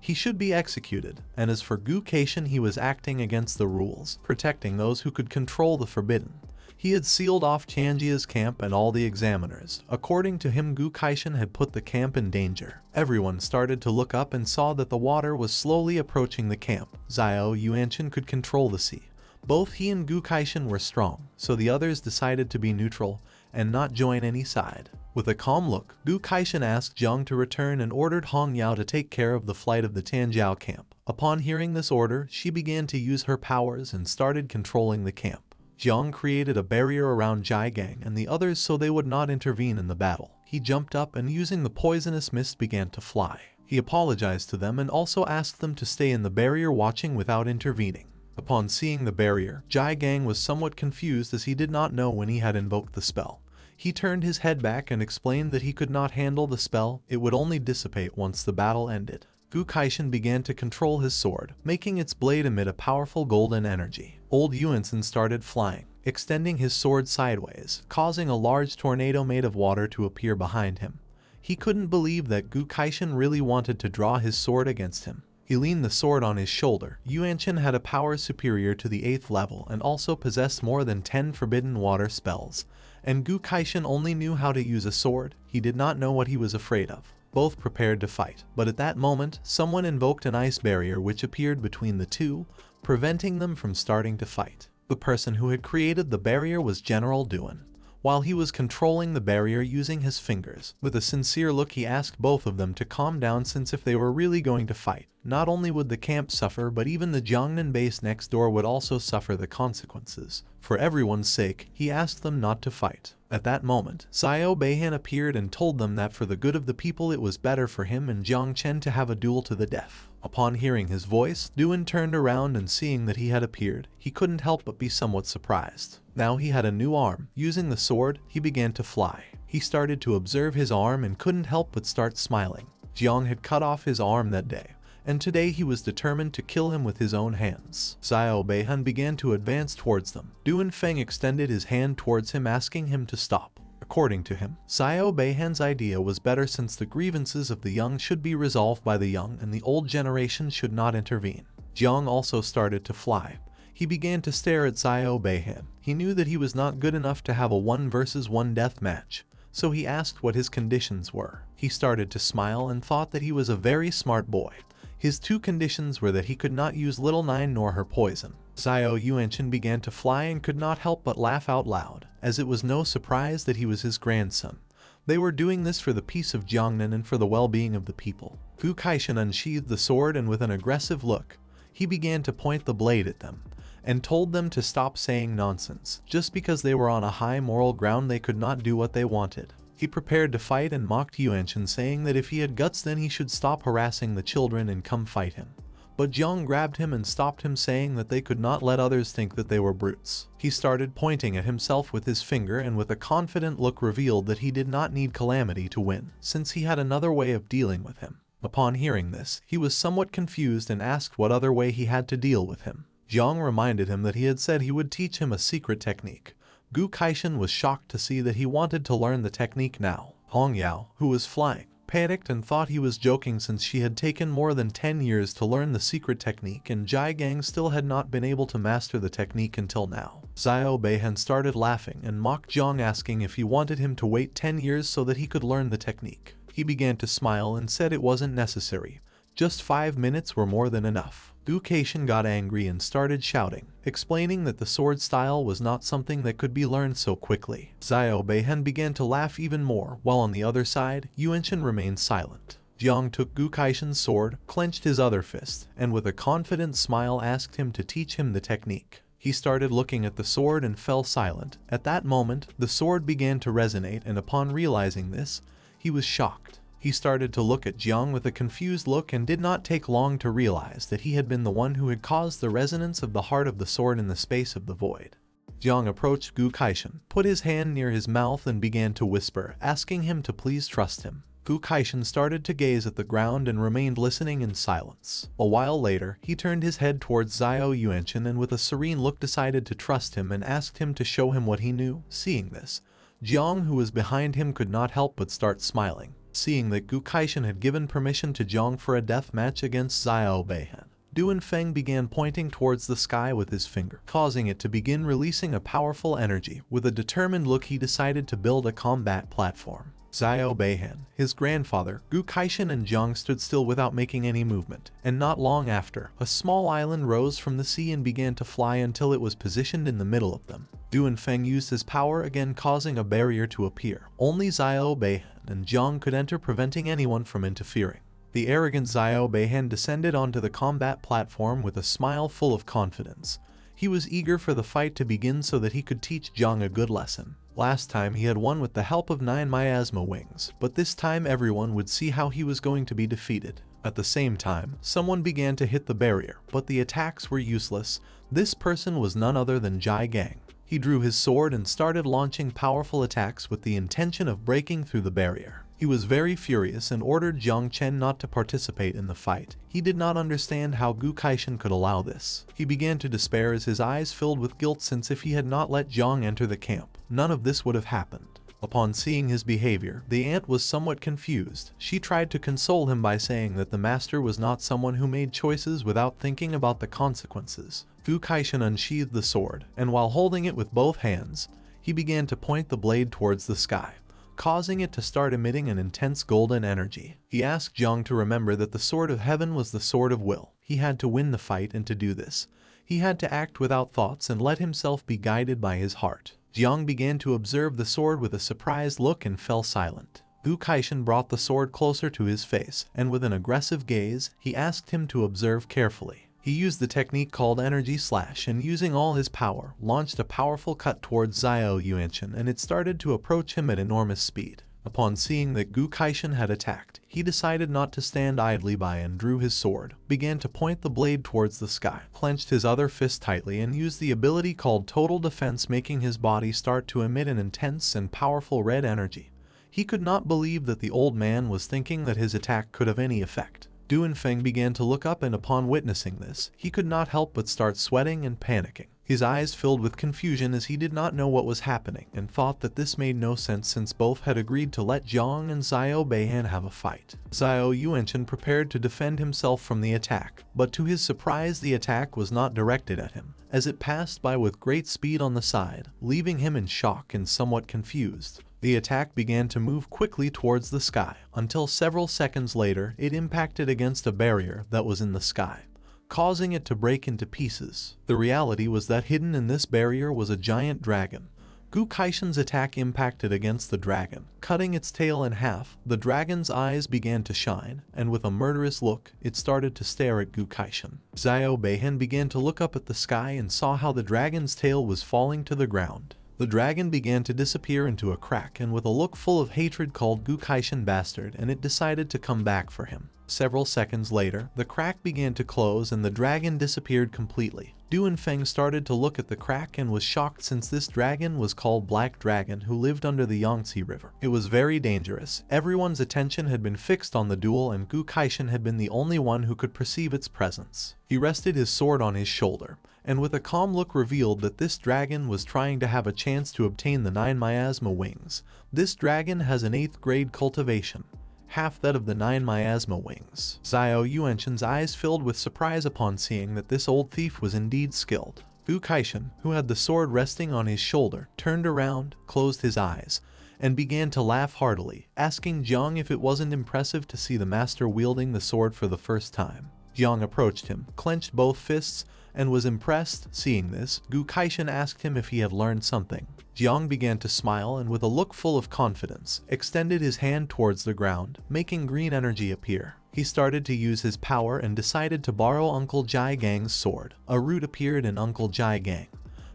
[SPEAKER 1] he should be executed, and as for Gu Kaishan, he was acting against the rules, protecting those who could control the forbidden. He had sealed off Tianjia's camp and all the examiners. According to him, Gu Kaishan had put the camp in danger. Everyone started to look up and saw that the water was slowly approaching the camp. Xiao Yuanchen could control the sea, Both he and Gu Kaishan were strong, so the others decided to be neutral and not join any side. With a calm look, Gu Kaishan asked Jiang to return and ordered Hong Yao to take care of the flight of the Tianjiao camp. Upon hearing this order, she began to use her powers and started controlling the camp. Jiang created a barrier around Jai Gang and the others so they would not intervene in the battle. He jumped up and using the poisonous mist began to fly. He apologized to them and also asked them to stay in the barrier watching without intervening. Upon seeing the barrier, Jai Gang was somewhat confused as he did not know when he had invoked the spell. He turned his head back and explained that he could not handle the spell, it would only dissipate once the battle ended. Gu Kaishan began to control his sword, making its blade emit a powerful golden energy. Old Yuansen started flying, extending his sword sideways, causing a large tornado made of water to appear behind him. He couldn't believe that Gu Kaishan really wanted to draw his sword against him. He leaned the sword on his shoulder. Yuan Chen had a power superior to the 8th level and also possessed more than 10 forbidden water spells. And Gu Kaishan only knew how to use a sword, he did not know what he was afraid of. Both prepared to fight, but at that moment, someone invoked an ice barrier which appeared between the two, preventing them from starting to fight. The person who had created the barrier was General Duan. While he was controlling the barrier using his fingers, with a sincere look he asked both of them to calm down since if they were really going to fight, not only would the camp suffer but even the Jiangnan base next door would also suffer the consequences. For everyone's sake, he asked them not to fight. At that moment, Xiao Beihan appeared and told them that for the good of the people it was better for him and Jiang Chen to have a duel to the death. Upon hearing his voice, Duan turned around and seeing that he had appeared, he couldn't help but be somewhat surprised. Now he had a new arm. Using the sword, he began to fly. He started to observe his arm and couldn't help but start smiling. Jiang had cut off his arm that day, and today he was determined to kill him with his own hands. Xiao Beihan began to advance towards them. Duan Feng extended his hand towards him asking him to stop. According to him, Xiao Beihan's idea was better since the grievances of the young should be resolved by the young and the old generation should not intervene. Jiang also started to fly. He began to stare at Xiao Beihan. He knew that he was not good enough to have a 1 versus 1 death match, so he asked what his conditions were. He started to smile and thought that he was a very smart boy. His 2 conditions were that he could not use Little Nine nor her poison. Xiao Yuanchen began to fly and could not help but laugh out loud, as it was no surprise that he was his grandson. They were doing this for the peace of Jiangnan and for the well-being of the people. Gu Kaishan unsheathed the sword and with an aggressive look, he began to point the blade at them, and told them to stop saying nonsense. Just because they were on a high moral ground they could not do what they wanted. He prepared to fight and mocked Yuanchen, saying that if he had guts then he should stop harassing the children and come fight him. But Jiang grabbed him and stopped him, saying that they could not let others think that they were brutes. He started pointing at himself with his finger and with a confident look revealed that he did not need Calamity to win, since he had another way of dealing with him. Upon hearing this, he was somewhat confused and asked what other way he had to deal with him. Jiang reminded him that he had said he would teach him a secret technique. Gu Kaishan was shocked to see that he wanted to learn the technique now. Hong Yao, who was flying, panicked and thought he was joking since she had taken more than 10 years to learn the secret technique and Jai Gang still had not been able to master the technique until now. Xiao Beihan started laughing and mocked Jiang, asking if he wanted him to wait 10 years so that he could learn the technique. He began to smile and said it wasn't necessary. Just 5 minutes were more than enough. Gu Kaishan got angry and started shouting, explaining that the sword style was not something that could be learned so quickly. Xiao Beihan began to laugh even more, while on the other side, Yuanchen remained silent. Jiang took Gu Kaishan's sword, clenched his other fist, and with a confident smile asked him to teach him the technique. He started looking at the sword and fell silent. At that moment, the sword began to resonate, and upon realizing this, he was shocked. He started to look at Jiang with a confused look and did not take long to realize that he had been the one who had caused the resonance of the heart of the sword in the space of the void. Jiang approached Gu Kaishan, put his hand near his mouth and began to whisper, asking him to please trust him. Gu Kaishan started to gaze at the ground and remained listening in silence. A while later, he turned his head towards Xiao Yuanchen and with a serene look decided to trust him and asked him to show him what he knew. Seeing this, Jiang, who was behind him, could not help but start smiling. Seeing that Gu Kaishan had given permission to Jiang for a death match against Xiao Beihan, Duan Feng began pointing towards the sky with his finger, causing it to begin releasing a powerful energy. With a determined look he decided to build a combat platform. Xiao Beihan, his grandfather, Gu Kaishan and Jiang stood still without making any movement, and not long after, a small island rose from the sea and began to fly until it was positioned in the middle of them. Du Feng used his power again, causing a barrier to appear. Only Xiao Beihan and Jiang could enter, preventing anyone from interfering. The arrogant Xiao Beihan descended onto the combat platform with a smile full of confidence. He was eager for the fight to begin so that he could teach Jiang a good lesson. Last time he had won with the help of 9 miasma wings, but this time everyone would see how he was going to be defeated. At the same time, someone began to hit the barrier, but the attacks were useless. This person was none other than Jai Gang. He drew his sword and started launching powerful attacks with the intention of breaking through the barrier. He was very furious and ordered Jiang Chen not to participate in the fight. He did not understand how Gu Kaishan could allow this. He began to despair as his eyes filled with guilt, since if he had not let Jiang enter the camp, none of this would have happened. Upon seeing his behavior, the aunt was somewhat confused. She tried to console him by saying that the master was not someone who made choices without thinking about the consequences. Gu Kaishan unsheathed the sword, and while holding it with both hands, he began to point the blade towards the sky, causing it to start emitting an intense golden energy. He asked Jiang to remember that the sword of heaven was the sword of will. He had to win the fight, and to do this, he had to act without thoughts and let himself be guided by his heart. Jiang began to observe the sword with a surprised look and fell silent. Gu Kaishan brought the sword closer to his face, and with an aggressive gaze, he asked him to observe carefully. He used the technique called Energy Slash, and using all his power, launched a powerful cut towards Xiao Yuanshan, and it started to approach him at enormous speed. Upon seeing that Gu Kaishan had attacked, he decided not to stand idly by and drew his sword, began to point the blade towards the sky, clenched his other fist tightly, and used the ability called Total Defense, making his body start to emit an intense and powerful red energy. He could not believe that the old man was thinking that his attack could have any effect. Du Feng began to look up, and upon witnessing this, he could not help but start sweating and panicking. His eyes filled with confusion as he did not know what was happening, and thought that this made no sense since both had agreed to let Jiang and Xiao Beihan have a fight. Xiao Yuanshan prepared to defend himself from the attack, but to his surprise the attack was not directed at him, as it passed by with great speed on the side, leaving him in shock and somewhat confused. The attack began to move quickly towards the sky, until several seconds later it impacted against a barrier that was in the sky, causing it to break into pieces. The reality was that hidden in this barrier was a giant dragon. Gu Kaishan's attack impacted against the dragon, cutting its tail in half. The dragon's eyes began to shine, and with a murderous look, it started to stare at Gu Kaishan. Xiao Beihan began to look up at the sky and saw how the dragon's tail was falling to the ground. The dragon began to disappear into a crack, and with a look full of hatred called Gu Kaishan bastard, and it decided to come back for him. Several seconds later, the crack began to close and the dragon disappeared completely. Du Feng started to look at the crack and was shocked, since this dragon was called Black Dragon, who lived under the Yangtze River. It was very dangerous. Everyone's attention had been fixed on the duel, and Gu Kaishan had been the only one who could perceive its presence. He rested his sword on his shoulder, and with a calm look revealed that this dragon was trying to have a chance to obtain the 9 miasma wings. This dragon has an 8th grade cultivation, half that of the 9 miasma wings. Xiao Yuanshan's eyes filled with surprise upon seeing that this old thief was indeed skilled. Gu Kaishan, who had the sword resting on his shoulder, turned around, closed his eyes, and began to laugh heartily, asking Jiang if it wasn't impressive to see the master wielding the sword for the first time. Jiang approached him, clenched both fists, and was impressed. Seeing this, Gu Kaishan asked him if he had learned something. Jiang began to smile and with a look full of confidence, extended his hand towards the ground, making green energy appear. He started to use his power and decided to borrow Uncle Jai Gang's sword. A root appeared and Uncle Jai Gang,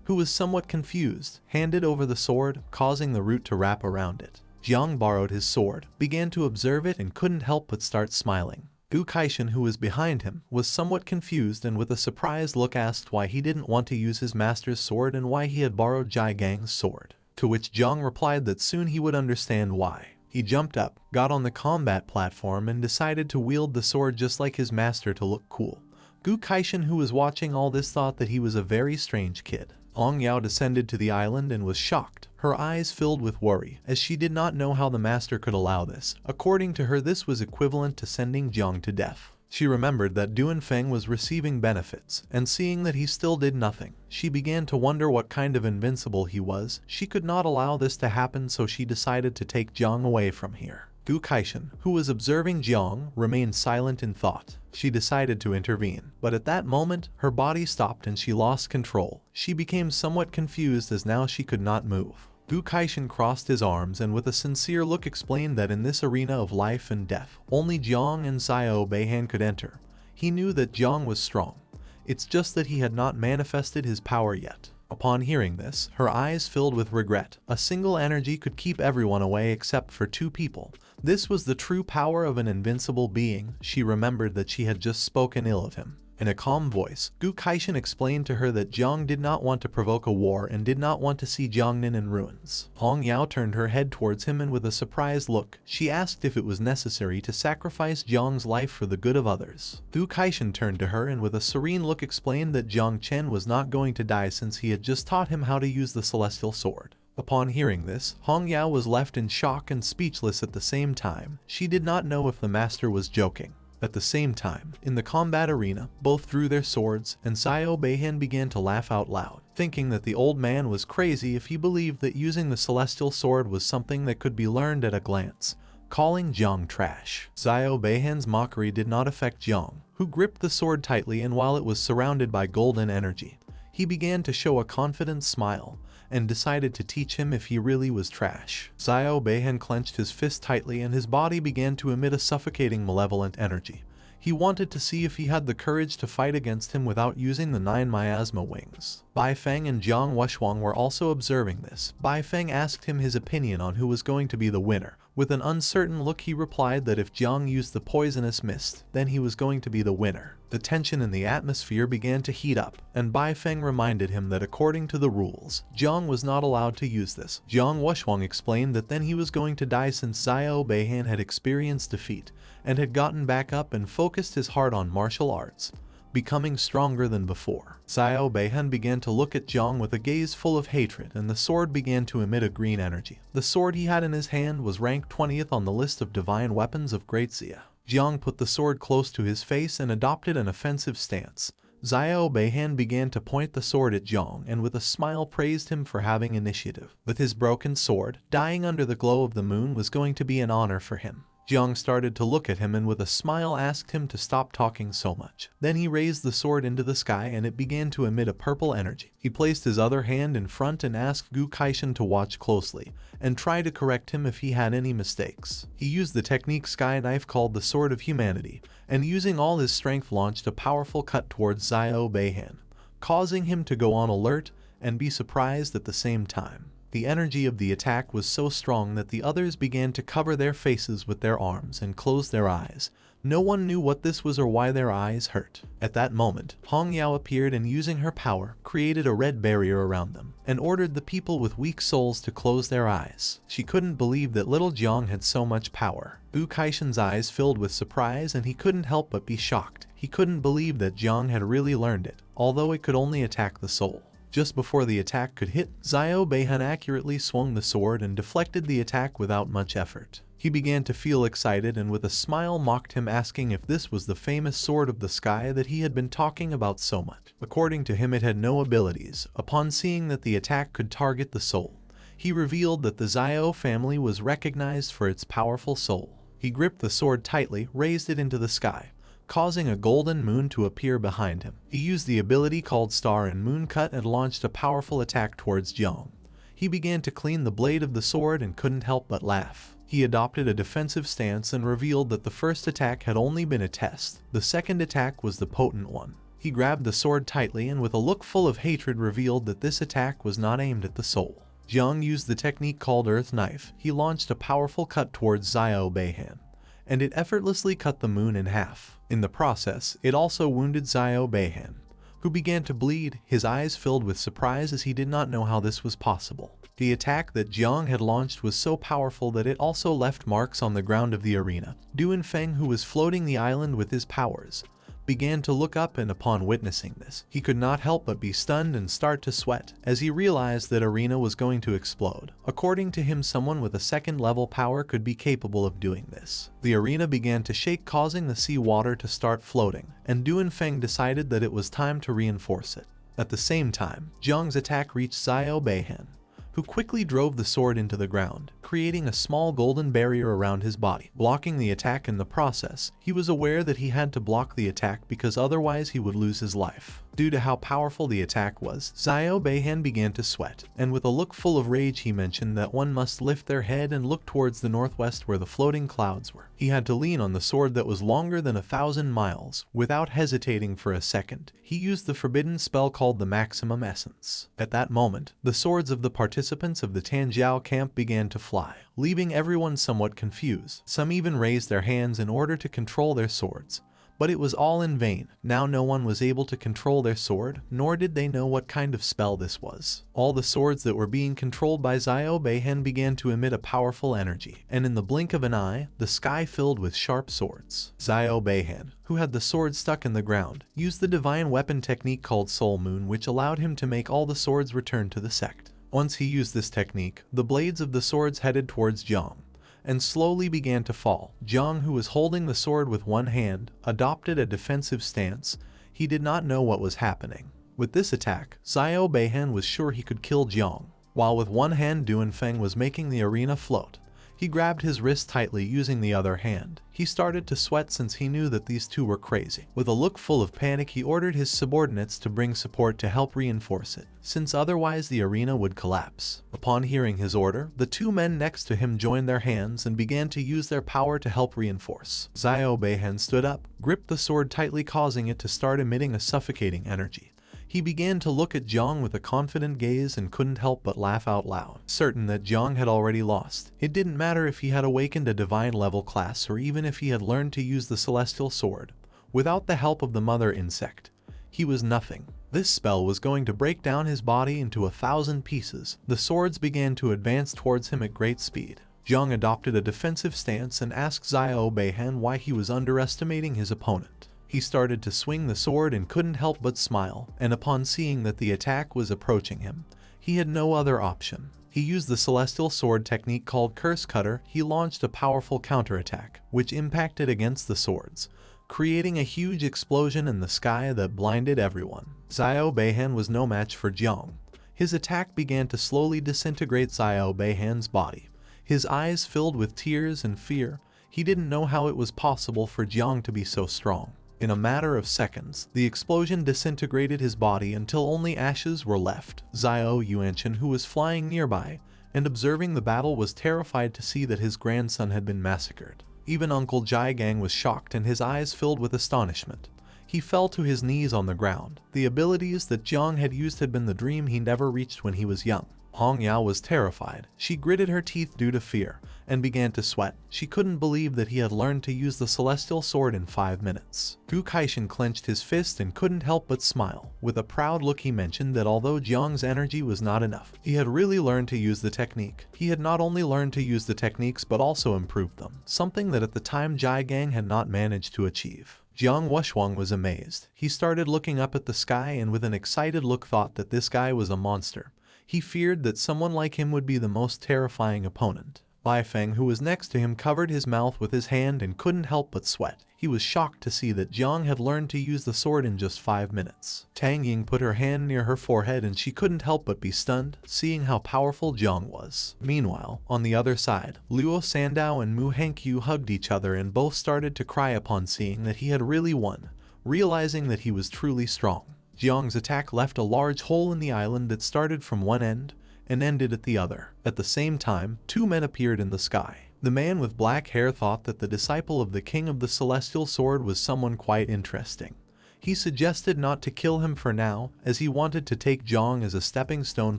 [SPEAKER 1] who was somewhat confused, handed over the sword, causing the root to wrap around it. Jiang borrowed his sword, began to observe it, and couldn't help but start smiling. Gu Kaishan, who was behind him, was somewhat confused and with a surprised look asked why he didn't want to use his master's sword and why he had borrowed Jai Gang's sword, to which Jiang replied that soon he would understand why. He jumped up, got on the combat platform, and decided to wield the sword just like his master to look cool. Gu Kaishan, who was watching all this, thought that he was a very strange kid. Ong Yao descended to the island and was shocked, her eyes filled with worry, as she did not know how the master could allow this. According to her, this was equivalent to sending Jiang to death. She remembered that Duanfeng was receiving benefits, and seeing that he still did nothing, she began to wonder what kind of invincible he was. She could not allow this to happen, so she decided to take Jiang away from here. Gu Kaishan, who was observing Jiang, remained silent in thought. She decided to intervene, but at that moment, her body stopped and she lost control. She became somewhat confused as now she could not move. Gu Kaishan crossed his arms and with a sincere look explained that in this arena of life and death, only Jiang and Xiao Beihan could enter. He knew that Jiang was strong. It's just that he had not manifested his power yet. Upon hearing this, her eyes filled with regret. A single energy could keep everyone away except for two people. This was the true power of an invincible being. She remembered that she had just spoken ill of him. In a calm voice, Gu Kaishan explained to her that Jiang did not want to provoke a war and did not want to see Jiangnan in ruins. Hong Yao turned her head towards him and with a surprised look, she asked if it was necessary to sacrifice Jiang's life for the good of others. Gu Kaishan turned to her and with a serene look explained that Jiang Chen was not going to die since he had just taught him how to use the celestial sword. Upon hearing this, Hong Yao was left in shock and speechless at the same time. She did not know if the master was joking. At the same time, in the combat arena, both drew their swords, and Xiao Beihan began to laugh out loud, thinking that the old man was crazy if he believed that using the celestial sword was something that could be learned at a glance, calling Jiang trash. Xiao Beihan's mockery did not affect Jiang, who gripped the sword tightly, and while it was surrounded by golden energy, he began to show a confident smile, and decided to teach him if he really was trash. Xiao Beihan clenched his fist tightly and his body began to emit a suffocating malevolent energy. He wanted to see if he had the courage to fight against him without using the 9 miasma wings. Bai Feng and Jiang Wuxuang were also observing this. Bai Feng asked him his opinion on who was going to be the winner. With an uncertain look he replied that if Jiang used the poisonous mist, then he was going to be the winner. The tension in the atmosphere began to heat up, and Bai Feng reminded him that according to the rules, Jiang was not allowed to use this. Jiang Wuxuang explained that then he was going to die since Xiao Beihan had experienced defeat, and had gotten back up and focused his heart on martial arts, becoming stronger than before. Xiao Beihan began to look at Jiang with a gaze full of hatred, and the sword began to emit a green energy. The sword he had in his hand was ranked 20th on the list of divine weapons of Great Xia. Jiang put the sword close to his face and adopted an offensive stance. Xiao Beihan began to point the sword at Jiang and with a smile praised him for having initiative. With his broken sword, dying under the glow of the moon was going to be an honor for him. Jiang started to look at him and with a smile asked him to stop talking so much. Then he raised the sword into the sky and it began to emit a purple energy. He placed his other hand in front and asked Gu Kaishan to watch closely and try to correct him if he had any mistakes. He used the technique sky knife called the Sword of Humanity and using all his strength launched a powerful cut towards Xiao Beihan, causing him to go on alert and be surprised at the same time. The energy of the attack was so strong that the others began to cover their faces with their arms and close their eyes. No one knew what this was or why their eyes hurt. At that moment, Hong Yao appeared and using her power, created a red barrier around them, and ordered the people with weak souls to close their eyes. She couldn't believe that little Jiang had so much power. Gu Kaishan's eyes filled with surprise and he couldn't help but be shocked. He couldn't believe that Jiang had really learned it, although it could only attack the soul. Just before the attack could hit, Xiao Beihan accurately swung the sword and deflected the attack without much effort. He began to feel excited and with a smile mocked him asking if this was the famous sword of the sky that he had been talking about so much. According to him it had no abilities. Upon seeing that the attack could target the soul, he revealed that the Xiao family was recognized for its powerful soul. He gripped the sword tightly, raised it into the sky, causing a golden moon to appear behind him. He used the ability called Star and Moon Cut and launched a powerful attack towards Jiang. He began to clean the blade of the sword and couldn't help but laugh. He adopted a defensive stance and revealed that the first attack had only been a test. The second attack was the potent one. He grabbed the sword tightly and with a look full of hatred revealed that this attack was not aimed at the soul. Jiang used the technique called Earth Knife. He launched a powerful cut towards Xiao Beihan, and it effortlessly cut the moon in half. In the process, it also wounded Xiao Beihan, who began to bleed, his eyes filled with surprise as he did not know how this was possible. The attack that Jiang had launched was so powerful that it also left marks on the ground of the arena. Duanfeng, who was floating the island with his powers, began to look up, and upon witnessing this, he could not help but be stunned and start to sweat as he realized that arena was going to explode. According to him, someone with a second level power could be capable of doing this. The arena began to shake, causing the sea water to start floating, and Duanfeng decided that it was time to reinforce it. At the same time, Jiang's attack reached Xiao Beihan, who quickly drove the sword into the ground, creating a small golden barrier around his body, blocking the attack. In the process, he was aware that he had to block the attack because otherwise he would lose his life. Due to how powerful the attack was, Xiao Beihan began to sweat, and with a look full of rage he mentioned that one must lift their head and look towards the northwest where the floating clouds were. He had to lean on the sword that was longer than 1,000 miles. Without hesitating for a second, he used the forbidden spell called the Maximum Essence. At that moment, the swords of the participants of the Tanjiao camp began to fly, leaving everyone somewhat confused. Some even raised their hands in order to control their swords. But it was all in vain. Now no one was able to control their sword, nor did they know what kind of spell this was. All the swords that were being controlled by Xiao Beihan began to emit a powerful energy, and in the blink of an eye, the sky filled with sharp swords. Xiao Beihan, who had the sword stuck in the ground, used the divine weapon technique called Soul Moon, which allowed him to make all the swords return to the sect. Once he used this technique, the blades of the swords headed towards Jiang and slowly began to fall. Jiang, who was holding the sword with one hand, adopted a defensive stance. He did not know what was happening. With this attack, Xiao Beihan was sure he could kill Jiang. While with one hand Duanfeng was making the arena float, he grabbed his wrist tightly using the other hand. He started to sweat since he knew that these two were crazy. With a look full of panic, he ordered his subordinates to bring support to help reinforce it, since otherwise the arena would collapse. Upon hearing his order, the two men next to him joined their hands and began to use their power to help reinforce. Xiao Beihan stood up, gripped the sword tightly, causing it to start emitting a suffocating energy. He began to look at Jiang with a confident gaze and couldn't help but laugh out loud. Certain that Jiang had already lost, it didn't matter if he had awakened a divine level class or even if he had learned to use the celestial sword. Without the help of the mother insect, he was nothing. This spell was going to break down his body into 1,000 pieces. The swords began to advance towards him at great speed. Jiang adopted a defensive stance and asked Xiao Beihan why he was underestimating his opponent. He started to swing the sword and couldn't help but smile, and upon seeing that the attack was approaching him, he had no other option. He used the celestial sword technique called Curse Cutter. He launched a powerful counterattack, which impacted against the swords, creating a huge explosion in the sky that blinded everyone. Xiao Beihan was no match for Jiang. His attack began to slowly disintegrate Xiao Beihan's body. His eyes filled with tears and fear. He didn't know how it was possible for Jiang to be so strong. In a matter of seconds, the explosion disintegrated his body until only ashes were left. Xiao Yuanchen, who was flying nearby and observing the battle, was terrified to see that his grandson had been massacred. Even Uncle Jigang was shocked and his eyes filled with astonishment. He fell to his knees on the ground. The abilities that Jiang had used had been the dream he never reached when he was young. Hong Yao was terrified. She gritted her teeth due to fear and began to sweat. She couldn't believe that he had learned to use the celestial sword in 5 minutes. Gu Kaishan clenched his fist and couldn't help but smile. With a proud look, he mentioned that although Jiang's energy was not enough, he had really learned to use the technique. He had not only learned to use the techniques but also improved them, something that at the time Jigang had not managed to achieve. Jiang Wushwang was amazed. He started looking up at the sky and with an excited look thought that this guy was a monster. He feared that someone like him would be the most terrifying opponent. Bai Feng, who was next to him, covered his mouth with his hand and couldn't help but sweat. He was shocked to see that Jiang had learned to use the sword in just 5 minutes. Tang Ying put her hand near her forehead and she couldn't help but be stunned, seeing how powerful Jiang was. Meanwhile, on the other side, Luo Sandow and Mu Hankyu hugged each other and both started to cry upon seeing that he had really won, realizing that he was truly strong. Jiang's attack left a large hole in the island that started from one end and ended at the other. At the same time, 2 men appeared in the sky. The man with black hair thought that the disciple of the King of the Celestial Sword was someone quite interesting. He suggested not to kill him for now, as he wanted to take Jiang as a stepping stone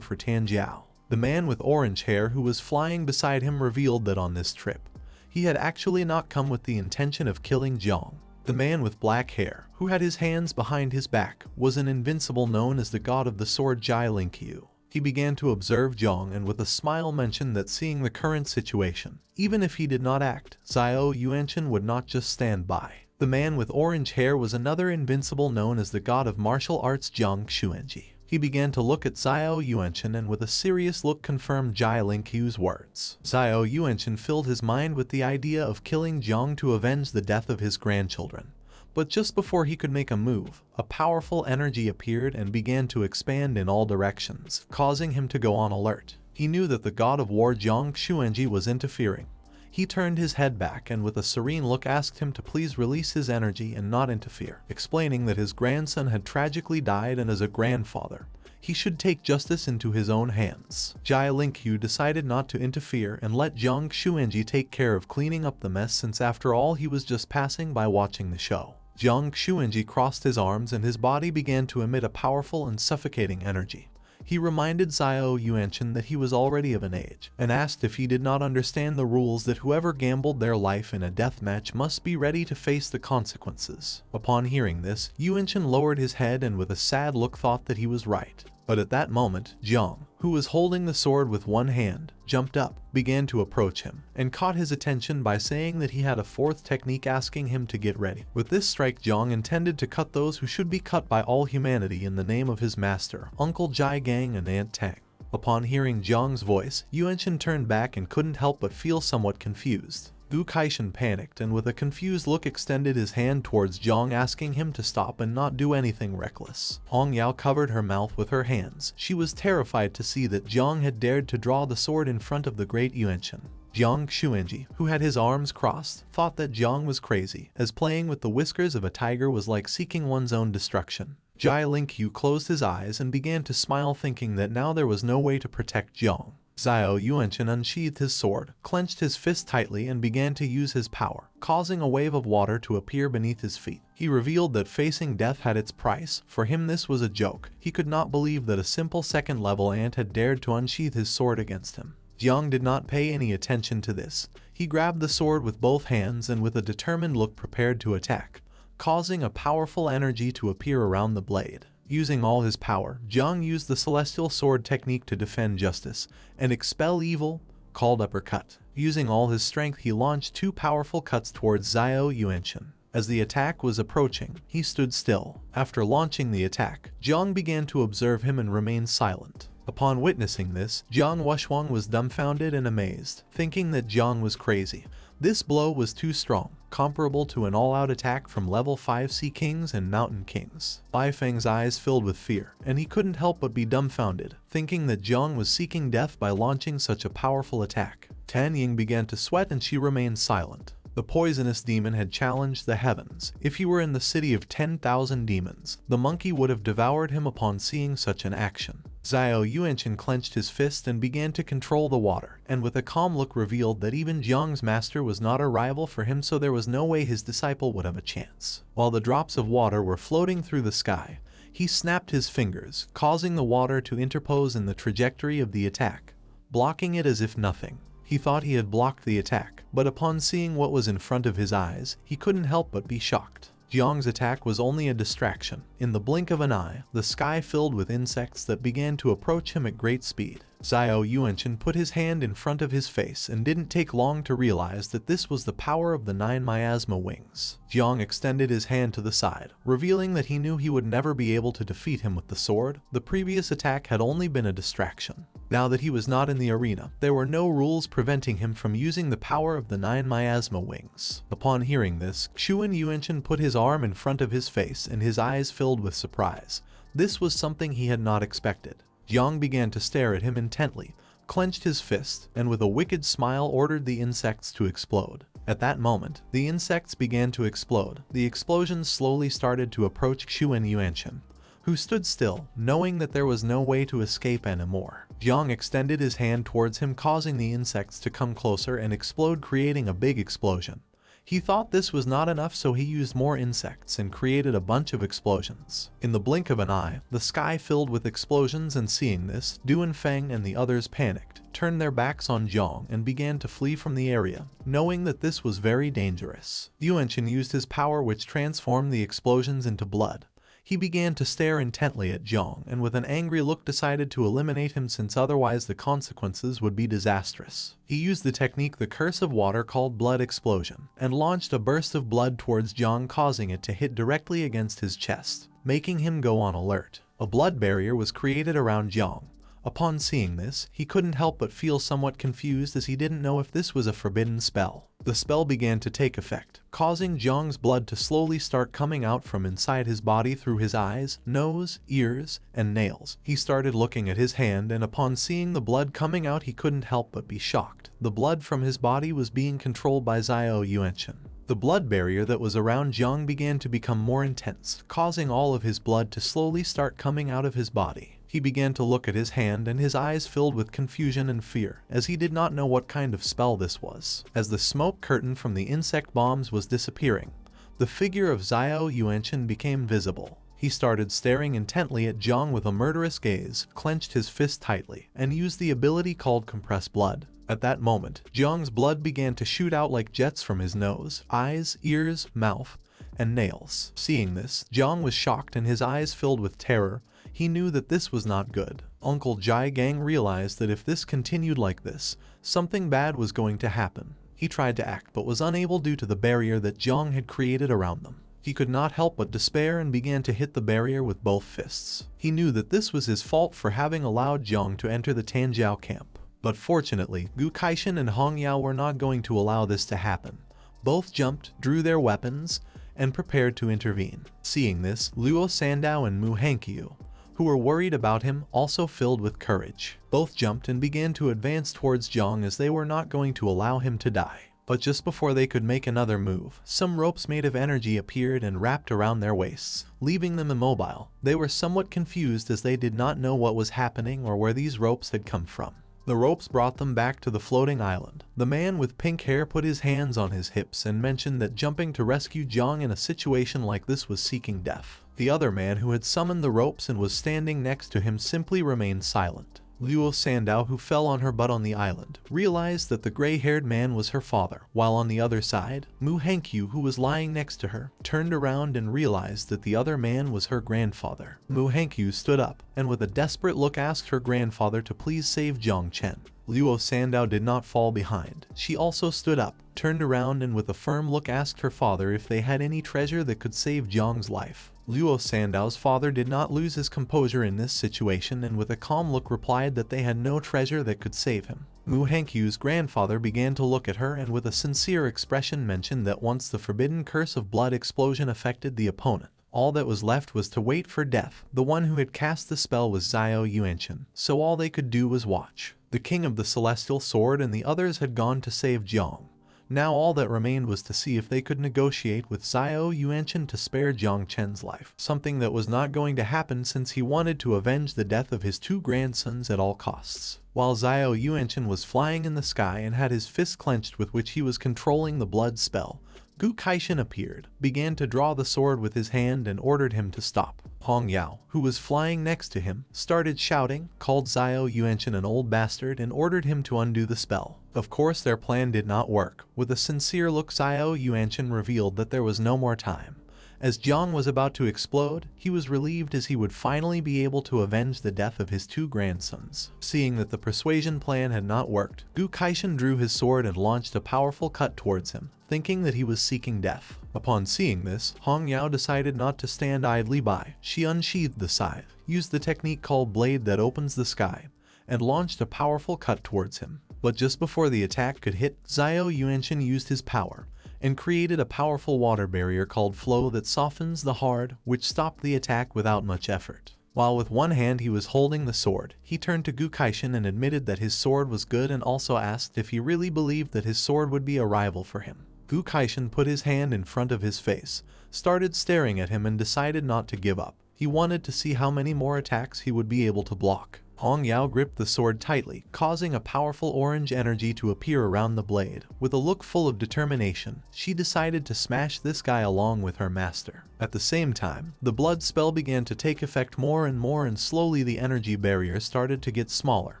[SPEAKER 1] for Tanjiao. The man with orange hair who was flying beside him revealed that on this trip, he had actually not come with the intention of killing Jiang. The man with black hair, who had his hands behind his back, was an invincible known as the god of the sword Jai Linkyu. He began to observe Jiang and with a smile mentioned that seeing the current situation, even if he did not act, Xiao Yuanchen would not just stand by. The man with orange hair was another invincible known as the god of martial arts Jiang Chen. He began to look at Xiao Chen and with a serious look confirmed Jiang Qiu's words. Xiao Chen filled his mind with the idea of killing Jiang to avenge the death of his grandchildren. But just before he could make a move, a powerful energy appeared and began to expand in all directions, causing him to go on alert. He knew that the god of war Jiang Chen was interfering. He turned his head back and with a serene look asked him to please release his energy and not interfere, explaining that his grandson had tragically died and as a grandfather, he should take justice into his own hands. Jiang Qiu decided not to interfere and let Jiang Chen take care of cleaning up the mess since after all he was just passing by watching the show. Jiang Chen crossed his arms and his body began to emit a powerful and suffocating energy. He reminded Xiao Chen that he was already of an age, and asked if he did not understand the rules that whoever gambled their life in a death match must be ready to face the consequences. Upon hearing this, Chen lowered his head and with a sad look thought that he was right. But at that moment, Jiang, who was holding the sword with one hand, jumped up, began to approach him, and caught his attention by saying that he had a fourth technique asking him to get ready. With this strike, Jiang intended to cut those who should be cut by all humanity in the name of his master, Uncle Jai Gang and Aunt Tang. Upon hearing Jiang's voice, Chen turned back and couldn't help but feel somewhat confused. Du Kaishan panicked and with a confused look extended his hand towards Jiang asking him to stop and not do anything reckless. Hong Yao covered her mouth with her hands. She was terrified to see that Jiang had dared to draw the sword in front of the great Chen. Jiang Chen, who had his arms crossed, thought that Jiang was crazy, as playing with the whiskers of a tiger was like seeking one's own destruction. Jiang Qiu closed his eyes and began to smile thinking that now there was no way to protect Jiang. Xiao Chen unsheathed his sword, clenched his fist tightly and began to use his power, causing a wave of water to appear beneath his feet. He revealed that facing death had its price. For him this was a joke. He could not believe that a simple second-level ant had dared to unsheath his sword against him. Jiang did not pay any attention to this. He grabbed the sword with both hands and with a determined look prepared to attack, causing a powerful energy to appear around the blade. Using all his power, Jiang used the celestial sword technique to defend justice and expel evil, called uppercut. Using all his strength, he launched two powerful cuts towards Xiao Chen. As the attack was approaching, he stood still. After launching the attack, Jiang began to observe him and remained silent. Upon witnessing this, Jiang Wuxuang was dumbfounded and amazed, thinking that Jiang was crazy. This blow was too strong, comparable to an all-out attack from level 5 Sea Kings and Mountain Kings. Bai Feng's eyes filled with fear, and he couldn't help but be dumbfounded, thinking that Jiang was seeking death by launching such a powerful attack. Tan Ying began to sweat and she remained silent. The poisonous demon had challenged the heavens. If he were in the city of 10,000 demons, the monkey would have devoured him upon seeing such an action. Xiao Chen clenched his fist and began to control the water, and with a calm look revealed that even Jiang's master was not a rival for him, so there was no way his disciple would have a chance. While the drops of water were floating through the sky, he snapped his fingers, causing the water to interpose in the trajectory of the attack, blocking it as if nothing. He thought he had blocked the attack, but upon seeing what was in front of his eyes, he couldn't help but be shocked. Jiang's attack was only a distraction. In the blink of an eye, the sky filled with insects that began to approach him at great speed. Xiao Chen put his hand in front of his face and didn't take long to realize that this was the power of the 9 miasma wings. Jiang extended his hand to the side, revealing that he knew he would never be able to defeat him with the sword. The previous attack had only been a distraction. Now that he was not in the arena, there were no rules preventing him from using the power of the 9 miasma wings. Upon hearing this, Chen put his arm in front of his face and his eyes filled with surprise. This was something he had not expected. Jiang began to stare at him intently, clenched his fist, and with a wicked smile ordered the insects to explode. At that moment, the insects began to explode. The explosions slowly started to approach Chen, who stood still, knowing that there was no way to escape anymore. Jiang extended his hand towards him, causing the insects to come closer and explode, creating a big explosion. He thought this was not enough, so he used more insects and created a bunch of explosions. In the blink of an eye, the sky filled with explosions, and seeing this, Du Feng and the others panicked, turned their backs on Jiang and began to flee from the area, knowing that this was very dangerous. Chen used his power, which transformed the explosions into blood. He began to stare intently at Jiang and with an angry look decided to eliminate him since otherwise the consequences would be disastrous. He used the technique the curse of water called blood explosion and launched a burst of blood towards Jiang, causing it to hit directly against his chest, making him go on alert. A blood barrier was created around Jiang. Upon seeing this, he couldn't help but feel somewhat confused as he didn't know if this was a forbidden spell. The spell began to take effect, causing Jiang's blood to slowly start coming out from inside his body through his eyes, nose, ears, and nails. He started looking at his hand and upon seeing the blood coming out he couldn't help but be shocked. The blood from his body was being controlled by Jiang Chen. The blood barrier that was around Jiang began to become more intense, causing all of his blood to slowly start coming out of his body. He began to look at his hand and his eyes filled with confusion and fear, as he did not know what kind of spell this was. As the smoke curtain from the insect bombs was disappearing, the figure of Jiang Chen became visible. He started staring intently at Jiang with a murderous gaze, clenched his fist tightly, and used the ability called Compress Blood. At that moment, Jiang's blood began to shoot out like jets from his nose, eyes, ears, mouth, and nails. Seeing this, Jiang was shocked and his eyes filled with terror. He knew that this was not good. Uncle Jai Gang realized that if this continued like this, something bad was going to happen. He tried to act but was unable due to the barrier that Jiang had created around them. He could not help but despair and began to hit the barrier with both fists. He knew that this was his fault for having allowed Jiang to enter the Tanjiao camp. But fortunately, Gu Kaishan and Hong Yao were not going to allow this to happen. Both jumped, drew their weapons, and prepared to intervene. Seeing this, Luo Sandow and Mu Hankyu, who were worried about him, also filled with courage. Both jumped and began to advance towards Jiang as they were not going to allow him to die. But just before they could make another move, some ropes made of energy appeared and wrapped around their waists, leaving them immobile. They were somewhat confused as they did not know what was happening or where these ropes had come from. The ropes brought them back to the floating island. The man with pink hair put his hands on his hips and mentioned that jumping to rescue Jiang in a situation like this was seeking death. The other man who had summoned the ropes and was standing next to him simply remained silent. Luo Sandow, who fell on her butt on the island, realized that the gray-haired man was her father, while on the other side, Mu Hankyu, who was lying next to her, turned around and realized that the other man was her grandfather. Mu Hankyu stood up, and with a desperate look asked her grandfather to please save Jiang Chen. Luo Sandow did not fall behind. She also stood up, turned around and with a firm look asked her father if they had any treasure that could save Jiang's life. Luo Sandow's father did not lose his composure in this situation and with a calm look replied that they had no treasure that could save him. Mu Hankyu's grandfather began to look at her and with a sincere expression mentioned that once the forbidden curse of blood explosion affected the opponent, all that was left was to wait for death. The one who had cast the spell was Jiang Chen, so all they could do was watch. The king of the celestial sword and the others had gone to save Jiang. Now all that remained was to see if they could negotiate with Jiang Chen to spare Jiang Chen's life, something that was not going to happen since he wanted to avenge the death of his two grandsons at all costs. While Jiang Chen was flying in the sky and had his fist clenched with which he was controlling the blood spell, Gu Kaishan appeared, began to draw the sword with his hand and ordered him to stop. Hong Yao, who was flying next to him, started shouting, called Jiang Chen an old bastard and ordered him to undo the spell. Of course their plan did not work. With a sincere look Jiang Chen revealed that there was no more time. As Jiang was about to explode, he was relieved as he would finally be able to avenge the death of his two grandsons. Seeing that the persuasion plan had not worked, Gu Kaishan drew his sword and launched a powerful cut towards him, thinking that he was seeking death. Upon seeing this, Hong Yao decided not to stand idly by. She unsheathed the scythe, used the technique called Blade that opens the sky, and launched a powerful cut towards him. But just before the attack could hit, Jiang Chen used his power and created a powerful water barrier called Flow that softens the hard, which stopped the attack without much effort. While with one hand he was holding the sword, he turned to Gu Kaishan and admitted that his sword was good and also asked if he really believed that his sword would be a rival for him. Gu Kaishan put his hand in front of his face, started staring at him and decided not to give up. He wanted to see how many more attacks he would be able to block. Hong Yao gripped the sword tightly, causing a powerful orange energy to appear around the blade. With a look full of determination, she decided to smash this guy along with her master. At the same time, the blood spell began to take effect more and slowly the energy barrier started to get smaller,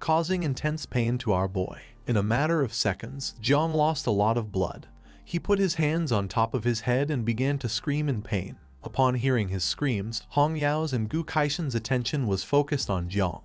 [SPEAKER 1] causing intense pain to our boy. In a matter of seconds, Jiang lost a lot of blood. He put his hands on top of his head and began to scream in pain. Upon hearing his screams, Hong Yao's and Gu Kaishen's attention was focused on Jiang.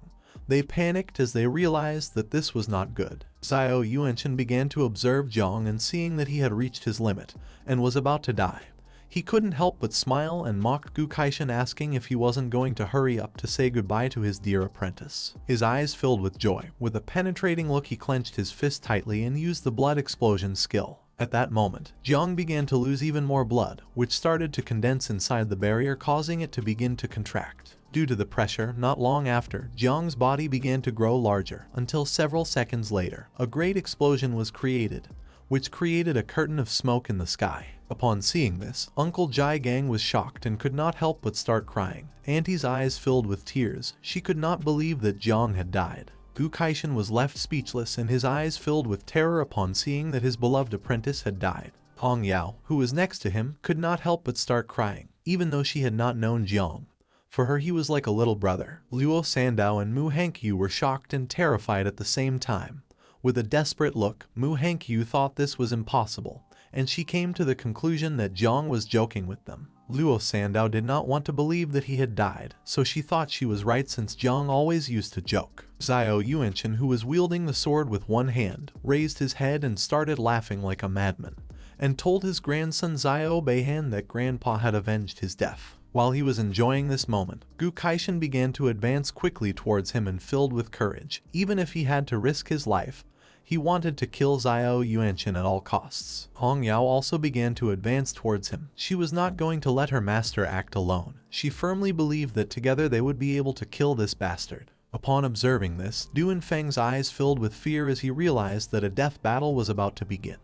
[SPEAKER 1] They panicked as they realized that this was not good. Xiao Yuanchen began to observe Jiang, and seeing that he had reached his limit and was about to die, he couldn't help but smile and mocked Gu Kaishen, asking if he wasn't going to hurry up to say goodbye to his dear apprentice. His eyes filled with joy. With a penetrating look, he clenched his fist tightly and used the blood explosion skill. At that moment, Jiang began to lose even more blood, which started to condense inside the barrier, causing it to begin to contract. Due to the pressure, not long after, Jiang's body began to grow larger, until several seconds later, a great explosion was created, which created a curtain of smoke in the sky. Upon seeing this, Uncle Jai Gang was shocked and could not help but start crying. Auntie's eyes filled with tears. She could not believe that Jiang had died. Gu Kaishen was left speechless and his eyes filled with terror upon seeing that his beloved apprentice had died. Hong Yao, who was next to him, could not help but start crying, even though she had not known Jiang. For her, he was like a little brother. Luo Sandow and Mu Hankyu were shocked and terrified at the same time. With a desperate look, Mu Hankyu thought this was impossible, and she came to the conclusion that Jiang was joking with them. Luo Sandow did not want to believe that he had died, so she thought she was right since Jiang always used to joke. Xiao Yuanchen, who was wielding the sword with one hand, raised his head and started laughing like a madman, and told his grandson Xiao Beihan that grandpa had avenged his death. While he was enjoying this moment, Gu Kaishen began to advance quickly towards him and filled with courage. Even if he had to risk his life, he wanted to kill Xiao Yuanchen at all costs. Hong Yao also began to advance towards him. She was not going to let her master act alone. She firmly believed that together they would be able to kill this bastard. Upon observing this, Du Yunfeng's eyes filled with fear as he realized that a death battle was about to begin.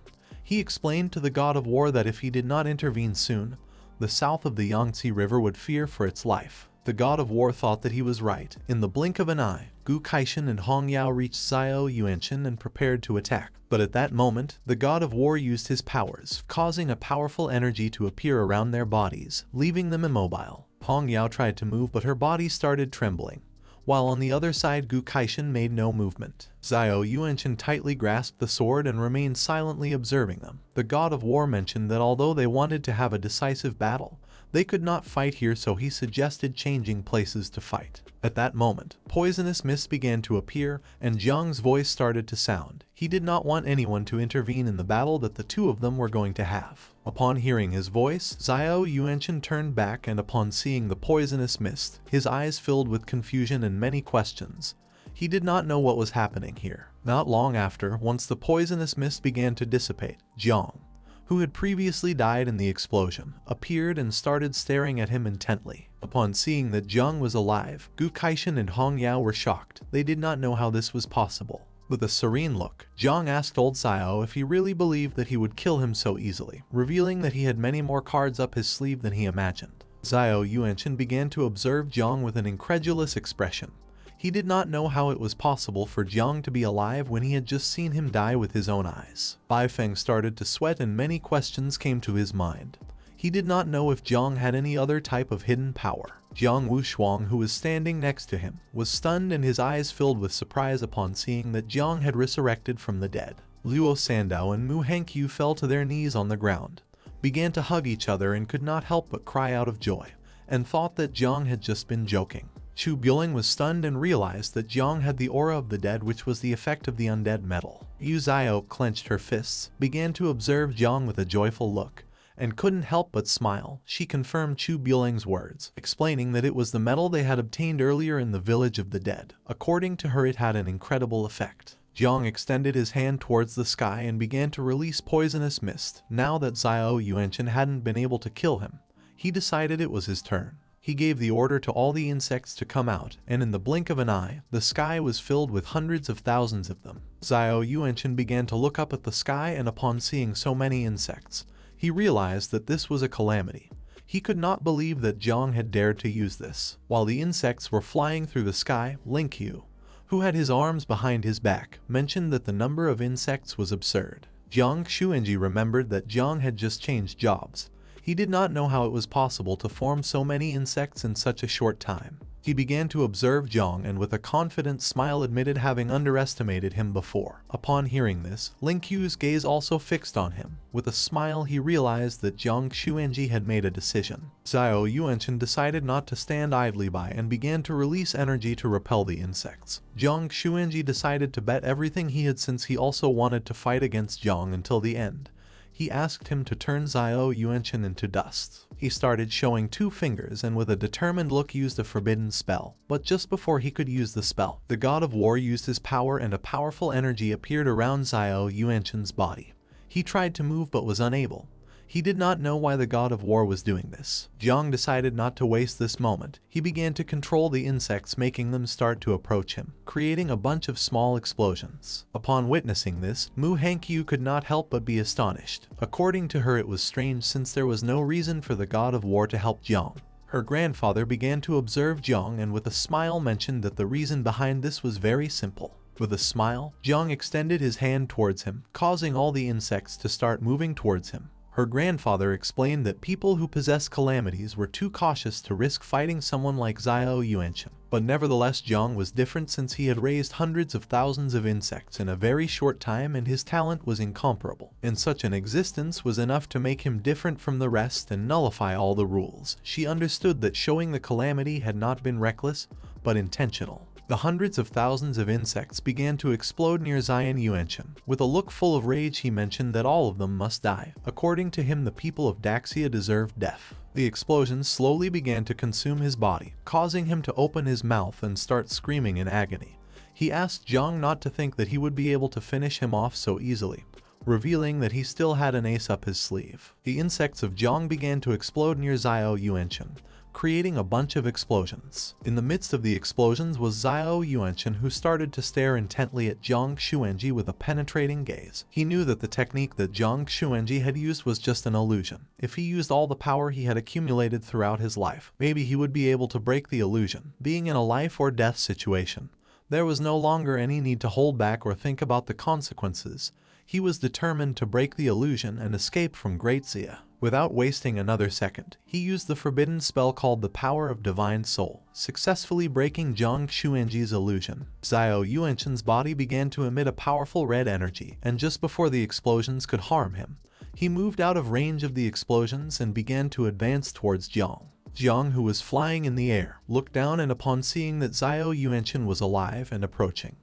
[SPEAKER 1] He explained to the god of war that if he did not intervene soon, the south of the Yangtze River would fear for its life. The god of war thought that he was right. In the blink of an eye, Gu Kaishen and Hong Yao reached Xiao Yuanchen and prepared to attack. But at that moment, the god of war used his powers, causing a powerful energy to appear around their bodies, leaving them immobile. Hong Yao tried to move, but her body started trembling, while on the other side Gu Kaishen made no movement. Xiao Yuanchen tightly grasped the sword and remained silently observing them. The god of war mentioned that although they wanted to have a decisive battle, they could not fight here, so he suggested changing places to fight. At that moment, poisonous mist began to appear, and Jiang's voice started to sound. He did not want anyone to intervene in the battle that the two of them were going to have. Upon hearing his voice, Xiao Yuanchen turned back, and upon seeing the poisonous mist, his eyes filled with confusion and many questions. He did not know what was happening here. Not long after, once the poisonous mist began to dissipate, Jiang, who had previously died in the explosion, appeared and started staring at him intently. Upon seeing that Jiang was alive, Gu Kaishen and Hong Yao were shocked. They did not know how this was possible. With a serene look, Jiang asked old Xiao if he really believed that he would kill him so easily, revealing that he had many more cards up his sleeve than he imagined. Xiao Yuanchen began to observe Jiang with an incredulous expression. He did not know how it was possible for Jiang to be alive when he had just seen him die with his own eyes. Bai Feng started to sweat and many questions came to his mind. He did not know if Jiang had any other type of hidden power. Jiang Wushuang, who was standing next to him, was stunned and his eyes filled with surprise upon seeing that Jiang had resurrected from the dead. Luo Sandow and Mu Hankyu fell to their knees on the ground, began to hug each other and could not help but cry out of joy, and thought that Jiang had just been joking. Chu Buling was stunned and realized that Jiang had the aura of the dead, which was the effect of the undead metal. Yu Xiao clenched her fists, began to observe Jiang with a joyful look, and couldn't help but smile. She confirmed Chu Buling's words, explaining that it was the metal they had obtained earlier in the village of the dead. According to her, it had an incredible effect. Jiang extended his hand towards the sky and began to release poisonous mist. Now that Xiao Yuanchen hadn't been able to kill him, he decided it was his turn. He gave the order to all the insects to come out, and in the blink of an eye, the sky was filled with hundreds of thousands of them. Xiao Yuanchen began to look up at the sky, and upon seeing so many insects, he realized that this was a calamity. He could not believe that Jiang had dared to use this. While the insects were flying through the sky, Linkyu, who had his arms behind his back, mentioned that the number of insects was absurd. Jiang Xuanji remembered that Jiang had just changed jobs. He did not know how it was possible to form so many insects in such a short time. He began to observe Jiang and with a confident smile admitted having underestimated him before. Upon hearing this, Lin Ku's gaze also fixed on him. With a smile he realized that Jiang Xuanji had made a decision. Xiao Yuanchen decided not to stand idly by and began to release energy to repel the insects. Jiang Xuanji decided to bet everything he had since he also wanted to fight against Jiang until the end. He asked him to turn Xiao Yuanchen into dust. He started showing 2 fingers and with a determined look used a forbidden spell. But just before he could use the spell, the god of war used his power and a powerful energy appeared around Xiao Yuanchen's body. He tried to move but was unable. He did not know why the god of war was doing this. Jiang decided not to waste this moment. He began to control the insects, making them start to approach him, creating a bunch of small explosions. Upon witnessing this, Mu Hankyu could not help but be astonished. According to her, it was strange since there was no reason for the god of war to help Jiang. Her grandfather began to observe Jiang and with a smile mentioned that the reason behind this was very simple. With a smile, Jiang extended his hand towards him, causing all the insects to start moving towards him. Her grandfather explained that people who possess calamities were too cautious to risk fighting someone like Xiao Yuanchen. But nevertheless, Jiang was different since he had raised hundreds of thousands of insects in a very short time and his talent was incomparable. And such an existence was enough to make him different from the rest and nullify all the rules. She understood that showing the calamity had not been reckless, but intentional. The hundreds of thousands of insects began to explode near Xiao Yuanchen. With a look full of rage he mentioned that all of them must die. According to him, the people of Daxia deserved death. The explosions slowly began to consume his body, causing him to open his mouth and start screaming in agony. He asked Jiang not to think that he would be able to finish him off so easily, revealing that he still had an ace up his sleeve. The insects of Jiang began to explode near Xiao Yuanchen, creating a bunch of explosions. In the midst of the explosions was Xiao Yuanchen, who started to stare intently at Jiang Xuanji with a penetrating gaze. He knew that the technique that Jiang Xuanji had used was just an illusion. If he used all the power he had accumulated throughout his life, maybe he would be able to break the illusion. Being in a life or death situation, there was no longer any need to hold back or think about the consequences. He was determined to break the illusion and escape from Great Xia. Without wasting another second, he used the forbidden spell called the Power of Divine Soul, successfully breaking Jiang Xuanji's illusion. Xiao Yuanchen's body began to emit a powerful red energy, and just before the explosions could harm him, he moved out of range of the explosions and began to advance towards Jiang. Jiang, who was flying in the air, looked down and upon seeing that Xiao Yuanchen was alive and approaching,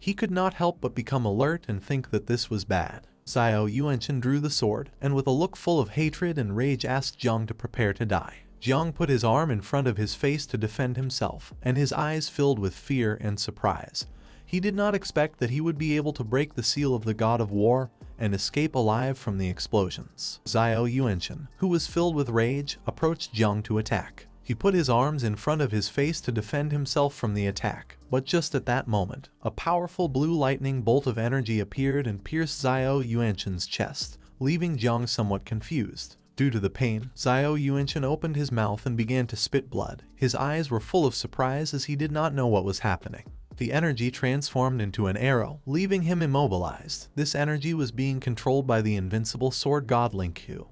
[SPEAKER 1] he could not help but become alert and think that this was bad. Xiao Yuanchen drew the sword, and with a look full of hatred and rage asked Jiang to prepare to die. Jiang put his arm in front of his face to defend himself, and his eyes filled with fear and surprise. He did not expect that he would be able to break the seal of the god of war and escape alive from the explosions. Xiao Yuanchen, who was filled with rage, approached Jiang to attack. He put his arms in front of his face to defend himself from the attack, but just at that moment, a powerful blue lightning bolt of energy appeared and pierced Xiao Yuanchen's chest, leaving Jiang somewhat confused. Due to the pain, Xiao Yuanchen opened his mouth and began to spit blood. His eyes were full of surprise as he did not know what was happening. The energy transformed into an arrow, leaving him immobilized. This energy was being controlled by the invincible sword god Lin Ku,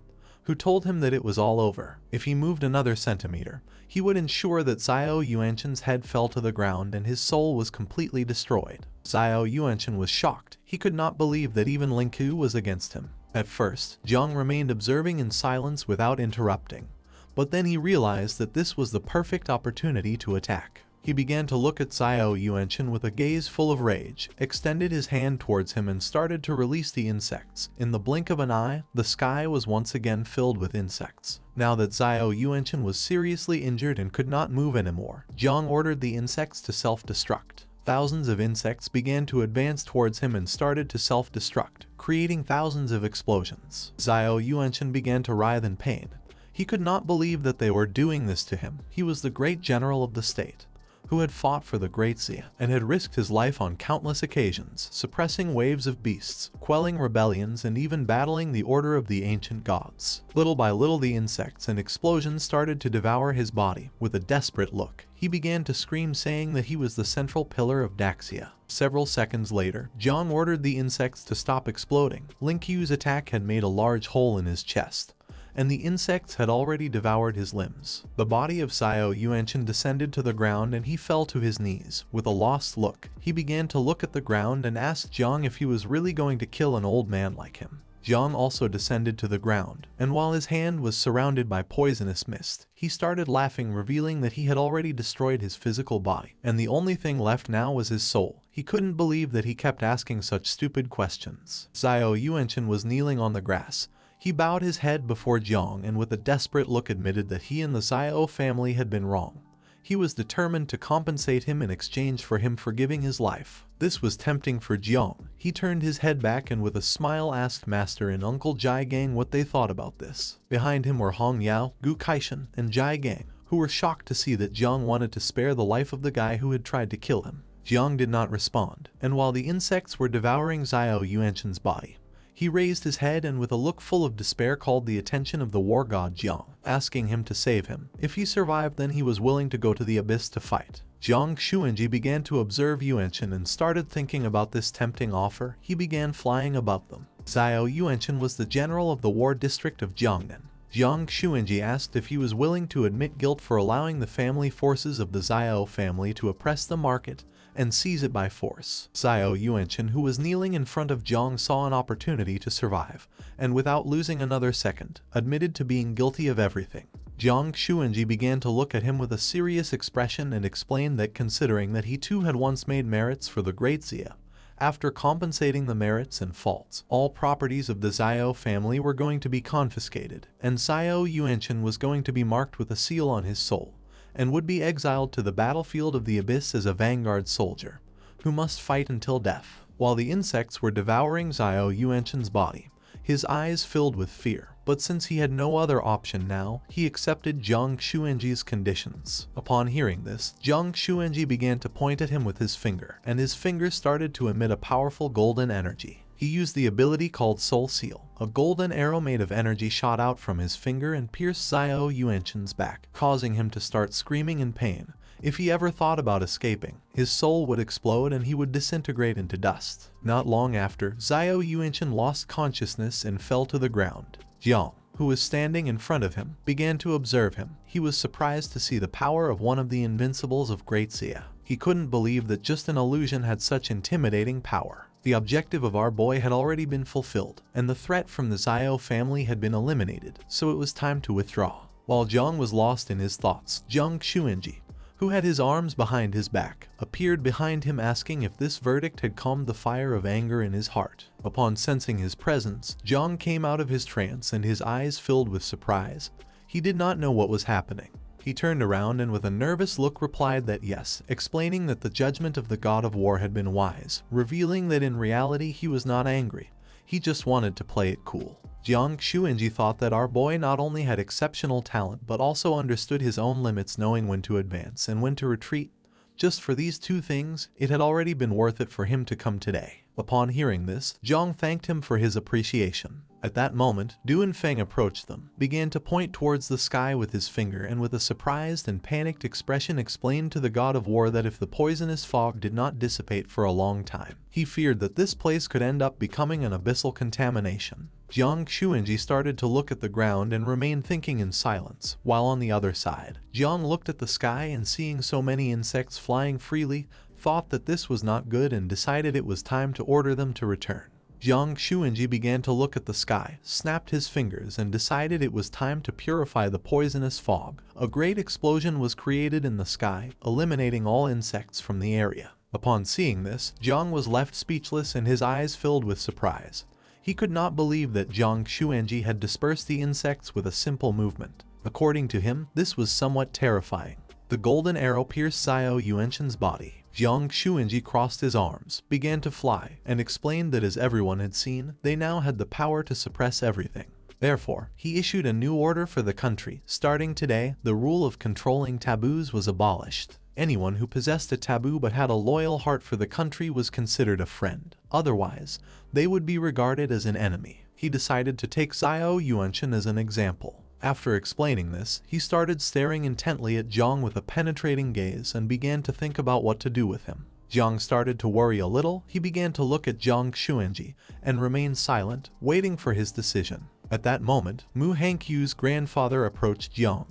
[SPEAKER 1] who told him that it was all over. If he moved another centimeter, he would ensure that Xiao Yuanchen's head fell to the ground and his soul was completely destroyed. Xiao Yuanchen was shocked. He could not believe that even Lin Ku was against him. At first, Jiang remained observing in silence without interrupting, but then he realized that this was the perfect opportunity to attack. He began to look at Xiao Yuanchen with a gaze full of rage, extended his hand towards him and started to release the insects. In the blink of an eye, the sky was once again filled with insects. Now that Xiao Yuanchen was seriously injured and could not move anymore, Jiang ordered the insects to self-destruct. Thousands of insects began to advance towards him and started to self-destruct, creating thousands of explosions. Xiao Yuanchen began to writhe in pain. He could not believe that they were doing this to him. He was the great general of the state, who had fought for the Great Xia and had risked his life on countless occasions, suppressing waves of beasts, quelling rebellions, and even battling the order of the ancient gods. Little by little the insects and explosions started to devour his body. With a desperate look, he began to scream, saying that he was the central pillar of Daxia. Several seconds later, Jiang ordered the insects to stop exploding. Lin Ku's attack had made a large hole in his chest, and the insects had already devoured his limbs. The body of Xiao Yuanchen descended to the ground and he fell to his knees. With a lost look, he began to look at the ground and asked Jiang if he was really going to kill an old man like him. Jiang also descended to the ground, and while his hand was surrounded by poisonous mist, he started laughing, revealing that he had already destroyed his physical body, and the only thing left now was his soul. He couldn't believe that he kept asking such stupid questions. Xiao Yuanchen was kneeling on the grass. He bowed his head before Jiang and with a desperate look admitted that he and the Xiao family had been wrong. He was determined to compensate him in exchange for him forgiving his life. This was tempting for Jiang. He turned his head back and with a smile asked Master and Uncle Jai Gang what they thought about this. Behind him were Hong Yao, Gu Kaishan, and Jai Gang, who were shocked to see that Jiang wanted to spare the life of the guy who had tried to kill him. Jiang did not respond, and while the insects were devouring Xiao Yuanchen's body, he raised his head and with a look full of despair called the attention of the war god Jiang, asking him to save him. If he survived, then he was willing to go to the abyss to fight. Jiang Xuanji began to observe Yuanchen and started thinking about this tempting offer. He began flying above them. Xiao Yuanchen was the general of the war district of Jiangnan. Jiang Xuanji asked if he was willing to admit guilt for allowing the family forces of the Xiao family to oppress the market and seize it by force. Xiao Yuanchen, who was kneeling in front of Jiang, saw an opportunity to survive, and without losing another second, admitted to being guilty of everything. Jiang Xuanji began to look at him with a serious expression and explained that considering that he too had once made merits for the Great Xia, after compensating the merits and faults, all properties of the Xiao family were going to be confiscated, and Xiao Yuanchen was going to be marked with a seal on his soul, and would be exiled to the battlefield of the abyss as a vanguard soldier, who must fight until death. While the insects were devouring Xiao Yuanchen's body, his eyes filled with fear, but since he had no other option now, he accepted Jiang Xuanji's conditions. Upon hearing this, Jiang Xuanji began to point at him with his finger, and his finger started to emit a powerful golden energy. He used the ability called Soul Seal. A golden arrow made of energy shot out from his finger and pierced Xiao Yuanchen's back, causing him to start screaming in pain. If he ever thought about escaping, his soul would explode and he would disintegrate into dust. Not long after, Xiao Yuanchen lost consciousness and fell to the ground. Jiang, who was standing in front of him, began to observe him. He was surprised to see the power of one of the invincibles of Great Xia. He couldn't believe that just an illusion had such intimidating power. The objective of our boy had already been fulfilled, and the threat from the Xiao family had been eliminated, so it was time to withdraw. While Jiang was lost in his thoughts, Jiang Xuanji, who had his arms behind his back, appeared behind him asking if this verdict had calmed the fire of anger in his heart. Upon sensing his presence, Jiang came out of his trance and his eyes filled with surprise. He did not know what was happening. He turned around and with a nervous look replied that yes, explaining that the judgment of the god of war had been wise, revealing that in reality he was not angry. He just wanted to play it cool. Jiang Xuanji thought that our boy not only had exceptional talent but also understood his own limits, knowing when to advance and when to retreat. Just for these two things, it had already been worth it for him to come today. Upon hearing this, Jiang thanked him for his appreciation. At that moment, Du and Feng approached them, began to point towards the sky with his finger and with a surprised and panicked expression explained to the god of war that if the poisonous fog did not dissipate for a long time, he feared that this place could end up becoming an abyssal contamination. Jiang Xuanji started to look at the ground and remained thinking in silence, while on the other side, Jiang looked at the sky and seeing so many insects flying freely, thought that this was not good and decided it was time to order them to return. Jiang Xuanji began to look at the sky, snapped his fingers, and decided it was time to purify the poisonous fog. A great explosion was created in the sky, eliminating all insects from the area. Upon seeing this, Jiang was left speechless and his eyes filled with surprise. He could not believe that Jiang Xuanji had dispersed the insects with a simple movement. According to him, this was somewhat terrifying. The golden arrow pierced Xiao Yuanchen's body. Jiang Xuanji crossed his arms, began to fly, and explained that as everyone had seen, they now had the power to suppress everything. Therefore, he issued a new order for the country. Starting today, the rule of controlling taboos was abolished. Anyone who possessed a taboo but had a loyal heart for the country was considered a friend. Otherwise, they would be regarded as an enemy. He decided to take Xiao Yuanchen as an example. After explaining this, he started staring intently at Jiang with a penetrating gaze and began to think about what to do with him. Jiang started to worry a little. He began to look at Jiang Xuanji and remained silent, waiting for his decision. At that moment, Mu Hangqiu's grandfather approached Jiang,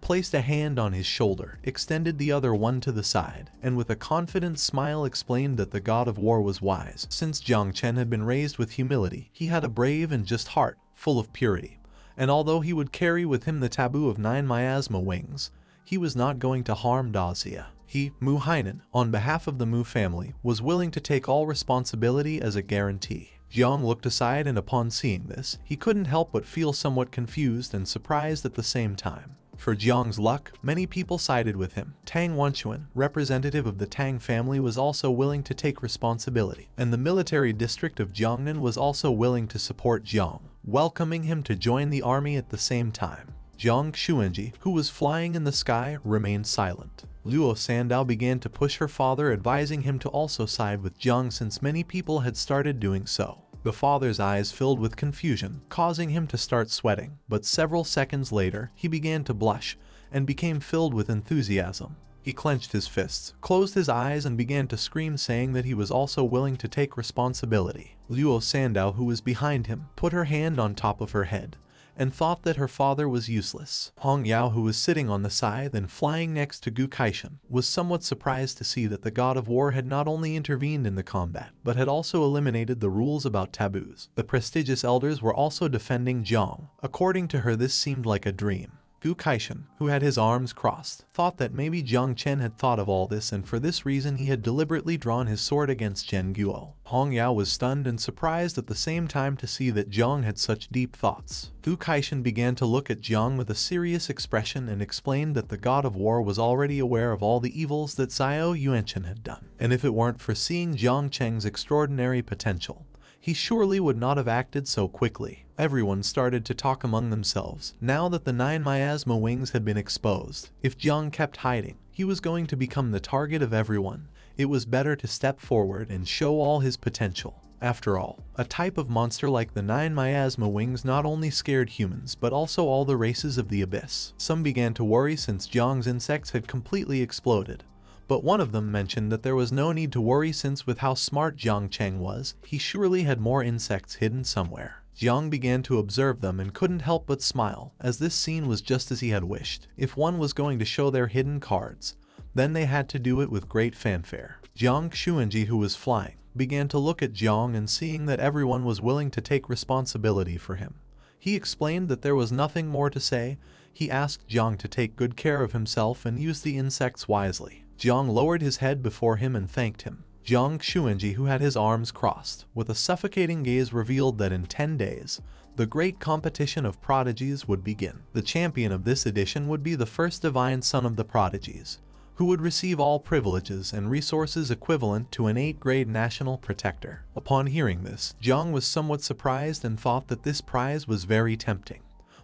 [SPEAKER 1] placed a hand on his shoulder, extended the other one to the side, and with a confident smile explained that the god of war was wise. Since Jiang Chen had been raised with humility, he had a brave and just heart, full of purity, and although he would carry with him the taboo of 9 miasma wings, he was not going to harm Dazia. He, Mu Hainan, on behalf of the Mu family, was willing to take all responsibility as a guarantee. Jiang looked aside, and upon seeing this, he couldn't help but feel somewhat confused and surprised at the same time. For Jiang's luck, many people sided with him. Tang Wenchuan, representative of the Tang family, was also willing to take responsibility, and the military district of Jiangnan was also willing to support Jiang, welcoming him to join the army at the same time. Jiang Xuanji, who was flying in the sky, remained silent. Luo Sandow began to push her father, advising him to also side with Jiang since many people had started doing so. The father's eyes filled with confusion, causing him to start sweating, but several seconds later, he began to blush and became filled with enthusiasm. He clenched his fists, closed his eyes, and began to scream, saying that he was also willing to take responsibility. Luo Sandow, who was behind him, put her hand on top of her head and thought that her father was useless. Hong Yao, who was sitting on the scythe and flying next to Gu Kaishan, was somewhat surprised to see that the god of war had not only intervened in the combat, but had also eliminated the rules about taboos. The prestigious elders were also defending Jiang. According to her, this seemed like a dream. Gu Kaishan, who had his arms crossed, thought that maybe Jiang Chen had thought of all this, and for this reason he had deliberately drawn his sword against Chen Guo. Hong Yao was stunned and surprised at the same time to see that Jiang had such deep thoughts. Gu Kaishan began to look at Jiang with a serious expression and explained that the god of war was already aware of all the evils that Xiao Yuanchen had done, and if it weren't for seeing Jiang Cheng's extraordinary potential, he surely would not have acted so quickly. Everyone started to talk among themselves, now that the 9 miasma wings had been exposed. If Jiang kept hiding, he was going to become the target of everyone. It was better to step forward and show all his potential. After all, a type of monster like the 9 miasma wings not only scared humans but also all the races of the abyss. Some began to worry since Jiang's insects had completely exploded, but one of them mentioned that there was no need to worry since with how smart Jiang Cheng was, he surely had more insects hidden somewhere. Jiang began to observe them and couldn't help but smile, as this scene was just as he had wished. If one was going to show their hidden cards, then they had to do it with great fanfare. Jiang Xuanji, who was flying, began to look at Jiang, and seeing that everyone was willing to take responsibility for him, he explained that there was nothing more to say. He asked Jiang to take good care of himself and use the insects wisely. Jiang lowered his head before him and thanked him. Jiang Xuanji, who had his arms crossed, with a suffocating gaze revealed that in 10 days, the great competition of prodigies would begin. The champion of this edition would be the first divine son of the prodigies, who would receive all privileges and resources equivalent to an 8th-grade national protector. Upon hearing this, Jiang was somewhat surprised and thought that this prize was very tempting.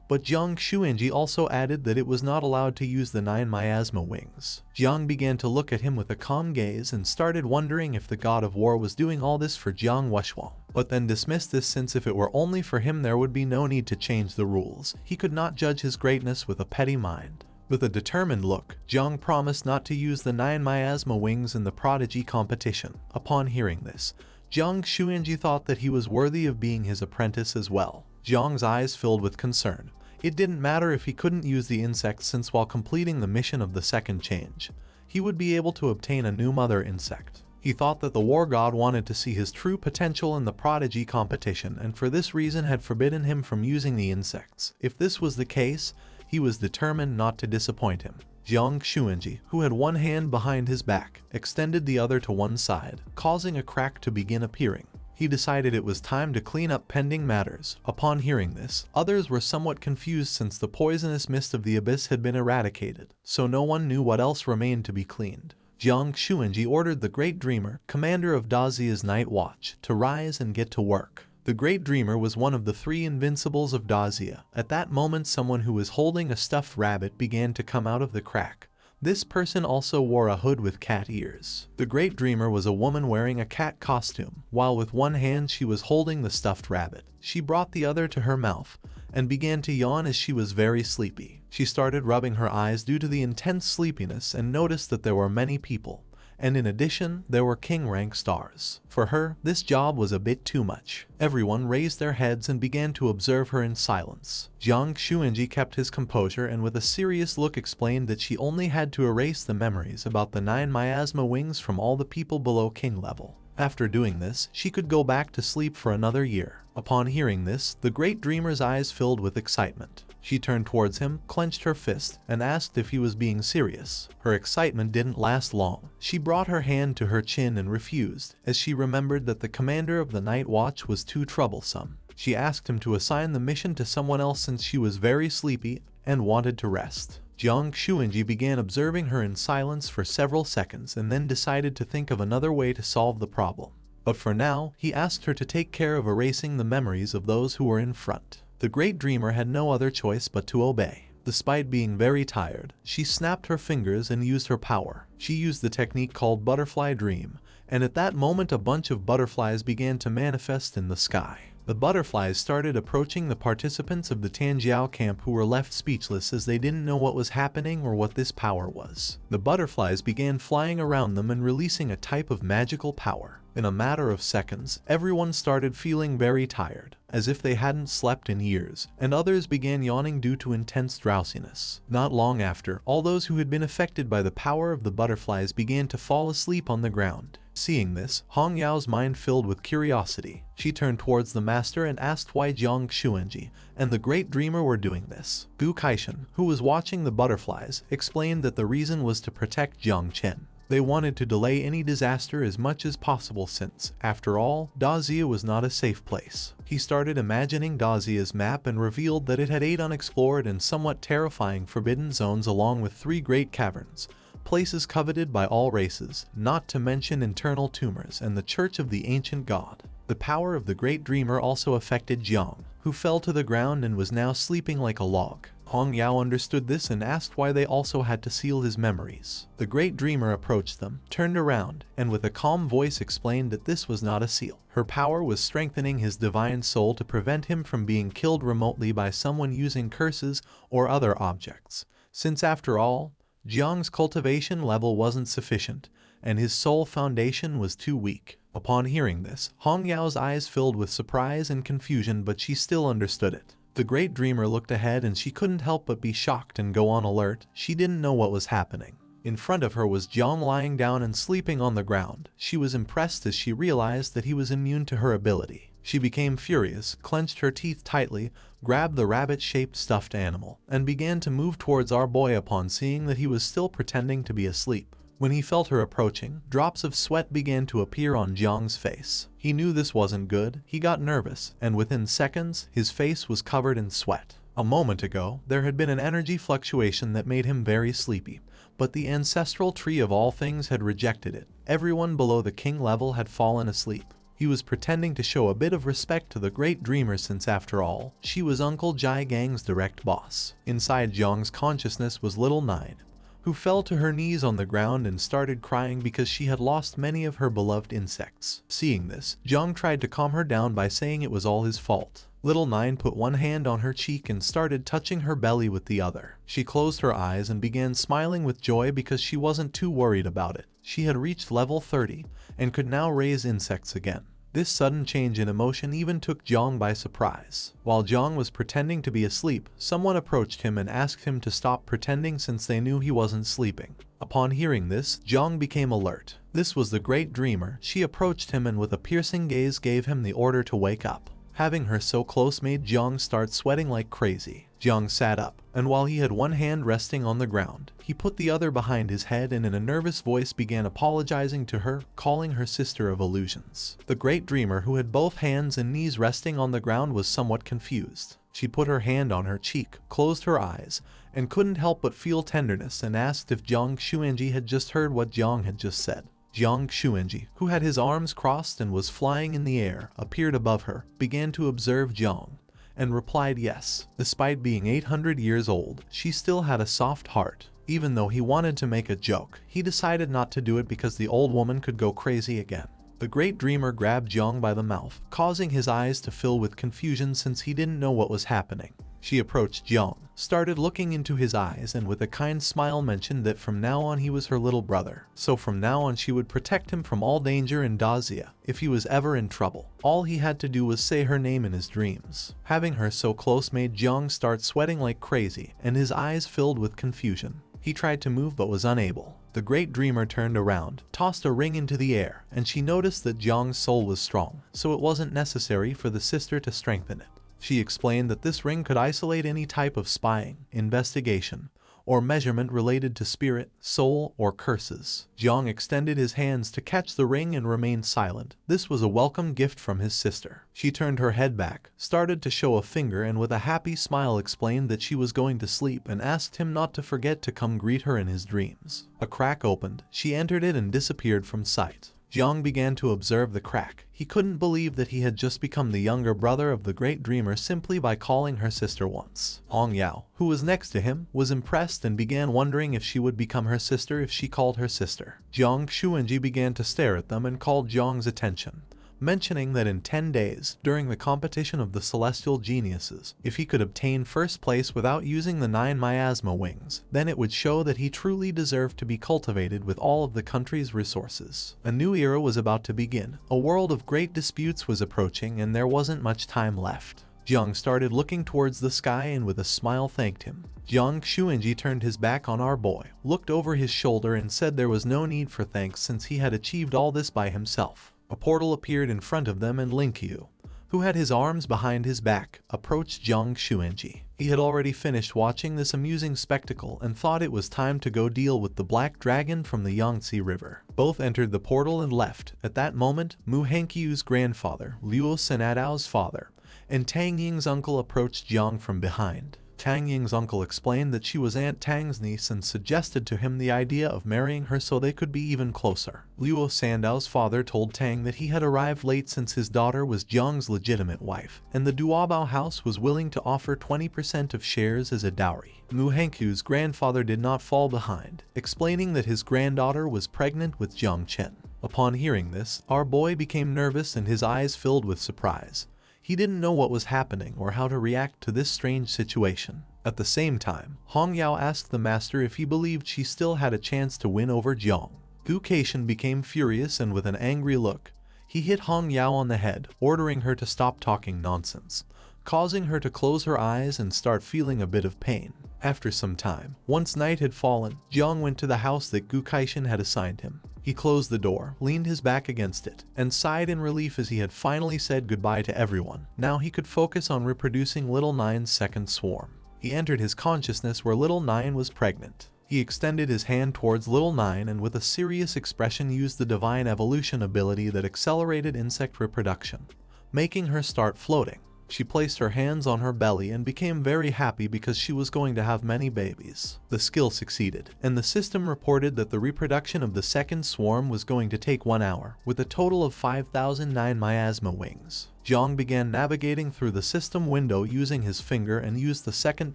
[SPEAKER 1] But Jiang Xuanji also added that it was not allowed to use the 9 miasma wings. Jiang began to look at him with a calm gaze and started wondering if the god of war was doing all this for Jiang Wuxuo, but then dismissed this since if it were only for him there would be no need to change the rules. He could not judge his greatness with a petty mind. With a determined look, Jiang promised not to use the 9 miasma wings in the Prodigy competition. Upon hearing this, Jiang Xuanji thought that he was worthy of being his apprentice as well. Jiang's eyes filled with concern. It didn't matter if he couldn't use the insects, since while completing the mission of the second change, he would be able to obtain a new mother insect. He thought that the war god wanted to see his true potential in the Prodigy competition, and for this reason had forbidden him from using the insects. If this was the case, he was determined not to disappoint him. Jiang Xuanji, who had one hand behind his back, extended the other to one side, causing a crack to begin appearing. He decided it was time to clean up pending matters. Upon hearing this, others were somewhat confused since the poisonous mist of the abyss had been eradicated, so no one knew what else remained to be cleaned. Jiang Xuanji ordered the Great Dreamer, commander of Dazia's night watch, to rise and get to work. The Great Dreamer was one of the 3 invincibles of Dazia. At that moment, someone who was holding a stuffed rabbit began to come out of the crack. This person also wore a hood with cat ears. The Great Dreamer was a woman wearing a cat costume, while with one hand she was holding the stuffed rabbit. She brought the other to her mouth and began to yawn as she was very sleepy. She started rubbing her eyes due to the intense sleepiness and noticed that there were many people, and in addition, there were king-rank stars. For her, this job was a bit too much. Everyone raised their heads and began to observe her in silence. Jiang Chen kept his composure and with a serious look explained that she only had to erase the memories about the 9 miasma wings from all the people below king level. After doing this, she could go back to sleep for another year. Upon hearing this, the great dreamer's eyes filled with excitement. She turned towards him, clenched her fist, and asked if he was being serious. Her excitement didn't last long. She brought her hand to her chin and refused, as she remembered that the commander of the night watch was too troublesome. She asked him to assign the mission to someone else since she was very sleepy and wanted to rest. Jiang Chen began observing her in silence for several seconds and then decided to think of another way to solve the problem. But for now, he asked her to take care of erasing the memories of those who were in front. The great dreamer had no other choice but to obey. Despite being very tired, she snapped her fingers and used her power. She used the technique called butterfly dream, and at that moment a bunch of butterflies began to manifest in the sky. The butterflies started approaching the participants of the Tanjiao camp who were left speechless as they didn't know what was happening or what this power was. The butterflies began flying around them and releasing a type of magical power. In a matter of seconds, everyone started feeling very tired, as if they hadn't slept in years, and others began yawning due to intense drowsiness. Not long after, all those who had been affected by the power of the butterflies began to fall asleep on the ground. Seeing this, Hong Yao's mind filled with curiosity. She turned towards the master and asked why Jiang Chen and the great dreamer were doing this. Gu Kaishan, who was watching the butterflies, explained that the reason was to protect Jiang Chen. They wanted to delay any disaster as much as possible since, after all, Dazia was not a safe place. He started imagining Dazia's map and revealed that it had 8 unexplored and somewhat terrifying forbidden zones along with 3 great caverns, places coveted by all races, not to mention internal tumors and the Church of the Ancient God. The power of the great dreamer also affected Jiang, who fell to the ground and was now sleeping like a log. Hong Yao understood this and asked why they also had to seal his memories. The great dreamer approached them, turned around, and with a calm voice explained that this was not a seal. Her power was strengthening his divine soul to prevent him from being killed remotely by someone using curses or other objects. Since after all, Jiang's cultivation level wasn't sufficient, and his soul foundation was too weak. Upon hearing this, Hong Yao's eyes filled with surprise and confusion, but she still understood it. The great dreamer looked ahead and she couldn't help but be shocked and go on alert. She didn't know what was happening. In front of her was Jiang lying down and sleeping on the ground. She was impressed as she realized that he was immune to her ability. She became furious, clenched her teeth tightly, grabbed the rabbit-shaped stuffed animal, and began to move towards our boy upon seeing that he was still pretending to be asleep. When he felt her approaching, drops of sweat began to appear on Jiang's face. He knew this wasn't good. He got nervous, and within seconds, his face was covered in sweat. A moment ago, there had been an energy fluctuation that made him very sleepy, but the ancestral tree of all things had rejected it. Everyone below the king level had fallen asleep. He was pretending to show a bit of respect to the great dreamer since after all, she was Uncle Jai Gang's direct boss. Inside Jiang's consciousness was little Nine, who fell to her knees on the ground and started crying because she had lost many of her beloved insects. Seeing this, Jiang tried to calm her down by saying it was all his fault. Little Nine put one hand on her cheek and started touching her belly with the other. She closed her eyes and began smiling with joy because she wasn't too worried about it. She had reached level 30 and could now raise insects again. This sudden change in emotion even took Jiang by surprise. While Jiang was pretending to be asleep, someone approached him and asked him to stop pretending since they knew he wasn't sleeping. Upon hearing this, Jiang became alert. This was the great dreamer. She approached him and with a piercing gaze gave him the order to wake up. Having her so close made Jiang start sweating like crazy. Jiang sat up, and while he had one hand resting on the ground, he put the other behind his head and in a nervous voice began apologizing to her, calling her sister of illusions. The great dreamer, who had both hands and knees resting on the ground, was somewhat confused. She put her hand on her cheek, closed her eyes, and couldn't help but feel tenderness and asked if Jiang Chen had just heard what Jiang had just said. Jiang Chen, who had his arms crossed and was flying in the air, appeared above her, began to observe Jiang, and replied yes. Despite being 800 years old, she still had a soft heart. Even though he wanted to make a joke, he decided not to do it because the old woman could go crazy again. The great dreamer grabbed Jiang by the mouth, causing his eyes to fill with confusion since he didn't know what was happening. She approached Jiang, started looking into his eyes, and with a kind smile mentioned that from now on he was her little brother. So from now on she would protect him from all danger in Dazia. If he was ever in trouble, all he had to do was say her name in his dreams. Having her so close made Jiang start sweating like crazy, and his eyes filled with confusion. He tried to move but was unable. The great dreamer turned around, tossed a ring into the air, and she noticed that Jiang's soul was strong, so it wasn't necessary for the sister to strengthen it. She explained that this ring could isolate any type of spying, investigation, or measurement related to spirit, soul, or curses. Jiang extended his hands to catch the ring and remained silent. This was a welcome gift from his sister. She turned her head back, started to show a finger, and with a happy smile explained that she was going to sleep and asked him not to forget to come greet her in his dreams. A crack opened, she entered it and disappeared from sight. Jiang began to observe the crack. He couldn't believe that he had just become the younger brother of the great dreamer simply by calling her sister once. Hong Yao, who was next to him, was impressed and began wondering if she would become her sister if she called her sister. Jiang Xuanji began to stare at them and called Jiang's attention, mentioning that in 10 days, during the competition of the celestial geniuses, if he could obtain first place without using the 9 miasma wings, then it would show that he truly deserved to be cultivated with all of the country's resources. A new era was about to begin. A world of great disputes was approaching, and there wasn't much time left. Jiang started looking towards the sky and with a smile thanked him. Jiang Xuanji turned his back on our boy, looked over his shoulder and said there was no need for thanks since he had achieved all this by himself. A portal appeared in front of them and Linkyu, who had his arms behind his back, approached Jiang Xuanji. He had already finished watching this amusing spectacle and thought it was time to go deal with the black dragon from the Yangtze River. Both entered the portal and left. At that moment, Mu Hankyu's grandfather, Luo Sandow's father, and Tang Ying's uncle approached Jiang from behind. Tang Ying's uncle explained that she was Aunt Tang's niece and suggested to him the idea of marrying her so they could be even closer. Luo Sandow's father told Tang that he had arrived late since his daughter was Jiang's legitimate wife, and the Duabao house was willing to offer 20% of shares as a dowry. Mu Hankyu's grandfather did not fall behind, explaining that his granddaughter was pregnant with Jiang Chen. Upon hearing this, our boy became nervous and his eyes filled with surprise. He didn't know what was happening or how to react to this strange situation. At the same time, Hong Yao asked the master if he believed she still had a chance to win over Jiang. Mutation became furious and with an angry look, he hit Hong Yao on the head, ordering her to stop talking nonsense, causing her to close her eyes and start feeling a bit of pain. After some time, once night had fallen, Jiang went to the house that Gukaishin had assigned him. He closed the door, leaned his back against it, and sighed in relief as he had finally said goodbye to everyone. Now he could focus on reproducing Little Nine's second swarm. He entered his consciousness where Little Nine was pregnant. He extended his hand towards Little Nine and with a serious expression used the divine evolution ability that accelerated insect reproduction, making her start floating. She placed her hands on her belly and became very happy because she was going to have many babies. The skill succeeded, and the system reported that the reproduction of the second swarm was going to take 1 hour, with a total of 5,009 miasma wings. Jiang began navigating through the system window using his finger and used the second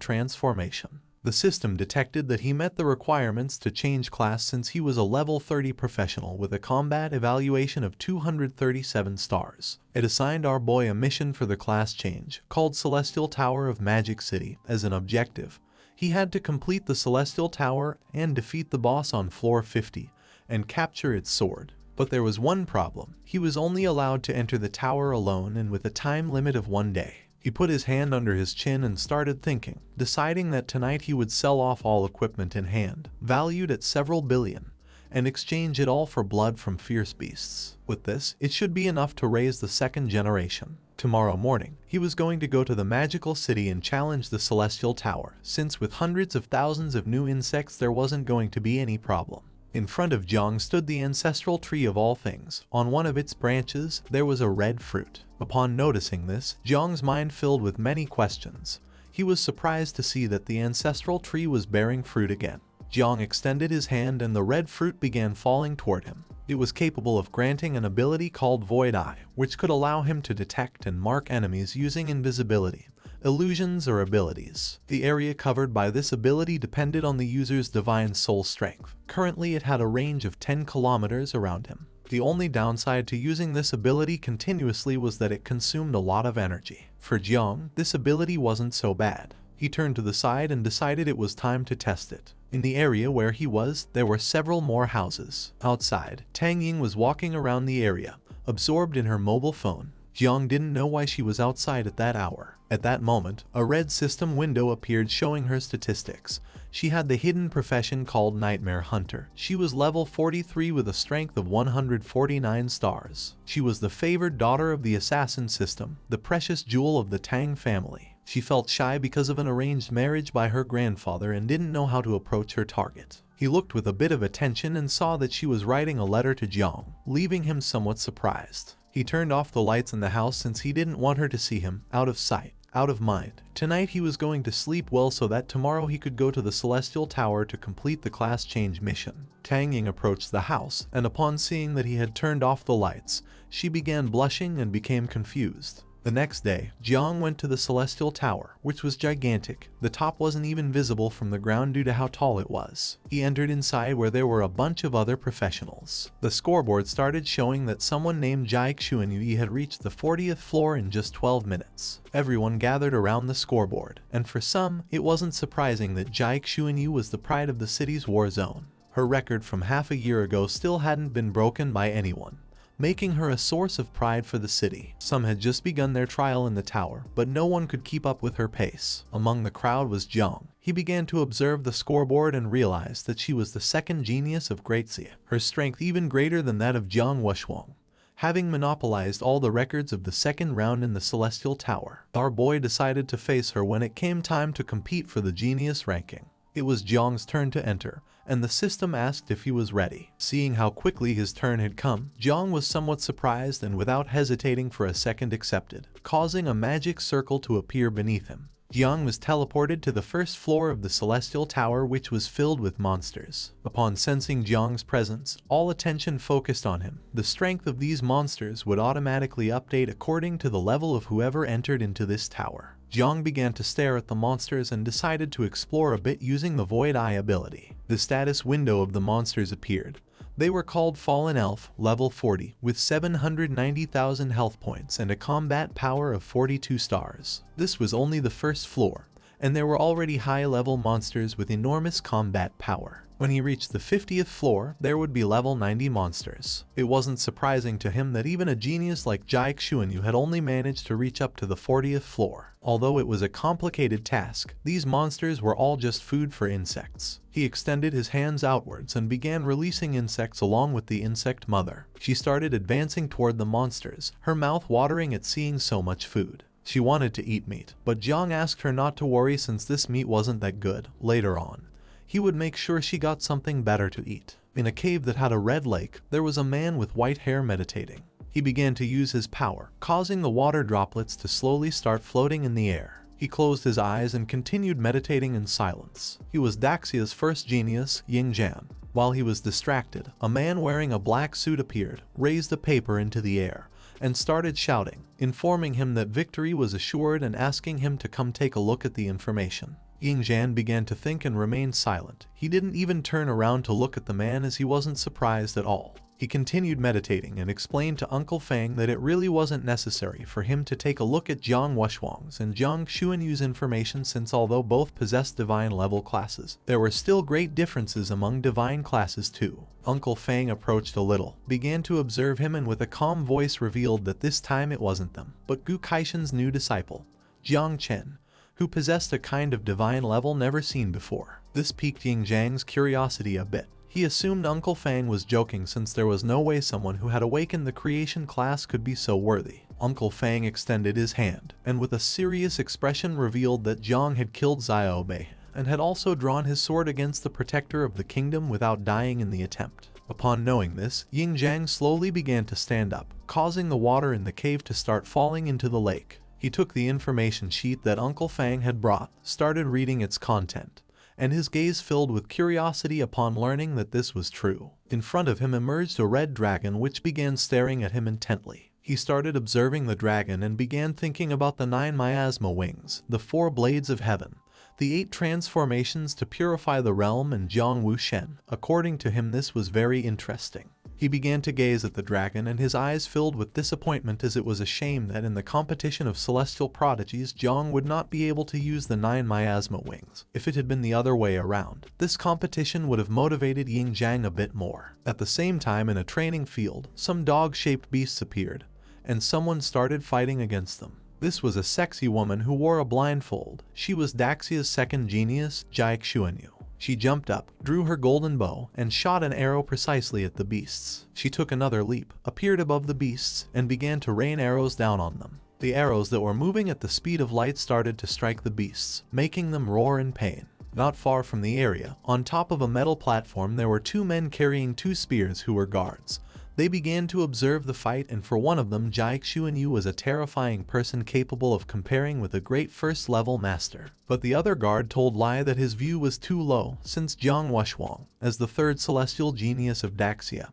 [SPEAKER 1] transformation. The system detected that he met the requirements to change class since he was a level 30 professional with a combat evaluation of 237 stars. It assigned our boy a mission for the class change, called Celestial Tower of Magic City, as an objective. He had to complete the Celestial Tower and defeat the boss on floor 50 and capture its sword. But there was one problem. He was only allowed to enter the tower alone and with a time limit of 1 day. He put his hand under his chin and started thinking, deciding that tonight he would sell off all equipment in hand, valued at several billion, and exchange it all for blood from fierce beasts. With this, it should be enough to raise the second generation. Tomorrow morning, he was going to go to the magical city and challenge the Celestial Tower, since with hundreds of thousands of new insects there wasn't going to be any problem. In front of Jiang stood the ancestral tree of all things. On one of its branches, there was a red fruit. Upon noticing this, Jiang's mind filled with many questions. He was surprised to see that the ancestral tree was bearing fruit again. Jiang extended his hand and the red fruit began falling toward him. It was capable of granting an ability called Void Eye, which could allow him to detect and mark enemies using invisibility, illusions, or abilities. The area covered by this ability depended on the user's divine soul strength. Currently, it had a range of 10 kilometers around him. The only downside to using this ability continuously was that it consumed a lot of energy. For Jiang, this ability wasn't so bad. He turned to the side and decided it was time to test it. In the area where he was, there were several more houses. Outside, Tang Ying was walking around the area, absorbed in her mobile phone. Jiang didn't know why she was outside at that hour. At that moment, a red system window appeared showing her statistics. She had the hidden profession called Nightmare Hunter. She was level 43 with a strength of 149 stars. She was the favored daughter of the assassin system, the precious jewel of the Tang family. She felt shy because of an arranged marriage by her grandfather and didn't know how to approach her target. He looked with a bit of attention and saw that she was writing a letter to Jiang, leaving him somewhat surprised. He turned off the lights in the house since he didn't want her to see him, out of sight, out of mind. Tonight he was going to sleep well so that tomorrow he could go to the Celestial Tower to complete the class change mission. Tang Ying approached the house, and upon seeing that he had turned off the lights, she began blushing and became confused. The next day, Jiang went to the Celestial Tower, which was gigantic. The top wasn't even visible from the ground due to how tall it was. He entered inside where there were a bunch of other professionals. The scoreboard started showing that someone named Jiang Chen had reached the 40th floor in just 12 minutes. Everyone gathered around the scoreboard, and for some, it wasn't surprising that Jiang Chen was the pride of the city's war zone. Her record from half a year ago still hadn't been broken by anyone, making her a source of pride for the city. Some had just begun their trial in the tower, but no one could keep up with her pace. Among the crowd was Jiang. He began to observe the scoreboard and realized that she was the second genius of Great Xia, her strength even greater than that of Jiang Wuxuang. Having monopolized all the records of the second round in the Celestial Tower, our boy decided to face her when it came time to compete for the genius ranking. It was Jiang's turn to enter, and the system asked if he was ready. Seeing how quickly his turn had come, Jiang was somewhat surprised and without hesitating for a second accepted, causing a magic circle to appear beneath him. Jiang was teleported to the first floor of the Celestial Tower, which was filled with monsters. Upon sensing Jiang's presence, all attention focused on him. The strength of these monsters would automatically update according to the level of whoever entered into this tower. Jiang began to stare at the monsters and decided to explore a bit using the Void Eye ability. The status window of the monsters appeared. They were called Fallen Elf, level 40, with 790,000 health points and a combat power of 42 stars. This was only the first floor, and there were already high-level monsters with enormous combat power. When he reached the 50th floor, there would be level 90 monsters. It wasn't surprising to him that even a genius like Jiang Chen had only managed to reach up to the 40th floor. Although it was a complicated task, these monsters were all just food for insects. He extended his hands outwards and began releasing insects along with the insect mother. She started advancing toward the monsters, her mouth watering at seeing so much food. She wanted to eat meat, but Jiang asked her not to worry since this meat wasn't that good. Later on, he would make sure she got something better to eat. In a cave that had a red lake, there was a man with white hair meditating. He began to use his power, causing the water droplets to slowly start floating in the air. He closed his eyes and continued meditating in silence. He was Daxia's first genius, Ying Zhan. While he was distracted, a man wearing a black suit appeared, raised a paper into the air, and started shouting, informing him that victory was assured and asking him to come take a look at the information. Ying Zhan began to think and remained silent. He didn't even turn around to look at the man as he wasn't surprised at all. He continued meditating and explained to Uncle Fang that it really wasn't necessary for him to take a look at Jiang Wuxuang's and Jiang Xuanyu's information since although both possessed divine level classes, there were still great differences among divine classes too. Uncle Fang approached a little, began to observe him and with a calm voice revealed that this time it wasn't them, but Gu Kaishan's new disciple, Jiang Chen, who possessed a kind of divine level never seen before. This piqued Ying Zhang's curiosity a bit. He assumed Uncle Fang was joking since there was no way someone who had awakened the creation class could be so worthy. Uncle Fang extended his hand, and with a serious expression revealed that Jiang had killed Xiaobei, and had also drawn his sword against the protector of the kingdom without dying in the attempt. Upon knowing this, Ying Zhang slowly began to stand up, causing the water in the cave to start falling into the lake. He took the information sheet that Uncle Fang had brought, started reading its content, and his gaze filled with curiosity upon learning that this was true. In front of him emerged a red dragon which began staring at him intently. He started observing the dragon and began thinking about the 9 miasma wings, the 4 blades of heaven, the 8 transformations to purify the realm and Jiang Wuxian. According to him, this was very interesting. He began to gaze at the dragon, and his eyes filled with disappointment, as it was a shame that in the competition of celestial prodigies Jiang would not be able to use the 9 miasma wings. If it had been the other way around, this competition would have motivated Jiang a bit more. At the same time, in a training field, some dog-shaped beasts appeared, and someone started fighting against them. This was a sexy woman who wore a blindfold. She was Daxia's second genius, Jiang Chen. She jumped up, drew her golden bow, and shot an arrow precisely at the beasts. She took another leap, appeared above the beasts, and began to rain arrows down on them. The arrows that were moving at the speed of light started to strike the beasts, making them roar in pain. Not far from the area, on top of a metal platform, there were 2 men carrying 2 spears who were guards. They began to observe the fight, and for one of them, Jiang Chen was a terrifying person capable of comparing with a great first-level master. But the other guard told Lai that his view was too low, since Jiang Wuxuang, as the third celestial genius of Daxia,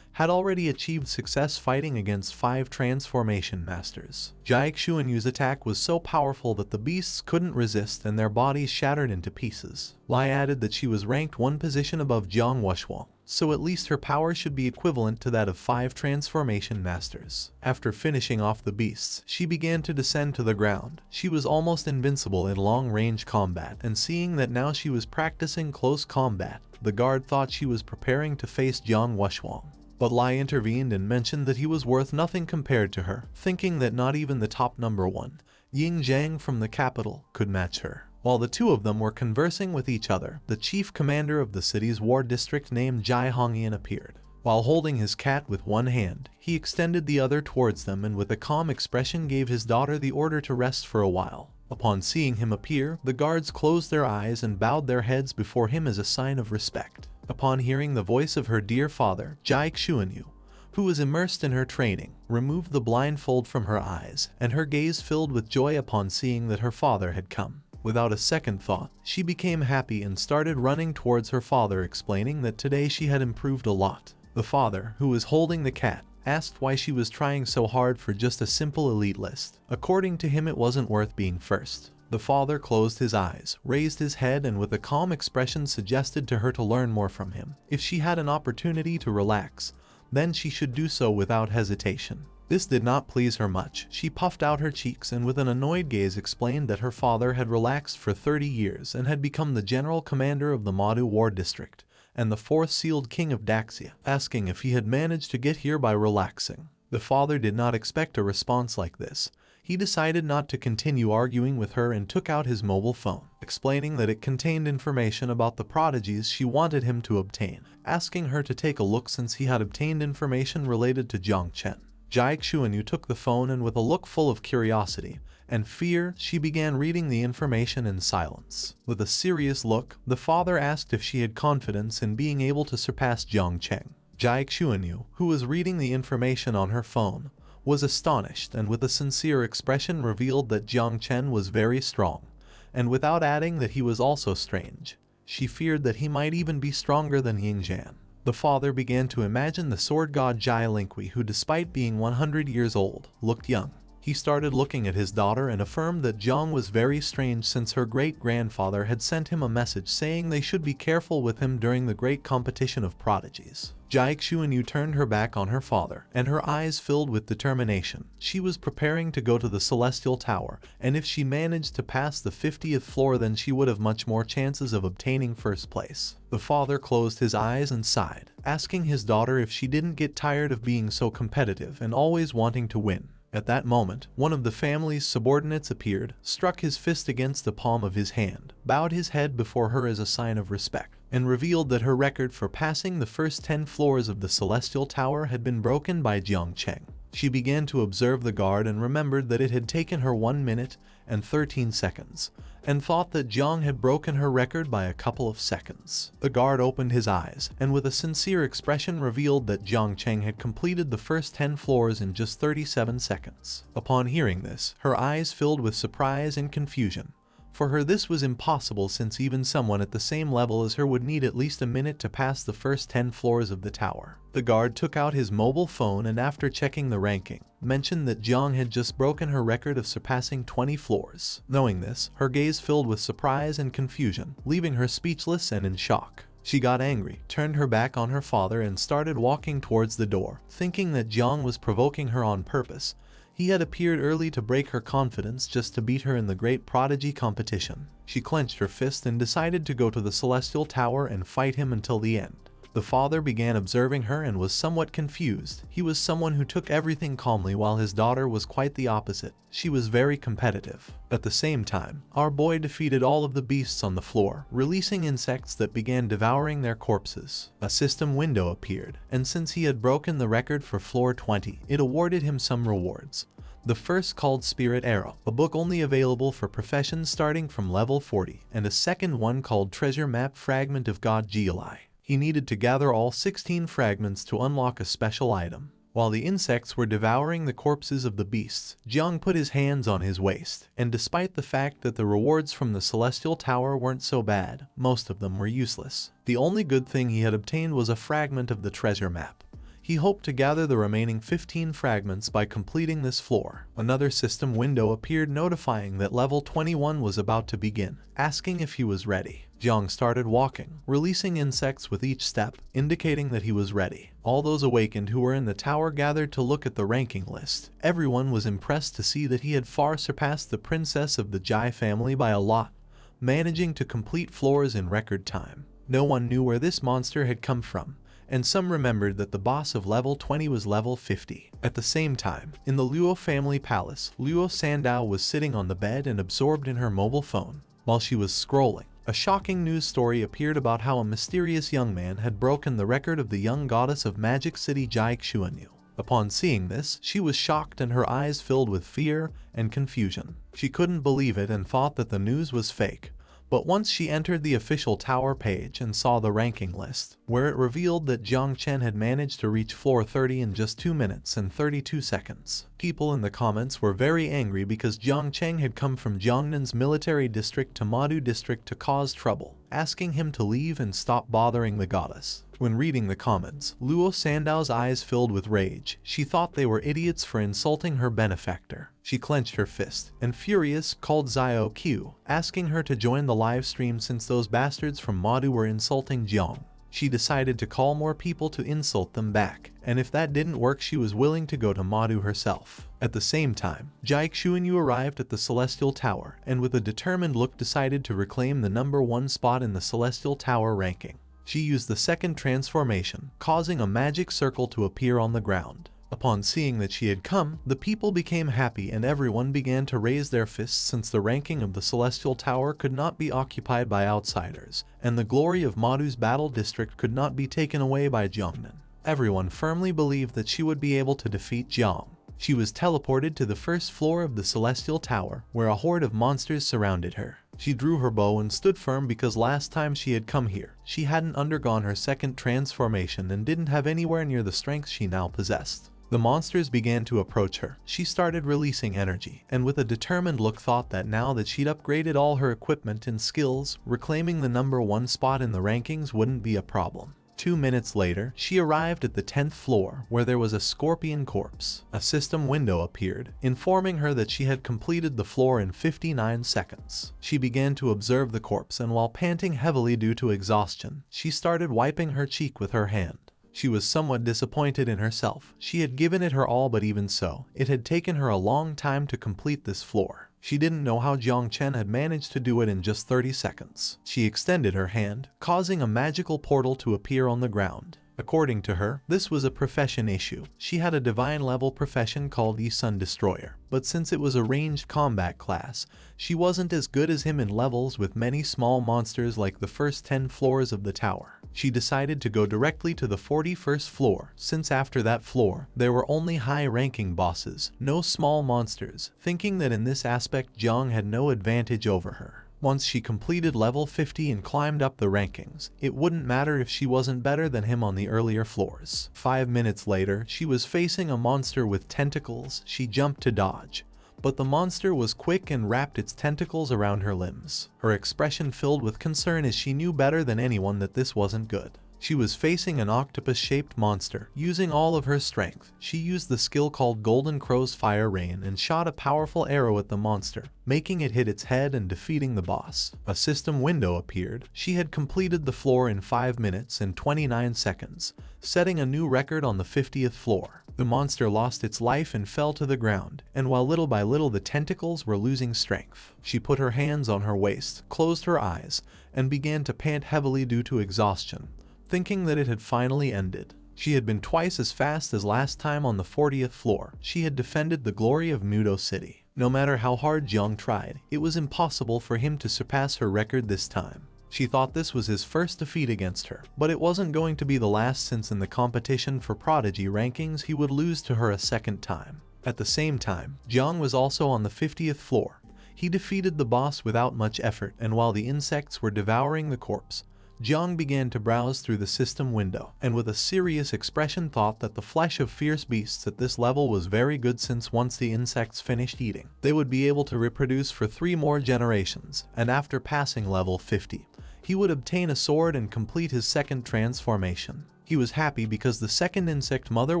[SPEAKER 1] had already achieved success fighting against 5 transformation masters. Jiang Chen's attack was so powerful that the beasts couldn't resist and their bodies shattered into pieces. Lai added that she was ranked 1 position above Jiang Wuxuang, so at least her power should be equivalent to that of 5 transformation masters. After finishing off the beasts, she began to descend to the ground. She was almost invincible in long-range combat, and seeing that now she was practicing close combat, the guard thought she was preparing to face Jiang Wuxuang. But Lai intervened and mentioned that he was worth nothing compared to her, thinking that not even the top number 1, Jiang from the capital, could match her. While the 2 of them were conversing with each other, the chief commander of the city's war district named Jai Hongyan appeared. While holding his cat with one hand, he extended the other towards them and with a calm expression gave his daughter the order to rest for a while. Upon seeing him appear, the guards closed their eyes and bowed their heads before him as a sign of respect. Upon hearing the voice of her dear father, Jiang Chen, who was immersed in her training, removed the blindfold from her eyes, and her gaze filled with joy upon seeing that her father had come. Without a second thought, she became happy and started running towards her father, explaining that today she had improved a lot. The father, who was holding the cat, asked why she was trying so hard for just a simple elite list. According to him, it wasn't worth being first. The father closed his eyes, raised his head, and with a calm expression suggested to her to learn more from him. If she had an opportunity to relax, then she should do so without hesitation. This did not please her much. She puffed out her cheeks and with an annoyed gaze explained that her father had relaxed for 30 years and had become the general commander of the Madu War District and the 4th sealed king of Daxia, asking if he had managed to get here by relaxing. The father did not expect a response like this. He decided not to continue arguing with her and took out his mobile phone, explaining that it contained information about the prodigies she wanted him to obtain, asking her to take a look since he had obtained information related to Jiang Chen. Jiang Chen took the phone and with a look full of curiosity and fear, she began reading the information in silence. With a serious look, the father asked if she had confidence in being able to surpass Jiang Chen. Jiang Chen, who was reading the information on her phone, was astonished and with a sincere expression revealed that Jiang Chen was very strong, and without adding that he was also strange. She feared that he might even be stronger than Jiang. The father began to imagine the sword god Jai Lingqi, who despite being 100 years old, looked young. He started looking at his daughter and affirmed that Jiang was very strange since her great-grandfather had sent him a message saying they should be careful with him during the great competition of prodigies. Jiang Chen turned her back on her father, and her eyes filled with determination. She was preparing to go to the Celestial Tower, and if she managed to pass the 50th floor then she would have much more chances of obtaining first place. The father closed his eyes and sighed, asking his daughter if she didn't get tired of being so competitive and always wanting to win. At that moment, one of the family's subordinates appeared, struck his fist against the palm of his hand, bowed his head before her as a sign of respect, and revealed that her record for passing the first 10 floors of the Celestial Tower had been broken by Jiang Chen. She began to observe the guard and remembered that it had taken her 1 minute and 13 seconds, and thought that Jiang had broken her record by a couple of seconds. The guard opened his eyes, and with a sincere expression revealed that Jiang Chen had completed the first 10 floors in just 37 seconds. Upon hearing this, her eyes filled with surprise and confusion. For her this was impossible since even someone at the same level as her would need at least a minute to pass the first 10 floors of the tower. The guard took out his mobile phone and after checking the ranking, mentioned that Jiang had just broken her record of surpassing 20 floors. Knowing this, her gaze filled with surprise and confusion, leaving her speechless and in shock. She got angry, turned her back on her father and started walking towards the door, thinking that Jiang was provoking her on purpose. He had appeared early to break her confidence just to beat her in the great Prodigy competition. She clenched her fist and decided to go to the Celestial Tower and fight him until the end. The father began observing her and was somewhat confused. He was someone who took everything calmly while his daughter was quite the opposite. She was very competitive. At the same time, our boy defeated all of the beasts on the floor, releasing insects that began devouring their corpses. A system window appeared, and since he had broken the record for floor 20, it awarded him some rewards. The first called Spirit Arrow, a book only available for professions starting from level 40, and a second one called Treasure Map Fragment of God Geoli. He needed to gather all 16 fragments to unlock a special item. While the insects were devouring the corpses of the beasts, Jiang put his hands on his waist, and despite the fact that the rewards from the Celestial Tower weren't so bad, most of them were useless. The only good thing he had obtained was a fragment of the treasure map. He hoped to gather the remaining 15 fragments by completing this floor. Another system window appeared notifying that level 21 was about to begin, asking if he was ready. Jiang started walking, releasing insects with each step, indicating that he was ready. All those awakened who were in the tower gathered to look at the ranking list. Everyone was impressed to see that he had far surpassed the princess of the Jai family by a lot, managing to complete floors in record time. No one knew where this monster had come from, and some remembered that the boss of level 20 was level 50. At the same time, in the Luo family palace, Luo Sandow was sitting on the bed and absorbed in her mobile phone. While she was scrolling, a shocking news story appeared about how a mysterious young man had broken the record of the young goddess of Magic City Jai Xuanyu. Upon seeing this, she was shocked and her eyes filled with fear and confusion. She couldn't believe it and thought that the news was fake. But once she entered the official tower page and saw the ranking list, where it revealed that Jiang Chen had managed to reach floor 30 in just 2 minutes and 32 seconds. People in the comments were very angry because Jiang Chen had come from Jiangnan's military district to Madu district to cause trouble, asking him to leave and stop bothering the goddess. When reading the comments, Luo Sandow's eyes filled with rage. She thought they were idiots for insulting her benefactor. She clenched her fist, and furious, called Xiao Q, asking her to join the live stream since those bastards from Madu were insulting Jiang. She decided to call more people to insult them back, and if that didn't work she was willing to go to Madu herself. At the same time, Jai Xuanyu arrived at the Celestial Tower, and with a determined look decided to reclaim the #1 spot in the Celestial Tower ranking. She used the second transformation, causing a magic circle to appear on the ground. Upon seeing that she had come, the people became happy and everyone began to raise their fists since the ranking of the Celestial Tower could not be occupied by outsiders, and the glory of Madu's battle district could not be taken away by Jiangnan. Everyone firmly believed that she would be able to defeat Jiang. She was teleported to the first floor of the Celestial Tower, where a horde of monsters surrounded her. She drew her bow and stood firm because last time she had come here, she hadn't undergone her second transformation and didn't have anywhere near the strength she now possessed. The monsters began to approach her. She started releasing energy, and with a determined look thought that now that she'd upgraded all her equipment and skills, reclaiming the #1 spot in the rankings wouldn't be a problem. 2 minutes later, she arrived at the 10th floor, where there was a scorpion corpse. A system window appeared, informing her that she had completed the floor in 59 seconds. She began to observe the corpse, and while panting heavily due to exhaustion, she started wiping her cheek with her hand. She was somewhat disappointed in herself. She had given it her all, but even so, it had taken her a long time to complete this floor. She didn't know how Jiang Chen had managed to do it in just 30 seconds. She extended her hand, causing a magical portal to appear on the ground. According to her, this was a profession issue. She had a divine level profession called Sun Destroyer, but since it was a ranged combat class, she wasn't as good as him in levels with many small monsters like the first 10 floors of the tower. She decided to go directly to the 41st floor, since after that floor, there were only high-ranking bosses, no small monsters, thinking that in this aspect Jiang had no advantage over her. Once she completed level 50 and climbed up the rankings, it wouldn't matter if she wasn't better than him on the earlier floors. 5 minutes later, she was facing a monster with tentacles. She jumped to dodge, but the monster was quick and wrapped its tentacles around her limbs. Her expression filled with concern as she knew better than anyone that this wasn't good. She was facing an octopus-shaped monster. Using all of her strength, she used the skill called Golden Crow's Fire Rain and shot a powerful arrow at the monster, making it hit its head and defeating the boss. A system window appeared. She had completed the floor in 5 minutes and 29 seconds, setting a new record on the 50th floor. The monster lost its life and fell to the ground, and while little by little the tentacles were losing strength, she put her hands on her waist, closed her eyes, and began to pant heavily due to exhaustion, thinking that it had finally ended. She had been twice as fast as last time on the 40th floor. She had defended the glory of Muto City. No matter how hard Jiang tried, it was impossible for him to surpass her record this time. She thought this was his first defeat against her, but it wasn't going to be the last, since in the competition for Prodigy rankings he would lose to her a second time. At the same time, Jiang was also on the 50th floor. He defeated the boss without much effort, and while the insects were devouring the corpse, Jiang began to browse through the system window, and with a serious expression thought that the flesh of fierce beasts at this level was very good, since once the insects finished eating, they would be able to reproduce for 3 more generations, and after passing level 50, he would obtain a sword and complete his second transformation. He was happy because the second insect mother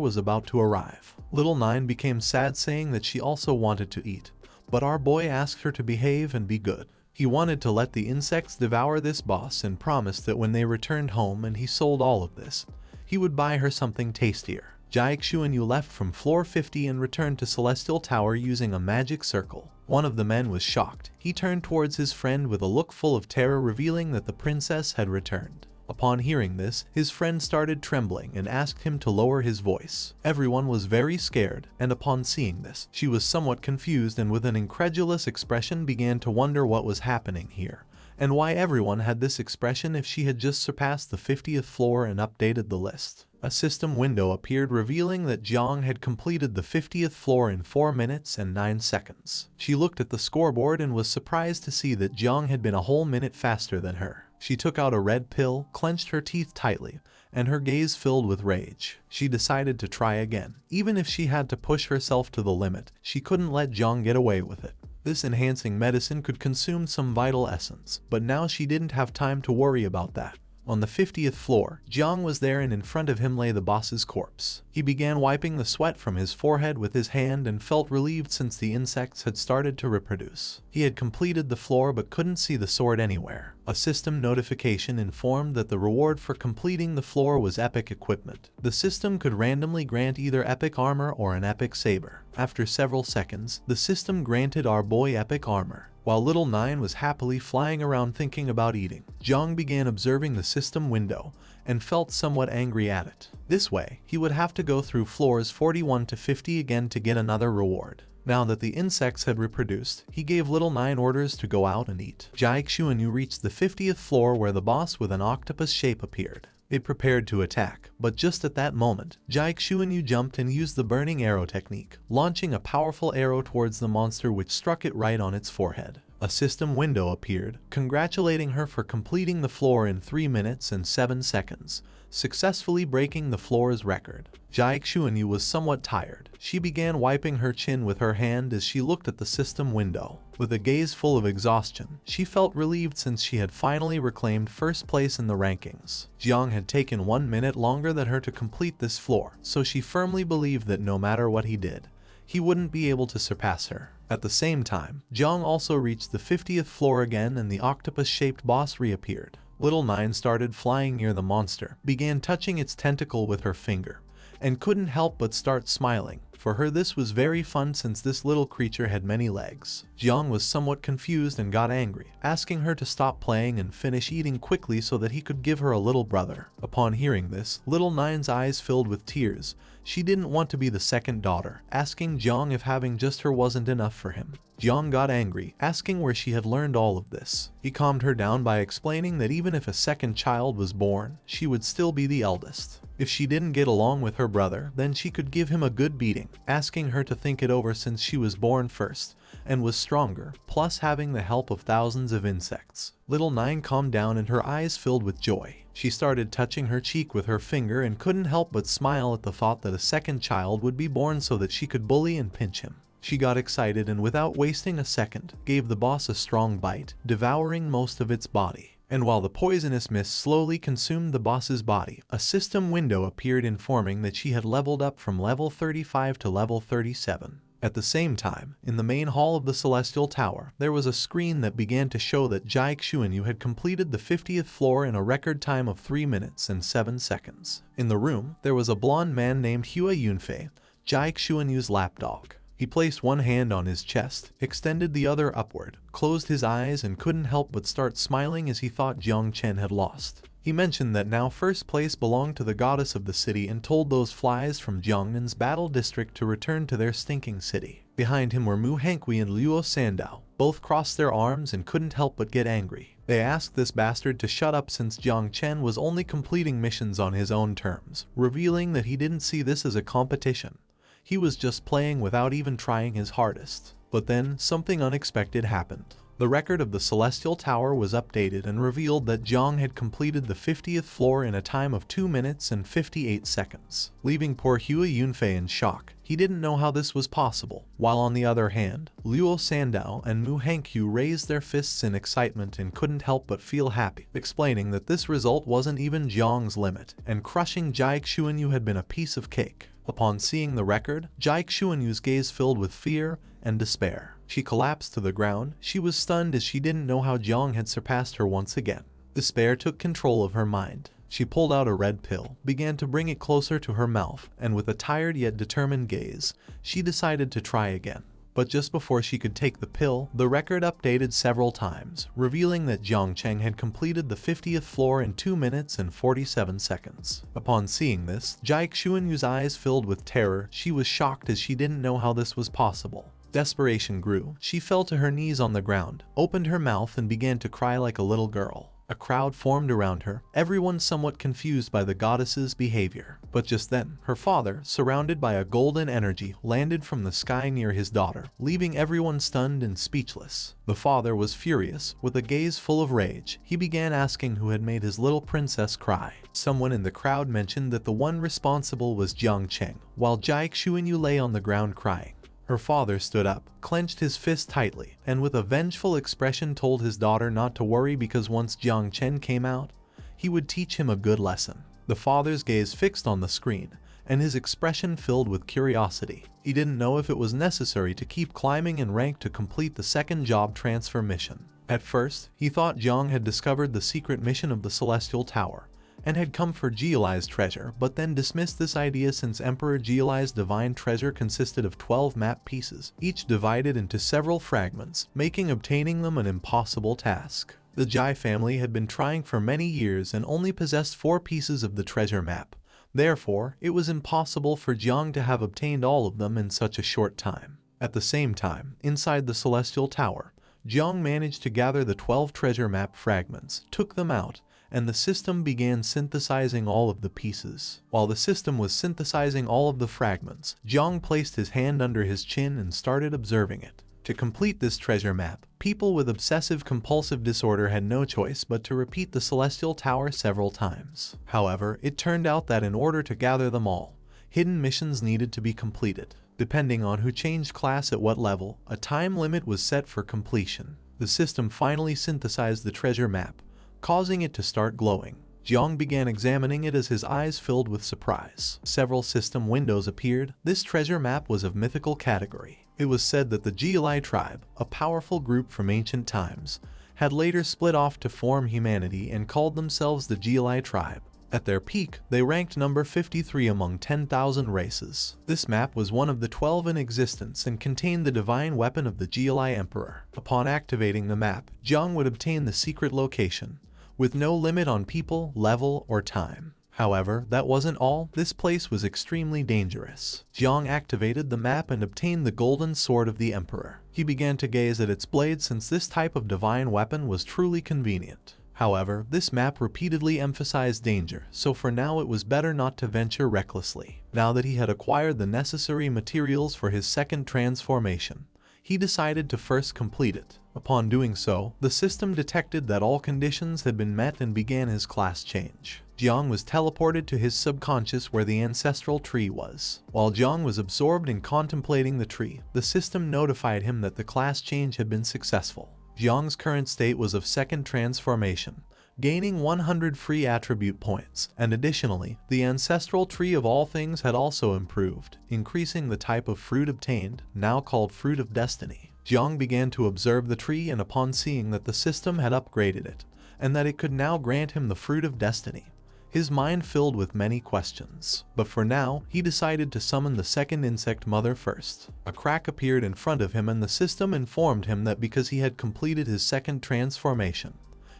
[SPEAKER 1] was about to arrive. Little Nine became sad, saying that she also wanted to eat, but our boy asked her to behave and be good. He wanted to let the insects devour this boss and promised that when they returned home and he sold all of this, he would buy her something tastier. Jiang Chen left from floor 50 and returned to Celestial Tower using a magic circle. One of the men was shocked. He turned towards his friend with a look full of terror, revealing that the princess had returned. Upon hearing this, his friend started trembling and asked him to lower his voice. Everyone was very scared, and upon seeing this, she was somewhat confused and with an incredulous expression began to wonder what was happening here, and why everyone had this expression if she had just surpassed the 50th floor and updated the list. A system window appeared, revealing that Jiang had completed the 50th floor in 4 minutes and 9 seconds. She looked at the scoreboard and was surprised to see that Jiang had been a whole minute faster than her. She took out a red pill, clenched her teeth tightly, and her gaze filled with rage. She decided to try again. Even if she had to push herself to the limit, she couldn't let Jiang get away with it. This enhancing medicine could consume some vital essence, but now she didn't have time to worry about that. On the 50th floor, Jiang was there, and in front of him lay the boss's corpse. He began wiping the sweat from his forehead with his hand and felt relieved since the insects had started to reproduce. He had completed the floor but couldn't see the sword anywhere. A system notification informed that the reward for completing the floor was epic equipment. The system could randomly grant either epic armor or an epic saber. After several seconds, the system granted our boy epic armor. While Little Nine was happily flying around thinking about eating, Jiang began observing the system window and felt somewhat angry at it. This way, he would have to go through floors 41 to 50 again to get another reward. Now that the insects had reproduced, he gave Little Nine orders to go out and eat. Jiang Chen reached the 50th floor where the boss with an octopus shape appeared. It prepared to attack, but just at that moment, Jiang Chen jumped and used the burning arrow technique, launching a powerful arrow towards the monster, which struck it right on its forehead. A system window appeared, congratulating her for completing the floor in 3 minutes and 7 seconds, successfully breaking the floor's record. Jiang Chen was somewhat tired. She began wiping her chin with her hand as she looked at the system window. With a gaze full of exhaustion, she felt relieved since she had finally reclaimed first place in the rankings. Jiang had taken 1 minute longer than her to complete this floor, so she firmly believed that no matter what he did, he wouldn't be able to surpass her. At the same time, Jiang also reached the 50th floor again, and the octopus-shaped boss reappeared. Little Nine started flying near the monster, began touching its tentacle with her finger, and couldn't help but start smiling. For her this was very fun since this little creature had many legs. Jiang was somewhat confused and got angry, asking her to stop playing and finish eating quickly so that he could give her a little brother. Upon hearing this, Little Nine's eyes filled with tears. She didn't want to be the second daughter, asking Jiang if having just her wasn't enough for him. Jiang got angry, asking where she had learned all of this. He calmed her down by explaining that even if a second child was born, she would still be the eldest. If she didn't get along with her brother, then she could give him a good beating, asking her to think it over since she was born first and was stronger, plus having the help of thousands of insects. Little Nine calmed down and her eyes filled with joy. She started touching her cheek with her finger and couldn't help but smile at the thought that a second child would be born so that she could bully and pinch him. She got excited and without wasting a second, gave the boss a strong bite, devouring most of its body. And while the poisonous mist slowly consumed the boss's body, a system window appeared informing that she had leveled up from level 35 to level 37. At the same time, in the main hall of the Celestial Tower, there was a screen that began to show that Jiang Chen had completed the 50th floor in a record time of 3 minutes and 7 seconds. In the room, there was a blonde man named Hua Yunfei, Jiang Chen's lapdog. He placed one hand on his chest, extended the other upward, closed his eyes and couldn't help but start smiling as he thought Jiang Chen had lost. He mentioned that now first place belonged to the goddess of the city and told those flies from Jiangmen's battle district to return to their stinking city. Behind him were Muhankwi and Luo Sandow. Both crossed their arms and couldn't help but get angry. They asked this bastard to shut up since Jiang Chen was only completing missions on his own terms, revealing that he didn't see this as a competition. He was just playing without even trying his hardest. But then, something unexpected happened. The record of the Celestial Tower was updated and revealed that Jiang had completed the 50th floor in a time of 2 minutes and 58 seconds, leaving poor Hua Yunfei in shock. He didn't know how this was possible, while on the other hand, Luo Sandow and Mu Hankyu raised their fists in excitement and couldn't help but feel happy, explaining that this result wasn't even Jiang's limit, and crushing Jiang Chen had been a piece of cake. Upon seeing the record, Jiang Chen's gaze filled with fear and despair. She collapsed to the ground. She was stunned as she didn't know how Jiang had surpassed her once again. Despair took control of her mind. She pulled out a red pill, began to bring it closer to her mouth, and with a tired yet determined gaze, she decided to try again. But just before she could take the pill, the record updated several times, revealing that Jiang Chen had completed the 50th floor in 2 minutes and 47 seconds. Upon seeing this, Jiang Chen's eyes filled with terror. She was shocked as she didn't know how this was possible. Desperation grew. She fell to her knees on the ground, opened her mouth and began to cry like a little girl. A crowd formed around her, everyone somewhat confused by the goddess's behavior. But just then, her father, surrounded by a golden energy, landed from the sky near his daughter, leaving everyone stunned and speechless. The father was furious. With a gaze full of rage, he began asking who had made his little princess cry. Someone in the crowd mentioned that the one responsible was Jiang Chen, while Jiang Chen lay on the ground crying. Her father stood up, clenched his fist tightly, and with a vengeful expression told his daughter not to worry because once Jiang Chen came out, he would teach him a good lesson. The father's gaze fixed on the screen, and his expression filled with curiosity. He didn't know if it was necessary to keep climbing in rank to complete the second job transfer mission. At first, he thought Jiang had discovered the secret mission of the Celestial Tower, and had come for Jialai's treasure, but then dismissed this idea since Emperor Jialai's divine treasure consisted of 12 map pieces, each divided into several fragments, making obtaining them an impossible task. The Jai family had been trying for many years and only possessed 4 pieces of the treasure map. Therefore, it was impossible for Jiang to have obtained all of them in such a short time. At the same time, inside the Celestial Tower, Jiang managed to gather the 12 treasure map fragments, took them out, and the system began synthesizing all of the pieces. While the system was synthesizing all of the fragments, Jiang placed his hand under his chin and started observing it. To complete this treasure map, people with obsessive-compulsive disorder had no choice but to repeat the Celestial Tower several times. However, it turned out that in order to gather them all, hidden missions needed to be completed. Depending on who changed class at what level, a time limit was set for completion. The system finally synthesized the treasure map, causing it to start glowing. Jiang began examining it as his eyes filled with surprise. Several system windows appeared. This treasure map was of mythical category. It was said that the Jialai tribe, a powerful group from ancient times, had later split off to form humanity and called themselves the Jialai tribe. At their peak, they ranked number 53 among 10,000 races. This map was one of the 12 in existence and contained the divine weapon of the Jialai Emperor. Upon activating the map, Jiang would obtain the secret location, with no limit on people, level, or time. However, that wasn't all. This place was extremely dangerous. Jiang activated the map and obtained the golden sword of the Emperor. He began to gaze at its blade since this type of divine weapon was truly convenient. However, this map repeatedly emphasized danger, so for now it was better not to venture recklessly. Now that he had acquired the necessary materials for his second transformation, he decided to first complete it. Upon doing so, the system detected that all conditions had been met and began his class change. Jiang was teleported to his subconscious where the ancestral tree was. While Jiang was absorbed in contemplating the tree, the system notified him that the class change had been successful. Jiang's current state was of second transformation, gaining 100 free attribute points, and additionally, the ancestral tree of all things had also improved, increasing the type of fruit obtained, now called Fruit of Destiny. Jiang began to observe the tree, and upon seeing that the system had upgraded it, and that it could now grant him the Fruit of Destiny, his mind filled with many questions. But for now, he decided to summon the second insect mother first. A crack appeared in front of him, and the system informed him that because he had completed his second transformation,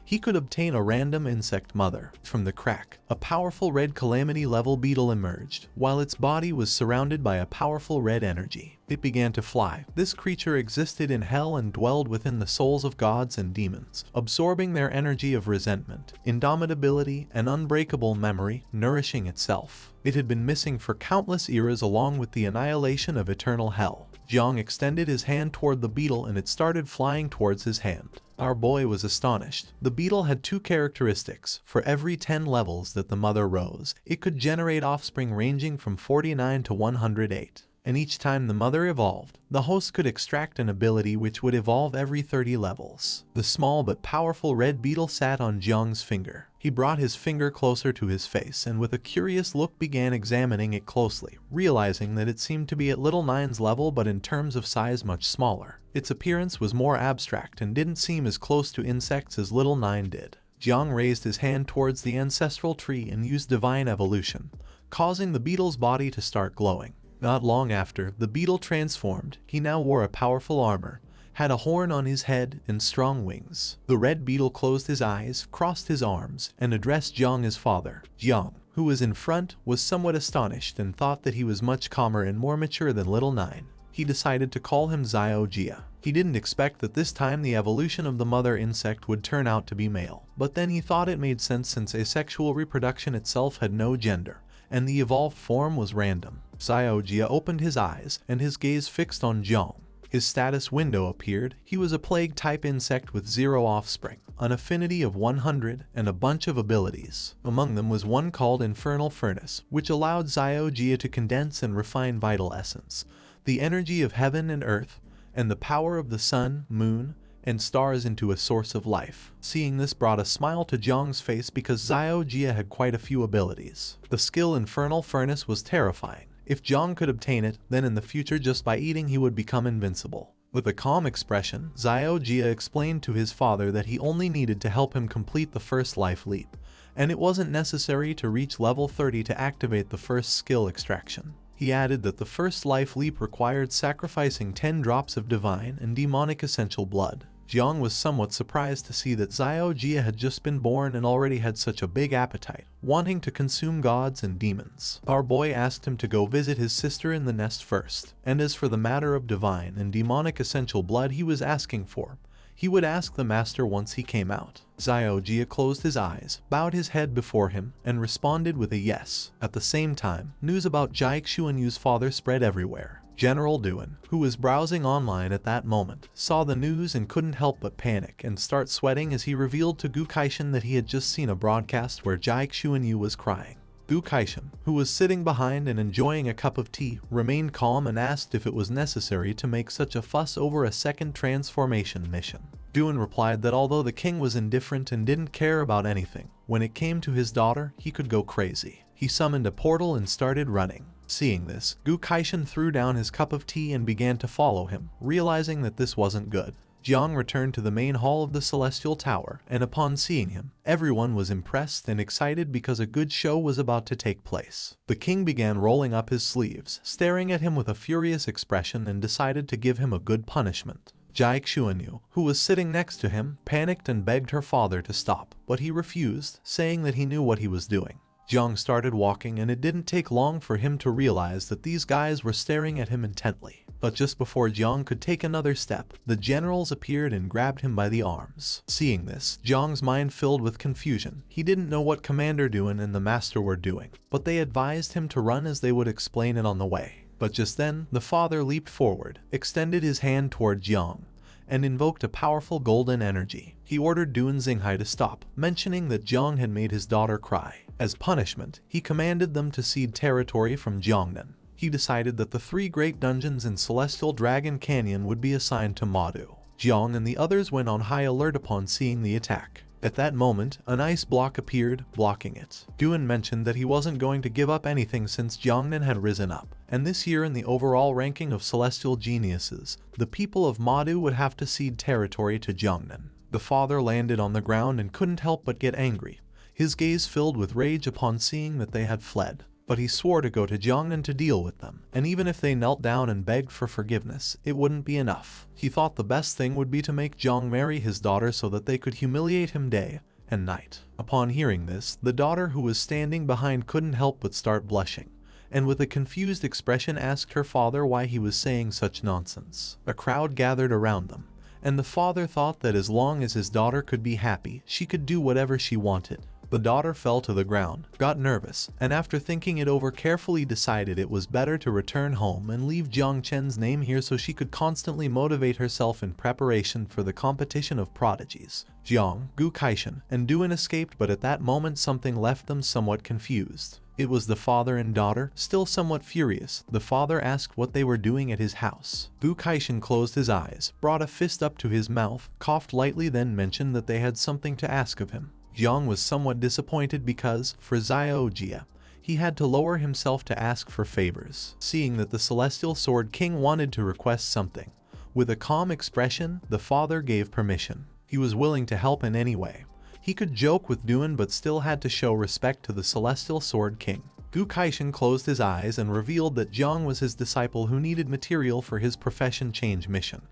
[SPEAKER 1] he could obtain a random insect mother. From the crack, a powerful red Calamity level beetle emerged, while its body was surrounded by a powerful red energy. It began to fly. This creature existed in hell and dwelled within the souls of gods and demons, absorbing their energy of resentment, indomitability, and unbreakable memory, nourishing itself. It had been missing for countless eras along with the annihilation of eternal hell. Jiang extended his hand toward the beetle, and it started flying towards his hand. Our boy was astonished. The beetle had two characteristics. For every 10 levels that the mother rose, it could generate offspring ranging from 49 to 108. And each time the mother evolved, the host could extract an ability which would evolve every 30 levels. The small but powerful red beetle sat on Jiang's finger. He brought his finger closer to his face and with a curious look began examining it closely, realizing that it seemed to be at little Nine's level but in terms of size much smaller. Its appearance was more abstract and didn't seem as close to insects as little Nine did. Jiang raised his hand towards the ancestral tree and used divine evolution, causing the beetle's body to start glowing. Not long after, the beetle transformed. He now wore a powerful armor, had a horn on his head, and strong wings. The red beetle closed his eyes, crossed his arms, and addressed Jiang as father. Jiang, who was in front, was somewhat astonished and thought that he was much calmer and more mature than little Nine. He decided to call him Xiao Jia. He didn't expect that this time the evolution of the mother insect would turn out to be male, but then he thought it made sense since asexual reproduction itself had no gender, and the evolved form was random. Xiao Jia opened his eyes, and his gaze fixed on Jiang. His status window appeared. He was a plague-type insect with 0 offspring, an affinity of 100, and a bunch of abilities. Among them was one called Infernal Furnace, which allowed Xiao Jia to condense and refine vital essence, the energy of heaven and earth, and the power of the sun, moon, and stars into a source of life. Seeing this brought a smile to Jiang's face because Xiao Jia had quite a few abilities. The skill Infernal Furnace was terrifying. If Jiang could obtain it, then in the future just by eating he would become invincible. With a calm expression, Xiao Jia explained to his father that he only needed to help him complete the first life leap, and it wasn't necessary to reach level 30 to activate the first skill extraction. He added that the first life leap required sacrificing 10 drops of divine and demonic essential blood. Jiang was somewhat surprised to see that Xiao Jia had just been born and already had such a big appetite, wanting to consume gods and demons. Our boy asked him to go visit his sister in the nest first, and as for the matter of divine and demonic essential blood he was asking for, he would ask the master once he came out. Xiao Jia closed his eyes, bowed his head before him, and responded with a yes. At the same time, news about Jiang Xuanyu's father spread everywhere. General Duan, who was browsing online at that moment, saw the news and couldn't help but panic and start sweating as he revealed to Gu Kaishan that he had just seen a broadcast where Jiang Xuanyu was crying. Gu Kaishan, who was sitting behind and enjoying a cup of tea, remained calm and asked if it was necessary to make such a fuss over a second transformation mission. Duan replied that although the king was indifferent and didn't care about anything, when it came to his daughter, he could go crazy. He summoned a portal and started running. Seeing this, Gu Kaishan threw down his cup of tea and began to follow him, realizing that this wasn't good. Jiang returned to the main hall of the Celestial Tower, and upon seeing him, everyone was impressed and excited because a good show was about to take place. The king began rolling up his sleeves, staring at him with a furious expression, and decided to give him a good punishment. Jiang Xuanyu, who was sitting next to him, panicked and begged her father to stop, but he refused, saying that he knew what he was doing. Jiang started walking, and it didn't take long for him to realize that these guys were staring at him intently. But just before Jiang could take another step, the generals appeared and grabbed him by the arms. Seeing this, Jiang's mind filled with confusion. He didn't know what Commander Duan and the Master were doing, but they advised him to run as they would explain it on the way. But just then, the father leaped forward, extended his hand toward Jiang, and invoked a powerful golden energy. He ordered Duan Xinghai to stop, mentioning that Jiang had made his daughter cry. As punishment, he commanded them to cede territory from Jiangnan. He decided that the 3 great dungeons in Celestial Dragon Canyon would be assigned to Madu. Jiang and the others went on high alert upon seeing the attack. At that moment, an ice block appeared, blocking it. Duan mentioned that he wasn't going to give up anything since Jiangnan had risen up, and this year in the overall ranking of celestial geniuses, the people of Madu would have to cede territory to Jiangnan. The father landed on the ground and couldn't help but get angry, his gaze filled with rage upon seeing that they had fled. But he swore to go to Jiangnan to deal with them, and even if they knelt down and begged for forgiveness, it wouldn't be enough. He thought the best thing would be to make Jiang marry his daughter so that they could humiliate him day and night. Upon hearing this, the daughter who was standing behind couldn't help but start blushing, and with a confused expression asked her father why he was saying such nonsense. A crowd gathered around them, and the father thought that as long as his daughter could be happy, she could do whatever she wanted. The daughter fell to the ground, got nervous, and after thinking it over carefully decided it was better to return home and leave Jiang Chen's name here so she could constantly motivate herself in preparation for the competition of prodigies. Jiang, Gu Kaishan, and Duan escaped, but at that moment something left them somewhat confused. It was the father and daughter, still somewhat furious. The father asked what they were doing at his house. Gu Kaishan closed his eyes, brought a fist up to his mouth, coughed lightly, then mentioned that they had something to ask of him. Jiang was somewhat disappointed because, for Xiaojia, he had to lower himself to ask for favors. Seeing that the Celestial Sword King wanted to request something, with a calm expression, the father gave permission. He was willing to help in any way. He could joke with Duan but still had to show respect to the Celestial Sword King. Gu Kaishan closed his eyes and revealed that Jiang was his disciple who needed material for his profession change mission.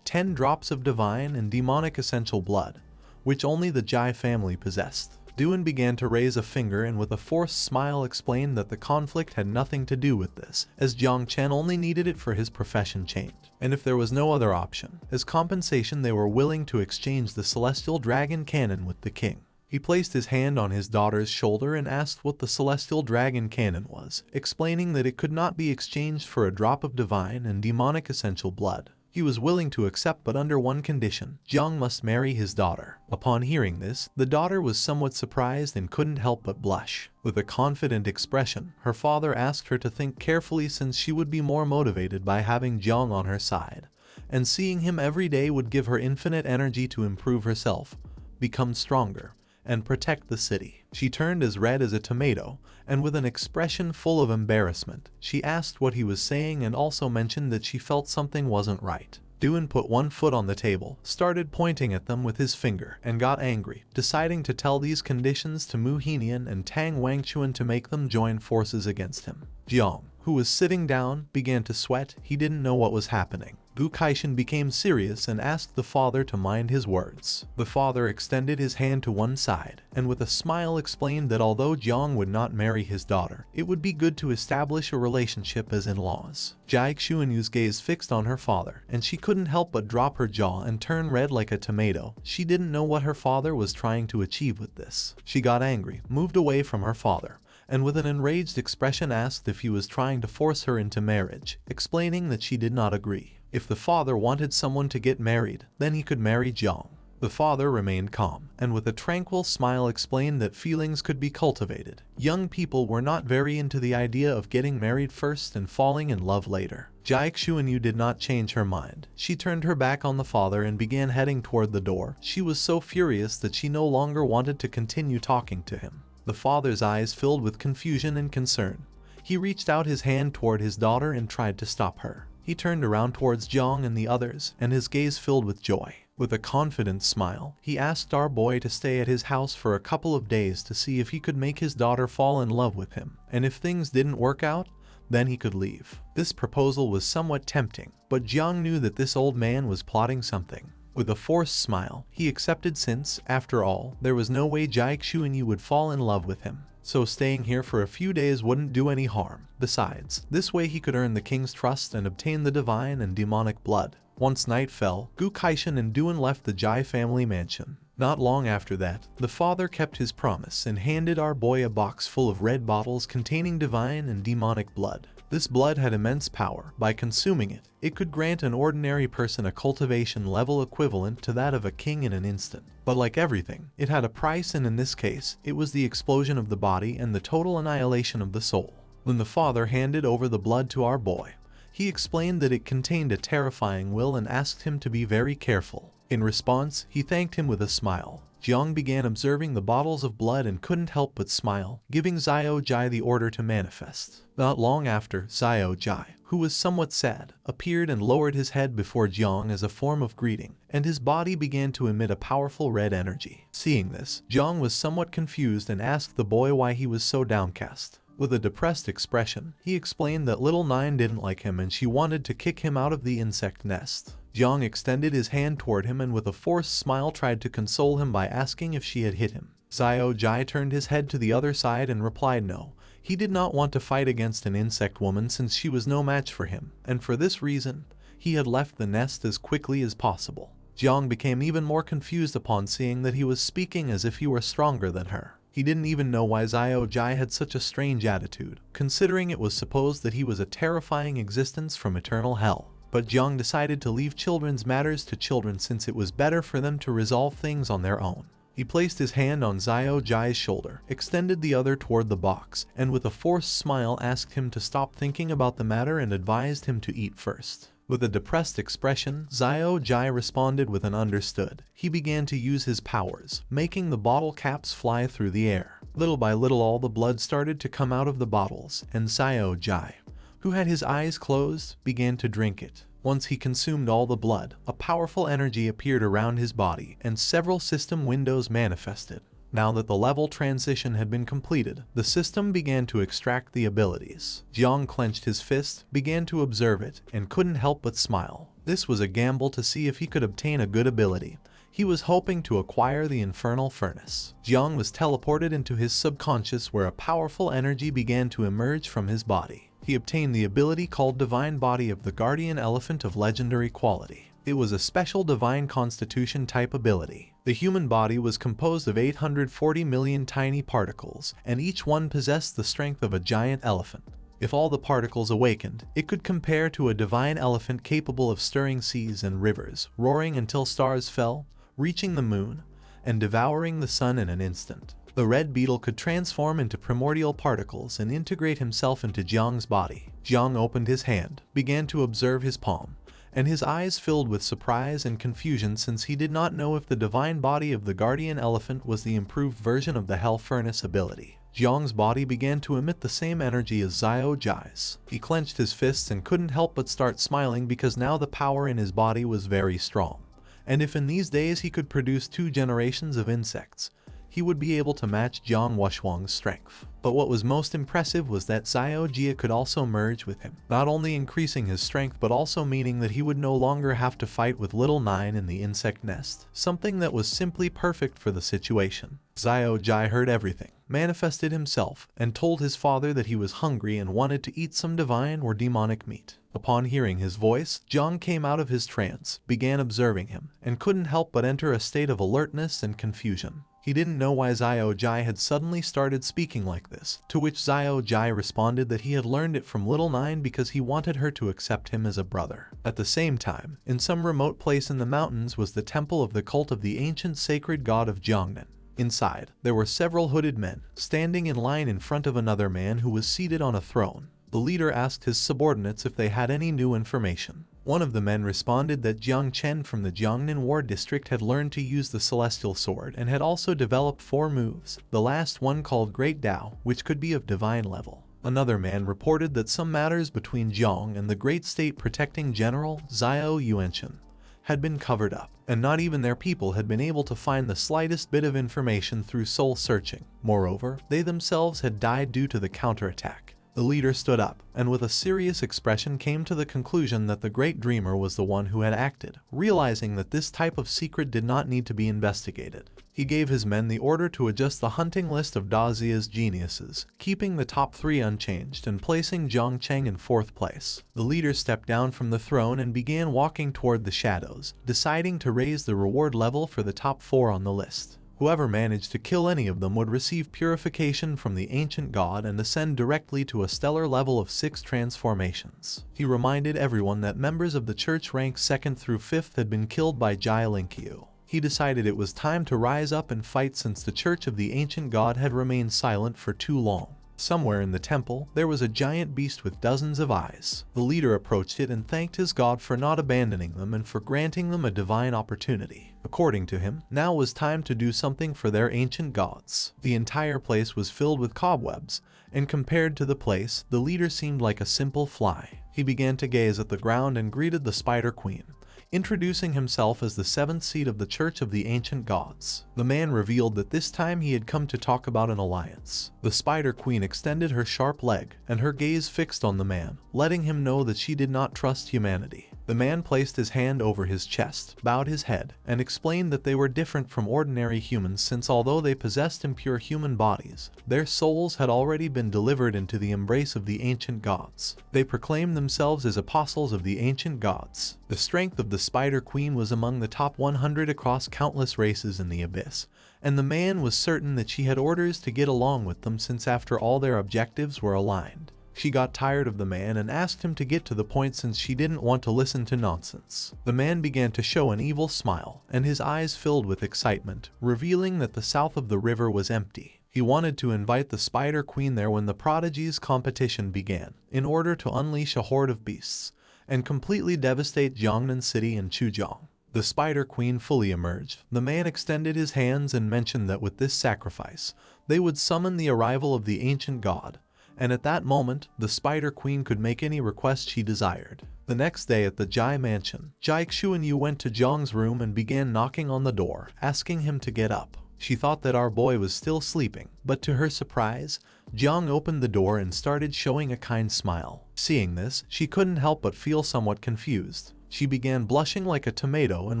[SPEAKER 1] 10 drops of divine and demonic essential blood, which only the Jai family possessed. Duan began to raise a finger and with a forced smile explained that the conflict had nothing to do with this, as Jiang Chen only needed it for his profession change. And if there was no other option, as compensation they were willing to exchange the Celestial Dragon Cannon with the king. He placed his hand on his daughter's shoulder and asked what the Celestial Dragon Cannon was, explaining that it could not be exchanged for a drop of divine and demonic essential blood. He was willing to accept, but under one condition: Jiang must marry his daughter. Upon hearing this, the daughter was somewhat surprised and couldn't help but blush. With a confident expression, her father asked her to think carefully since she would be more motivated by having Jiang on her side, and seeing him every day would give her infinite energy to improve herself, become stronger, and protect the city. She turned as red as a tomato, and with an expression full of embarrassment, she asked what he was saying and also mentioned that she felt something wasn't right. Duan put one foot on the table, started pointing at them with his finger, and got angry, deciding to tell these conditions to Mu Henian and Tang Wangchuan to make them join forces against him. Jiang, who was sitting down, began to sweat. He didn't know what was happening. Gu Kaishan became serious and asked the father to mind his words. The father extended his hand to one side, and with a smile explained that although Jiang would not marry his daughter, it would be good to establish a relationship as in-laws. Jai Xuanyu's gaze fixed on her father, and she couldn't help but drop her jaw and turn red like a tomato. She didn't know what her father was trying to achieve with this. She got angry, moved away from her father, and with an enraged expression asked if he was trying to force her into marriage, explaining that she did not agree. If the father wanted someone to get married, then he could marry Jiang. The father remained calm, and with a tranquil smile explained that feelings could be cultivated. Young people were not very into the idea of getting married first and falling in love later. Jai Xuanyu did not change her mind. She turned her back on the father and began heading toward the door. She was so furious that she no longer wanted to continue talking to him. The father's eyes filled with confusion and concern. He reached out his hand toward his daughter and tried to stop her. He turned around towards Jiang and the others, and his gaze filled with joy. With a confident smile, he asked our boy to stay at his house for a couple of days to see if he could make his daughter fall in love with him, and if things didn't work out, then he could leave. This proposal was somewhat tempting, but Jiang knew that this old man was plotting something. With a forced smile, he accepted since, after all, there was no way Jai Xuanyu would fall in love with him. So staying here for a few days wouldn't do any harm. Besides, this way he could earn the king's trust and obtain the divine and demonic blood. Once night fell, Gu Kaishan and Duan left the Jai family mansion. Not long after that, the father kept his promise and handed our boy a box full of red bottles containing divine and demonic blood. This blood had immense power. By consuming it, it could grant an ordinary person a cultivation level equivalent to that of a king in an instant. But like everything, it had a price, and in this case, it was the explosion of the body and the total annihilation of the soul. When the father handed over the blood to our boy, he explained that it contained a terrifying will and asked him to be very careful. In response, he thanked him with a smile. Jiang began observing the bottles of blood and couldn't help but smile, giving Xiao Jai the order to manifest. Not long after, Xiao Jai, who was somewhat sad, appeared and lowered his head before Jiang as a form of greeting, and his body began to emit a powerful red energy. Seeing this, Jiang was somewhat confused and asked the boy why he was so downcast. With a depressed expression, he explained that little Nine didn't like him and she wanted to kick him out of the insect nest. Jiang extended his hand toward him and with a forced smile tried to console him by asking if she had hit him. Xiao Jai turned his head to the other side and replied no. He did not want to fight against an insect woman since she was no match for him, and for this reason, he had left the nest as quickly as possible. Jiang became even more confused upon seeing that he was speaking as if he were stronger than her. He didn't even know why Xiao Jai had such a strange attitude, considering it was supposed that he was a terrifying existence from eternal hell. But Jiang decided to leave children's matters to children since it was better for them to resolve things on their own. He placed his hand on Xiao Jai's shoulder, extended the other toward the box, and with a forced smile asked him to stop thinking about the matter and advised him to eat first. With a depressed expression, Xiao Jai responded with an understood. He began to use his powers, making the bottle caps fly through the air. Little by little all the blood started to come out of the bottles, and Xiao Jai, who had his eyes closed, began to drink it. Once he consumed all the blood, a powerful energy appeared around his body, and several system windows manifested. Now that the level transition had been completed, the system began to extract the abilities. Jiang clenched his fist, began to observe it, and couldn't help but smile. This was a gamble to see if he could obtain a good ability. He was hoping to acquire the Infernal Furnace. Jiang was teleported into his subconscious where a powerful energy began to emerge from his body. He obtained the ability called Divine Body of the Guardian Elephant of legendary quality. It was a special Divine Constitution type ability. The human body was composed of 840 million tiny particles, and each one possessed the strength of a giant elephant. If all the particles awakened, it could compare to a divine elephant capable of stirring seas and rivers, roaring until stars fell, reaching the moon, and devouring the sun in an instant. The red beetle could transform into primordial particles and integrate himself into Jiang's body. Jiang opened his hand, began to observe his palm, and his eyes filled with surprise and confusion since he did not know if the divine body of the guardian elephant was the improved version of the Hell Furnace ability. Jiang's body began to emit the same energy as Xiao Jai's. He clenched his fists and couldn't help but start smiling because now the power in his body was very strong. And if in these days he could produce 2 generations of insects, he would be able to match Jiang Wuxuang's strength. But what was most impressive was that Xiao Jia could also merge with him, not only increasing his strength but also meaning that he would no longer have to fight with Little Nine in the insect nest, something that was simply perfect for the situation. Xiao Jai heard everything, manifested himself, and told his father that he was hungry and wanted to eat some divine or demonic meat. Upon hearing his voice, Jiang came out of his trance, began observing him, and couldn't help but enter a state of alertness and confusion. He didn't know why Xiao Jai had suddenly started speaking like this, to which Xiao Jai responded that he had learned it from Little Nine because he wanted her to accept him as a brother. At the same time, in some remote place in the mountains was the temple of the cult of the ancient sacred god of Jiangnan. Inside, there were several hooded men, standing in line in front of another man who was seated on a throne. The leader asked his subordinates if they had any new information. One of the men responded that Jiang Chen from the Jiangnan War District had learned to use the Celestial Sword and had also developed 4 moves, the last one called Great Dao, which could be of divine level. Another man reported that some matters between Jiang and the Great State Protecting General, Xiao Yuanchen, had been covered up, and not even their people had been able to find the slightest bit of information through soul searching. Moreover, they themselves had died due to the counterattack. The leader stood up, and with a serious expression came to the conclusion that the Great Dreamer was the one who had acted, realizing that this type of secret did not need to be investigated. He gave his men the order to adjust the hunting list of Dazia's geniuses, keeping the top 3 unchanged and placing Jiang Chen in 4th place. The leader stepped down from the throne and began walking toward the shadows, deciding to raise the reward level for the top 4 on the list. Whoever managed to kill any of them would receive purification from the ancient god and ascend directly to a stellar level of 6 transformations. He reminded everyone that members of the church ranks 2nd through 5th had been killed by Jai Linkyu. He decided it was time to rise up and fight since the church of the ancient god had remained silent for too long. Somewhere in the temple, there was a giant beast with dozens of eyes. The leader approached it and thanked his god for not abandoning them and for granting them a divine opportunity. According to him, now was time to do something for their ancient gods. The entire place was filled with cobwebs, and compared to the place, the leader seemed like a simple fly. He began to gaze at the ground and greeted the Spider Queen, introducing himself as the seventh seat of the Church of the Ancient Gods. The man revealed that this time he had come to talk about an alliance. The Spider Queen extended her sharp leg, and her gaze fixed on the man, letting him know that she did not trust humanity. The man placed his hand over his chest, bowed his head, and explained that they were different from ordinary humans since although they possessed impure human bodies, their souls had already been delivered into the embrace of the ancient gods. They proclaimed themselves as apostles of the ancient gods. The strength of the Spider Queen was among the top 100 across countless races in the Abyss, and the man was certain that she had orders to get along with them since after all their objectives were aligned. She got tired of the man and asked him to get to the point since she didn't want to listen to nonsense. The man began to show an evil smile, and his eyes filled with excitement, revealing that the south of the river was empty. He wanted to invite the Spider Queen there when the Prodigy's competition began, in order to unleash a horde of beasts, and completely devastate Jiangnan City and Chuzhong. The Spider Queen fully emerged. The man extended his hands and mentioned that with this sacrifice, they would summon the arrival of the ancient god, and at that moment, the Spider Queen could make any request she desired. The next day at the Jai mansion, Jai Xuanyu went to Jiang's room and began knocking on the door, asking him to get up. She thought that our boy was still sleeping, but to her surprise, Jiang opened the door and started showing a kind smile. Seeing this, she couldn't help but feel somewhat confused. She began blushing like a tomato and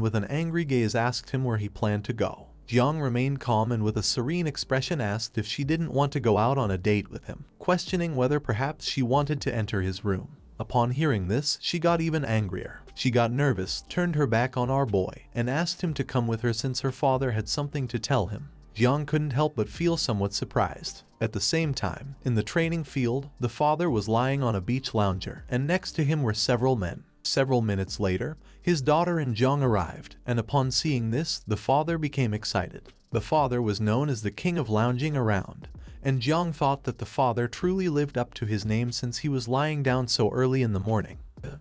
[SPEAKER 1] with an angry gaze asked him where he planned to go. Jiang remained calm and with a serene expression asked if she didn't want to go out on a date with him, questioning whether perhaps she wanted to enter his room. Upon hearing this, she got even angrier. She got nervous, turned her back on our boy, and asked him to come with her since her father had something to tell him. Jiang couldn't help but feel somewhat surprised. At the same time, in the training field, the father was lying on a beach lounger, and next to him were several men. Several minutes later, his daughter and Jiang arrived, and upon seeing this, the father became excited. The father was known as the king of lounging around, and Jiang thought that the father truly lived up to his name since he was lying down so early in the morning.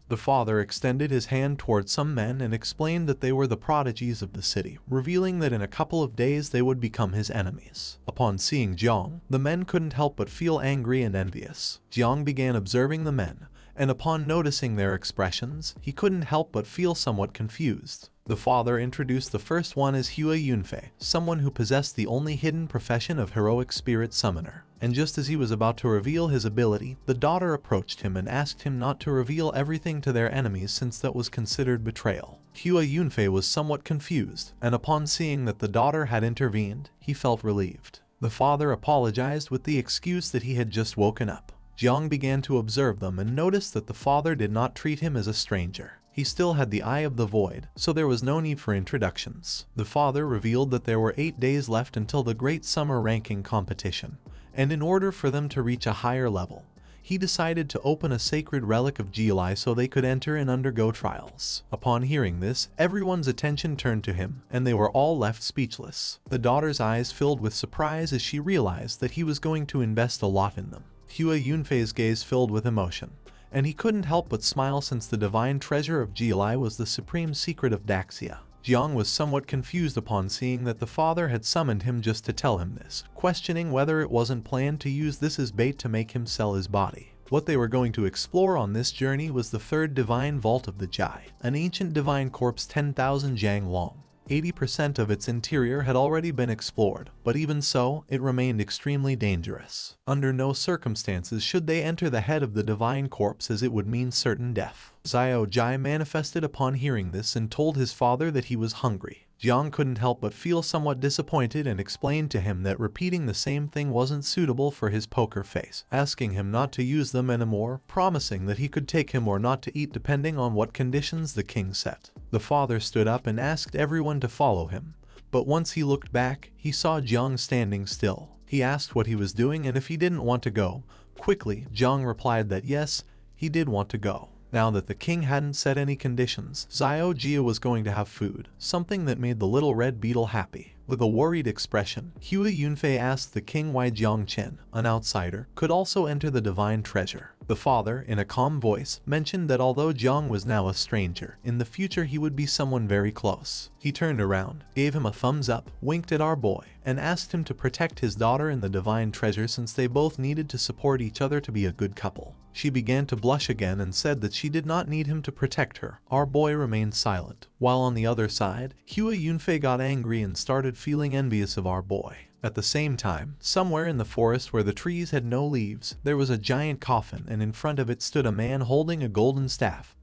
[SPEAKER 1] The father extended his hand towards some men and explained that they were the prodigies of the city, revealing that in a couple of days they would become his enemies. Upon seeing Jiang, the men couldn't help but feel angry and envious. Jiang began observing the men, and upon noticing their expressions, he couldn't help but feel somewhat confused. The father introduced the first one as Hua Yunfei, someone who possessed the only hidden profession of heroic spirit summoner. And just as he was about to reveal his ability, the daughter approached him and asked him not to reveal everything to their enemies since that was considered betrayal. Hua Yunfei was somewhat confused, and upon seeing that the daughter had intervened, he felt relieved. The father apologized with the excuse that he had just woken up. Jiang began to observe them and noticed that the father did not treat him as a stranger. He still had the Eye of the Void, so there was no need for introductions. The father revealed that there were 8 days left until the Great Summer Ranking competition, and in order for them to reach a higher level, he decided to open a sacred relic of Jilai so they could enter and undergo trials. Upon hearing this, everyone's attention turned to him, and they were all left speechless. The daughter's eyes filled with surprise as she realized that he was going to invest a lot in them. Hua Yunfei's gaze filled with emotion, and he couldn't help but smile since the divine treasure of Jilai was the supreme secret of Daxia. Jiang was somewhat confused upon seeing that the father had summoned him just to tell him this, questioning whether it wasn't planned to use this as bait to make him sell his body. What they were going to explore on this journey was the third divine vault of the Jai, an ancient divine corpse 10,000 jang long. 80% of its interior had already been explored, but even so, it remained extremely dangerous. Under no circumstances should they enter the head of the divine corpse as it would mean certain death. Xiao Jai manifested upon hearing this and told his father that he was hungry. Jiang couldn't help but feel somewhat disappointed and explained to him that repeating the same thing wasn't suitable for his poker face, asking him not to use them anymore, promising that he could take him or not to eat depending on what conditions the king set. The father stood up and asked everyone to follow him, but once he looked back, he saw Jiang standing still. He asked what he was doing and if he didn't want to go. Quickly, Jiang replied that yes, he did want to go. Now that the king hadn't set any conditions, Xiao Jia was going to have food, something that made the little red beetle happy. With a worried expression, Hua Yunfei asked the king why Jiang Chen, an outsider, could also enter the divine treasure. The father, in a calm voice, mentioned that although Jiang was now a stranger, in the future he would be someone very close. He turned around, gave him a thumbs up, winked at our boy, and asked him to protect his daughter in the divine treasure since they both needed to support each other to be a good couple. She began to blush again and said that she did not need him to protect her. Our boy remained silent. While on the other side, Hua Yunfei got angry and started feeling envious of our boy. At the same time, somewhere in the forest where the trees had no leaves, there was a giant coffin, and in front of it stood a man holding a golden staff,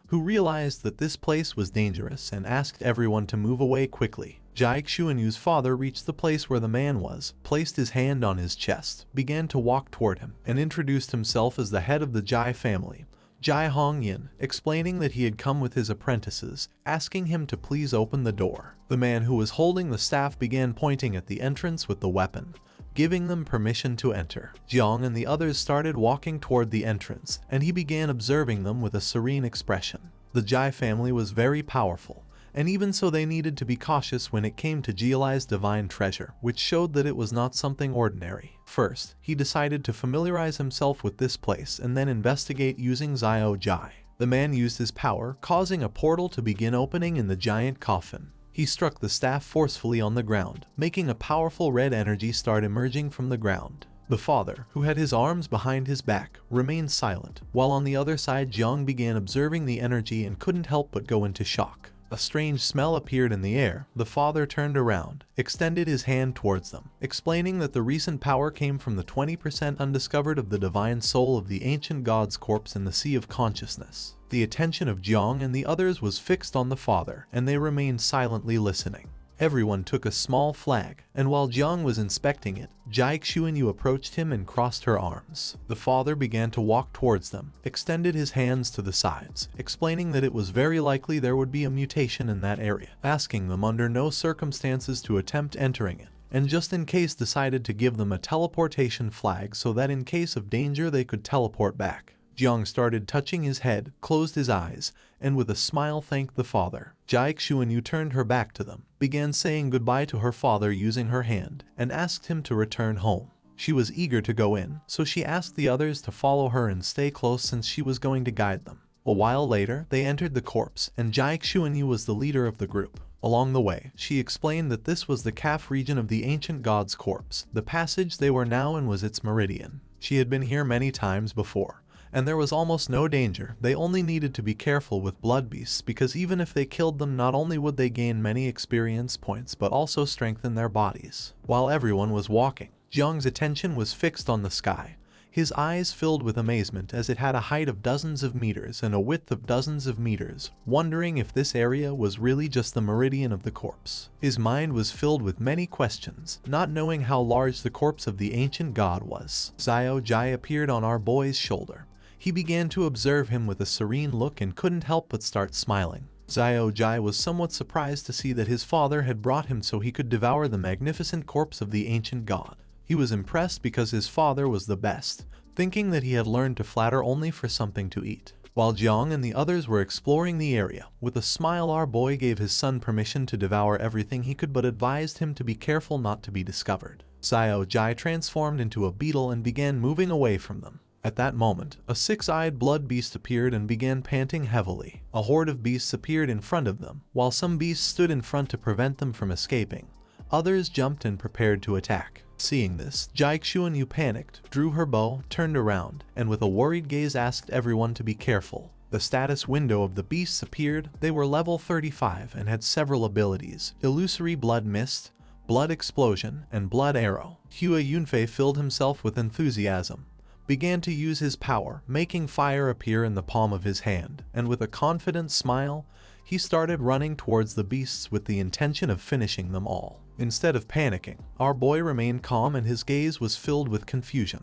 [SPEAKER 1] who realized that this place was dangerous and asked everyone to move away quickly. Jai Xuanyu's father reached the place where the man was, placed his hand on his chest, began to walk toward him, and introduced himself as the head of the Jai family, Jai Hongyin, explaining that he had come with his apprentices, asking him to please open the door. The man who was holding the staff began pointing at the entrance with the weapon, giving them permission to enter. Jiang and the others started walking toward the entrance, and he began observing them with a serene expression. The Jai family was very powerful, and even so they needed to be cautious when it came to Jialai's divine treasure, which showed that it was not something ordinary. First, he decided to familiarize himself with this place and then investigate using Xiao Jai. The man used his power, causing a portal to begin opening in the giant coffin. He struck the staff forcefully on the ground, making a powerful red energy start emerging from the ground. The father, who had his arms behind his back, remained silent, while on the other side Jiang began observing the energy and couldn't help but go into shock. A strange smell appeared in the air. The father turned around, extended his hand towards them, explaining that the recent power came from the 20% undiscovered of the divine soul of the ancient god's corpse in the sea of consciousness. The attention of Jiang and the others was fixed on the father, and they remained silently listening. Everyone took a small flag, and while Jiang was inspecting it, Jai Xuanyu approached him and crossed her arms. The father began to walk towards them, extended his hands to the sides, explaining that it was very likely there would be a mutation in that area, asking them under no circumstances to attempt entering it, and just in case decided to give them a teleportation flag so that in case of danger they could teleport back. Jiang started touching his head, closed his eyes, and with a smile thanked the father. Jai Xuanyu turned her back to them, began saying goodbye to her father using her hand, and asked him to return home. She was eager to go in, so she asked the others to follow her and stay close since she was going to guide them. A while later, they entered the corpse, and Jai Xuanyu was the leader of the group. Along the way, she explained that this was the calf region of the ancient god's corpse. The passage they were now in was its meridian. She had been here many times before, and there was almost no danger. They only needed to be careful with blood beasts because even if they killed them, not only would they gain many experience points but also strengthen their bodies. While everyone was walking, Jiang's attention was fixed on the sky. His eyes filled with amazement as it had a height of dozens of meters and a width of dozens of meters, wondering if this area was really just the meridian of the corpse. His mind was filled with many questions, not knowing how large the corpse of the ancient god was. Xiao Jai appeared on our boy's shoulder. He began to observe him with a serene look and couldn't help but start smiling. Xiao Jai was somewhat surprised to see that his father had brought him so he could devour the magnificent corpse of the ancient god. He was impressed because his father was the best, thinking that he had learned to flatter only for something to eat. While Jiang and the others were exploring the area, with a smile our boy gave his son permission to devour everything he could but advised him to be careful not to be discovered. Xiao Jai transformed into a beetle and began moving away from them. At that moment, a six-eyed blood beast appeared and began panting heavily. A horde of beasts appeared in front of them, while some beasts stood in front to prevent them from escaping. Others jumped and prepared to attack. Seeing this, Jai Xuanyu panicked, drew her bow, turned around, and with a worried gaze asked everyone to be careful. The status window of the beasts appeared. They were level 35 and had several abilities: Illusory Blood Mist, Blood Explosion, and Blood Arrow. Hua Yunfei filled himself with enthusiasm, began to use his power, making fire appear in the palm of his hand, and with a confident smile, he started running towards the beasts with the intention of finishing them all. Instead of panicking, our boy remained calm and his gaze was filled with confusion.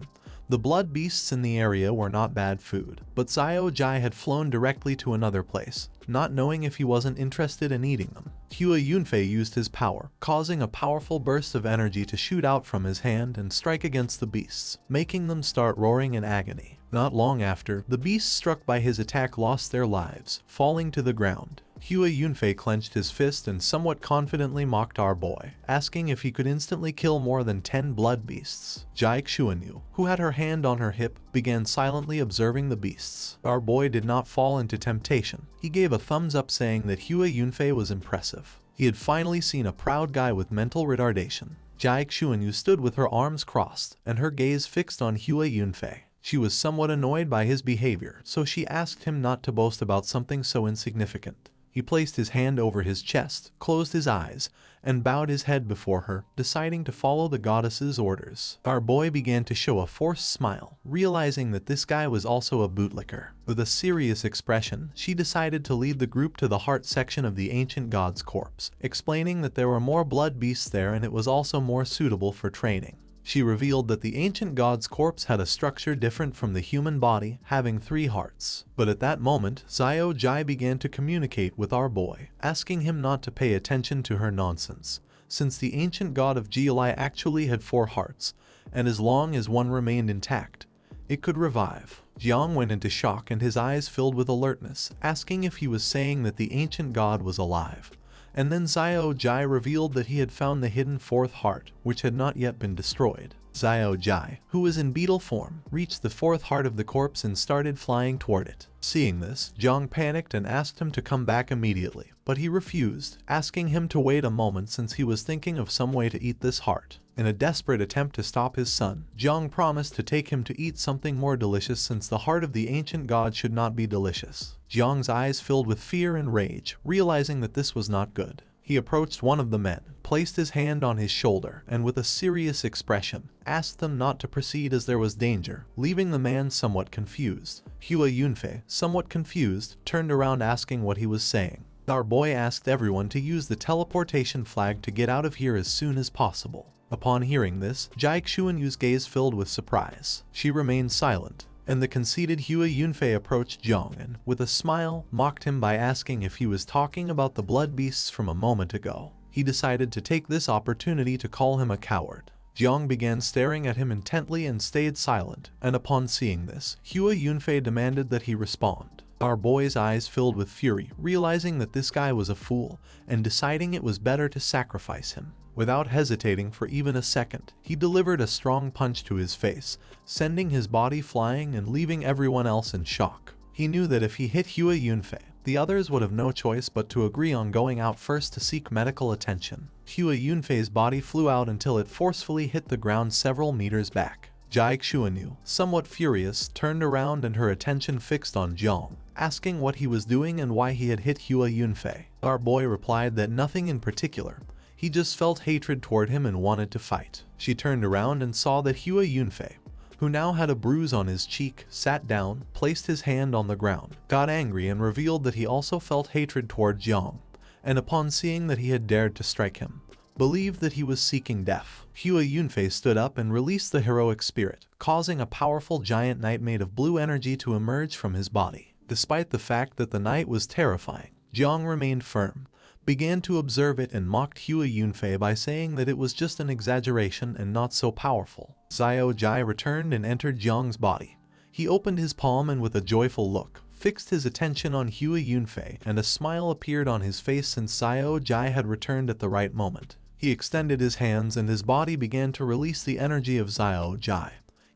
[SPEAKER 1] The blood beasts in the area were not bad food, but Xiao Jai had flown directly to another place, not knowing if he wasn't interested in eating them. Hua Yunfei used his power, causing a powerful burst of energy to shoot out from his hand and strike against the beasts, making them start roaring in agony. Not long after, the beasts struck by his attack lost their lives, falling to the ground. Hua Yunfei clenched his fist and somewhat confidently mocked our boy, asking if he could instantly kill more than 10 blood beasts. Jiang Chen, who had her hand on her hip, began silently observing the beasts. Our boy did not fall into temptation. He gave a thumbs up saying that Hua Yunfei was impressive. He had finally seen a proud guy with mental retardation. Jiang Chen stood with her arms crossed and her gaze fixed on Hua Yunfei. She was somewhat annoyed by his behavior, so she asked him not to boast about something so insignificant. He placed his hand over his chest, closed his eyes, and bowed his head before her, deciding to follow the goddess's orders. Our boy began to show a forced smile, realizing that this guy was also a bootlicker. With a serious expression, she decided to lead the group to the heart section of the ancient god's corpse, explaining that there were more blood beasts there and it was also more suitable for training. She revealed that the ancient god's corpse had a structure different from the human body, having 3 hearts. But at that moment, Xiao Jai began to communicate with our boy, asking him not to pay attention to her nonsense, since the ancient god of Jiulai actually had 4 hearts, and as long as one remained intact, it could revive. Jiang went into shock and his eyes filled with alertness, asking if he was saying that the ancient god was alive. And then Xiao Jai revealed that he had found the hidden 4th heart, which had not yet been destroyed. Xiao Jai, who was in beetle form, reached the 4th heart of the corpse and started flying toward it. Seeing this, Jiang panicked and asked him to come back immediately, but he refused, asking him to wait a moment since he was thinking of some way to eat this heart. In a desperate attempt to stop his son, Jiang promised to take him to eat something more delicious since the heart of the ancient god should not be delicious. Jiang's eyes filled with fear and rage, realizing that this was not good. He approached one of the men, placed his hand on his shoulder, and with a serious expression, asked them not to proceed as there was danger, leaving the man somewhat confused. Hua Yunfei, somewhat confused, turned around asking what he was saying. Our boy asked everyone to use the teleportation flag to get out of here as soon as possible. Upon hearing this, Jiang Chuanyu's gaze filled with surprise. She remained silent, and the conceited Hua Yunfei approached Jiang and, with a smile, mocked him by asking if he was talking about the blood beasts from a moment ago. He decided to take this opportunity to call him a coward. Jiang began staring at him intently and stayed silent, and upon seeing this, Hua Yunfei demanded that he respond. Our boy's eyes filled with fury, realizing that this guy was a fool, and deciding it was better to sacrifice him. Without hesitating for even a second, he delivered a strong punch to his face, sending his body flying and leaving everyone else in shock. He knew that if he hit Hua Yunfei, the others would have no choice but to agree on going out first to seek medical attention. Hua Yunfei's body flew out until it forcefully hit the ground several meters back. Jiang Chuanyu, somewhat furious, turned around and her attention fixed on Jiang, asking what he was doing and why he had hit Hua Yunfei. Our boy replied that nothing in particular. He just felt hatred toward him and wanted to fight. She turned around and saw that Hua Yunfei, who now had a bruise on his cheek, sat down, placed his hand on the ground, got angry and revealed that he also felt hatred toward Jiang, and upon seeing that he had dared to strike him, believed that he was seeking death. Hua Yunfei stood up and released the heroic spirit, causing a powerful giant knight made of blue energy to emerge from his body. Despite the fact that the knight was terrifying, Jiang remained firm, began to observe it and mocked Hua Yunfei by saying that it was just an exaggeration and not so powerful. Xiao Jai returned and entered Jiang's body. He opened his palm and with a joyful look, fixed his attention on Hua Yunfei, and a smile appeared on his face since Xiao Jai had returned at the right moment. He extended his hands and his body began to release the energy of Xiao Jai.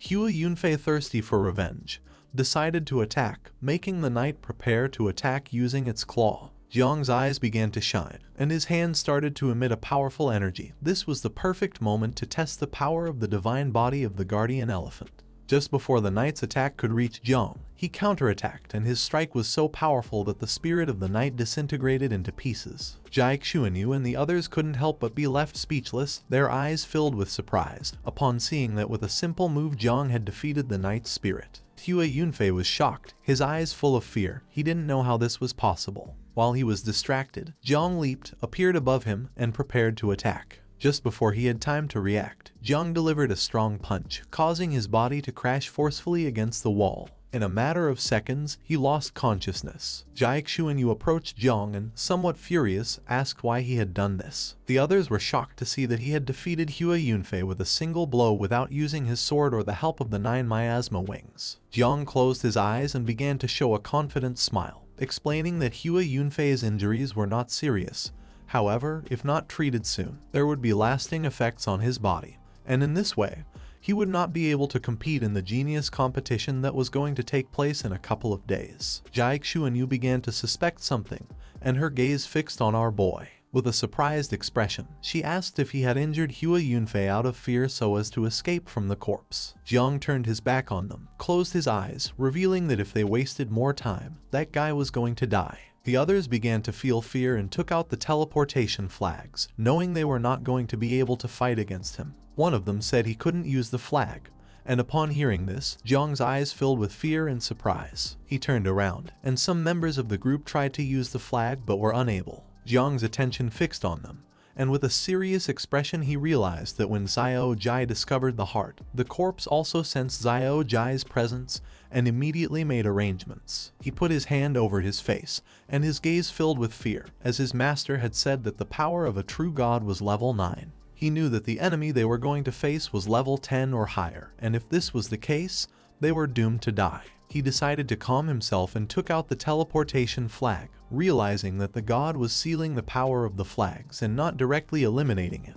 [SPEAKER 1] Hua Yunfei, thirsty for revenge, decided to attack, making the knight prepare to attack using its claw. Jiang's eyes began to shine, and his hand started to emit a powerful energy. This was the perfect moment to test the power of the divine body of the guardian elephant. Just before the knight's attack could reach Jiang, he counterattacked, and his strike was so powerful that the spirit of the knight disintegrated into pieces. Jiang Chuanyu and the others couldn't help but be left speechless, their eyes filled with surprise, upon seeing that with a simple move Jiang had defeated the knight's spirit. Hua Yunfei was shocked, his eyes full of fear. He didn't know how this was possible. While he was distracted, Jiang leaped, appeared above him, and prepared to attack. Just before he had time to react, Jiang delivered a strong punch, causing his body to crash forcefully against the wall. In a matter of seconds, he lost consciousness. Jiang Chuanyu approached Jiang and, somewhat furious, asked why he had done this. The others were shocked to see that he had defeated Hua Yunfei with a single blow without using his sword or the help of the 9 miasma wings. Jiang closed his eyes and began to show a confident smile, explaining that Hua Yunfei's injuries were not serious. However, if not treated soon, there would be lasting effects on his body, and in this way, he would not be able to compete in the genius competition that was going to take place in a couple of days. Jiang Chen began to suspect something, and her gaze fixed on our boy. With a surprised expression, she asked if he had injured Hua Yunfei out of fear so as to escape from the corpse. Jiang turned his back on them, closed his eyes, revealing that if they wasted more time, that guy was going to die. The others began to feel fear and took out the teleportation flags, knowing they were not going to be able to fight against him. One of them said he couldn't use the flag, and upon hearing this, Jiang's eyes filled with fear and surprise. He turned around, and some members of the group tried to use the flag but were unable. Jiang's attention fixed on them, and with a serious expression he realized that when Xiao Jai discovered the heart, the corpse also sensed Xiao Jai's presence and immediately made arrangements. He put his hand over his face, and his gaze filled with fear, as his master had said that the power of a true god was level 9. He knew that the enemy they were going to face was level 10 or higher, and if this was the case, they were doomed to die. He decided to calm himself and took out the teleportation flag, realizing that the god was sealing the power of the flags and not directly eliminating it,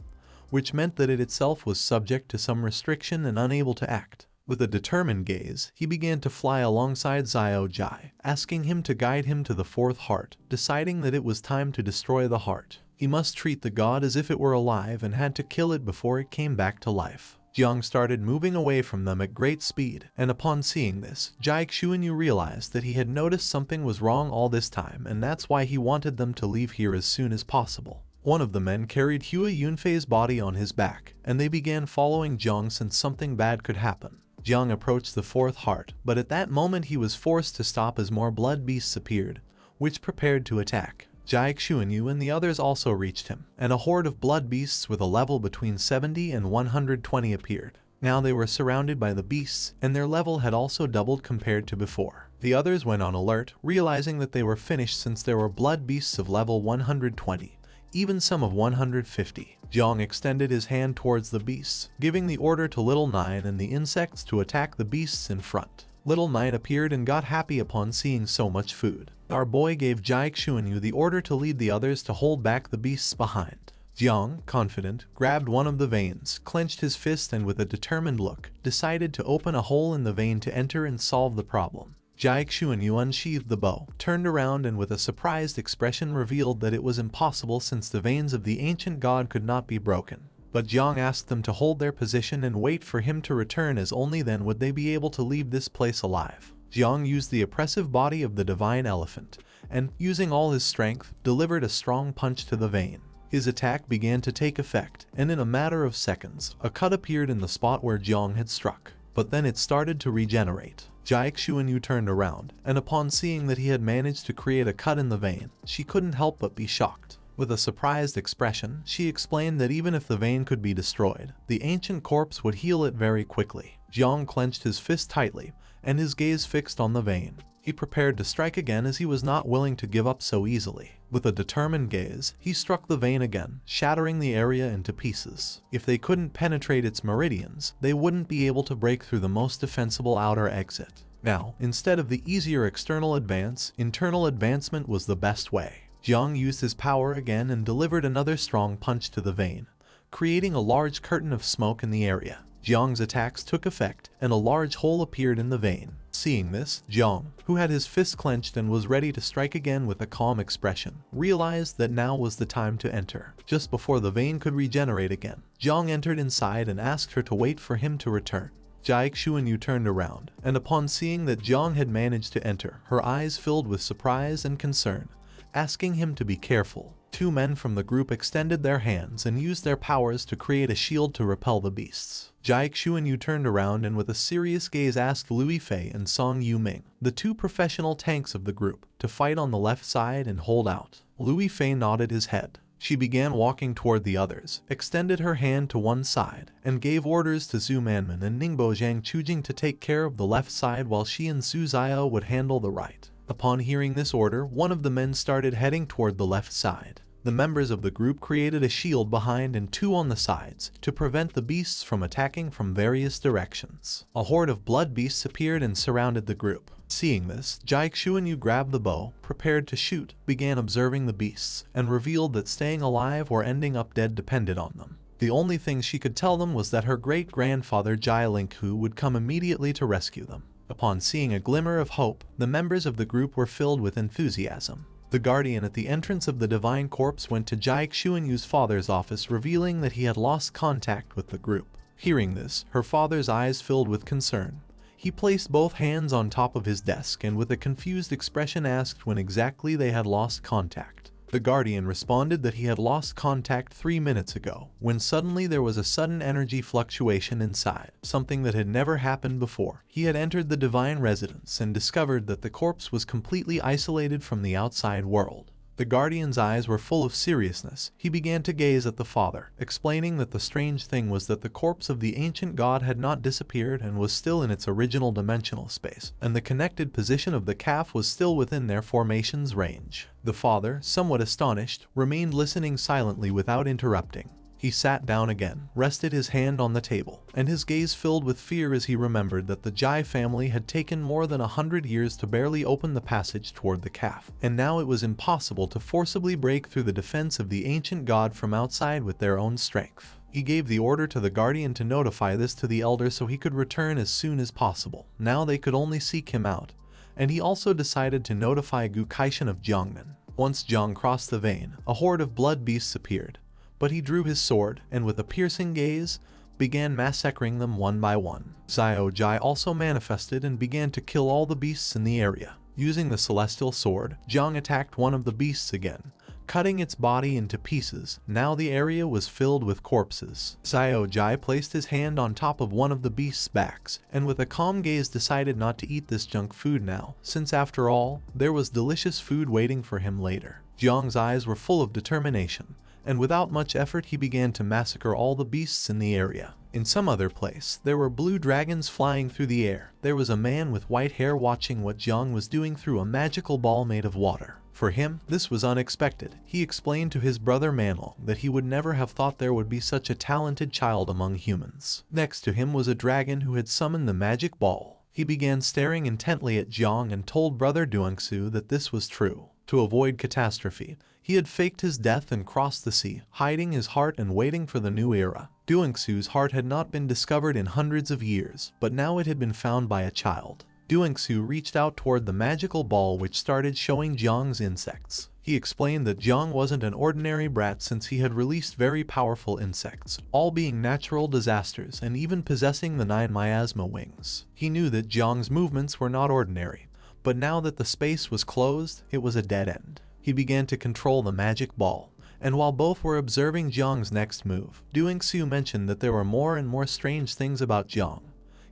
[SPEAKER 1] which meant that it itself was subject to some restriction and unable to act. With a determined gaze, he began to fly alongside Xiao Jai, asking him to guide him to the fourth heart, deciding that it was time to destroy the heart. He must treat the god as if it were alive and had to kill it before it came back to life. Jiang started moving away from them at great speed, and upon seeing this, Jiang Chen realized that he had noticed something was wrong all this time, and that's why he wanted them to leave here as soon as possible. One of the men carried Hua Yunfei's body on his back, and they began following Jiang since something bad could happen. Jiang approached the fourth heart, but at that moment he was forced to stop as more blood beasts appeared, which prepared to attack. Jiang Chen and the others also reached him, and a horde of blood beasts with a level between 70 and 120 appeared. Now they were surrounded by the beasts, and their level had also doubled compared to before. The others went on alert, realizing that they were finished since there were blood beasts of level 120, even some of 150. Jiang extended his hand towards the beasts, giving the order to Little Nine and the insects to attack the beasts in front. Little Nine appeared and got happy upon seeing so much food. Our boy gave Jiang Chen the order to lead the others to hold back the beasts behind. Jiang, confident, grabbed one of the veins, clenched his fist and with a determined look, decided to open a hole in the vein to enter and solve the problem. Jiang Chen unsheathed the bow, turned around and with a surprised expression revealed that it was impossible since the veins of the ancient god could not be broken. But Jiang asked them to hold their position and wait for him to return, as only then would they be able to leave this place alive. Jiang used the oppressive body of the divine elephant, and, using all his strength, delivered a strong punch to the vein. His attack began to take effect, and in a matter of seconds, a cut appeared in the spot where Jiang had struck. But then it started to regenerate. Jiang Chen turned around, and upon seeing that he had managed to create a cut in the vein, she couldn't help but be shocked. With a surprised expression, she explained that even if the vein could be destroyed, the ancient corpse would heal it very quickly. Jiang clenched his fist tightly, and his gaze fixed on the vein. He prepared to strike again as he was not willing to give up so easily. With a determined gaze, he struck the vein again, shattering the area into pieces. If they couldn't penetrate its meridians, they wouldn't be able to break through the most defensible outer exit. Now, instead of the easier external advance, internal advancement was the best way. Jiang used his power again and delivered another strong punch to the vein, creating a large curtain of smoke in the area. Jiang's attacks took effect, and a large hole appeared in the vein. Seeing this, Jiang, who had his fist clenched and was ready to strike again with a calm expression, realized that now was the time to enter. Just before the vein could regenerate again, Jiang entered inside and asked her to wait for him to return. Jiang Chen turned around, and upon seeing that Jiang had managed to enter, her eyes filled with surprise and concern, asking him to be careful. Two men from the group extended their hands and used their powers to create a shield to repel the beasts. Jiang Chen turned around and with a serious gaze asked Lui Fei and Song Yuming, the two professional tanks of the group, to fight on the left side and hold out. Lui Fei nodded his head. She began walking toward the others, extended her hand to one side, and gave orders to Zhu Manman and Ningbo Zhang Chujing to take care of the left side while she and Su Zio would handle the right. Upon hearing this order, one of the men started heading toward the left side. The members of the group created a shield behind and two on the sides to prevent the beasts from attacking from various directions. A horde of blood beasts appeared and surrounded the group. Seeing this, Jiang Chen grabbed the bow, prepared to shoot, began observing the beasts, and revealed that staying alive or ending up dead depended on them. The only thing she could tell them was that her great-grandfather Jiang Chen would come immediately to rescue them. Upon seeing a glimmer of hope, the members of the group were filled with enthusiasm. The guardian at the entrance of the divine corpse went to Jiang Chen's father's office, revealing that he had lost contact with the group. Hearing this, her father's eyes filled with concern. He placed both hands on top of his desk and with a confused expression asked when exactly they had lost contact. The guardian responded that he had lost contact 3 minutes ago, when suddenly there was a sudden energy fluctuation inside, something that had never happened before. He had entered the divine residence and discovered that the corpse was completely isolated from the outside world. The guardian's eyes were full of seriousness. He began to gaze at the father, explaining that the strange thing was that the corpse of the ancient god had not disappeared and was still in its original dimensional space, and the connected position of the calf was still within their formation's range. The father, somewhat astonished, remained listening silently without interrupting. He sat down again, rested his hand on the table, and his gaze filled with fear as he remembered that the Jai family had taken more than 100 years to barely open the passage toward the calf, and now it was impossible to forcibly break through the defense of the ancient god from outside with their own strength. He gave the order to the guardian to notify this to the elder so he could return as soon as possible. Now they could only seek him out, and he also decided to notify Gukaishan of Jiangnan. Once Jiang crossed the vein, a horde of blood beasts appeared. But he drew his sword, and with a piercing gaze, began massacring them one by one. Xiao Jai also manifested and began to kill all the beasts in the area. Using the celestial sword, Jiang attacked one of the beasts again, cutting its body into pieces. Now the area was filled with corpses. Xiao Jai placed his hand on top of one of the beast's backs, and with a calm gaze decided not to eat this junk food now, since after all, there was delicious food waiting for him later. Jiang's eyes were full of determination, and without much effort he began to massacre all the beasts in the area. In some other place, there were blue dragons flying through the air. There was a man with white hair watching what Jiang was doing through a magical ball made of water. For him, this was unexpected. He explained to his brother Manhwa that he would never have thought there would be such a talented child among humans. Next to him was a dragon who had summoned the magic ball. He began staring intently at Jiang and told brother Duangsu that this was true. To avoid catastrophe, he had faked his death and crossed the sea, hiding his heart and waiting for the new era. Duangsu's heart had not been discovered in hundreds of years, but now it had been found by a child. Duangsu reached out toward the magical ball which started showing Jiang's insects. He explained that Jiang wasn't an ordinary brat since he had released very powerful insects, all being natural disasters and even possessing the 9 miasma wings. He knew that Jiang's movements were not ordinary, but now that the space was closed, it was a dead end. He began to control the magic ball, and while both were observing Jiang's next move, Duangsu mentioned that there were more and more strange things about Jiang.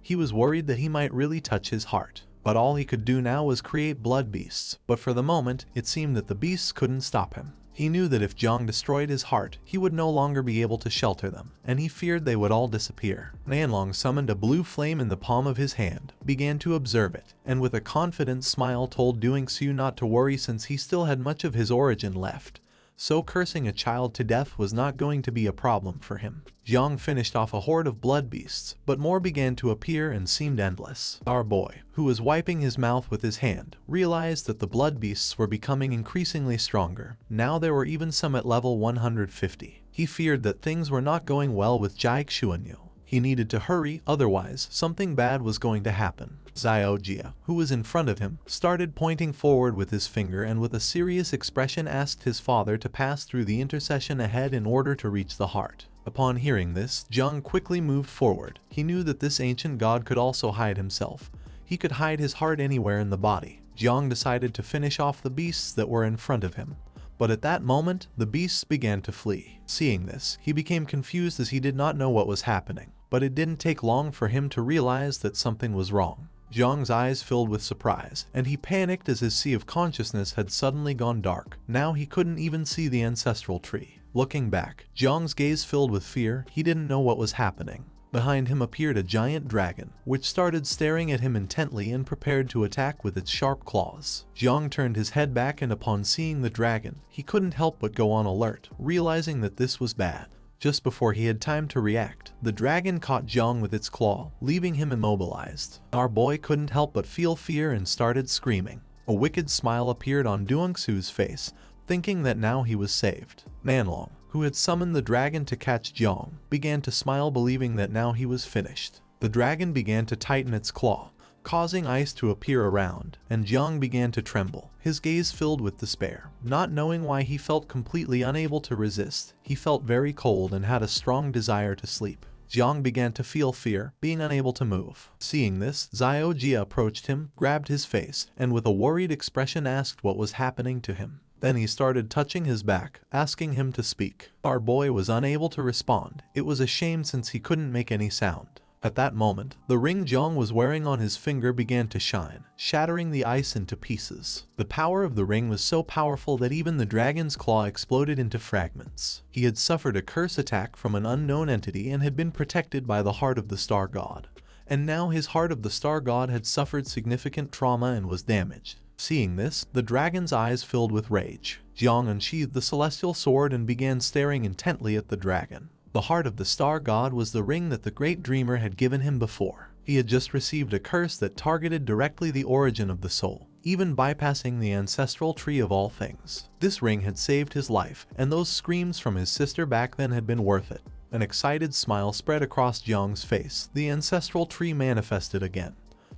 [SPEAKER 1] He was worried that he might really touch his heart, but all he could do now was create blood beasts, but for the moment, it seemed that the beasts couldn't stop him. He knew that if Jiang destroyed his heart, he would no longer be able to shelter them, and he feared they would all disappear. Nanlong summoned a blue flame in the palm of his hand, began to observe it, and with a confident smile told Duangsu not to worry since he still had much of his origin left. So cursing a child to death was not going to be a problem for him. Jiang finished off a horde of blood beasts, but more began to appear and seemed endless. Our boy, who was wiping his mouth with his hand, realized that the blood beasts were becoming increasingly stronger. Now there were even some at level 150. He feared that things were not going well with Jiang Chen. He needed to hurry, otherwise something bad was going to happen. Xiao Jia, who was in front of him, started pointing forward with his finger and with a serious expression asked his father to pass through the intercession ahead in order to reach the heart. Upon hearing this, Jiang quickly moved forward. He knew that this ancient god could also hide himself. He could hide his heart anywhere in the body. Jiang decided to finish off the beasts that were in front of him. But at that moment, the beasts began to flee. Seeing this, he became confused as he did not know what was happening. But it didn't take long for him to realize that something was wrong. Jiang's eyes filled with surprise, and he panicked as his sea of consciousness had suddenly gone dark. Now he couldn't even see the ancestral tree. Looking back, Jiang's gaze filled with fear. He didn't know what was happening. Behind him appeared a giant dragon, which started staring at him intently and prepared to attack with its sharp claws. Jiang turned his head back and upon seeing the dragon, he couldn't help but go on alert, realizing that this was bad. Just before he had time to react, the dragon caught Jiang with its claw, leaving him immobilized. Our boy couldn't help but feel fear and started screaming. A wicked smile appeared on Duangsu's face, thinking that now he was saved. Manlong, who had summoned the dragon to catch Jiang, began to smile, believing that now he was finished. The dragon began to tighten its claw, causing ice to appear around, and Jiang began to tremble, his gaze filled with despair. Not knowing why, he felt completely unable to resist. He felt very cold and had a strong desire to sleep. Jiang began to feel fear, being unable to move. Seeing this, Xiao Jia approached him, grabbed his face, and with a worried expression asked what was happening to him. Then he started touching his back, asking him to speak. Our boy was unable to respond. It was a shame since he couldn't make any sound. At that moment, the ring Jiang was wearing on his finger began to shine, shattering the ice into pieces. The power of the ring was so powerful that even the dragon's claw exploded into fragments. He had suffered a curse attack from an unknown entity and had been protected by the heart of the star god. And now his heart of the star god had suffered significant trauma and was damaged. Seeing this, the dragon's eyes filled with rage. Jiang unsheathed the celestial sword and began staring intently at the dragon. The heart of the star god was the ring that the great dreamer had given him before. He had just received a curse that targeted directly the origin of the soul, even bypassing the ancestral tree of all things. This ring had saved his life, and those screams from his sister back then had been worth it. An excited smile spread across Jiang's face. The ancestral tree manifested again.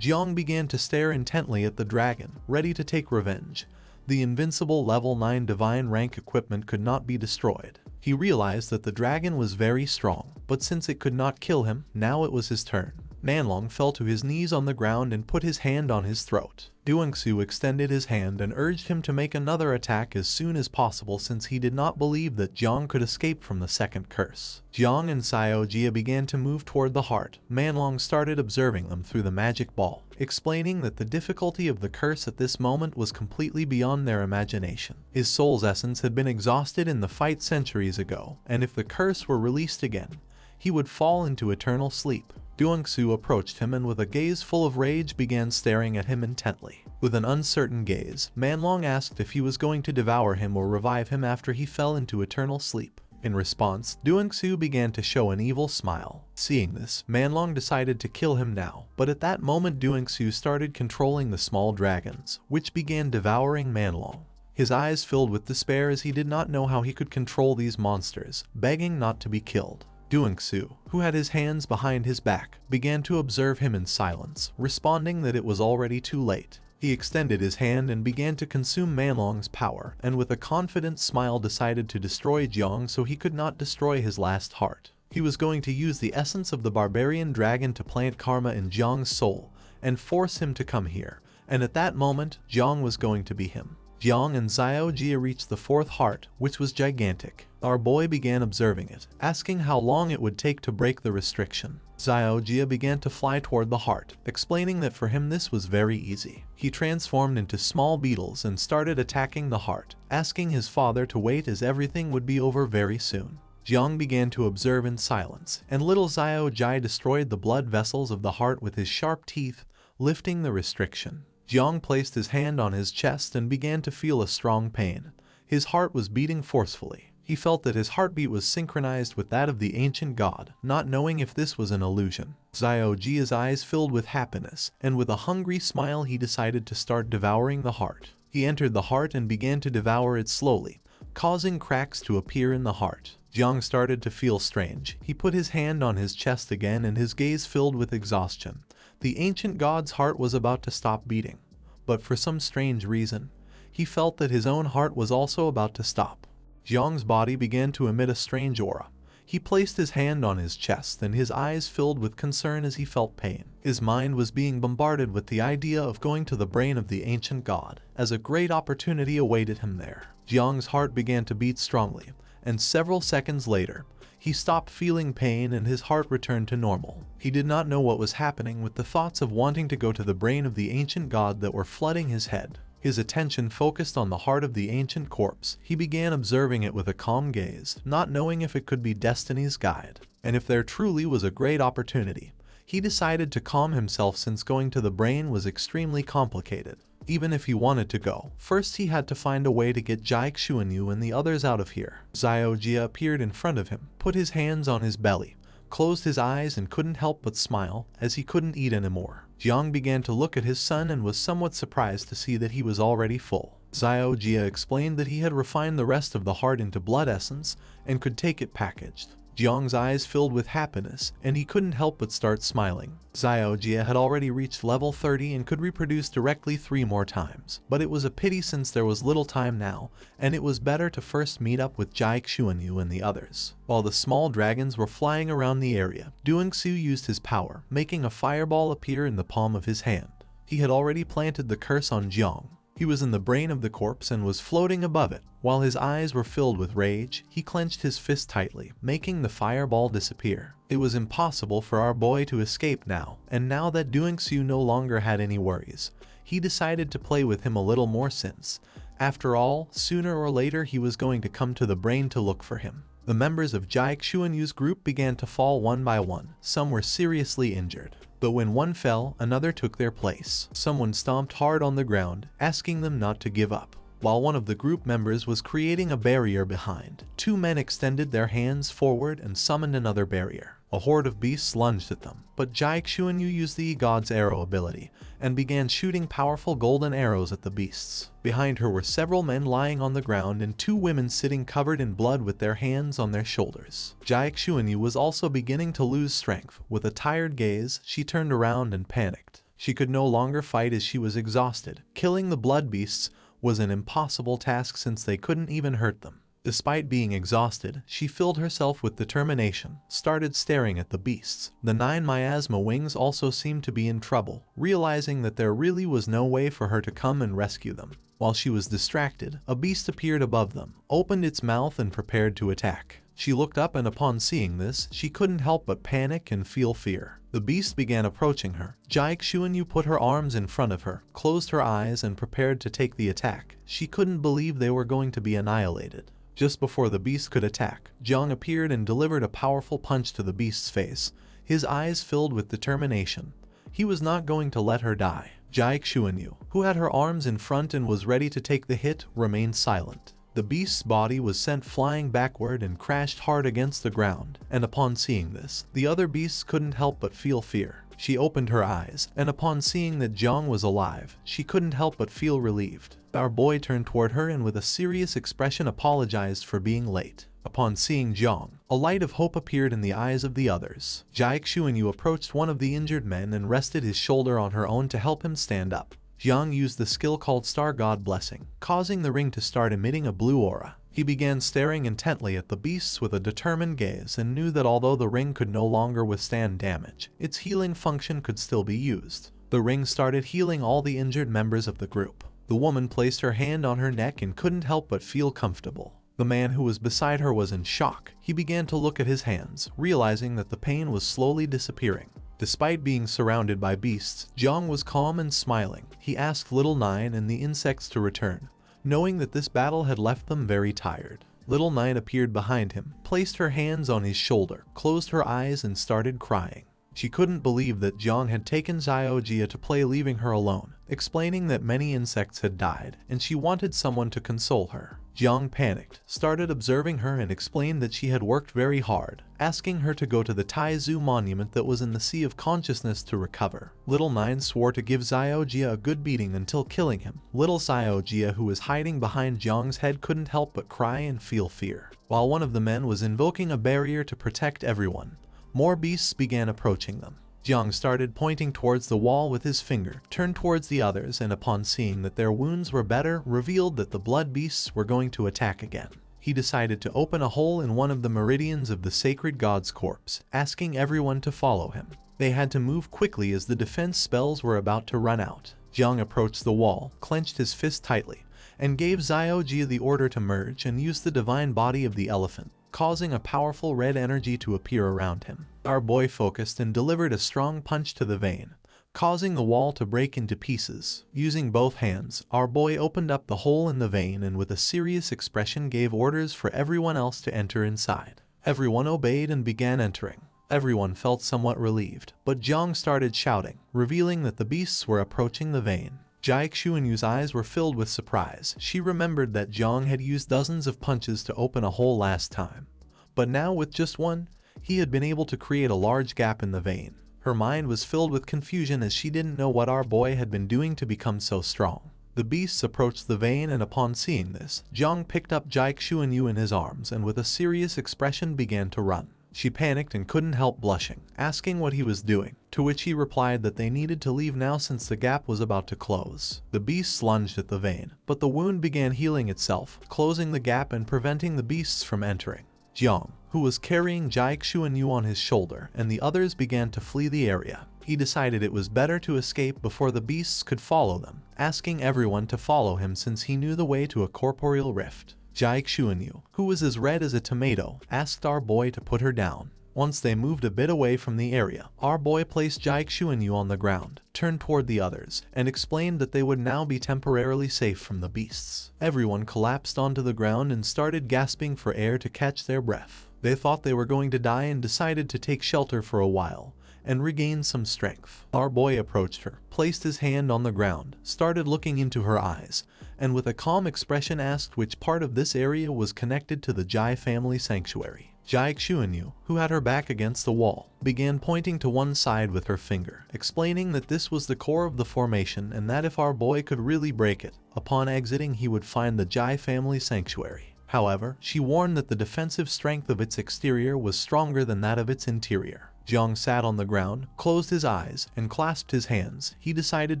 [SPEAKER 1] Jiang began to stare intently at the dragon, ready to take revenge. The invincible level 9 divine rank equipment could not be destroyed. He realized that the dragon was very strong, but since it could not kill him, now it was his turn. Manlong fell to his knees on the ground and put his hand on his throat. Duangsu extended his hand and urged him to make another attack as soon as possible, since he did not believe that Jiang could escape from the second curse. Jiang and Xiao Jia began to move toward the heart. Manlong started observing them through the magic ball, explaining that the difficulty of the curse at this moment was completely beyond their imagination. His soul's essence had been exhausted in the fight centuries ago, and if the curse were released again, he would fall into eternal sleep. Duangsu approached him and with a gaze full of rage began staring at him intently. With an uncertain gaze, Manlong asked if he was going to devour him or revive him after he fell into eternal sleep. In response, Duangsu began to show an evil smile. Seeing this, Manlong decided to kill him now, but at that moment Duangsu started controlling the small dragons, which began devouring Manlong. His eyes filled with despair as he did not know how he could control these monsters, begging not to be killed. Duangsu, who had his hands behind his back, began to observe him in silence, responding that it was already too late. He extended his hand and began to consume Manlong's power, and with a confident smile decided to destroy Jiang so he could not destroy his last heart. He was going to use the essence of the barbarian dragon to plant karma in Jiang's soul and force him to come here, and at that moment, Jiang was going to be him. Jiang and Xiao Jia reached the fourth heart, which was gigantic. Our boy began observing it, asking how long it would take to break the restriction. Xiao Jia began to fly toward the heart, explaining that for him this was very easy. He transformed into small beetles and started attacking the heart, asking his father to wait as everything would be over very soon. Jiang began to observe in silence, and little Xiao Jia destroyed the blood vessels of the heart with his sharp teeth, lifting the restriction. Jiang placed his hand on his chest and began to feel a strong pain. His heart was beating forcefully. He felt that his heartbeat was synchronized with that of the ancient god, not knowing if this was an illusion. Xiao Jia's eyes filled with happiness, and with a hungry smile he decided to start devouring the heart. He entered the heart and began to devour it slowly, causing cracks to appear in the heart. Jiang started to feel strange. He put his hand on his chest again and his gaze filled with exhaustion. The ancient god's heart was about to stop beating, but for some strange reason, he felt that his own heart was also about to stop. Jiang's body began to emit a strange aura. He placed his hand on his chest and his eyes filled with concern as he felt pain. His mind was being bombarded with the idea of going to the brain of the ancient god, as a great opportunity awaited him there. Jiang's heart began to beat strongly, and several seconds later, he stopped feeling pain and his heart returned to normal. He did not know what was happening with the thoughts of wanting to go to the brain of the ancient god that were flooding his head. His attention focused on the heart of the ancient corpse. He began observing it with a calm gaze, not knowing if it could be destiny's guide. And if there truly was a great opportunity, he decided to calm himself since going to the brain was extremely complicated. Even if he wanted to go, first he had to find a way to get Jiang Chen and the others out of here. Xiao Jia appeared in front of him, put his hands on his belly, closed his eyes and couldn't help but smile, as he couldn't eat anymore. Jiang began to look at his son and was somewhat surprised to see that he was already full. Xiao Jia explained that he had refined the rest of the heart into blood essence and could take it packaged. Jiang's eyes filled with happiness, and he couldn't help but start smiling. Xiao Jia had already reached level 30 and could reproduce directly 3 more times, but it was a pity since there was little time now, and it was better to first meet up with Jiang Chen and the others. While the small dragons were flying around the area, Duangsu used his power, making a fireball appear in the palm of his hand. He had already planted the curse on Jiang. He was in the brain of the corpse and was floating above it. While his eyes were filled with rage, he clenched his fist tightly, making the fireball disappear. It was impossible for our boy to escape now, and now that Duangsu no longer had any worries, he decided to play with him a little more since, after all, sooner or later he was going to come to the brain to look for him. The members of Jiang Chuanyu's group began to fall one by one. Some were seriously injured. But when one fell, another took their place. Someone stomped hard on the ground, asking them not to give up. While one of the group members was creating a barrier behind, 2 men extended their hands forward and summoned another barrier. A horde of beasts lunged at them, but Jiang Chuanyu used the God's arrow ability and began shooting powerful golden arrows at the beasts. Behind her were several men lying on the ground and 2 women sitting covered in blood with their hands on their shoulders. Jiang Chuanyu was also beginning to lose strength. With a tired gaze, she turned around and panicked. She could no longer fight as she was exhausted. Killing the blood beasts was an impossible task since they couldn't even hurt them. Despite being exhausted, she filled herself with determination, started staring at the beasts. The 9 miasma wings also seemed to be in trouble, realizing that there really was no way for her to come and rescue them. While she was distracted, a beast appeared above them, opened its mouth and prepared to attack. She looked up and upon seeing this, she couldn't help but panic and feel fear. The beast began approaching her. Jiang Chuanyu put her arms in front of her, closed her eyes and prepared to take the attack. She couldn't believe they were going to be annihilated. Just before the beast could attack, Jiang appeared and delivered a powerful punch to the beast's face, his eyes filled with determination. He was not going to let her die. Jiang Chuanyu, who had her arms in front and was ready to take the hit, remained silent. The beast's body was sent flying backward and crashed hard against the ground, and upon seeing this, the other beasts couldn't help but feel fear. She opened her eyes, and upon seeing that Jiang was alive, she couldn't help but feel relieved. Our boy turned toward her and with a serious expression apologized for being late. Upon seeing Jiang, a light of hope appeared in the eyes of the others. Jiang Chuanyu approached one of the injured men and rested his shoulder on her own to help him stand up. Jiang used the skill called Star God Blessing, causing the ring to start emitting a blue aura. He began staring intently at the beasts with a determined gaze and knew that although the ring could no longer withstand damage, its healing function could still be used. The ring started healing all the injured members of the group. The woman placed her hand on her neck and couldn't help but feel comfortable. The man who was beside her was in shock. He began to look at his hands, realizing that the pain was slowly disappearing. Despite being surrounded by beasts, Jiang was calm and smiling. He asked Little Nine and the insects to return, knowing that this battle had left them very tired. Little Nine appeared behind him, placed her hands on his shoulder, closed her eyes and started crying. She couldn't believe that Jiang had taken Xiao Jia to play, leaving her alone, explaining that many insects had died, and she wanted someone to console her. Jiang panicked, started observing her and explained that she had worked very hard, asking her to go to the Taizu monument that was in the Sea of Consciousness to recover. Little Nine swore to give Xiao Jia a good beating until killing him. Little Xiao Jia, who was hiding behind Jiang's head, couldn't help but cry and feel fear. While one of the men was invoking a barrier to protect everyone, more beasts began approaching them. Jiang started pointing towards the wall with his finger, turned towards the others, and upon seeing that their wounds were better, revealed that the blood beasts were going to attack again. He decided to open a hole in one of the meridians of the sacred god's corpse, asking everyone to follow him. They had to move quickly as the defense spells were about to run out. Jiang approached the wall, clenched his fist tightly, and gave Xiao Jia the order to merge and use the divine body of the elephant, causing a powerful red energy to appear around him. Our boy focused and delivered a strong punch to the vein, causing the wall to break into pieces. Using both hands, our boy opened up the hole in the vein and with a serious expression gave orders for everyone else to enter inside. Everyone obeyed and began entering. Everyone felt somewhat relieved, but Jiang started shouting, revealing that the beasts were approaching the vein. Jiang Chuanyu's eyes were filled with surprise. She remembered that Jiang had used dozens of punches to open a hole last time. But now with just one, he had been able to create a large gap in the vein. Her mind was filled with confusion as she didn't know what our boy had been doing to become so strong. The beasts approached the vein, and upon seeing this, Jiang picked up Jiang Chuanyu in his arms and with a serious expression began to run. She panicked and couldn't help blushing, asking what he was doing, to which he replied that they needed to leave now since the gap was about to close. The beasts lunged at the vein, but the wound began healing itself, closing the gap and preventing the beasts from entering. Jiang, who was carrying Jiang Chuanyu on his shoulder, and the others began to flee the area. He decided it was better to escape before the beasts could follow them, asking everyone to follow him since he knew the way to a corporeal rift. Jiang Chuanyu, who was as red as a tomato, asked our boy to put her down. Once they moved a bit away from the area, our boy placed Jiang Chuanyu on the ground, turned toward the others, and explained that they would now be temporarily safe from the beasts. Everyone collapsed onto the ground and started gasping for air to catch their breath. They thought they were going to die and decided to take shelter for a while and regain some strength. Our boy approached her, placed his hand on the ground, started looking into her eyes, and with a calm expression asked which part of this area was connected to the Jai family sanctuary. Jiang Chuanyu, who had her back against the wall, began pointing to one side with her finger, explaining that this was the core of the formation and that if our boy could really break it, upon exiting he would find the Jai family sanctuary. However, she warned that the defensive strength of its exterior was stronger than that of its interior. Jiang sat on the ground, closed his eyes, and clasped his hands. He decided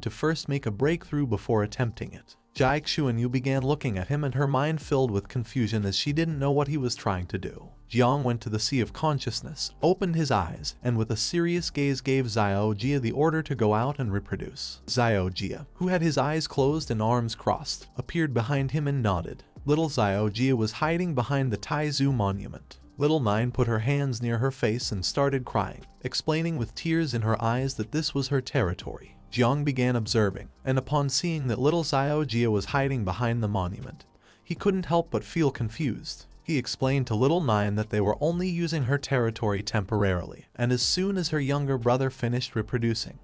[SPEAKER 1] to first make a breakthrough before attempting it. Jiang Chuanyu began looking at him and her mind filled with confusion as she didn't know what he was trying to do. Jiang went to the sea of consciousness, opened his eyes, and with a serious gaze gave Xiao Jia the order to go out and reproduce. Xiao Jia, who had his eyes closed and arms crossed, appeared behind him and nodded. Little Xiao Jia was hiding behind the Taizu monument. Little Nine put her hands near her face and started crying, explaining with tears in her eyes that this was her territory. Jiang began observing, and upon seeing that little Xiao Jia was hiding behind the monument, he couldn't help but feel confused. He explained to little Nine that they were only using her territory temporarily, and as soon as her younger brother finished reproducing,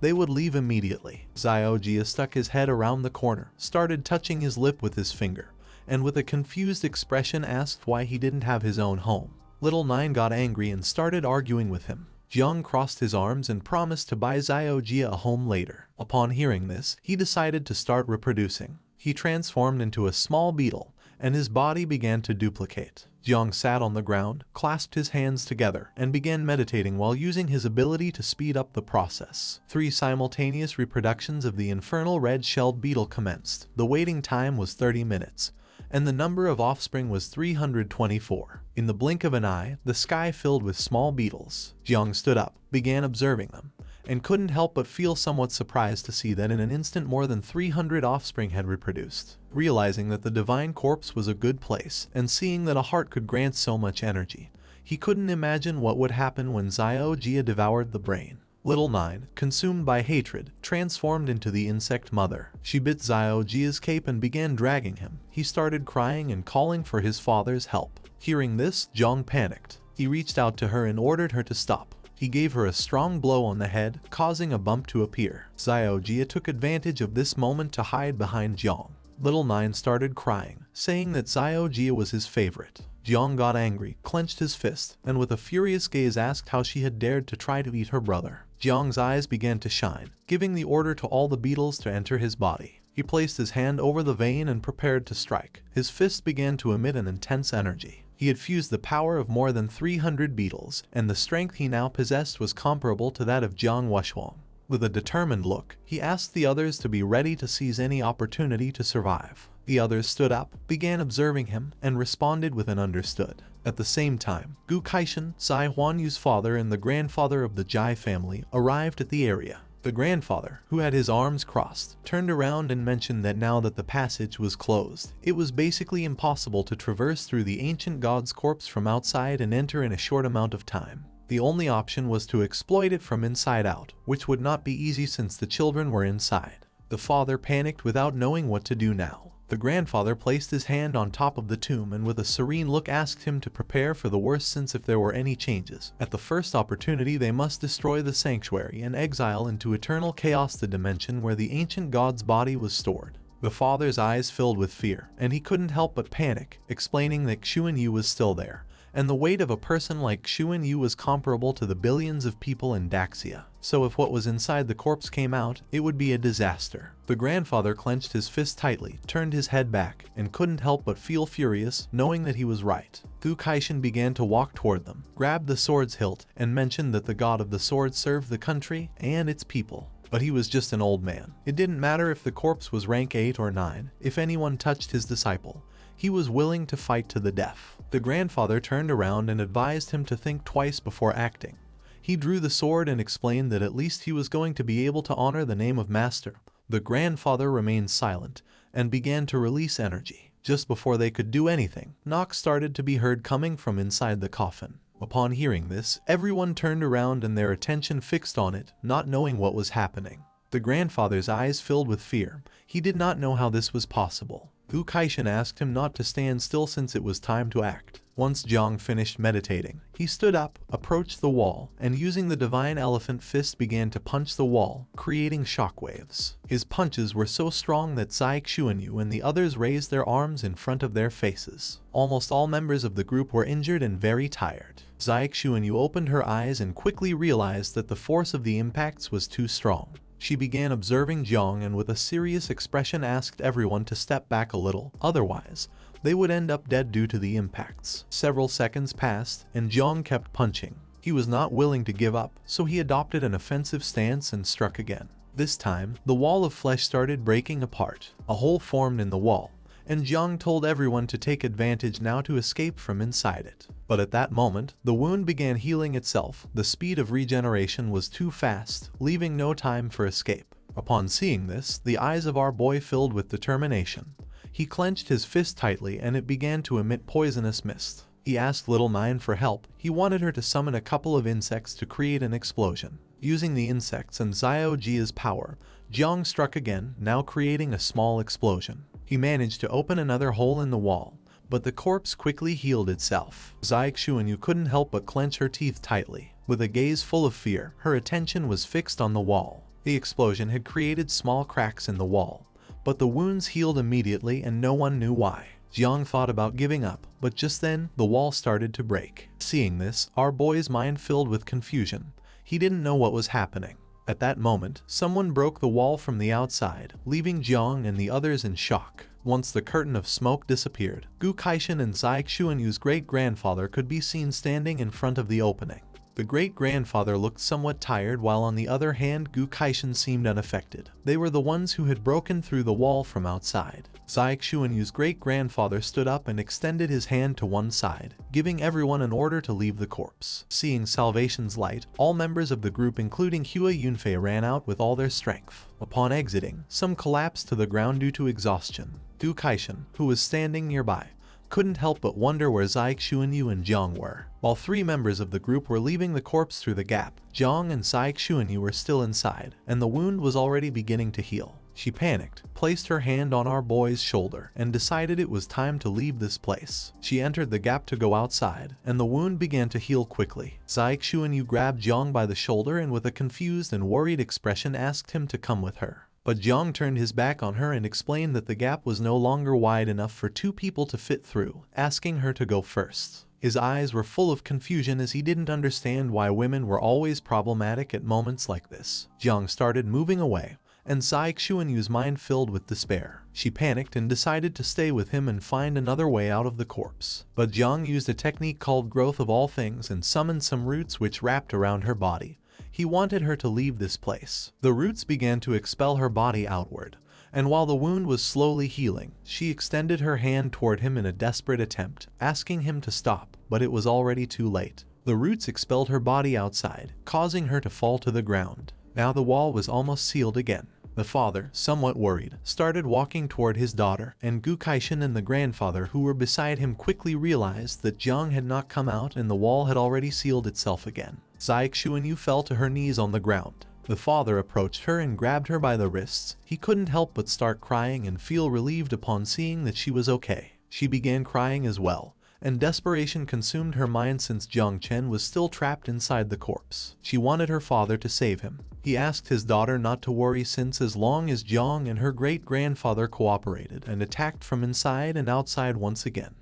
[SPEAKER 1] they would leave immediately. Xiao Jia stuck his head around the corner, started touching his lip with his finger, and with a confused expression asked why he didn't have his own home. Little Nine got angry and started arguing with him. Jiang crossed his arms and promised to buy Xiao Jia a home later. Upon hearing this, he decided to start reproducing. He transformed into a small beetle, and his body began to duplicate. Jiang sat on the ground, clasped his hands together, and began meditating while using his ability to speed up the process. 3 simultaneous reproductions of the infernal red-shelled beetle commenced. The waiting time was 30 minutes. And the number of offspring was 324. In the blink of an eye, the sky filled with small beetles. Jiang stood up, began observing them, and couldn't help but feel somewhat surprised to see that in an instant more than 300 offspring had reproduced. Realizing that the divine corpse was a good place, and seeing that a heart could grant so much energy, he couldn't imagine what would happen when Xiao Jia devoured the brain. Little Nine, consumed by hatred, transformed into the insect mother. She bit Xiao Jia's cape and began dragging him. He started crying and calling for his father's help. Hearing this, Jiang panicked. He reached out to her and ordered her to stop. He gave her a strong blow on the head, causing a bump to appear. Xiao Jia took advantage of this moment to hide behind Jiang. Little Nine started crying, saying that Xiao Jia was his favorite. Jiang got angry, clenched his fist, and with a furious gaze asked how she had dared to try to eat her brother. Jiang's eyes began to shine, giving the order to all the beetles to enter his body. He placed his hand over the vein and prepared to strike. His fist began to emit an intense energy. He had fused the power of more than 300 beetles, and the strength he now possessed was comparable to that of Jiang Wuxuang. With a determined look, he asked the others to be ready to seize any opportunity to survive. The others stood up, began observing him, and responded with an understood. At the same time, Gu Kaishan, Zai Huanyu's father and the grandfather of the Jai family, arrived at the area. The grandfather, who had his arms crossed, turned around and mentioned that now that the passage was closed, it was basically impossible to traverse through the ancient god's corpse from outside and enter in a short amount of time. The only option was to exploit it from inside out, which would not be easy since the children were inside. The father panicked without knowing what to do now. The grandfather placed his hand on top of the tomb and with a serene look asked him to prepare for the worst, since if there were any changes, at the first opportunity they must destroy the sanctuary and exile into eternal chaos the dimension where the ancient god's body was stored. The father's eyes filled with fear, and he couldn't help but panic, explaining that Xuan Yu was still there, and the weight of a person like Xuan Yu was comparable to the billions of people in Daxia. So if what was inside the corpse came out, it would be a disaster. The grandfather clenched his fist tightly, turned his head back, and couldn't help but feel furious, knowing that he was right. Gu Kaishin began to walk toward them, grabbed the sword's hilt, and mentioned that the god of the sword served the country and its people. But he was just an old man. It didn't matter if the corpse was rank 8 or 9, if anyone touched his disciple, he was willing to fight to the death. The grandfather turned around and advised him to think twice before acting. He drew the sword and explained that at least he was going to be able to honor the name of master. The grandfather remained silent and began to release energy. Just before they could do anything, knocks started to be heard coming from inside the coffin. Upon hearing this, everyone turned around and their attention fixed on it, not knowing what was happening. The grandfather's eyes filled with fear. He did not know how this was possible. Gu Kaishin asked him not to stand still since it was time to act. Once Jiang finished meditating, he stood up, approached the wall, and using the divine elephant fist began to punch the wall, creating shockwaves. His punches were so strong that Zai Xuanyu and the others raised their arms in front of their faces. Almost all members of the group were injured and very tired. Zai Xuanyu opened her eyes and quickly realized that the force of the impacts was too strong. She began observing Jiang and with a serious expression asked everyone to step back a little, otherwise they would end up dead due to the impacts. Several seconds passed, and Jiang kept punching. He was not willing to give up, so he adopted an offensive stance and struck again. This time, the wall of flesh started breaking apart. A hole formed in the wall, and Jiang told everyone to take advantage now to escape from inside it. But at that moment, the wound began healing itself. The speed of regeneration was too fast, leaving no time for escape. Upon seeing this, the eyes of our boy filled with determination. He clenched his fist tightly and it began to emit poisonous mist. He asked Little Nine for help. He wanted her to summon a couple of insects to create an explosion. Using the insects and Xiao Jia's power, Jiang struck again, now creating a small explosion. He managed to open another hole in the wall, but the corpse quickly healed itself. Zai Xuanyu couldn't help but clench her teeth tightly. With a gaze full of fear, her attention was fixed on the wall. The explosion had created small cracks in the wall, but the wounds healed immediately and no one knew why. Jiang thought about giving up, but just then, the wall started to break. Seeing this, our boy's mind filled with confusion. He didn't know what was happening. At that moment, someone broke the wall from the outside, leaving Jiang and the others in shock. Once the curtain of smoke disappeared, Gu Kaishin and Zai Xuanyu's great-grandfather could be seen standing in front of the opening. The great-grandfather looked somewhat tired, while on the other hand Gu Kaishin seemed unaffected. They were the ones who had broken through the wall from outside. Zai Xuanyu's great-grandfather stood up and extended his hand to one side, giving everyone an order to leave the corpse. Seeing Salvation's light, all members of the group including Hua Yunfei ran out with all their strength. Upon exiting, some collapsed to the ground due to exhaustion. Gu Kaishin, who was standing nearby, couldn't help but wonder where Zai Xuanyu and Jiang were. While 3 members of the group were leaving the corpse through the gap, Jiang and Zai Xuanyu were still inside, and the wound was already beginning to heal. She panicked, placed her hand on our boy's shoulder, and decided it was time to leave this place. She entered the gap to go outside, and the wound began to heal quickly. Zai Xuanyu grabbed Jiang by the shoulder and with a confused and worried expression asked him to come with her. But Jiang turned his back on her and explained that the gap was no longer wide enough for 2 people to fit through, asking her to go first. His eyes were full of confusion as he didn't understand why women were always problematic at moments like this. Jiang started moving away, and Zai Xuanyu's mind filled with despair. She panicked and decided to stay with him and find another way out of the corpse. But Jiang used a technique called Growth of All Things and summoned some roots which wrapped around her body. He wanted her to leave this place. The roots began to expel her body outward, and while the wound was slowly healing, she extended her hand toward him in a desperate attempt, asking him to stop, but it was already too late. The roots expelled her body outside, causing her to fall to the ground. Now the wall was almost sealed again. The father, somewhat worried, started walking toward his daughter, and Gu Kaishin and the grandfather who were beside him quickly realized that Jiang had not come out and the wall had already sealed itself again. Zai Xuanyu fell to her knees on the ground, The father approached her and grabbed her by the wrists. He couldn't help but start crying and feel relieved upon seeing that she was okay. She began crying as well, and desperation consumed her mind since Jiang Chen was still trapped inside the corpse. She wanted her father to save him. He asked his daughter not to worry since as long as Jiang and her great-grandfather cooperated and attacked from inside and outside once again,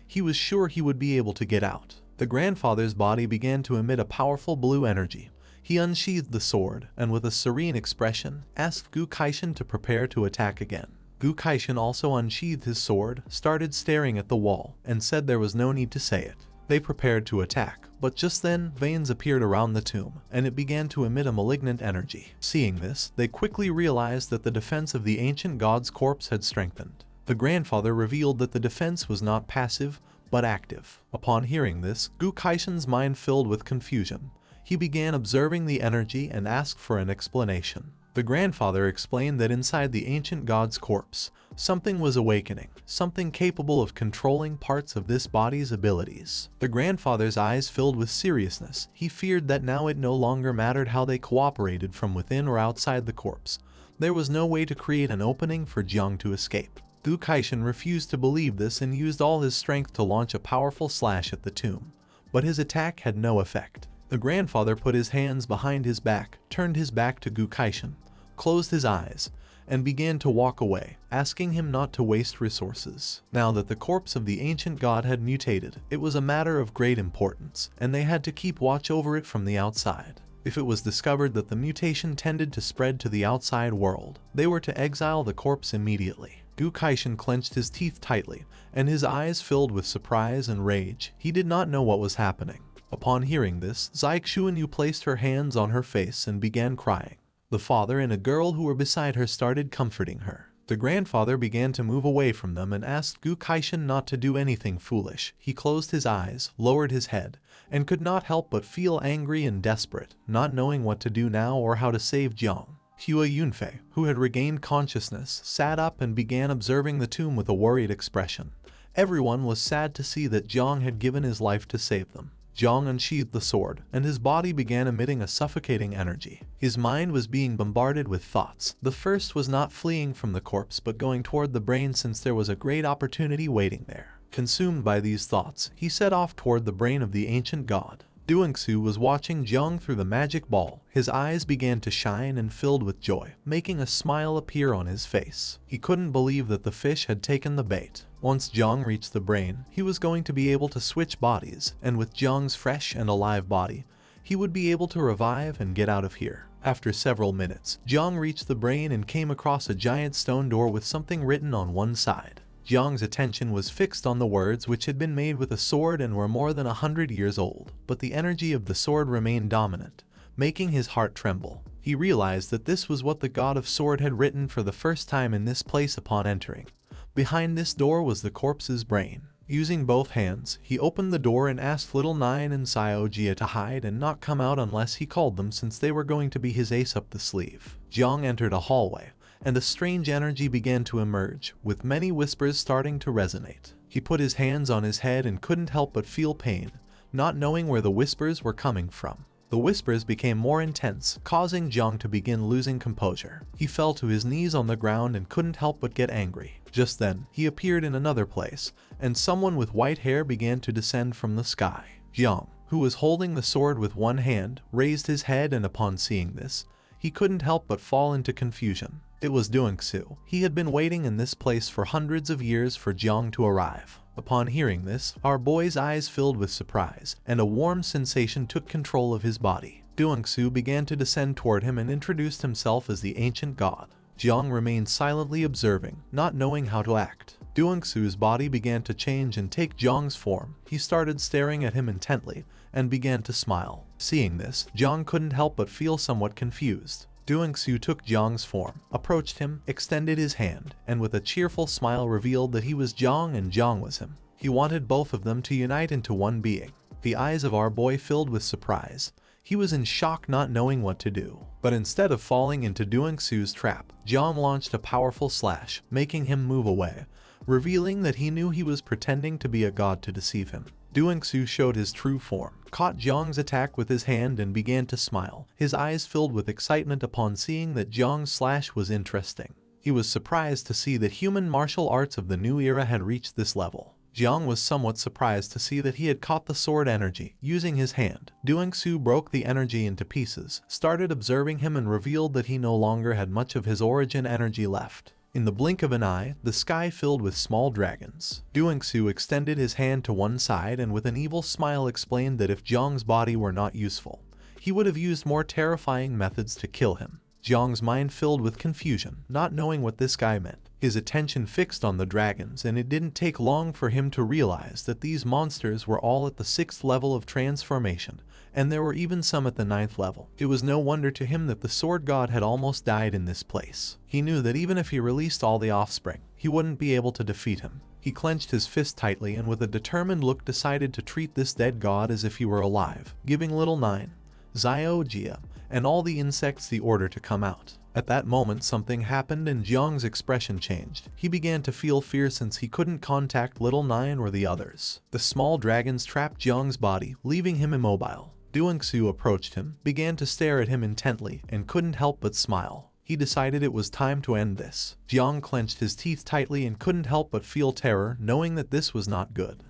[SPEAKER 1] he was sure he would be able to get out. The grandfather's body began to emit a powerful blue energy. He unsheathed the sword and with a serene expression asked Gu Kaishan to prepare to attack again. Gu Kaishan also unsheathed his sword, started staring at the wall, and said there was no need to say it. They prepared to attack, but just then veins appeared around the tomb, and it began to emit a malignant energy. Seeing this, they quickly realized that the defense of the ancient god's corpse had strengthened. The grandfather revealed that the defense was not passive, but active. Upon hearing this, Gu Kaishan's mind filled with confusion. He began observing the energy and asked for an explanation. The grandfather explained that inside the ancient god's corpse, something was awakening, something capable of controlling parts of this body's abilities. The grandfather's eyes filled with seriousness. He feared that now it no longer mattered how they cooperated from within or outside the corpse. There was no way to create an opening for Jiang to escape. Gu Kaishan refused to believe this and used all his strength to launch a powerful slash at the tomb. But his attack had no effect. The grandfather put his hands behind his back, turned his back to Gu Kaishan, closed his eyes, and began to walk away, asking him not to waste resources. Now that the corpse of the ancient god had mutated, it was a matter of great importance, and they had to keep watch over it from the outside. If it was discovered that the mutation tended to spread to the outside world, they were to exile the corpse immediately. Gu Kaishan clenched his teeth tightly, and his eyes filled with surprise and rage. He did not know what was happening. Upon hearing this, Zai Xuanyu placed her hands on her face and began crying. The father and a girl who were beside her started comforting her. The grandfather began to move away from them and asked Gu Kaishan not to do anything foolish. He closed his eyes, lowered his head, and could not help but feel angry and desperate, not knowing what to do now or how to save Jiang. Hua Yunfei, who had regained consciousness, sat up and began observing the tomb with a worried expression. Everyone was sad to see that Jiang had given his life to save them. Jiang unsheathed the sword, and his body began emitting a suffocating energy. His mind was being bombarded with thoughts. The first was not fleeing from the corpse but going toward the brain since there was a great opportunity waiting there. Consumed by these thoughts, he set off toward the brain of the ancient god. Duangsu was watching Jiang through the magic ball. His eyes began to shine and filled with joy, making a smile appear on his face. He couldn't believe that the fish had taken the bait. Once Jiang reached the brain, he was going to be able to switch bodies, and with Jiang's fresh and alive body, he would be able to revive and get out of here. After several minutes, Jiang reached the brain and came across a giant stone door with something written on one side. Jiang's attention was fixed on the words, which had been made with a sword and were more than 100 years old, but the energy of the sword remained dominant, making his heart tremble. He realized that this was what the god of sword had written for the first time in this place upon entering. Behind this door was the corpse's brain. Using both hands, he opened the door and asked little Nine and Xiao Jia to hide and not come out unless he called them, since they were going to be his ace up the sleeve. Jiang entered a hallway, and a strange energy began to emerge, with many whispers starting to resonate. He put his hands on his head and couldn't help but feel pain, not knowing where the whispers were coming from. The whispers became more intense, causing Jiang to begin losing composure. He fell to his knees on the ground and couldn't help but get angry. Just then, he appeared in another place, and someone with white hair began to descend from the sky. Jiang, who was holding the sword with one hand, raised his head, and upon seeing this, he couldn't help but fall into confusion. It was Duangsu. He had been waiting in this place for hundreds of years for Jiang to arrive. Upon hearing this, our boy's eyes filled with surprise, and a warm sensation took control of his body. Duangsu began to descend toward him and introduced himself as the ancient god. Jiang remained silently observing, not knowing how to act. Duangsu's body began to change and take Jiang's form. He started staring at him intently, and began to smile. Seeing this, Jiang couldn't help but feel somewhat confused. Duangsu took Jiang's form, approached him, extended his hand, and with a cheerful smile revealed that he was Jiang and Jiang was him. He wanted both of them to unite into one being. The eyes of our boy filled with surprise. He was in shock, not knowing what to do. But instead of falling into Duangsu's trap, Jiang launched a powerful slash, making him move away, revealing that he knew he was pretending to be a god to deceive him. Su showed his true form, caught Jiang's attack with his hand and began to smile, his eyes filled with excitement upon seeing that Jiang's slash was interesting. He was surprised to see that human martial arts of the new era had reached this level. Jiang was somewhat surprised to see that he had caught the sword energy using his hand. Su broke the energy into pieces, started observing him and revealed that he no longer had much of his origin energy left. In the blink of an eye, the sky filled with small dragons. Su extended his hand to one side and with an evil smile explained that if Jiang's body were not useful, he would have used more terrifying methods to kill him. Jiang's mind filled with confusion, not knowing what this guy meant. His attention fixed on the dragons, and it didn't take long for him to realize that these monsters were all at the 6th level of transformation, and there were even some at the 9th level. It was no wonder to him that the sword god had almost died in this place. He knew that even if he released all the offspring, he wouldn't be able to defeat him. He clenched his fist tightly and with a determined look decided to treat this dead god as if he were alive, giving little Nine, Jia, and all the insects the order to come out. At that moment something happened and Jiang's expression changed. He began to feel fear since he couldn't contact little Nine or the others. The small dragons trapped Jiang's body, leaving him immobile. Su approached him, began to stare at him intently, and couldn't help but smile. He decided it was time to end this. Jiang clenched his teeth tightly and couldn't help but feel terror, knowing that this was not good.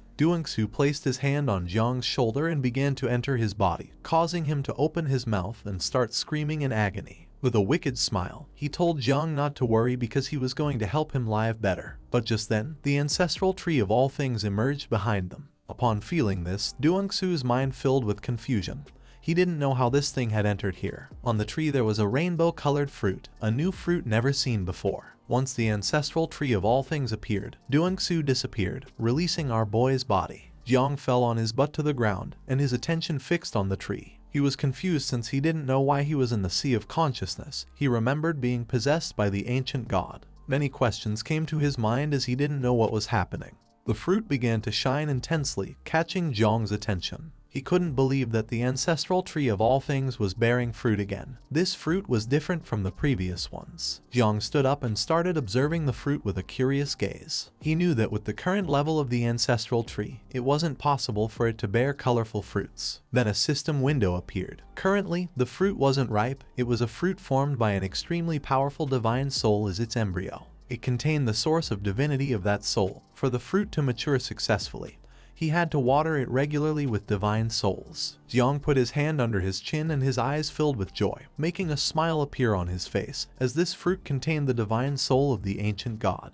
[SPEAKER 1] Su placed his hand on Jiang's shoulder and began to enter his body, causing him to open his mouth and start screaming in agony. With a wicked smile, he told Jiang not to worry because he was going to help him live better. But just then, the ancestral tree of all things emerged behind them. Upon feeling this, Su's mind filled with confusion. He didn't know how this thing had entered here. On the tree there was a rainbow-colored fruit, a new fruit never seen before. Once the ancestral tree of all things appeared, Su disappeared, releasing our boy's body. Jiang fell on his butt to the ground, and his attention fixed on the tree. He was confused since he didn't know why he was in the sea of consciousness. He remembered being possessed by the ancient god. Many questions came to his mind as he didn't know what was happening. The fruit began to shine intensely, catching Jiang's attention. He couldn't believe that the ancestral tree of all things was bearing fruit again. This fruit was different from the previous ones. Jiang stood up and started observing the fruit with a curious gaze. He knew that with the current level of the ancestral tree, it wasn't possible for it to bear colorful fruits. Then a system window appeared. Currently, the fruit wasn't ripe. It was a fruit formed by an extremely powerful divine soul as its embryo. It contained the source of divinity of that soul. For the fruit to mature successfully, he had to water it regularly with divine souls. Jiang put his hand under his chin and his eyes filled with joy, making a smile appear on his face, as this fruit contained the divine soul of the ancient god.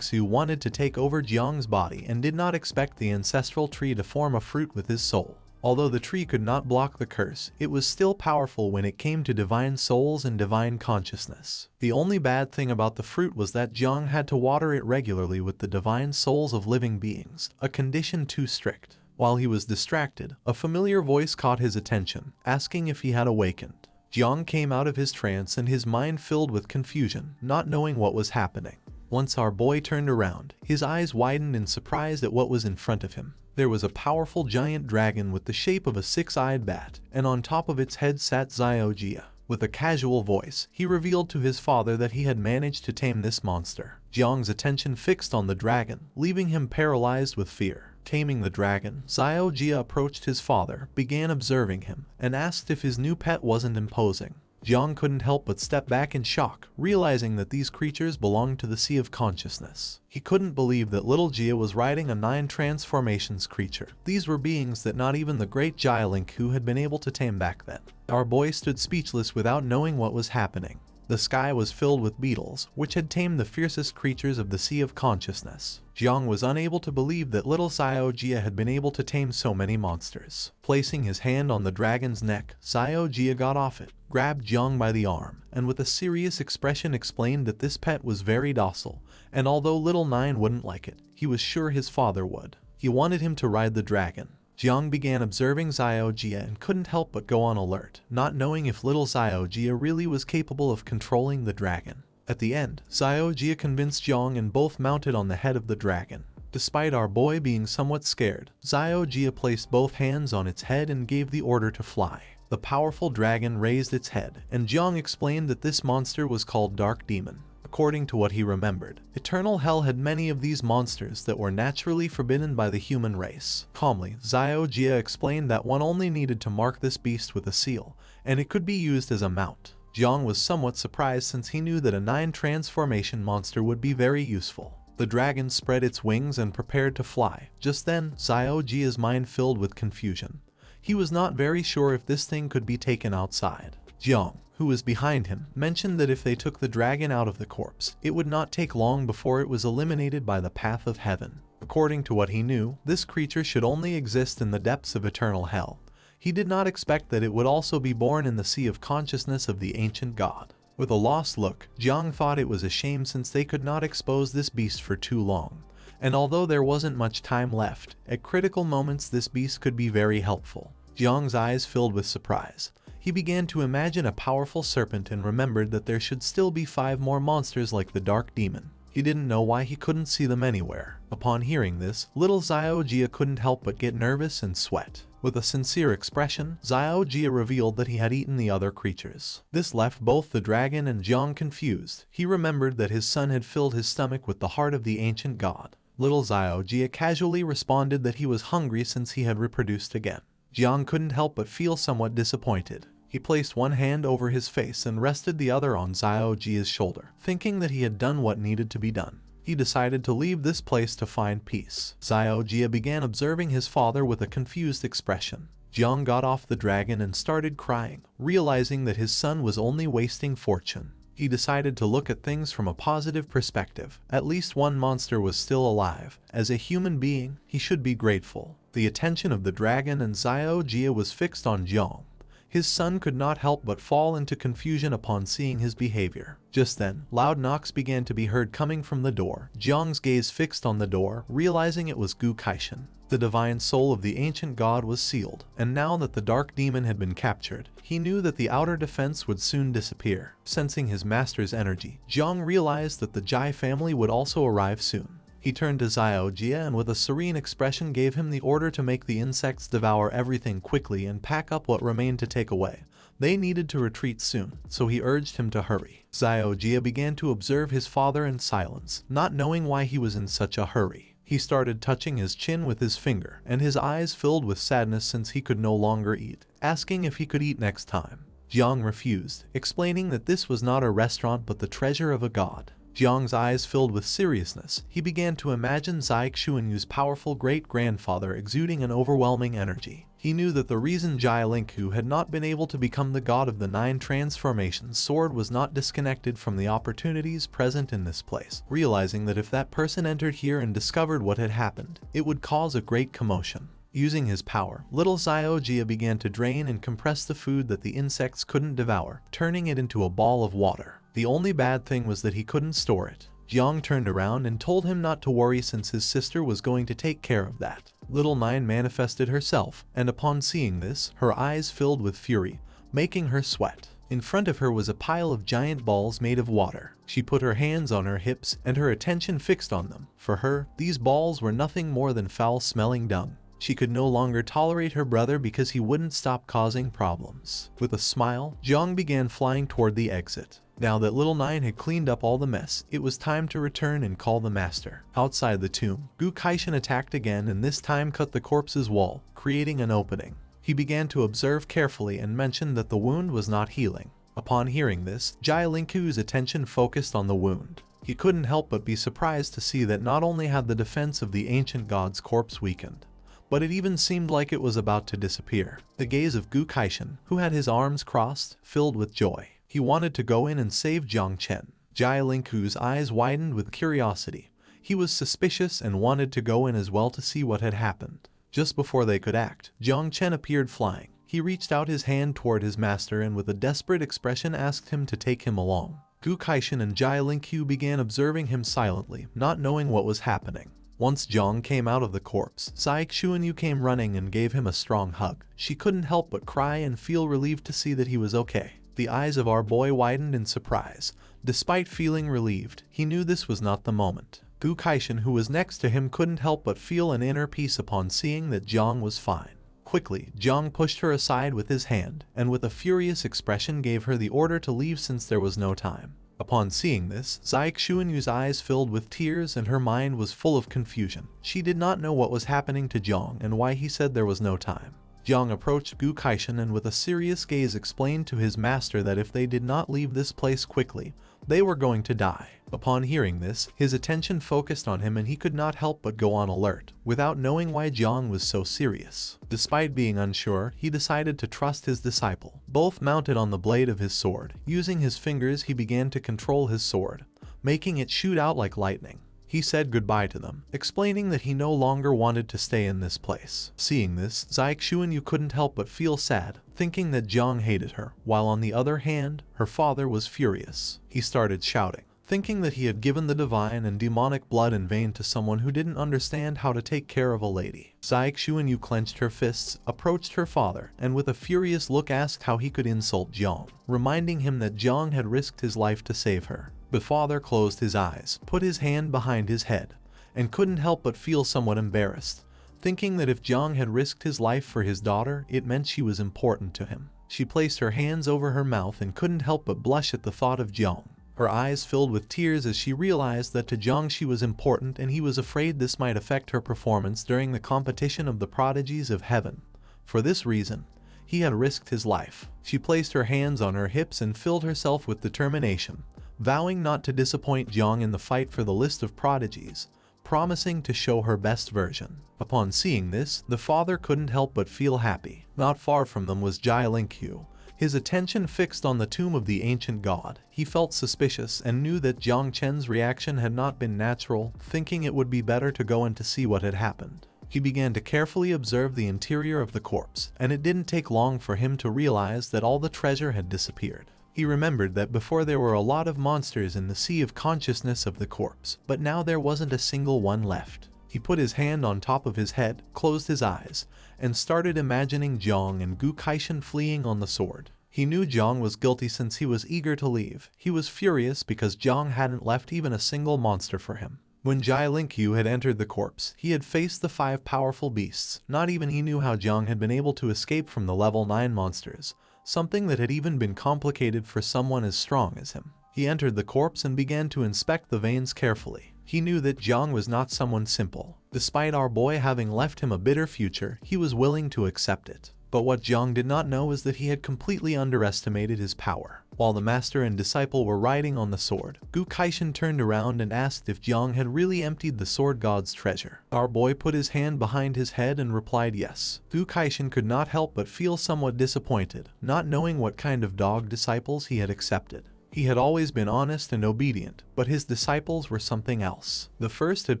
[SPEAKER 1] Su wanted to take over Jiang's body and did not expect the ancestral tree to form a fruit with his soul. Although the tree could not block the curse, it was still powerful when it came to divine souls and divine consciousness. The only bad thing about the fruit was that Jiang had to water it regularly with the divine souls of living beings, a condition too strict. While he was distracted, a familiar voice caught his attention, asking if he had awakened. Jiang came out of his trance and his mind filled with confusion, not knowing what was happening. Once our boy turned around, his eyes widened in surprise at what was in front of him. There was a powerful giant dragon with the shape of a six-eyed bat, and on top of its head sat Jia. With a casual voice, he revealed to his father that he had managed to tame this monster. Jiang's attention fixed on the dragon, leaving him paralyzed with fear. Taming the dragon, Jia approached his father, began observing him, and asked if his new pet wasn't imposing. Jiang couldn't help but step back in shock, realizing that these creatures belonged to the Sea of Consciousness. He couldn't believe that little Jia was riding a 9 transformations creature. These were beings that not even the great Jialinku had been able to tame back then. Our boy stood speechless without knowing what was happening. The sky was filled with beetles, which had tamed the fiercest creatures of the Sea of Consciousness. Jiang was unable to believe that little Jia had been able to tame so many monsters. Placing his hand on the dragon's neck, Jia got off it, grabbed Jiang by the arm, and with a serious expression explained that this pet was very docile, and although little Nine wouldn't like it, he was sure his father would. He wanted him to ride the dragon. Jiang began observing Jia and couldn't help but go on alert, not knowing if little Jia really was capable of controlling the dragon. At the end, Jia convinced Jiang and both mounted on the head of the dragon. Despite our boy being somewhat scared, Jia placed both hands on its head and gave the order to fly. The powerful dragon raised its head, and Jiang explained that this monster was called Dark Demon. according to what he remembered. Eternal Hell had many of these monsters that were naturally forbidden by the human race. Calmly, Xiao Jia explained that one only needed to mark this beast with a seal, and it could be used as a mount. Jiang was somewhat surprised since he knew that a 9 transformation monster would be very useful. The dragon spread its wings and prepared to fly. Just then, Xiao Jia's mind filled with confusion. He was not very sure if this thing could be taken outside. Jiang, who was behind him, mentioned that if they took the dragon out of the corpse, it would not take long before it was eliminated by the path of heaven. According to what he knew, this creature should only exist in the depths of eternal hell. He did not expect that it would also be born in the sea of consciousness of the ancient god. With a lost look, Jiang thought it was a shame since they could not expose this beast for too long. And although there wasn't much time left, at critical moments this beast could be very helpful. Jiang's eyes filled with surprise. He began to imagine a powerful serpent and remembered that there should still be 5 more monsters like the Dark Demon. He didn't know why he couldn't see them anywhere. Upon hearing this, little Xiao Jia couldn't help but get nervous and sweat. With a sincere expression, Xiao Jia revealed that he had eaten the other creatures. This left both the dragon and Jiang confused. He remembered that his son had filled his stomach with the heart of the ancient god. Little Xiao Jia casually responded that he was hungry since he had reproduced again. Jiang couldn't help but feel somewhat disappointed. He placed one hand over his face and rested the other on Xiao Jia's shoulder, thinking that he had done what needed to be done. He decided to leave this place to find peace. Xiao Jia began observing his father with a confused expression. Jiang got off the dragon and started crying, realizing that his son was only wasting fortune. He decided to look at things from a positive perspective. At least one monster was still alive. As a human being, he should be grateful. The attention of the dragon and Xiao Jia was fixed on Jiang. His son could not help but fall into confusion upon seeing his behavior. Just then, loud knocks began to be heard coming from the door. Jiang's gaze fixed on the door, realizing it was Gu Kaishan. The divine soul of the ancient god was sealed, and now that the dark demon had been captured, he knew that the outer defense would soon disappear. Sensing his master's energy, Jiang realized that the Jai family would also arrive soon. He turned to Xiao Jia and with a serene expression gave him the order to make the insects devour everything quickly and pack up what remained to take away. They needed to retreat soon, so he urged him to hurry. Xiao Jia began to observe his father in silence, not knowing why he was in such a hurry. He started touching his chin with his finger, and his eyes filled with sadness since he could no longer eat, asking if he could eat next time. Jiang refused, explaining that this was not a restaurant but the treasure of a god. Jiang's eyes filled with seriousness. He began to imagine Zai Xuanyu's powerful great-grandfather exuding an overwhelming energy. He knew that the reason Jai Linghu had not been able to become the god of the 9 transformations sword was not disconnected from the opportunities present in this place, realizing that if that person entered here and discovered what had happened, it would cause a great commotion. Using his power, little Xiao Jia began to drain and compress the food that the insects couldn't devour, turning it into a ball of water. The only bad thing was that he couldn't store it. Jiang turned around and told him not to worry since his sister was going to take care of that. Little Nine manifested herself, and upon seeing this, her eyes filled with fury, making her sweat. In front of her was a pile of giant balls made of water. She put her hands on her hips and her attention fixed on them. For her, these balls were nothing more than foul-smelling dung. She could no longer tolerate her brother because he wouldn't stop causing problems. With a smile, Jiang began flying toward the exit. Now that little Nine had cleaned up all the mess, it was time to return and call the master. Outside the tomb, Gu Kaishan attacked again and this time cut the corpse's wall, creating an opening. He began to observe carefully and mentioned that the wound was not healing. Upon hearing this, Jai Linghu's attention focused on the wound. He couldn't help but be surprised to see that not only had the defense of the ancient god's corpse weakened, but it even seemed like it was about to disappear. The gaze of Gu Kaishan, who had his arms crossed, filled with joy. He wanted to go in and save Jiang Chen. Jai Linghu's eyes widened with curiosity. He was suspicious and wanted to go in as well to see what had happened. Just before they could act, Jiang Chen appeared flying. He reached out his hand toward his master and with a desperate expression asked him to take him along. Gu Kaishan and Jai Linghu began observing him silently, not knowing what was happening. Once Jiang came out of the corpse, Zai Xuanyu came running and gave him a strong hug. She couldn't help but cry and feel relieved to see that he was okay. The eyes of our boy widened in surprise. Despite feeling relieved, he knew this was not the moment. Gu Kaishan, who was next to him, couldn't help but feel an inner peace upon seeing that Jiang was fine. Quickly, Jiang pushed her aside with his hand, and with a furious expression gave her the order to leave since there was no time. Upon seeing this, Xuanyu's eyes filled with tears and her mind was full of confusion. She did not know what was happening to Jiang and why he said there was no time. Jiang approached Gu Kaishan and with a serious gaze explained to his master that if they did not leave this place quickly, they were going to die. Upon hearing this, his attention focused on him and he could not help but go on alert, without knowing why Jiang was so serious. Despite being unsure, he decided to trust his disciple. Both mounted on the blade of his sword. Using his fingers, he began to control his sword, making it shoot out like lightning. He said goodbye to them, explaining that he no longer wanted to stay in this place. Seeing this, Xuanyu couldn't help but feel sad, thinking that Jiang hated her, while on the other hand, her father was furious. He started shouting, thinking that he had given the divine and demonic blood in vain to someone who didn't understand how to take care of a lady. Xuanyu clenched her fists, approached her father, and with a furious look asked how he could insult Jiang, reminding him that Jiang had risked his life to save her. The father closed his eyes, put his hand behind his head, and couldn't help but feel somewhat embarrassed, thinking that if Jiang had risked his life for his daughter, it meant she was important to him. She placed her hands over her mouth and couldn't help but blush at the thought of Jiang. Her eyes filled with tears as she realized that to Jiang she was important and he was afraid this might affect her performance during the competition of the prodigies of heaven. For this reason, he had risked his life. She placed her hands on her hips and filled herself with determination, vowing not to disappoint Jiang in the fight for the list of prodigies, promising to show her best version. Upon seeing this, the father couldn't help but feel happy. Not far from them was Jiang, his attention fixed on the tomb of the ancient god. He felt suspicious and knew that Jiang Chen's reaction had not been natural, thinking it would be better to go in to see what had happened. He began to carefully observe the interior of the corpse, and it didn't take long for him to realize that all the treasure had disappeared. He remembered that before there were a lot of monsters in the sea of consciousness of the corpse, but now there wasn't a single one left. He put his hand on top of his head, closed his eyes, and started imagining Jiang and Gu Kaishan fleeing on the sword. He knew Jiang was guilty since he was eager to leave. He was furious because Jiang hadn't left even a single monster for him. When Jiang had entered the corpse, he had faced the 5 powerful beasts. Not even he knew how Jiang had been able to escape from the level 9 monsters, something that had even been complicated for someone as strong as him. He entered the corpse and began to inspect the veins carefully. He knew that Jiang was not someone simple. Despite our boy having left him a bitter future, he was willing to accept it. But what Jiang did not know is that he had completely underestimated his power. While the master and disciple were riding on the sword, Gu Kaishan turned around and asked if Jiang had really emptied the sword god's treasure. Our boy put his hand behind his head and replied yes. Gu Kaishan could not help but feel somewhat disappointed, not knowing what kind of dog disciples he had accepted. He had always been honest and obedient, but his disciples were something else. The first had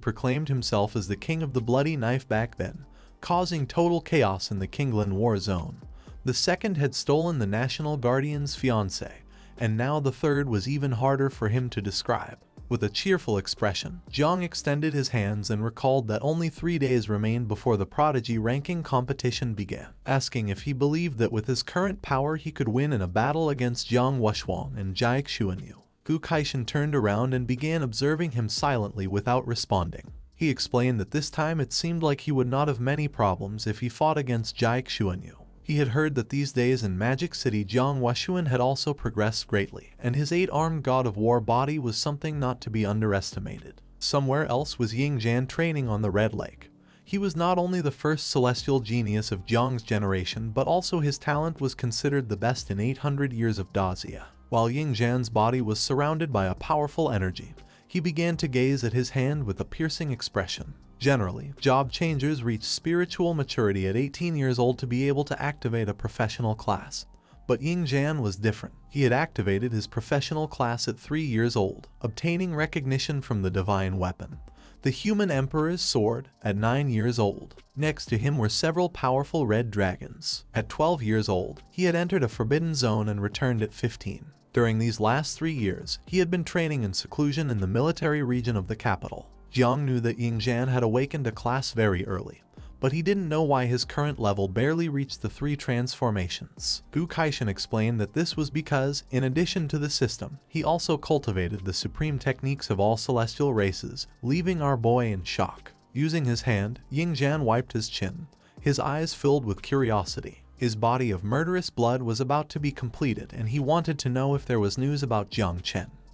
[SPEAKER 1] proclaimed himself as the king of the bloody knife back then, causing total chaos in the Kingland war zone. The second had stolen the National Guardian's fiancé, and now the third was even harder for him to describe. With a cheerful expression, Jiang extended his hands and recalled that only 3 days remained before the Prodigy ranking competition began, asking if he believed that with his current power he could win in a battle against Jiang Wuxuang and Xuanyu. Gu Kaishan turned around and began observing him silently without responding. He explained that this time it seemed like he would not have many problems if he fought against Xuanyu. He had heard that these days in Magic City Jiang Wuxuan had also progressed greatly, and his 8-armed god of war body was something not to be underestimated. Somewhere else was Jiang Chen training on the Red Lake. He was not only the first celestial genius of Jiang's generation, but also his talent was considered the best in 800 years of Dazia. While Jiang Chen's body was surrounded by a powerful energy, he began to gaze at his hand with a piercing expression. Generally, job changers reach spiritual maturity at 18 years old to be able to activate a professional class. But Jiang Chen was different. He had activated his professional class at 3 years old, obtaining recognition from the divine weapon, the human emperor's sword, at 9 years old. Next to him were several powerful red dragons. At 12 years old, he had entered a forbidden zone and returned at 15. During these last 3 years, he had been training in seclusion in the military region of the capital. Jiang knew that Jiang Chen had awakened a class very early, but he didn't know why his current level barely reached the 3 transformations. Gu Kaishan explained that this was because, in addition to the system, he also cultivated the supreme techniques of all celestial races, leaving our boy in shock. Using his hand, Jiang Chen wiped his chin, his eyes filled with curiosity. His body of murderous blood was about to be completed and he wanted to know if there was news about Jiang Chen.